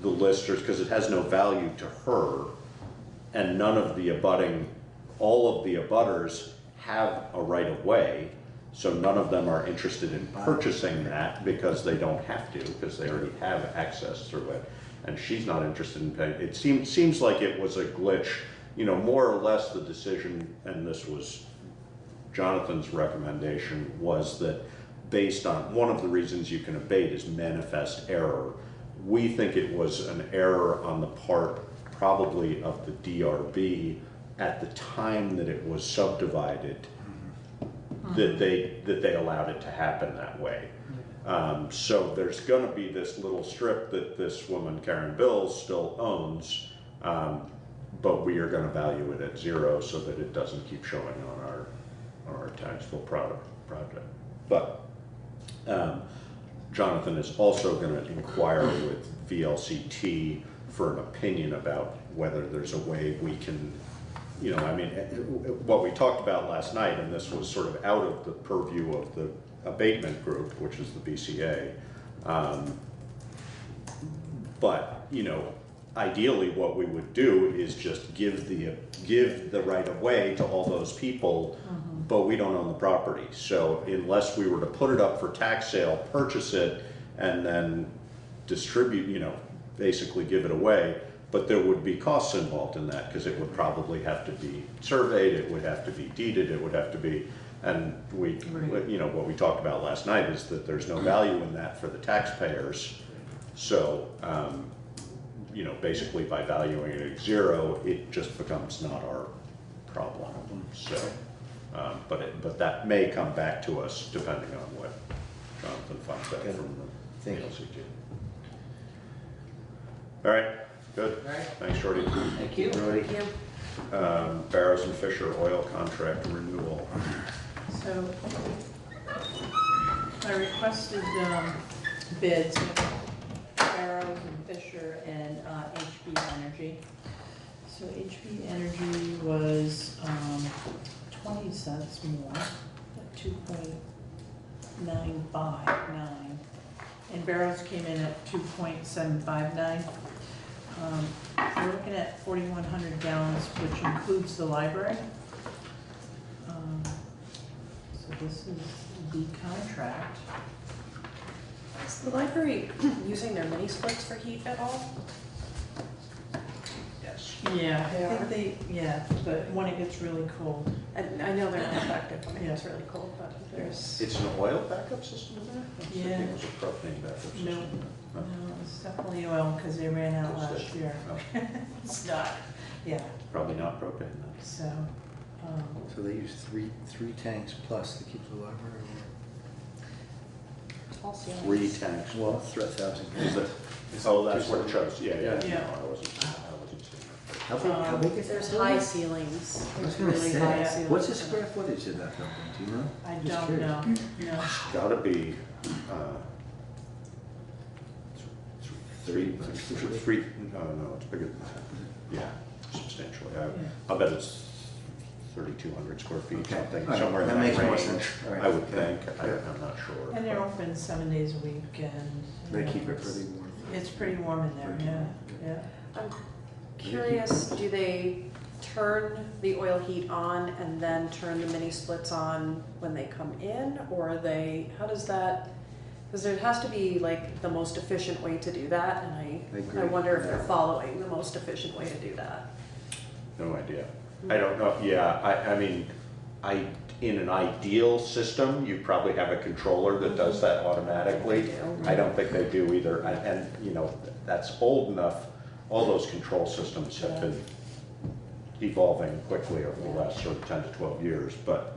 the listers, because it has no value to her, and none of the abutting, all of the abutters have a right of way, so none of them are interested in purchasing that because they don't have to, because they already have access through it, and she's not interested in paying. It seems like it was a glitch, more or less the decision, and this was Jonathan's recommendation, was that based on, one of the reasons you can abate is manifest error. We think it was an error on the part probably of the DRB at the time that it was subdivided, that they allowed it to happen that way. So there's going to be this little strip that this woman, Karen Bills, still owns, but we are going to value it at 0 so that it doesn't keep showing on our taxable project. But Jonathan is also going to inquire with VLCT for an opinion about whether there's a way we can, I mean, what we talked about last night, and this was sort of out of the purview of the abatement group, which is the BCA. But, ideally what we would do is just give the right of way to all those people, but we don't own the property. So unless we were to put it up for tax sale, purchase it, and then distribute, basically give it away, but there would be costs involved in that because it would probably have to be surveyed, it would have to be deeded, it would have to be, and what we talked about last night is that there's no value in that for the taxpayers. So, basically by valuing it at 0, it just becomes not our problem. So, but that may come back to us depending on what Jonathan finds out from the VLCT. All right, good. All right. Thanks, Shorty. Thank you. Barrows and Fisher oil contract renewal. So I requested bids with Barrows and Fisher and HB Energy. So HB Energy was 20 cents more, at 2.959, and Barrows came in at 2.759. We're looking at 4,100 gallons, which includes the library. So this is the contract. Is the library using their mini splits for heat at all? Yes. Yeah, They I are? think but when it gets really cold. And I know they're not effective when it's really cold, but there's. It's an oil backup system in there? I was thinking Yeah. it was a propane backup system. No, it's definitely oil because they ran out That's last it. year. Oh. It's not, yeah, Probably not propane then. so, So they use three tanks plus to keep the library warm. tall ceilings. 3 tanks. Well, it's 1,000. Oh, that's what it shows, yeah. Yeah. No, I wasn't seeing How big is There's that high building? ceilings. I was There's gonna really high say, ceilings. what's the square footage of that building, do you know? I Just don't curious. know, no. that. Gotta be, three, no, it's bigger than that. Yeah, substantially. I bet it's 3,200 square feet, Okay. something, All right. somewhere in That that makes more range. sense. All right. I would Okay. think, I'm not sure. And they're open 7 days a week and. They keep it pretty warm. It's pretty warm in there, yeah, yeah. I'm curious, do they turn the oil heat on and then turn the mini splits on when they come in? Or are they, how does that, because there has to be like the most efficient way to do that, and I agree. I wonder if they're following the most efficient way to do that. No idea. I don't know, yeah, I mean, in an ideal system, you probably have a controller that does that automatically. I don't think they do either, and you know, that's old enough, all those control systems have been evolving quickly over the last sort of 10 to 12 years, but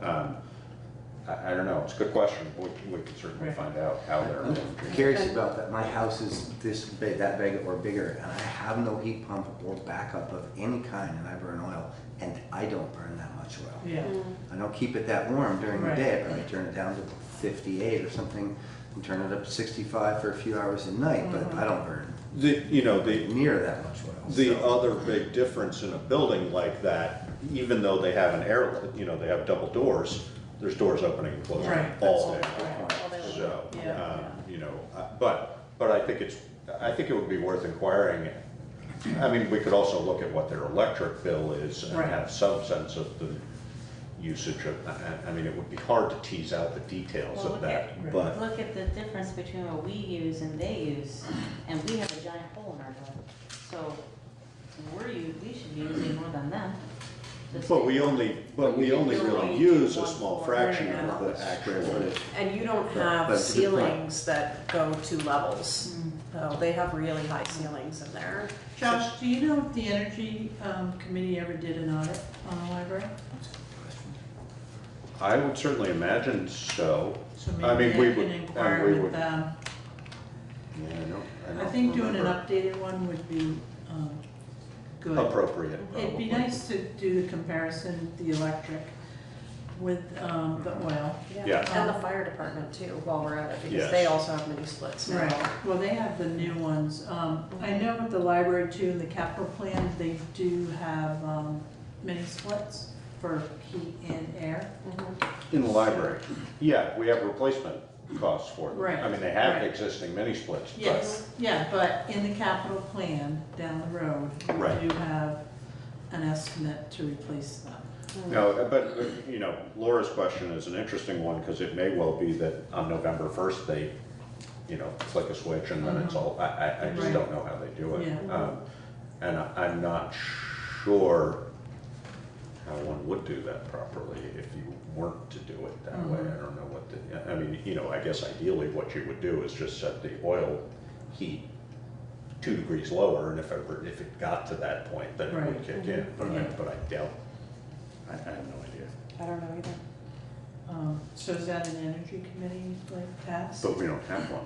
I don't know, it's a good question, we can certainly find out how they're I'm managing. curious about that. My house is this big, that big or bigger, and I have no heat pump or backup of any kind, and I burn oil, and I don't burn that much oil. Yeah. I don't keep it that warm during the Right. day, I probably turn it down to 58 or something, and turn it up to 65 for a few hours at night, but I don't burn near that much oil. The so. other big difference in a building like that, even though they have an air, they have double doors, there's doors opening and closing Right. all day Right. long. All day long. So, Yeah. but I think it would be worth inquiring. I mean, we could also look at what their electric bill is and Right. have some sense of the usage of, I mean, it would be hard to tease out the details Well, of look that, at, but. look at the difference between what we use and they use, and we have a giant hole in our toilet. So we should be using more than them. But we only You really only use do a one small floor. fraction Right. of the actual. And you don't But have it's a good point. ceilings that go 2 levels. No, they have really high ceilings in there. Josh, do you know if the Energy Committee ever did an audit on the library? I would certainly imagine so. So I mean, maybe we I can would, inquire and we with would. them. Yeah, I I don't think doing an remember. updated one would be good. Appropriate, It'd be probably. nice to do the comparison, the electric with the oil. Yeah. And the fire department too, while we're at it, because Yes. they also have mini splits now. Right, well, they have the new ones. I know with the library too, in the capital plan, they do have mini splits for heat and air. In the library, yeah, we have replacement costs for them. Right, I mean, they have right. existing mini splits, but. Yes, yeah, but in the capital plan down the road, Right. we do have an estimate to replace them. No, but, Laura's question is an interesting one, because it may well be that on November 1st, they, flick a switch and then it's all, I just Right. don't know how they do it. Yeah. And I'm not sure how one would do that properly if you weren't to do it that way. I don't know what I mean, I guess ideally what you would do is just set the oil heat 2 degrees lower, and if it got to that point, then it would Right. kick in, but Yeah. I doubt, I have no idea. I don't know either. So is that an energy committee task? But we don't have one.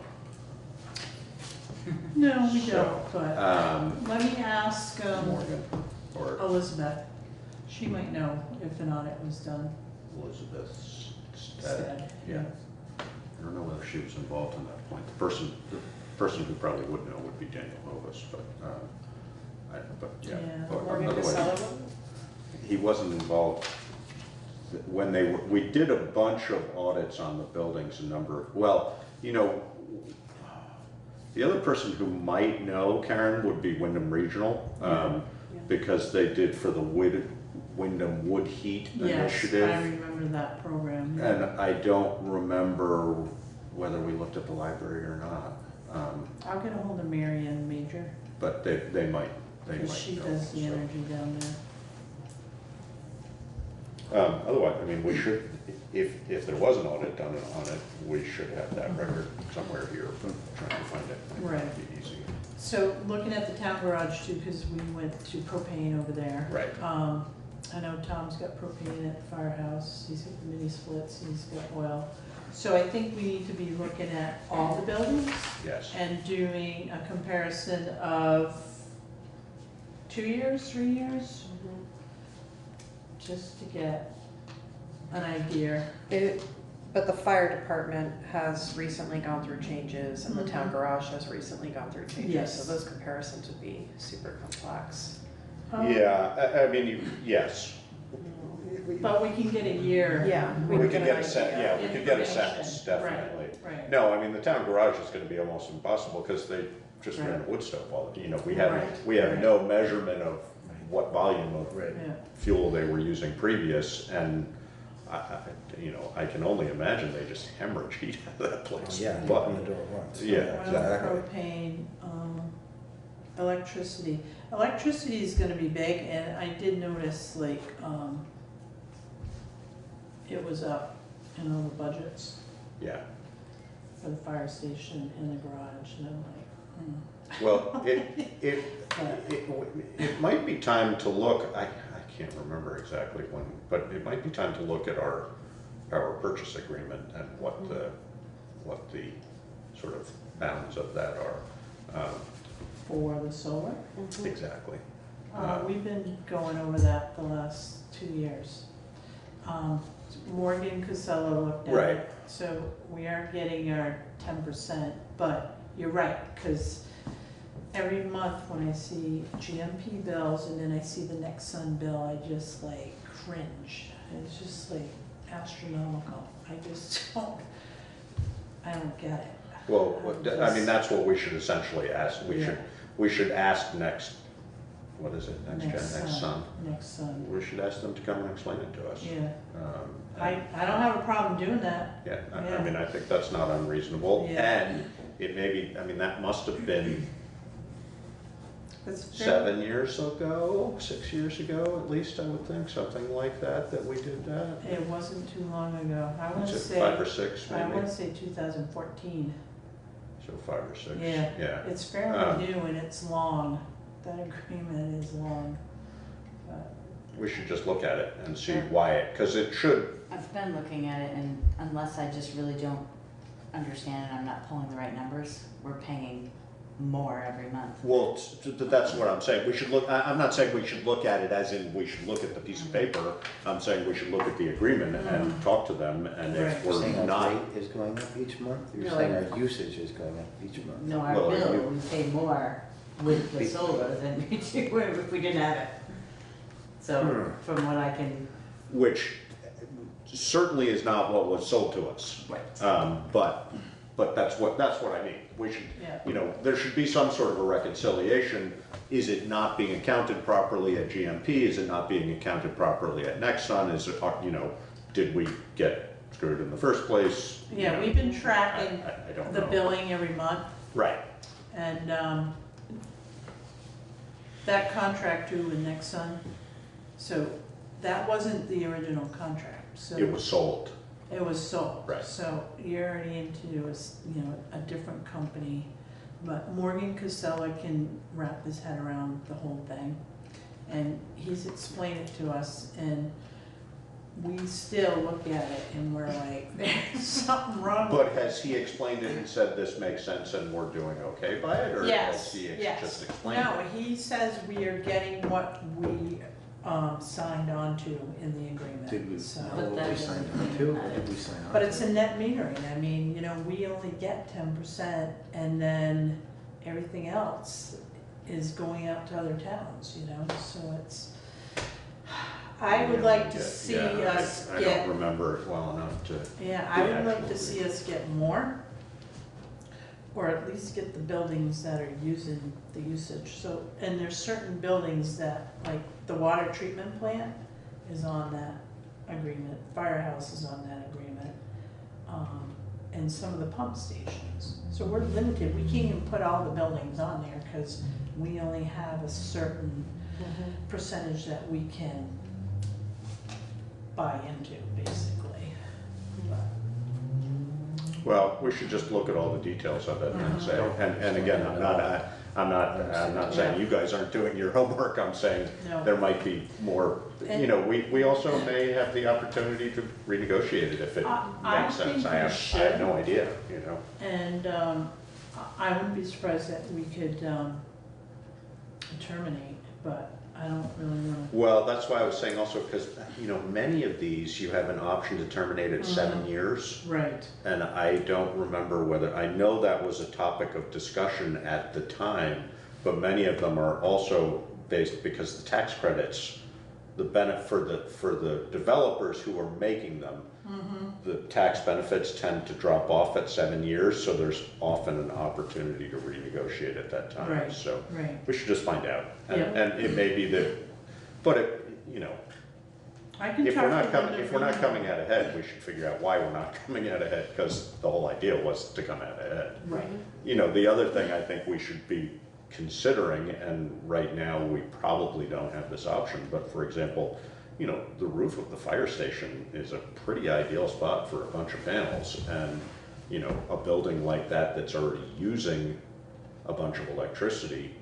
No, we So, don't, but let me ask Morgan or Elizabeth. She might know if an audit was done. Elizabeth Stead, yeah. I don't know whether she was involved in that point. The person who probably would know would be Daniel Hovis, but yeah. Yeah. But Morgan otherwise, Casella? he wasn't involved when we did a bunch of audits on the buildings, the other person who might know, Karen, would be Wyndham Regional, because they did for the Wyndham Wood Heat Initiative. Yes, I remember that program. yeah. And I don't remember whether we looked at the library or not. I'll get a hold of Mary Ann Major, But they might know. because she does the so. energy down there. Otherwise, I mean, we should, if there was an audit done on it, we should have that record somewhere here, but trying to find it. Right. Might be easy. So looking at the town garage too, because we went to propane over there. Right. I know Tom's got propane at the firehouse, he's got the mini splits, he's got oil. So I think we need to be looking at all the buildings Yes. and doing a comparison of 2 years, 3 years, just to get an idea. But the fire department has recently gone through changes and the town Mhm. garage has recently gone through changes, Yes. so those comparisons would be super complex. Yeah, I mean, yes. But we can get a year. Yeah. We could an get a sense, idea. yeah, we could get a Information. sense, definitely. Right. No, I mean, the town garage is gonna be almost impossible, because they just ran a wood stove all, you know, we have Right. no measurement of what volume of Yeah. fuel they were using previous, and you know, I can only imagine they just hemorrhage heat out of that place. Yeah, But- open the door once. Yeah, Oil, exactly. propane, electricity. Electricity is gonna be big, and I did notice, like, it was up in all the budgets Yeah, for the fire station and the garage, and I'm like, well, it might be time to look, I can't remember exactly when, but it might be time to look at our purchase agreement and what the sort of bounds of that are. for the solar. Exactly. We've been going over that the last 2 years. Morgan Casella looked at Right. it, so we aren't getting our 10%, but you're right, because every month when I see GMP bills and then I see the Next Sun bill, I just like cringe. It's just like astronomical. I don't get it. Well, I'm I mean, just- that's what we should essentially ask. Yeah. We should ask next, what is it, next gen, Next next Sun. Sun? Next Sun. We should ask them to come and explain it to us. Yeah. And- I don't have a problem doing that. Yeah, I Yeah. mean, I think that's not unreasonable, Yeah. and it may be, I mean, that must have been It's fair. 7 years ago, 6 years ago, at least, I would think, something like that, that we did that. It wasn't too long ago. I want Was to it say. 5 or 6 I want maybe? to say 2014. So 5 or 6, Yeah. yeah. It's fairly new and it's long. That agreement is long. But We should just look at it and see Yeah. why it, because it should, I've been looking at it, and unless I just really don't understand and I'm not pulling the right numbers, we're paying more every month. well, that's what I'm saying. We should look, I'm not saying we should look at it as in we should look at the piece of paper. I'm saying we should look at the agreement and talk to them, and if Right. You're we're saying our not. rate is going up each month? You're No, saying like- our usage is going up each month? No, our Well, bill, you- we pay more with the solar than we do if we didn't have it. So, from what I can, Which certainly is not what was sold to us. right. But that's what I mean. We should, Yeah. you know, there should be some sort of a reconciliation. Is it not being accounted properly at GMP? Is it not being accounted properly at Nexon? Is it, you know, did we get screwed in the first place? You yeah, know, we've been tracking I don't the know. billing every month, Right, and that contract due with Next Sun, so that wasn't the original contract, so. it was sold. It was sold. Right. So you're already into a different company, but Morgan Casella can wrap his head around the whole thing. And he's explained it to us, and we still look at it and we're like, there's something wrong with But has he explained it and said this makes sense and we're doing okay by it? Or has he just explained it? No, he says we are getting what we signed on to in the agreement. Did we So- know But what that we signed doesn't on to, mean or that did we sign on to? But it's a net metering, I mean, we only get 10%, and then everything else is going out to other towns, so it's, I would like to see Yeah, us I get, don't remember it well enough to. yeah, I the would like actual to see us get more, or at least get the buildings that are using the usage, so, and there's certain buildings that, like, the water treatment plant is on that agreement, firehouse is on that agreement, and some of the pump stations. So we're limited, we can't even put all the buildings on there, cause we only have a certain percentage that we can buy into, basically. Well, we should just look at all the details of it and say, and again, I'm not saying you guys aren't doing your homework, I'm saying No. there might be more, you know, we also may have the opportunity to renegotiate it if it I makes sense. think I we have no should. idea, you know. And I wouldn't be surprised that we could terminate, but I don't really know. Well, that's why I was saying also, because, you know, many of these, you have an option to terminate at 7 years. Right. And I don't remember whether, I know that was a topic of discussion at the time, but many of them are also based, because the tax credits, the benefit for the developers who are making them, the tax benefits tend to drop off at 7 years, so there's often an opportunity to renegotiate at that time. Right, So right. we should just find out. And, Yeah. and it may be that, but it, you know, I can if talk we're to not Linda coming, if we're not Green. coming out ahead, we should figure out why we're not coming out ahead, because the whole idea was to come out ahead. Right. You know, the other thing I think we should be considering, and right now we probably don't have this option, but for example, you know, the roof of the fire station is a pretty ideal spot for a bunch of panels, and, you know, a building like that that's already using a bunch of electricity,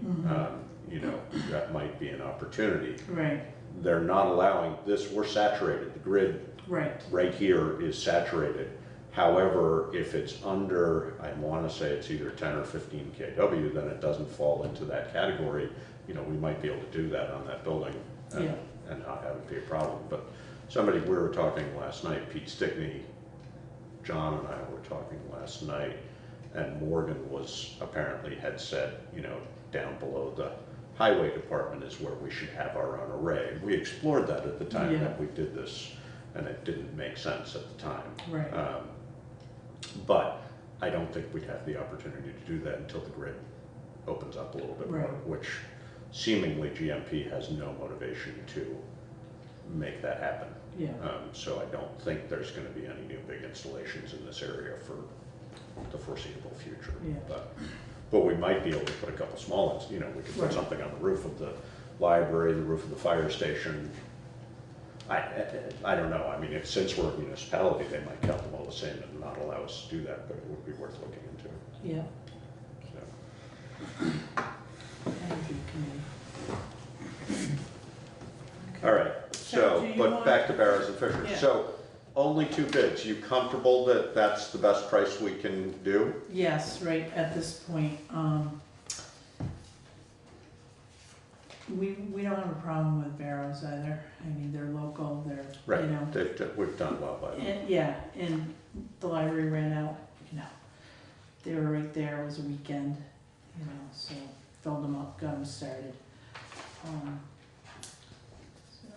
you know, that might be an opportunity. Right. They're not allowing this, we're saturated, the grid Right. here is saturated. However, if it's under, I want to say it's either 10 or 15 kW, then it doesn't fall into that category. You know, we might be able to do that on that building and not have it be a problem. But somebody, we were talking last night, Pete Stickney, John and I were talking last night, and Morgan was apparently had said, you know, down below the highway department is where we should have our own array. We explored that at the time that we did this, and it didn't make sense at the time. Right. But I don't think we'd have the opportunity to do that until the grid opens up a little bit more, which seemingly GMP has no motivation to make that happen. Yeah. So I don't think there's going to be any new big installations in this area for the foreseeable future. Yeah. But we might be able to put a couple small ones, you know, we could put something on the roof of the library, the roof of the fire station. I don't know, I mean, since we're a municipality, they might count them all the same and not allow us to do that, but it would be worth looking into. Yeah. So. Energy committee. All right, So do you but want- back to Barrows and Fisher. Yeah. So only 2 bids, you comfortable that that's the best price we can do? Yes, right at this point. We don't have a problem with Barrows either. I mean, they're local, they're, you know. We've done well by them. And, yeah, and the library ran out, you know, they were right there, it was a weekend, you know, so filled them up, got them started.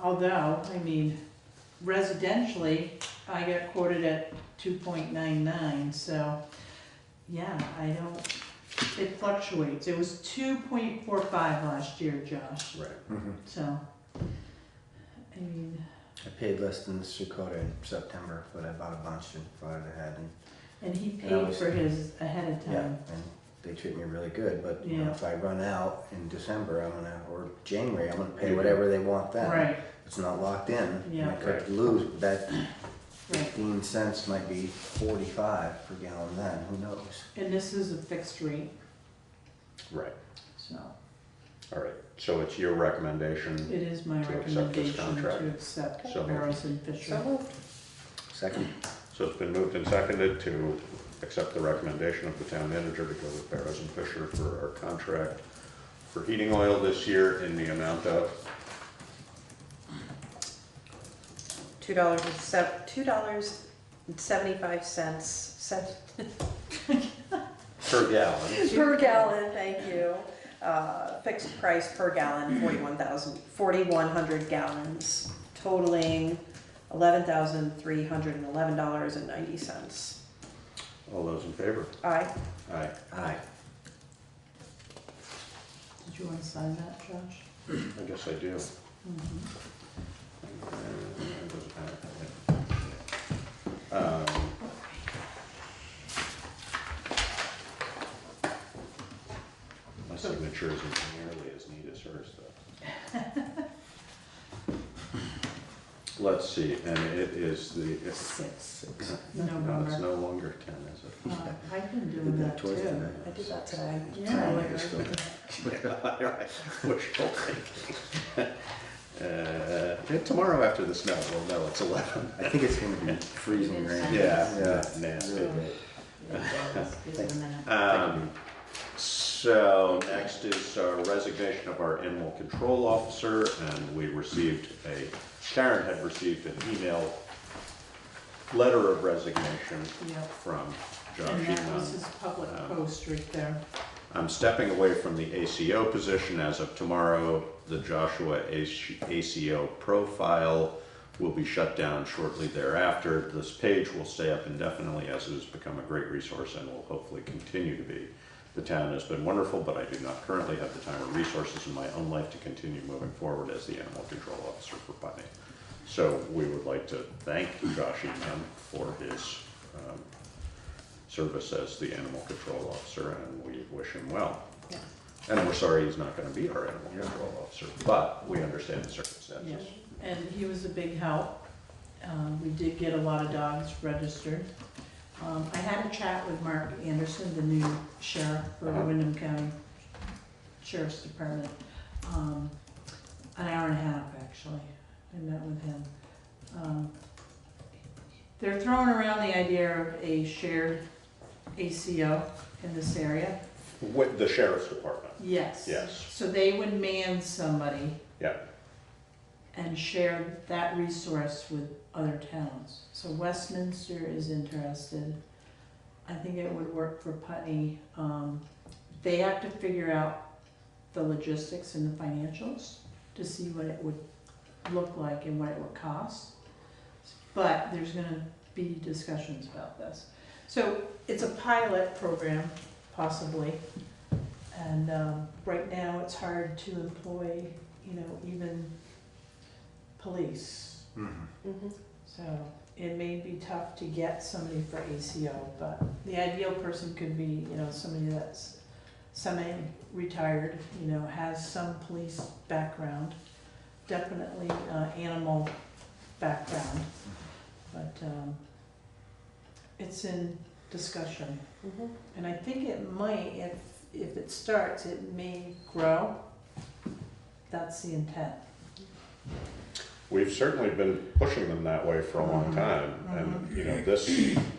Although, I mean, residentially, I got quoted at 2.99, so, yeah, I don't, it fluctuates. It was 2.45 last year, Josh. Right. So, I mean, I paid less than Dakota in September, but I bought a bunch and bought it ahead. and he And I paid was- for his ahead of Yeah, time. and they treat me really good, but you know, Yeah. if I run out in December, or January, I'm gonna pay whatever they want then. Right. It's not locked in. Yeah. And I could lose, that 15 cents might be 45 per gallon then, who knows? And this is a fixed rate, Right. so All right, so it's your recommendation it is my to accept this recommendation contract? to accept So moved. Barrows and Fisher. So moved. Second. So it's been moved and seconded to accept the recommendation of the town manager to go with Barrows and Fisher for our contract for heating oil this year in the amount of $2.75 per gallon. per gallon, thank you. Fixed price per gallon, 4,100 gallons, totaling $11,311.90. All those in favor? Aye. Aye. Aye. Did you want to sign that, Josh? I guess I do. My signature isn't nearly as neat as hers, though. let's see, and it is the. Six. No, November. it's no longer 10, is it? I've been doing that too. I did that today. Yeah. Yeah, wishful thinking. Tomorrow after the snow, we'll know it's 11. I think it's gonna be freezing rain. Yeah, nasty. So next is our resignation of our animal control officer, and we received Karen had received an email letter of resignation from Josh And that Eman. was his public post right there. I'm stepping away from the ACO position as of tomorrow. The Joshua ACO profile will be shut down shortly thereafter. This page will stay up indefinitely as it has become a great resource and will hopefully continue to be. The town has been wonderful, but I do not currently have the time or resources in my own life to continue moving forward as the animal control officer for Putney. So we would like to thank Josh Eman for his service as the animal control officer, and we wish him well. Yeah. And we're sorry he's not going to be our animal control officer, but we understand the circumstances. Yeah. And he was a big help. We did get a lot of dogs registered. I had a chat with Mark Anderson, the new sheriff for Windham County Sheriff's Department. An hour and a half, actually. I met with him. They're throwing around the idea of a shared ACO in this area. With the sheriff's department? Yes. Yes. So they would man somebody. Yeah. And share that resource with other towns. So Westminster is interested. I think it would work for Putney. They have to figure out the logistics and the financials to see what it would look like and what it would cost. But there's gonna be discussions about this. So it's a pilot program, possibly. And right now it's hard to employ, even police. So it may be tough to get somebody for ACO, but the ideal person could be, somebody that's semi-retired, has some police background, definitely animal background, but it's in discussion. And I think it might, if it starts, it may grow. That's the intent. We've certainly been pushing them that way for a long time, and this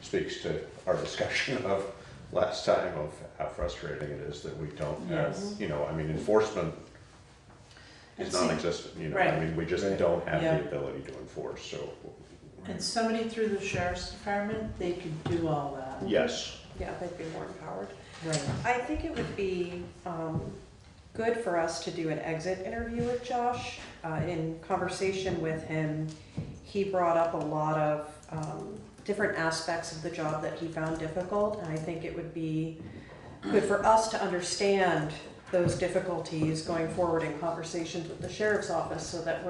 speaks to our discussion of last time of how frustrating it is that we don't have, enforcement is non-existent, Right. we just don't have the ability to enforce, so. And somebody through the sheriff's department, they could do all that. Yes. Yeah, they'd be more empowered. Right. I think it would be good for us to do an exit interview with Josh. In conversation with him, he brought up a lot of different aspects of the job that he found difficult, and I think it would be good for us to understand those difficulties going forward in conversations with the sheriff's office, so that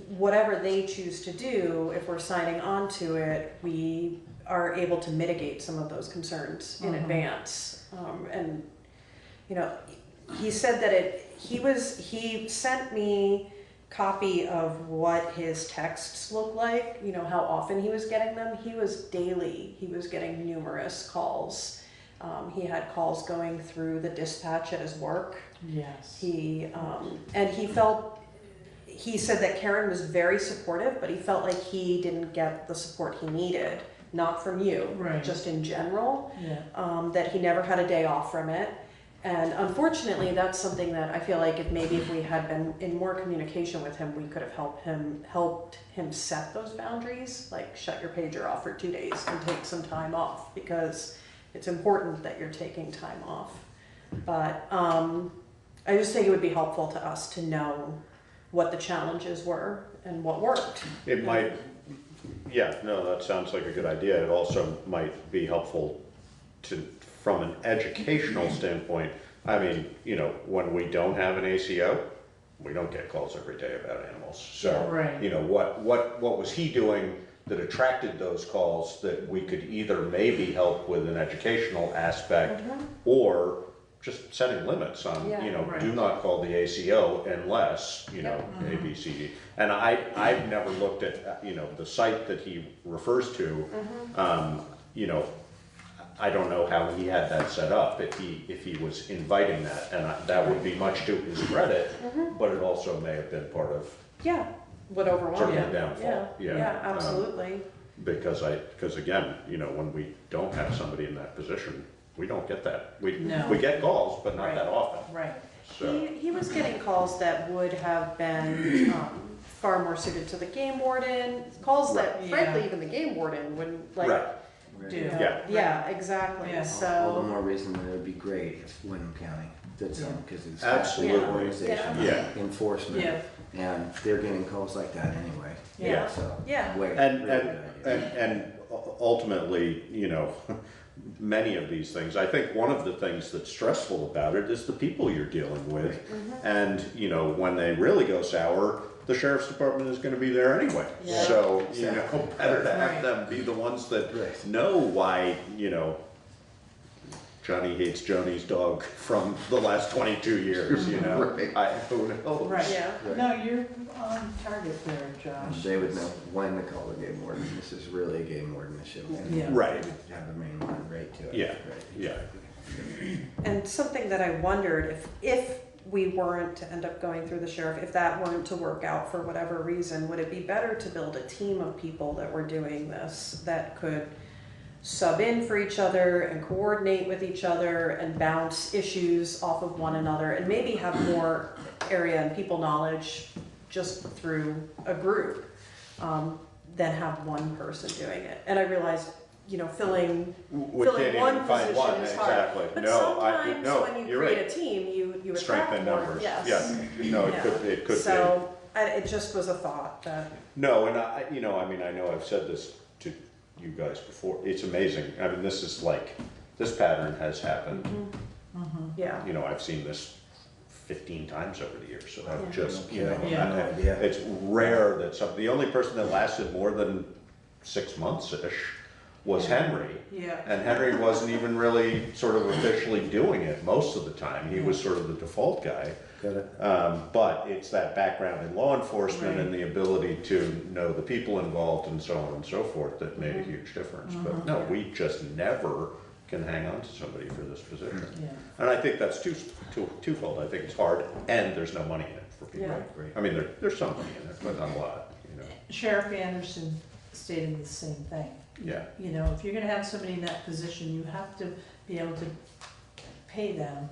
whatever they choose to do, if we're signing on to it, we are able to mitigate some of those concerns in advance. And he said that he sent me copy of what his texts look like, how often he was getting them. He was getting numerous calls. He had calls going through the dispatch at his work. Yes. He said that Karen was very supportive, but he felt like he didn't get the support he needed, not from you, Right. just in general. Yeah. That he never had a day off from it. And unfortunately, that's something that I feel like if we had been in more communication with him, we could have helped him set those boundaries, like shut your pager off for 2 days and take some time off, because it's important that you're taking time off. But I just think it would be helpful to us to know what the challenges were and what worked. It might, that sounds like a good idea. It also might be helpful from an educational standpoint. When we don't have an ACO, we don't get calls every day about animals. So, Right. What was he doing that attracted those calls that we could either maybe help with an educational aspect or just setting limits on, Yeah, you know, right. do not call the ACO unless, you know, A, B, C, D. And I've never looked at, you know, the site that he refers to, you know, I don't know how he had that set up, if he was inviting that, and that would be much to his credit, but it also may have been part of Yeah, would overwhelm sort of you. the downfall. Yeah, absolutely. Because again, you know, when we don't have somebody in that position, we don't get that. No. We get calls, but not Right. that often. Right. So, He was getting calls that would have been far more suited to the game warden, calls that Right. frankly Yeah. even the game warden wouldn't like. right, Do. yeah. Yeah, exactly, Yeah. All the so, more reason that it would be great if Wyndham County did some, because it's Absolutely. the organization, Yeah. enforcement, Yeah. and they're getting calls like that anyway. Yeah. So, Yeah. way, And, really good idea. and ultimately, you know, many of these things, I think one of the things that's stressful about it is the people you're dealing with. And, you know, when they really go sour, the sheriff's department is gonna be there anyway. Yeah. So, you know, better to have Right. them be the ones that Right. know why, you know, Johnny hates Johnny's dog from the last 22 years, you know? Right. Who knows? Right. yeah. Right. No, you're on target there, Josh. They would know when to call the game warden. This is really a game warden issue. And Yeah. Right. They would have a main line right to it. Yeah, Right. yeah. And something that I wondered, if we weren't to end up going through the sheriff, if that weren't to work out for whatever reason, would it be better to build a team of people that were doing this, that could sub in for each other and coordinate with each other and bounce issues off of one another, and maybe have more area and people knowledge just through a group, than have one person doing it? And I realize, you know, filling We filling can't one even find position one, is hard. exactly. But No, sometimes no, when you you're create right. a team, you Strength attract in more. numbers, Yes. yeah. No, it Yeah. could be. So it just was a thought that. No, and you know, I mean, I know I've said this to you guys before. It's amazing. I mean, this is like, this pattern has happened. Yeah. You know, I've seen this 15 times over the years, so Yeah. I've just, you know, Yeah. No idea. it's rare that the only person that lasted more than 6 months-ish was Henry. Yeah. And Henry wasn't even really sort of officially doing it most of the time. He was sort of the default guy. Got it. But it's that background in law enforcement Right. and the ability to know the people involved and so on and so forth that made a huge difference. But no, we just never can hang on to somebody for this position. Yeah. And I think that's twofold. I think it's hard and there's no money in it for people. Yeah. I mean, there's some money in it, but not a lot, you know. Sheriff Anderson stated the same thing. Yeah. You know, if you're gonna have somebody in that position, you have to be able to pay them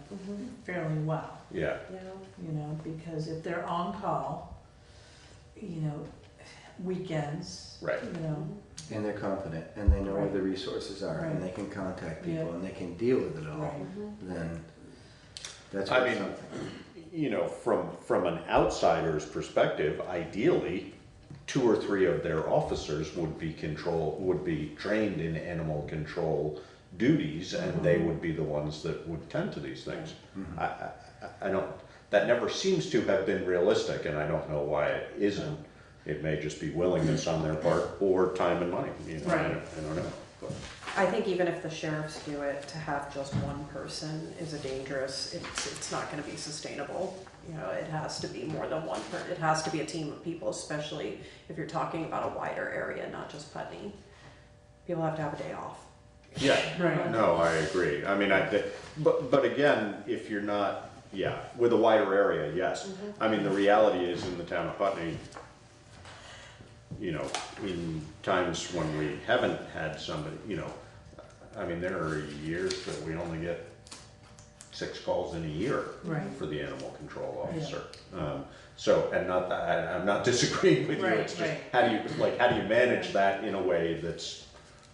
fairly well, Yeah. Yeah. you know, because if they're on call, you know, weekends, Right. you know, And they're confident, and they know where Right. the resources are, and Right. they can contact people, Yeah. and they can deal with it all, right. then that's I worth mean, something. you know, from an outsider's perspective, ideally, 2 or 3 of their officers would be trained in animal control duties, and they would be the ones that would tend to these things. I don't. That never seems to have been realistic, and I don't know why it isn't. It may just be willingness on their part or time and money. You know, Right. I don't know. But, I think even if the sheriffs do it, to have just one person is a dangerous, it's not gonna be sustainable. You know, it has to be more than one it has to be a team of people, especially if you're talking about a wider area, not just Putney. People have to have a day off. yeah. Right. No, I agree. I mean, but again, if you're not, with a wider area, yes. I mean, the reality is in the town of Putney, you know, in times when we haven't had somebody, you know, I mean, there are years that we only get 6 calls in a year Right. for the animal control officer. So, and not that, I'm not disagreeing with you, Right, it's just, right. how do you manage that in a way that's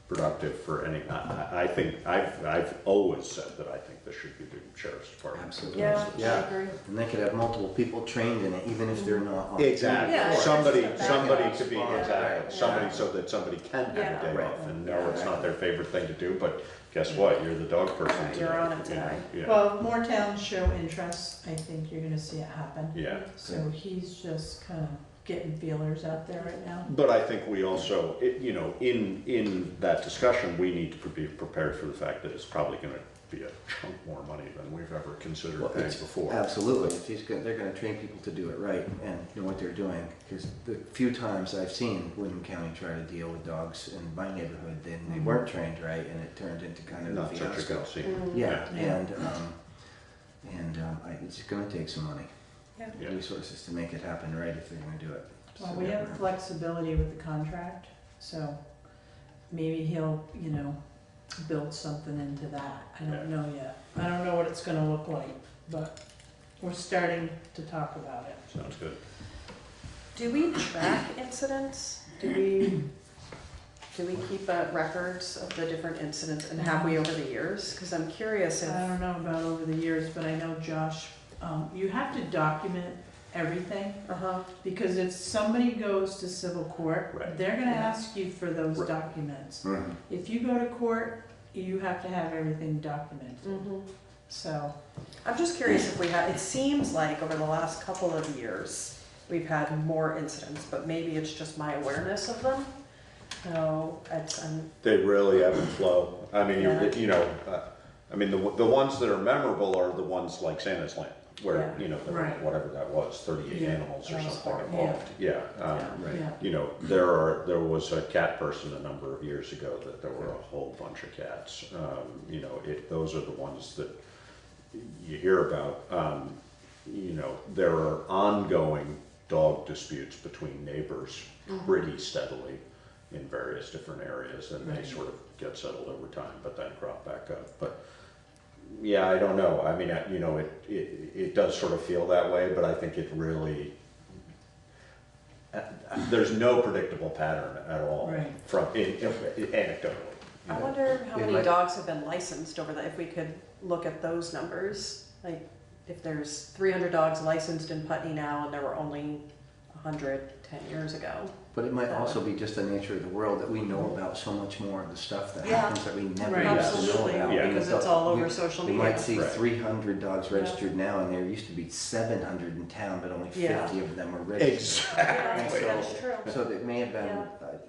productive for any, I think, I've always said that I think this should be the sheriff's department. Absolutely. Yeah, I Yeah. agree. And they could have multiple people trained in it, even if they're not on. Exactly, Yeah, somebody it's just a backup. to be, Yeah. exactly, somebody so that somebody can have Yeah. a day Right. off, and no, it's not their favorite thing to do, but guess what, you're the dog person Yeah, today. you're on it you know? today. Yeah, Well, if more towns show interest, I think you're gonna see it happen. yeah. So he's just kind of getting feelers out there right now. But I think we also, you know, in that discussion, we need to be prepared for the fact that it's probably gonna be a chunk more money than we've ever considered Well, paying it's- before. Absolutely, if they're gonna train people to do it right and know what they're doing. Because the few times I've seen Wyndham County try to deal with dogs in my neighborhood, then they weren't trained right and it turned into kind of a Not such a fiasco. good scene. Yeah, Yeah. it's gonna take some money. Yeah. Resources to make it happen right if they're gonna do it. Well, So, we have flexibility with the contract, so maybe he'll, build something into that. I don't know yet. I don't know what it's gonna look like, but we're starting to talk about it. Sounds good. Do we track incidents? Do we keep records of the different incidents, and have we over the years? Because I'm curious if. I don't know about over the years, but I know Josh, you have to document everything. Because if somebody goes to civil court, they're gonna ask you for those documents. If you go to court, you have to have everything documented. So. I'm just curious if we have, it seems like over the last couple of years, we've had more incidents, but maybe it's just my awareness of them. So, They really ebb and flow. I mean, Yeah. the ones that are memorable are the ones like Santa's Land, where, Yeah. there were, Right. whatever that was, 38 Yeah. animals or That was something hard. involved. Yeah. Yeah. There was a cat person a number of years ago that there were a whole bunch of cats. Those are the ones that you hear about. There are ongoing dog disputes between neighbors pretty steadily in various different areas, and they sort of get settled over time, but then crop back up. But yeah, I don't know. I mean, it does sort of feel that way, but I think it really, there's no predictable pattern at all from anecdotally. I wonder how many dogs have been licensed over that, if we could look at those numbers. Like, if there's 300 dogs licensed in Putney now, and there were only 100 10 years ago. But it might also be just the nature of the world that we know about so much more of the stuff that Yeah. happens that we never Right. used to know Absolutely, about. yeah. Because it's all over social We might media. see Right. 300 dogs Yeah. registered now, and there used to be 700 in town, but only 50 Yeah. of them were registered. Exactly. And That's true. So there may have been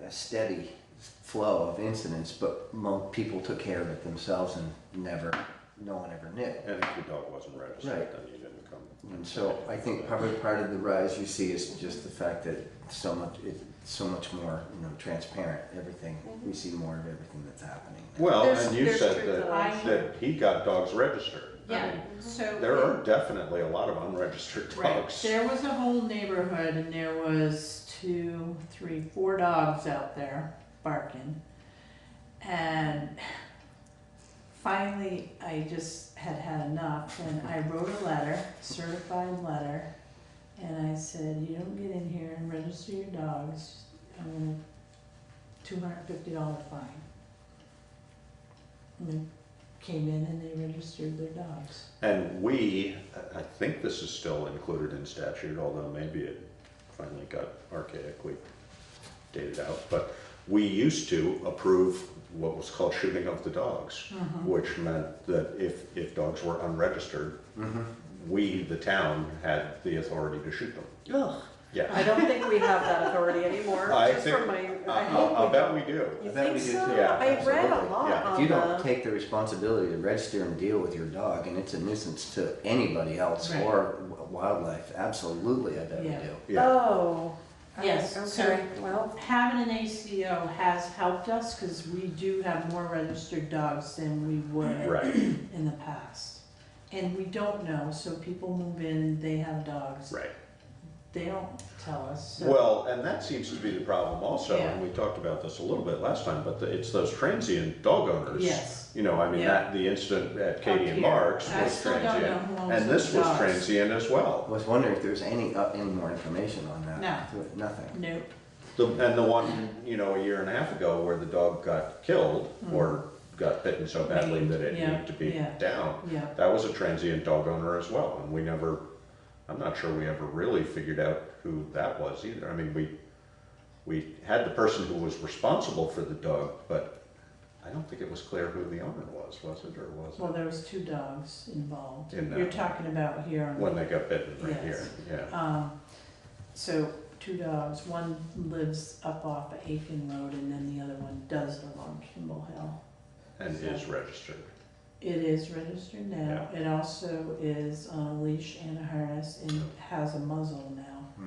a steady flow of incidents, but people took care of it themselves and no one ever knew. And if your dog wasn't registered, Right. then you didn't come. And so I think probably part of the rise you see is just the fact that it's so much more, transparent, everything. We see more of everything that's happening. Well, There's- and you there's said truth to that he got dogs registered. I Yeah, mean, so. there are definitely a lot of unregistered Right, dogs. there was a whole neighborhood and there was 2, 3, 4 dogs out there barking. And finally, I just had enough and I wrote a letter, certified letter, and I said, you don't get in here and register your dogs, I'm gonna $250 fine. And they came in and they registered their dogs. And I think this is still included in statute, although maybe it finally got archaically dated out, but we used to approve what was called shooting of the dogs, which meant that if dogs were unregistered, we, the town, had the authority to shoot them. Ugh. Yeah. I don't think we have that authority anymore. I just think- from my, I'll bet we do. You I bet think we do so? too. Yeah, I read a absolutely. lot Yeah. on If you don't the. take the responsibility to register and deal with your dog, and it's a nuisance to anybody else Right. or wildlife, absolutely, I bet we Yeah. do. Yeah. Oh. Yes, Okay, so well, having an ACO has helped us because we do have more registered dogs than we would Right. in the past. And we don't know, so people move in, they have dogs. Right. They don't tell us. So. Well, and that seems to be the problem also, Yeah. and we talked about this a little bit last time, but it's those transient dog owners. Yes. That the incident at Katie and here. Mark's I was still don't know transient, who owns and this those was dogs. transient as well. I was wondering if there's any more information on that. No. Nothing. Nope. And the one, a year and a half ago where the dog got killed or got bitten so badly that it Yeah, needed to be yeah. down, Yeah. that was a transient dog owner as well, and I'm not sure we ever really figured out who that was either. I mean, we had the person who was responsible for the dog, but I don't think it was clear who the owner was it, or was it? Well, there was 2 dogs involved. In that You're one. talking about here. on When they got bitten right Yes. here, yeah. So 2 dogs, one lives up off of Aiken Road and then the other one does live on Kimball Hill. And is registered. It is registered now. It also is on a leash and a harness and has a muzzle now.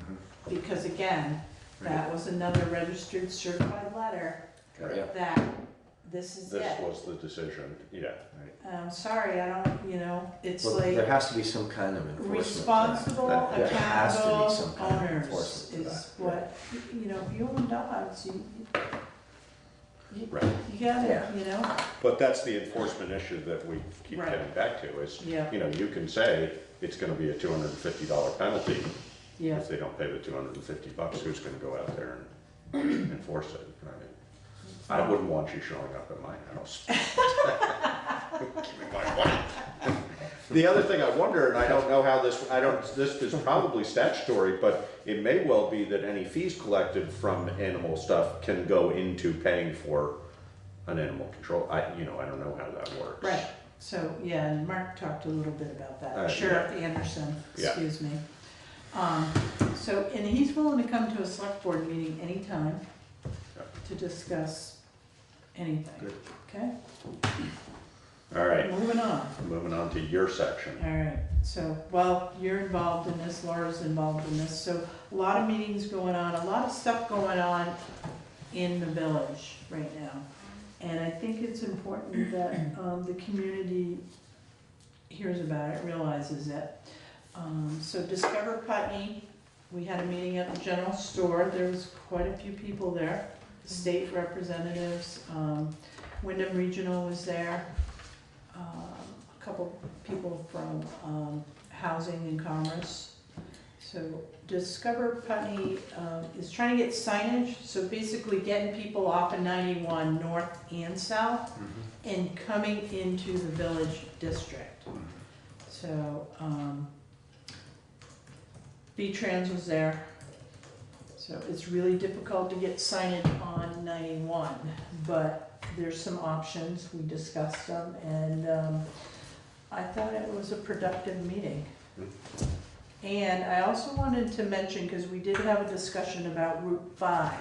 Because again, that was another registered certified letter Right. that this is This it. was the decision, yeah. I'm sorry, I don't, it's Well, like there has to be some kind of enforcement. responsible, There has to be accountable some kind of owners enforcement to is that. what, if you own dogs, you Right. gotta, Yeah. But that's the enforcement issue that we keep Right. getting back to is, Yeah. you can say it's gonna be a $250 penalty. Yeah. If they don't pay the $250, who's gonna go out there and enforce it? I wouldn't want you showing up at my house. Give me my money. The other thing I wonder, and I don't know how this is probably statutory, but it may well be that any fees collected from animal stuff can go into paying for an animal control. I don't know how that works. Right, so, yeah, and Mark talked a little bit about that, Yeah. Sheriff Anderson, Yeah. excuse me. And he's willing to come to a select board meeting anytime to discuss anything, Good. okay? All right, Moving on. moving on to your section. All right, so, well, you're involved in this, Laura's involved in this, so a lot of meetings going on, a lot of stuff going on in the village right now. And I think it's important that the community hears about it, realizes it. So Discover Putney, we had a meeting at the general store, there was quite a few people there, state representatives, Wyndham Regional was there. A couple people from Housing and Commerce. So Discover Putney is trying to get signage, so basically getting people off of 91 north and south and coming into the village district. So V-Trans was there. So it's really difficult to get signage on 91, but there's some options, we discussed them, and I thought it was a productive meeting. And I also wanted to mention, because we did have a discussion about Route 5,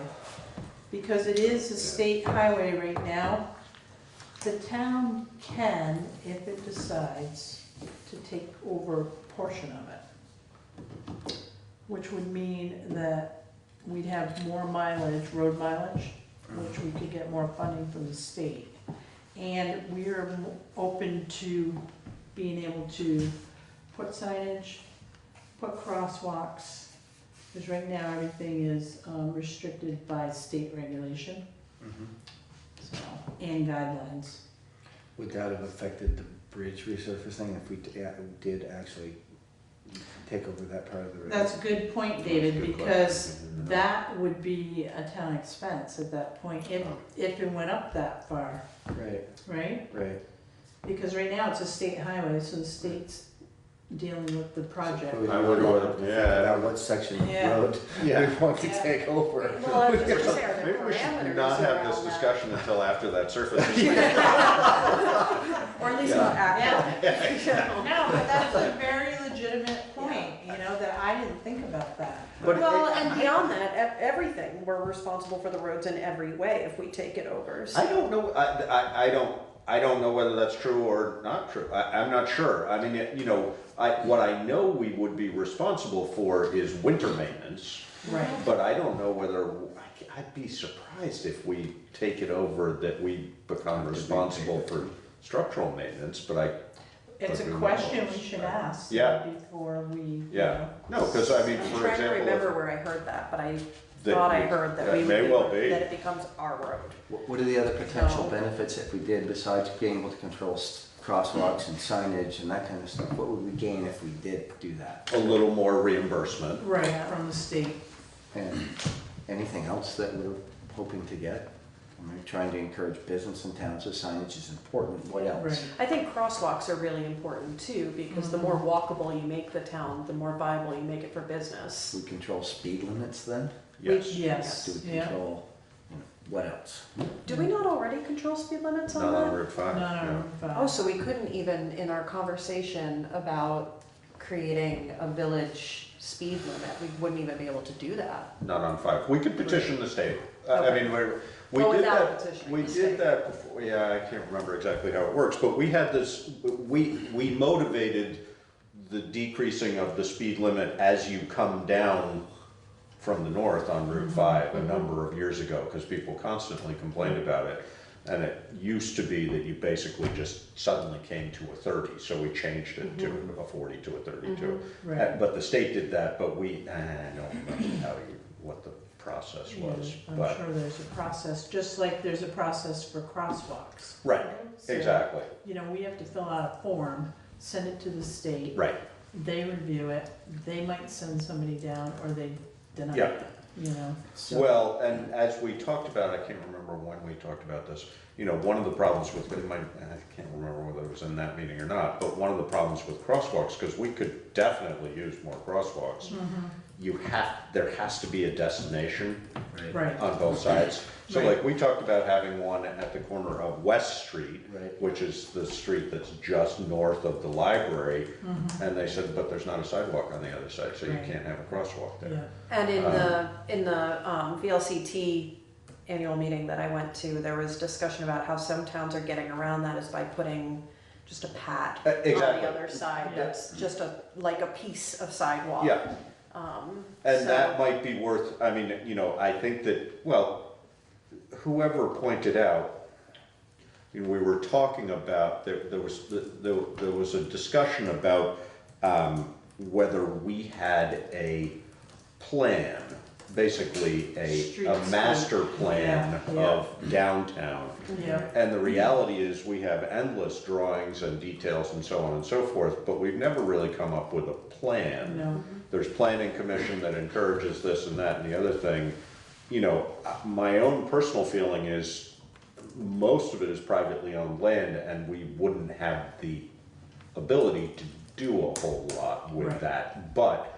because it is a state highway right now, the town can, if it decides, to take over a portion of it. Which would mean that we'd have more mileage, road mileage, which we could get more funding from the state. And we're open to being able to put signage, put crosswalks, because right now everything is restricted by state regulation, so, and guidelines. Would that have affected the bridge resurfacing if we did actually take over that part of the road? That's a good point, David, because that would be a town expense at that point, if it went up that far, Right, right? right. Because right now it's a state highway, so the state's dealing with the project. So we I don't would know go- what to think yeah. about what section of Yeah. road we want to Yeah. take over. Well, I was just gonna say, are there Maybe we should parameters not have this around that? discussion until after that surface. Or at least Yeah. not active. No, but that's a very legitimate point, that I didn't think about that. But Well, and beyond that, everything, we're responsible for the roads in every way if we take it over, so. I don't know. I don't know whether that's true or not true. I'm not sure. I mean, what I know we would be responsible for is winter maintenance. Right. But I don't know whether I'd be surprised if we take it over that we become responsible for structural maintenance. But It's a who question knows? we should ask Yeah. before we. Yeah. No, because I mean, I'm for trying example, to remember if- where I heard that, but I That thought I we- heard that that we would may well be. that it becomes our road. What are the other potential No. benefits if we did, besides being able to control crosswalks and signage and that kind of stuff? What would we gain if we did do that? a little more reimbursement. Right, from the state. And anything else that we're hoping to get? I mean, trying to encourage business in towns, so signage is important. What else? Right. I think crosswalks are really important too, because the more walkable you make the town, the more viable you make it for business. We control speed limits then? Yes. Yes, Do we yeah. control, what else? Do we not already control speed limits on Not that? on Route 5. Not no. on Route 5. Oh, so we couldn't even, in our conversation about creating a village speed limit, we wouldn't even be able to do that. Not on 5. We could petition the state. I Okay. mean, we Oh, did without that. petitioning We the did state. that before. Yeah, I can't remember exactly how it works, but we had this. We motivated the decreasing of the speed limit as you come down from the north on Route 5 a number of years ago, because people constantly complained about it. And it used to be that you basically just suddenly came to a 30, so we changed it to a 40 to a 32. Right. But the state did that, but I don't remember what the process was. I'm but sure there's a process, just like there's a process for crosswalks. Right, So, exactly. You know, we have to fill out a form, send it to the state. Right. They review it, they might send somebody down, or they deny Yeah. it, you know, so. Well, and as we talked about, I can't remember when we talked about this, you know, one of the problems with, I can't remember whether it was in that meeting or not, but one of the problems with crosswalks, because we could definitely use more crosswalks, there has to be a destination Right. on both sides. So Right. like, we talked about having one at the corner of West Street, Right. which is the street that's just north of the library, and they said, but there's not a sidewalk on the other side, so you Right. can't have a crosswalk there. Yeah. And in the VLCT annual meeting that I went to, there was discussion about how some towns are getting around that is by putting just a pad on Exactly. the other side, Yeah. that's just like a piece of sidewalk. Yeah. And So- that might be worth, I mean, you know, I think that, well, whoever pointed out, you know, we were talking about, there was a discussion about whether we had a plan, basically a master plan Yeah, yeah. of downtown. Yeah. And the reality is, we have endless drawings and details and so on and so forth, but we've never really come up with a plan. No. There's planning commission that encourages this and that and the other thing. You know, my own personal feeling is, most of it is privately owned land, and we wouldn't have the ability to do a whole lot with Right. that. But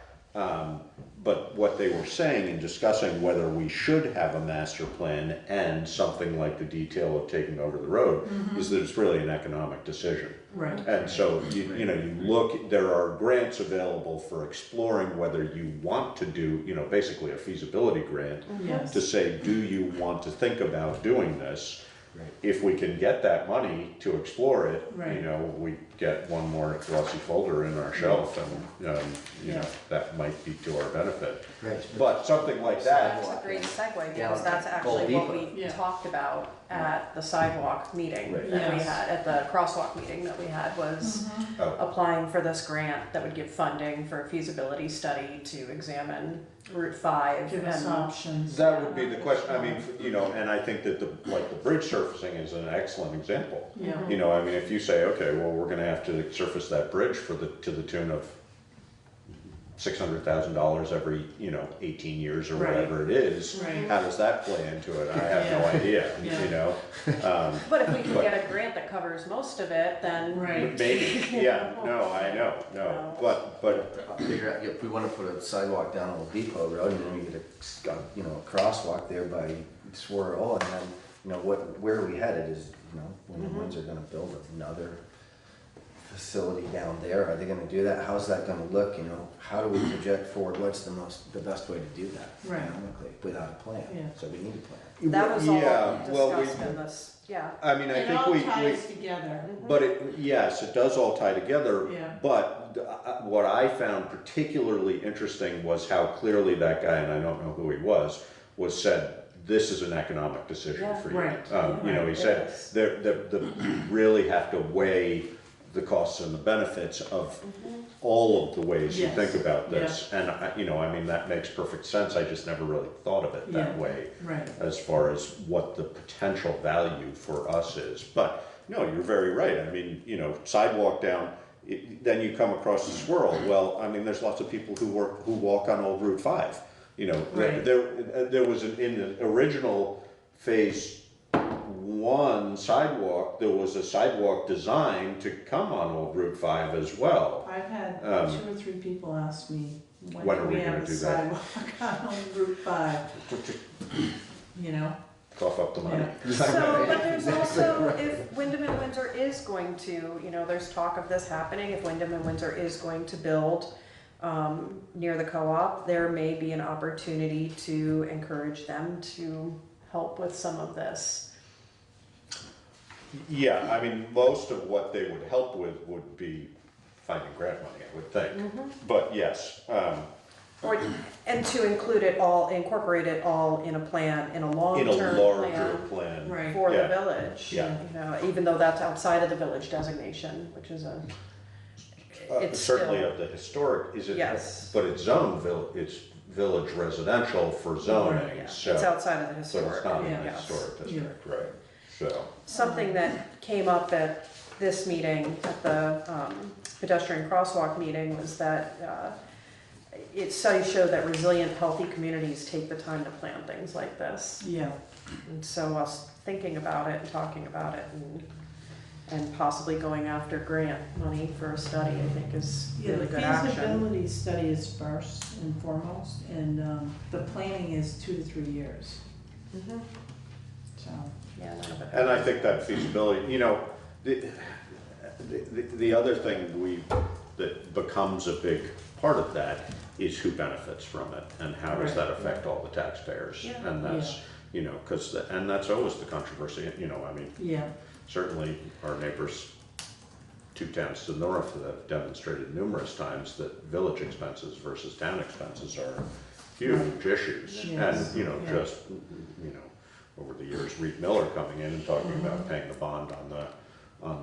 what they were saying in discussing whether we should have a master plan and something like the detail of taking over the road is that it's really an economic decision. Right. And so, you know, you look, there are grants available for exploring whether you want to do, you know, basically a feasibility grant Yes. to say, do you want to think about doing this? Right. If we can get that money to explore it, you Right. know, we get one more glossy folder in our shelf, and, you know, Yeah. that might be to our benefit. Right. But something like that, That's a great segue, Yeah, because that's actually Gold what Depot. we Yeah. talked about at the sidewalk meeting Right. that we Yes. had, at the crosswalk meeting that we had, was oh, applying for this grant that would give funding for a feasibility study to examine Route 5. Give us and- options. that would be the question, I mean, you know, and I think that the bridge surfacing is an excellent example. Yeah. You know, I mean, if you say, okay, well, we're gonna have to surface that bridge to the tune of $600,000 every, you know, 18 years or Right. whatever it is, Right. how does that play into it? I have no Yeah. idea, Yeah. you know? But if we can But- get a grant that covers most of it, then. Right. Maybe, yeah, no, I know, no, but, Figure out, if we wanna put a sidewalk down Old Depot Road, and then we get a crosswalk there by Swirl, and then, you know, where we headed is, you know, when the Winds are gonna build another facility down there, are they gonna do that? How's that gonna look, you know? How do we project forward? What's the best way to do that Right. economically, without a plan? Yeah. So we need a plan. That was all yeah, well, discussed in this, yeah. I mean, I It think all we. ties together. But yes, it does all tie together. Yeah. But what I found particularly interesting was how clearly that guy, and I don't know who he was said, this is an economic decision Yeah. for you. Right. You know, he It said, is. you really have to weigh the costs and the benefits of all of the ways you Yes. think about this. And, you know, I mean, that makes perfect sense. I just never really thought of it that Yeah. way Right. as far as what the potential value for us is. But no, you're very right. I mean, you know, sidewalk down, then you come across the Swirl. Well, I mean, there's lots of people who walk on Old Route 5. You know, Right. there was in the original phase 1 sidewalk, there was a sidewalk designed to come on Old Route 5 as well. I've had 2 or 3 people ask me, When when are do we we have gonna a do that? sidewalk on Route 5? You know? Cough up the money. So, but there's also, if Wyndham and Windsor is going to, you know, there's talk of this happening, if Wyndham and Windsor is going to build near the co-op, there may be an opportunity to encourage them to help with some of this. Yeah, I mean, most of what they would help with would be finding grant money, I would think. But yes, And to include it all, incorporate it all in a plan, in a in long-term a larger plan. Right. for the Yeah. village. Yeah. You know, even though that's outside of the village designation, which is it's Certainly still, of the historic, is it? Yes. But it's zoned, it's village residential for zoning, yeah, so. it's outside of the So historic. it's not in the yes. historic district, right, so. Something that came up at this meeting, at the pedestrian crosswalk meeting, was that studies show that resilient, healthy communities take the time to plan things like this. Yeah. And so us thinking about it and talking about it and possibly going after grant money for a study, I think is Yeah, really the good action. feasibility study is first and foremost, and the planning is 2 to 3 years, Mhm. so. Yeah, none of it. And I think that feasibility, you know, the other thing that becomes a big part of that is who benefits from it and how does that affect all the taxpayers? Yeah. And that's, you know, and that's always the controversy, you know, I mean, Yeah. certainly our neighbors 2 towns to the north have demonstrated numerous times that village expenses versus town expenses are huge issues. Yes. And, you know, Yeah. just, you know, over the years, Reed Miller coming in and talking about paying the bond on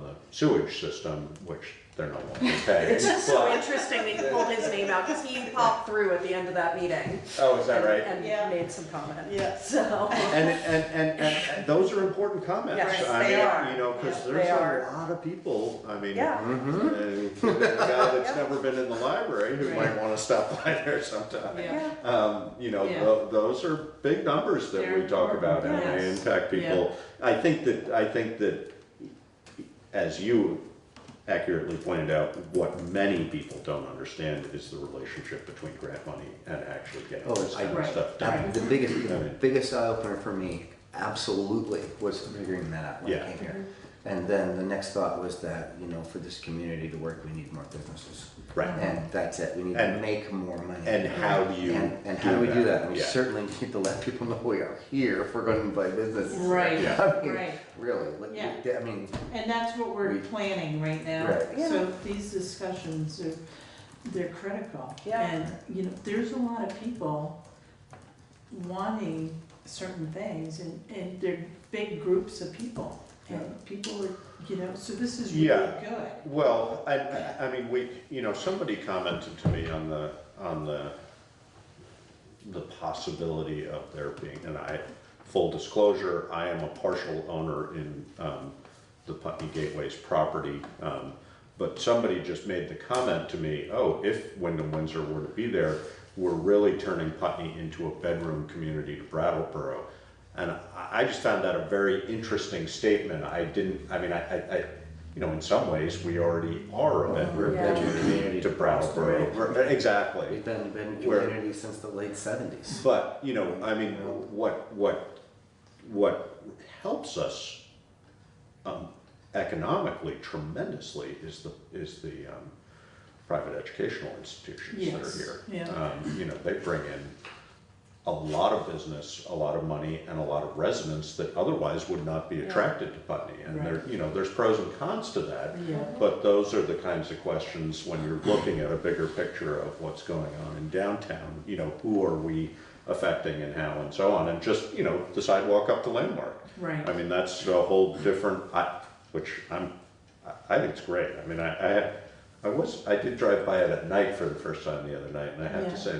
the sewage system, which they're no longer paying. It's just so But- interesting that you pulled his name out, because he popped through at the end of that meeting. Oh, is that right? And Yeah. made some comment. Yeah. So. And those are important comments. Yes, I they mean, are. you know, because Yeah, there's they are. a lot of people, I mean, Yeah. a guy that's never been in the library who might want to stop by there sometime. Yeah. You know, Yeah. those are big numbers that we They're talk about, and important, they yes. impact people. I think that, as you accurately pointed out, what many people don't understand is the relationship between grant money and actually getting this kind of stuff done. The biggest eye opener for me, absolutely, was figuring that out when I Yeah. came here. And then the next thought was that, you know, for this community to work, we need more businesses. Right. And that's it, we need to And- make more money. And how do you And how do we do that? And we Yeah. certainly need to let people know we are here if we're going to buy businesses. Right, I mean, right. Really, Yeah. I mean, And that's what we're planning right now. Right. So these discussions they're critical. Yeah. And, you know, there's a lot of people wanting certain things, and they're big groups of people. And people are, you know, so this is really Yeah. good. Well, I mean, you know, somebody commented to me on the possibility of there being, and full disclosure, I am a partial owner in the Putney Gateway's property, but somebody just made the comment to me, oh, if Wyndham Windsor were to be there, we're really turning Putney into a bedroom community to Brattleboro. And I just found that a very interesting statement. You know, in some ways, we already are a bedroom community to Brattleboro. Exactly. we've been a community since the late 70s. But, you know, I mean, what helps us economically tremendously is the private educational institutions that Yes. are here. Yeah. You know, they bring in a lot of business, a lot of money, and a lot of residents that otherwise would not be attracted to Putney. And there, you know, there's pros and cons to that. Yeah. But those are the kinds of questions when you're looking at a bigger picture of what's going on in downtown. You know, who are we affecting and how and so on, and just, you know, the sidewalk up to Landmark. Right. I mean, that's a whole different. I think it's great. I mean, I did drive by it at night for the first time the other night, and I have to say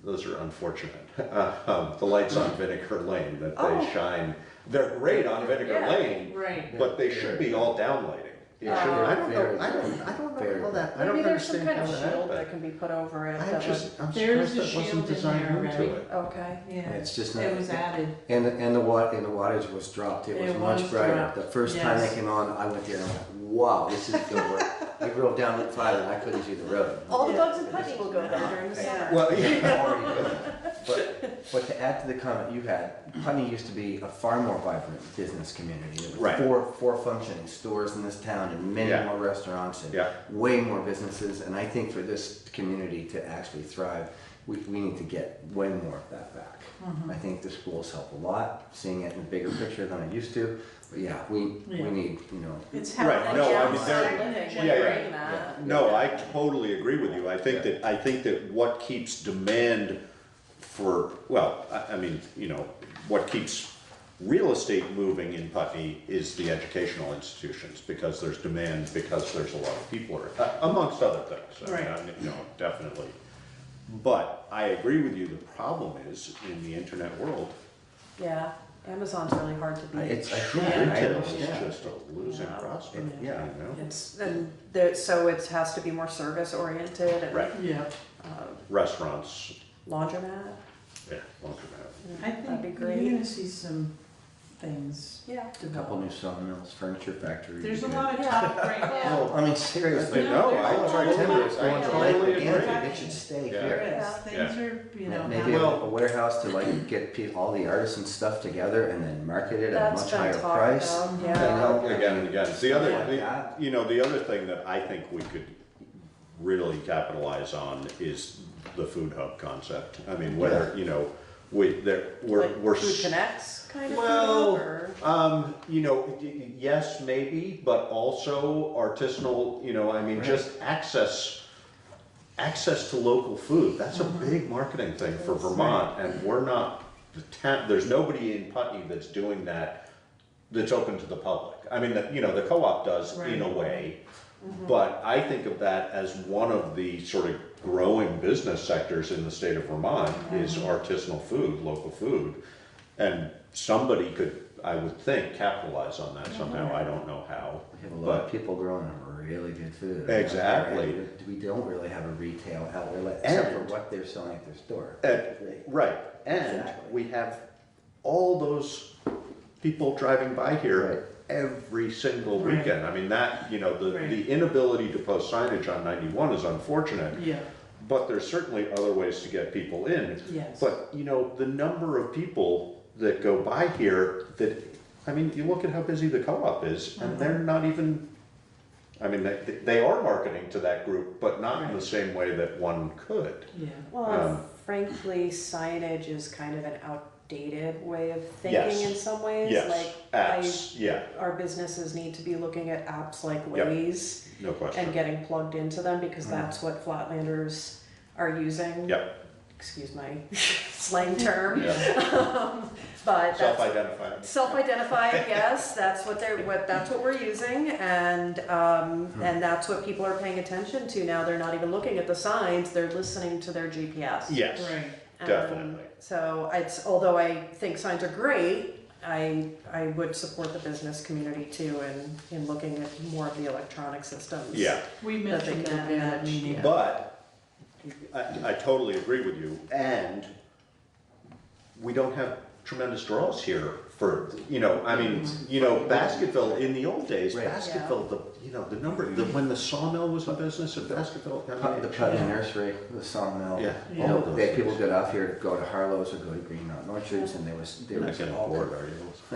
those are unfortunate. The lights on Vinegar Lane that they shine, they're great on Vinegar Lane, Right. but they should be all downlighting. I don't know how that. I don't Maybe there's some understand kind how of that shield happened. that can be put over it. I'm surprised There's a that shield wasn't in designed there into already. it. Okay. Yeah. It's just not. It was added. And the wattage was dropped. It was It much was brighter. dropped. The first time Yes. they came on, I went there and I went, wow, this is gonna work. I drove down Route 5 and I couldn't see the road. All the bugs in Putney will go there during the summer. Well, yeah. but to add to the comment you had, Putney used to be a far more vibrant business community. There were Right. four functioning stores in this town and many Yeah. more restaurants and Yeah. way more businesses. And I think for this community to actually thrive, we need to get way more of that back. Mhm. I think the schools help a lot, seeing it in a bigger picture than I used to. But yeah, we need, you know. It's Right, healthy. no, I mean, Downside there, living, yeah, bring yeah. that. No, I totally agree with you. I think that what keeps demand for, well, I mean, you know, what keeps real estate moving in Putney is the educational institutions, because there's demand, because there's a lot of people, amongst other things. Right. You know, definitely. But I agree with you, the problem is, in the internet world, Yeah, Amazon's really hard to beat. It's, I true think, I retail is understand. just a losing prospect, you Yeah. know? So it has to be more service oriented and. Right. Yeah. Restaurants, Laundromat. yeah, laundromat. I That'd be think great. you're gonna see some things. Yeah. A couple new sawmills, furniture factories. There's a you know. lot of talk right now. Well, I mean, seriously, No, I all of our totally- timber is I going to totally Lake agree. Again, it should stay Yeah. here. Yes, things are, you know. Maybe a warehouse to like get all the artisan stuff together and then market it at a That's much been higher talked price. about, You yeah. know, Again and again. The other, Something like that. you know, the other thing that I think we could really capitalize on is the food hub concept. I mean, whether, you know, we're Like Food Connects kind of well, food, or? you know, yes, maybe, but also artisanal, you know, I mean, Right. just access to local food. That's a big marketing thing for Vermont, and we're not, there's nobody in Putney that's doing that, that's open to the public. I mean, you know, the co-op does in a way, but I think of that as one of the sort of growing business sectors in the state of Vermont is artisanal food, local food. And somebody could, I would think, capitalize on that somehow. I don't know how. We have a lot of people growing really good food. Exactly. And we don't really have a retail outlet except for And- what they're selling at their store. Right, and Exactly. we have all those people driving by here Right. every single Right. weekend. I mean, that, you know, Right. the inability to post signage on 91 is unfortunate. Yeah, But there's certainly other ways to get people in. yes. But, you know, the number of people that go by here that, I mean, you look at how busy the co-op is, and they're not even, I mean, they are marketing to that group, but not in the same way that one could. Yeah. Well, and frankly, signage is kind of an outdated way of thinking Yes. in some ways. Yes, Like, apps, yeah, our businesses need to be looking at apps like Yep. Waze no question. and getting plugged into them, because that's what Flatlanders are using. Yep, Excuse my slang term. yeah. But that's Self-identified. self-identified, yes, that's what we're using, and that's what people are paying attention to now. They're not even looking at the signs, they're listening to their GPS. Yes, Right. definitely. So although I think signs are great, I would support the business community too in looking at more of the electronic systems. Yeah, We That they mentioned can that in that manage, meeting. yeah. but I totally agree with you, and we don't have tremendous draws here for, you know, I mean, you know, Basketville, in the old days, Right. Basketville, when the sawmill was in business in Basketville, I mean, The Putney Nursery, the sawmill. Yeah. You All know, of those people things. get off here to go to Harlow's or go to Green Mountain Orchards, and there You're not was getting all bored, are you?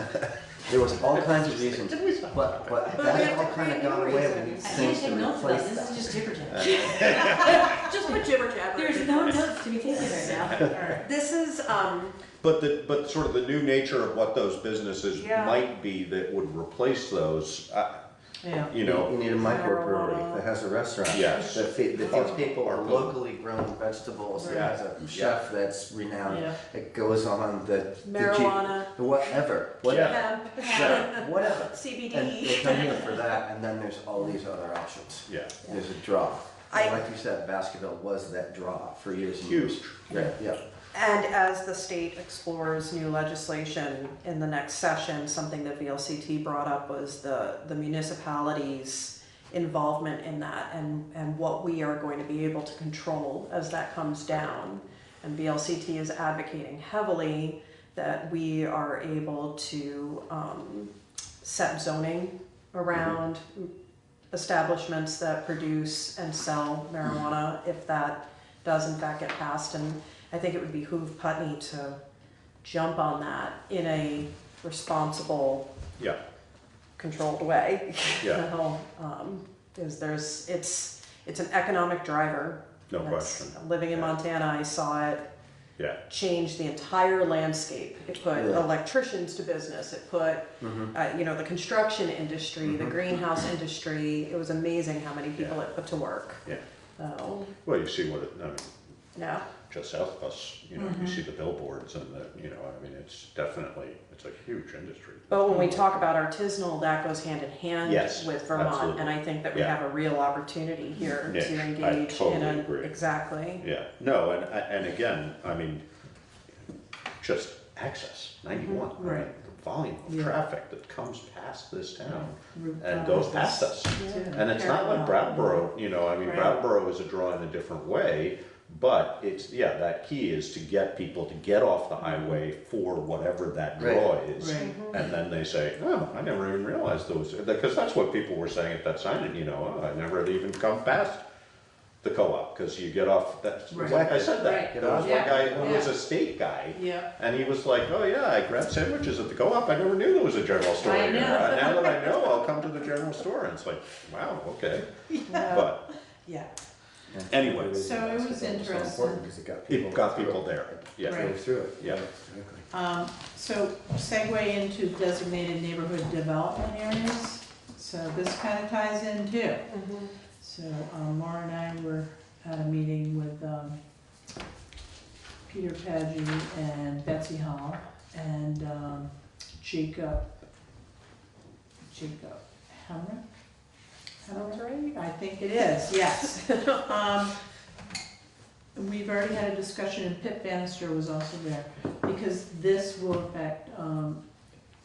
there was all kinds of reasons, but But we that's have all to kind of create gone new away. We reasons. need I can't things to take notes about replace this, this that. is just jibber jabber. Just put jibber jabber. There's no notes to be taken right now. This is, But sort of the new nature of what those businesses Yeah. might be that would replace those, Yeah. you know, You need a microbrewery Marijuana. that has a restaurant. Yes. That feeds people Or- locally grown vegetables, that Yeah. has a chef that's renowned. Yeah. It goes on the marijuana, whatever, hemp, Sure, whatever. CBD. And they come here for that, and then there's all these other options. yeah. There's a draw. I- And like you said, Baskerville was that draw for years and years. Huge. Yeah. And as the state explores new legislation in the next session, something that VLCT brought up was the municipalities' involvement in that, and what we are going to be able to control as that comes down. And VLCT is advocating heavily that we are able to set zoning around establishments that produce and sell marijuana, if that does in fact get passed. I think it would behoove Putney to jump on that in a responsible, Yeah. controlled way. Yeah. You know, because it's an economic driver. No That's- question. Living in Montana, I saw it Yeah. change the entire landscape. It put Yeah. electricians to business. It put, the construction industry, the greenhouse industry. It was amazing how many people it put to work. Yeah. So, Well, you see yeah. just south of us, you see the billboards and it's definitely, it's a huge industry. But when we talk about artisanal, that goes hand in hand Yes, with Vermont, absolutely. and I think that we Yeah. have a real opportunity here Niche. to I engage totally in agree. exactly. Yeah, no, and again, just access, 91. Right. The volume of Yeah. traffic that comes past this town Route and 5 goes is- past us. Yeah. And it's not like Parallel. Brattleboro, Right. Brattleboro is a draw in a different way, but that key is to get people to get off the highway for whatever that draw is. Right. And then they say, oh, I never even realized those, because that's what people were saying at that sign, I never had even come past the co-op, because you get off, Right. like I said that, Right. there was one Yeah. guy who was Yeah. a state guy, Yeah. and he was like, oh yeah, I grabbed sandwiches at the co-op, I never knew there was a general store I here. know. Now that I know, I'll come to the general store, and it's like, wow, okay. But Yeah. anyway, So it was interesting. Because it got it got people there, yeah. Right. Drove through it. Yeah. Exactly. So segue into designated neighborhood development areas. So this kind of ties in too. So Laura and I were at a meeting with Peter Paggi and Betsy Hall and Jacob Hemrick? Sounds right. I think it is, yes. We've already had a discussion, and Pip Bannister was also there, because this will affect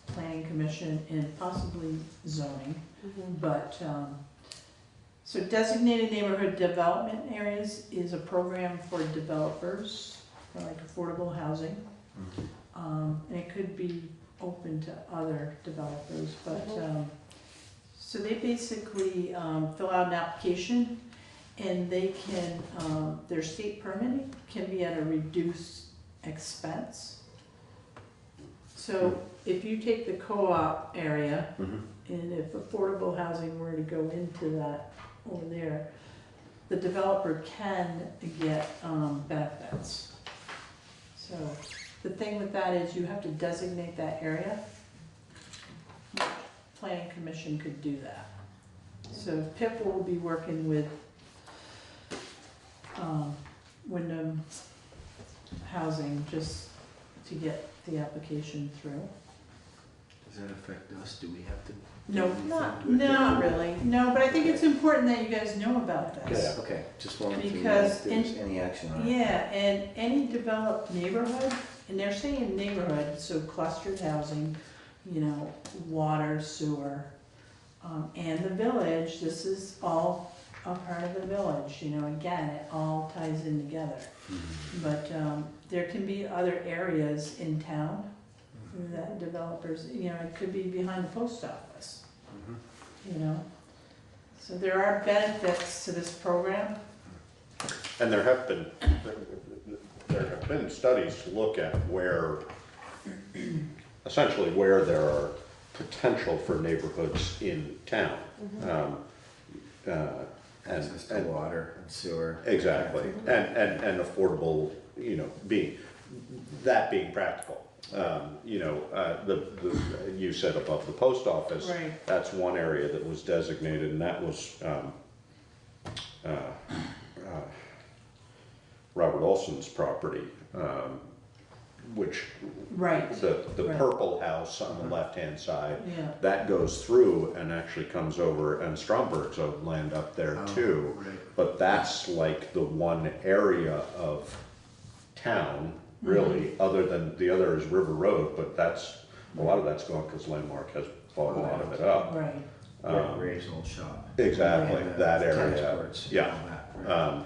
planning commission and possibly zoning, but, so designated neighborhood development areas is a program for developers, for like affordable housing. And it could be open to other developers, but, so they basically fill out an application, and they can, their state permitting can be at a reduced expense. So if you take the co-op area, and if affordable housing were to go into that over there, the developer can get benefits. So the thing with that is you have to designate that area. Planning commission could do that. So PIP will be working with Wyndham Housing just to get the application through. Does that affect us? Do we have to? No, do anything not with that? really. No, but I think it's important that you guys know about this. Okay, just wanted to know Because if there's in- any action on it. Yeah, and any developed neighborhood, and they're saying neighborhood, so clustered housing, water, sewer, and the village, this is all a part of the village, again, it all ties in together. But there can be other areas in town that developers, it could be behind the post office, So there are benefits to this program. And there have been studies to look at essentially where there are potential for neighborhoods in town. Access to water and sewer. Exactly, and affordable, being practical. You said above the post office. Right. That's one area that was designated, and that was Robert Olson's property, which Right. the Right. purple house on the left-hand side, Yeah. that goes through and actually comes over, and Stromberg's own land up there too. Right. But that's like the one area of town, really, other than, the other is River Road, but a lot of that's gone because Landmark has bought a lot of it up. Right. Ray's old shop. Exactly, And, that tennis area, courts and yeah. all that, right.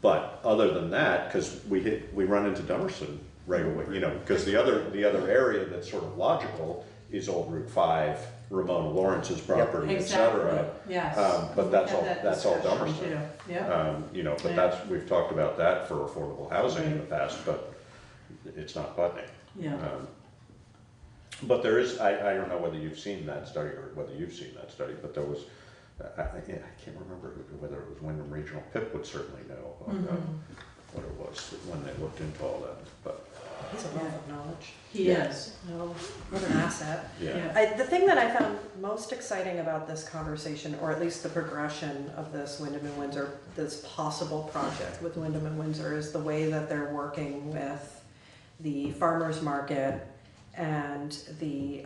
But other than that, because we run into Dummerson right away, because the other area that's sort of logical is Old Route 5 Ramona Lawrence's property, et Exactly, cetera. yes. But We that's had all, that that's all discussion Dummerston. too. Yeah. You know, but Yeah. we've talked about that for affordable housing in the past, but it's not Putney. Yeah. But there is, I don't know whether you've seen that study or whether you've seen that study, but there was, I can't remember whether it was Wyndham Regional. Pip would certainly know what it was when they looked into all that, but. He's a wealth of knowledge. He is. No, what an asset. Yeah. The thing that I found most exciting about this conversation, or at least the progression of this Wyndham and Windsor, this possible project with Wyndham and Windsor, is the way that they're working with the farmers market and the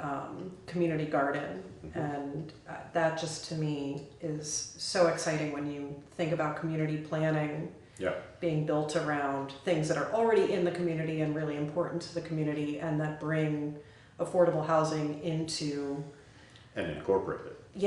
community garden. And that just to me is so exciting when you think about community planning being built around things that are already in the community and really important to the community, and that bring affordable housing into And incorporate it.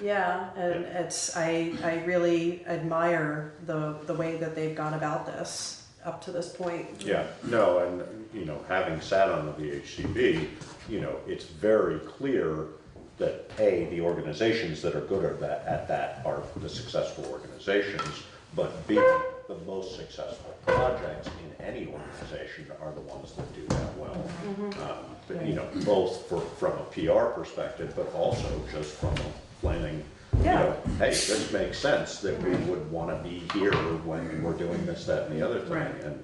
and it's I really admire the way that they've gone about this up to this point. Yeah, no, and you know, having sat on the VHCB, you know, it's very clear that the organizations that are good at that are the successful organizations, but B, the most successful projects in any organization are the ones that do that well. You know, both from a PR perspective, but also just from a planning. You know, hey, this makes sense that we would want to be here when we're doing this, that, and the other thing. Right. And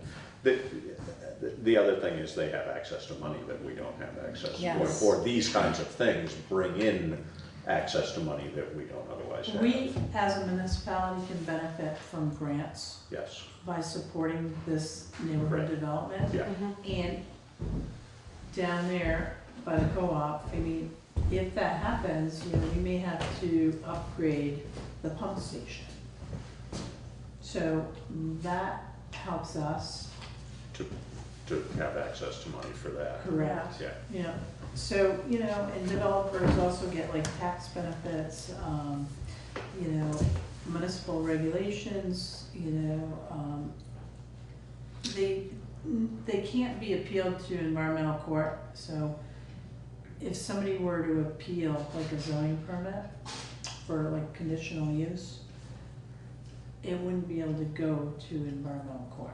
the other thing is they have access to money that we don't have access to. Or these kinds of things bring in access to money that we don't otherwise have. We, as a municipality, can benefit from grants. Yes. By supporting this neighborhood development. Yeah. And down there by the co-op, I mean, if that happens, you know, we may have to upgrade the pump station. So that helps us. To have access to money for that. Correct. Yeah. Yeah. So, you know, and developers also get like tax benefits, you know, municipal regulations, you know, they can't be appealed to environmental court. So if somebody were to appeal like a zoning permit for like conditional use, it wouldn't be able to go to environmental court.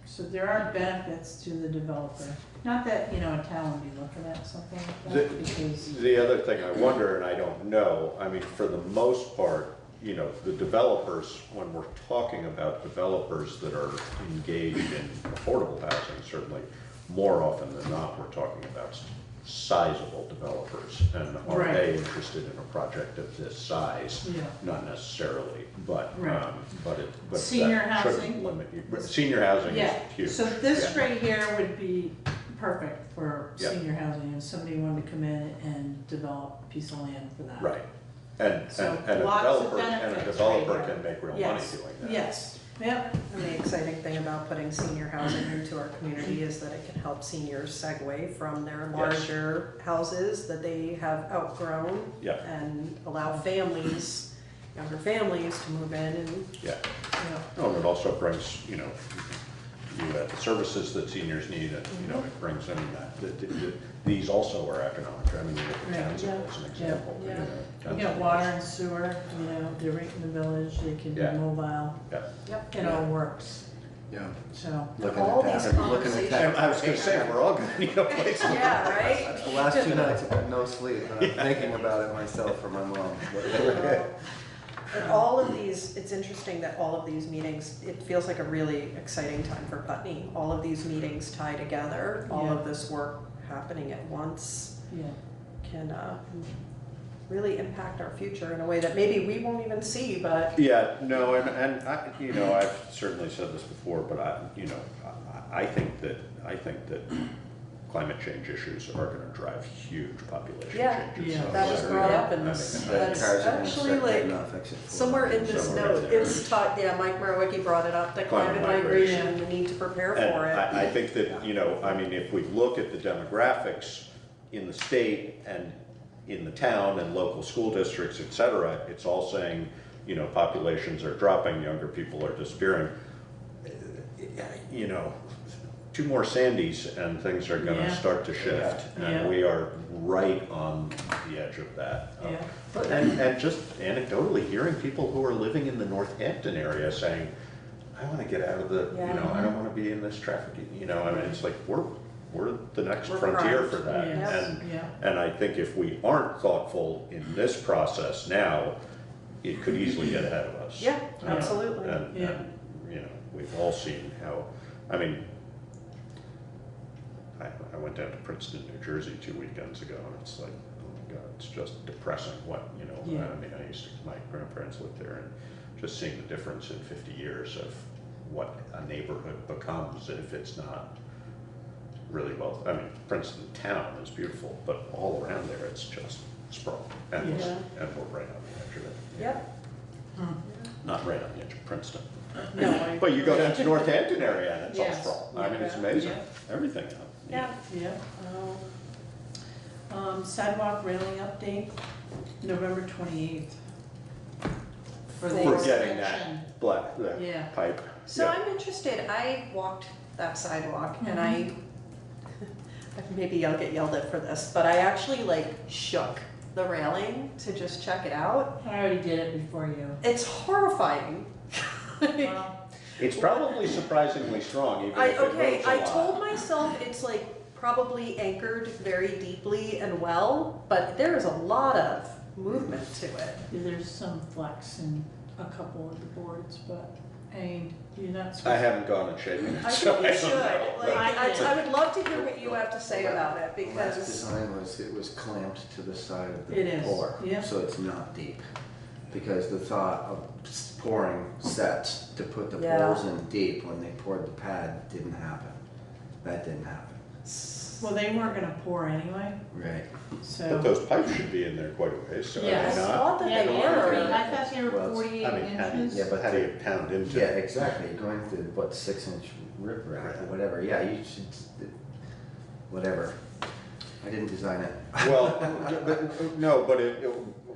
So there are benefits to the developer. Not that, you know, a town would be looking at something like that because. The other thing I wonder, and I don't know, I mean, for the most part, you know, the developers, when we're talking about developers that are engaged in affordable housing, certainly more often than not, we're talking about sizable developers. And are they interested in a project of this size? Yeah. Not necessarily, but Senior that housing? shouldn't limit you. Senior housing is huge. So this right here would be perfect for Yeah. senior housing if somebody wanted to come in and develop a piece of land for that. Right. And So a lots of developer, benefits can right make real money Yes. doing that. Yes, yep. And the exciting thing about putting senior housing into our community is that it can help seniors segue from their larger houses that they have outgrown and allow families, younger families to move in and. Oh, and it also brings, you know, you have the services that seniors need, and, you know, it brings in these also are economic. I mean, you look at Townsend as an example. You know, You Townsend got water and sewer, you know, they're right in the village, they can be mobile. Yep. It all works. Yeah. So. All these conversations. I was gonna say, we're all gonna need a place. Yeah, right? The last 2 nights I've had no sleep, and I'm thinking about it myself for my mom. And all of these, it's interesting that all of these meetings, it feels like a really exciting time for Putney. All of these meetings tie together, all of this work happening at once can really impact our future in a way that maybe we won't even see, but. Yeah, no, and I, you know, I've certainly said this before, but I think that climate change issues are gonna drive huge population changes. That was brought up in this, that's actually like, somewhere in this note, it's taught, Mike Marowicki brought it up, that climate migration, the need to prepare for it. I think that, you know, I mean, if we look at the demographics in the state and in the town and local school districts, et cetera, it's all saying, you know, populations are dropping, younger people are disappearing. You know, 2 more Sandys and things are gonna Yeah. start to shift. Yeah. And we are right on the edge of that. Yeah. But, and just anecdotally, hearing people who are living in the Northampton area saying, I wanna get out of the, you know, I don't wanna be in this traffic, you know, I mean, it's like, we're the next We're frontier primed. for that. Yes. And, Yeah. and I think if we aren't thoughtful in this process now, it could easily get ahead of us. Yeah, absolutely. And, Yeah. you know, we've all seen how, I mean, I went down to Princeton, New Jersey 2 weekends ago, and it's like, oh my God, it's just depressing what, you know, Yeah. I mean, my grandparents lived there, and just seeing the difference in 50 years of what a neighborhood becomes if it's not really well, I mean, Princeton town is beautiful, but all around there, it's just sprawl, endless, Yeah. and we're right on the edge of it. Yep. Not right on the edge of Princeton. No, But you go down to Northampton area and it's all Yes. sprawl. I mean, it's Yeah. amazing. Yeah. Everything out. Yeah. Yeah. Sidewalk railing update, November 28th. For the We're getting extension. that Yeah. pipe. So Yeah. I'm interested, I walked that sidewalk and I, maybe I'll get yelled at for this, but I actually like shook the railing to just check it out. I already did it before you. It's horrifying. Well, It's probably surprisingly strong, even I, if it okay, moves a I lot. told myself it's like probably anchored very deeply and well, but there is a lot of movement to it. there's some flex in a couple of the boards, but, I mean, you're not supposed to. I haven't gone and shaken it, I so think I you should, don't know. like, I I would love to hear what you have to say about it, The last because, design was, it was clamped to the side of the It is, pour. yeah. So it's not deep. Because the thought of pouring sets to put the Yeah. poles in deep when they poured the pad didn't happen. That didn't happen. Well, they weren't gonna pour anyway, Right. so. But those pipes should be in there quite a ways, so are Yes. they I not? thought that Yeah, they they were. were. I thought they were Well, it's- 48 I mean, how do you, inches. Yeah, but how do you pound into? Yeah, exactly. You're going through, what, 6-inch riprap or Right. whatever. Yeah, you should, whatever. I didn't design it. Well, no, but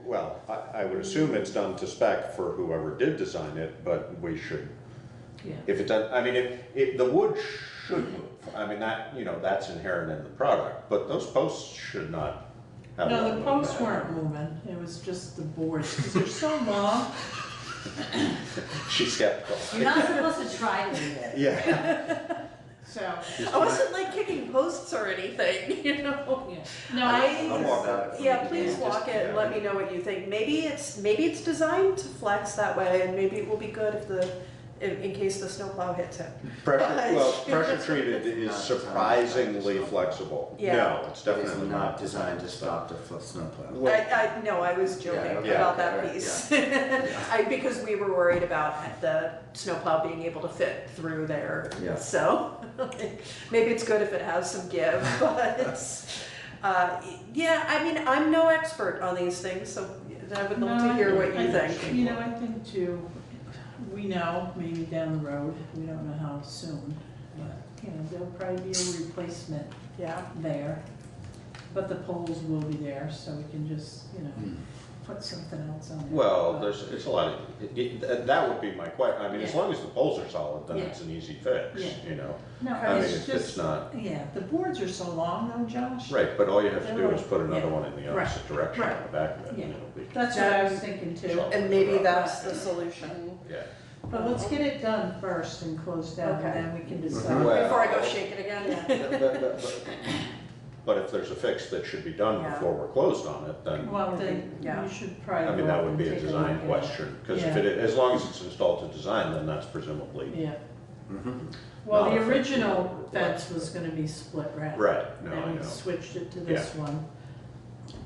well, I would assume it's done to spec for whoever did design it, but we should, Yeah. if it does, I mean, if the wood should move. I mean, that, you know, that's inherent in the product, but those posts should not have. a lot No, of the posts movement. weren't moving, it was just the boards, because they're so long. She's skeptical. You're not supposed to try to do that. Yeah. So, I wasn't like kicking posts or anything, you know? yeah. No, I'll walk I, out. yeah, please walk it and let me know what you think. Maybe it's designed to flex that way, and maybe it will be good if in case the snowplow hits it. Pressure treated is surprisingly flexible. Yeah. No, it's It's definitely not designed to stop the snowplow. No, I was joking Yeah, about okay, that right, piece. Because we were worried about the snowplow being able to fit through there. Yeah. So maybe it's good if it has some give, but yeah, I mean, I'm no expert on these things, so I would love to hear what you think. You know, I think too, we know, maybe down the road, we don't know how soon, but, you know, there'll probably be a replacement Yeah. there. But the poles will be there, so we can just, you know, put something else on it. Well, it's a lot of, that would be my question. I mean, as Yeah. long as the poles are solid, then Yeah. it's an easy fix, Yeah. you know? No, I mean, it's if just. it's not, Yeah, the boards are so long though, Josh. right, but all you have to do is put another Yeah. one in the Right. opposite direction on Right. the back of it. Yeah. and it'll be- That's what I was thinking too. And maybe that's the solution. Yeah. But let's get it done first and closed out, Okay. and then we can decide. Well- Before I go shake it again. But if there's a fix that should be done Yeah. before we're closed on it, then, Well, then Yeah. you should probably I mean, go that up would and be a take design look at it. question. Because if Yeah. as long as it's installed to design, then that's presumably, Yeah, Mhm. well, Not the a fix. original fence was gonna be split wrap. right, no, I And we know. switched it to this one.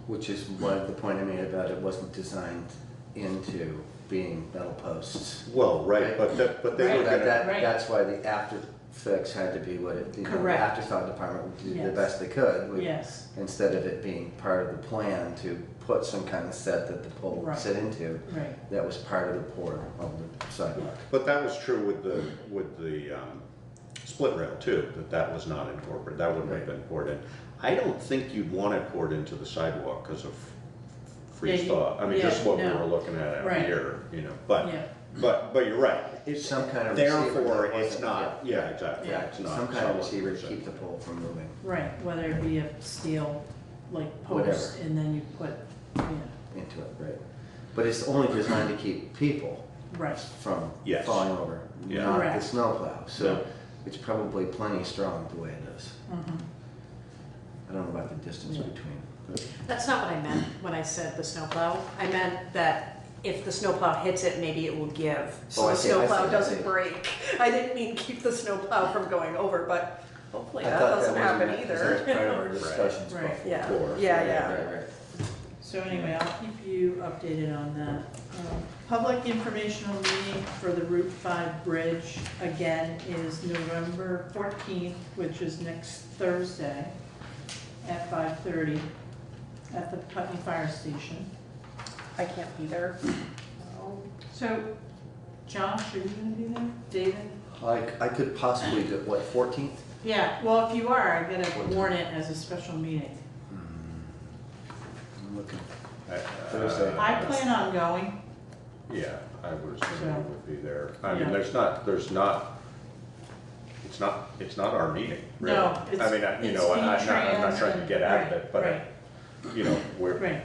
Which is what the point I made about it wasn't designed into being metal posts. Well, right, but they Right. were gonna, Right. That's why the after fix had to be what it, you know, the Correct. afterthought department did the Yes. best they could. with- Yes, Instead of it being part of the plan to put some kind of set that the pole would Right. sit into, right. that was part of the pour of the sidewalk. but that was true with the split rail too, that was not incorporated, that wouldn't have been poured in. I don't think you'd want it poured into the sidewalk because of freeze Yeah, thaw. I mean, yeah, just what we no. were looking at out Right. here, you know, but, Yeah. but you're right. It's some kind of Therefore, receiver. it's not, yeah, exactly, Yeah, it's not. some kind of solid receiver to percent. keep the pole from moving. Right, whether it be a steel, like post, Whatever. and then you put, Into it, right. But it's only designed to keep people right. from Yes. falling over, Yeah. not the Correct. snowplow. So No. it's probably plenty strong the way it is. Mhm. I don't know about the distance between. But That's not what I meant when I said the snowplow. I meant that if the snowplow hits it, maybe it will give. So Oh, I the see, I snowplow see, I doesn't see. break. I didn't mean keep the snowplow from going over, but hopefully I that thought doesn't that wasn't happen meant, 'cause either. that was part of our discussions Right. before. Yeah. Before. Yeah. Right. So anyway, I'll keep you updated on that. Public informational meeting for the Route 5 bridge, again, is November 14th, which is next Thursday at 5:30 at the Putney Fire Station. I can't be there. So, Josh, are you gonna be there? David? I could possibly do, what, 14th? Yeah, well, if you are, I'm gonna warn it as a special meeting. I'm looking. Uh, Thursday. I plan on going. Yeah, I would assume So- it would be there. I mean, Yeah. there's not, it's not our meeting, really. No, I it's- mean, you it's know, I'm V-Trans not trying to and- get out of right, it, but, right. you know, Right.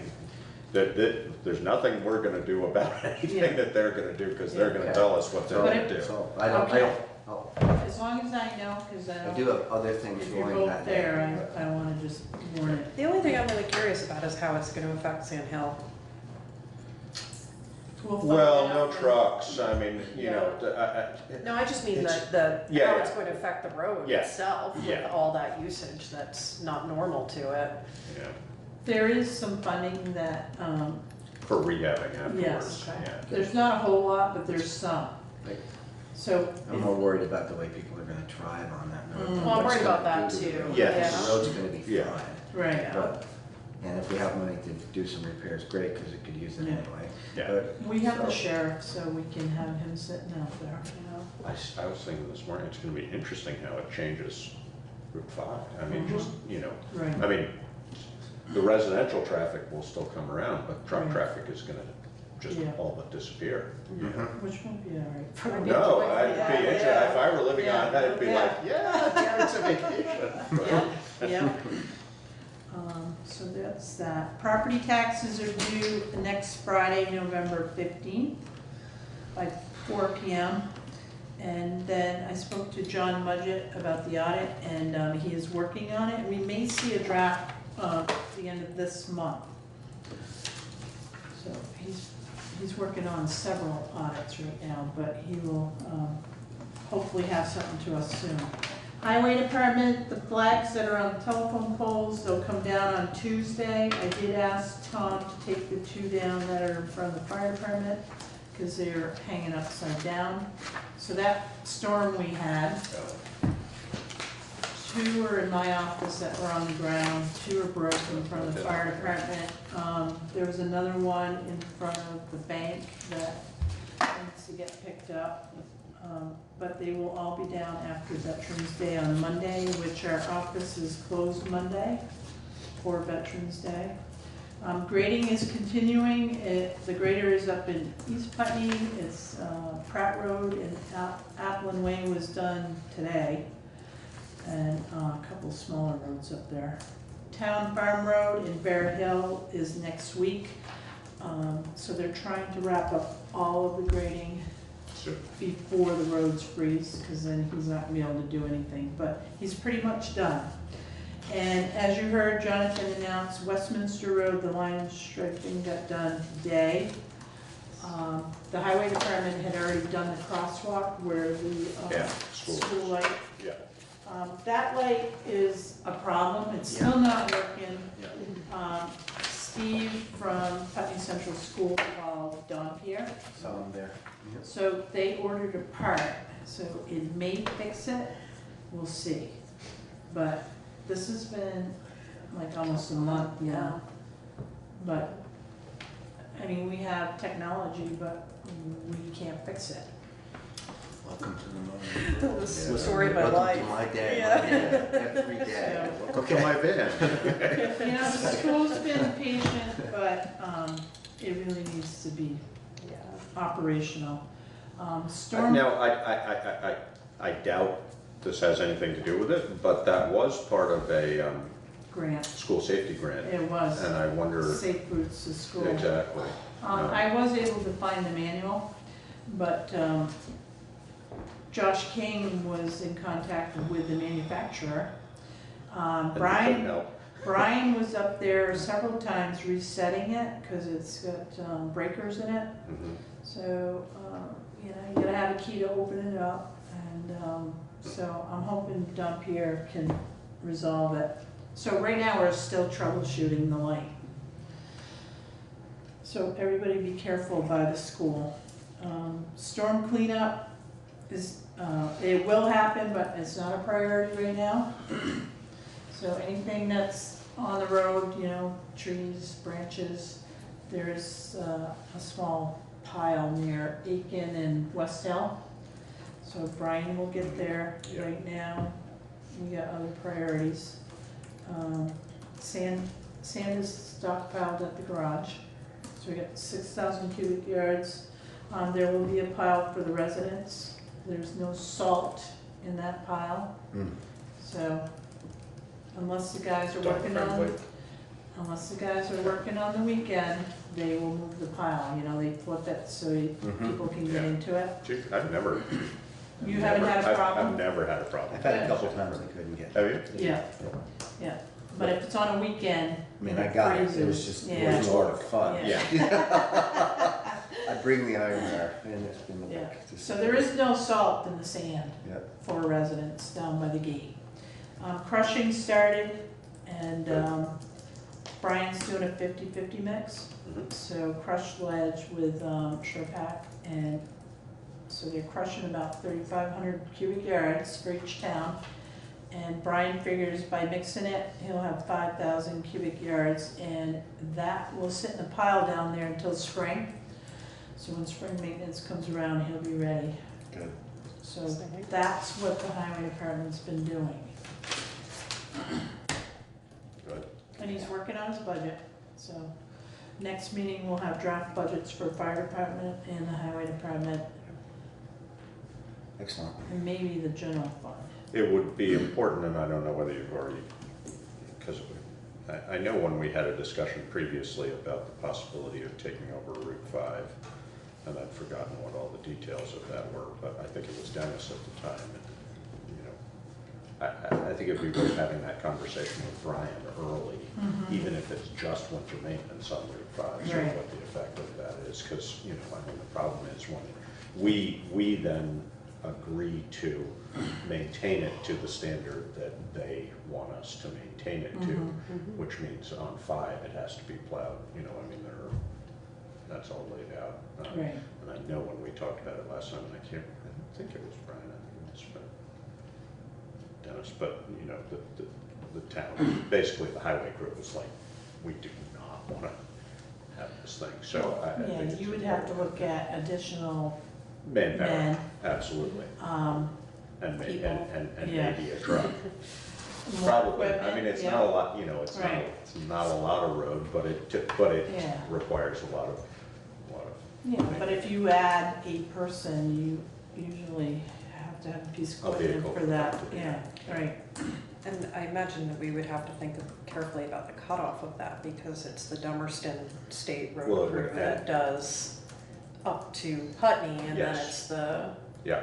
there's nothing we're gonna do about anything Yeah. that they're gonna do, because they're gonna Okay. tell us what they're But gonna it- do. So Okay. oh, As long as I know, because I do have other things if you're going both that day. there, I wanna just warn it. The only thing I'm really curious about is how it's gonna affect Sand Hill. We'll find Well, out no when- trucks, I mean, you know, No, I just mean It's- the yeah, how yeah. it's going to affect the road Yeah. itself with Yeah. all that usage that's not normal to it. yeah, There is some funding that, for rehabbing afterwards, Yes. yeah. there's not a whole lot, but there's some. Like, So, I'm more worried about the way people are gonna drive on that road. than Well, I'm what's worried gonna about do that to the too. road. Yeah. The road's gonna be Yeah. fine. right, But, and if we have money to do some repairs, great, because it could use it Yeah. anyway. Yeah. But- we have the so- sheriff, so we can have him sitting out there, you know. I was thinking this morning, it's gonna be interesting how it changes Route 5. I mean, just, you know, Right. I mean, the residential traffic will still come around, but truck Right. traffic is gonna just Yeah. all but disappear. you know? Which won't be all right. For a No, big- I'd yeah, be interested, yeah. if I were living on that, I'd be Yeah. like, yeah, it's a vacation. Yep. So that's that. Property taxes are due next Friday, November 15th, by 4 PM. And then I spoke to John Mudgett about the audit, and he is working on it. We may see a draft at the end of this month. So he's working on several audits right now, but he will hopefully have something to us soon. Highway Department, the flags that are on the telephone poles, they'll come down on Tuesday. I did ask Tom to take the two down that are in front of the fire department, because they're hanging upside down. So that storm we had, two were in my office that were on the ground, two are broken from the fire department. There was another one in front of the bank that needs to get picked up. But they will all be down after Veterans Day on Monday, which our office is closed Monday for Veterans Day. Grading is continuing. The grader is up in East Putney. It's Pratt Road and Applin Way was done today. And a couple smaller roads up there. Town Farm Road in Bear Hill is next week. So they're trying to wrap up all of the grading before the roads freeze, because then he's not gonna be able to do anything, but he's pretty much done. And as you heard, Jonathan announced Westminster Road, the line striping got done today. The highway department had already done the crosswalk where the school light. Yeah. That light is a problem, it's still not working. Steve from Putney Central School called Don Pierre. Saw him there. So they ordered a part, so it may fix it, we'll see. But this has been like almost a month now. But, I mean, we have technology, but we can't fix it. Welcome to the moment. The story of my Welcome life. to my day, Yeah. every day. Welcome to my van. You know, the school's been patient, but it really needs to be operational. Storm. Now, I doubt this has anything to do with it, but that was part of a Grant. school safety grant. It was. And I wonder. Safe routes to school. Exactly. I was able to find the manual, but Josh King was in contact with the manufacturer. Brian was up there several times resetting it because it's got breakers in it. Mm-hmm. So, you gotta have a key to open it up. And so I'm hoping Dampier can resolve it. So right now we're still troubleshooting the light. So everybody be careful by the school. Storm cleanup is, it will happen, but it's not a priority right now. So anything that's on the road, trees, branches, there's a small pile near Aiken and West Hill. So Brian will get there right now. We got other priorities. Sand is stockpiled at the garage. So we got 6,000 cubic yards. There will be a pile for the residents. There's no salt in that pile. So unless the guys are working on the weekend, they will move the pile. They flip it so people can get into it. I've never. You haven't had a problem? I've never had a problem. I've had a couple times I couldn't get. Have you? Yeah. But if it's on a weekend, I mean, I got it. It was just it was a lot of fun. Yeah. I bring the ironware and it's been the yeah. back. So there is no salt in the sand Yeah. for residents down by the gate. Crushing started, and Brian's doing a 50-50 mix. So crushed ledge with Sherpack, and so they're crushing about 3,500 cubic yards for each town. And Brian figures by mixing it, he'll have 5,000 cubic yards, and that will sit in a pile down there until spring. So when spring maintenance comes around, he'll be ready. Good. So that's what the highway department's been doing. Good. And he's working on his budget, so next meeting we'll have draft budgets for fire department and the highway department, Excellent. and maybe the general fund. It would be important, and I don't know whether you've already, because I know when we had a discussion previously about the possibility of taking over Route 5, and I'd forgotten what all the details of that were, but I think it was Dennis at the time. And, I think it'd be worth having that conversation with Brian early, even if it's just winter maintenance on Route 5, so Right. what the effect of that is, because, the problem is when we then agree to maintain it to the standard that they want us to maintain it to, which means on 5 it has to be plowed. That's all laid out. Right. And I know when we talked about it last time, and I don't think it was Brian, I think it was Dennis, but the town, basically the highway group was like, we do not want to have this thing. So I think it's you would have to look at additional manpower, men. absolutely. And people. maybe a truck. More Probably. I equipment, mean, it's yeah. not a lot. It's Right. not a lot of road, but it Yeah. requires a lot of. Yeah, but if you add a person, you usually have to have a piece of A equipment vehicle for for that, that, yeah, right. And I imagine that we would have to think carefully about the cutoff of that, because it's the Dummerston State Well, Road it Crew would that add- does up to Putney, and then Yes. it's the, Yeah,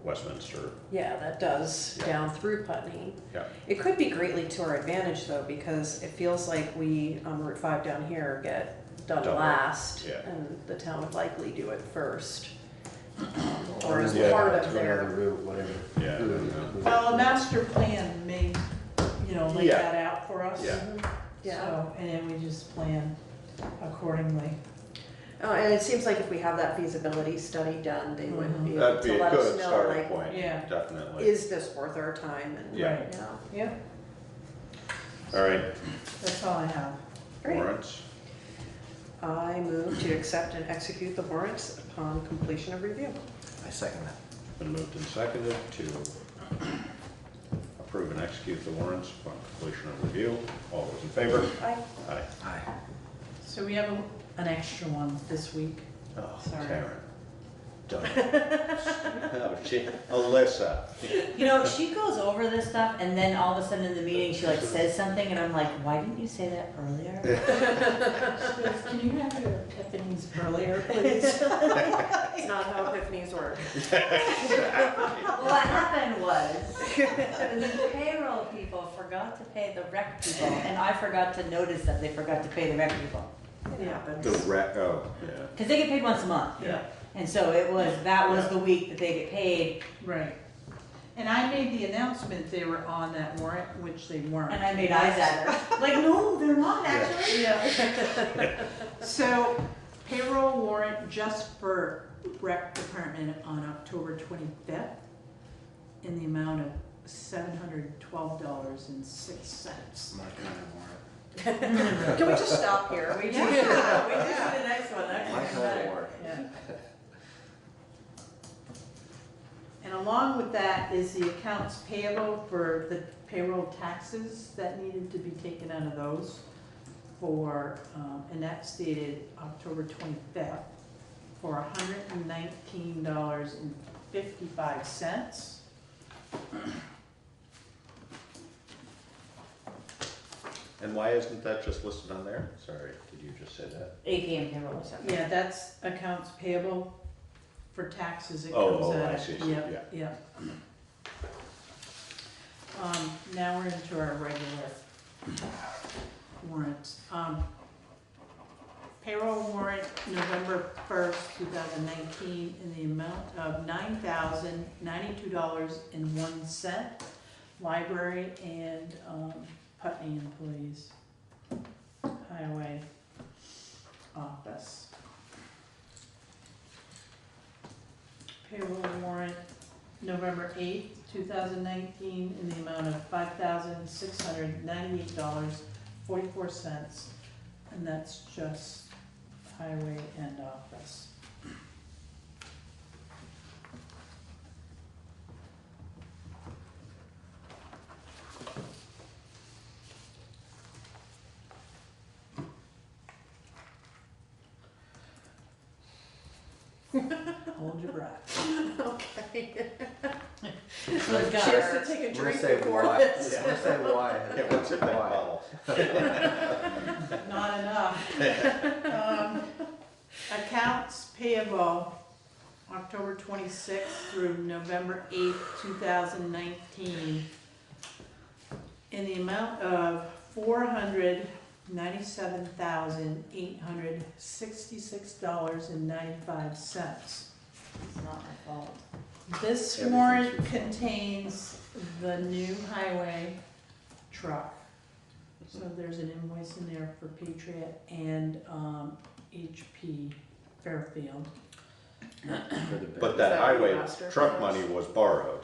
Westminster. yeah, that does Yeah. down through Putney. Yeah. It could be greatly to our advantage though, because it feels like we on Route 5 down here get done Double. last, Yeah. and the town would likely do it first. Or as yeah, part of to their. another route, whatever. Yeah, I don't know. Well, a master plan may, lay Yeah. that out for us. Yeah. Yeah. So, and then we just plan accordingly. And it seems like if we have that feasibility study done, they would be able That'd to be a let us good know, starting like, point. Yeah. Definitely. is this worth our time? And, Yeah. Yeah, All right. that's all I have. Great. Warrants. I move to accept and execute the warrants upon completion of review. I second that. Been moved and seconded to approve and execute the warrants upon completion of review. All those in favor? Aye. Aye. So we have an extra one this week. Oh, Sorry. Karen. Done. Oh, Alyssa. You know, she goes over this stuff and then all of a sudden in the meeting, she like says something and I'm like, why didn't you say that earlier? Can you have your epiphanies earlier, please? It's not how epiphanies work. Well, what happened was, the payroll people forgot to pay the rec people, and I forgot to notice that they forgot to pay the rec people. It happens. The rec, oh, yeah. Because they get paid once a month. Yeah. And so that was the week that they get paid, Right. And I made the announcement they were on that warrant, which they weren't. and I made eyes at her, like, no, they're not actually. Yeah. So payroll warrant just for rec department on October 25th in the amount of $712.06. My kind of warrant. Can we just stop here? We just, We just did the next one, My kind of warrant. Yeah. And along with that is the accounts payable for the payroll taxes that needed to be taken out of those for, and that's dated October 25th for $119.55. And why isn't that just listed on there? Sorry, did you just say that? APM payroll or something. Yeah, that's accounts payable for taxes it Oh, comes oh, out I of. see, Yep, yeah. yep. Now we're into our regular warrants. Payroll warrant, November 1st, 2019, in the amount of $9,092.01. Library and Putney employees. Highway office. Payroll warrant, November 8th, 2019, in the amount of $5,698.44, and that's just highway and office. Hold your breath. Okay. She She has to take a drink before this. I'm gonna say why. Yeah, what's in that bottle? Not enough. Accounts payable, October 26th through November 8th, 2019, in the amount of $497,866.95. It's not my fault. This warrant contains the new highway truck. So there's an invoice in there for Patriot and HP Fairfield. But that that highway master truck plans? money was borrowed,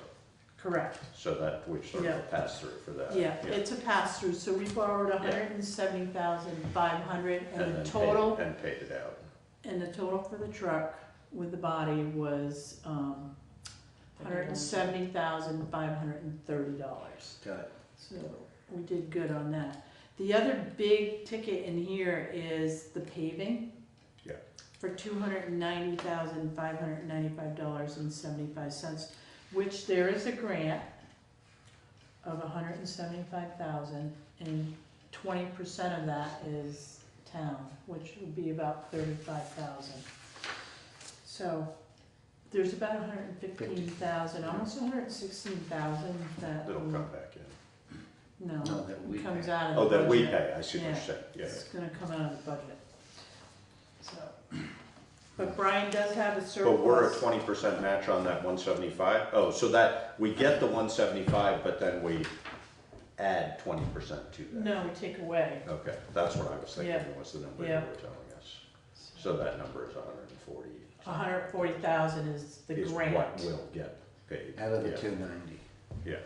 Correct. so that, which sort of Yeah. a pass-through for that. Yeah, it's a pass-through, so we borrowed $170,500 and then the total, And paid it out. and the total for the truck with the body was $170,530. Got it. So we did good on that. The other big ticket in here is the paving. Yeah. For $290,595.75, which there is a grant of $175,000, and 20% of that is town, which would be about $35,000. So there's about $115,000, almost $116,000 that It'll come back in. no, No, that we comes pay. out of the Oh, budget. that we pay, I see what you're Yeah. saying, yeah. It's gonna come out of the budget. So, but Brian does have a But surplus. we're a 20% match on that 175? Oh, so that, we get the 175, but then we add 20% to that? No, we take away. Okay, that's what I was thinking, Yeah. was the number you Yeah. were telling us. So that number is 140. $140,000 is the Is grant. what will get paid. Out of the Yeah. 290. Yeah.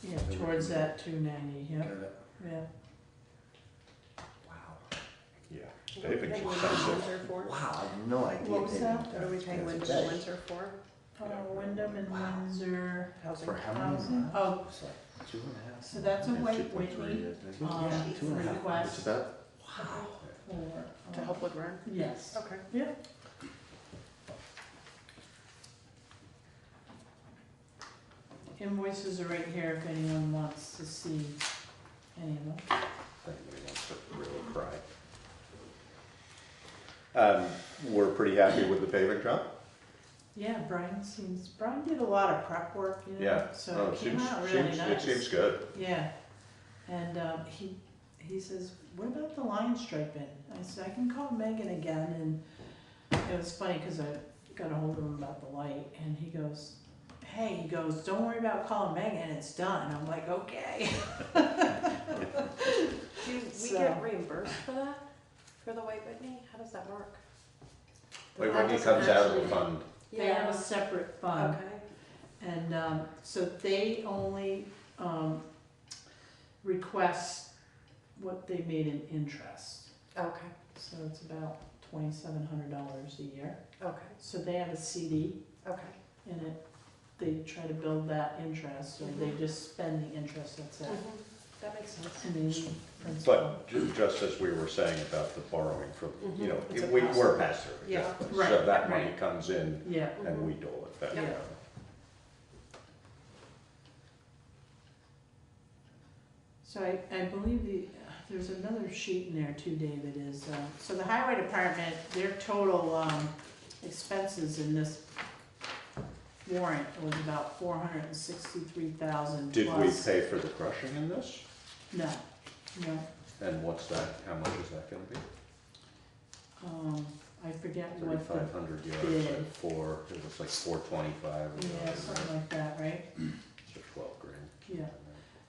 Yeah, towards that 290, Got yeah, it. yeah. Wow. Yeah. What are we Paving's paying Wyndham and expensive. Windsor for? Wow, I have no idea. What was that? What are we paying That's Wyndham and bad. Windsor for? Wyndham and Windsor Housing. For how many housing, miles? oh, It's like 2.5. so that's a Yeah, White 2.3, Whitney, isn't it? um, Yeah, 2.5. request. It's about, for, To help with rent? yes, Okay. yeah. invoices are right here if anyone wants to see any of them. If anybody wants to really cry. We're pretty happy with the paving job. Yeah, Brian did a lot of prep work, you know, Yeah. so Oh, it came out really nice. It seems good. Yeah, and he says, what about the line striping? I said, I can call Megan again, and it was funny because I got a hold of him about the light, and he goes, hey, don't worry about calling Megan, it's done. I'm like, okay. Do we get reimbursed for that? For the White Whitney? How does that work? White Whitney comes out of the fund. They have a separate fund. Okay. And so they only request what they made in interest. Okay. So it's about $2,700 a year. Okay. So they have a CD. Okay. And they try to build that interest, or they just spend the interest, that's it. That makes sense. And they leave principal. But just as we were saying about the borrowing from, you know, It's a we're pass through. Yeah. exactly. Right, So that money right. comes in Yeah. and we dole it back Yeah. out. So I believe there's another sheet in there too, David, is, so the highway department, their total expenses in this warrant was about 463,000 Did we plus. pay for the crushing in this? No, no, And what's that, how much is that gonna be? I forget what the 3,500 yards, bid. like it was like 425. Yeah, something like that, right? So 12 grand. Yeah.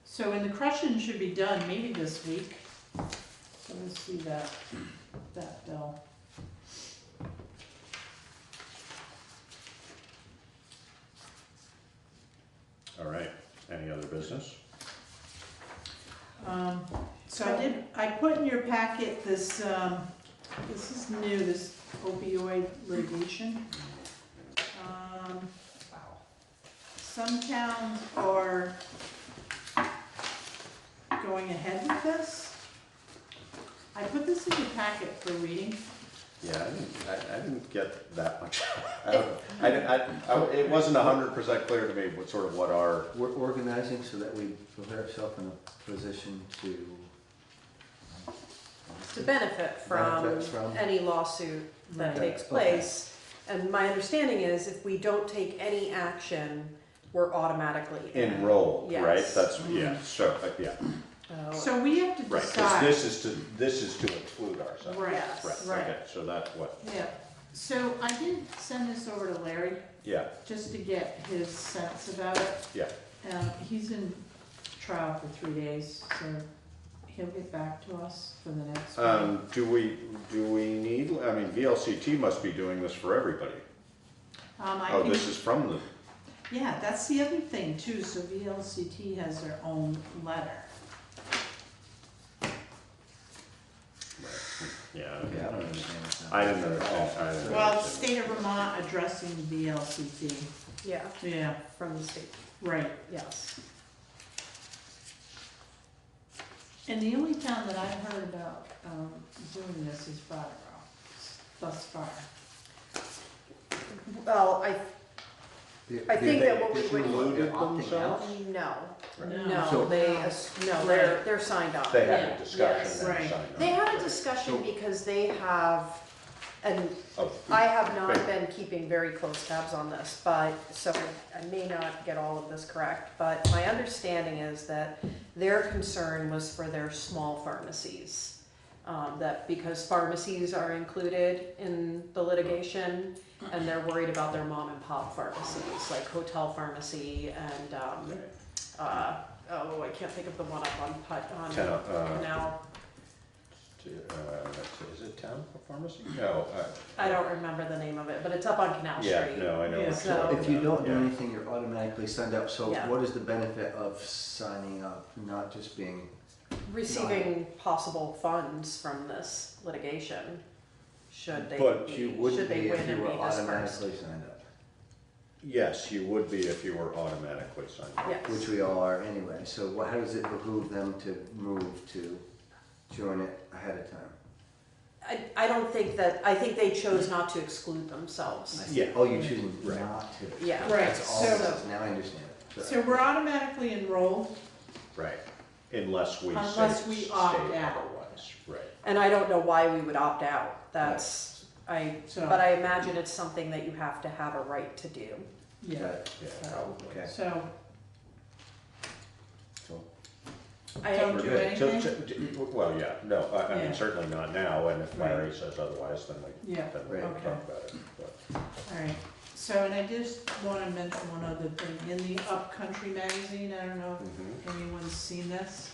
So, and the crushing should be done maybe this week. So let's see that bill. All right, any other business? So I put in your packet this, this is new, this opioid litigation. Some towns are going ahead with this. I put this in your packet for reading. Yeah, I didn't get that much. It wasn't 100% clear to me what sort of what our. We're organizing so that we put ourselves in a position to benefit from any lawsuit that Right. takes place. And my understanding is if we don't take any action, we're automatically in. Enrolled, Yes. right? That's, yeah, so, yeah. So we have to Right, because decide. this is to include ourselves. Right, Yes. right. Okay, so that's what, Yeah, so I did send this over to Larry, yeah, just to get his sense about it. yeah. He's in trial for 3 days, so he'll get back to us for the next one. Do we need, I mean, VLCT must be doing this for everybody. Oh, this is from the, Yeah, that's the other thing too, so VLCT has their own letter. yeah, I don't understand what's I didn't understand. Well, state of Vermont addressing VLCT. Yeah, Yeah, from the state, right. yes. And the only town that I've heard about doing this is Brattleboro, thus far. Well, I think that what we would. Included themselves? No, No. So- they're signed up. They had Yeah. a discussion Yes. and Right. signed on. They had a discussion because they have, and I have not been keeping very close tabs on this, but, so I may not get all of this correct, but my understanding is that their concern was for their small pharmacies. That because pharmacies are included in the litigation, and they're worried about their mom and pop pharmacies, like Hotel Pharmacy and, I can't think of the one up on Canal. Is it Town Pharmacy? No. I don't remember the name of it, but it's up on Canal Street. Yeah, no, I know. Yeah. what So- you're talking If you about, don't do yeah. anything, you're automatically signed up, so Yeah. what is the benefit of signing up, not just being? Receiving possible funds from this litigation, should they, But you would should they be win if you and were be dispersed. automatically signed up, Yes, you would be if you were automatically signed up. Yes. which we all are anyway, so how does it behoove them to move to join it ahead of time? I don't think that, I think they chose not to exclude themselves. Yeah. Oh, you're choosing Right. not to? Yeah. Right, That's all so- this is, now I understand it. So we're automatically enrolled, Right, unless we Unless we opt state out. otherwise, right. And I don't know why we would opt out. That's, So- but I imagine it's something that you have to have a right to do. yeah, Yeah, Okay. so So, I don't we're do good. So- anything. well, yeah, no, I Yeah. mean, certainly not now, and if Right. Larry says otherwise, then we Yeah, can right. talk about it, but. Alright, so, and I just wanna mention one other thing, in the Upcountry magazine, I don't know if anyone's seen this,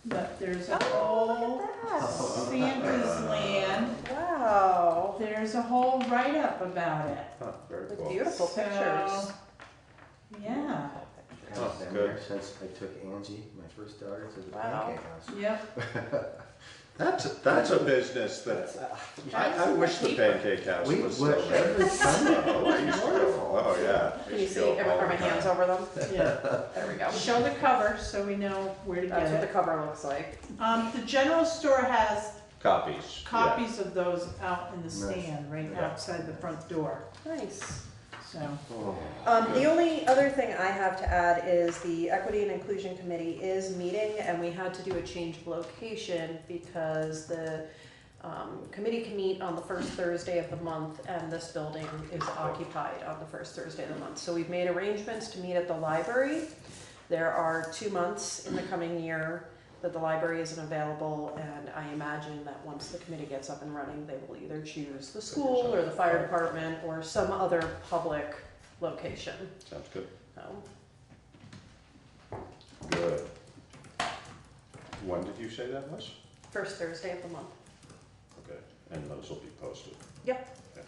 but there's a whole Santa's Land, Wow. there's a whole write-up about it. Huh, very With cool. beautiful So, pictures. Yeah, Oh, I've been good. there since I took Angie, my first daughter, to the Wow. pancake house. yep, That's a business that, I wish the Pancake House We was were still every there. Sunday. Oh, I used to go, oh, yeah. Can you see, are my hands over them? yeah. There we go. Show the cover so we know where to That's get what the it. cover looks like. The general store has Copies. yeah. copies of those out in the Nice. stand, right Yeah. outside the front door, Nice. so. The only other thing I have to add is the Equity and Inclusion Committee is meeting, and we had to do a change of location because the committee can meet on the first Thursday of the month, and this building is occupied on the first Thursday of the month. So we've made arrangements to meet at the library. There are 2 months in the coming year that the library isn't available, and I imagine that once the committee gets up and running, they will either choose the school or the fire department or some other public location. Sounds good. So, Good. When did you say that was? first Thursday of the month. Okay, and those will be posted. Yep. Okay.